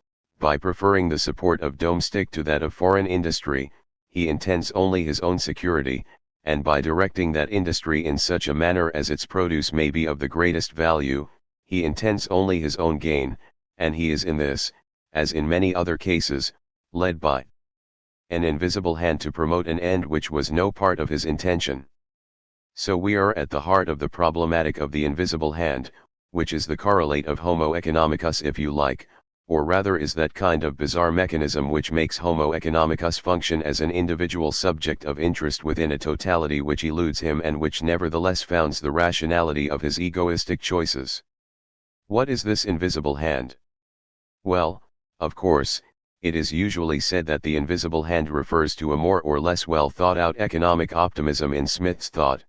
Speaker 1: by preferring the support of domestic to that of foreign industry, he intends only his own security, and by directing that industry in such a manner as its produce may be of the greatest value, he intends only his own gain, and he is in this, as in many other cases, led by an invisible hand to promote an end which was no part of his intention. So we are at the heart of the problematic of the invisible hand, which is the correlate of Homo economicus if you like, or rather is that kind of bizarre mechanism which makes Homo economicus function as an individual subject of interest within a totality which eludes him and which nevertheless founds the rationality of his egoistic choices. What is this invisible hand? Well, of course, it is usually said that the invisible hand refers to a more or less well thought out economic optimism in Smith's thought.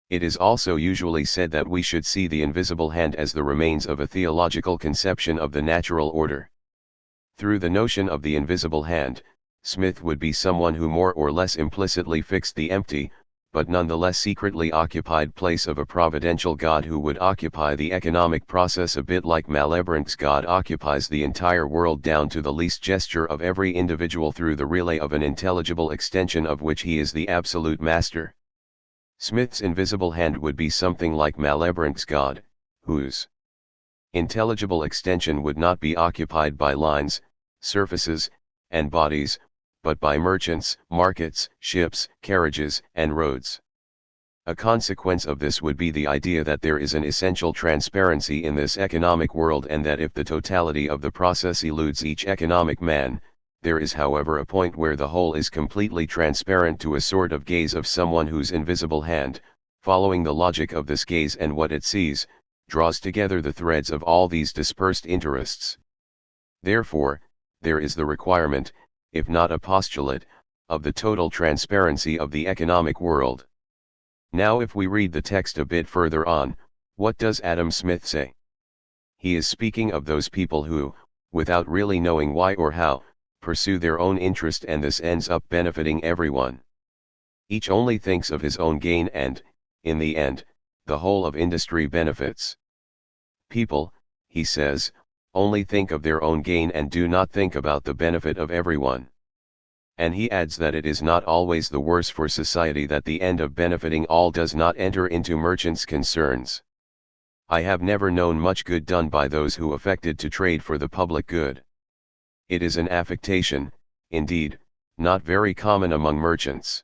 Speaker 1: It is also usually said that we should see the invisible hand as the remains of a theological conception of the natural order. Through the notion of the invisible hand, Smith would be someone who more or less implicitly fixed the empty, but nonetheless secretly occupied place of a providential God who would occupy the economic process a bit like Malebranche's God occupies the entire world down to the least gesture of every individual through the relay of an intelligible extension of which he is the absolute master. Smith's invisible hand would be something like Malebranche's God, whose intelligible extension would not be occupied by lines, surfaces, and bodies, but by merchants, markets, ships, carriages, and roads. A consequence of this would be the idea that there is an essential transparency in this economic world, and that if the totality of the process eludes each economic man, there is however a point where the whole is completely transparent to a sort of gaze of someone whose invisible hand, following the logic of this gaze and what it sees, draws together the threads of all these dispersed interests. Therefore, there is the requirement, if not a postulate, of the total transparency of the economic world. Now if we read the text a bit further on, what does Adam Smith say? He is speaking of those people who, without really knowing why or how, pursue their own interest, and this ends up benefiting everyone. Each only thinks of his own gain and, in the end, the whole of industry benefits. People, he says, only think of their own gain and do not think about the benefit of everyone. And he adds that it is not always the worse for society that the end of benefiting all does not enter into merchants' concerns. I have never known much good done by those who affected to trade for the public good. It is an affectation, indeed, not very common among merchants.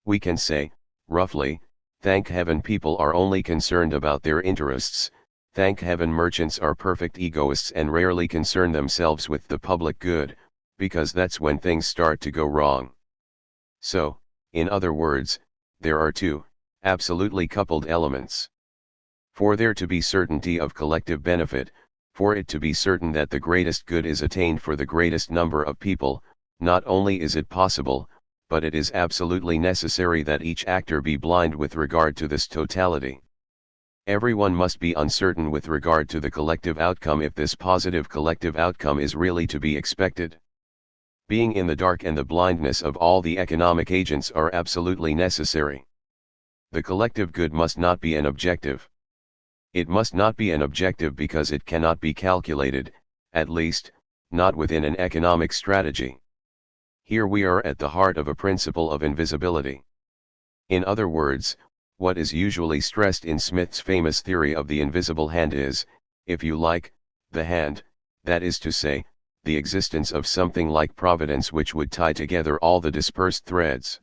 Speaker 1: We can say, roughly, thank heaven people are only concerned about their interests, thank heaven merchants are perfect egoists and rarely concern themselves with the public good, because that's when things start to go wrong. So, in other words, there are two, absolutely coupled elements. For there to be certainty of collective benefit, for it to be certain that the greatest good is attained for the greatest number of people, not only is it possible, but it is absolutely necessary that each actor be blind with regard to this totality. Everyone must be uncertain with regard to the collective outcome if this positive collective outcome is really to be expected. Being in the dark and the blindness of all the economic agents are absolutely necessary. The collective good must not be an objective. It must not be an objective because it cannot be calculated, at least, not within an economic strategy. Here we are at the heart of a principle of invisibility. In other words, what is usually stressed in Smith's famous theory of the invisible hand is, if you like, the hand, that is to say, the existence of something like providence which would tie together all the dispersed threads.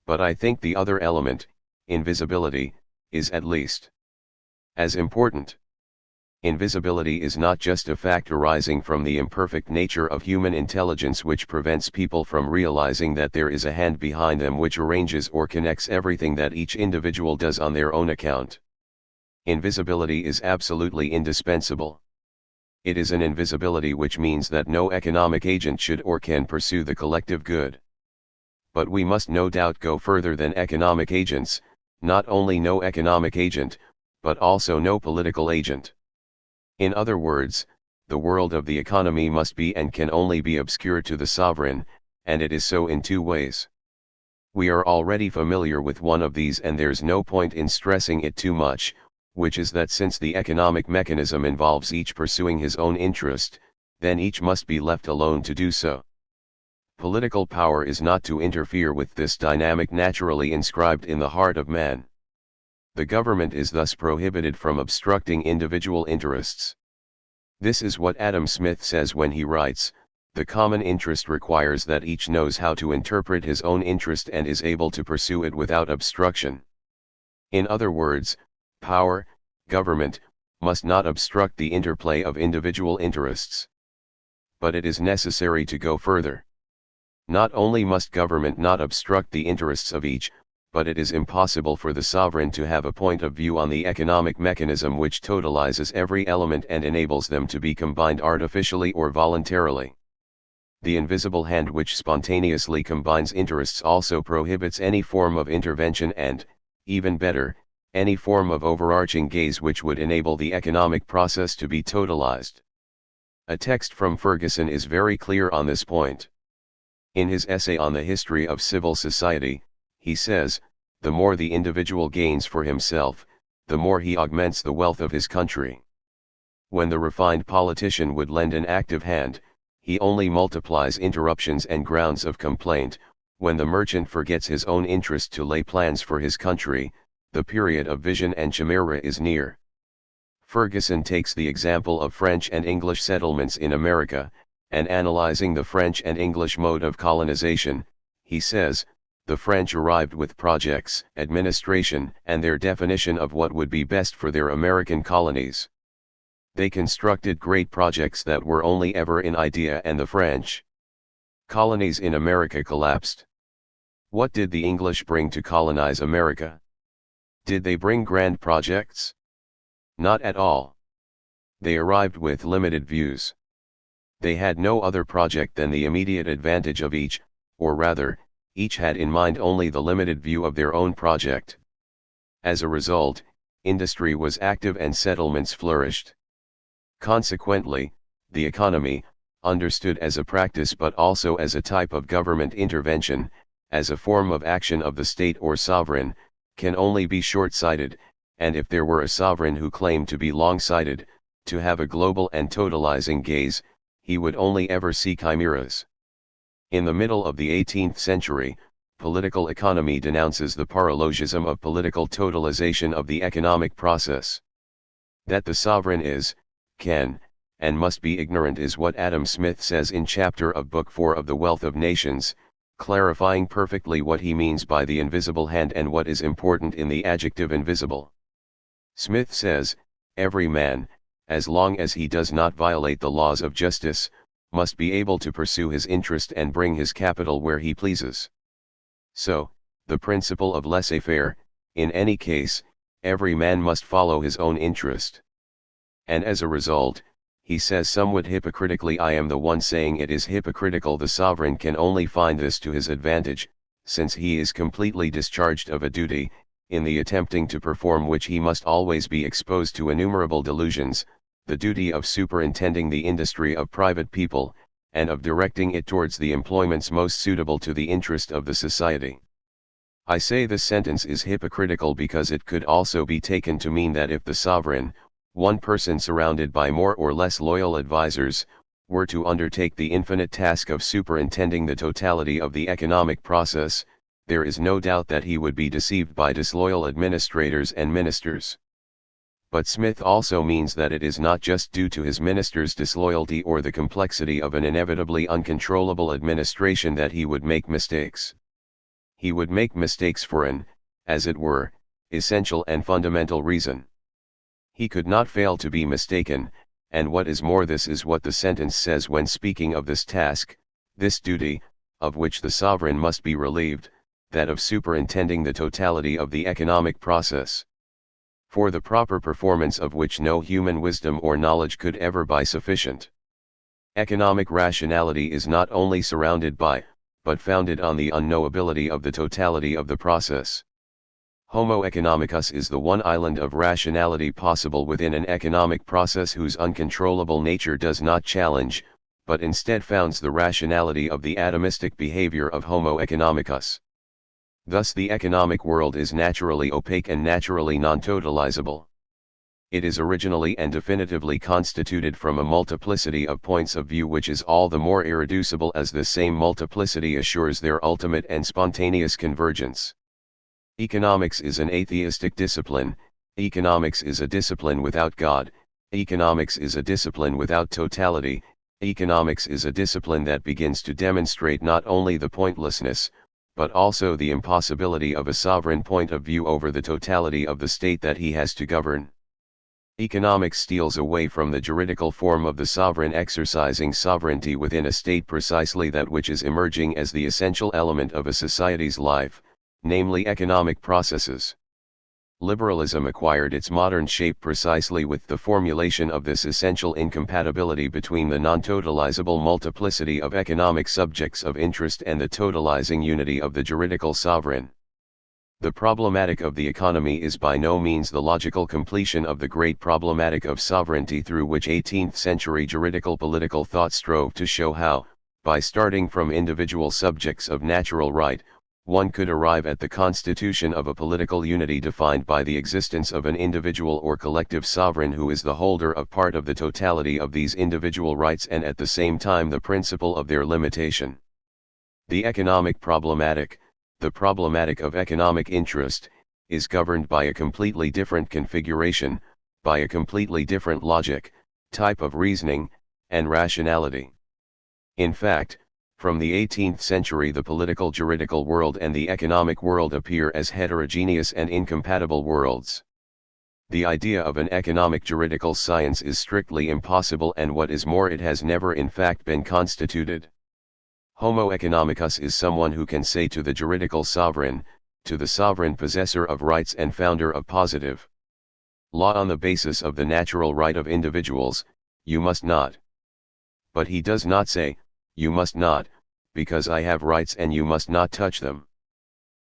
Speaker 1: But I think the other element, invisibility, is at least as important. Invisibility is not just a fact arising from the imperfect nature of human intelligence which prevents people from realizing that there is a hand behind them which arranges or connects everything that each individual does on their own account. Invisibility is absolutely indispensable. It is an invisibility which means that no economic agent should or can pursue the collective good. But we must no doubt go further than economic agents, not only no economic agent, but also no political agent. In other words, the world of the economy must be and can only be obscure to the sovereign, and it is so in two ways. We are already familiar with one of these and there's no point in stressing it too much, which is that since the economic mechanism involves each pursuing his own interest, then each must be left alone to do so. Political power is not to interfere with this dynamic naturally inscribed in the heart of man. The government is thus prohibited from obstructing individual interests. This is what Adam Smith says when he writes, "The common interest requires that each knows how to interpret his own interest and is able to pursue it without obstruction." In other words, power, government, must not obstruct the interplay of individual interests. But it is necessary to go further. Not only must government not obstruct the interests of each, but it is impossible for the sovereign to have a point of view on the economic mechanism which totalizes every element and enables them to be combined artificially or voluntarily. The invisible hand which spontaneously combines interests also prohibits any form of intervention and, even better, any form of overarching gaze which would enable the economic process to be totalized. A text from Ferguson is very clear on this point. In his essay on the history of civil society, he says, the more the individual gains for himself, the more he augments the wealth of his country. When the refined politician would lend an active hand, he only multiplies interruptions and grounds of complaint. When the merchant forgets his own interest to lay plans for his country, the period of vision and chimera is near. Ferguson takes the example of French and English settlements in America, and analyzing the French and English mode of colonization, he says, the French arrived with projects, administration, and their definition of what would be best for their American colonies. They constructed great projects that were only ever in idea, and the French colonies in America collapsed. What did the English bring to colonize America? Did they bring grand projects? Not at all. They arrived with limited views. They had no other project than the immediate advantage of each, or rather, each had in mind only the limited view of their own project. As a result, industry was active and settlements flourished. Consequently, the economy, understood as a practice but also as a type of government intervention, as a form of action of the state or sovereign, can only be short-sighted, and if there were a sovereign who claimed to be long-sighted, to have a global and totalizing gaze, he would only ever see chimeras. In the middle of the 18th century, political economy denounces the paralogism of political totalization of the economic process. That the sovereign is, can, and must be ignorant is what Adam Smith says in chapter of Book 4 of The Wealth of Nations, clarifying perfectly what he means by the invisible hand and what is important in the adjective invisible. Smith says, every man, as long as he does not violate the laws of justice, must be able to pursue his interest and bring his capital where he pleases. So, the principle of laissez-faire, in any case, every man must follow his own interest. And as a result, he says somewhat hypocritically, I am the one saying it is hypocritical, the sovereign can only find this to his advantage, since he is completely discharged of a duty, in the attempting to perform which he must always be exposed to innumerable delusions, the duty of superintending the industry of private people, and of directing it towards the employments most suitable to the interest of the society. I say this sentence is hypocritical because it could also be taken to mean that if the sovereign, one person surrounded by more or less loyal advisors, were to undertake the infinite task of superintending the totality of the economic process, there is no doubt that he would be deceived by disloyal administrators and ministers. But Smith also means that it is not just due to his ministers' disloyalty or the complexity of an inevitably uncontrollable administration that he would make mistakes. He would make mistakes for an, as it were, essential and fundamental reason. He could not fail to be mistaken, and what is more, this is what the sentence says when speaking of this task, this duty, of which the sovereign must be relieved, that of superintending the totality of the economic process, for the proper performance of which no human wisdom or knowledge could ever be sufficient. Economic rationality is not only surrounded by, but founded on the unknowability of the totality of the process. Homo economicus is the one island of rationality possible within an economic process whose uncontrollable nature does not challenge, but instead founds the rationality of the atomistic behavior of Homo economicus. Thus the economic world is naturally opaque and naturally non-totalizable. It is originally and definitively constituted from a multiplicity of points of view which is all the more irreducible as the same multiplicity assures their ultimate and spontaneous convergence. Economics is an atheistic discipline, economics is a discipline without God, economics is a discipline without totality, economics is a discipline that begins to demonstrate not only the pointlessness, but also the impossibility of a sovereign point of view over the totality of the state that he has to govern. Economics steals away from the juridical form of the sovereign exercising sovereignty within a state precisely that which is emerging as the essential element of a society's life, namely economic processes. Liberalism acquired its modern shape precisely with the formulation of this essential incompatibility between the non-totalizable multiplicity of economic subjects of interest and the totalizing unity of the juridical sovereign. The problematic of the economy is by no means the logical completion of the great problematic of sovereignty, through which 18th-century juridical political thought strove to show how, by starting from individual subjects of natural right, one could arrive at the constitution of a political unity defined by the existence of an individual or collective sovereign who is the holder of part of the totality of these individual rights and at the same time the principle of their limitation. The economic problematic, the problematic of economic interest, is governed by a completely different configuration, by a completely different logic, type of reasoning, and rationality. In fact, from the 18th century the political juridical world and the economic world appear as heterogeneous and incompatible worlds. The idea of an economic juridical science is strictly impossible, and what is more, it has never in fact been constituted. Homo economicus is someone who can say to the juridical sovereign, to the sovereign possessor of rights and founder of positive law on the basis of the natural right of individuals, you must not. But he does not say, you must not, because I have rights and you must not touch them.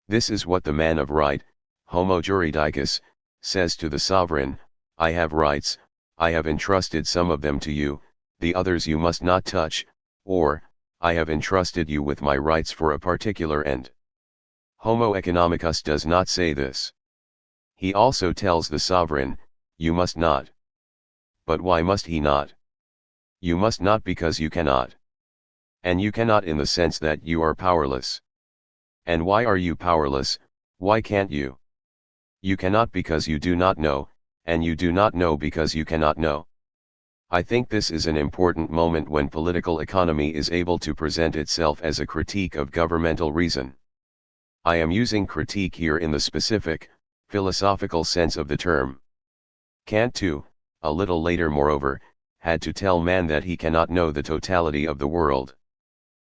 Speaker 1: This is what the man of right, Homo juridicus, says to the sovereign: I have rights, I have entrusted some of them to you, the others you must not touch, or, I have entrusted you with my rights for a particular end. Homo economicus does not say this. He also tells the sovereign, you must not. But why must he not? You must not because you cannot. And you cannot in the sense that you are powerless. And why are you powerless? Why can't you? You cannot because you do not know, and you do not know because you cannot know. I think this is an important moment when political economy is able to present itself as a critique of governmental reason. I am using critique here in the specific, philosophical sense of the term. Kant too, a little later moreover, had to tell man that he cannot know the totality of the world.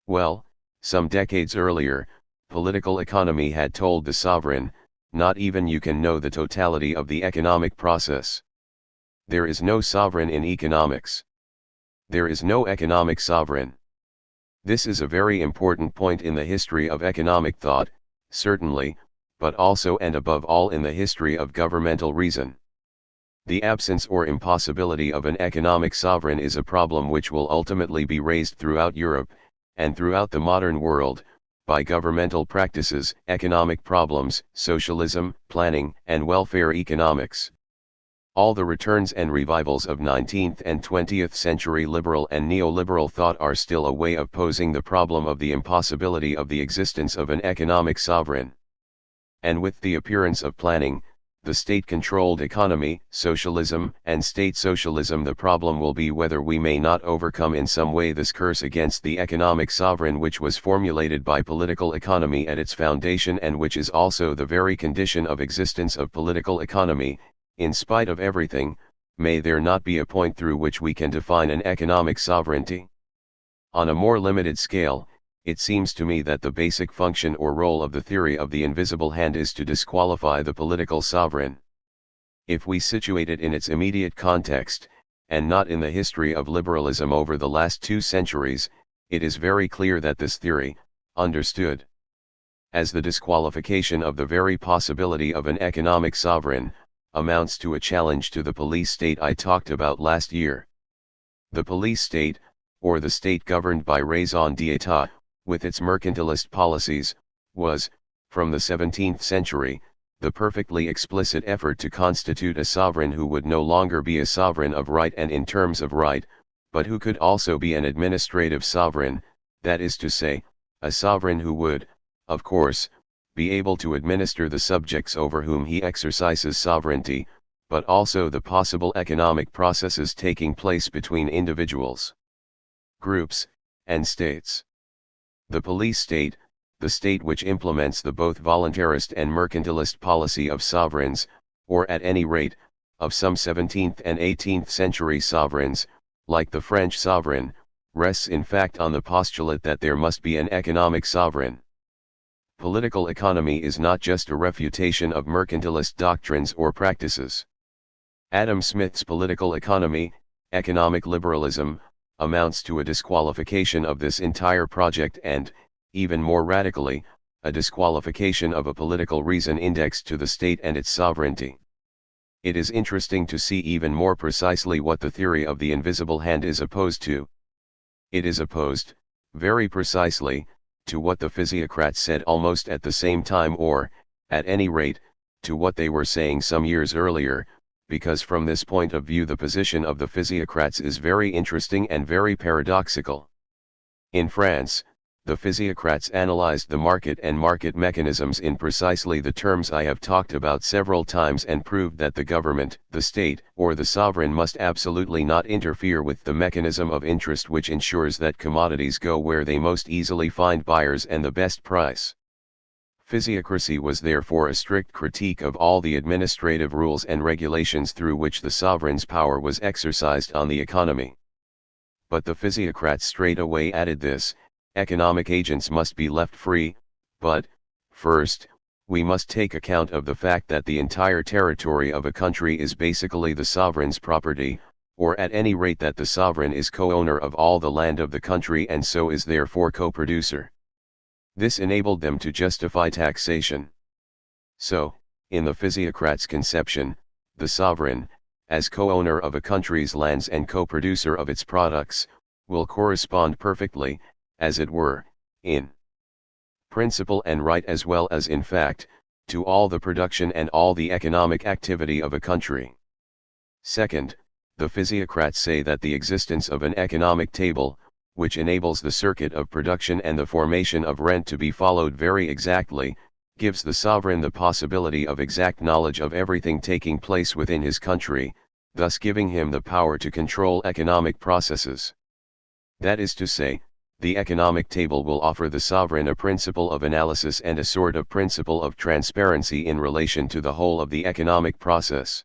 Speaker 1: Well, some decades earlier, political economy had told the sovereign, not even you can know the totality of the economic process. There is no sovereign in economics. There is no economic sovereign. This is a very important point in the history of economic thought, certainly, but also and above all in the history of governmental reason. The absence or impossibility of an economic sovereign is a problem which will ultimately be raised throughout Europe, and throughout the modern world, by governmental practices, economic problems, socialism, planning, and welfare economics. All the returns and revivals of 19th and 20th century liberal and neoliberal thought are still a way of posing the problem of the impossibility of the existence of an economic sovereign. And with the appearance of planning, the state-controlled economy, socialism, and state socialism, the problem will be whether we may not overcome in some way this curse against the economic sovereign which was formulated by political economy at its foundation and which is also the very condition of existence of political economy. In spite of everything, may there not be a point through which we can define an economic sovereignty? On a more limited scale, it seems to me that the basic function or role of the theory of the invisible hand is to disqualify the political sovereign. If we situate it in its immediate context, and not in the history of liberalism over the last 2 centuries, it is very clear that this theory, understood as the disqualification of the very possibility of an economic sovereign, amounts to a challenge to the police state I talked about last year. The police state, or the state governed by raison d'etat, with its mercantilist policies, was, from the 17th century, the perfectly explicit effort to constitute a sovereign who would no longer be a sovereign of right and in terms of right, but who could also be an administrative sovereign, that is to say, a sovereign who would, of course, be able to administer the subjects over whom he exercises sovereignty, but also the possible economic processes taking place between individuals, groups, and states. The police state, the state which implements the both voluntarist and mercantilist policy of sovereigns, or at any rate, of some 17th and 18th century sovereigns, like the French sovereign, rests in fact on the postulate that there must be an economic sovereign. Political economy is not just a refutation of mercantilist doctrines or practices. Adam Smith's political economy, economic liberalism, amounts to a disqualification of this entire project and, even more radically, a disqualification of a political reason indexed to the state and its sovereignty. It is interesting to see even more precisely what the theory of the invisible hand is opposed to. It is opposed, very precisely, to what the physiocrats said almost at the same time, or, at any rate, to what they were saying some years earlier, because from this point of view the position of the physiocrats is very interesting and very paradoxical. In France, the physiocrats analyzed the market and market mechanisms in precisely the terms I have talked about several times and proved that the government, the state, or the sovereign must absolutely not interfere with the mechanism of interest which ensures that commodities go where they most easily find buyers and the best price. Physiocracy was therefore a strict critique of all the administrative rules and regulations through which the sovereign's power was exercised on the economy. But the physiocrats straightaway added this: economic agents must be left free, but, first, we must take account of the fact that the entire territory of a country is basically the sovereign's property, or at any rate that the sovereign is co-owner of all the land of the country and so is therefore co-producer. This enabled them to justify taxation. So, in the physiocrats' conception, the sovereign, as co-owner of a country's lands and co-producer of its products, will correspond perfectly, as it were, in principle and right as well as in fact, to all the production and all the economic activity of a country. Second, the physiocrats say that the existence of an economic table, which enables the circuit of production and the formation of rent to be followed very exactly, gives the sovereign the possibility of exact knowledge of everything taking place within his country, thus giving him the power to control economic processes. That is to say, the economic table will offer the sovereign a principle of analysis and a sort of principle of transparency in relation to the whole of the economic process.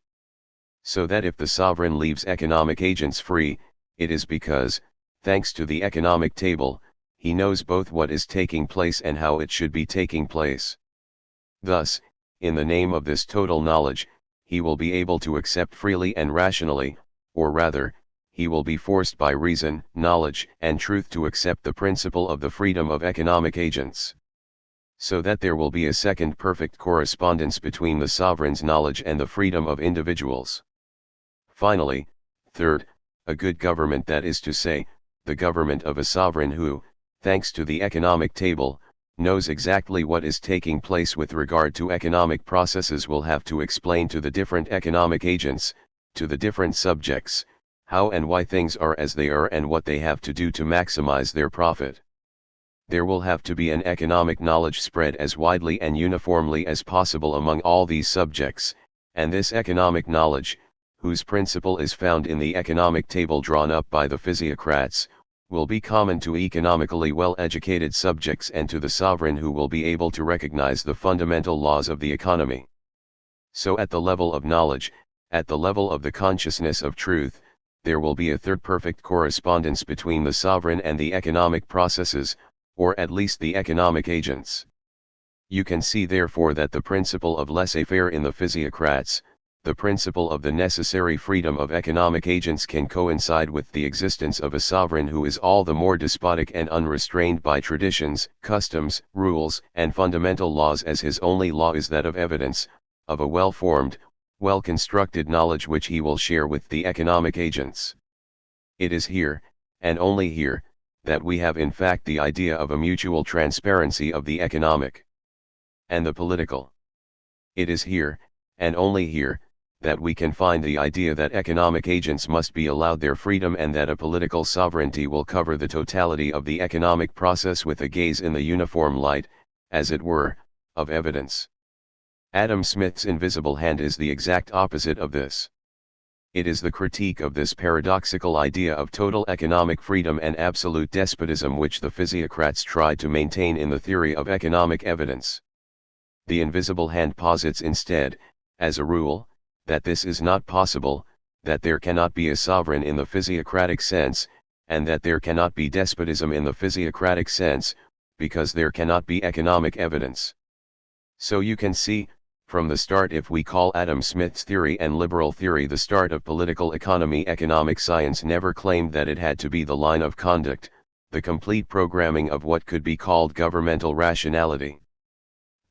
Speaker 1: So that if the sovereign leaves economic agents free, it is because, thanks to the economic table, he knows both what is taking place and how it should be taking place. Thus, in the name of this total knowledge, he will be able to accept freely and rationally, or rather, he will be forced by reason, knowledge, and truth to accept the principle of the freedom of economic agents. So that there will be a second perfect correspondence between the sovereign's knowledge and the freedom of individuals. Finally, third, a good government, that is to say, the government of a sovereign who, thanks to the economic table, knows exactly what is taking place with regard to economic processes, will have to explain to the different economic agents, to the different subjects, how and why things are as they are and what they have to do to maximize their profit. There will have to be an economic knowledge spread as widely and uniformly as possible among all these subjects, and this economic knowledge, whose principle is found in the economic table drawn up by the physiocrats, will be common to economically well-educated subjects and to the sovereign, who will be able to recognize the fundamental laws of the economy. So at the level of knowledge, at the level of the consciousness of truth, there will be a third perfect correspondence between the sovereign and the economic processes, or at least the economic agents. You can see therefore that the principle of laissez-faire in the physiocrats, the principle of the necessary freedom of economic agents, can coincide with the existence of a sovereign who is all the more despotic and unrestrained by traditions, customs, rules, and fundamental laws, as his only law is that of evidence, of a well-formed, well-constructed knowledge which he will share with the economic agents. It is here, and only here, that we have in fact the idea of a mutual transparency of the economic and the political. It is here, and only here, that we can find the idea that economic agents must be allowed their freedom and that a political sovereignty will cover the totality of the economic process with a gaze in the uniform light, as it were, of evidence. Adam Smith's invisible hand is the exact opposite of this. It is the critique of this paradoxical idea of total economic freedom and absolute despotism which the physiocrats tried to maintain in the theory of economic evidence. The invisible hand posits instead, as a rule, that this is not possible, that there cannot be a sovereign in the physiocratic sense, and that there cannot be despotism in the physiocratic sense, because there cannot be economic evidence. So you can see, from the start, if we call Adam Smith's theory and liberal theory the start of political economy, economic science never claimed that it had to be the line of conduct, the complete programming of what could be called governmental rationality.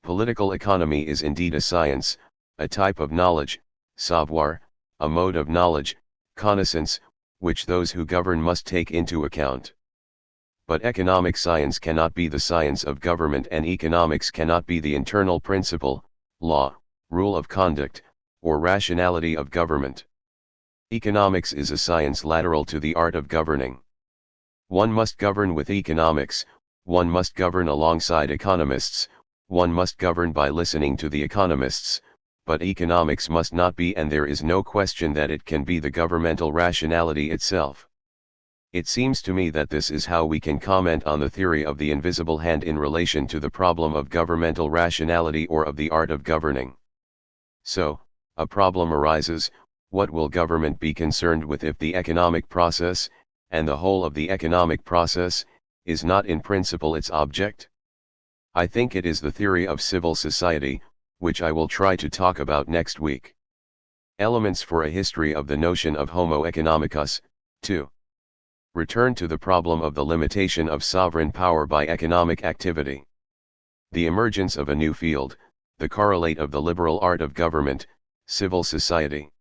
Speaker 1: Political economy is indeed a science, a type of knowledge, savoir, a mode of knowledge, connaissance, which those who govern must take into account. But economic science cannot be the science of government, and economics cannot be the internal principle, law, rule of conduct, or rationality of government. Economics is a science lateral to the art of governing. One must govern with economics, one must govern alongside economists, one must govern by listening to the economists, but economics must not be, and there is no question that it can be, the governmental rationality itself. It seems to me that this is how we can comment on the theory of the invisible hand in relation to the problem of governmental rationality or of the art of governing. So, a problem arises: what will government be concerned with if the economic process, and the whole of the economic process, is not in principle its object? I think it is the theory of civil society, which I will try to talk about next week. Elements for a history of the notion of Homo economicus. 2. Return to the problem of the limitation of sovereign power by economic activity. The emergence of a new field, the correlate of the liberal art of government, civil society.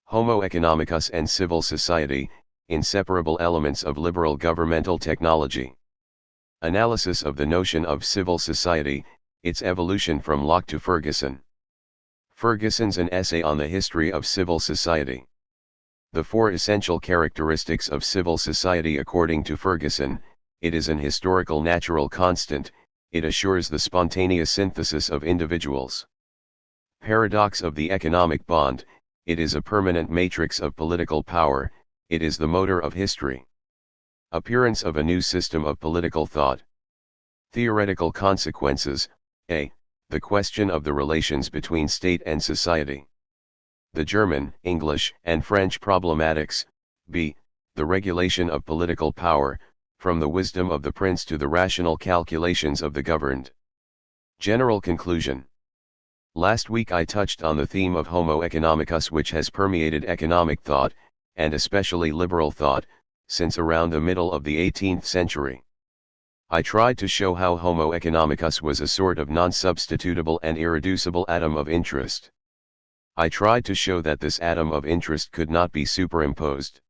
Speaker 1: Homo economicus and civil society, inseparable elements of liberal governmental technology. Analysis of the notion of civil society, its evolution from Locke to Ferguson. Ferguson's An Essay on the History of Civil Society. The four essential characteristics of civil society according to Ferguson: it is an historical natural constant, it assures the spontaneous synthesis of individuals. Paradox of the economic bond: it is a permanent matrix of political power, it is the motor of history. Appearance of a new system of political thought. Theoretical consequences: a. The question of the relations between state and society. The German, English, and French problematics. b. The regulation of political power, from the wisdom of the prince to the rational calculations of the governed. General conclusion. Last week I touched on the theme of Homo economicus, which has permeated economic thought, and especially liberal thought, since around the middle of the 18th century. I tried to show how Homo economicus was a sort of non-substitutable and irreducible atom of interest. I tried to show that this atom of interest could not be superimposed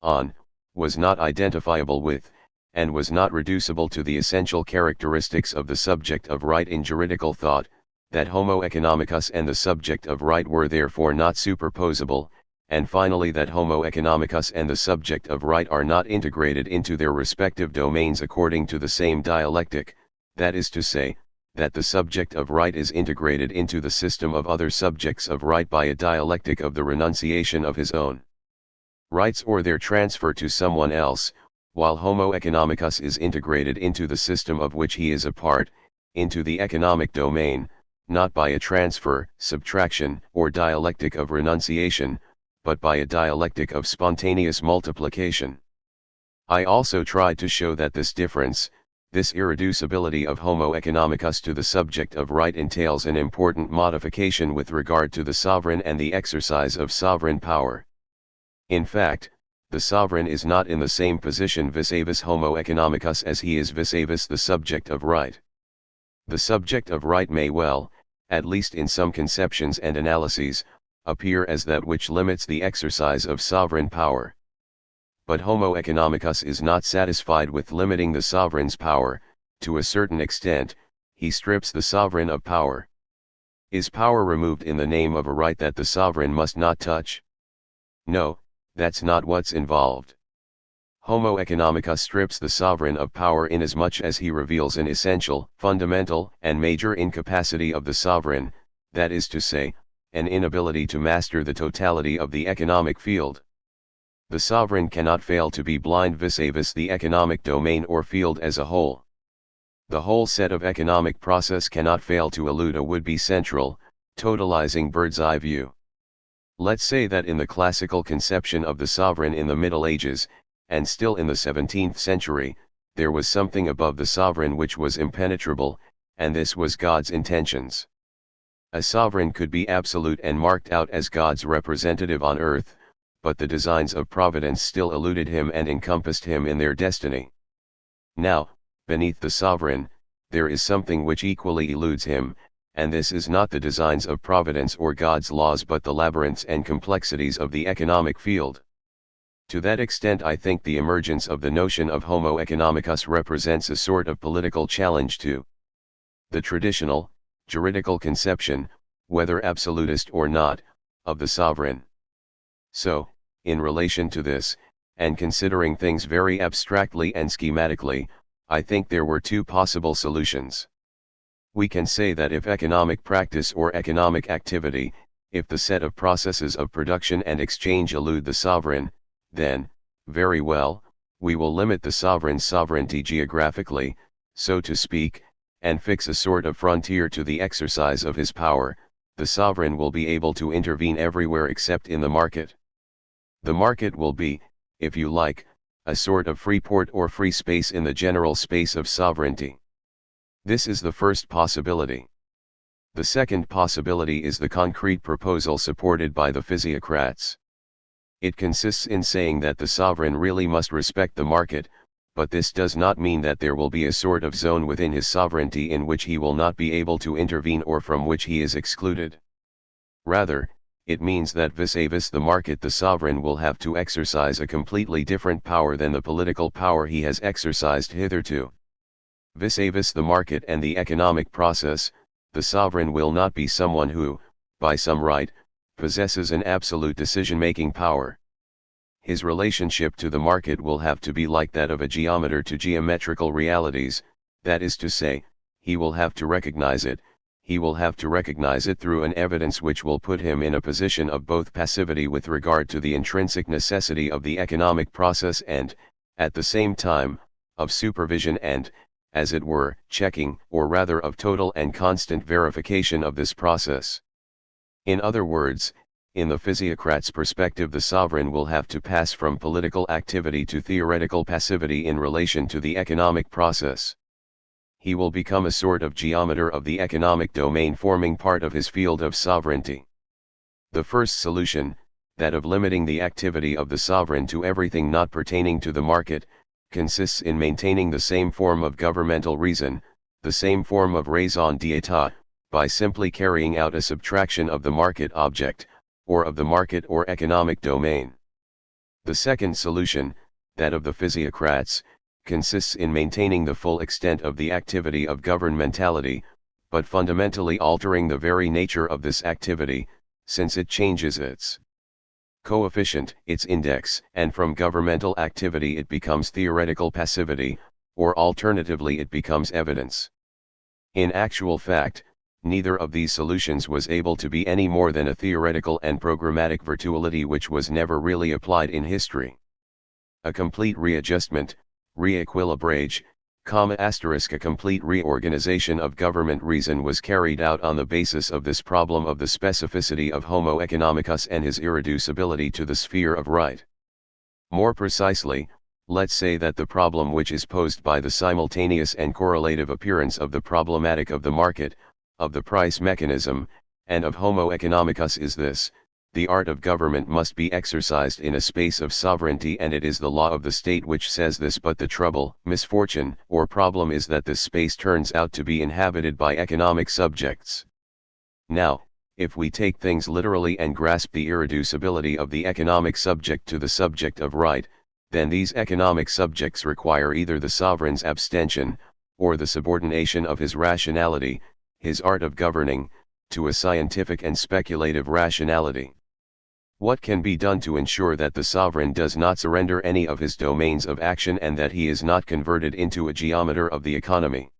Speaker 1: on, was not identifiable with, and was not reducible to the essential characteristics of the subject of right in juridical thought, that Homo economicus and the subject of right were therefore not superposable, and finally that Homo economicus and the subject of right are not integrated into their respective domains according to the same dialectic, that is to say, that the subject of right is integrated into the system of other subjects of right by a dialectic of the renunciation of his own rights or their transfer to someone else, while Homo economicus is integrated into the system of which he is a part, into the economic domain, not by a transfer, subtraction, or dialectic of renunciation, but by a dialectic of spontaneous multiplication. I also tried to show that this difference, this irreducibility of Homo economicus to the subject of right entails an important modification with regard to the sovereign and the exercise of sovereign power. In fact, the sovereign is not in the same position vis-a-vis Homo economicus as he is vis-a-vis the subject of right. The subject of right may well, at least in some conceptions and analyses, appear as that which limits the exercise of sovereign power. But Homo economicus is not satisfied with limiting the sovereign's power. To a certain extent, he strips the sovereign of power. Is power removed in the name of a right that the sovereign must not touch? No, that's not what's involved. Homo economicus strips the sovereign of power inasmuch as he reveals an essential, fundamental, and major incapacity of the sovereign, that is to say, an inability to master the totality of the economic field. The sovereign cannot fail to be blind vis-a-vis the economic domain or field as a whole. The whole set of economic process cannot fail to elude a would-be central, totalizing bird's-eye view. Let's say that in the classical conception of the sovereign in the Middle Ages, and still in the 17th century, there was something above the sovereign which was impenetrable, and this was God's intentions. A sovereign could be absolute and marked out as God's representative on earth, but the designs of providence still eluded him and encompassed him in their destiny. Now, beneath the sovereign, there is something which equally eludes him, and this is not the designs of Providence or God's laws but the labyrinths and complexities of the economic field. To that extent I think the emergence of the notion of Homo economicus represents a sort of political challenge to the traditional, juridical conception, whether absolutist or not, of the sovereign. So, in relation to this, and considering things very abstractly and schematically, I think there were two possible solutions. We can say that if economic practice or economic activity, if the set of processes of production and exchange elude the sovereign, then, very well, we will limit the sovereign's sovereignty geographically, so to speak, and fix a sort of frontier to the exercise of his power. The sovereign will be able to intervene everywhere except in the market. The market will be, if you like, a sort of free port or free space in the general space of sovereignty. This is the first possibility. The second possibility is the concrete proposal supported by the physiocrats. It consists in saying that the sovereign really must respect the market, but this does not mean that there will be a sort of zone within his sovereignty in which he will not be able to intervene or from which he is excluded. Rather, it means that vis-a-vis the market the sovereign will have to exercise a completely different power than the political power he has exercised hitherto. Vis-a-vis the market and the economic process, the sovereign will not be someone who, by some right, possesses an absolute decision-making power. His relationship to the market will have to be like that of a geometer to geometrical realities, that is to say, he will have to recognize it. He will have to recognize it through an evidence which will put him in a position of both passivity with regard to the intrinsic necessity of the economic process and, at the same time, of supervision and, as it were, checking, or rather of total and constant verification of this process. In other words, in the physiocrat's perspective the sovereign will have to pass from political activity to theoretical passivity in relation to the economic process. He will become a sort of geometer of the economic domain forming part of his field of sovereignty. The first solution, that of limiting the activity of the sovereign to everything not pertaining to the market, consists in maintaining the same form of governmental reason, the same form of raison d'etat, by simply carrying out a subtraction of the market object, or of the market or economic domain. The second solution, that of the physiocrats, consists in maintaining the full extent of the activity of governmentality, but fundamentally altering the very nature of this activity, since it changes its coefficient, its index, and from governmental activity it becomes theoretical passivity, or alternatively it becomes evidence. In actual fact, neither of these solutions was able to be any more than a theoretical and programmatic virtuality which was never really applied in history. A complete readjustment, re-equilibrage, a complete reorganization of government reason was carried out on the basis of this problem of the specificity of Homo economicus and his irreducibility to the sphere of right. More precisely, let's say that the problem which is posed by the simultaneous and correlative appearance of the problematic of the market, of the price mechanism, and of Homo economicus is this: the art of government must be exercised in a space of sovereignty, and it is the law of the state which says this, but the trouble, misfortune, or problem is that this space turns out to be inhabited by economic subjects. Now, if we take things literally and grasp the irreducibility of the economic subject to the subject of right, then these economic subjects require either the sovereign's abstention, or the subordination of his rationality, his art of governing, to a scientific and speculative rationality. What can be done to ensure that the sovereign does not surrender any of his domains of action and that he is not converted into a geometer of the economy?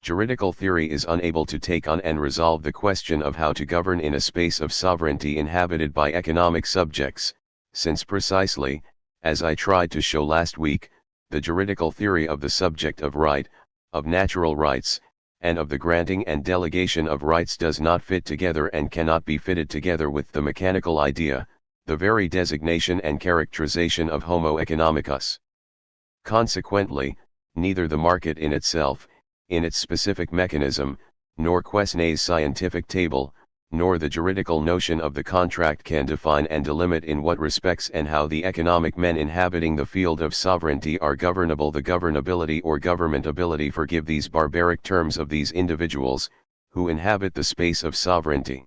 Speaker 1: Juridical theory is unable to take on and resolve the question of how to govern in a space of sovereignty inhabited by economic subjects, since precisely, as I tried to show last week, the juridical theory of the subject of right, of natural rights, and of the granting and delegation of rights does not fit together and cannot be fitted together with the mechanical idea, the very designation and characterization of Homo economicus. Consequently, neither the market in itself, in its specific mechanism, nor Quesnay's scientific table, nor the juridical notion of the contract can define and delimit in what respects and how the economic men inhabiting the field of sovereignty are governable. The governability or governmentability, forgive these barbaric terms, of these individuals, who inhabit the space of sovereignty,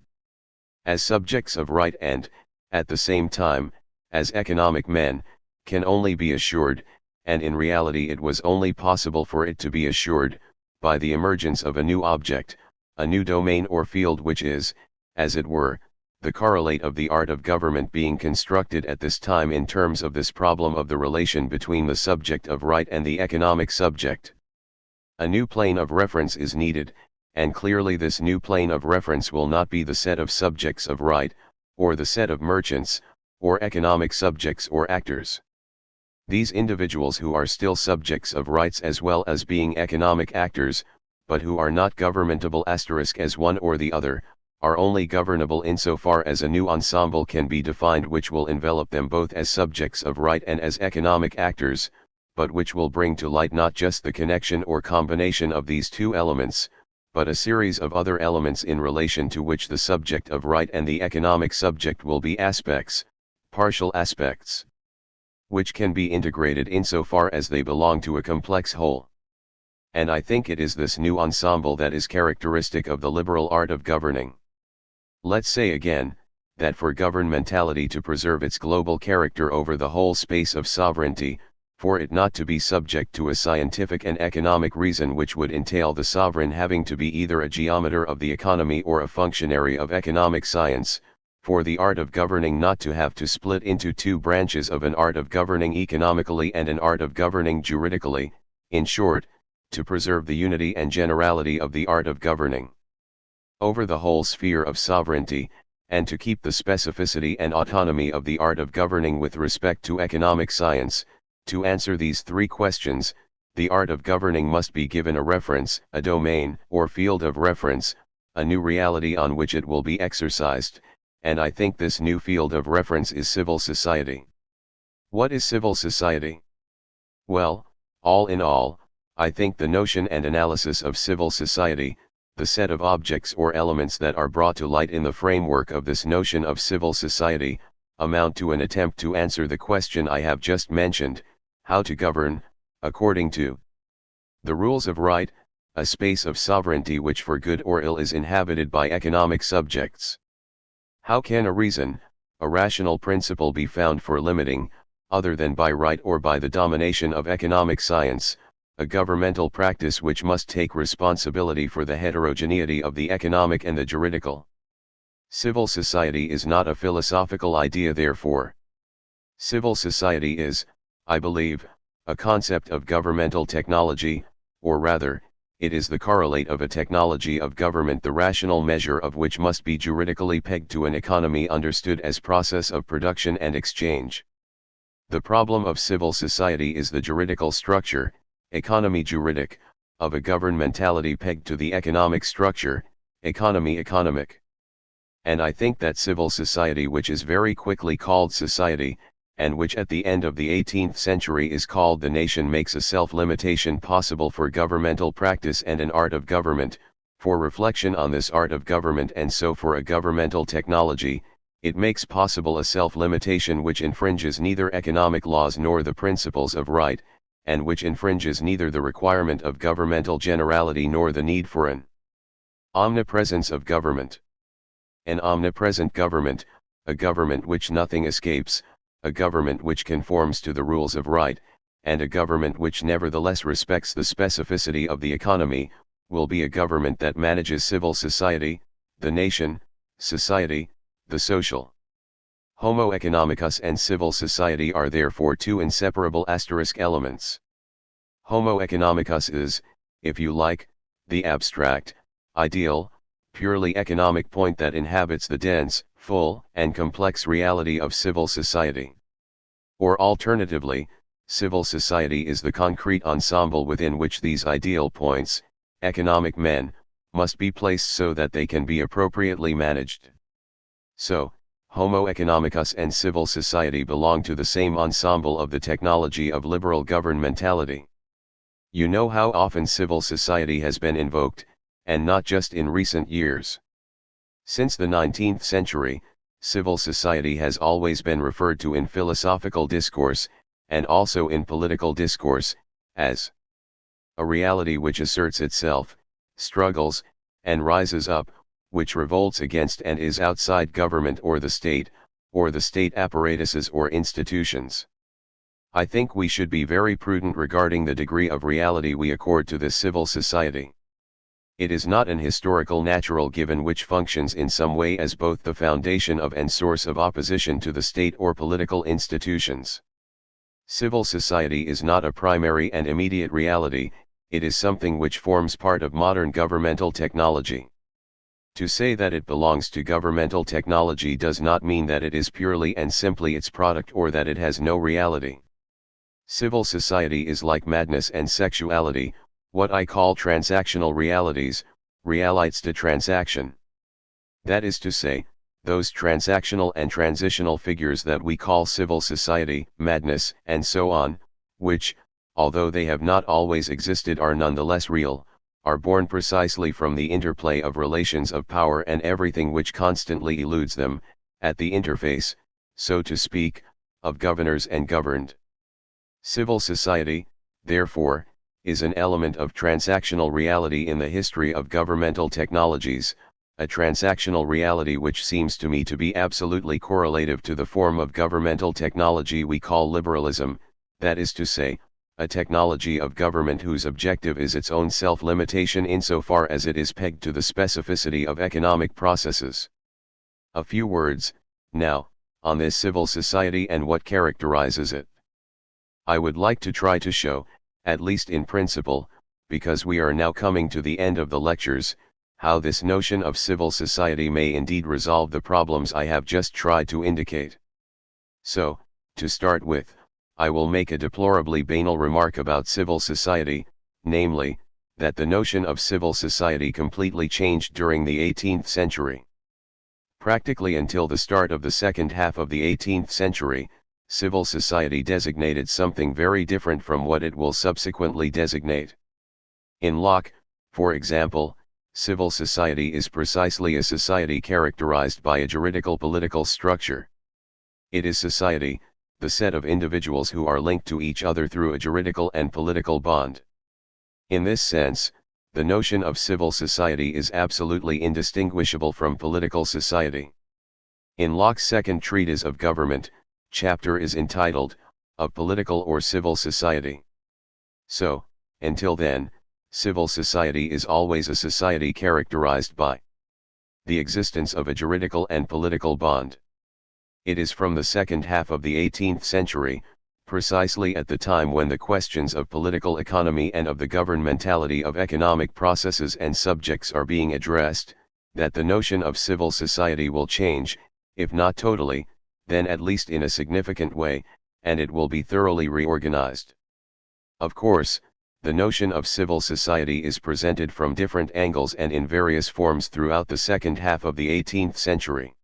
Speaker 1: as subjects of right and, at the same time, as economic men, can only be assured, and in reality it was only possible for it to be assured, by the emergence of a new object, a new domain or field, which is, as it were, the correlate of the art of government being constructed at this time in terms of this problem of the relation between the subject of right and the economic subject. A new plane of reference is needed, and clearly this new plane of reference will not be the set of subjects of right, or the set of merchants, or economic subjects or actors. These individuals who are still subjects of rights as well as being economic actors, but who are not governmentable as one or the other, are only governable insofar as a new ensemble can be defined which will envelop them both as subjects of right and as economic actors, but which will bring to light not just the connection or combination of these two elements, but a series of other elements in relation to which the subject of right and the economic subject will be aspects, partial aspects, which can be integrated insofar as they belong to a complex whole. And I think it is this new ensemble that is characteristic of the liberal art of governing. Let's say again, that for governmentality to preserve its global character over the whole space of sovereignty, for it not to be subject to a scientific and economic reason which would entail the sovereign having to be either a geometer of the economy or a functionary of economic science, for the art of governing not to have to split into two branches of an art of governing economically and an art of governing juridically, in short, to preserve the unity and generality of the art of governing over the whole sphere of sovereignty, and to keep the specificity and autonomy of the art of governing with respect to economic science. To answer these three questions, the art of governing must be given a reference, a domain or field of reference, a new reality on which it will be exercised, and I think this new field of reference is civil society. What is civil society? Well, all in all, I think the notion and analysis of civil society, the set of objects or elements that are brought to light in the framework of this notion of civil society, amount to an attempt to answer the question I have just mentioned, how to govern, according to the rules of right, a space of sovereignty which for good or ill is inhabited by economic subjects. How can a reason, a rational principle be found for limiting, other than by right or by the domination of economic science, a governmental practice which must take responsibility for the heterogeneity of the economic and the juridical? Civil society is not a philosophical idea, therefore. Civil society is, I believe, a concept of governmental technology, or rather, it is the correlate of a technology of government, the rational measure of which must be juridically pegged to an economy understood as process of production and exchange. The problem of civil society is the juridical structure, economy juridic, of a governmentality pegged to the economic structure, economy economic. And I think that civil society, which is very quickly called society, and which at the end of the 18th century is called the nation, makes a self-limitation possible for governmental practice and an art of government, for reflection on this art of government, and so for a governmental technology. It makes possible a self-limitation which infringes neither economic laws nor the principles of right, and which infringes neither the requirement of governmental generality nor the need for an omnipresence of government. An omnipresent government, a government which nothing escapes, a government which conforms to the rules of right, and a government which nevertheless respects the specificity of the economy, will be a government that manages civil society, the nation, society, the social. Homo economicus and civil society are therefore two inseparable elements. Homo economicus is, if you like, the abstract, ideal, purely economic point that inhabits the dense, full, and complex reality of civil society. Or alternatively, civil society is the concrete ensemble within which these ideal points, economic men, must be placed so that they can be appropriately managed. So, Homo economicus and civil society belong to the same ensemble of the technology of liberal governmentality. You know how often civil society has been invoked, and not just in recent years. Since the 19th century, civil society has always been referred to in philosophical discourse, and also in political discourse, as a reality which asserts itself, struggles, and rises up, which revolts against and is outside government or the state apparatuses or institutions. I think we should be very prudent regarding the degree of reality we accord to this civil society. It is not an historical natural given which functions in some way as both the foundation of and source of opposition to the state or political institutions. Civil society is not a primary and immediate reality, it is something which forms part of modern governmental technology. To say that it belongs to governmental technology does not mean that it is purely and simply its product or that it has no reality. Civil society is like madness and sexuality, what I call transactional realities, realites to transaction. That is to say, those transactional and transitional figures that we call civil society, madness, and so on, which, although they have not always existed, are nonetheless real, are born precisely from the interplay of relations of power and everything which constantly eludes them, at the interface, so to speak, of governors and governed. Civil society, therefore, is an element of transactional reality in the history of governmental technologies, a transactional reality which seems to me to be absolutely correlative to the form of governmental technology we call liberalism, that is to say, a technology of government whose objective is its own self-limitation insofar as it is pegged to the specificity of economic processes. A few words, now, on this civil society and what characterizes it. I would like to try to show, at least in principle, because we are now coming to the end of the lectures, how this notion of civil society may indeed resolve the problems I have just tried to indicate. So, to start with, I will make a deplorably banal remark about civil society, namely, that the notion of civil society completely changed during the 18th century. Practically until the start of the second half of the 18th century, civil society designated something very different from what it will subsequently designate. In Locke, for example, civil society is precisely a society characterized by a juridical political structure. It is society, the set of individuals who are linked to each other through a juridical and political bond. In this sense, the notion of civil society is absolutely indistinguishable from political society. In Locke's second treatise of government, chapter is entitled, Of Political or Civil Society. So, until then, civil society is always a society characterized by the existence of a juridical and political bond. It is from the second half of the 18th century, precisely at the time when the questions of political economy and of the governmentality of economic processes and subjects are being addressed, that the notion of civil society will change, if not totally, then at least in a significant way, and it will be thoroughly reorganized. Of course, the notion of civil society is presented from different angles and in various forms throughout the second half of the 18th century.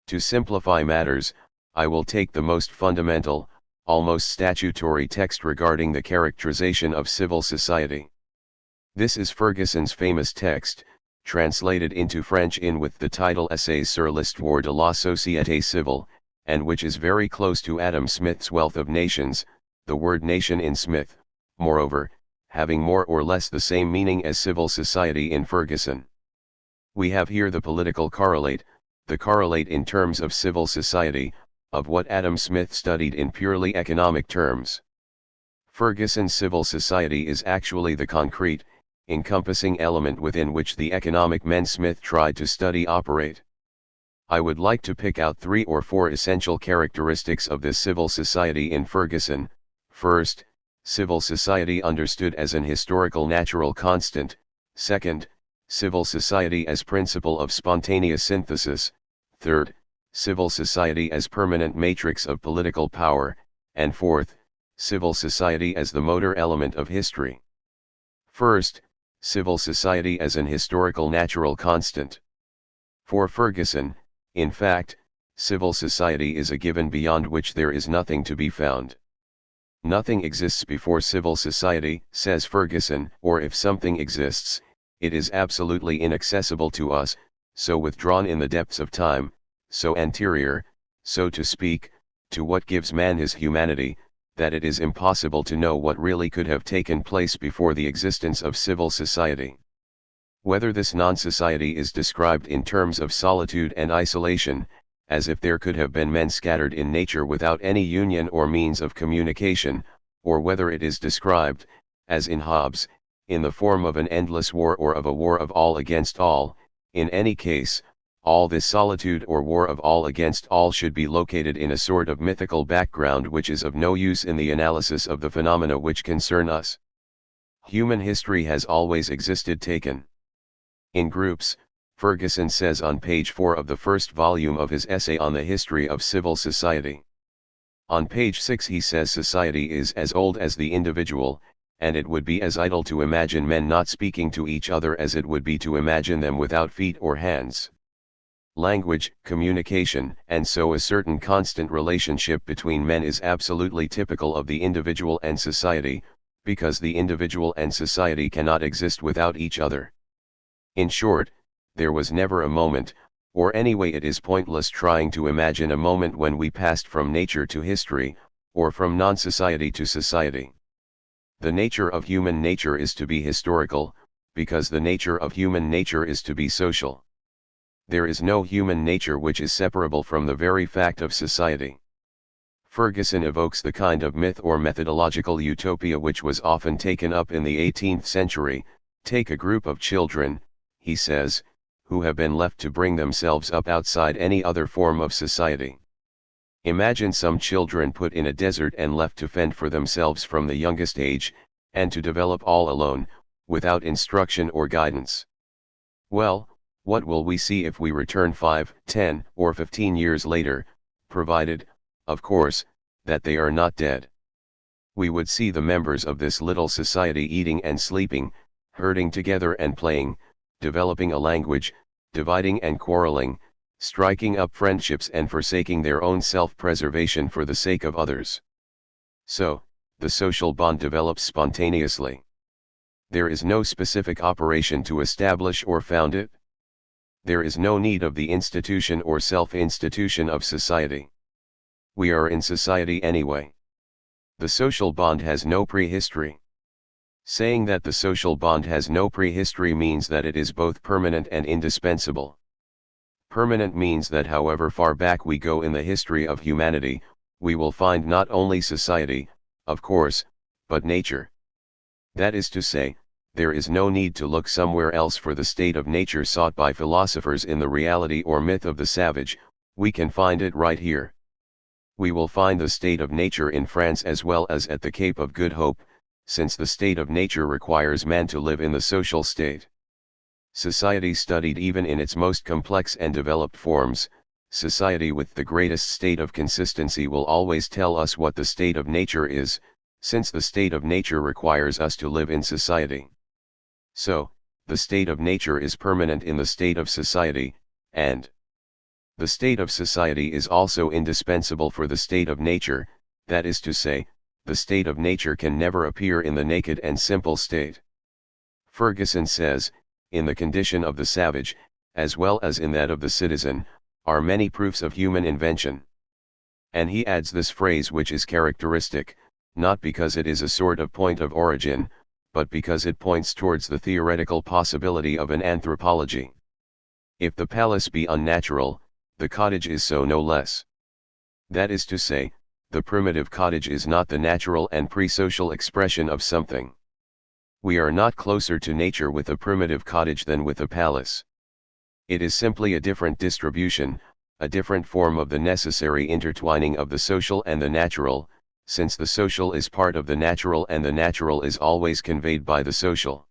Speaker 1: To simplify matters, I will take the most fundamental, almost statutory text regarding the characterization of civil society. This is Ferguson's famous text, translated into French with the title Essays sur l'histoire de la société civile, and which is very close to Adam Smith's Wealth of Nations, the word nation in Smith, moreover, having more or less the same meaning as civil society in Ferguson. We have here the political correlate, the correlate in terms of civil society, of what Adam Smith studied in purely economic terms. Ferguson's civil society is actually the concrete, encompassing element within which the economic men Smith tried to study operate. I would like to pick out 3 or 4 essential characteristics of this civil society in Ferguson. First, civil society understood as an historical natural constant. Second, civil society as principle of spontaneous synthesis. Third, civil society as permanent matrix of political power. And fourth, civil society as the motor element of history. First, civil society as an historical natural constant. For Ferguson, in fact, civil society is a given beyond which there is nothing to be found. Nothing exists before civil society, says Ferguson, or if something exists, it is absolutely inaccessible to us, so withdrawn in the depths of time, so anterior, so to speak, to what gives man his humanity, that it is impossible to know what really could have taken place before the existence of civil society. Whether this non-society is described in terms of solitude and isolation, as if there could have been men scattered in nature without any union or means of communication, or whether it is described, as in Hobbes, in the form of an endless war or of a war of all against all, in any case, all this solitude or war of all against all should be located in a sort of mythical background which is of no use in the analysis of the phenomena which concern us. Human history has always existed taken in groups, Ferguson says on page 4 of the first volume of his essay on the history of civil society. On page 6 he says society is as old as the individual, and it would be as idle to imagine men not speaking to each other as it would be to imagine them without feet or hands. Language, communication, and so a certain constant relationship between men is absolutely typical of the individual and society, because the individual and society cannot exist without each other. In short, there was never a moment, or anyway it is pointless trying to imagine a moment when we passed from nature to history, or from non-society to society. The nature of human nature is to be historical, because the nature of human nature is to be social. There is no human nature which is separable from the very fact of society. Ferguson evokes the kind of myth or methodological utopia which was often taken up in the 18th century. Take a group of children, he says, who have been left to bring themselves up outside any other form of society. Imagine some children put in a desert and left to fend for themselves from the youngest age, and to develop all alone, without instruction or guidance. Well, what will we see if we return 5, 10, or 15 years later, provided, of course, that they are not dead? We would see the members of this little society eating and sleeping, herding together and playing, developing a language, dividing and quarreling, striking up friendships and forsaking their own self-preservation for the sake of others. So, the social bond develops spontaneously. There is no specific operation to establish or found it. There is no need of the institution or self-institution of society. We are in society anyway. The social bond has no prehistory. Saying that the social bond has no prehistory means that it is both permanent and indispensable. Permanent means that however far back we go in the history of humanity, we will find not only society, of course, but nature. That is to say, there is no need to look somewhere else for the state of nature sought by philosophers in the reality or myth of the savage. We can find it right here. We will find the state of nature in France as well as at the Cape of Good Hope, since the state of nature requires man to live in the social state. Society studied even in its most complex and developed forms, society with the greatest state of consistency will always tell us what the state of nature is, since the state of nature requires us to live in society. So, the state of nature is permanent in the state of society, and the state of society is also indispensable for the state of nature, that is to say, the state of nature can never appear in the naked and simple state. Ferguson says, in the condition of the savage, as well as in that of the citizen, are many proofs of human invention. And he adds this phrase which is characteristic, not because it is a sort of point of origin, but because it points towards the theoretical possibility of an anthropology. If the palace be unnatural, the cottage is so no less. That is to say, the primitive cottage is not the natural and pre-social expression of something. We are not closer to nature with a primitive cottage than with a palace. It is simply a different distribution, a different form of the necessary intertwining of the social and the natural, since the social is part of the natural and the natural is always conveyed by the social.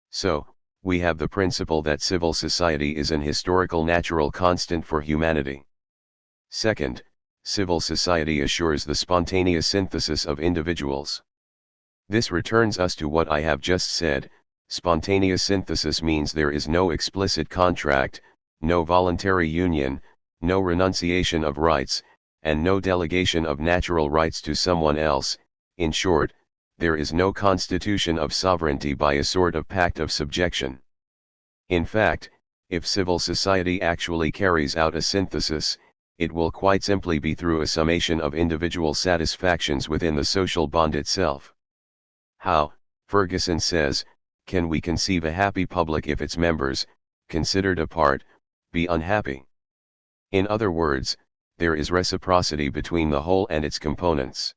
Speaker 1: So, we have the principle that civil society is an historical natural constant for humanity. Second, civil society assures the spontaneous synthesis of individuals. This returns us to what I have just said. Spontaneous synthesis means there is no explicit contract, no voluntary union, no renunciation of rights, and no delegation of natural rights to someone else. In short, there is no constitution of sovereignty by a sort of pact of subjection. In fact, if civil society actually carries out a synthesis, it will quite simply be through a summation of individual satisfactions within the social bond itself. How, Ferguson says, can we conceive a happy public if its members, considered apart, be unhappy? In other words, there is reciprocity between the whole and its components.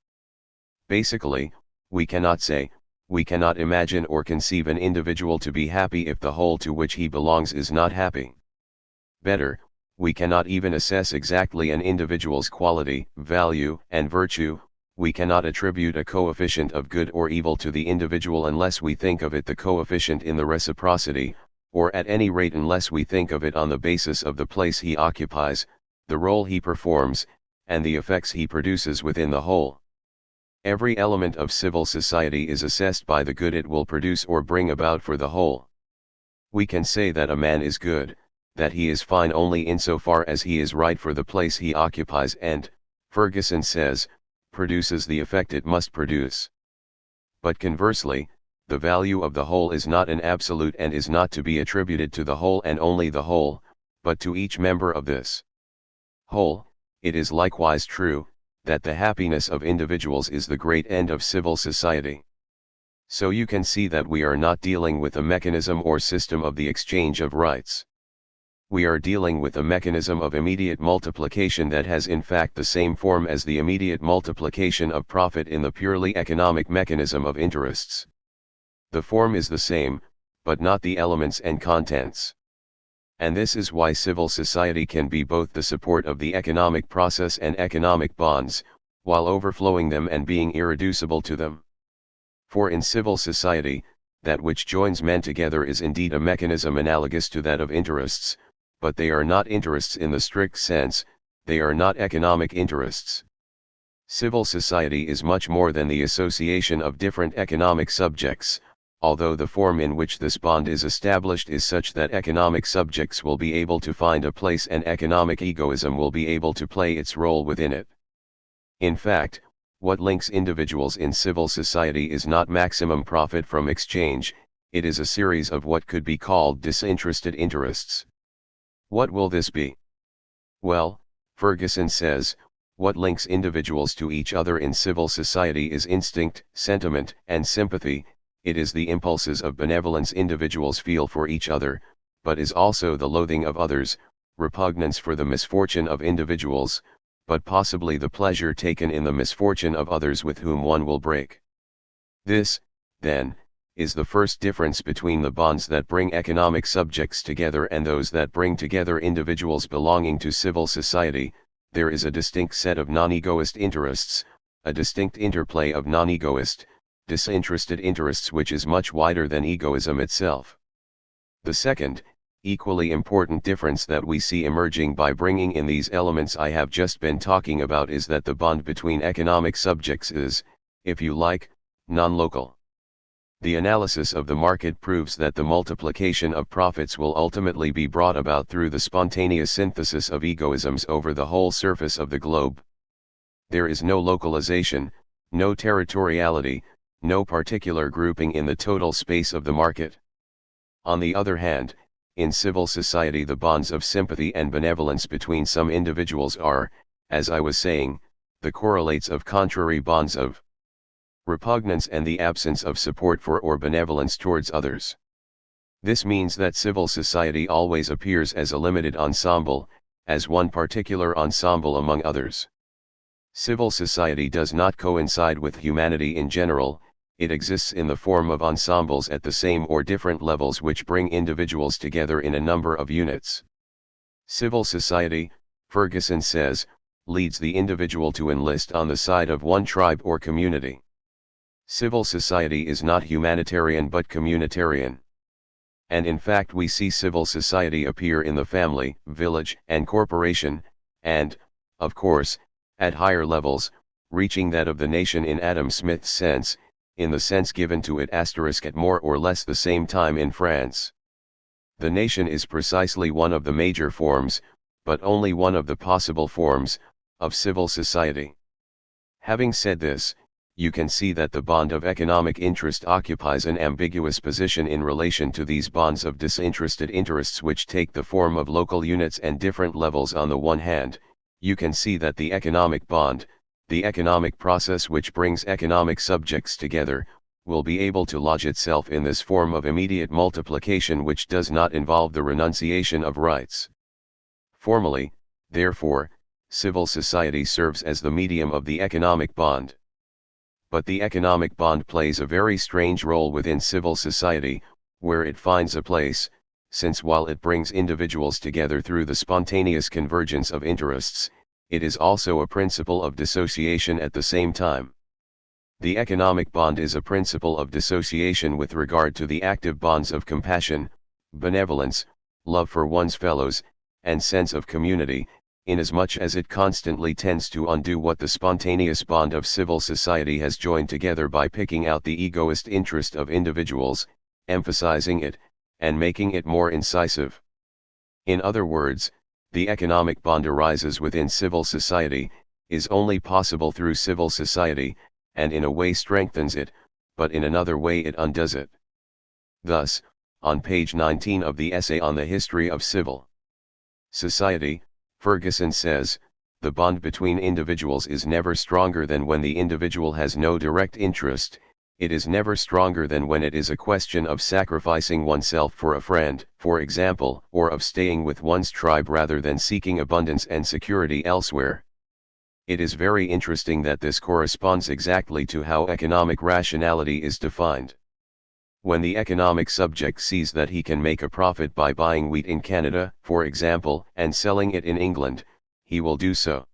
Speaker 1: Basically, we cannot imagine or conceive an individual to be happy if the whole to which he belongs is not happy. Better, we cannot even assess exactly an individual's quality, value, and virtue. We cannot attribute a coefficient of good or evil to the individual unless we think of it the coefficient in the reciprocity, or at any rate unless we think of it on the basis of the place he occupies, the role he performs, and the effects he produces within the whole. Every element of civil society is assessed by the good it will produce or bring about for the whole. We can say that a man is good, that he is fine only insofar as he is right for the place he occupies and, Ferguson says, produces the effect it must produce. But conversely, the value of the whole is not an absolute and is not to be attributed to the whole and only the whole, but to each member of this whole. It is likewise true, that the happiness of individuals is the great end of civil society. So you can see that we are not dealing with a mechanism or system of the exchange of rights. We are dealing with a mechanism of immediate multiplication that has in fact the same form as the immediate multiplication of profit in the purely economic mechanism of interests. The form is the same, but not the elements and contents. And this is why civil society can be both the support of the economic process and economic bonds, while overflowing them and being irreducible to them. For in civil society, that which joins men together is indeed a mechanism analogous to that of interests, but they are not interests in the strict sense, they are not economic interests. Civil society is much more than the association of different economic subjects, although the form in which this bond is established is such that economic subjects will be able to find a place and economic egoism will be able to play its role within it. In fact, what links individuals in civil society is not maximum profit from exchange, it is a series of what could be called disinterested interests. What will this be? Well, Ferguson says, what links individuals to each other in civil society is instinct, sentiment, and sympathy. It is the impulses of benevolence individuals feel for each other, but is also the loathing of others, repugnance for the misfortune of individuals, but possibly the pleasure taken in the misfortune of others with whom one will break. This, then, is the first difference between the bonds that bring economic subjects together and those that bring together individuals belonging to civil society. There is a distinct set of non-egoist interests, a distinct interplay of non-egoist, disinterested interests which is much wider than egoism itself. The second, equally important difference that we see emerging by bringing in these elements I have just been talking about is that the bond between economic subjects is, if you like, non-local. The analysis of the market proves that the multiplication of profits will ultimately be brought about through the spontaneous synthesis of egoisms over the whole surface of the globe. There is no localization, no territoriality, no particular grouping in the total space of the market. On the other hand, in civil society the bonds of sympathy and benevolence between some individuals are, as I was saying, the correlates of contrary bonds of repugnance and the absence of support for or benevolence towards others. This means that civil society always appears as a limited ensemble, as one particular ensemble among others. Civil society does not coincide with humanity in general, it exists in the form of ensembles at the same or different levels which bring individuals together in a number of units. Civil society, Ferguson says, leads the individual to enlist on the side of one tribe or community. Civil society is not humanitarian but communitarian. And in fact we see civil society appear in the family, village, and corporation, and, of course, at higher levels, reaching that of the nation in Adam Smith's sense, in the sense given to it at more or less the same time in France. The nation is precisely one of the major forms, but only one of the possible forms, of civil society. Having said this, you can see that the bond of economic interest occupies an ambiguous position in relation to these bonds of disinterested interests which take the form of local units and different levels. On the one hand, you can see that the economic bond, the economic process which brings economic subjects together, will be able to lodge itself in this form of immediate multiplication which does not involve the renunciation of rights. Formally, therefore, civil society serves as the medium of the economic bond. But the economic bond plays a very strange role within civil society, where it finds a place, since while it brings individuals together through the spontaneous convergence of interests, it is also a principle of dissociation at the same time. The economic bond is a principle of dissociation with regard to the active bonds of compassion, benevolence, love for one's fellows, and sense of community, inasmuch as it constantly tends to undo what the spontaneous bond of civil society has joined together by picking out the egoist interest of individuals, emphasizing it, and making it more incisive. In other words, the economic bond arises within civil society, is only possible through civil society, and in a way strengthens it, but in another way it undoes it. Thus, on page 19 of the essay on the history of civil society, Ferguson says, the bond between individuals is never stronger than when the individual has no direct interest, it is never stronger than when it is a question of sacrificing oneself for a friend, for example, or of staying with one's tribe rather than seeking abundance and security elsewhere. It is very interesting that this corresponds exactly to how economic rationality is defined. When the economic subject sees that he can make a profit by buying wheat in Canada, for example, and selling it in England, he will do so.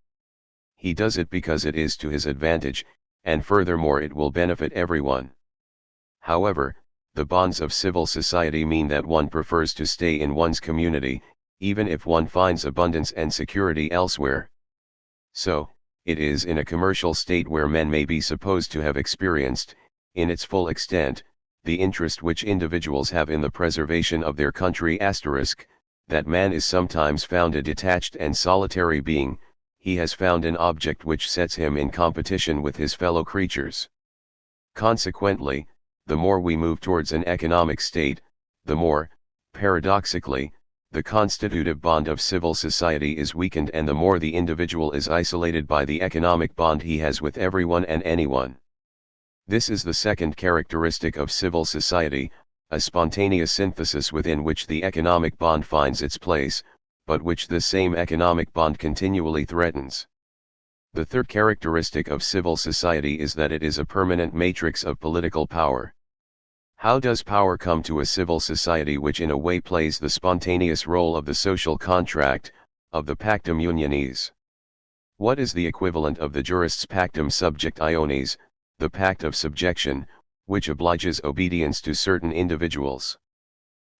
Speaker 1: He does it because it is to his advantage, and furthermore it will benefit everyone. However, the bonds of civil society mean that one prefers to stay in one's community, even if one finds abundance and security elsewhere. So, it is in a commercial state where men may be supposed to have experienced, in its full extent, the interest which individuals have in the preservation of their country *, that man is sometimes found a detached and solitary being, he has found an object which sets him in competition with his fellow creatures. Consequently, the more we move towards an economic state, the more, paradoxically, the constitutive bond of civil society is weakened and the more the individual is isolated by the economic bond he has with everyone and anyone. This is the second characteristic of civil society, a spontaneous synthesis within which the economic bond finds its place, but which this same economic bond continually threatens. The third characteristic of civil society is that it is a permanent matrix of political power. How does power come to a civil society which in a way plays the spontaneous role of the social contract, of the pactum unionis? What is the equivalent of the jurist's pactum subjectionis, the pact of subjection, which obliges obedience to certain individuals?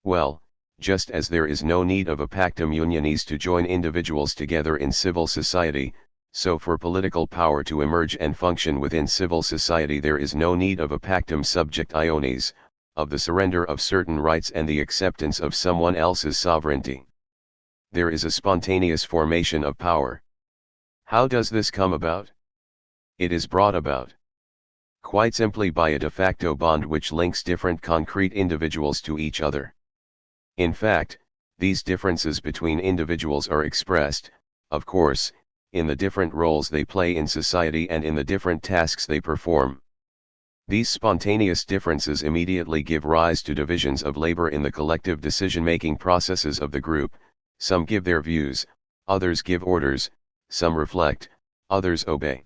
Speaker 1: Well, just as there is no need of a pactum unionis to join individuals together in civil society, so for political power to emerge and function within civil society there is no need of a pactum subjectionis, of the surrender of certain rights and the acceptance of someone else's sovereignty. There is a spontaneous formation of power. How does this come about? It is brought about quite simply by a de facto bond which links different concrete individuals to each other. In fact, these differences between individuals are expressed, of course, in the different roles they play in society and in the different tasks they perform. These spontaneous differences immediately give rise to divisions of labor in the collective decision-making processes of the group. Some give their views, others give orders, some reflect, others obey.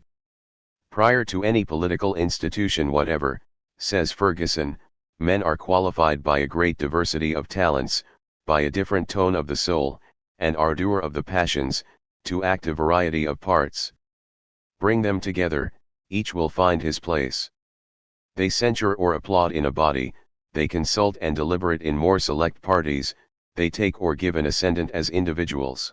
Speaker 1: Prior to any political institution whatever, says Ferguson, men are qualified by a great diversity of talents, by a different tone of the soul, and ardor of the passions, to act a variety of parts. Bring them together, each will find his place. They censure or applaud in a body, they consult and deliberate in more select parties, they take or give an ascendant as individuals.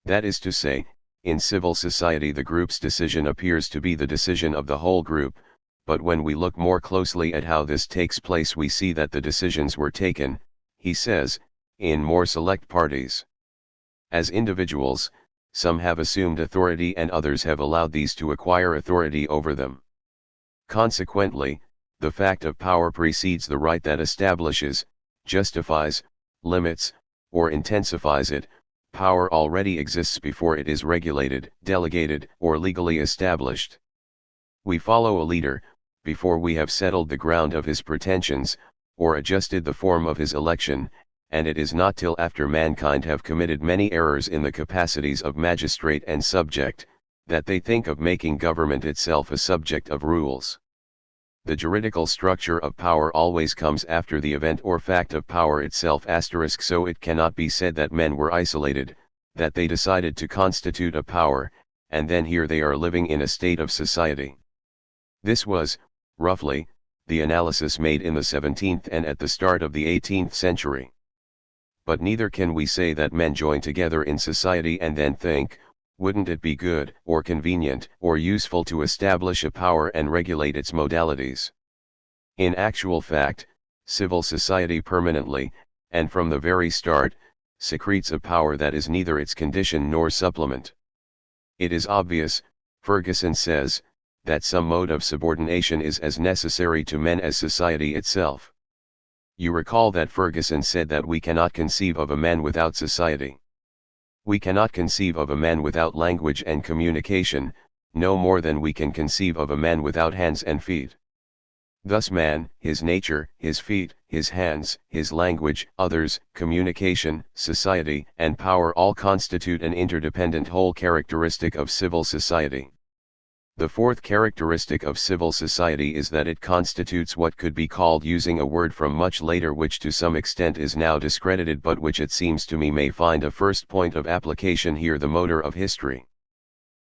Speaker 1: That is to say, in civil society the group's decision appears to be the decision of the whole group, but when we look more closely at how this takes place we see that the decisions were taken, he says, in more select parties. As individuals, some have assumed authority and others have allowed these to acquire authority over them. Consequently, the fact of power precedes the right that establishes, justifies, limits, or intensifies it. Power already exists before it is regulated, delegated, or legally established. We follow a leader, before we have settled the ground of his pretensions, or adjusted the form of his election, and it is not till after mankind have committed many errors in the capacities of magistrate and subject, that they think of making government itself a subject of rules. The juridical structure of power always comes after the event or fact of power itself. So it cannot be said that men were isolated, that they decided to constitute a power, and then here they are living in a state of society. This was, roughly, the analysis made in the 17th and at the start of the 18th century. But neither can we say that men join together in society and then think, wouldn't it be good, or convenient, or useful to establish a power and regulate its modalities? In actual fact, civil society permanently, and from the very start, secretes a power that is neither its condition nor supplement. It is obvious, Ferguson says, that some mode of subordination is as necessary to men as society itself. You recall that Ferguson said that we cannot conceive of a man without society. We cannot conceive of a man without language and communication, no more than we can conceive of a man without hands and feet. Thus man, his nature, his feet, his hands, his language, others, communication, society, and power all constitute an interdependent whole characteristic of civil society. The fourth characteristic of civil society is that it constitutes what could be called, using a word from much later which to some extent is now discredited but which it seems to me may find a first point of application here, the motor of history.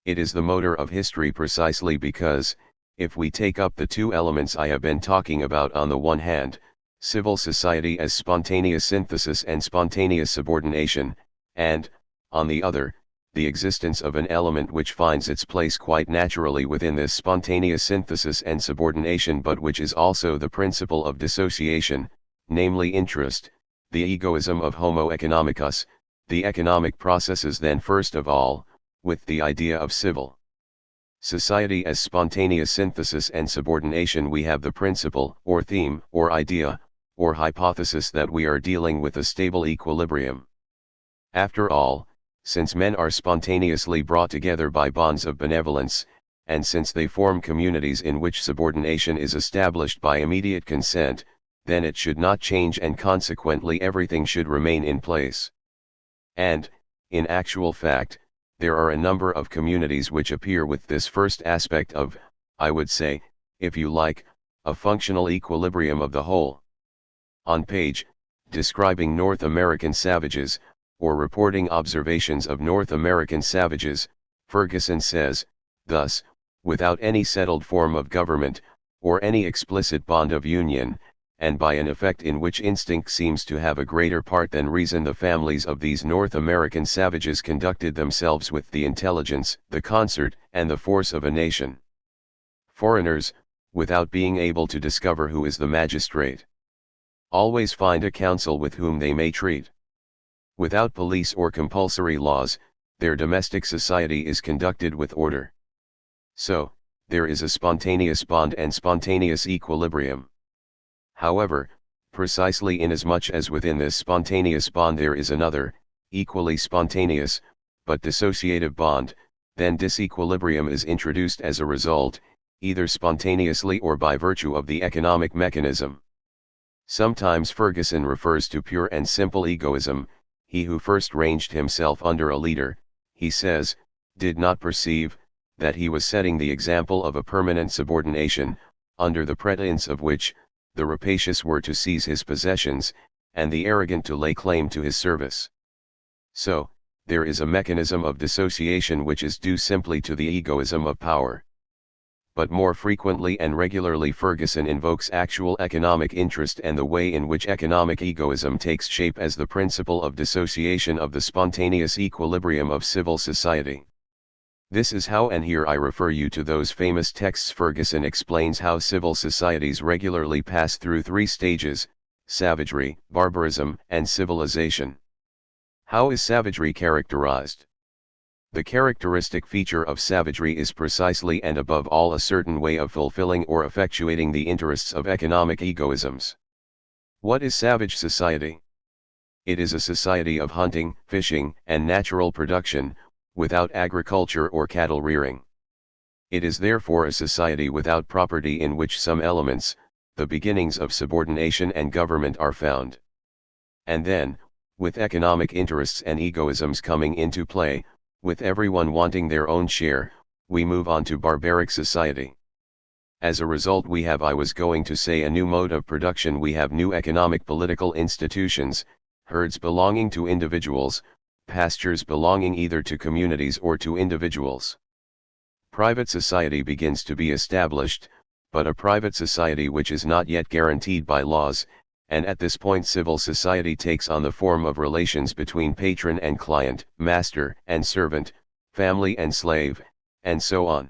Speaker 1: It is the motor of history precisely because, if we take up the two elements I have been talking about, on the one hand, civil society as spontaneous synthesis and spontaneous subordination, and, on the other, the existence of an element which finds its place quite naturally within this spontaneous synthesis and subordination, but which is also the principle of dissociation, namely interest, the egoism of Homo economicus, the economic processes, then first of all, with the idea of civil society as spontaneous synthesis and subordination, we have the principle, or theme, or idea, or hypothesis that we are dealing with a stable equilibrium. After all, since men are spontaneously brought together by bonds of benevolence, and since they form communities in which subordination is established by immediate consent, then it should not change, and consequently everything should remain in place. And, in actual fact, there are a number of communities which appear with this first aspect of, I would say, if you like, a functional equilibrium of the whole. On page, describing North American savages, or reporting observations of North American savages, Ferguson says, thus, without any settled form of government, or any explicit bond of union, and by an effect in which instinct seems to have a greater part than reason, the families of these North American savages conducted themselves with the intelligence, the concert, and the force of a nation. Foreigners, without being able to discover who is the magistrate, always find a council with whom they may treat. Without police or compulsory laws, their domestic society is conducted with order. So, there is a spontaneous bond and spontaneous equilibrium. However, precisely inasmuch as within this spontaneous bond there is another, equally spontaneous, but dissociative bond, then disequilibrium is introduced as a result, either spontaneously or by virtue of the economic mechanism. Sometimes Ferguson refers to pure and simple egoism. He who first ranged himself under a leader, he says, did not perceive, that he was setting the example of a permanent subordination, under the pretence of which, the rapacious were to seize his possessions, and the arrogant to lay claim to his service. So, there is a mechanism of dissociation which is due simply to the egoism of power. But more frequently and regularly Ferguson invokes actual economic interest and the way in which economic egoism takes shape as the principle of dissociation of the spontaneous equilibrium of civil society. This is how, and here I refer you to those famous texts, Ferguson explains how civil societies regularly pass through three stages: savagery, barbarism, and civilization. How is savagery characterized? The characteristic feature of savagery is precisely and above all a certain way of fulfilling or effectuating the interests of economic egoisms. What is savage society? It is a society of hunting, fishing, and natural production, without agriculture or cattle rearing. It is therefore a society without property in which some elements, the beginnings of subordination and government, are found. And then, with economic interests and egoisms coming into play, with everyone wanting their own share, we move on to barbaric society. As a result we have, I was going to say, a new mode of production. We have new economic political institutions, herds belonging to individuals, pastures belonging either to communities or to individuals. Private society begins to be established, but a private society which is not yet guaranteed by laws, and at this point civil society takes on the form of relations between patron and client, master and servant, family and slave, and so on.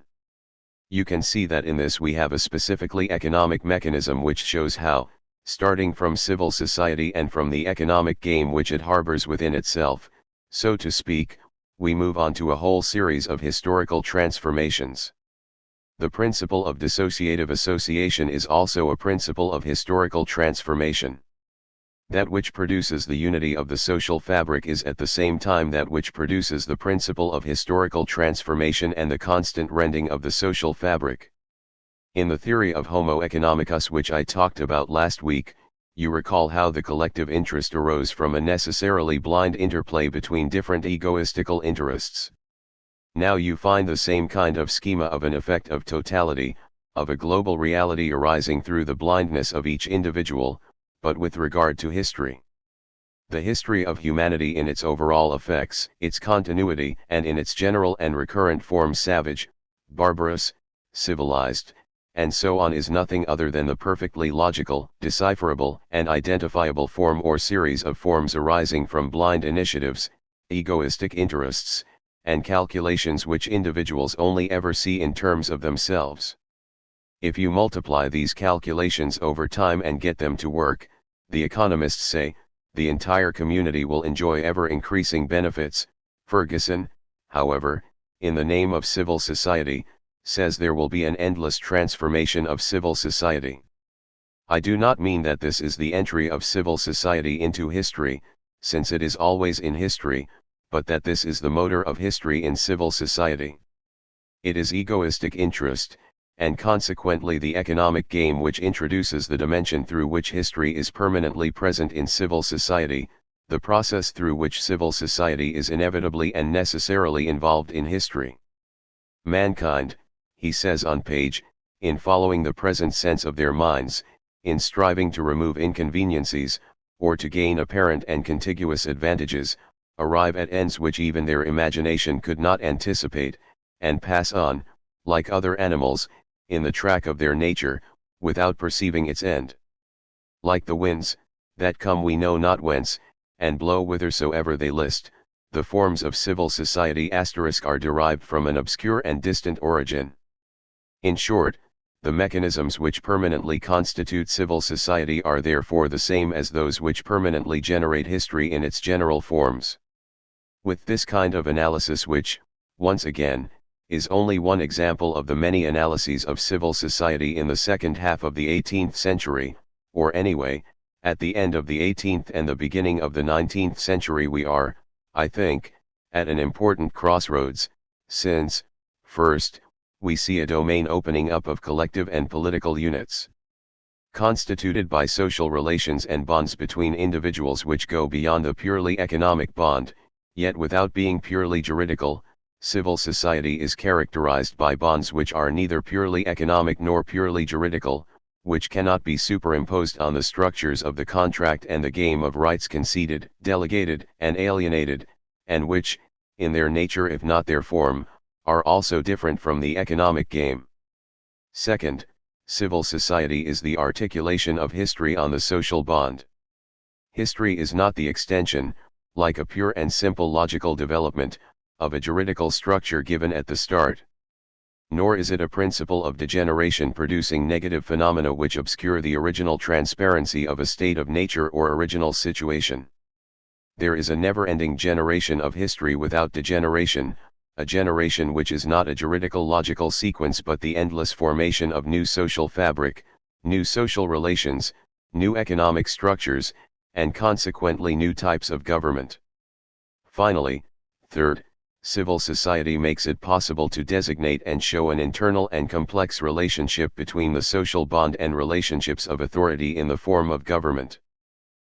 Speaker 1: You can see that in this we have a specifically economic mechanism which shows how, starting from civil society and from the economic game which it harbors within itself, so to speak, we move on to a whole series of historical transformations. The principle of dissociative association is also a principle of historical transformation. That which produces the unity of the social fabric is at the same time that which produces the principle of historical transformation and the constant rending of the social fabric. In the theory of Homo economicus which I talked about last week, you recall how the collective interest arose from a necessarily blind interplay between different egoistical interests. Now you find the same kind of schema of an effect of totality, of a global reality arising through the blindness of each individual, but with regard to history. The history of humanity in its overall effects, its continuity, and in its general and recurrent forms, savage, barbarous, civilized, and so on, is nothing other than the perfectly logical, decipherable, and identifiable form or series of forms arising from blind initiatives, egoistic interests, and calculations which individuals only ever see in terms of themselves. If you multiply these calculations over time and get them to work, the economists say, the entire community will enjoy ever-increasing benefits. Ferguson, however, in the name of civil society, says there will be an endless transformation of civil society. I do not mean that this is the entry of civil society into history, since it is always in history, but that this is the motor of history in civil society. It is egoistic interest, and consequently the economic game, which introduces the dimension through which history is permanently present in civil society, the process through which civil society is inevitably and necessarily involved in history. Mankind, he says on page, in following the present sense of their minds, in striving to remove inconveniencies, or to gain apparent and contiguous advantages, arrive at ends which even their imagination could not anticipate, and pass on, like other animals, in the track of their nature, without perceiving its end. Like the winds, that come we know not whence, and blow whithersoever they list, the forms of civil society are derived from an obscure and distant origin. In short, the mechanisms which permanently constitute civil society are therefore the same as those which permanently generate history in its general forms. With this kind of analysis, which, once again, is only one example of the many analyses of civil society in the second half of the 18th century, or anyway, at the end of the 18th and the beginning of the 19th century, we are, I think, at an important crossroads, since, first, we see a domain opening up of collective and political units, constituted by social relations and bonds between individuals which go beyond the purely economic bond, yet without being purely juridical. Civil society is characterized by bonds which are neither purely economic nor purely juridical, which cannot be superimposed on the structures of the contract and the game of rights conceded, delegated, and alienated, and which, in their nature if not their form, are also different from the economic game. Second, civil society is the articulation of history on the social bond. History is not the extension, like a pure and simple logical development, of a juridical structure given at the start. Nor is it a principle of degeneration producing negative phenomena which obscure the original transparency of a state of nature or original situation. There is a never-ending generation of history without degeneration, a generation which is not a juridical logical sequence but the endless formation of new social fabric, new social relations, new economic structures, and consequently new types of government. Finally, third, civil society makes it possible to designate and show an internal and complex relationship between the social bond and relationships of authority in the form of government.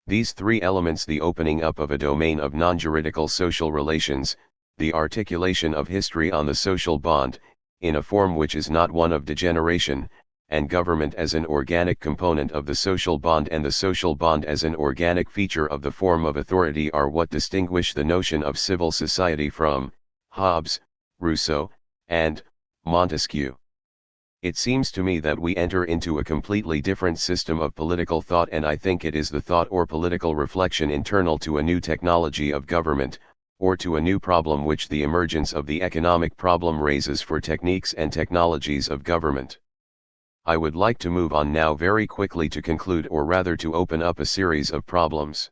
Speaker 1: These three elements: the opening up of a domain of non-juridical social relations, the articulation of history on the social bond, in a form which is not one of degeneration, and government as an organic component of the social bond and the social bond as an organic feature of the form of authority, are what distinguish the notion of civil society from Hobbes, Rousseau, and Montesquieu. It seems to me that we enter into a completely different system of political thought, and I think it is the thought or political reflection internal to a new technology of government, or to a new problem which the emergence of the economic problem raises for techniques and technologies of government. I would like to move on now very quickly to conclude, or rather to open up a series of problems.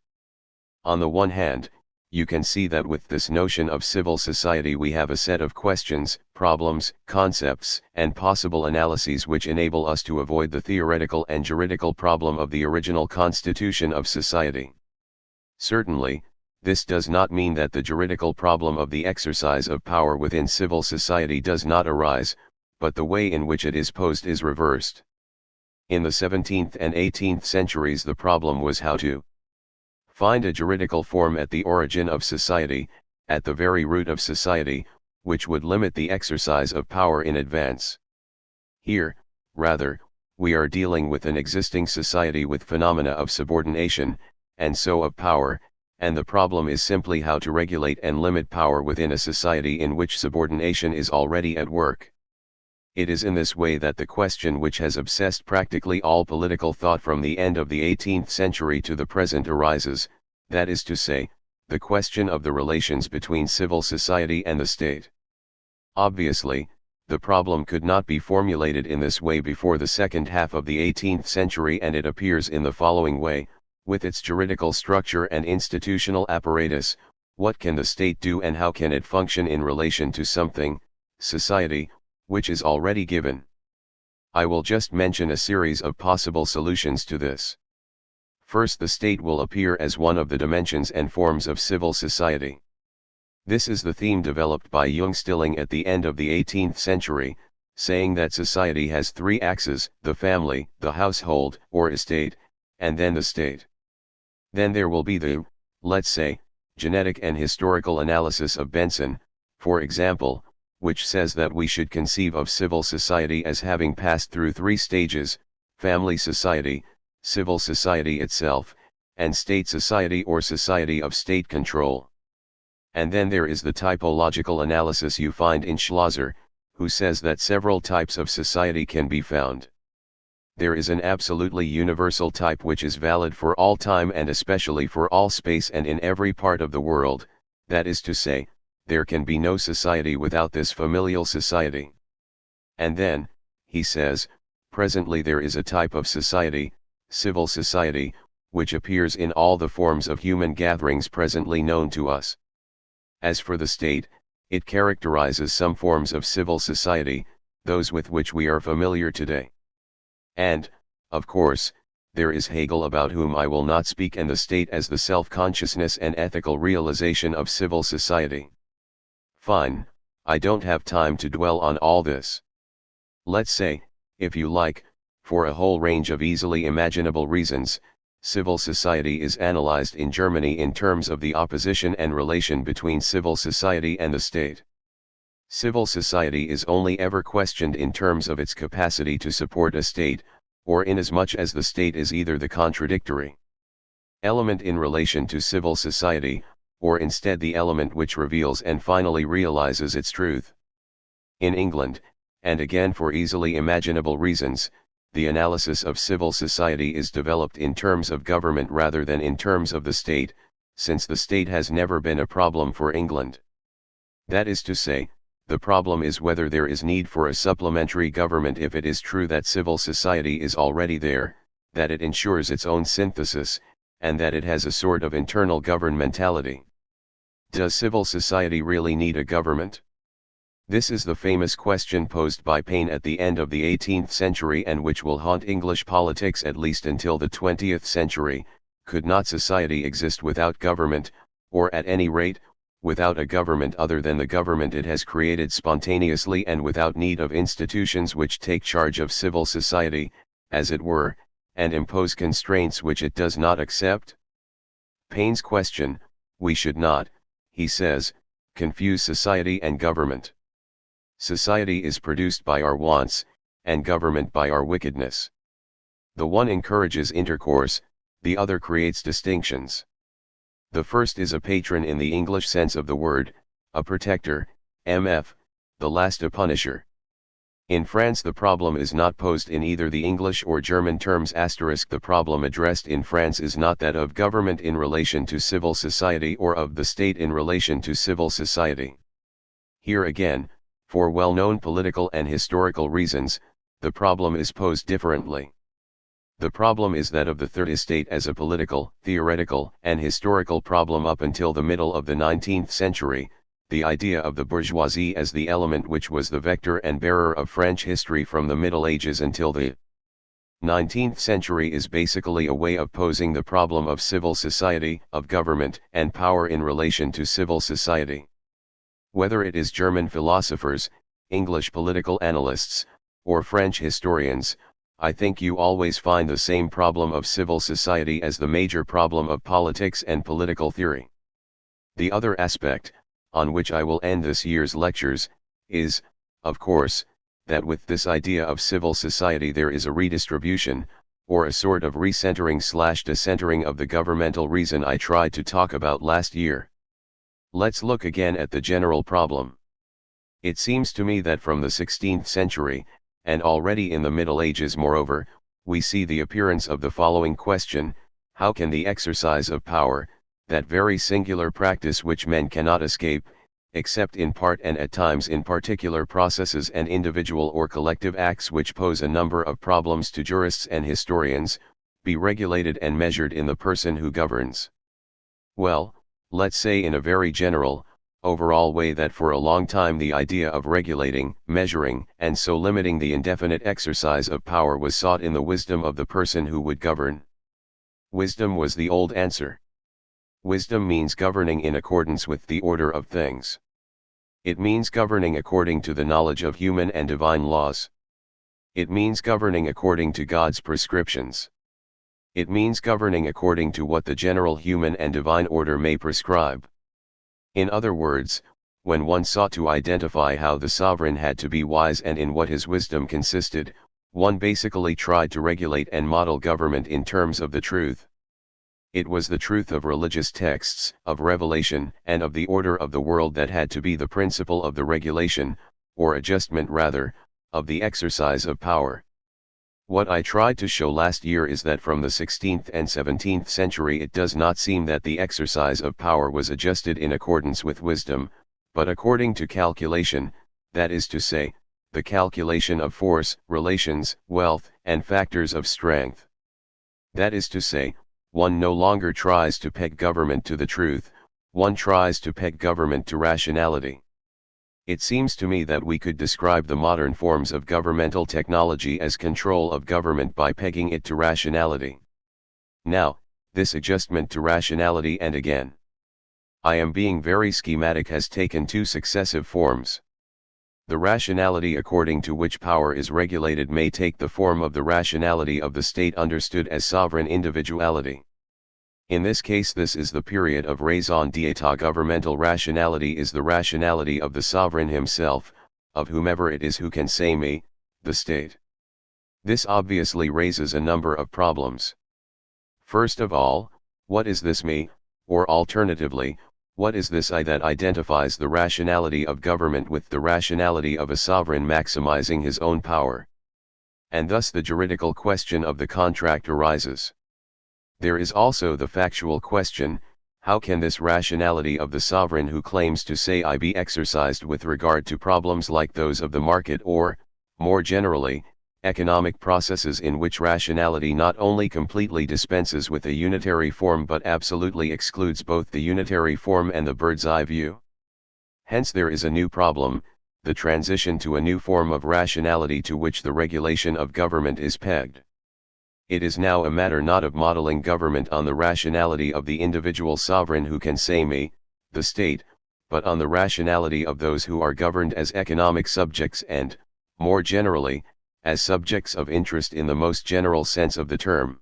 Speaker 1: On the one hand, you can see that with this notion of civil society we have a set of questions, problems, concepts, and possible analyses which enable us to avoid the theoretical and juridical problem of the original constitution of society. Certainly, this does not mean that the juridical problem of the exercise of power within civil society does not arise, but the way in which it is posed is reversed. In the 17th and 18th centuries the problem was how to find a juridical form at the origin of society, at the very root of society, which would limit the exercise of power in advance. Here, rather, we are dealing with an existing society with phenomena of subordination, and so of power, and the problem is simply how to regulate and limit power within a society in which subordination is already at work. It is in this way that the question which has obsessed practically all political thought from the end of the 18th century to the present arises, that is to say, the question of the relations between civil society and the state. Obviously, the problem could not be formulated in this way before the second half of the 18th century, and it appears in the following way: with its juridical structure and institutional apparatus, what can the state do and how can it function in relation to something, society, which is already given? I will just mention a series of possible solutions to this. First, the state will appear as one of the dimensions and forms of civil society. This is the theme developed by Jung Stilling at the end of the 18th century, saying that society has three axes: the family, the household, or estate, and then the state. Then there will be the, let's say, genetic and historical analysis of Benson, for example, which says that we should conceive of civil society as having passed through three stages: family society, civil society itself, and state society or society of state control. And then there is the typological analysis you find in Schlosser, who says that several types of society can be found. There is an absolutely universal type which is valid for all time and especially for all space and in every part of the world, that is to say, there can be no society without this familial society. And then, he says, presently there is a type of society, civil society, which appears in all the forms of human gatherings presently known to us. As for the state, it characterizes some forms of civil society, those with which we are familiar today. And, of course, there is Hegel, about whom I will not speak, and the state as the self-consciousness and ethical realization of civil society. Fine, I don't have time to dwell on all this. Let's say, if you like, for a whole range of easily imaginable reasons, civil society is analyzed in Germany in terms of the opposition and relation between civil society and the state. Civil society is only ever questioned in terms of its capacity to support a state, or inasmuch as the state is either the contradictory element in relation to civil society, or instead the element which reveals and finally realizes its truth. In England, and again for easily imaginable reasons, the analysis of civil society is developed in terms of government rather than in terms of the state, since the state has never been a problem for England. That is to say, the problem is whether there is need for a supplementary government if it is true that civil society is already there, that it ensures its own synthesis, and that it has a sort of internal governmentality. Does civil society really need a government? This is the famous question posed by Paine at the end of the 18th century and which will haunt English politics at least until the 20th century: could not society exist without government, or at any rate, without a government other than the government it has created spontaneously and without need of institutions which take charge of civil society, as it were, and impose constraints which it does not accept? Paine's question: we should not, he says, confuse society and government. Society is produced by our wants, and government by our wickedness. The one encourages intercourse, the other creates distinctions. The first is a patron in the English sense of the word, a protector, mf, the last a punisher. In France the problem is not posed in either the English or German terms. The problem addressed in France is not that of government in relation to civil society or of the state in relation to civil society. Here again, for well-known political and historical reasons, the problem is posed differently. The problem is that of the Third Estate as a political, theoretical, and historical problem up until the middle of the 19th century. The idea of the bourgeoisie as the element which was the vector and bearer of French history from the Middle Ages until the 19th century is basically a way of posing the problem of civil society, of government and power in relation to civil society. Whether it is German philosophers, English political analysts, or French historians, I think you always find the same problem of civil society as the major problem of politics and political theory. The other aspect, on which I will end this year's lectures, is, of course, that with this idea of civil society there is a redistribution, or a sort of recentering/decentering of the governmental reason I tried to talk about last year. Let's look again at the general problem. It seems to me that from the 16th century, and already in the Middle Ages moreover, we see the appearance of the following question: how can the exercise of power, that very singular practice which men cannot escape, except in part and at times in particular processes and individual or collective acts which pose a number of problems to jurists and historians, be regulated and measured in the person who governs? Well, let's say in a very general, overall way that for a long time the idea of regulating, measuring, and so limiting the indefinite exercise of power was sought in the wisdom of the person who would govern. Wisdom was the old answer. Wisdom means governing in accordance with the order of things. It means governing according to the knowledge of human and divine laws. It means governing according to God's prescriptions. It means governing according to what the general human and divine order may prescribe. In other words, when one sought to identify how the sovereign had to be wise and in what his wisdom consisted, one basically tried to regulate and model government in terms of the truth. It was the truth of religious texts, of revelation, and of the order of the world that had to be the principle of the regulation, or adjustment rather, of the exercise of power. What I tried to show last year is that from the 16th and 17th century it does not seem that the exercise of power was adjusted in accordance with wisdom, but according to calculation, that is to say, the calculation of force, relations, wealth, and factors of strength. That is to say, one no longer tries to peg government to the truth, one tries to peg government to rationality. It seems to me that we could describe the modern forms of governmental technology as control of government by pegging it to rationality. Now, this adjustment to rationality, and again, I am being very schematic, has taken two successive forms. The rationality according to which power is regulated may take the form of the rationality of the state understood as sovereign individuality. In this case this is the period of raison d'etat. Governmental rationality is the rationality of the sovereign himself, of whomever it is who can say me, the state. This obviously raises a number of problems. First of all, what is this me, or alternatively, what is this I that identifies the rationality of government with the rationality of a sovereign maximizing his own power? And thus the juridical question of the contract arises. There is also the factual question: how can this rationality of the sovereign who claims to say I be exercised with regard to problems like those of the market or, more generally, economic processes in which rationality not only completely dispenses with a unitary form but absolutely excludes both the unitary form and the bird's eye view? Hence there is a new problem, the transition to a new form of rationality to which the regulation of government is pegged. It is now a matter not of modeling government on the rationality of the individual sovereign who can say me, the state, but on the rationality of those who are governed as economic subjects and, more generally, as subjects of interest in the most general sense of the term.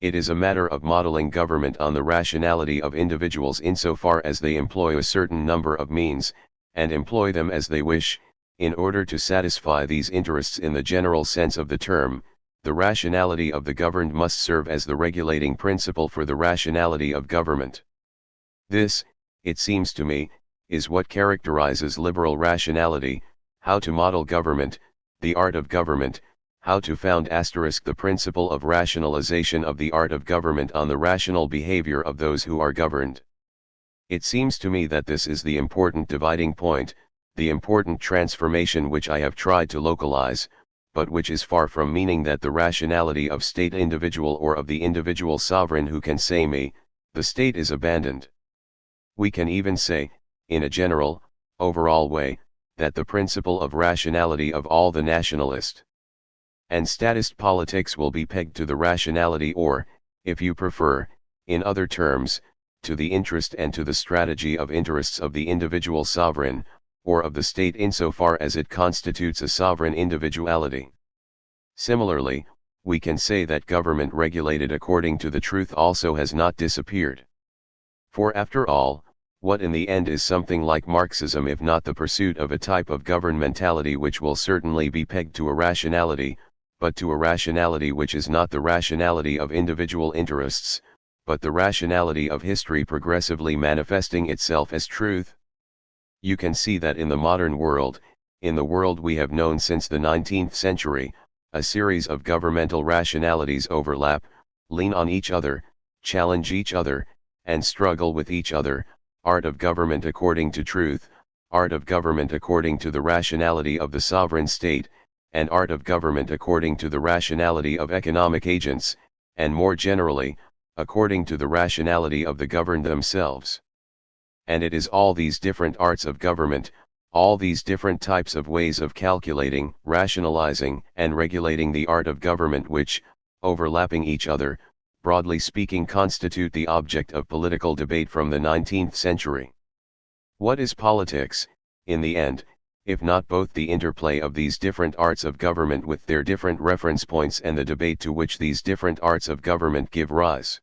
Speaker 1: It is a matter of modeling government on the rationality of individuals insofar as they employ a certain number of means, and employ them as they wish, in order to satisfy these interests in the general sense of the term. The rationality of the governed must serve as the regulating principle for the rationality of government. This, it seems to me, is what characterizes liberal rationality: how to model government, the art of government, how to found the principle of rationalization of the art of government on the rational behavior of those who are governed. It seems to me that this is the important dividing point, the important transformation which I have tried to localize, but which is far from meaning that the rationality of state individual or of the individual sovereign who can say me, the state, is abandoned. We can even say, in a general, overall way, that the principle of rationality of all the nationalist and statist politics will be pegged to the rationality, or, if you prefer, in other terms, to the interest and to the strategy of interests of the individual sovereign, or of the state insofar as it constitutes a sovereign individuality. Similarly, we can say that government regulated according to the truth also has not disappeared. For after all, what in the end is something like Marxism if not the pursuit of a type of governmentality which will certainly be pegged to a rationality, but to a rationality which is not the rationality of individual interests, but the rationality of history progressively manifesting itself as truth? You can see that in the modern world, in the world we have known since the 19th century, a series of governmental rationalities overlap, lean on each other, challenge each other, and struggle with each other: art of government according to truth, art of government according to the rationality of the sovereign state, and art of government according to the rationality of economic agents, and more generally, according to the rationality of the governed themselves. And it is all these different arts of government, all these different types of ways of calculating, rationalizing, and regulating the art of government which, overlapping each other, broadly speaking, constitute the object of political debate from the 19th century. What is politics, in the end, if not both the interplay of these different arts of government with their different reference points and the debate to which these different arts of government give rise?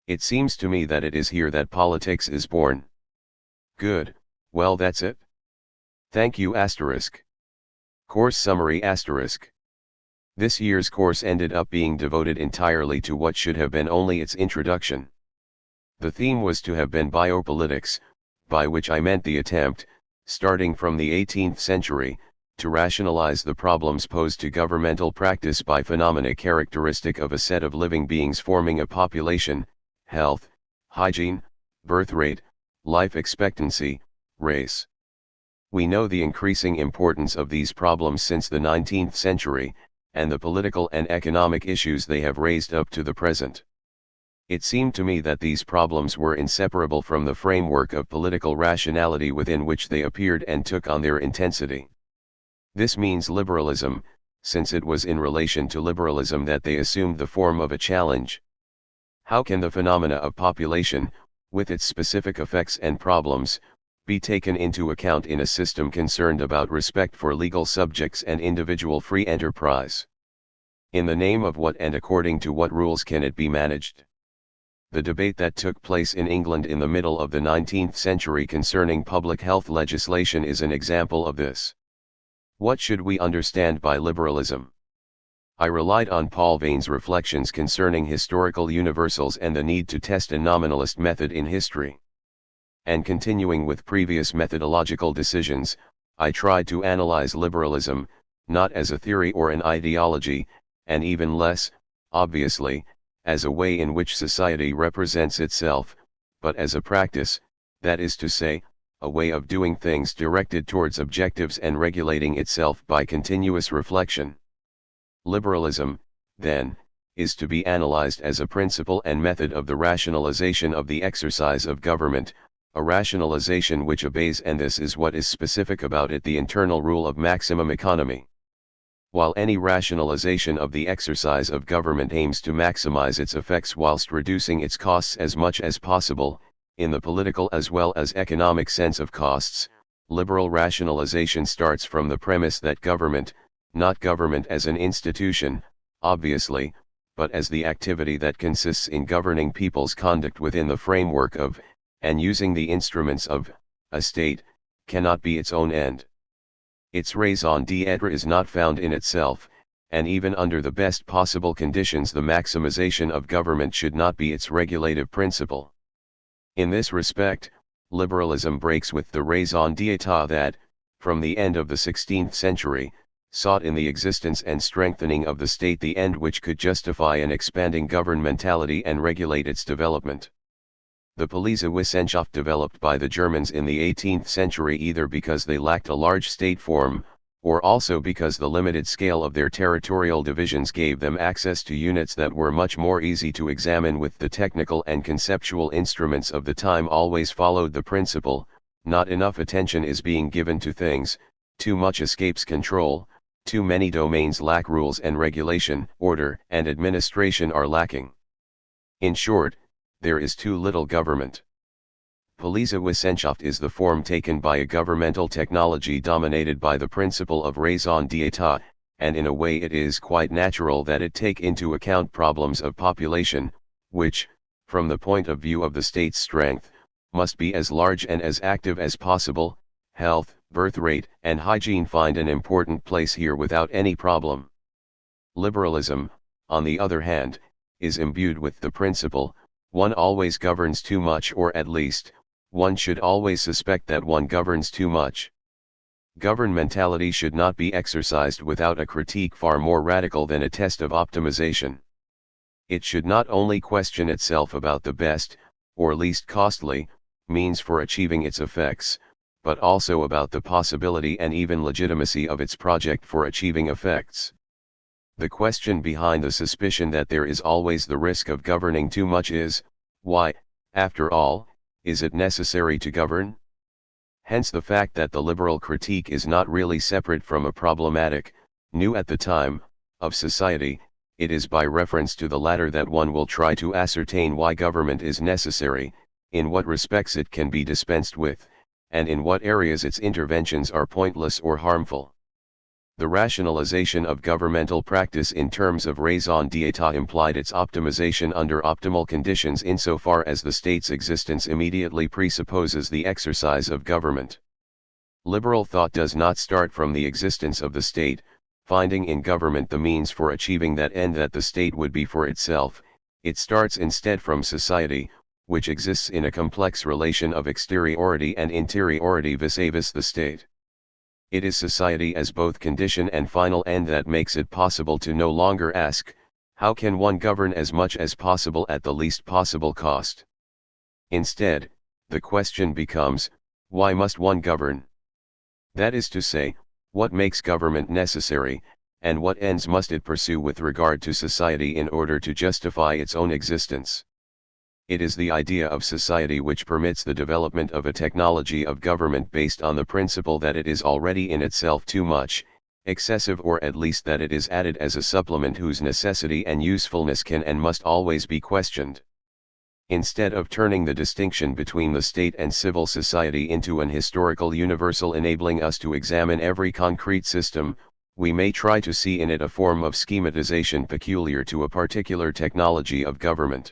Speaker 1: It seems to me that it is here that politics is born. Good, well, that's it. Thank you. Course summary. This year's course ended up being devoted entirely to what should have been only its introduction. The theme was to have been biopolitics, by which I meant the attempt, starting from the 18th century, to rationalize the problems posed to governmental practice by phenomena characteristic of a set of living beings forming a population: health, hygiene, birth rate, life expectancy, race. We know the increasing importance of these problems since the 19th century, and the political and economic issues they have raised up to the present. It seemed to me that these problems were inseparable from the framework of political rationality within which they appeared and took on their intensity. This means liberalism, since it was in relation to liberalism that they assumed the form of a challenge. How can the phenomena of population, with its specific effects and problems, be taken into account in a system concerned about respect for legal subjects and individual free enterprise? In the name of what and according to what rules can it be managed? The debate that took place in England in the middle of the 19th century concerning public health legislation is an example of this. What should we understand by liberalism? I relied on Paul Vane's reflections concerning historical universals and the need to test a nominalist method in history. And continuing with previous methodological decisions, I tried to analyze liberalism, not as a theory or an ideology, and even less, obviously, as a way in which society represents itself, but as a practice, that is to say, a way of doing things directed towards objectives and regulating itself by continuous reflection. Liberalism, then, is to be analyzed as a principle and method of the rationalization of the exercise of government, a rationalization which obeys, and this is what is specific about it, the internal rule of maximum economy. While any rationalization of the exercise of government aims to maximize its effects whilst reducing its costs as much as possible, in the political as well as economic sense of costs, liberal rationalization starts from the premise that government, not government as an institution, obviously, but as the activity that consists in governing people's conduct within the framework of, and using the instruments of, a state, cannot be its own end. Its raison d'être is not found in itself, and even under the best possible conditions the maximization of government should not be its regulative principle. In this respect, liberalism breaks with the raison d'être that, from the end of the 16th century, sought in the existence and strengthening of the state the end which could justify an expanding governmentality and regulate its development. The Polizeiwissenschaft developed by the Germans in the 18th century either because they lacked a large state form, or also because the limited scale of their territorial divisions gave them access to units that were much more easy to examine with the technical and conceptual instruments of the time always followed the principle, not enough attention is being given to things, too much escapes control, too many domains lack rules and regulation, order and administration are lacking. In short, there is too little government. Polizeiwissenschaft is the form taken by a governmental technology dominated by the principle of raison d'être, and in a way it is quite natural that it take into account problems of population, which, from the point of view of the state's strength, must be as large and as active as possible. Health, birth rate, and hygiene find an important place here without any problem. Liberalism, on the other hand, is imbued with the principle, one always governs too much, or at least, one should always suspect that one governs too much. Governmentality should not be exercised without a critique far more radical than a test of optimization. It should not only question itself about the best, or least costly, means for achieving its effects, but also about the possibility and even legitimacy of its project for achieving effects. The question behind the suspicion that there is always the risk of governing too much is, why, after all, is it necessary to govern? Hence the fact that the liberal critique is not really separate from a problematic, new at the time, of society, it is by reference to the latter that one will try to ascertain why government is necessary, in what respects it can be dispensed with, and in what areas its interventions are pointless or harmful. The rationalization of governmental practice in terms of raison d'être implied its optimization under optimal conditions insofar as the state's existence immediately presupposes the exercise of government. Liberal thought does not start from the existence of the state, finding in government the means for achieving that end that the state would be for itself. It starts instead from society, which exists in a complex relation of exteriority and interiority vis-a-vis the state. It is society as both condition and final end that makes it possible to no longer ask, how can one govern as much as possible at the least possible cost? Instead, the question becomes, why must one govern? That is to say, what makes government necessary, and what ends must it pursue with regard to society in order to justify its own existence? It is the idea of society which permits the development of a technology of government based on the principle that it is already in itself too much, excessive, or at least that it is added as a supplement whose necessity and usefulness can and must always be questioned. Instead of turning the distinction between the state and civil society into an historical universal enabling us to examine every concrete system, we may try to see in it a form of schematization peculiar to a particular technology of government.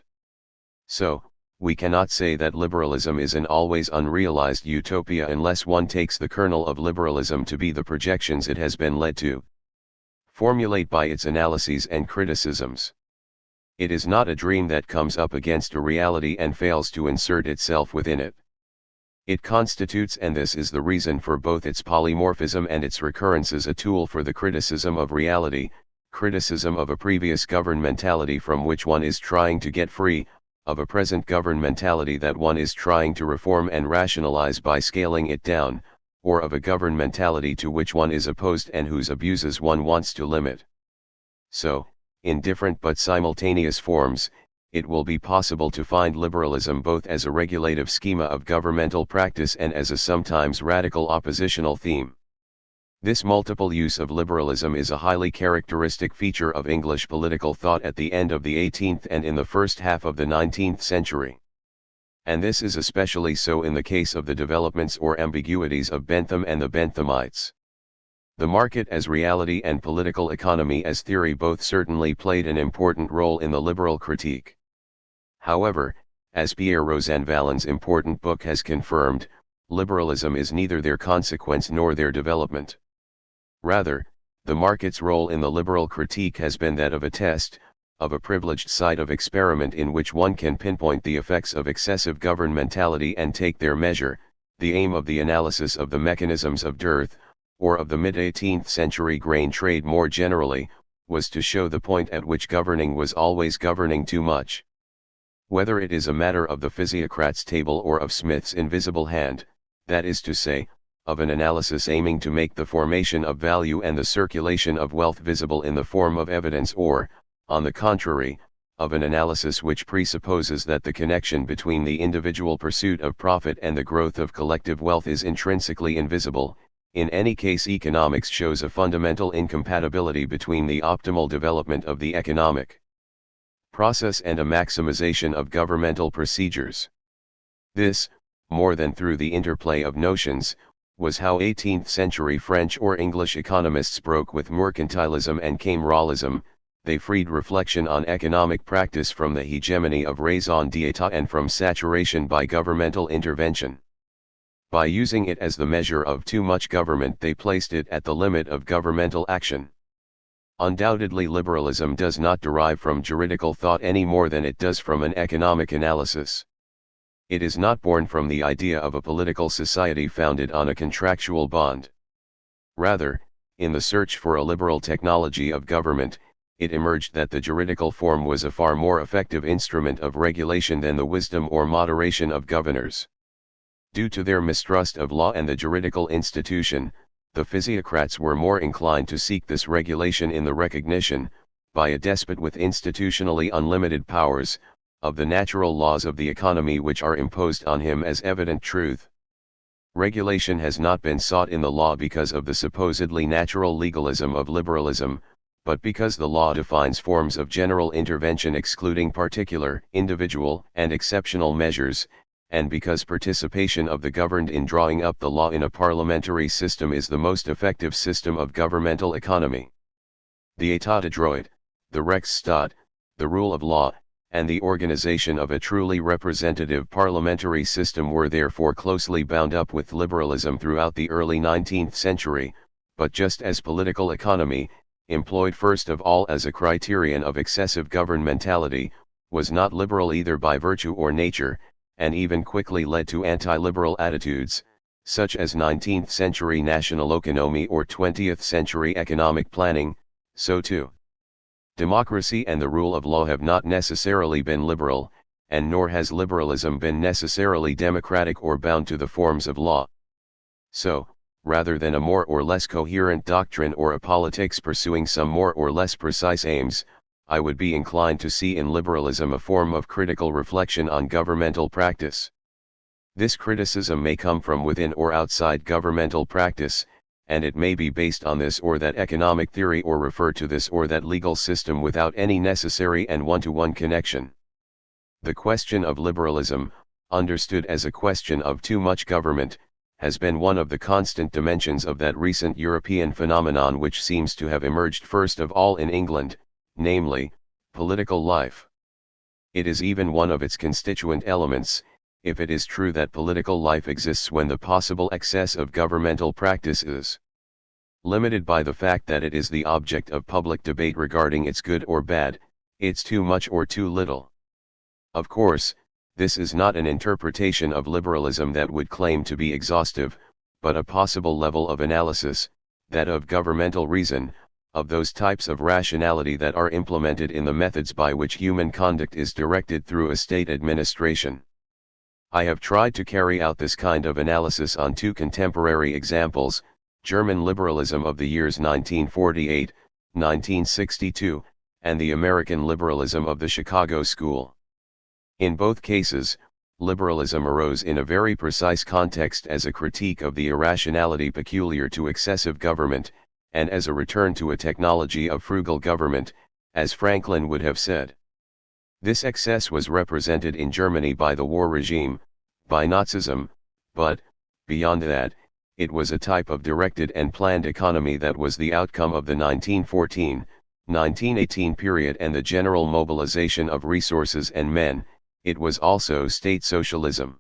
Speaker 1: So, we cannot say that liberalism is an always unrealized utopia unless one takes the kernel of liberalism to be the projections it has been led to formulate by its analyses and criticisms. It is not a dream that comes up against a reality and fails to insert itself within it. It constitutes, and this is the reason for both its polymorphism and its recurrences, a tool for the criticism of reality, criticism of a previous governmentality from which one is trying to get free, of a present governmentality that one is trying to reform and rationalize by scaling it down, or of a governmentality to which one is opposed and whose abuses one wants to limit. So, in different but simultaneous forms, it will be possible to find liberalism both as a regulative schema of governmental practice and as a sometimes radical oppositional theme. This multiple use of liberalism is a highly characteristic feature of English political thought at the end of the 18th and in the first half of the 19th century. And this is especially so in the case of the developments or ambiguities of Bentham and the Benthamites. The market as reality and political economy as theory both certainly played an important role in the liberal critique. However, as Pierre Rosanvallin's important book has confirmed, liberalism is neither their consequence nor their development. Rather, the market's role in the liberal critique has been that of a test, of a privileged site of experiment in which one can pinpoint the effects of excessive governmentality and take their measure. The aim of the analysis of the mechanisms of dearth, or of the mid-18th century grain trade more generally, was to show the point at which governing was always governing too much. Whether it is a matter of the physiocrat's table or of Smith's invisible hand, that is to say, of an analysis aiming to make the formation of value and the circulation of wealth visible in the form of evidence or, on the contrary, of an analysis which presupposes that the connection between the individual pursuit of profit and the growth of collective wealth is intrinsically invisible. In any case, economics shows a fundamental incompatibility between the optimal development of the economic process and a maximization of governmental procedures. This, more than through the interplay of notions, was how 18th century French or English economists broke with mercantilism and cameralism. They freed reflection on economic practice from the hegemony of raison d'etat and from saturation by governmental intervention. By using it as the measure of too much government, they placed it at the limit of governmental action. Undoubtedly, liberalism does not derive from juridical thought any more than it does from an economic analysis. It is not born from the idea of a political society founded on a contractual bond. Rather, in the search for a liberal technology of government, it emerged that the juridical form was a far more effective instrument of regulation than the wisdom or moderation of governors. Due to their mistrust of law and the juridical institution, the physiocrats were more inclined to seek this regulation in the recognition, by a despot with institutionally unlimited powers, of the natural laws of the economy which are imposed on him as evident truth. Regulation has not been sought in the law because of the supposedly natural legalism of liberalism, but because the law defines forms of general intervention excluding particular, individual, and exceptional measures, and because participation of the governed in drawing up the law in a parliamentary system is the most effective system of governmental economy. The État de droit, the Rechtsstaat, the rule of law, and the organization of a truly representative parliamentary system were therefore closely bound up with liberalism throughout the early 19th century, but just as political economy, employed first of all as a criterion of excessive governmentality, was not liberal either by virtue or nature, and even quickly led to anti-liberal attitudes, such as 19th century national economy or 20th century economic planning, so too. Democracy and the rule of law have not necessarily been liberal, and nor has liberalism been necessarily democratic or bound to the forms of law. So, rather than a more or less coherent doctrine or a politics pursuing some more or less precise aims, I would be inclined to see in liberalism a form of critical reflection on governmental practice. This criticism may come from within or outside governmental practice, and it may be based on this or that economic theory or refer to this or that legal system without any necessary and one-to-one connection. The question of liberalism, understood as a question of too much government, has been one of the constant dimensions of that recent European phenomenon which seems to have emerged first of all in England, namely, political life. It is even one of its constituent elements, if it is true that political life exists when the possible excess of governmental practice is limited by the fact that it is the object of public debate regarding its good or bad, its too much or too little. Of course, this is not an interpretation of liberalism that would claim to be exhaustive, but a possible level of analysis, that of governmental reason, of those types of rationality that are implemented in the methods by which human conduct is directed through a state administration. I have tried to carry out this kind of analysis on two contemporary examples, German liberalism of the years 1948, 1962, and the American liberalism of the Chicago School. In both cases, liberalism arose in a very precise context as a critique of the irrationality peculiar to excessive government, and as a return to a technology of frugal government, as Franklin would have said. This excess was represented in Germany by the war regime, by Nazism, but, beyond that, it was a type of directed and planned economy that was the outcome of the 1914-1918 period and the general mobilization of resources and men. It was also state socialism.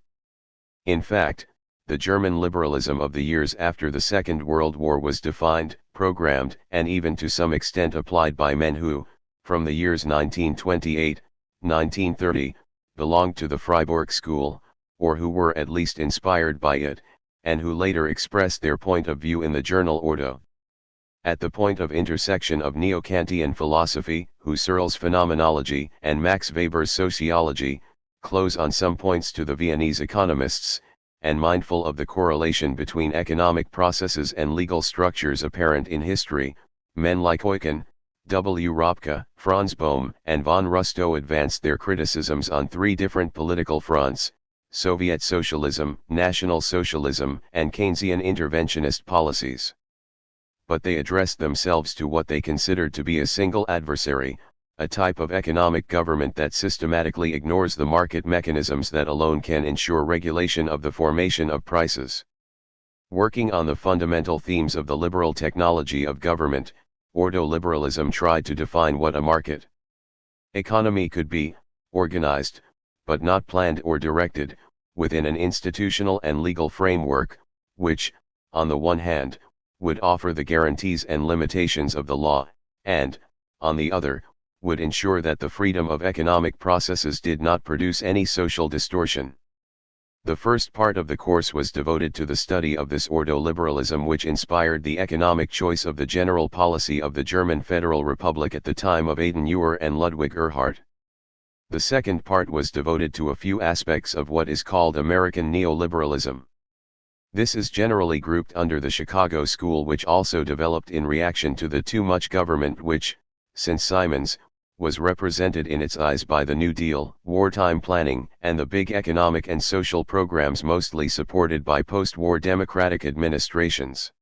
Speaker 1: In fact, the German liberalism of the years after the Second World War was defined, programmed, and even to some extent applied by men who, from the years 1928-1930, belonged to the Freiburg School, or who were at least inspired by it, and who later expressed their point of view in the journal Ordo. At the point of intersection of Neo-Kantian philosophy, Husserl's phenomenology, and Max Weber's sociology, close on some points to the Viennese economists, and mindful of the correlation between economic processes and legal structures apparent in history, men like Eucken, W. Ropke, Franz Bohm, and von Rustow advanced their criticisms on three different political fronts: Soviet socialism, National Socialism, and Keynesian interventionist policies. But they addressed themselves to what they considered to be a single adversary, a type of economic government that systematically ignores the market mechanisms that alone can ensure regulation of the formation of prices. Working on the fundamental themes of the liberal technology of government, ordo-liberalism tried to define what a market economy could be: organized, but not planned or directed, within an institutional and legal framework, which, on the one hand, would offer the guarantees and limitations of the law, and, on the other, would ensure that the freedom of economic processes did not produce any social distortion. The first part of the course was devoted to the study of this ordo-liberalism which inspired the economic choice of the general policy of the German Federal Republic at the time of Adenauer and Ludwig Erhard. The second part was devoted to a few aspects of what is called American neoliberalism. This is generally grouped under the Chicago School, which also developed in reaction to the too much government which, since Simons, was represented in its eyes by the New Deal, wartime planning, and the big economic and social programs mostly supported by post-war democratic administrations.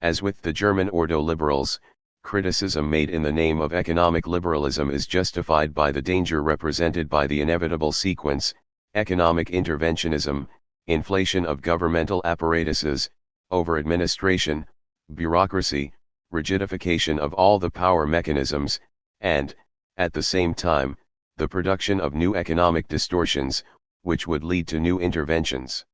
Speaker 1: As with the German ordo-liberals, criticism made in the name of economic liberalism is justified by the danger represented by the inevitable sequence: economic interventionism, inflation of governmental apparatuses, over-administration, bureaucracy, rigidification of all the power mechanisms, and, at the same time, the production of new economic distortions, which would lead to new interventions.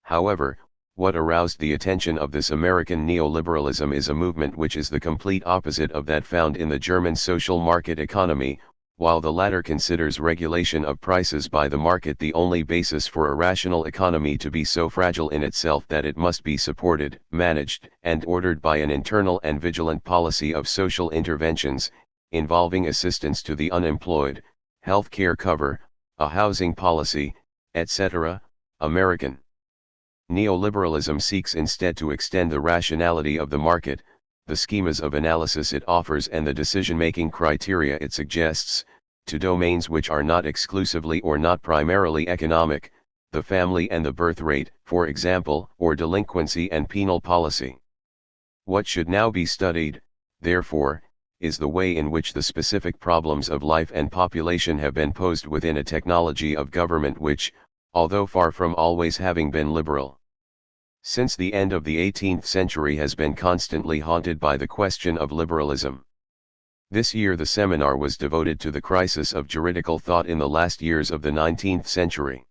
Speaker 1: However, what aroused the attention of this American neoliberalism is a movement which is the complete opposite of that found in the German social market economy, while the latter considers regulation of prices by the market the only basis for a rational economy to be so fragile in itself that it must be supported, managed, and ordered by an internal and vigilant policy of social interventions, involving assistance to the unemployed, health care cover, a housing policy, etc. American neoliberalism seeks instead to extend the rationality of the market, the schemas of analysis it offers and the decision-making criteria it suggests, to domains which are not exclusively or not primarily economic, the family and the birth rate, for example, or delinquency and penal policy. What should now be studied, therefore, is the way in which the specific problems of life and population have been posed within a technology of government which, although far from always having been liberal, since the end of the 18th century has been constantly haunted by the question of liberalism. This year the seminar was devoted to the crisis of juridical thought in the last years of the 19th century.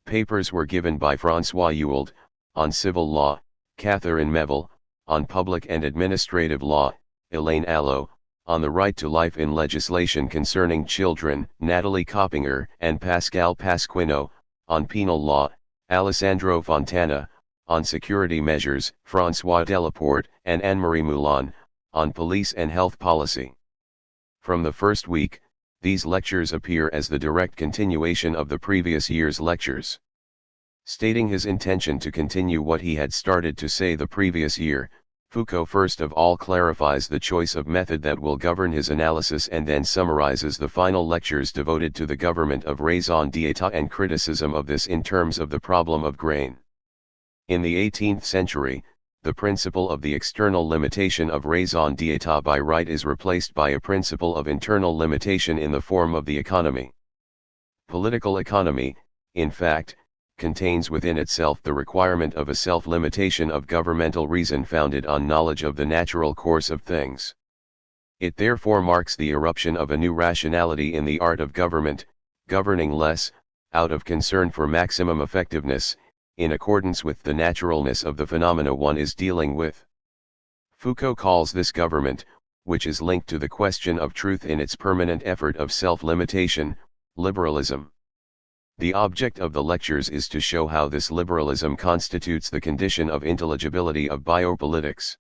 Speaker 1: Papers were given by François Ewald, on civil law, Catherine Mevel, on public and administrative law, Elaine Allo, on the right to life in legislation concerning children, Natalie Coppinger and Pascal Pasquino, on penal law, Alessandro Fontana, on security measures, François Delaporte and Anne-Marie Moulin, on police and health policy. From the first week, these lectures appear as the direct continuation of the previous year's lectures. Stating his intention to continue what he had started to say the previous year, Foucault first of all clarifies the choice of method that will govern his analysis and then summarizes the final lectures devoted to the government of raison d'etat and criticism of this in terms of the problem of grain. In the 18th century, the principle of the external limitation of raison d'etat by right is replaced by a principle of internal limitation in the form of the economy. Political economy, in fact, contains within itself the requirement of a self-limitation of governmental reason founded on knowledge of the natural course of things. It therefore marks the eruption of a new rationality in the art of government, governing less, out of concern for maximum effectiveness, in accordance with the naturalness of the phenomena one is dealing with. Foucault calls this government, which is linked to the question of truth in its permanent effort of self-limitation, liberalism. The object of the lectures is to show how this liberalism constitutes the condition of intelligibility of biopolitics.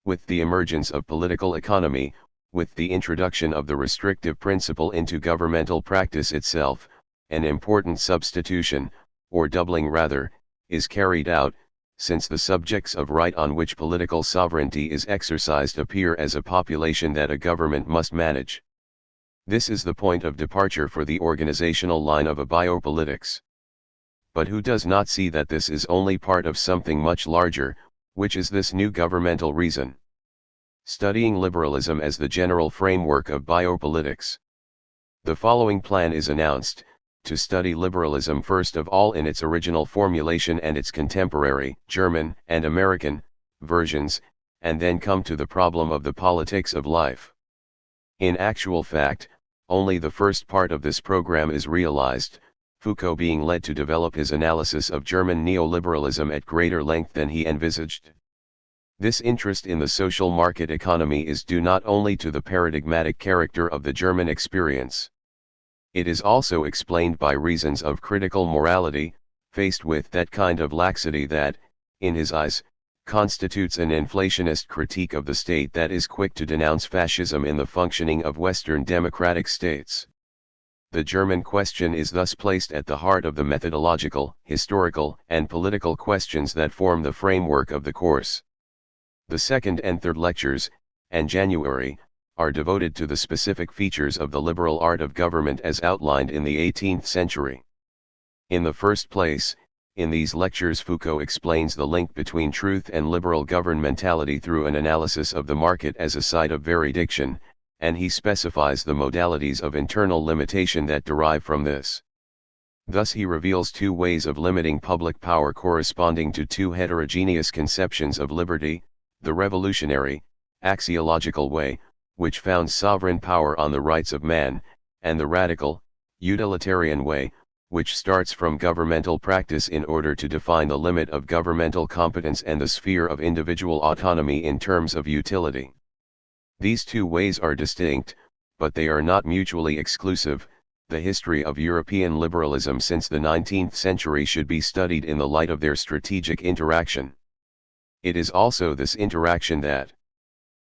Speaker 1: With the emergence of political economy, with the introduction of the restrictive principle into governmental practice itself, an important substitution, or doubling rather, is carried out, since the subjects of right on which political sovereignty is exercised appear as a population that a government must manage. This is the point of departure for the organizational line of a biopolitics. But who does not see that this is only part of something much larger, which is this new governmental reason? Studying liberalism as the general framework of biopolitics. The following plan is announced: to study liberalism first of all in its original formulation and its contemporary, German and American, versions, and then come to the problem of the politics of life. In actual fact, only the first part of this program is realized, Foucault being led to develop his analysis of German neoliberalism at greater length than he envisaged. This interest in the social market economy is due not only to the paradigmatic character of the German experience. It is also explained by reasons of critical morality, faced with that kind of laxity that, in his eyes, constitutes an inflationist critique of the state that is quick to denounce fascism in the functioning of Western democratic states. The German question is thus placed at the heart of the methodological, historical, and political questions that form the framework of the course. The second and third lectures, and January, are devoted to the specific features of the liberal art of government as outlined in the 18th century. In the first place, in these lectures Foucault explains the link between truth and liberal governmentality through an analysis of the market as a site of veridiction, and he specifies the modalities of internal limitation that derive from this. Thus he reveals two ways of limiting public power corresponding to two heterogeneous conceptions of liberty: the revolutionary, axiological way, which founds sovereign power on the rights of man, and the radical, utilitarian way, which starts from governmental practice in order to define the limit of governmental competence and the sphere of individual autonomy in terms of utility. These two ways are distinct, but they are not mutually exclusive. The history of European liberalism since the 19th century should be studied in the light of their strategic interaction. It is also this interaction that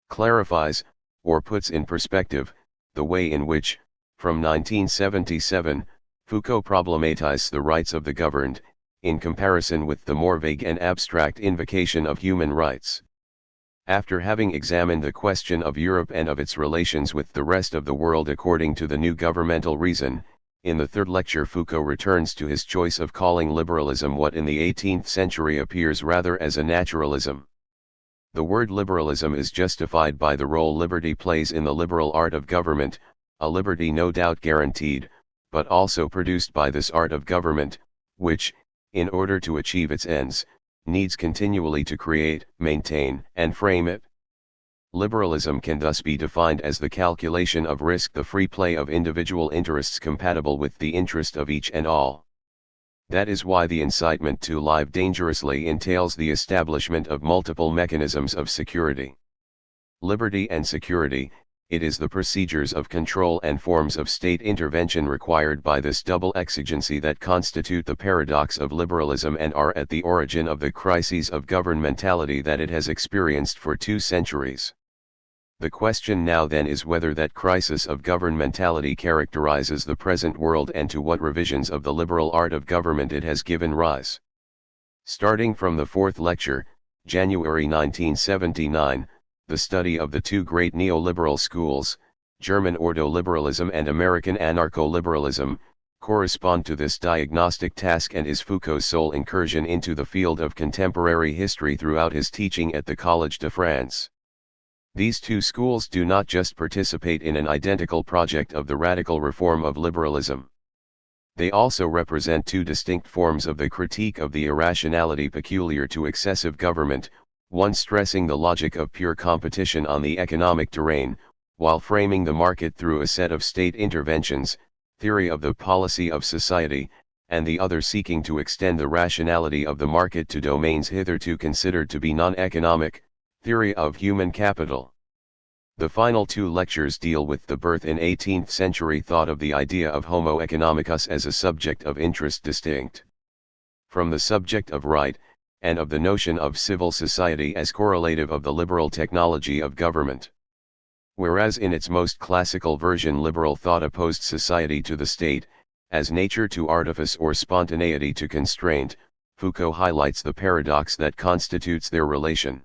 Speaker 1: clarifies, or puts in perspective, the way in which, from 1977, Foucault problematized the rights of the governed, in comparison with the more vague and abstract invocation of human rights. After having examined the question of Europe and of its relations with the rest of the world according to the new governmental reason, in the third lecture Foucault returns to his choice of calling liberalism what in the 18th century appears rather as a naturalism. The word liberalism is justified by the role liberty plays in the liberal art of government, a liberty no doubt guaranteed, but also produced by this art of government, which, in order to achieve its ends, needs continually to create, maintain, and frame it. Liberalism can thus be defined as the calculation of risk, the free play of individual interests compatible with the interest of each and all. That is why the incitement to live dangerously entails the establishment of multiple mechanisms of security. Liberty and security, it is the procedures of control and forms of state intervention required by this double exigency that constitute the paradox of liberalism and are at the origin of the crises of governmentality that it has experienced for 2 centuries. The question now then is whether that crisis of governmentality characterizes the present world and to what revisions of the liberal art of government it has given rise. Starting from the fourth lecture, January 1979, the study of the two great neoliberal schools, German ordoliberalism and American anarcho-liberalism, correspond to this diagnostic task and is Foucault's sole incursion into the field of contemporary history throughout his teaching at the Collège de France. These two schools do not just participate in an identical project of the radical reform of liberalism. They also represent two distinct forms of the critique of the irrationality peculiar to excessive government, one stressing the logic of pure competition on the economic terrain, while framing the market through a set of state interventions, theory of the policy of society, and the other seeking to extend the rationality of the market to domains hitherto considered to be non-economic, theory of human capital. The final two lectures deal with the birth in 18th century thought of the idea of homo economicus as a subject of interest distinct from the subject of right, and of the notion of civil society as correlative of the liberal technology of government. Whereas in its most classical version liberal thought opposed society to the state, as nature to artifice or spontaneity to constraint, Foucault highlights the paradox that constitutes their relation.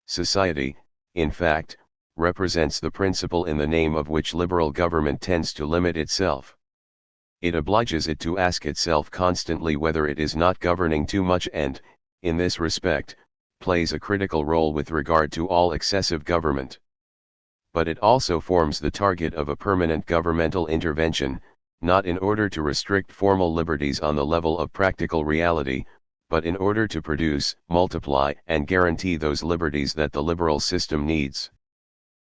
Speaker 1: Society, in fact, represents the principle in the name of which liberal government tends to limit itself. It obliges it to ask itself constantly whether it is not governing too much and, in this respect, plays a critical role with regard to all excessive government. But it also forms the target of a permanent governmental intervention, not in order to restrict formal liberties on the level of practical reality, but in order to produce, multiply, and guarantee those liberties that the liberal system needs.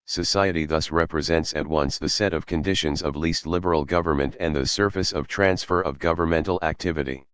Speaker 1: Society thus represents at once the set of conditions of least liberal government and the surface of transfer of governmental activity.